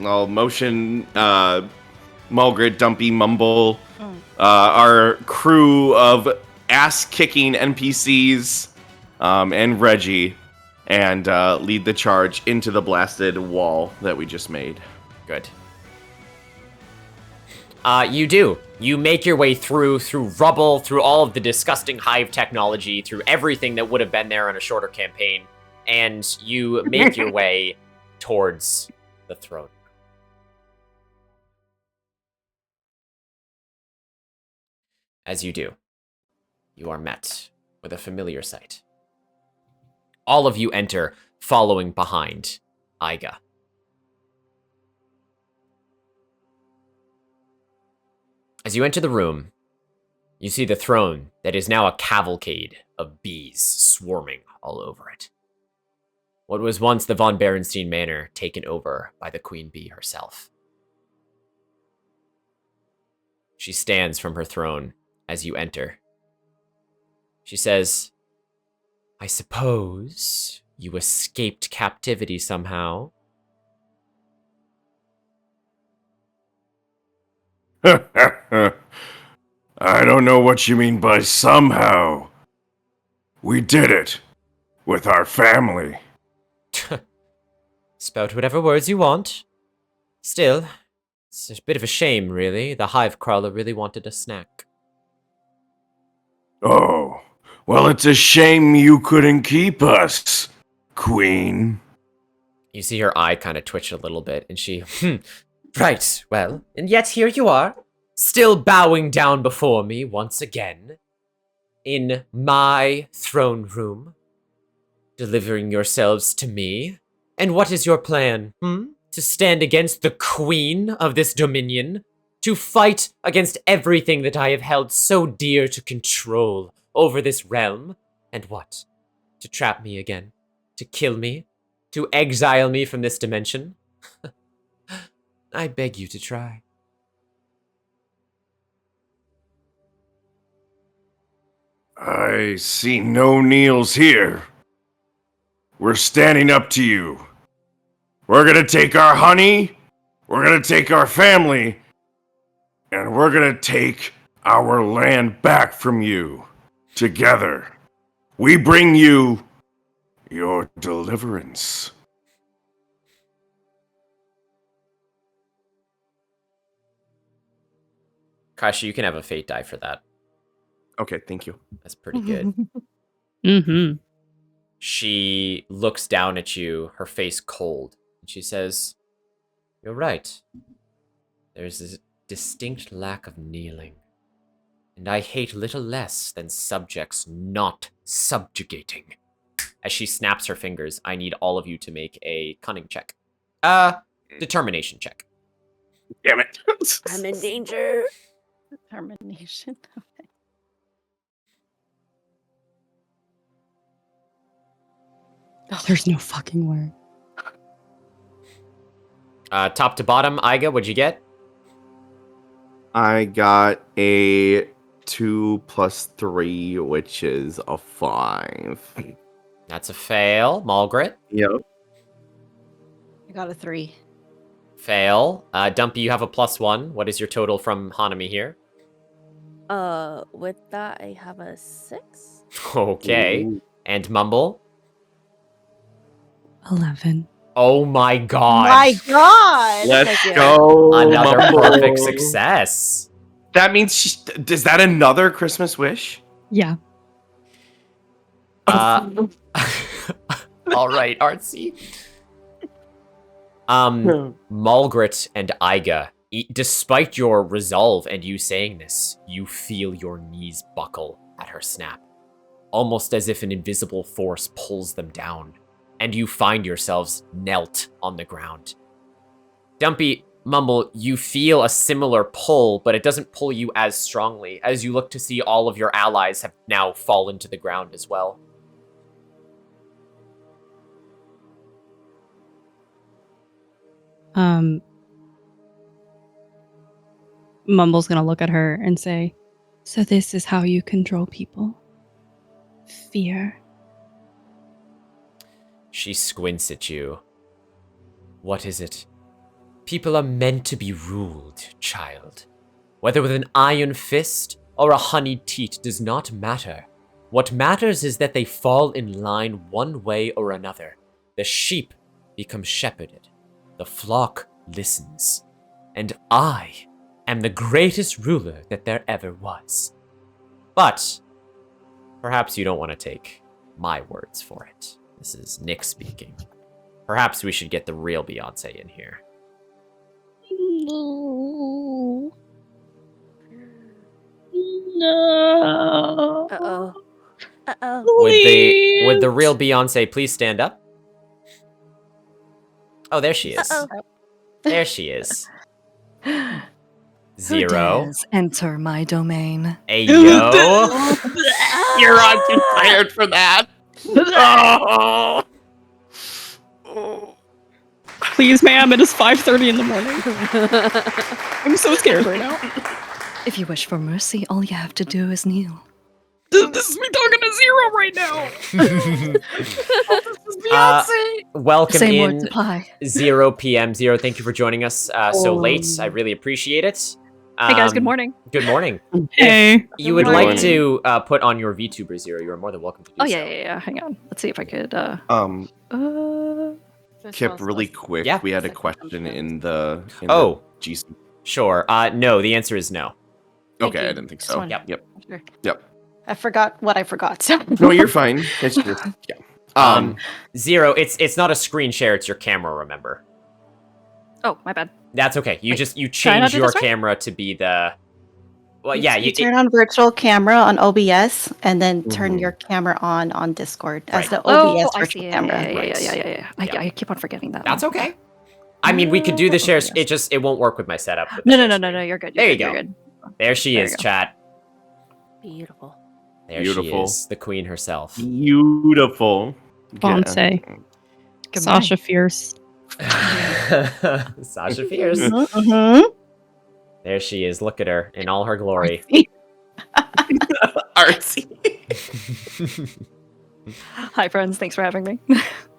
I'll motion Mulgrid, Dumpy, Mumble, our crew of ass-kicking NPCs, and Reggie, and lead the charge into the blasted wall that we just made. Good. You do. You make your way through rubble, through all of the disgusting hive technology, through everything that would have been there in a shorter campaign, and you make your way towards the throne. As you do, you are met with a familiar sight. All of you enter, following behind Iga. As you enter the room, you see the throne that is now a cavalcade of bees swarming all over it. What was once the von Berenstein Manor taken over by the Queen Bee herself. She stands from her throne as you enter. She says, "I suppose you escaped captivity somehow." I don't know what you mean by somehow. We did it. With our family. Spout whatever words you want. Still, it's a bit of a shame, really. The hive crawler really wanted a snack. Oh, well, it's a shame you couldn't keep us, Queen. You see her eye kind of twitch a little bit, and she, right, well, and yet here you are, still bowing down before me once again, in my throne room, delivering yourselves to me. And what is your plan, To stand against the queen of this dominion? To fight against everything that I have held so dear to control over this realm? And what? To trap me again? To kill me? To exile me from this dimension? I beg you to try. I see no kneels here. We're standing up to you. We're gonna take our honey, we're gonna take our family, and we're gonna take our land back from you. Together. We bring you your deliverance. Kashi, you can have a fate die for that. Okay, thank you. That's pretty good. Mm-hmm. She looks down at you, her face cold, and she says, "You're right. There's a distinct lack of kneeling, and I hate little less than subjects not subjugating." As she snaps her fingers, I need all of you to make a cunning check. Determination check. Damn it. I'm in danger. Determination. Oh, there's no fucking word. Top to bottom, Iga, what'd you get? I got a 2 + 3, which is a 5. That's a fail. Malgrit? Yep. I got a 3. Fail. Dumpy, you have a +1. What is your total from Hanami here? With that, I have a 6. Okay. Ooh. And Mumble? 11. Oh my god. My god! Let's go. Another Mumble. perfect success. That means is that another Christmas wish? Yeah. All right, Artsy. Malgrit and Iga, despite your resolve and you saying this, you feel your knees buckle at her snap, almost as if an invisible force pulls them down, and you find yourselves knelt on the ground. Dumpy, Mumble, you feel a similar pull, but it doesn't pull you as strongly, as you look to see all of your allies have now fallen to the ground as well. Mumble's gonna look at her and say, "So this is how you control people? Fear." She squints at you. What is it? People are meant to be ruled, child. Whether with an iron fist or a honeyed teat does not matter. What matters is that they fall in line one way or another. The sheep become shepherded. The flock listens. And I am the greatest ruler that there ever was. But perhaps you don't want to take my words for it. This is Nick speaking. Perhaps we should get the real Beeyonce in here. No. No. Uh-oh. Uh-oh. Would the real Beeyonce please stand up? Oh, there she is. Uh-oh. There she is. Who Zero. dares enter my domain? Ayo. You're unfired for that. Oh. Please, ma'am, it is 5:30 in the morning. I'm so scared right now. If you wish for mercy, all you have to do is kneel. This is me talking to Zero right now. Welcome Same in words apply. 0 p.m. Zero, thank you for joining us so late. I really appreciate it. Hey guys, good morning. Good morning. Hey. If you would Good like morning. to put on your VTuber, Zero, you are more than welcome to do Oh so. yeah. Hang on. Let's see if I could. Kip, really quick. Yeah. We had a question in the Oh. GC. Sure. No, the answer is no. Thank Okay, you. I didn't think Just so. wanted- Yep. Sure. Yep. I forgot what I forgot. So. No, you're fine. It's just yeah. Zero, it's not a screen share, it's your camera, remember? Oh, my bad. That's okay. You Can I not change do your this right? camera to be the... Well, yeah, You turn on virtual camera on OBS and then turn Mhm. your camera on Discord as Right. the Oh, OBS I virtual see. camera. Yeah. I keep on forgetting that. That's one. okay. I mean, we could do the shares. It won't work with my setup. with the No. share You're good. There you You're go. good. There she There is, you go. chat. Beautiful. There she Beautiful. is, the queen herself. Beautiful. Beyonce. Good Sasha Fierce. Sasha Fierce. Mm-hmm. There she is. Look at her in all her glory. Artsy. Hi, friends. Thanks for having me.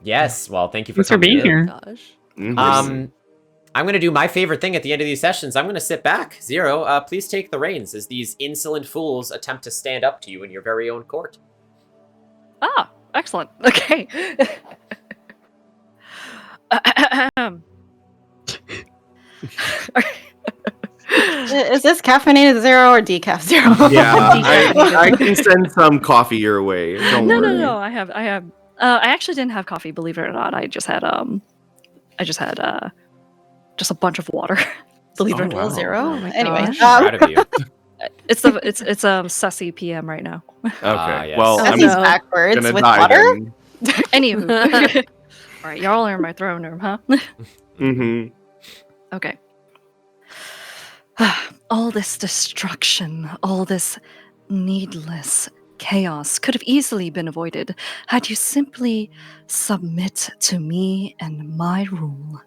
Yes. Well, thank you for Thanks for coming being in. here. Gosh. I'm going to do my favorite thing at the end of these sessions. I'm going to sit back. Zero, please take the reins as these insolent fools attempt to stand up to you in your very own court. Ah, excellent. Okay. Is this caffeinated zero or decaf zero? Yeah, I can send some coffee your way. Don't worry. No. I have. I actually didn't have coffee. Believe it or not, I just had just a bunch of water. Believe it or Oh, not. wow. Zero. Oh my Anyway, gosh. Proud of you. It's sussy PM right now. Okay. Yes. Well, That I'm seems backwards gonna with dive water. in. Anywho, all right, y'all are in my throne room, huh? Mm-hmm. Okay. All this destruction, all this needless chaos could have easily been avoided had you simply submit to me and my rule.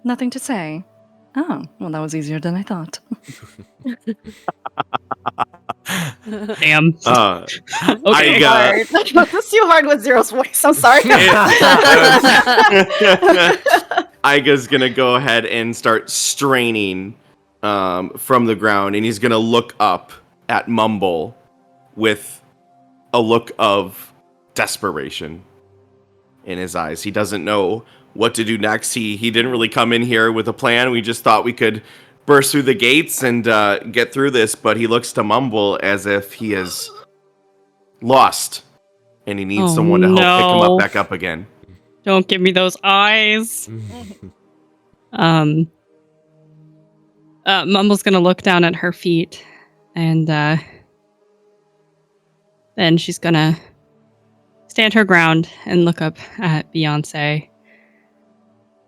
Nothing to say. Oh, well, that was easier than I thought. Damn. Okay. That's too hard with Zero's voice. I'm sorry. Iga's gonna go ahead and start straining from the ground, and he's gonna look up at Mumble with a look of desperation in his eyes. He doesn't know what to do next. He didn't really come in here with a plan. We just thought we could burst through the gates and get through this, but he looks to Mumble as if he is lost and he needs someone to help pick him no. back up again. Don't give me those eyes. Mumble's gonna look down at her feet, and then she's gonna stand her ground and look up at Beeyonce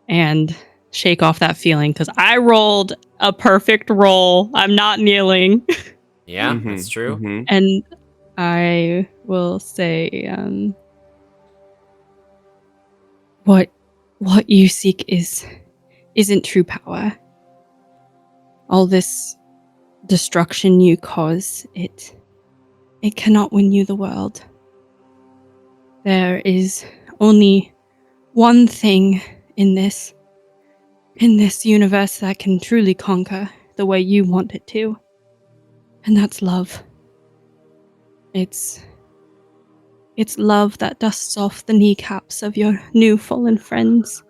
and shake off that feeling, because I rolled a perfect roll. I'm not kneeling. Yeah, that's true. And I will say, what you seek isn't true power. All this destruction you cause, it cannot win you the world. There is only one thing in this universe that can truly conquer the way you want it to. And that's love. It's love that dusts off the kneecaps of your new fallen friends.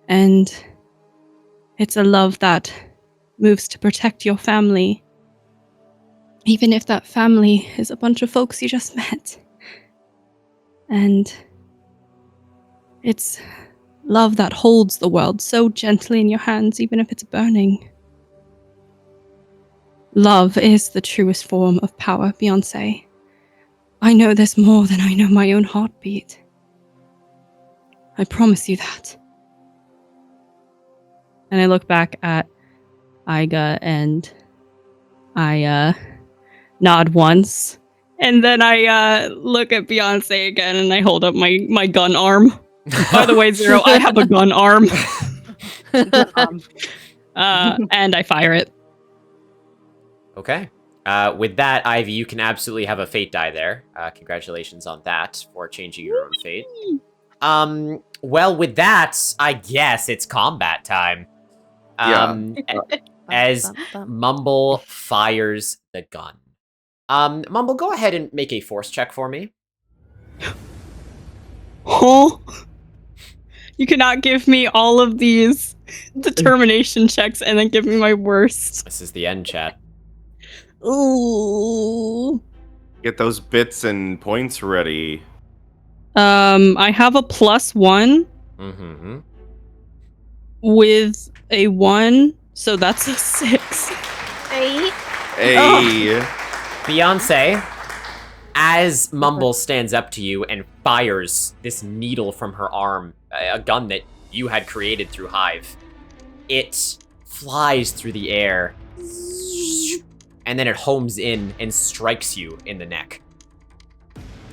And it's a love that moves to protect your family, even if that family is a bunch of folks you just met. And it's love that holds the world so gently in your hands, even if it's burning. Love is the truest form of power, Beeyonce. I know this more than I know my own heartbeat. I promise you that. And I look back at Iga and I nod once. And then I look at Beeyonce again and I hold up my gun arm. By the way, Zero, I have a gun arm. And I fire it. Okay. With that, Ivy, you can absolutely have a fate die there. Congratulations on that for changing your own fate. Well, with that, I guess it's combat time. As Mumble fires the gun. Mumble, go ahead and make a force check for me. Huh? You cannot give me all of these determination checks and then give me my worst. This is the end, chat. Ooh. Get those bits and points ready. I have a +1 with a 1, so that's a 6. Hey. Hey. Beeyonce, as Mumble stands up to you and fires this needle from her arm, a gun that you had created through Hive, it flies through the air, and then it homes in and strikes you in the neck.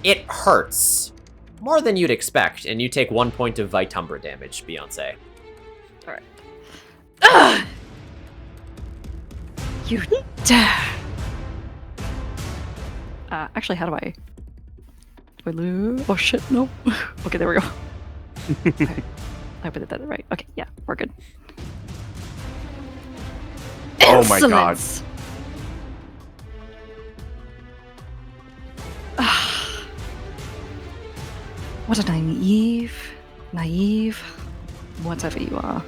It hurts more than you'd expect, and you take 1 point of Vitumbra damage, Beeyonce. Alright. Ah! You dare! Actually, how do I lose? Oh shit, no. Okay, there we go. Okay. I put that right. Okay, yeah, we're good. Oh my god. What a naive, whatever you are.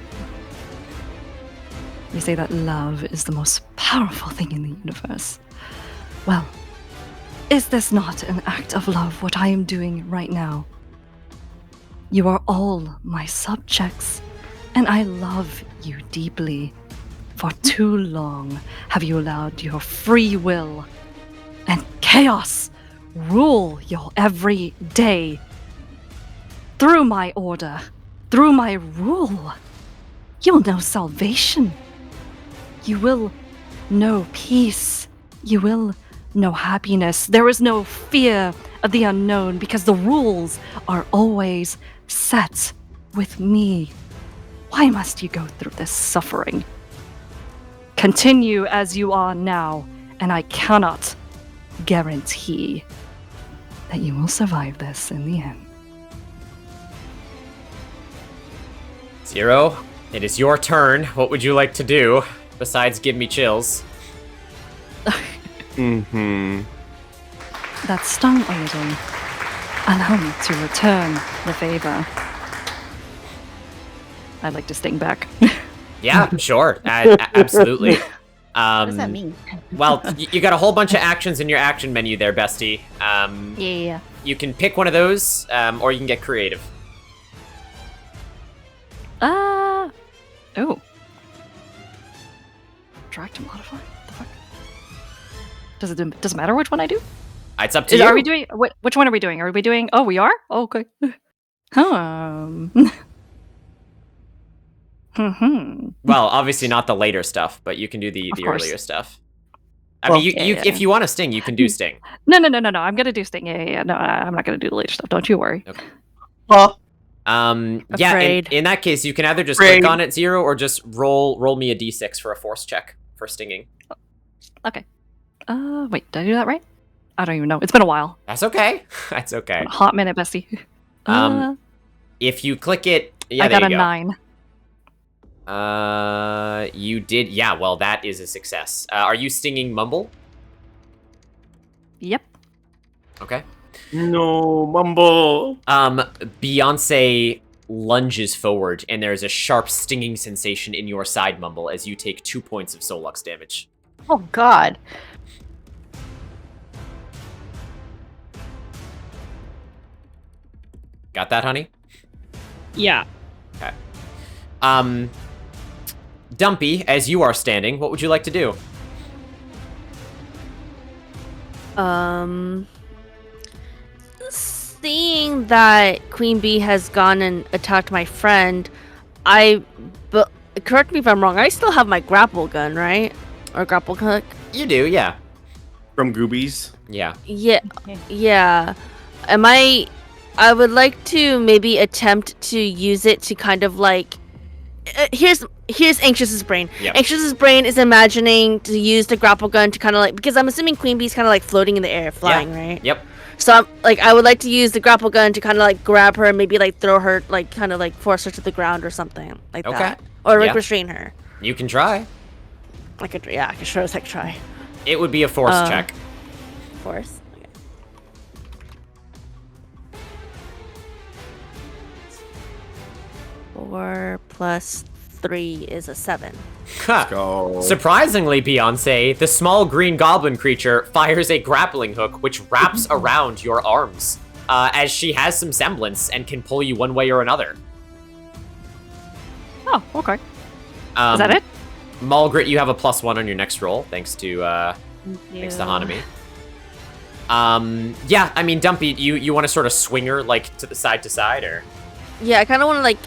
You say that love is the most powerful thing in the universe. Well, is this not an act of love, what I am doing right now? You are all my subjects, and I love you deeply. For too long have you allowed your free will and chaos rule your every day. Through my order, through my rule, you will know salvation. You will know peace. You will know happiness. There is no fear of the unknown because the rules are always set with me. Why must you go through this suffering? Continue as you are now, and I cannot guarantee that you will survive this in the end. Zero, it is your turn. What would you like to do besides give me chills? That stung a little. Allow me to return the favor. I'd like to sting back. Yeah, sure. Absolutely. What does that mean? Well, you got a whole bunch of actions in your action menu there, bestie. Yeah. You can pick one of those, or you can get creative. Oh. Drag to modify? What the fuck? Does it matter which one I do? It's up to you. Are we doing... Which one are we doing? Are we doing... Oh, we are? Oh, okay. Well, obviously not the later stuff, but you can do the earlier stuff. I mean, if you want to sting, you can do sting. No. I'm gonna do sting. Yeah. No, I'm not gonna do the later stuff. Don't you worry. Okay. Well, yeah. In that case, you can either just click on it 0 or just roll me a d6 for a force check for stinging. Okay. Wait, did I do that right? I don't even know. It's been a while. That's okay. That's okay. A hot minute, bestie. If you click it, yeah, I got there you a go. 9. You did. Yeah. Well, that is a success. Are you stinging Mumble? Yep. Okay. No, Mumble. Beeyonce lunges forward, and there's a sharp stinging sensation in your side, Mumble, as you take 2 points of Solux damage. Oh God. Got that, honey? Yeah. Okay. Dumpy, as you are standing, what would you like to do? Seeing that Queen Bee has gone and attacked my friend, but correct me if I'm wrong, I still have my grapple gun, right? Or grapple hook? You do, yeah. From Goobies? Yeah. Yeah. I would like to maybe attempt to use it to kind of like... here's Anxious's brain. Yep. Anxious's brain is imagining to use the grapple gun to kind of like... Because I'm assuming Queen Bee's kind of like floating in the air, flying, right? Yep. So I would like to use the grapple gun to kind of like grab her and maybe like throw her, like kind of like force her to the ground or something like that. Or like restrain her. You can try. I could sure as heck try. It would be a force check. Force? Okay. Four plus 3 is a 7. Let's go. Surprisingly, Beeyonce, the small green goblin creature fires a grappling hook which wraps around your arms, as she has some semblance and can pull you one way or another. Oh, okay. Is that it? Mulgrit, you have a +1 on your next roll, thanks to Hanami. Yeah, I mean, Dumpy, you want to sort of swing her, like, to side, or? Yeah, I kind of want to, like,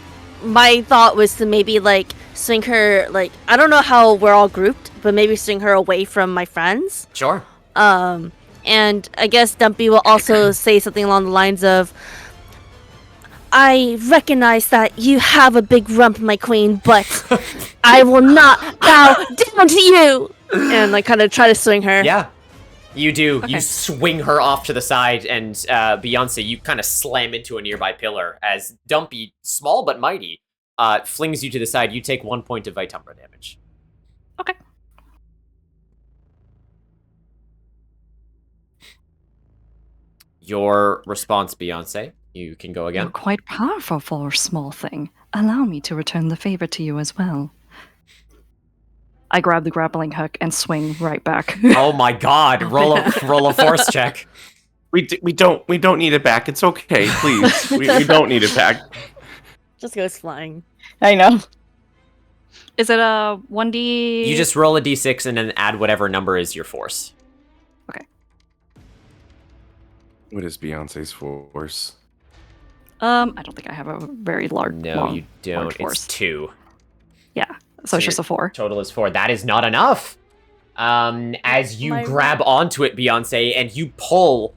my thought was to maybe, like, swing her, like, I don't know how we're all grouped, but maybe swing her away from my friends. Sure. And I guess Dumpy will also say something along the lines of, I recognize that you have a big rump, my queen, but I will not bow down to you! And, like, kind of try to swing her. Yeah. You do. Okay. You swing her off to the side, and Beeyonce, you kind of slam into a nearby pillar as Dumpy, small but mighty, flings you to the side. You take 1 point of Vitumbra damage. Okay. Your response, Beeyonce. You can go again. You're quite powerful for a small thing. Allow me to return the favor to you as well. I grab the grappling hook and swing right back. Oh my God! Roll a force check. We don't need it back. It's okay, please. we don't need it back. Just goes flying. I know. Is it a 1d? You just roll a d6 and then add whatever number is your force. Okay. What is Beyonce's force? I don't think I have a very large. No, you don't. It's 2. Yeah. So it's just a 4. Total is 4. That is not enough. As you grab onto it, Beeyonce, and you pull,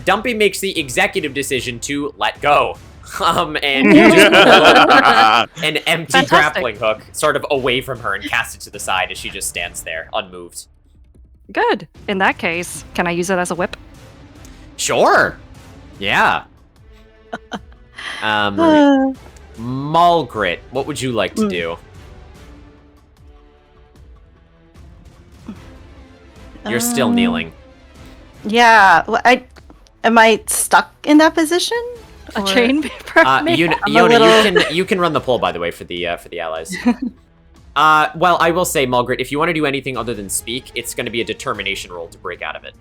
Dumpy makes the executive decision to let go. And you just pull an empty grappling hook sort of away from her and cast it to the side as she just stands there, unmoved. Good. In that case, can I use it as a whip? Sure. Yeah. Mulgrit, what would you like to do? You're still kneeling. Yeah. Well, am I stuck in that position? A chain paper? Yona, you can run the poll, by the way, for the allies. Well, I will say, Mulgrit, if you want to do anything other than speak, it's going to be a determination roll to break out of it.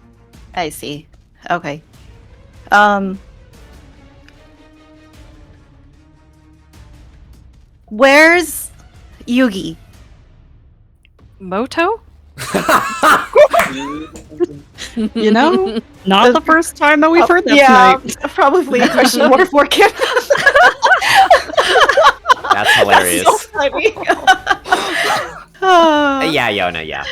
I see. Okay. Where's Yugi? Moto? You know? Not the first time that we've heard that tonight. Probably a question mark for Kim. That's hilarious. That's so funny. Yeah, Yona, yeah.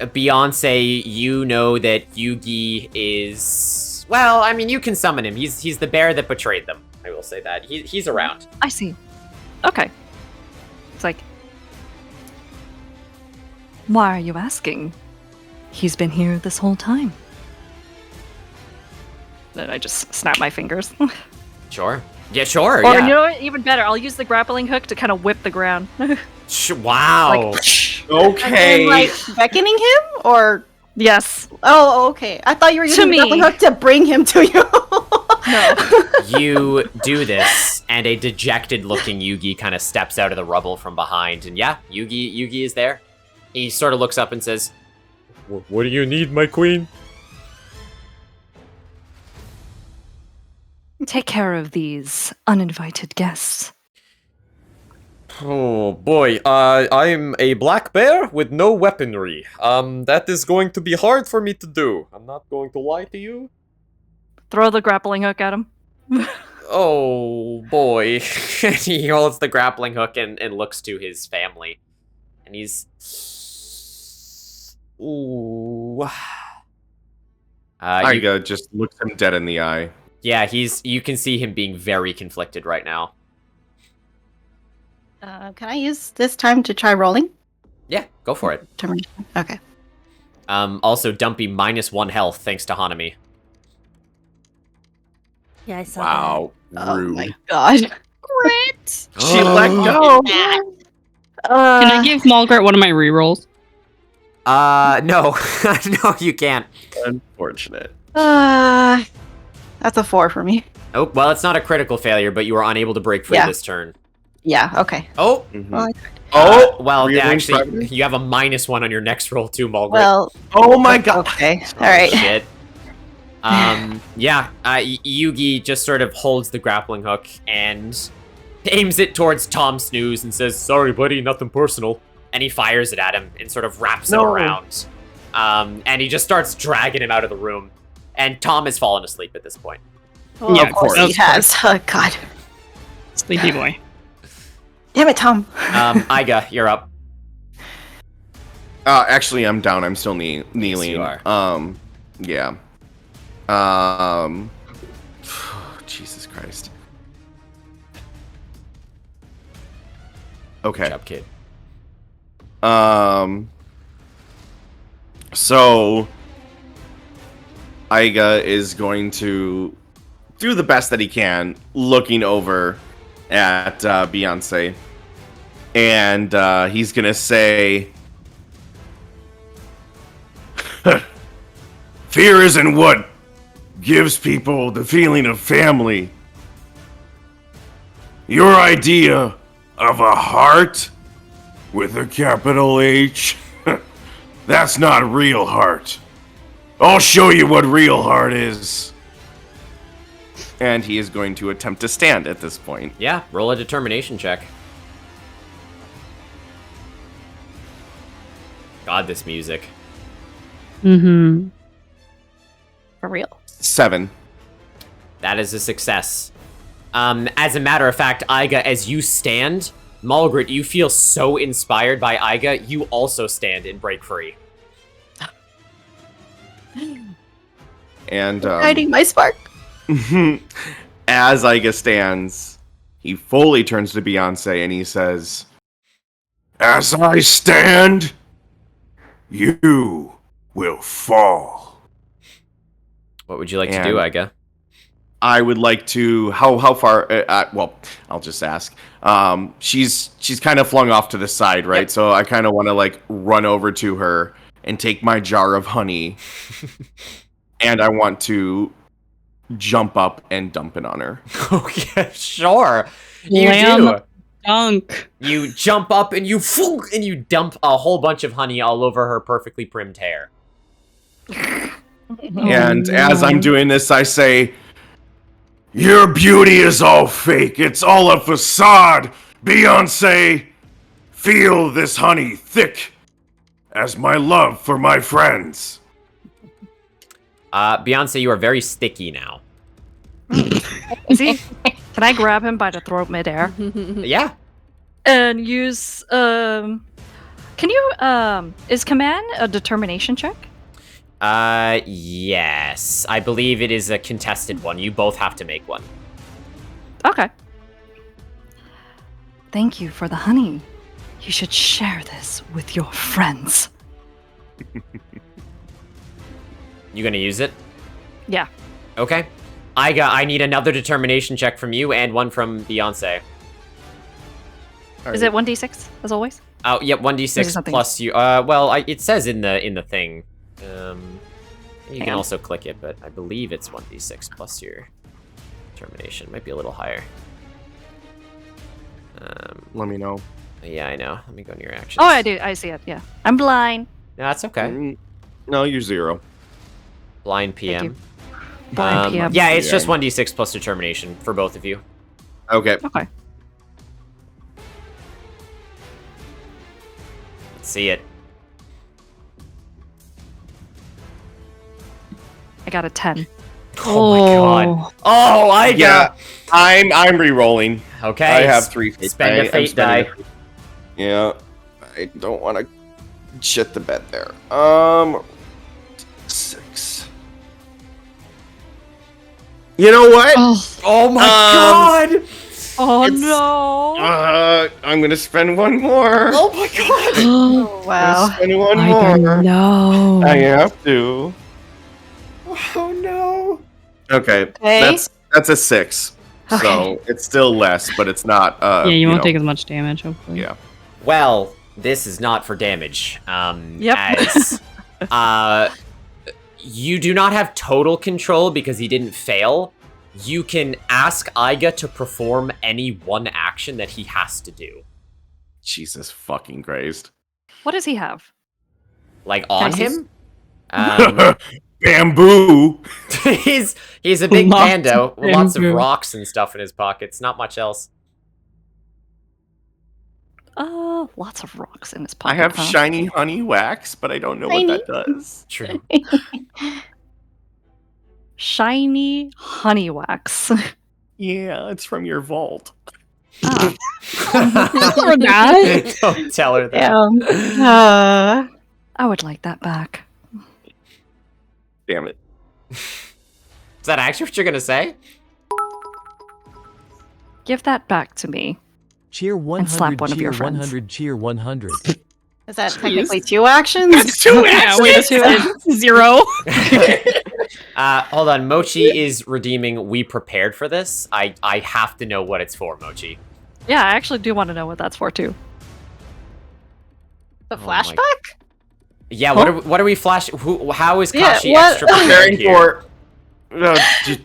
Beeyonce, you know that Yugi is... Well, I mean, you can summon him. He's the bear that betrayed them. I will say that. He's around. I see. Okay. It's like... Why are you asking? He's been here this whole time. Then I just snap my fingers. Sure. Yeah, sure, Or yeah. you know what? Even better, I'll use the grappling hook to kind of whip the ground. Wow. Okay. And, like, beckoning him? Or... Yes. Oh, okay. I thought you were using the grappling hook to bring him to you. You do this, and a dejected-looking Yugi kind of steps out of the rubble from behind, and yeah, Yugi is there. He sort of looks up and says, What do you need, my queen? Take care of these uninvited guests. Oh boy, I'm a black bear with no weaponry. That is going to be hard for me to do. I'm not going to lie to you. Throw the grappling hook at him. oh boy. He holds the grappling hook and looks to his family. And he's... Ooh. Iga just looks him dead in the eye. Yeah, you can see him being very conflicted right now. Can I use this time to try rolling? Yeah, go for it. Okay. Also, Dumpy -1 health thanks to Hanami. Yeah, I saw Wow. Oh Rude. my god. Crit! She let go. Can I give Malgret one of my rerolls? No. No, you can't. Unfortunate. That's a 4 for me. Oh, well, it's not a critical failure, but you are unable to break free Yeah. this turn. Yeah, okay. Oh! Well, Rearrange actually, property? you have a -1 on your next roll too, Malgret. Well, Oh my god. okay. Alright. Shit. Yeah, Yugi just sort of holds the grappling hook and aims it towards Tom Snooze and says, "Sorry, buddy, nothing personal." And he fires it at him and sort of wraps him around. And he just starts dragging him out of the room. And Tom has fallen asleep at this point. Well, Yeah, of course he has. Oh, God. Sleepy boy. Damn it, Tom. Iga, you're up. Actually, I'm down. I'm still kneeling. you are. Yeah. Jesus Christ. Okay. Good job, kid. So Iga is going to do the best that he can, looking over at Beeyonce, and he's gonna say, Fear isn't what gives people the feeling of family. Your idea of a heart with a capital H, that's not real heart. I'll show you what real heart is. and he is going to attempt to stand at this point. Yeah, roll a determination check. God, this music. Mm-hmm. For real. 7. That is a success. As a matter of fact, Iga, as you stand, Malgret, you feel so inspired by Iga, you also stand and break free. And Hiding my spark. as Iga stands, he fully turns to Beeyonce and he says, As I stand, you will fall. What would you like to do, Iga? I would like to. How far? Well, I'll just ask. She's kind of flung off to the side, right? Yep. So I kind of want to like run over to her and take my jar of honey, and I want to jump up and dump it on her. Okay, sure. You do. Dunk. You jump up and you dump a whole bunch of honey all over her perfectly primmed hair. And as I'm doing this, I say, "Your beauty is all fake. It's all a facade. Beeyonce, feel this honey thick as my love for my friends." Beeyonce, you are very sticky now. Is he? Can I grab him by the throat midair? Yeah. And use can you is command a determination check? Yes. I believe it is a contested one. You both have to make one. Okay. Thank you for the honey. You should share this with your friends. You gonna use it? Yeah. Okay. I need another determination check from you and one from Beeyonce. Is it 1d6 as always? Oh, yep, 1d6 plus you. Well, it says in the thing. You can also click it, but I believe it's 1d6 plus your determination. Might be a little higher. Let me know. Yeah, I know. Let me go into your actions. Oh, I do. I see it. Yeah. I'm blind. No, that's okay. No, you're 0. Blind PM. Blind PM. Yeah, it's just 1d6 plus determination for both of you. Okay. Okay. Let's see it. I got a 10. Oh my god. Oh, I'm re-rolling. Okay. I have 3 fate. Spend a fate die. Yeah. I don't want to shit the bed there. 6. You know what? Oh my god! Oh no! I'm gonna spend one more. Oh my god! Oh, wow. Spend one more. No. I have to. Oh no. Okay. That's a 6. Okay. So it's still less, but it's not. Yeah, you won't take as much damage, hopefully. Yeah. Well, this is not for damage. Yep. As you do not have total control because he didn't fail. You can ask Iga to perform any one action that he has to do. Jesus fucking Christ. What does he have? Like on Texas? him? Bamboo. he's a big Lots pando of with lots of bamboo. rocks and stuff in his pockets. Not much else. Lots of rocks in his I pocket. have huh? shiny honey wax, but I don't know what that does. True. Shiny honey wax. Yeah, it's from your vault. Ah. Tell her that. Don't tell her that. Yeah. I would like that back. Damn it. Is that actually what you're gonna say? Give that back to me. Cheer 100, slap one of cheer your friends. 100, cheer 100. Is that technically 2 actions? That's 2 Yeah, wait, actions. 0. Hold on. Mochi is redeeming We Prepared for This. I have to know what it's for, Mochi. Yeah, I actually do want to know what that's for too. The my- flashback? Yeah, what are we flash? How is Yeah, Kashi what- extra prepared Preparing here? for just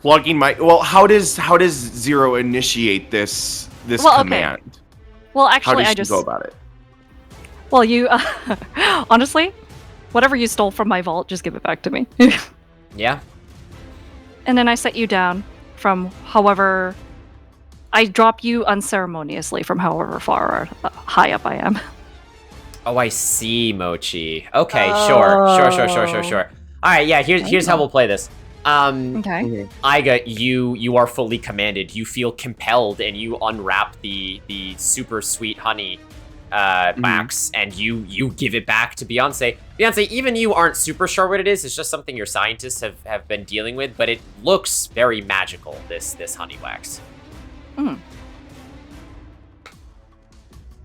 plugging my. Well, how does 0 initiate this Well, okay. command? Well, How actually, does I she just. go about it? Well, you. Honestly, whatever you stole from my vault, just give it back to me. Yeah. And then I set you down from however. I drop you unceremoniously from however far or high up I am. Oh, I see, Mochi. Okay, sure. All right, yeah. Here's how we'll play this. Okay. Iga, you are fully commanded. You feel compelled, and you unwrap the super sweet honey wax, and you give it back to Beeyonce. Beeyonce, even you aren't super sure what it is. It's just something your scientists have been dealing with, but it looks very magical. This honey wax.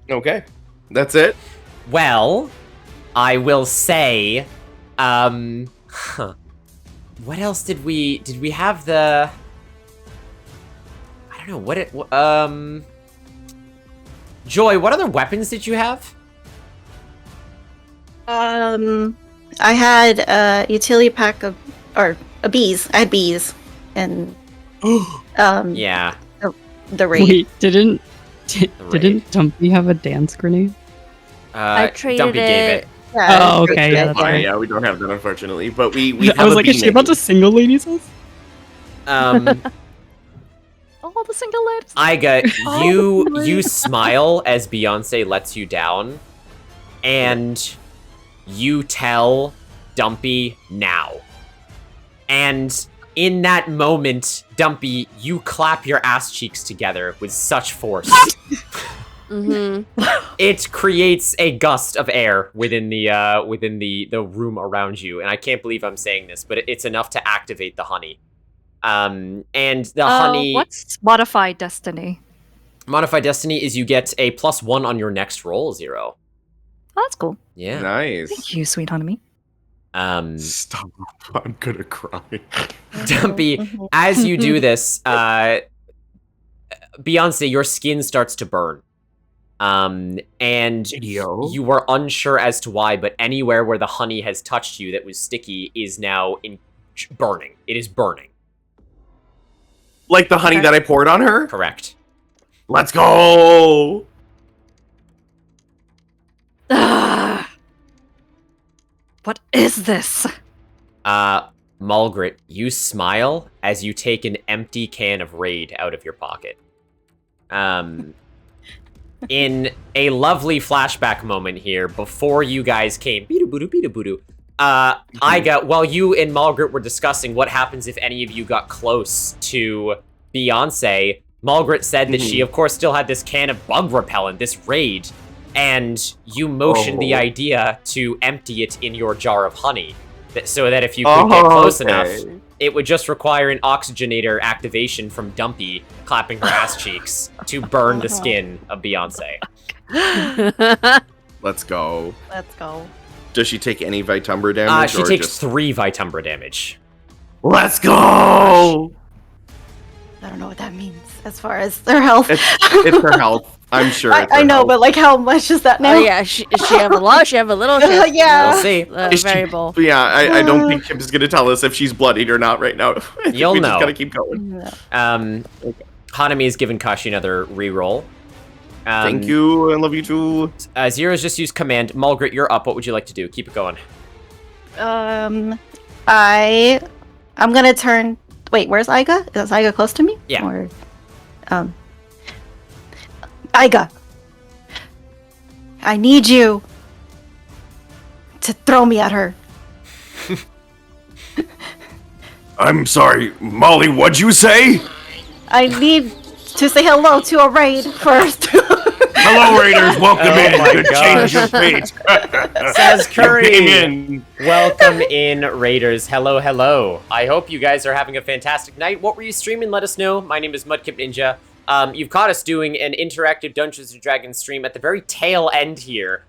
Okay, that's it. Well, I will say, what else did we have the? I don't know Joy, what other weapons did you have? I had a utility pack of, or a bees. I had bees, and Yeah. the raid. Wait, didn't Dumpy have a dance grenade? I traded Dumpy gave it. it. Oh, okay, yeah, that's Fine, right. yeah, we don't have that unfortunately, but we I have was a like, is she about to single ladies us? All the single ladies. Aiga, you smile as Beeyonce lets you down, and you tell Dumpy now. And in that moment, Dumpy, you clap your ass cheeks together with such force. It creates a gust of air within the room around you, and I can't believe I'm saying this, but it's enough to activate the honey. And the honey. What's Modify Destiny? Modify Destiny is you get a +1 on your next roll, Zero. Oh, that's cool. Yeah. Nice. Thank you, sweet honey. Stop. I'm gonna cry. Dumpy, as you do this, Beeyonce, your skin starts to burn. And you were unsure as to why, but anywhere where the honey has touched you that was sticky is now burning. It is burning. Like the honey that I poured on her? Correct. Let's go! What is this? Mulgrit, you smile as you take an empty can of Raid out of your pocket. In a lovely flashback moment here, before you guys came, while you and Mulgrit were discussing what happens if any of you got close to Beeyonce, Mulgrit said that she, of course, still had this can of bug repellent, this Raid, and you motioned the idea to empty it in your jar of honey, so that if you could get close enough, it would just require an oxygenator activation from Dumpy clapping her ass cheeks to burn the skin of Beeyonce. Let's go. Let's go. Does she take any Vitumbra damage? She takes 3 Vitumbra damage. Let's go! I don't know what that means as far as their health. It's her health. I'm sure. I know, but like, how much is that now? Oh yeah, she have a lot. She have a little. Yeah. We'll see. Variable. Yeah, I don't think Kip is gonna tell us if she's bloodied or not right now. You'll we know. just gotta keep going. Hanami has given Kashi another reroll. Thank you. I love you too. Zero's just used command. Mulgrit, you're up. What would you like to do? Keep it going. I'm gonna turn. Wait, where's Aiga? Is Aiga close to me? Yeah. Or, Aiga, I need you to throw me at her. I'm sorry, Molly, what'd you say? I need to say hello to a raid first. Hello, Raiders. Welcome in. Good change of fate. Says Curry. You came in. Welcome in, Raiders. Hello, hello. I hope you guys are having a fantastic night. What were you streaming? Let us know. My name is Mudkip Ninja. You've caught us doing an interactive Dungeons & Dragons stream at the very tail end here.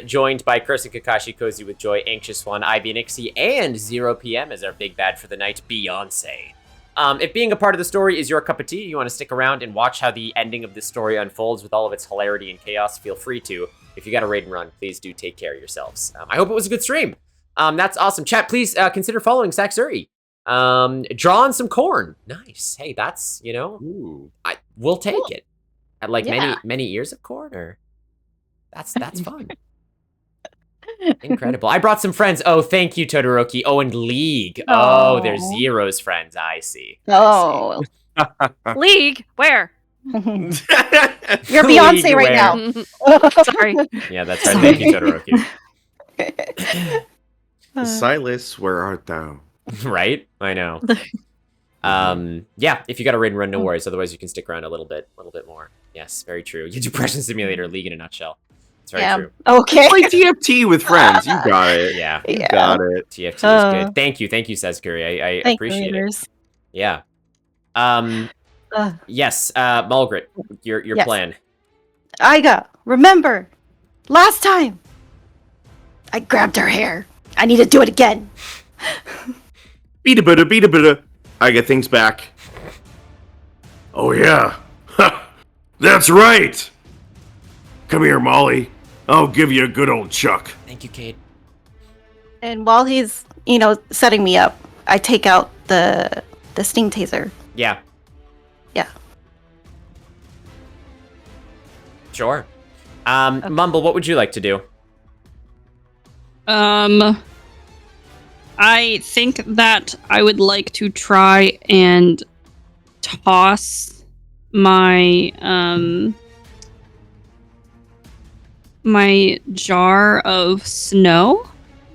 Joined by Curse and Kakashi, Cozy with Joy, Anxious One, Ivy and Ixie, and 0 PM as our big bad for the night, Beeyonce. If being a part of the story is your cup of tea, you want to stick around and watch how the ending of this story unfolds with all of its hilarity and chaos, feel free to. If you got a raid and run, please do take care of yourselves. I hope it was a good stream. That's awesome. Chat, please consider following Saxuri. Draw on some corn. Nice. Hey, that's, we'll take it. At like many ears of corn, or that's fun. Incredible. I brought some friends. Oh, thank you, Todoroki. Oh, and League. Oh, there's Zero's friends. I see. Oh. League? Where? You're Beyonce League right where? now. Sorry. Yeah, that's right. Thank you, Todoroki. Silas, where art thou? Right? I know. Yeah, if you got a raid and run, no worries. Otherwise, you can stick around a little bit more. Yes, very true. You Depression Simulator, League in a nutshell. It's very true. Okay. Play TFT with friends. You got it. Yeah. You got it. TFT is good. Thank you, Sazguri. I appreciate it. Yeah. Yes, Mulgrit, your plan. Aiga, remember, last time I grabbed her hair. I need to do it again. Beat a bit. I get things back. Oh, yeah. That's right. Come here, Molly. I'll give you a good old chuck. Thank you, Cade. And while he's, setting me up, I take out the sting taser. Yeah. Yeah. Sure. Mumble, what would you like to do? I think that I would like to try and toss my my jar of snow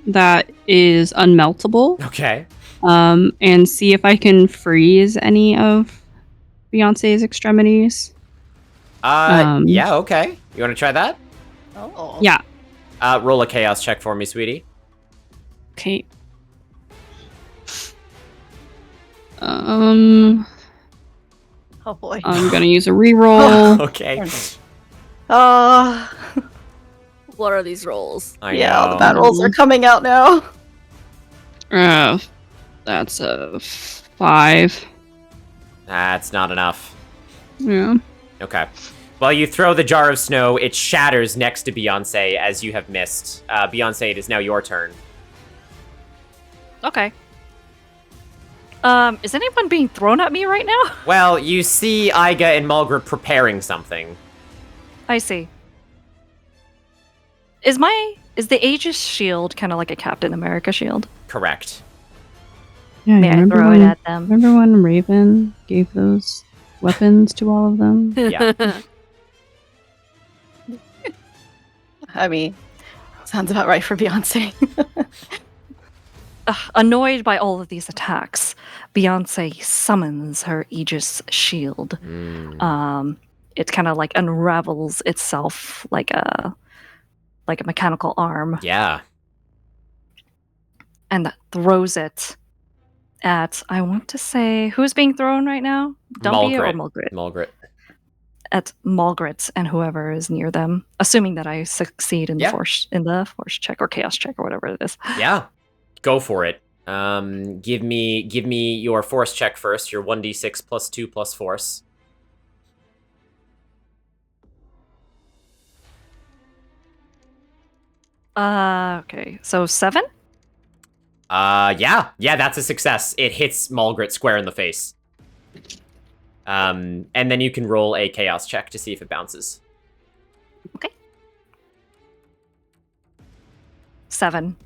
that is unmeltable. Okay. And see if I can freeze any of Beyonce's extremities. Yeah, okay. You want to try that? Oh. Yeah. Roll a chaos check for me, sweetie. Okay. Oh boy. I'm gonna use a reroll. Okay. What are these rolls? I Yeah, know. the bad rolls are coming out now. That's a 5. That's not enough. Yeah. Okay. Well, you throw the jar of snow, it shatters next to Beeyonce as you have missed. Beeyonce, it is now your turn. Okay. Is anyone being thrown at me right now? Well, you see Iga and Mulgrit preparing something. I see. Is the Aegis shield kind of like a Captain America shield? Correct. Yeah, May I remember throw when, it at them? Remember when Raven gave those weapons to all of them? Yeah. I mean, sounds about right for Beyonce. Annoyed by all of these attacks, Beyonce summons her Aegis shield. It kind of like unravels itself like a mechanical arm. Yeah. And throws it at, I want to say, who's being thrown right now? Dumpy or Mulgrit? Mulgrit. At Mulgrit and whoever is near them, assuming that I succeed in the force check or chaos check or whatever it is. Yeah. Go for it. Give me your force check first. Your 1d6 plus 2 plus force. Okay. So 7? Yeah, that's a success. It hits Mulgrit square in the face. And then you can roll a chaos check to see if it bounces. Okay. 7.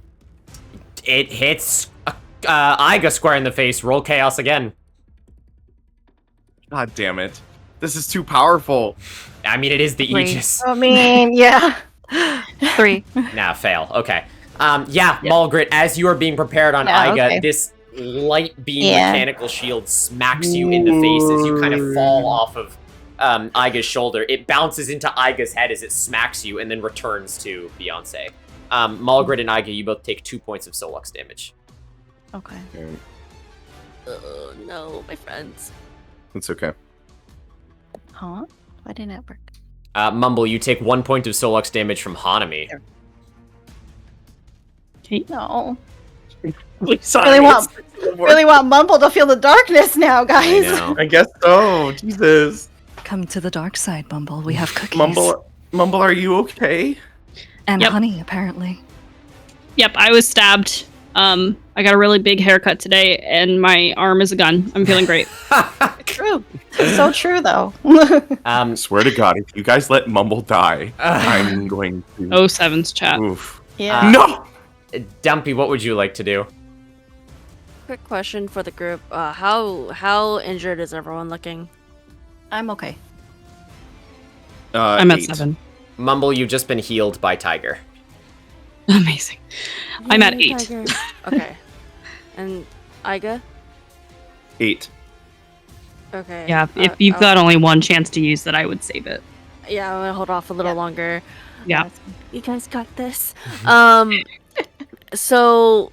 It hits Iga square in the face. Roll chaos again. God damn it. This is too powerful. I mean, it is the 3. Aegis. I mean, yeah. 3. Nah, fail. Okay. Mulgrit, as you are being prepared on Iga, this light beam mechanical shield smacks you in the face as you kind of fall off of Iga's shoulder. It bounces into Iga's head as it smacks you and then returns to Beyonce. Mulgrit and Iga, you both take 2 points of Solux damage. Okay. Oh, no, my friends. It's okay. Huh? Why didn't it work? Mumble, you take 1 point of Solux damage from Hanami. No. Please, Really want Mumble to feel the darkness now, guys. I guess so. Jesus. Come to the dark side, Bumble. We have cookies. Mumble, are you okay? And honey, apparently. Yep, I was stabbed. I got a really big haircut today, and my arm is a gun. I'm feeling great. True. So true, though. Swear to God, if you guys let Mumble die, I'm going to... 07's chat. Oof. Yeah. No! Dumpy, what would you like to do? Quick question for the group. How injured is everyone looking? I'm okay. I'm at 8. 7. Mumble, you've just been healed by Tiger. Amazing. I'm at 8. Tiger. Okay. And Iga? 8. Okay. Yeah, if you've got only one chance to use that, I would save it. Yeah, I'm gonna hold off a little longer. Yeah. You guys got this. So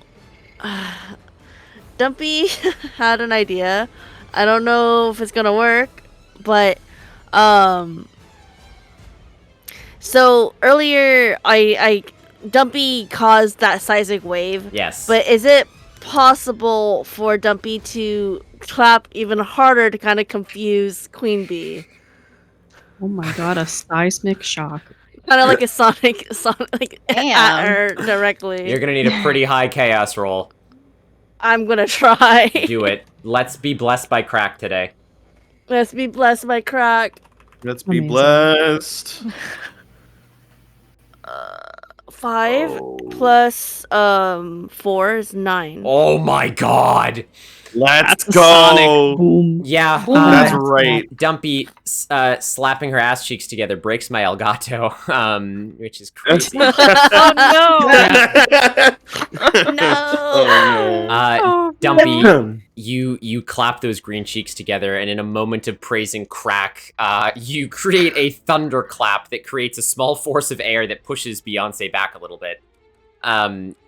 Dumpy had an idea. I don't know if it's gonna work, but so earlier I Dumpy caused that seismic wave. Yes. But is it possible for Dumpy to clap even harder to kind of confuse Queen Bee? Oh my god, a seismic shock. Kind of like a sonic like Damn. at her directly. You're gonna need a pretty high chaos roll. I'm gonna try. Do it. Let's be blessed by crack today. Let's be blessed by crack. Let's be blessed. 5 plus 4 is 9. Oh my god! Let's That's a go. sonic boom. Yeah, That's right. Dumpy slapping her ass cheeks together breaks my Elgato, which is crazy. Oh no! No. Dumpy, you clap those green cheeks together, and in a moment of praise and crack, you create a thunderclap that creates a small force of air that pushes Beeyonce back a little bit.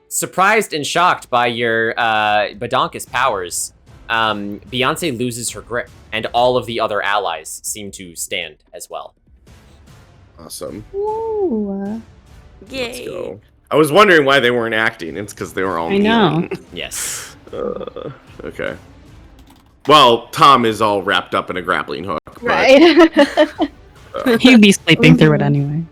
Surprised and shocked by your Badonkus powers, Beeyonce loses her grip, and all of the other allies seem to stand as well. Awesome. Ooh. Yay! Let's go. I was wondering why they weren't acting. It's because they were all I know. kneeling. Yes. Okay. Well, Tom is all wrapped up in a grappling hook. But, Right. He'd be sleeping through it anyway.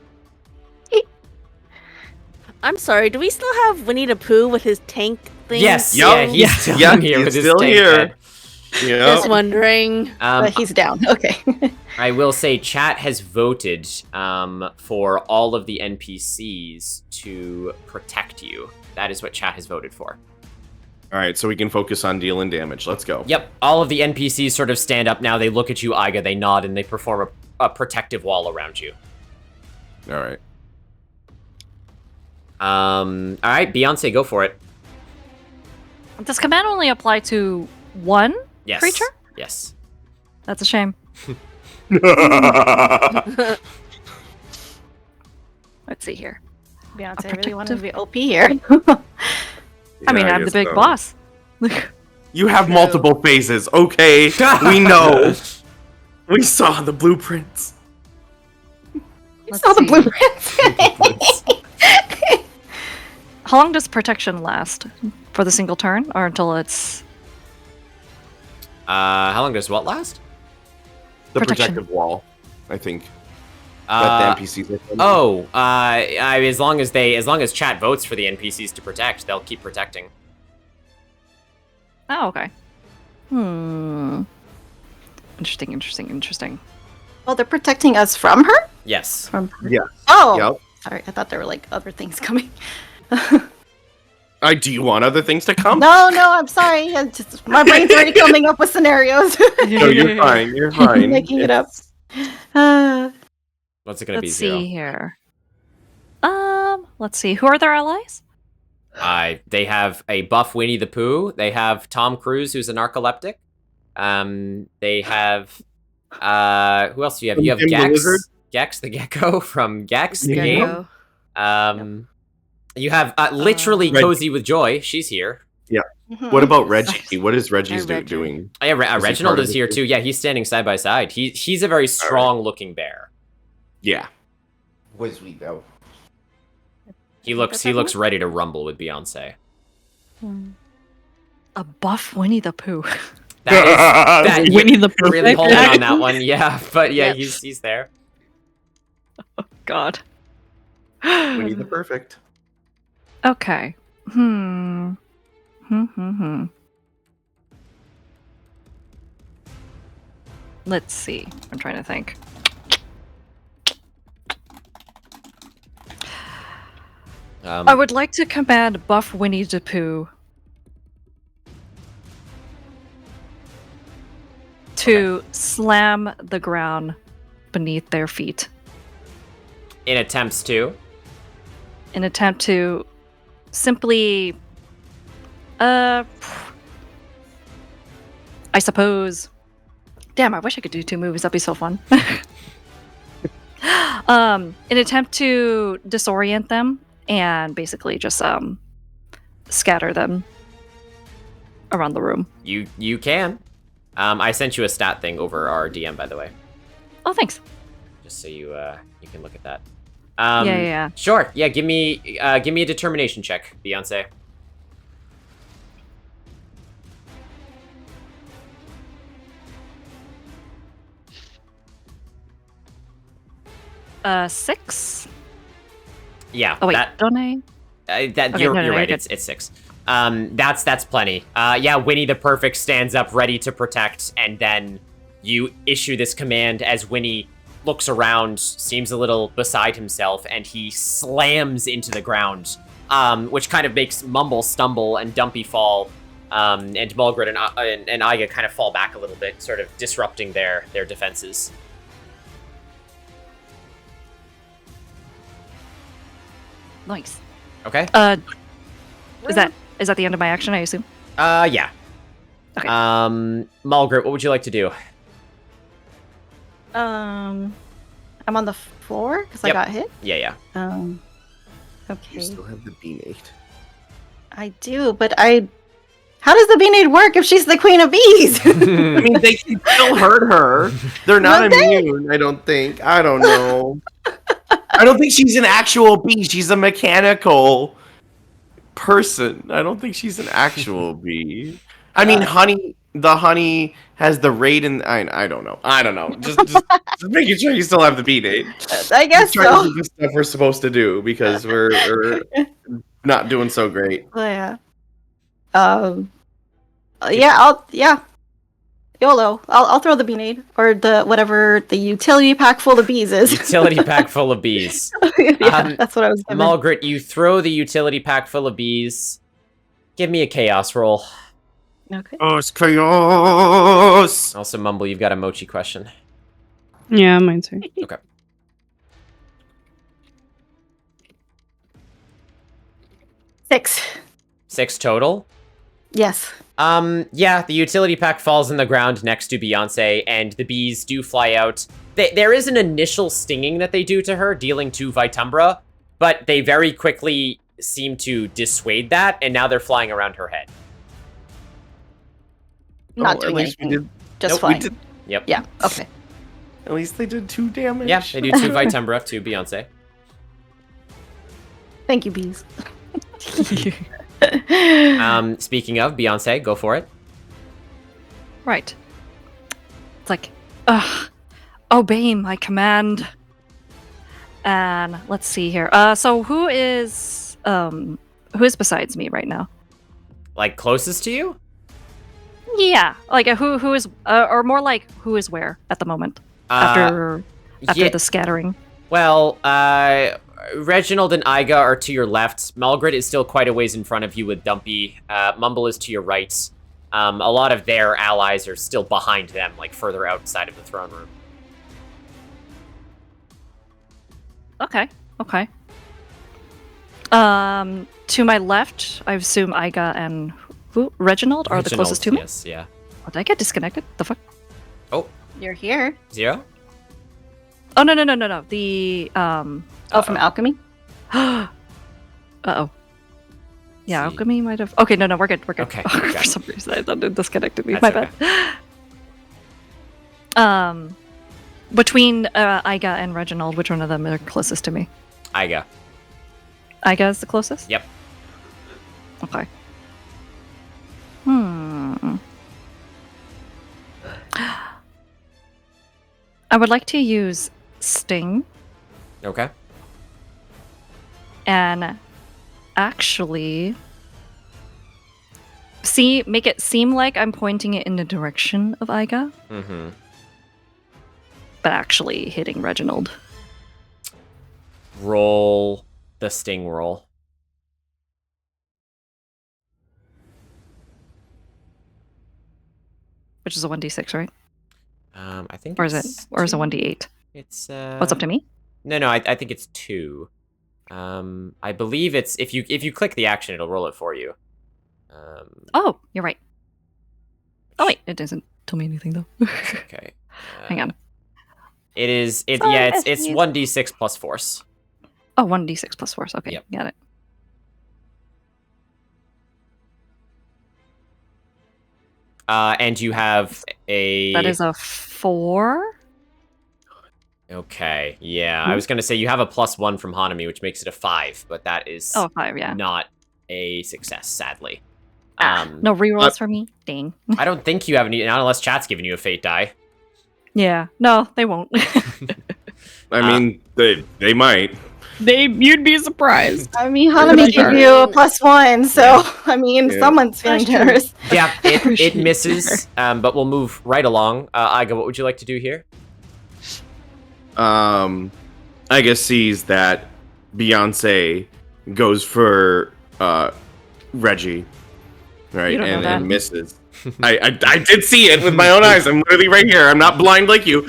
I'm sorry. Do we still have Winnie the Pooh with his tank thing? Yes. Yep. Yeah, he's still Yeah, in here he's with his still tank here. head. Just wondering. But he's down. Okay. I will say chat has voted for all of the NPCs to protect you. That is what chat has voted for. All right, so we can focus on dealing damage. Let's go. Yep, all of the NPCs sort of stand up now. They look at you, Iga, they nod, and they perform a protective wall around you. All right. All right, Beeyonce, go for it. Does command only apply to one Yes. creature? Yes. That's a shame. Let's see here. Beyonce really wanted to be OP here. I mean, Yeah, I'm the guess big so. boss. You have multiple phases. Okay, we know. We saw the blueprints. Let's saw the see. blueprints. How long does protection last? For the single turn, or until it's How long does what last? The Protection. protective wall, I think. That the NPCs are from. As long as chat votes for the NPCs to protect, they'll keep protecting. Oh, okay. Interesting. Oh, they're protecting us from her? Yes. From her? Yeah. Oh. Yep. Sorry, I thought there were like other things coming. Do you want other things to come? No, I'm sorry. My brain's already coming up with scenarios. No, you're fine. You're fine. Making it up. What's it gonna be, Let's Zero? see here. Let's see. Who are their allies? They have a buff Winnie the Pooh. They have Tom Cruise, who's a narcoleptic. They have who else do you have? You have Tim the Gex. Lizard? Gex the Gecko from Gex the Gecko. game. You have literally Reggie. Cozy with Joy. She's here. Yeah. What about Reggie? What is Reggie's doing? Oh, yeah, Is he Reginald part of is the here group? too. Yeah, he's standing side by side. He's a very strong looking bear. Yeah. Was we go? He looks ready to rumble with Beyonce. A buff Winnie the Pooh. That is Winnie the really Perfect. holding on that one. Yeah, but yeah, he's there. God. Winnie the Perfect. Okay. Let's see. I'm trying to think. I would like to command buff Winnie the Pooh to slam the ground beneath their feet In attempts to. in attempt to simply I suppose damn, I wish I could do 2 moves. That'd be so fun. In attempt to disorient them and basically just scatter them around the room. You can. I sent you a stat thing over our DM, by the way, Oh, thanks. just so you can look at that. Yeah. Sure. Yeah. Give me a determination check, Beyonce. Six. Yeah. Oh wait, that- don't I? that Okay, you're no, right. you're good. It's 6. That's plenty. Yeah, Winnie the Perfect stands up ready to protect, and then you issue this command as Winnie looks around, seems a little beside himself, and he slams into the ground, which kind of makes Mumble stumble and Dumpy fall, and Mulgrit and Iga kind of fall back a little bit, sort of disrupting their defenses. Nice. Okay. Is that the end of my action, I assume? Yeah. Okay. Mulgrit, what would you like to do? I'm on the floor because Yep. I got hit. Yeah. Okay. You still have the beanade. I do, but how does the beanade work if she's the queen of bees? I mean, they can still hurt her. They're not immune, I don't think. I don't know. I don't think she's an actual bee. She's a mechanical person. I don't think she's an actual bee. I mean, the honey has the rate in. I don't know. Just making sure you still have the beanade. I guess Trying so. to do the stuff we're supposed to do because we're not doing so great. Yeah. YOLO. I'll throw the beanade or the whatever the utility pack full of bees is. Utility pack full of bees. That's what I was given. Mulgrit, you throw the utility pack full of bees. Give me a chaos roll. Okay. Oh, it's chaos. Also, Mumble, you've got a mochi question. Yeah, mine's here. Okay. Six total? Yes. Yeah, the utility pack falls in the ground next to Beeyonce, and the bees do fly out. There is an initial stinging that they do to her, dealing 2 Vitumbra, but they very quickly seem to dissuade that, and now they're flying around her head. Not doing anything. Just flying. Yep. Yeah, okay. At least they did 2 damage. Yeah, they do 2 Vitumbra to Beeyonce. Thank you, bees. Speaking of, Beeyonce, go for it. Right. It's like, obey my command. And let's see here. So who is besides me right now? Like, closest to you? Yeah, like who is, or more like who is where at the moment after the scattering. Well, Reginald and Iga are to your left. Mulgrit is still quite a ways in front of you with Dumpy. Mumble is to your right. A lot of their allies are still behind them, like further outside of the throne room. Okay. To my left, I assume Iga and who? Reginald are the closest to me? Yes, yeah. Oh, did I get disconnected? The fuck? Oh. You're here. 0? Oh, no. The, from Alchemy? Uh-oh. Yeah, Alchemy might have... Okay, no, we're good. Okay. For some reason, I thought it disconnected me. That's My bad. Between Iga and Reginald, which one of them are closest to me? Iga. Iga is the closest? Yep. Okay. I would like to use Sting. Okay. And actually make it seem like I'm pointing it in the direction of Iga. Mm-hmm. But actually hitting Reginald. Roll the sting roll. Which is a 1d6, right? I think or is it a 1d8? It's What's up to me? No, I think it's 2. I believe it's if you click the action, it'll roll it for you. Oh, you're right. Oh wait, it doesn't tell me anything though. Okay. Hang on. It's 1d6 plus force. Oh, 1d6 plus force. Okay, yep. Got it. And you have a... That is a 4. Okay, yeah. I was going to say you have a +1 from Hanami, which makes it a 5, but that is 5, yeah. not a success, sadly. No rerolls for me? Dang. I don't think you have any, not unless chat's giving you a fate die. Yeah, no, they won't. I mean, they might. You'd be surprised. I mean, Hanami gave you a +1, so I mean, someone's feeling generous. Yeah, it misses, but we'll move right along. Iga, what would you like to do here? I guess sees that Beeyonce goes for Reggie, right, You don't know and that. misses. I did see it with my own eyes. I'm literally right here. I'm not blind like you.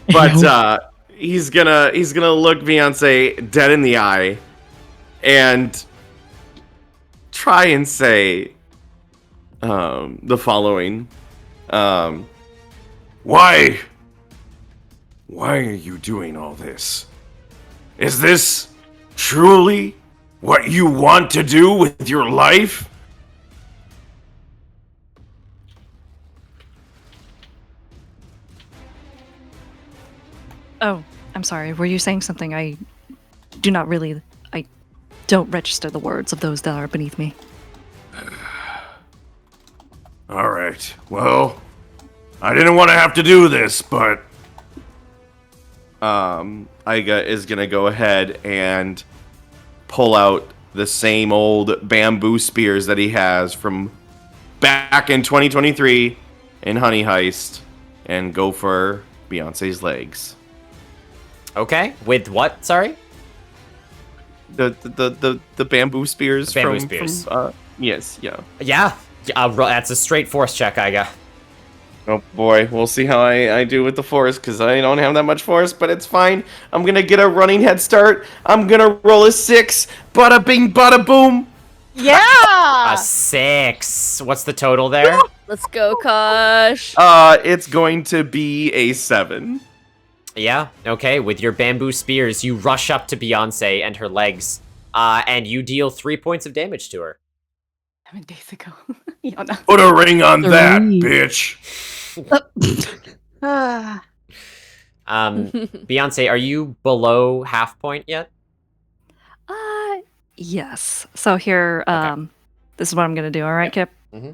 But he's gonna look Beyonce dead in the eye and try and say the following. Why are you doing all this? Is this truly what you want to do with your life? Oh, I'm sorry. Were you saying something? I don't register the words of those that are beneath me. All right. Well, I didn't want to have to do this, but Iga is gonna go ahead and pull out the same old bamboo spears that he has from back in 2023 in HoneyHeist and go for Beyonce's legs. Okay, with what? Sorry. The bamboo spears. The bamboo from, spears. From, yes. Yeah. Yeah. That's a straight force check, Iga. Oh boy, we'll see how I do with the force, because I don't have that much force, but it's fine. I'm gonna get a running head start. I'm gonna roll a 6. Bada bing, bada boom. Yeah! A 6. What's the total there? Let's go, Kosh. It's going to be a 7. Yeah, okay. With your bamboo spears, you rush up to Beyonce and her legs, and you deal 3 points of damage to her. 7 days ago. Yona. Put a ring on that, bitch. Beyonce, are you below half point yet? Yes. So here, this is what I'm gonna do. All right, Kip. Mm-hmm.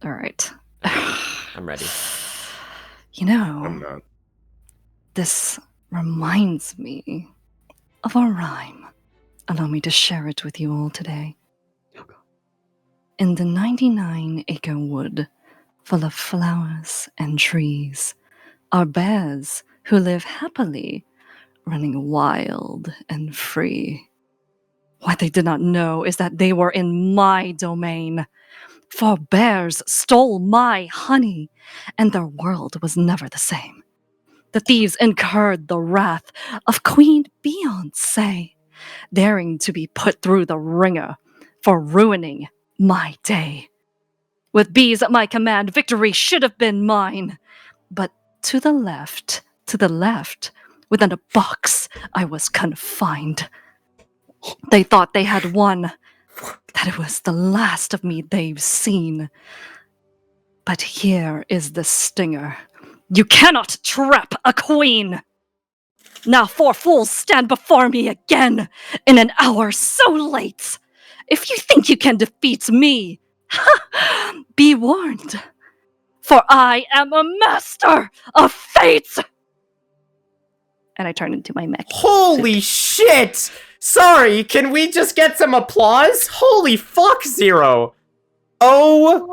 All right. I'm ready. You know, I'm not. this reminds me of a rhyme. Allow me to share it with you all today. In the 99-acre wood, full of flowers and trees, are bears who live happily, running wild and free. What they did not know is that they were in my domain, for bears stole my honey, and their world was never the same. The thieves incurred the wrath of Queen Beeyonce, daring to be put through the ringer for ruining my day. With bees at my command, victory should have been mine. But to the left, within a box, I was confined. They thought they had won, that it was the last of me they've seen. But here is the stinger. You cannot trap a queen! Now 4 fools stand before me again, in an hour so late. If you think you can defeat me, be warned, for I am a master of fate! And I turn into my mech. Holy shit! Sorry, can we just get some applause? Holy fuck, Zero! Oh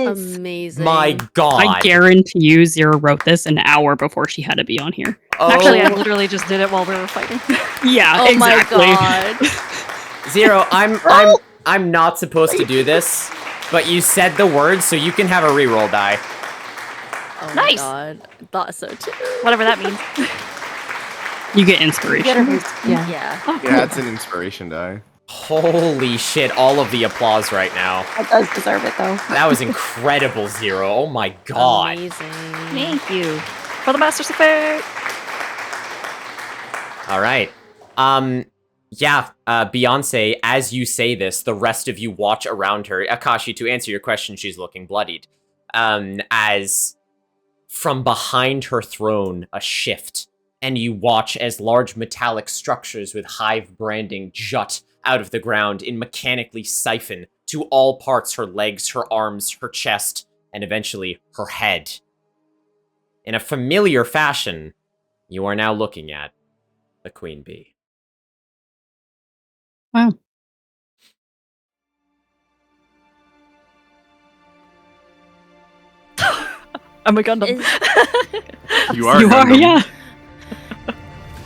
Amazing. my god. I guarantee you Zero wrote this an hour before she had to be on here. Actually, I literally just did it while we were fighting. Yeah, Oh exactly. my god. Zero, I'm not supposed to do this, but you said the word, so you can have a reroll die. Oh Nice. my god. I thought so too. Whatever that means. You get inspiration. Yeah. Yeah, it's an inspiration die. Holy shit, all of the applause right now. That does deserve it, though. That was incredible, Zero. Oh my god. Amazing. Thank you. For the Masters of Fate! All right. Beyonce, as you say this, the rest of you watch around her. Akashi, to answer your question, she's looking bloodied. As from behind her throne, a shift, and you watch as large metallic structures with hive branding jut out of the ground and mechanically siphon to all parts: her legs, her arms, her chest, and eventually her head. In a familiar fashion, you are now looking at the Queen Bee. Wow. I'm a Gundam. You are. You are, Gundam.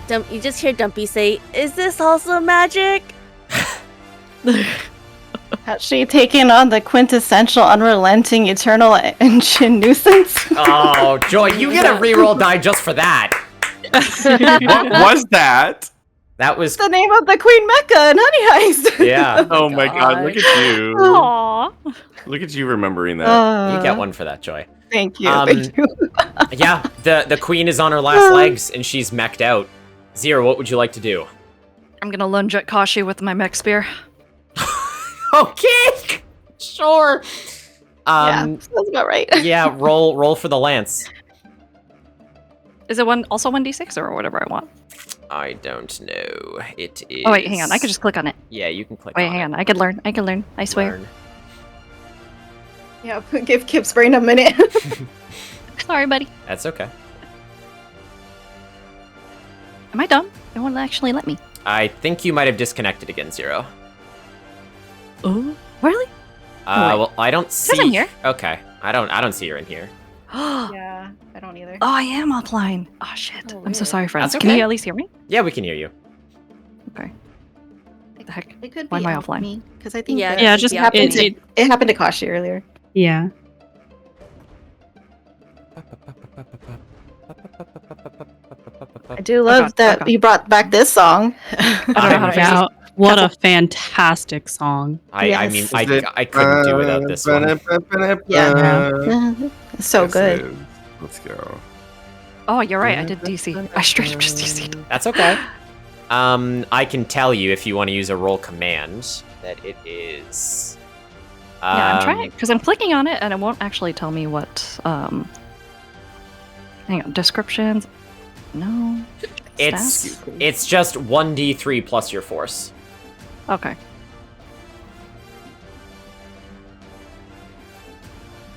yeah. You just hear Dumpy say, "Is this also magic?" Has she taken on the quintessential, unrelenting, eternal engine nuisance? Oh, Joy, you get a reroll die just for that. What was that? That was the name of the Queen Mecha in HoneyHeist. Yeah. Oh my god, look at you. Aww. Look at you remembering that. You get one for that, Joy. Thank you. Thank you. Yeah, the queen is on her last legs and she's mech'd out. Zero, what would you like to do? I'm gonna lunge at Kashi with my mech spear. Okay, sure. Yeah, sounds about right. Yeah, roll for the lance. Is it also 1d6 or whatever I want? I don't know. It is. Oh wait, hang on. I could just click on it. Yeah, you can click. Wait, on hang it. on. I could learn. I swear. Learn. Yeah, give Kip's brain a minute. Sorry, buddy. That's okay. Am I dumb? It won't actually let me. I think you might have disconnected again, Zero. Oh, really? Well, I don't see. I'm here. Okay, I don't see her in here. Yeah, I don't either. Oh, I am offline. Oh shit. I'm so sorry, friends. That's Can okay. you at least hear me? Yeah, we can hear you. Okay. What the heck? It could Why be am I out offline? because I think Yeah, that Yeah, it just happened. it- It happened to Kashi earlier. Yeah. I do love that you brought back this song. I don't know how to Wow, fix what a fantastic song. I mean, Yes. I couldn't do without this one. Yeah. So good. Let's go. Oh, you're right. I did DC. I straight up just DC'd. That's okay. I can tell you if you want to use a roll command that it is. Yeah, I'm trying because I'm clicking on it and it won't actually tell me what. Hang on, descriptions. No. It's Stats? it's just 1d3 plus your force. Okay.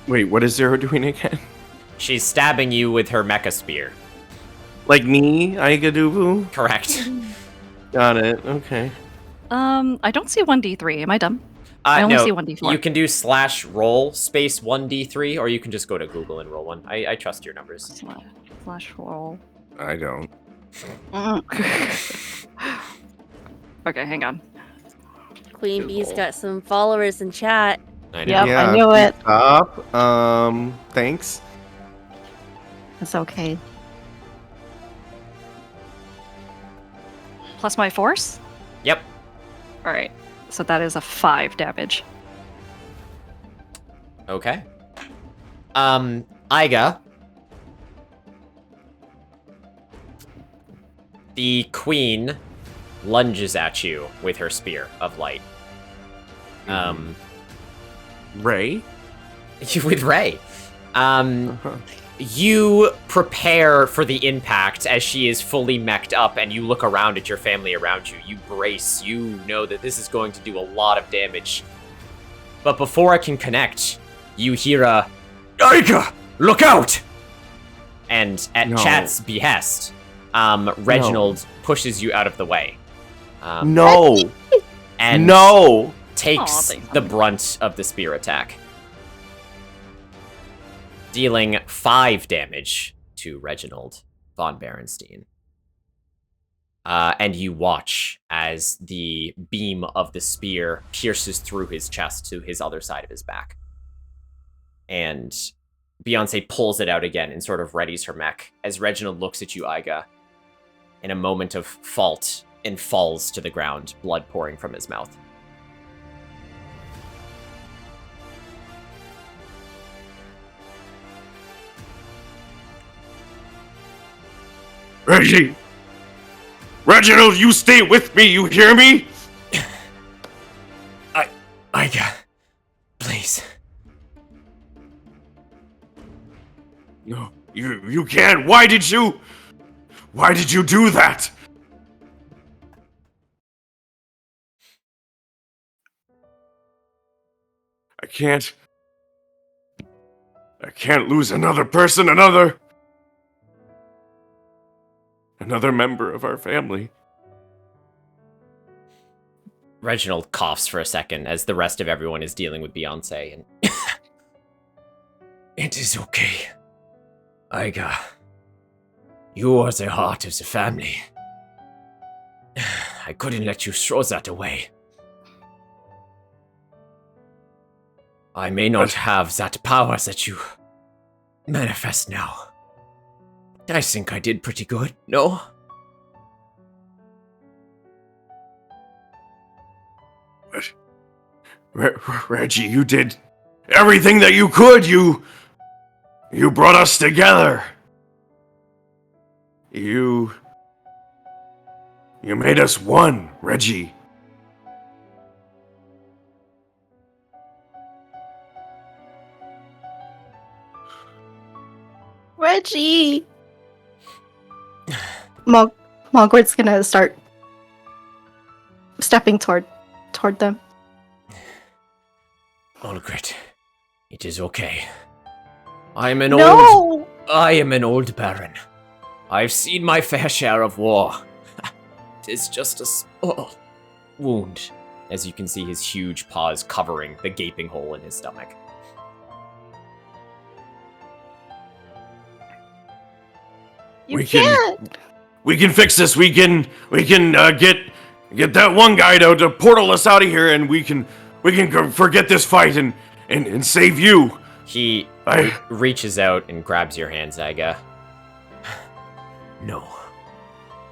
Wait, what is Zero doing again? She's stabbing you with her mecha spear. Like me, Aigadubu? Correct. Got it. Okay. I don't see 1d3. Am I dumb? I only no, see 1d4. You can do /roll space 1d3, or you can just go to Google and roll one. I trust your numbers. Slash roll. I don't. Okay, hang on. Queen Bee's got some followers in chat. I know. Yep, I knew it. Up. Thanks. It's okay. Plus my force? Yep. Alright. So that is a 5 damage. Okay. Aiga. The queen lunges at you with her spear of light. Ray? With Ray. You prepare for the impact as she is fully mech'd up, and you look around at your family around you. You brace. You know that this is going to do a lot of damage. But before I can connect, you hear a, Aiga, look out! And at Chat's behest, Reginald pushes you out of the way. No. And No. takes the brunt of the spear attack, dealing 5 damage to Reginald von Berenstein. And you watch as the beam of the spear pierces through his chest to his other side of his back. And Beeyonce pulls it out again and sort of readies her mech as Reginald looks at you, Aiga, in a moment of fault and falls to the ground, blood pouring from his mouth. Reggie! Reginald, you stay with me, you hear me? Aiga, please. No, you can't. Why did you do that? I can't lose another person, another member of our family. Reginald coughs for a second as the rest of everyone is dealing with Beeyonce, and It is okay. Iga, you are the heart of the family. I couldn't let you throw that away. I may not have that power that you manifest now. I think I did pretty good, no? Reggie, you did everything that you could. You brought us together. You made us one, Reggie. Reggie. Margaret's gonna start stepping toward them. Margaret, it is okay. I am an old baron. I've seen my fair share of war. It is just a small wound. As you can see his huge paws covering the gaping hole in his stomach. You can't. We can fix this. We can get that one guy to portal us out of here, and we can forget this fight and save you. He reaches out and grabs your hand, Zyga. No.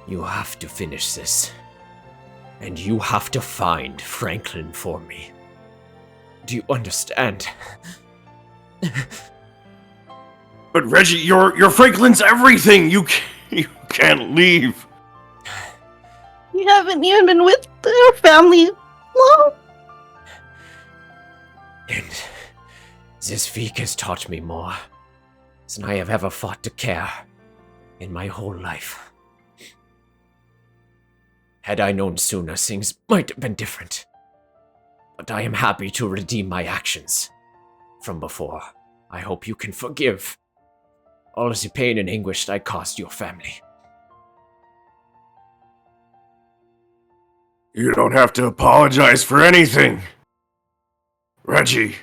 You have to finish this. And you have to find Franklin for me. Do you understand? But Reggie, your Franklin's everything. You can't leave. You haven't even been with your family long. And this week has taught me more than I have ever fought to care in my whole life. Had I known sooner, things might have been different. But I am happy to redeem my actions from before. I hope you can forgive all the pain and anguish I caused your family. You don't have to apologize for anything. Reggie,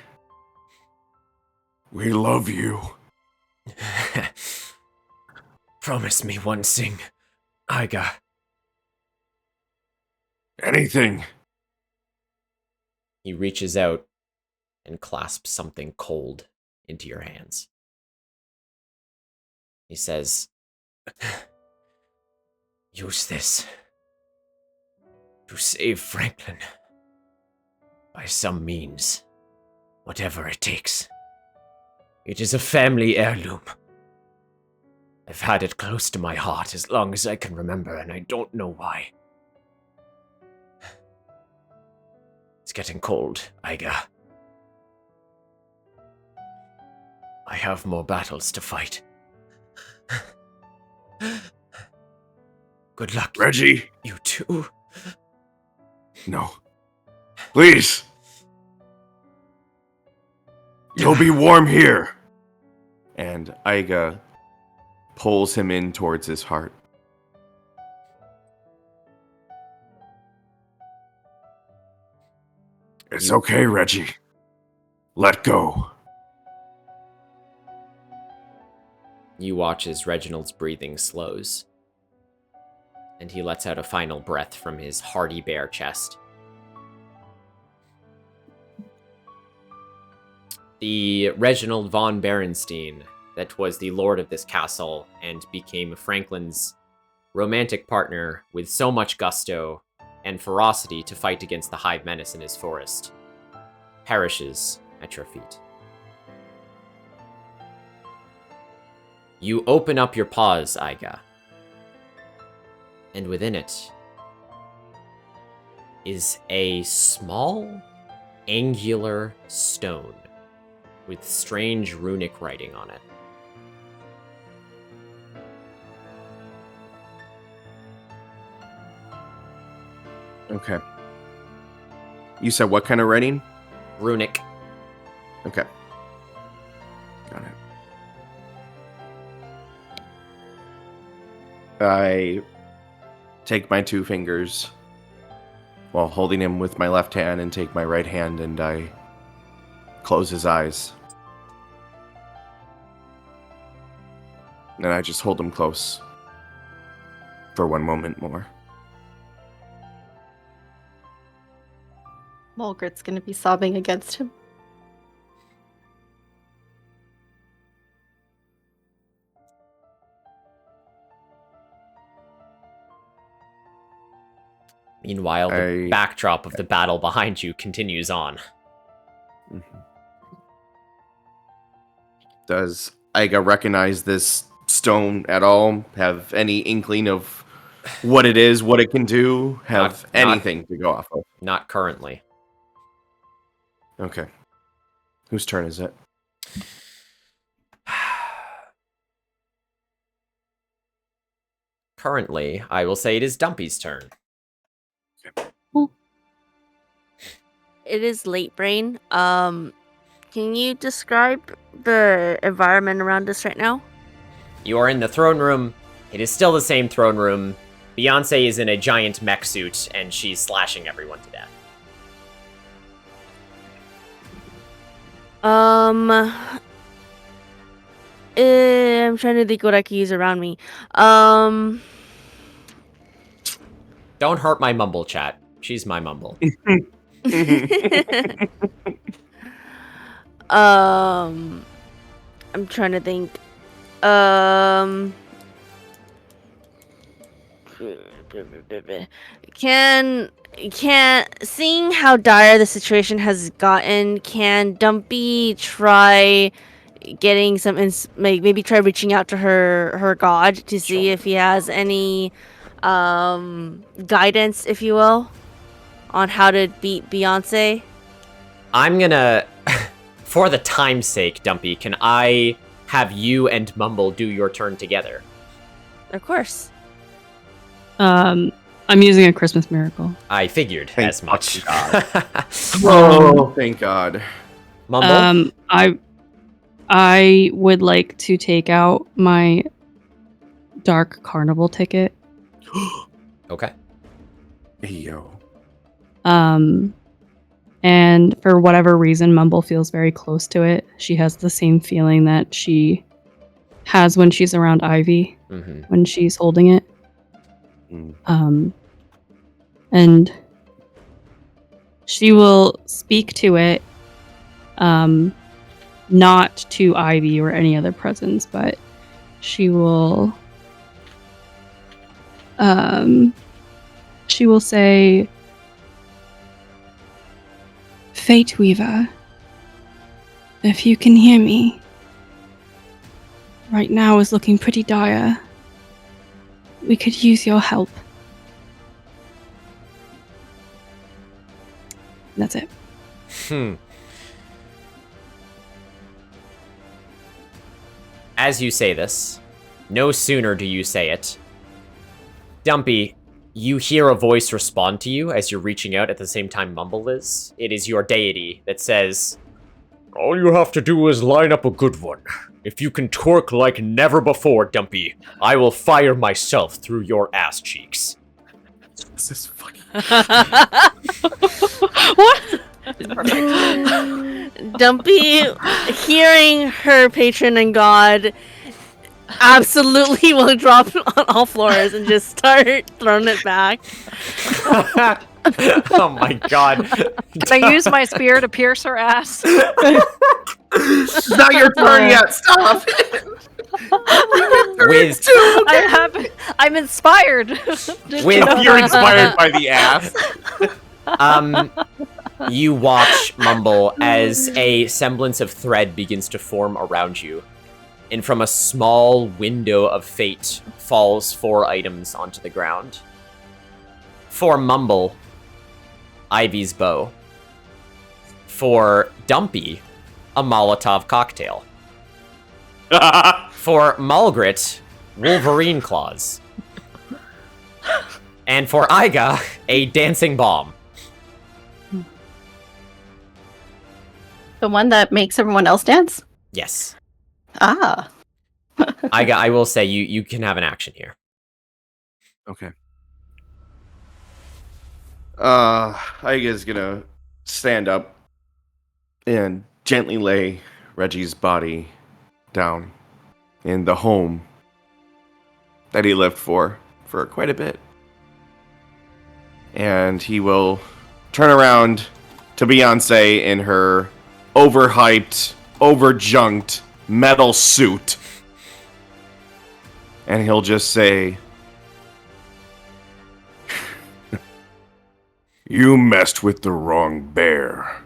we love you. Promise me one thing, Iga. Anything. He reaches out and clasps something cold into your hands. He says, Use this to save Franklin. By some means, whatever it takes. It is a family heirloom. I've had it close to my heart as long as I can remember, and I don't know why. It's getting cold, Iga. I have more battles to fight. Good luck, Reggie. You too. No. Please. You'll be warm here. And Iga pulls him in towards his heart. It's okay, Reggie. Let go. You watch as Reginald's breathing slows, and he lets out a final breath from his hardy bare chest. The Reginald von Berenstein that was the lord of this castle and became Franklin's romantic partner with so much gusto and ferocity to fight against the hive menace in his forest, perishes at your feet. You open up your paws, Iga, and within it is a small, angular stone with strange runic writing on it. Okay. You said what kind of writing? Runic. Okay. Got it. I take my two fingers while holding him with my left hand and take my right hand and I close his eyes. And I just hold him close for one moment more. Mulgrit's gonna be sobbing against him. Meanwhile, the backdrop of the battle behind you continues on. Does Iga recognize this stone at all? Have any inkling of what it is, what it can do? Have anything to go off of? Not currently. Okay. Whose turn is it? Currently, I will say it is Dumpy's turn. It is late brain. Can you describe the environment around us right now? You are in the throne room. It is still the same throne room. Beeyonce is in a giant mech suit, and she's slashing everyone to death. I'm trying to think what I can use around me. Don't hurt my mumble, chat. She's my mumble. I'm trying to think. Can seeing how dire the situation has gotten, can Dumpy try getting some maybe try reaching out to her god to see if he has any guidance, if you will, on how to beat Beeyonce? I'm gonna, for the time's sake, Dumpy, can I have you and Mumble do your turn together? Of course. I'm using a Christmas miracle. I figured as much. Oh, thank God. Mumble? I would like to take out my Dark Carnival ticket. Okay. Hey, yo. And for whatever reason, Mumble feels very close to it. She has the same feeling that she has when she's around Ivy, when she's holding it. And she will speak to it, not to Ivy or any other presence, but she will say, Fate Weaver, if you can hear me, right now is looking pretty dire. We could use your help. That's it. As you say this, no sooner do you say it, Dumpy, you hear a voice respond to you as you're reaching out at the same time Mumble is. It is your deity that says, all you have to do is line up a good one. If you can twerk like never before, Dumpy, I will fire myself through your ass cheeks. This is fucking... What? Dumpy, hearing her patron and god, absolutely will drop on all floors and just start throwing it back. oh my god. Can I use my spear to pierce her ass? It's not your turn yet. Stop. I'm inspired. You're inspired by the ass. You watch Mumble as a semblance of thread begins to form around you. And from a small window of fate falls 4 items onto the ground. For Mumble, Ivy's bow. For Dumpy, a Molotov cocktail. For Mulgrit, Wolverine claws. And for Iga, a dancing bomb. The one that makes everyone else dance? Yes. Ah. I will say you can have an action here. Okay. Iga's gonna stand up and gently lay Reggie's body down in the home that he lived for quite a bit. And he will turn around to Beeyonce in her overhyped, overjunked metal suit. And he'll just say, "You messed with the wrong bear."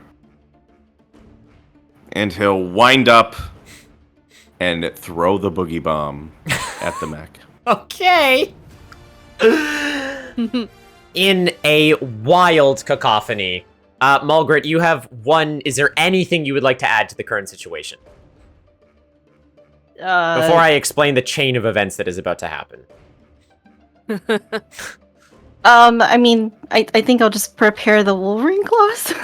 And he'll wind up and throw the boogie bomb at the mech. Okay. In a wild cacophony. Mulgrit, you have one. Is there anything you would like to add to the current situation? Before I explain the chain of events that is about to happen. I mean, I think I'll just prepare the Wolverine claws.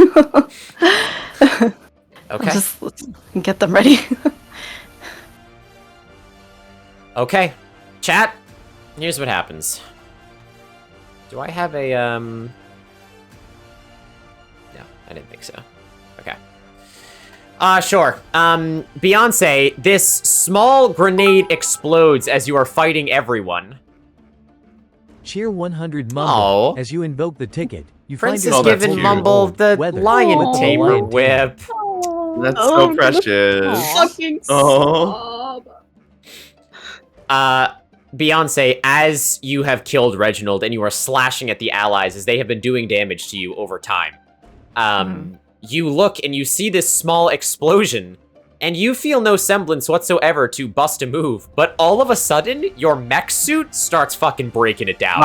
Okay. Let's get them ready. Okay. Chat, here's what happens. Do I have a, No, I didn't think so. Okay. Sure. Beeyonce, this small grenade explodes as you are fighting everyone. Cheer 100 Mumble as you invoke the ticket. You Princess find given Mumble the lion tamer whip. That's so precious. Fucking Beeyonce, as you have killed Reginald and you are slashing at the allies as they have been doing damage to you over time, you look and you see this small explosion, and you feel no semblance whatsoever to bust a move, but all of a sudden, your mech suit starts fucking breaking it down.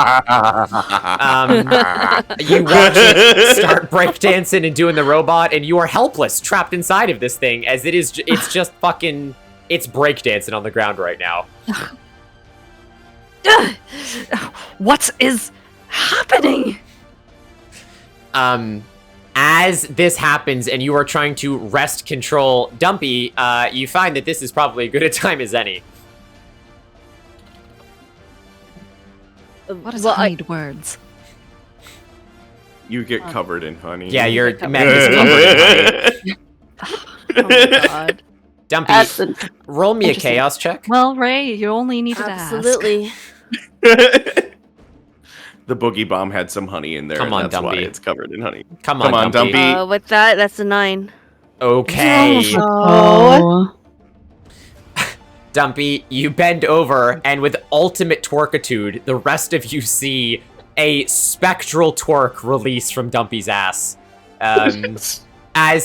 You watch it start breakdancing and doing the robot, and you are helpless, trapped inside of this thing, as it's just fucking, it's breakdancing on the ground right now. What is happening? As this happens and you are trying to wrest control Dumpy, you find that this is probably as good a time as any. What is hide words? You get covered in honey. Yeah, your mech is covered in honey. Oh my god. Dumpy, roll me a chaos check. Well, Ray, you only needed to ask. Absolutely. The boogie bomb had some honey in there. Come on, and that's why Dumpy. it's covered in honey. Come on, Dumpy. With that, that's a 9. Okay. Oh. Dumpy, you bend over, and with ultimate twerkitude, the rest of you see a spectral twerk release from Dumpy's ass. As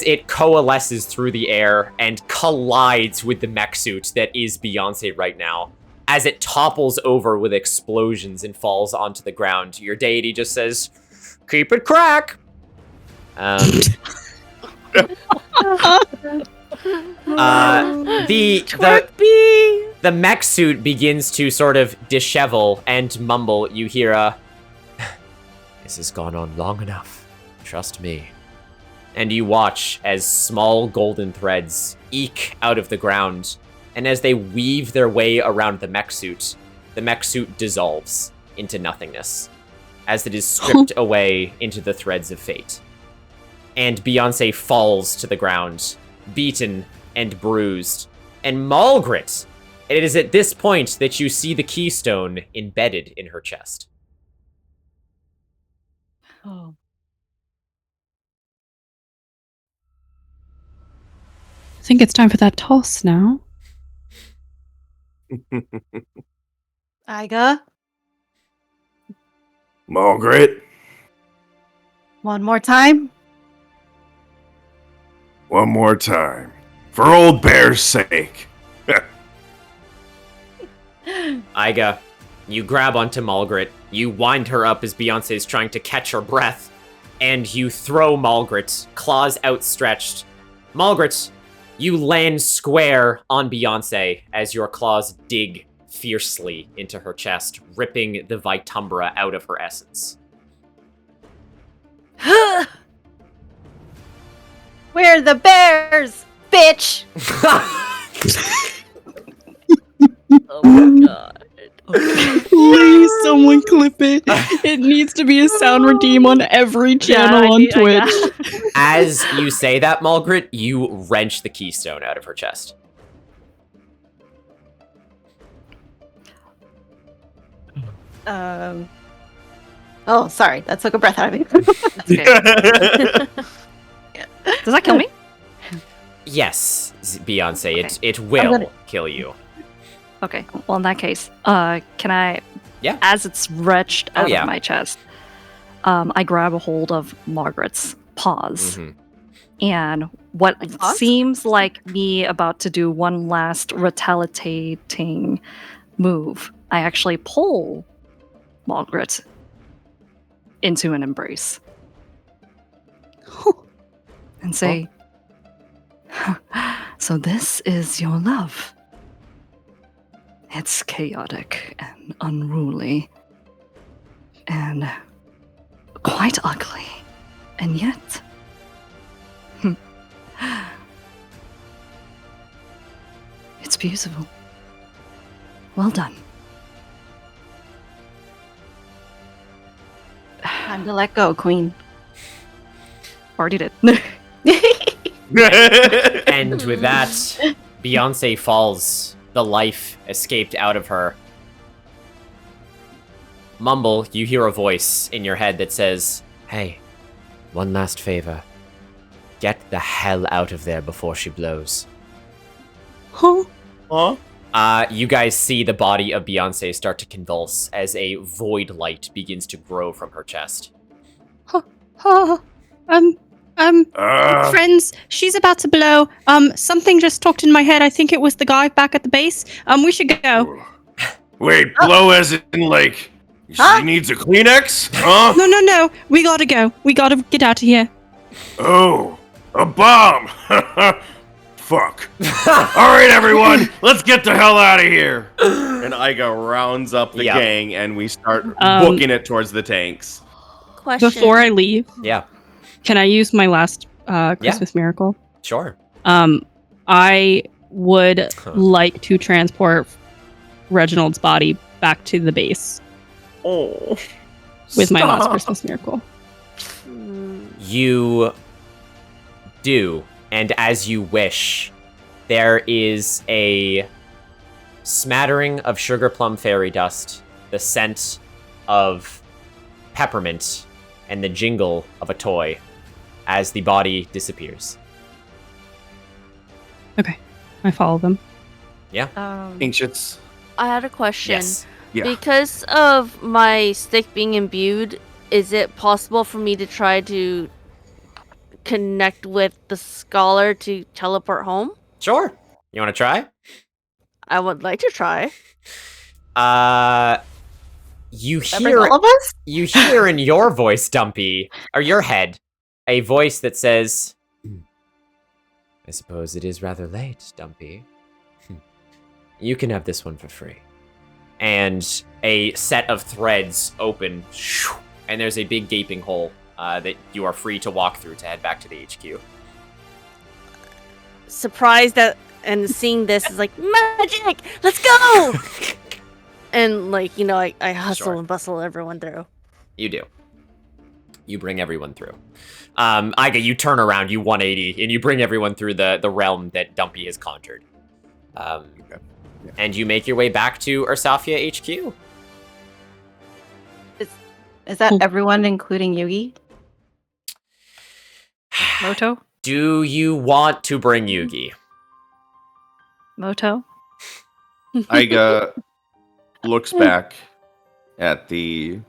it coalesces through the air and collides with the mech suit that is Beeyonce right now. As it topples over with explosions and falls onto the ground, your deity just says, "Keep it crack!" The mech suit begins to sort of dishevel and mumble. You hear a, "This has gone on long enough. Trust me." And you watch as small golden threads eke out of the ground, and as they weave their way around the mech suit dissolves into nothingness, as it is stripped away into the threads of fate. And Beeyonce falls to the ground, beaten and bruised. And Mulgrit, it is at this point that you see the keystone embedded in her chest. Oh. I think it's time for that toss now. Iga, Margaret, one more time. one more time. For old Bear's sake. Iga, you grab onto Mulgrit, you wind her up as Beeyonce is trying to catch her breath, and you throw Mulgrit, claws outstretched. Mulgrit, you land square on Beeyonce as your claws dig fiercely into her chest, ripping the Vitumbra out of her essence. We're the bears, bitch. Oh my god. Please, someone clip it. It needs to be a sound redeem on every channel on Twitch. As you say that, Mulgrit, you wrench the keystone out of her chest. Oh, sorry. That took a breath out of me. Does that kill me? Yes, Beeyonce, Okay. it will kill you. Okay. Well, in that case, can I? Yeah. As it's wrenched out yeah. of my chest, I grab a hold of Margaret's paws, and what seems like me about to do one last retaliating move, I actually pull Margaret into an embrace and say, "So this is your love." It's chaotic and unruly and quite ugly. And yet, it's beautiful. Well done. Time to let go, Queen. Already did. And with that, Beeyonce falls. The life escaped out of her. Mumble, you hear a voice in your head that says, "Hey, one last favor. Get the hell out of there before she blows." Huh? You guys see the body of Beeyonce start to convulse as a void light begins to grow from her chest. Friends, she's about to blow. Something just talked in my head. I think it was the guy back at the base. We should go. Wait, blow as in like she needs a Kleenex? Huh? No. We gotta go. We gotta get out of here. Oh, a bomb! Fuck. Alright, everyone, let's get the hell out of here. And Iga rounds up the gang and we start Um, booking it towards the tanks. Question. Before I leave, Yeah. can I use my last Christmas miracle? Sure. I would like to transport Reginald's body back to the base. Oh. With my last Stop. Christmas miracle. You do, and as you wish, there is a smattering of sugar plum fairy dust, the scent of peppermint, and the jingle of a toy as the body disappears. Okay, I follow them. Yeah. Ancients. I had a question. Yes. Yeah. Because of my stick being imbued, is it possible for me to try to connect with the scholar to teleport home? Sure. You want to try? I would like to try. You That bring hear all of us? You hear in your voice, Dumpy, or your head, a voice that says, "I suppose it is rather late, Dumpy. You can have this one for free." And a set of threads open, and there's a big gaping hole that you are free to walk through to head back to the HQ. Surprised that and seeing this is like magic. Let's go. And like, you know, I hustle Sure. and bustle everyone through. You do. You bring everyone through. Iga, you turn around, you 180, and you bring everyone through the realm that Dumpy has conjured. And you make your way back to Ursafia HQ. Is that everyone, including Yugi? Moto? Do you want to bring Yugi? Moto? Iga looks back at the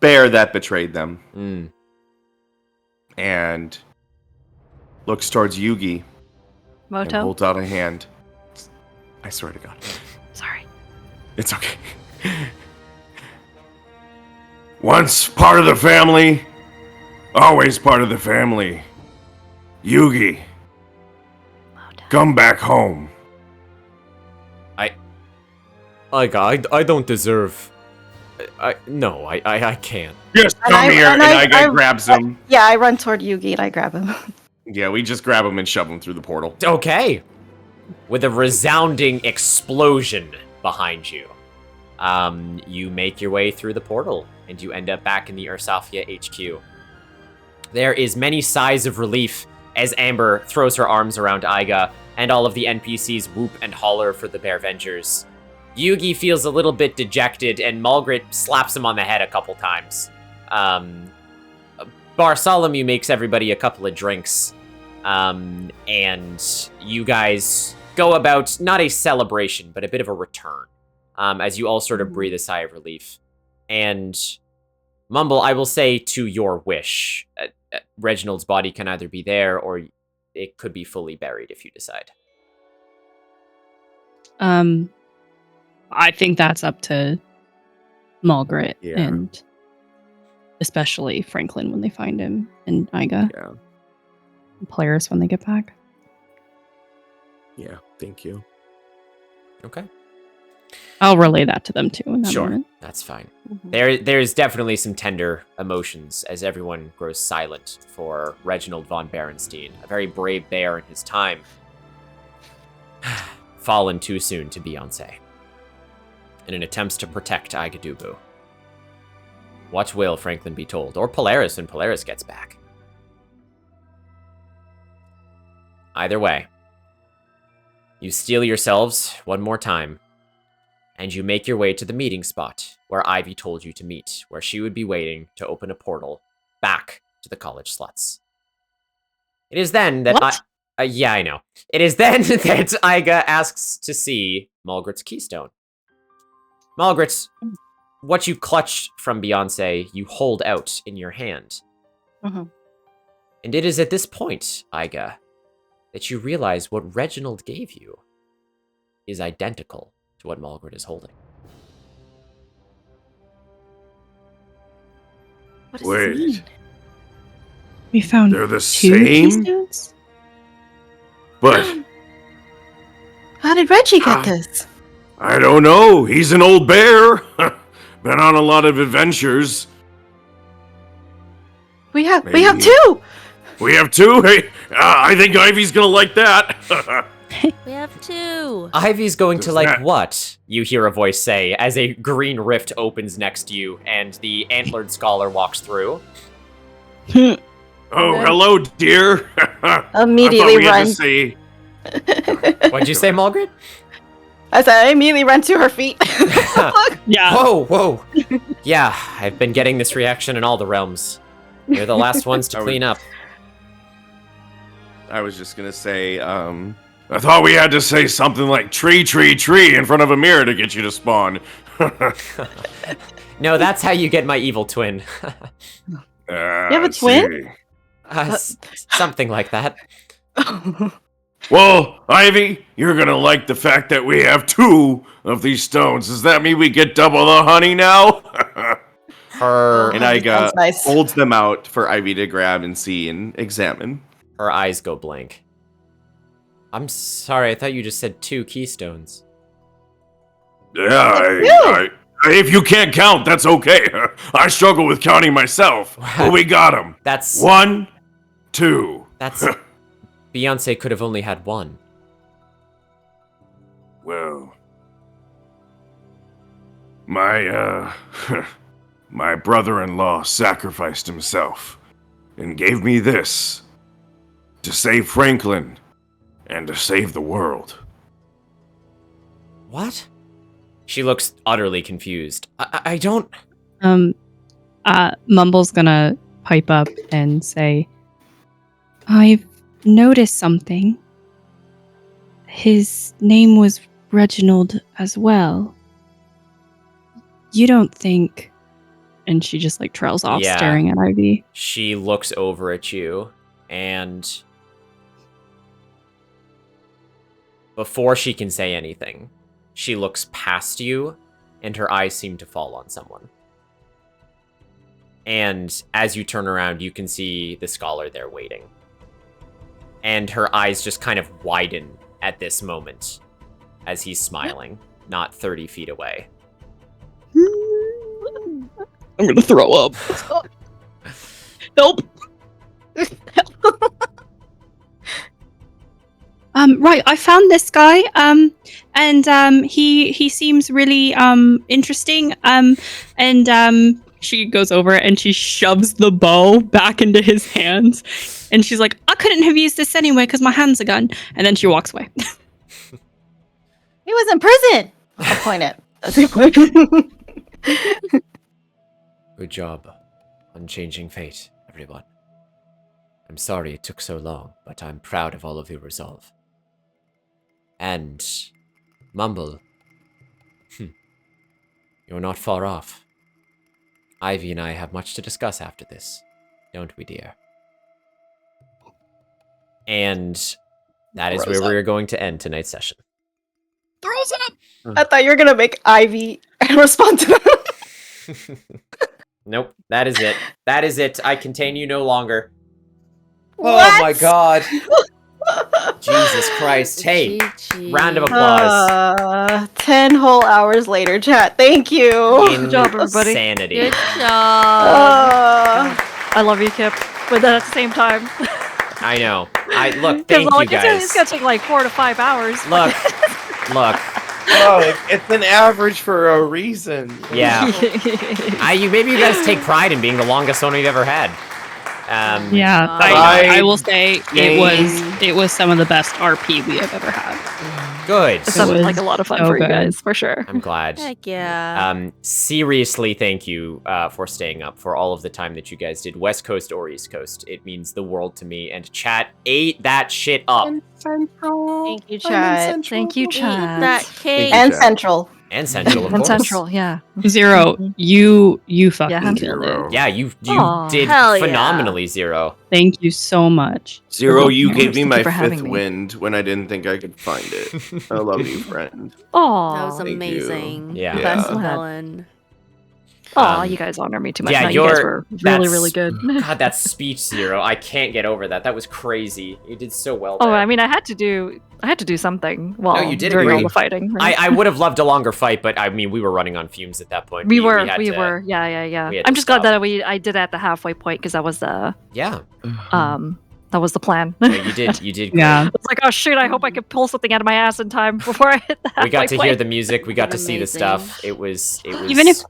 bear that betrayed them and looks towards Yugi and Moto? holds out a hand. I swear to God. Sorry. It's okay. Once part of the family, always part of the family. Yugi, come back home. I don't deserve. I can't. Just And come I- here, and and I- Iga I- grabs him. Yeah, I run toward Yugi and I grab him. Yeah, we just grab him and shove him through the portal. Okay. With a resounding explosion behind you, you make your way through the portal, and you end up back in the Ursafia HQ. There is many sighs of relief as Amber throws her arms around Iga, and all of the NPCs whoop and holler for the Bear Vengers. Yugi feels a little bit dejected, and Malgrit slaps him on the head a couple times. Bartholomew makes everybody a couple of drinks, and you guys go about, not a celebration, but a bit of a return, as you all sort of breathe a sigh of relief. And Mumble, I will say to your wish, Reginald's body can either be there, or it could be fully buried if you decide. I think that's up to Malgrit and especially Franklin when they find him, and Iga. Yeah. Players when they get back. Yeah, thank you. Okay. I'll relay that to them too in that Sure, moment. that's fine. There's definitely some tender emotions as everyone grows silent for Reginald von Berenstein, a very brave bear in his time, fallen too soon to Beeyonce in an attempt to protect Igadubu. What will Franklin be told? Or Polaris when Polaris gets back? Either way, you steel yourselves one more time, and you make your way to the meeting spot where Ivy told you to meet, where she would be waiting to open a portal back to the college sluts. It is then that yeah, I know. It is then that Iga asks to see Malgrit's keystone. Malgrit, what you clutched from Beeyonce, you hold out in your hand. And it is at this point, Iga, that you realize what Reginald gave you is identical to what Malgrit is holding. What does this mean? We found They're the two same? keystones? But How did Reggie get this? I don't know. He's an old bear. Been on a lot of adventures. We have Maybe. two. We have two? Hey, I think Ivy's gonna like that. We have two. Ivy's going to Does like that- what? You hear a voice say as a green rift opens next to you and the antlered scholar walks through. Oh, hello, dear. Immediately I thought we had run. to say- What'd you say, Malgrit? I said I immediately run to her feet. Yeah. Whoa. Yeah, I've been getting this reaction in all the realms. You're the last ones to clean up. I was just gonna say, I thought we had to say something like tree in front of a mirror to get you to spawn. No, that's how you get my evil twin. You have a twin? Something like that. Well, Ivy, you're gonna like the fact that we have two of these stones. Does that mean we get double the honey now? and Iga sounds nice. holds them out for Ivy to grab and see and examine. Her eyes go blank. I'm sorry, I thought you just said 2 keystones. Yeah, if you can't count, that's okay. I struggle with counting myself. But we got them. That's 1, 2. That's Beeyonce could have only had 1. Well, my my brother-in-law sacrificed himself and gave me this to save Franklin and to save the world. What? She looks utterly confused. I don't... Mumble's gonna pipe up and say, I've noticed something. His name was Reginald as well. You don't think... And she just like trails off staring at Ivy. She looks over at you and... Before she can say anything, she looks past you and her eyes seem to fall on someone. And as you turn around, you can see the scholar there waiting. And her eyes just kind of widen at this moment as he's smiling, not 30 feet away. I'm gonna throw up. Help. Right, I found this guy, and he seems really interesting. And she goes over and she shoves the bow back into his hands, and she's like, "I couldn't have used this anyway because my hand's a gun." And then she walks away. He was in prison. I'll point it. That's important. Good job. Unchanging fate, everyone. I'm sorry it took so long, but I'm proud of all of your resolve. And... Mumble. You're not far off. Ivy and I have much to discuss after this, don't we, dear? And that is where we're going to end tonight's session. Throws up! I thought you were gonna make Ivy respond to that. Nope, that is it. That is it. I contain you no longer. What? Oh my god. Jesus Christ. Hey, round of applause. 10 whole hours later, chat. Thank you. Good job, everybody. Insanity. Good job. I love you, Kip. But then at the same time. I know. Look, thank you guys. It's gonna take like 4 to 5 hours. Look. Oh, it's an average for a reason. Yeah. Maybe you guys take pride in being the longest one we've ever had. Yeah, I will say it was some of the best RP we have ever had. Good. It sounded like a lot of fun for you guys, for sure. I'm glad. Heck yeah. Seriously, thank you for staying up for all of the time that you guys did, West Coast or East Coast. It means the world to me. And chat ate that shit up. Thank you, chat. Thank you, chat. That cake. And Central. And Central, of And course. Central, yeah. Zero, you fucking killed it. Yeah, you Aw, did hell yeah. phenomenally, Zero. Thank you so much. Zero, you gave me Thank my you for having fifth me. wind when I didn't think I could find it. I love you, friend. Aw. That was Thank you. amazing. Yeah. Best Yeah. villain. Aw, you guys honor me too much. Yeah, No, you guys you're were that's- really good. God, that speech, Zero. I can't get over that. That was crazy. You did so well. Oh, there. I mean, I had to do something while you did during agree. all the fighting. Right? I would have loved a longer fight, but I mean, we were running on fumes at that point. we were, had to- yeah. we had I'm to just glad stop. that I did it at the halfway point because that was the Yeah. that was the plan. Yeah, you did. Great. Yeah. It's like, oh shoot, I hope I could pull something out of my ass in time before I hit the halfway We got to hear point. the music. We got to see the Amazing. stuff. It was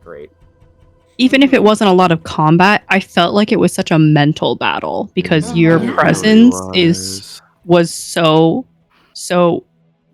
great. Even if it wasn't a lot of combat, I felt like it was such a mental battle because your Yeah. presence was so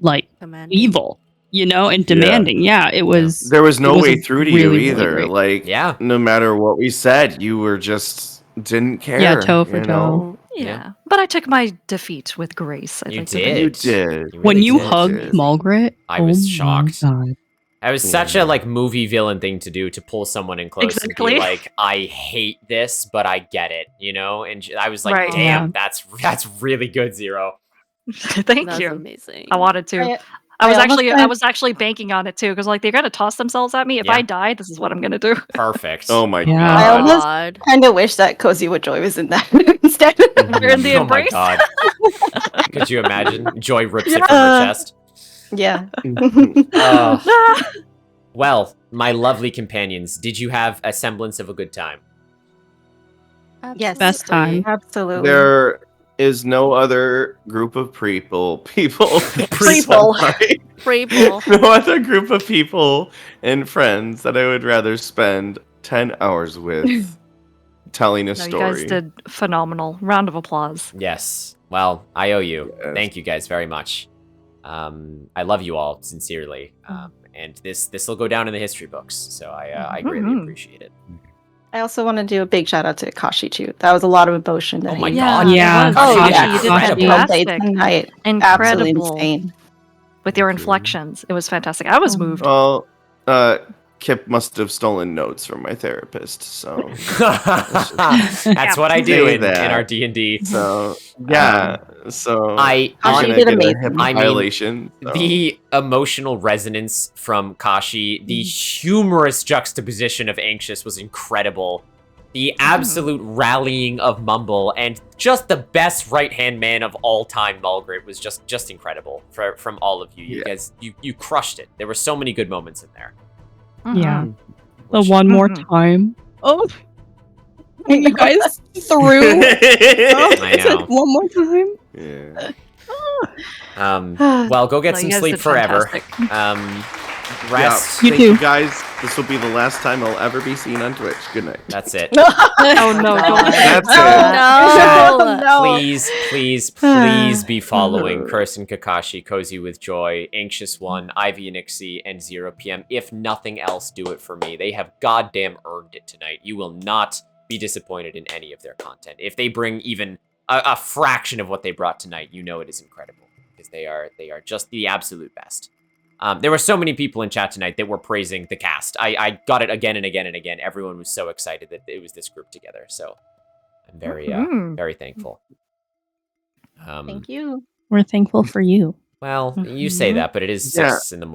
like Commanding. evil, and demanding. Yeah, it was. There was no it way a through to really, you really either. great- Like, Yeah. no matter what we said, you were just didn't care. Yeah, toe for you toe. know? Yeah. But I took my defeat with grace. I You think did. You did. When really you did. hugged Margaret, I was oh my shocked. God. That was such a movie villain thing to do, to pull someone in close and Exactly. be like, I hate this, but I get it, And I was like, Right. damn, Yeah. that's really good, Zero. Thank That's you. amazing. I wanted to. I I was actually banking on it too because like they're gonna toss themselves at me. If Yeah. I die, this is what I'm gonna do. Perfect. Oh my Yeah. I god. almost God. kind of wish that Cozy with Joy was in that instead. We're in the Oh my embrace. god. Could you imagine? Joy rips it from her chest. Yeah. Oh. Well, my lovely companions, did you have a semblance of a good time? Yes. Best time. Absolutely. There is no other group of people. People. Sorry. People. No other group of people and friends that I would rather spend 10 hours with telling a No, you story. guys did phenomenal. Round of applause. Yes. Well, I owe you. Yes. Thank you guys very much. I love you all sincerely. And this will go down in the history books, so I greatly Mhm. appreciate it. I also want to do a big shout out to Kashi too. That was a lot of emotion. That Oh my he- god. Yeah. it was. Oh Kashi, yeah, you did Kashi. fantastic. tonight. Absolutely Incredible. insane. With your inflections. It was fantastic. I was moved. Well, Kip must have stolen notes from my therapist, so That's what I do Say in that. our D&D. so yeah. So I I'm Kashi gonna did get a amazing. HIPAA I mean, violation. so. The emotional resonance from Kashi, the humorous juxtaposition of Anxious was incredible. The absolute rallying of Mumble, and just the best right-hand man of all time, Mulgrit, was just incredible from all of you. You Yeah. guys, you crushed it. There were so many good moments in there. Yeah. The one more time. Oh. When you guys threw. I know. One more time. Yeah. Well, go get No, some you guys sleep did forever. fantastic. Rest. Thank you guys. This will be the last time I'll ever be seen on Twitch. Good night. That's it. Oh no, don't. That's it. No. Please be following Kirsten Kakashi, Cozy with Joy, Anxious One, Ivy and Ixie, and 0PM. If nothing else, do it for me. They have goddamn earned it tonight. You will not be disappointed in any of their content. If they bring even a fraction of what they brought tonight, you know it is incredible. Because they are just the absolute best. There were so many people in chat tonight that were praising the cast. I got it again and again and again. Everyone was so excited that it was this group together. So I'm very, very thankful. Thank you. We're thankful for you. Well, you say that, but it is 7 in the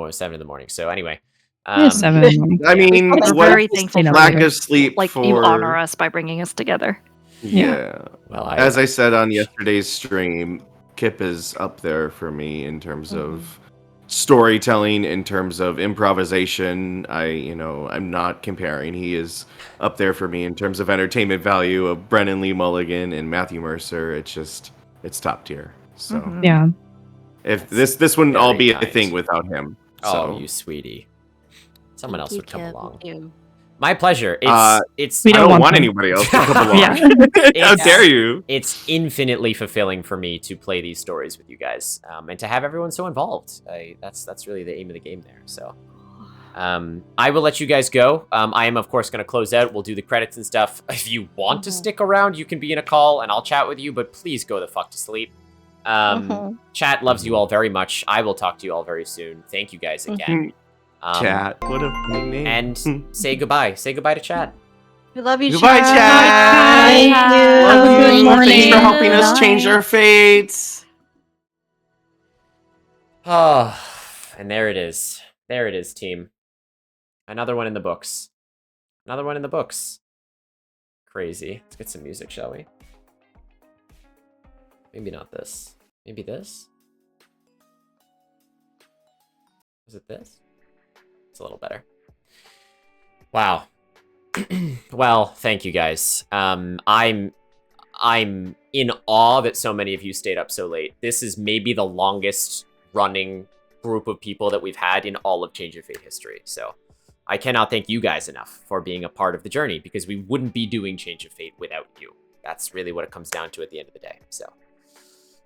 morning. So anyway. It is 7 in the morning. I mean, We're very thankful for lack you. of sleep Like for... you honor us by bringing us together. Yeah. Well, as I said on yesterday's stream, Kip is up there for me in terms of storytelling, in terms of improvisation. I'm not comparing. He is up there for me in terms of entertainment value of Brennan Lee Mulligan and Matthew Mercer. It's top tier. So Yeah. if this wouldn't all be Very a thing without him. Oh, So. you sweetie. Someone else would come along. Thank you. My pleasure. It's. I don't want anybody else to come along. How dare you? It's infinitely fulfilling for me to play these stories with you guys, and to have everyone so involved. That's really the aim of the game there. So, I will let you guys go. I am of course going to close out. We'll do the credits and stuff. If you want to stick around, you can be in a call and I'll chat with you. But please go the fuck to sleep. Chat loves you all very much. I will talk to you all very soon. Thank you guys again. Chat, what a funny name. And say goodbye. Say goodbye to Chat. We love you, Goodbye, Chad. Chad. Thank you. Good morning. Thanks for helping Bye. us change our fates. Oh, and there it is. There it is, team. Another one in the books. Another one in the books. Crazy. Let's get some music, shall we? Maybe not this. Maybe this? Is it this? It's a little better. Wow. Well, thank you guys. I'm in awe that so many of you stayed up so late. This is maybe the longest running group of people that we've had in all of Change of Fate history. So I cannot thank you guys enough for being a part of the journey, because we wouldn't be doing Change of Fate without you. That's really what it comes down to at the end of the day. So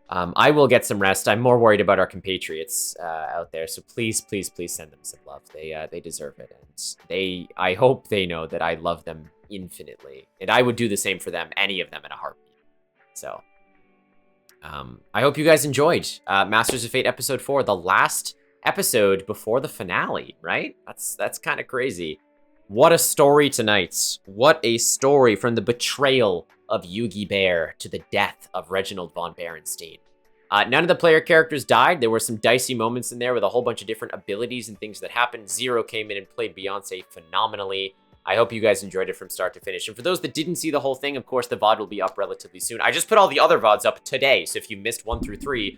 I will get some rest. I'm more worried about our compatriots out there. So please, please, please send them some love. They deserve it. And I hope they know that I love them infinitely. And I would do the same for them, any of them in a heartbeat. So I hope you guys enjoyed Masters of Fate episode 4, the last episode before the finale, right? That's kind of crazy. What a story tonight. What a story, from the betrayal of Yugi Bear to the death of Reginald von Berenstein. None of the player characters died. There were some dicey moments in there with a whole bunch of different abilities and things that happened. Zero came in and played Beeyonce phenomenally. I hope you guys enjoyed it from start to finish. And for those that didn't see the whole thing, of course, the VOD will be up relatively soon. I just put all the other VODs up today, so if you missed 1 through 3,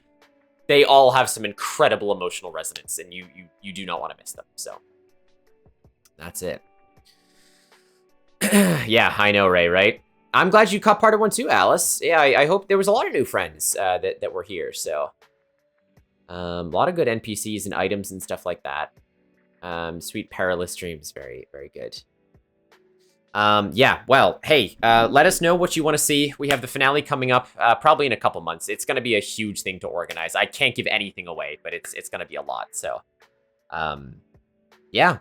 they all have some incredible emotional resonance, and you do not want to miss them. So that's it. Yeah, I know, Ray, right? I'm glad you caught part of 1 too, Alice. Yeah, I hope there was a lot of new friends that were here. So a lot of good NPCs and items and stuff like that. Sweet Perilous Dreams, very, very good. Yeah, well, hey, let us know what you want to see. We have the finale coming up probably in a couple months. It's going to be a huge thing to organize. I can't give anything away, but it's going to be a lot. So, yeah.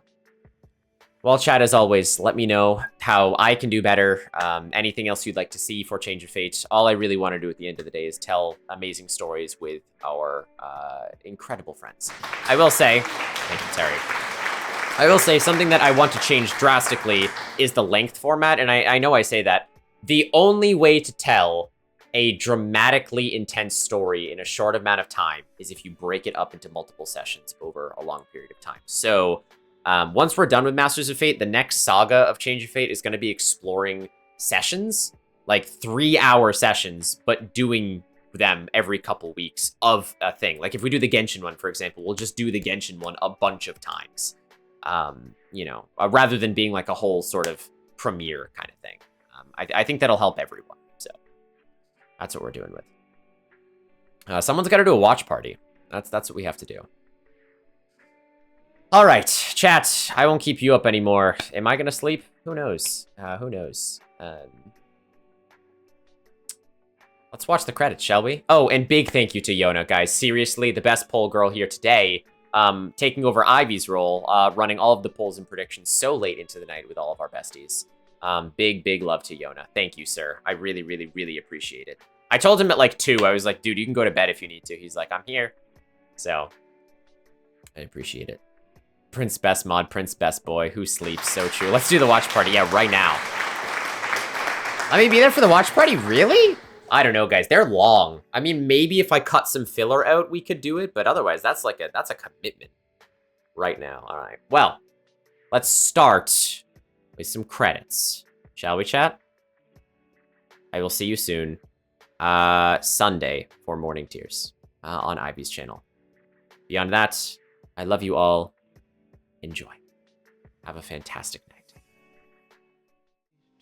Well, chat, as always, let me know how I can do better. Anything else you'd like to see for Change of Fate. All I really want to do at the end of the day is tell amazing stories with our incredible friends. I will say, thank you, Terry. I will say something that I want to change drastically is the length format. And I know I say that. The only way to tell a dramatically intense story in a short amount of time is if you break it up into multiple sessions over a long period of time. So once we're done with Masters of Fate, the next saga of Change of Fate is going to be exploring sessions, like 3-hour sessions, but doing them every couple weeks of a thing. Like if we do the Genshin one, for example, we'll just do the Genshin one a bunch of times. You know, rather than being like a whole sort of premiere kind of thing. I think that'll help everyone. So that's what we're doing with. Someone's got to do a watch party. That's what we have to do. All right, chat. I won't keep you up anymore. Am I gonna sleep? Who knows? Who knows? Let's watch the credits, shall we? Oh, and big thank you to Yona, guys. Seriously, the best poll girl here today, taking over Ivy's role, running all of the polls and predictions so late into the night with all of our besties. Big love to Yona. Thank you, sir. I really, really, really appreciate it. I told him at like 2, I was like, dude, you can go to bed if you need to. He's like, I'm here. So, I appreciate it. Prince Best Mod, Prince Best Boy, who sleeps, so true. Let's do the watch party, yeah, right now. Let me be there for the watch party, really? I don't know, guys. They're long. I mean, maybe if I cut some filler out, we could do it, but otherwise, that's a commitment right now. All right. Well, let's start with some credits, shall we, chat? I will see you soon. Sunday for Morning Tears on Ivy's channel. Beyond that, I love you all. Enjoy. Have a fantastic night.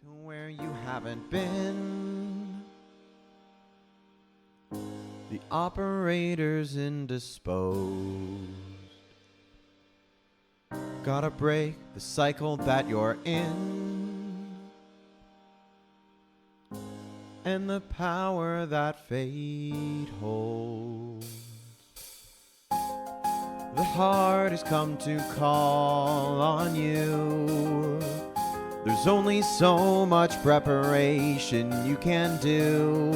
To where you haven't been. The operator's indisposed. Gotta break the cycle that you're in. And the power that fate holds. The heart has come to call on you. There's only so much preparation you can do.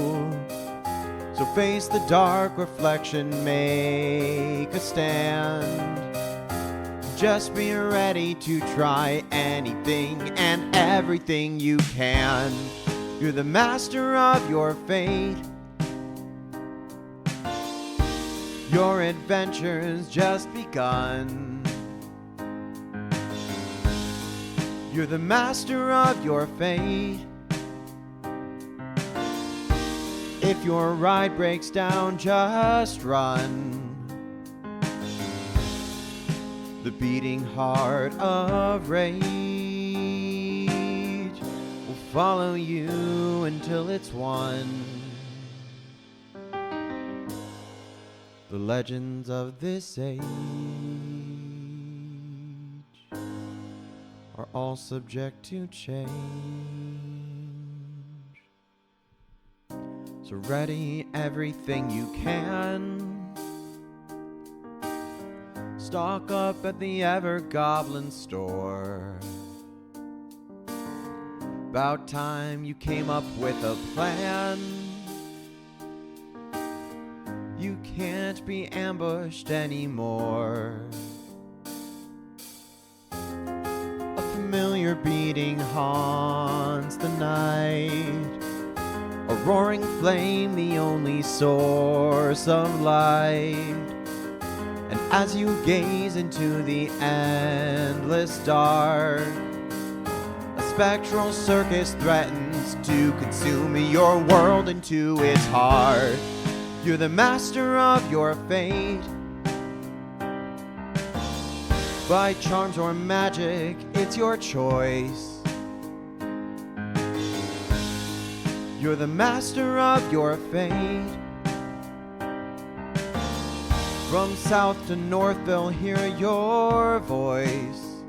So face the dark reflection, make a stand. Just be ready to try anything and everything you can. You're the master of your fate. Your adventure's just begun. You're the master of your fate. If your ride breaks down, just run. The beating heart of rage will follow you until it's won. The legends of this age are all subject to change. So ready everything you can. Stock up at the Ever-Goblin store. About time you came up with a plan. You can't be ambushed anymore. A familiar beating haunts the night. A roaring flame, the only source of light. And as you gaze into the endless dark, a spectral circus threatens to consume your world into its heart. You're the master of your fate. By charms or magic, it's your choice. You're the master of your fate. From south to north, they'll hear your voice.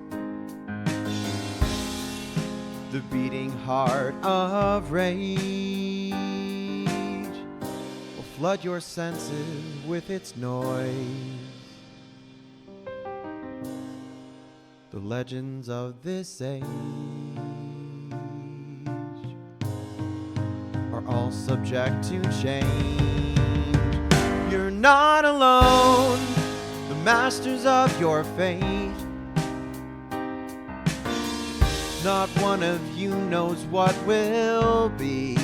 The beating heart of rage will flood your senses with its noise. The legends of this age are all subject to change. You're not alone, the masters of your fate. Not one of you knows what will be.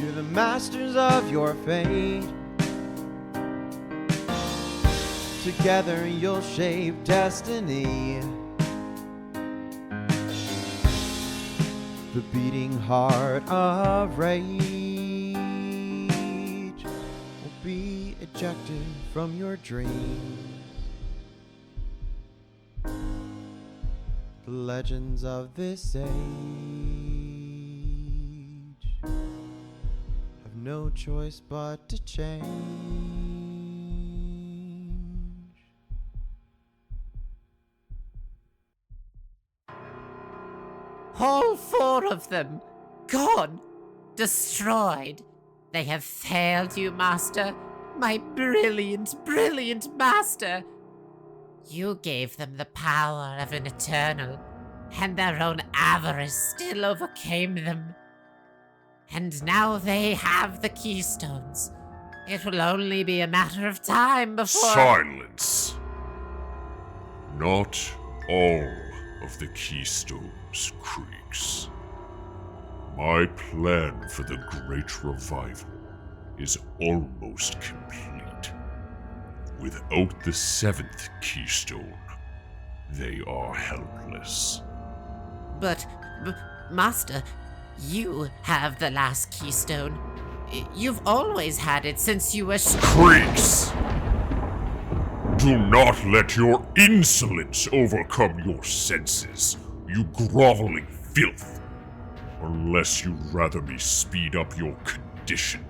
You're the masters of your fate. Together you'll shape destiny. The beating heart of rage will be ejected from your dreams. The legends of this age have no choice but to change. All 4 of them. Gone. Destroyed. They have failed you, Master. My brilliant, brilliant Master. You gave them the power of an eternal, and their own avarice still overcame them. And now they have the keystones. It will only be a matter of time before— Silence! Not all of the keystones, Creeks. My plan for the Great Revival is almost complete. Without the 7th keystone, they are helpless. But, Master, you have the last keystone. You've always had it since you were— Creeks! Do not let your insolence overcome your senses, you groveling filth. Unless you'd rather me speed up your condition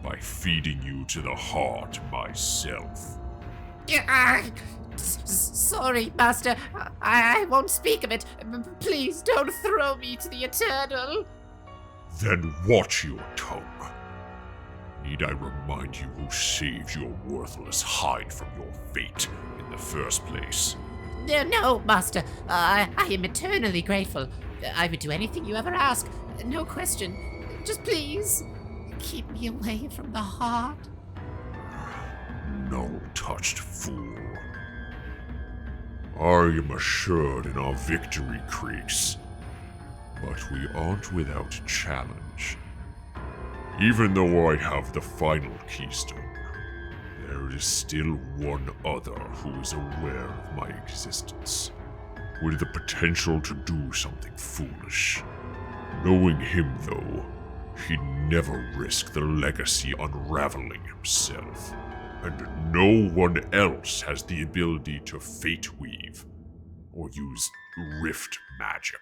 by feeding you to the heart myself. Sorry, Master. I won't speak of it. Please don't throw me to the Eternal. Then watch your tongue. Need I remind you who saved your worthless hide from your fate in the first place? No, Master. I am eternally grateful. I would do anything you ever ask. No question. Just please, keep me away from the heart. Null-touched fool. I am assured in our victory, Creeks. But we aren't without challenge. Even though I have the final keystone, there is still one other who is aware of my existence, with the potential to do something foolish. Knowing him, though, he'd never risk the legacy unraveling himself, and no one else has the ability to fate weave, or use rift magic,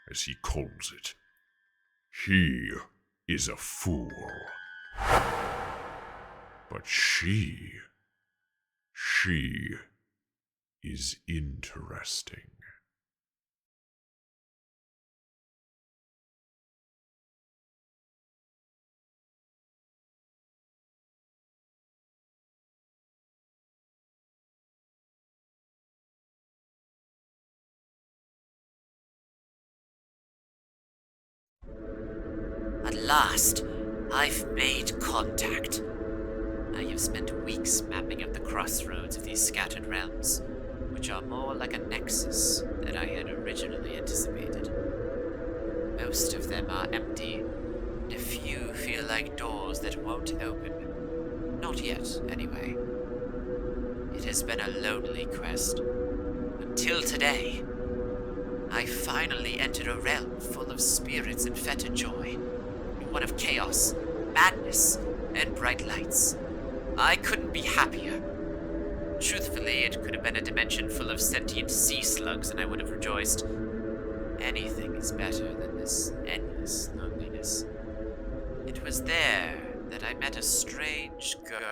as he calls it. He is a fool. But she is interesting. At last, I've made contact. I have spent weeks mapping out the crossroads of these scattered realms, which are more like a nexus than I had originally anticipated. Most of them are empty, and a few feel like doors that won't open. Not yet, anyway. It has been a lonely quest. Until today, I finally entered a realm full of spirits and fetid joy. One of chaos, madness, and bright lights. I couldn't be happier. Truthfully, it could have been a dimension full of sentient sea slugs and I would have rejoiced. Anything is better than this endless loneliness. It was there that I met a strange girl.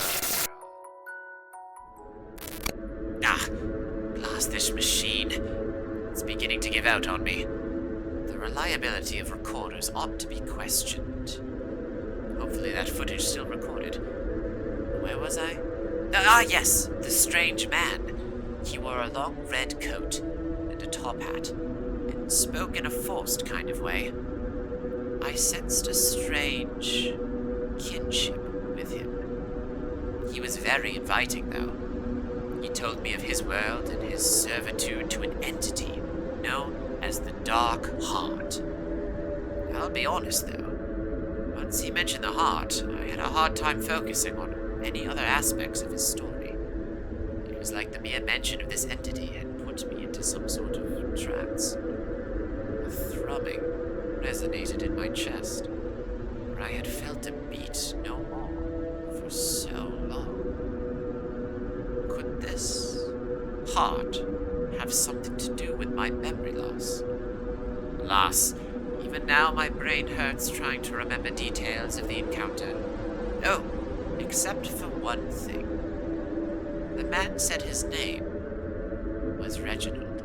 Blast this machine. It's beginning to give out on me. The reliability of recorders ought to be questioned. Hopefully that footage still recorded. Where was I? Yes, the strange man. He wore a long red coat and a top hat, and spoke in a forced kind of way. I sensed a strange kinship with him. He was very inviting, though. He told me of his world and his servitude to an entity known as the Dark Heart. I'll be honest, though. Once he mentioned the heart, I had a hard time focusing on any other aspects of his story. It was like the mere mention of this entity had put me into some sort of trance. A thrumming resonated in my chest, where I had felt a beat no more for so long. Could this heart have something to do with my memory loss? Alas, even now my brain hurts trying to remember details of the encounter. Oh, except for one thing. The man said his name was Reginald.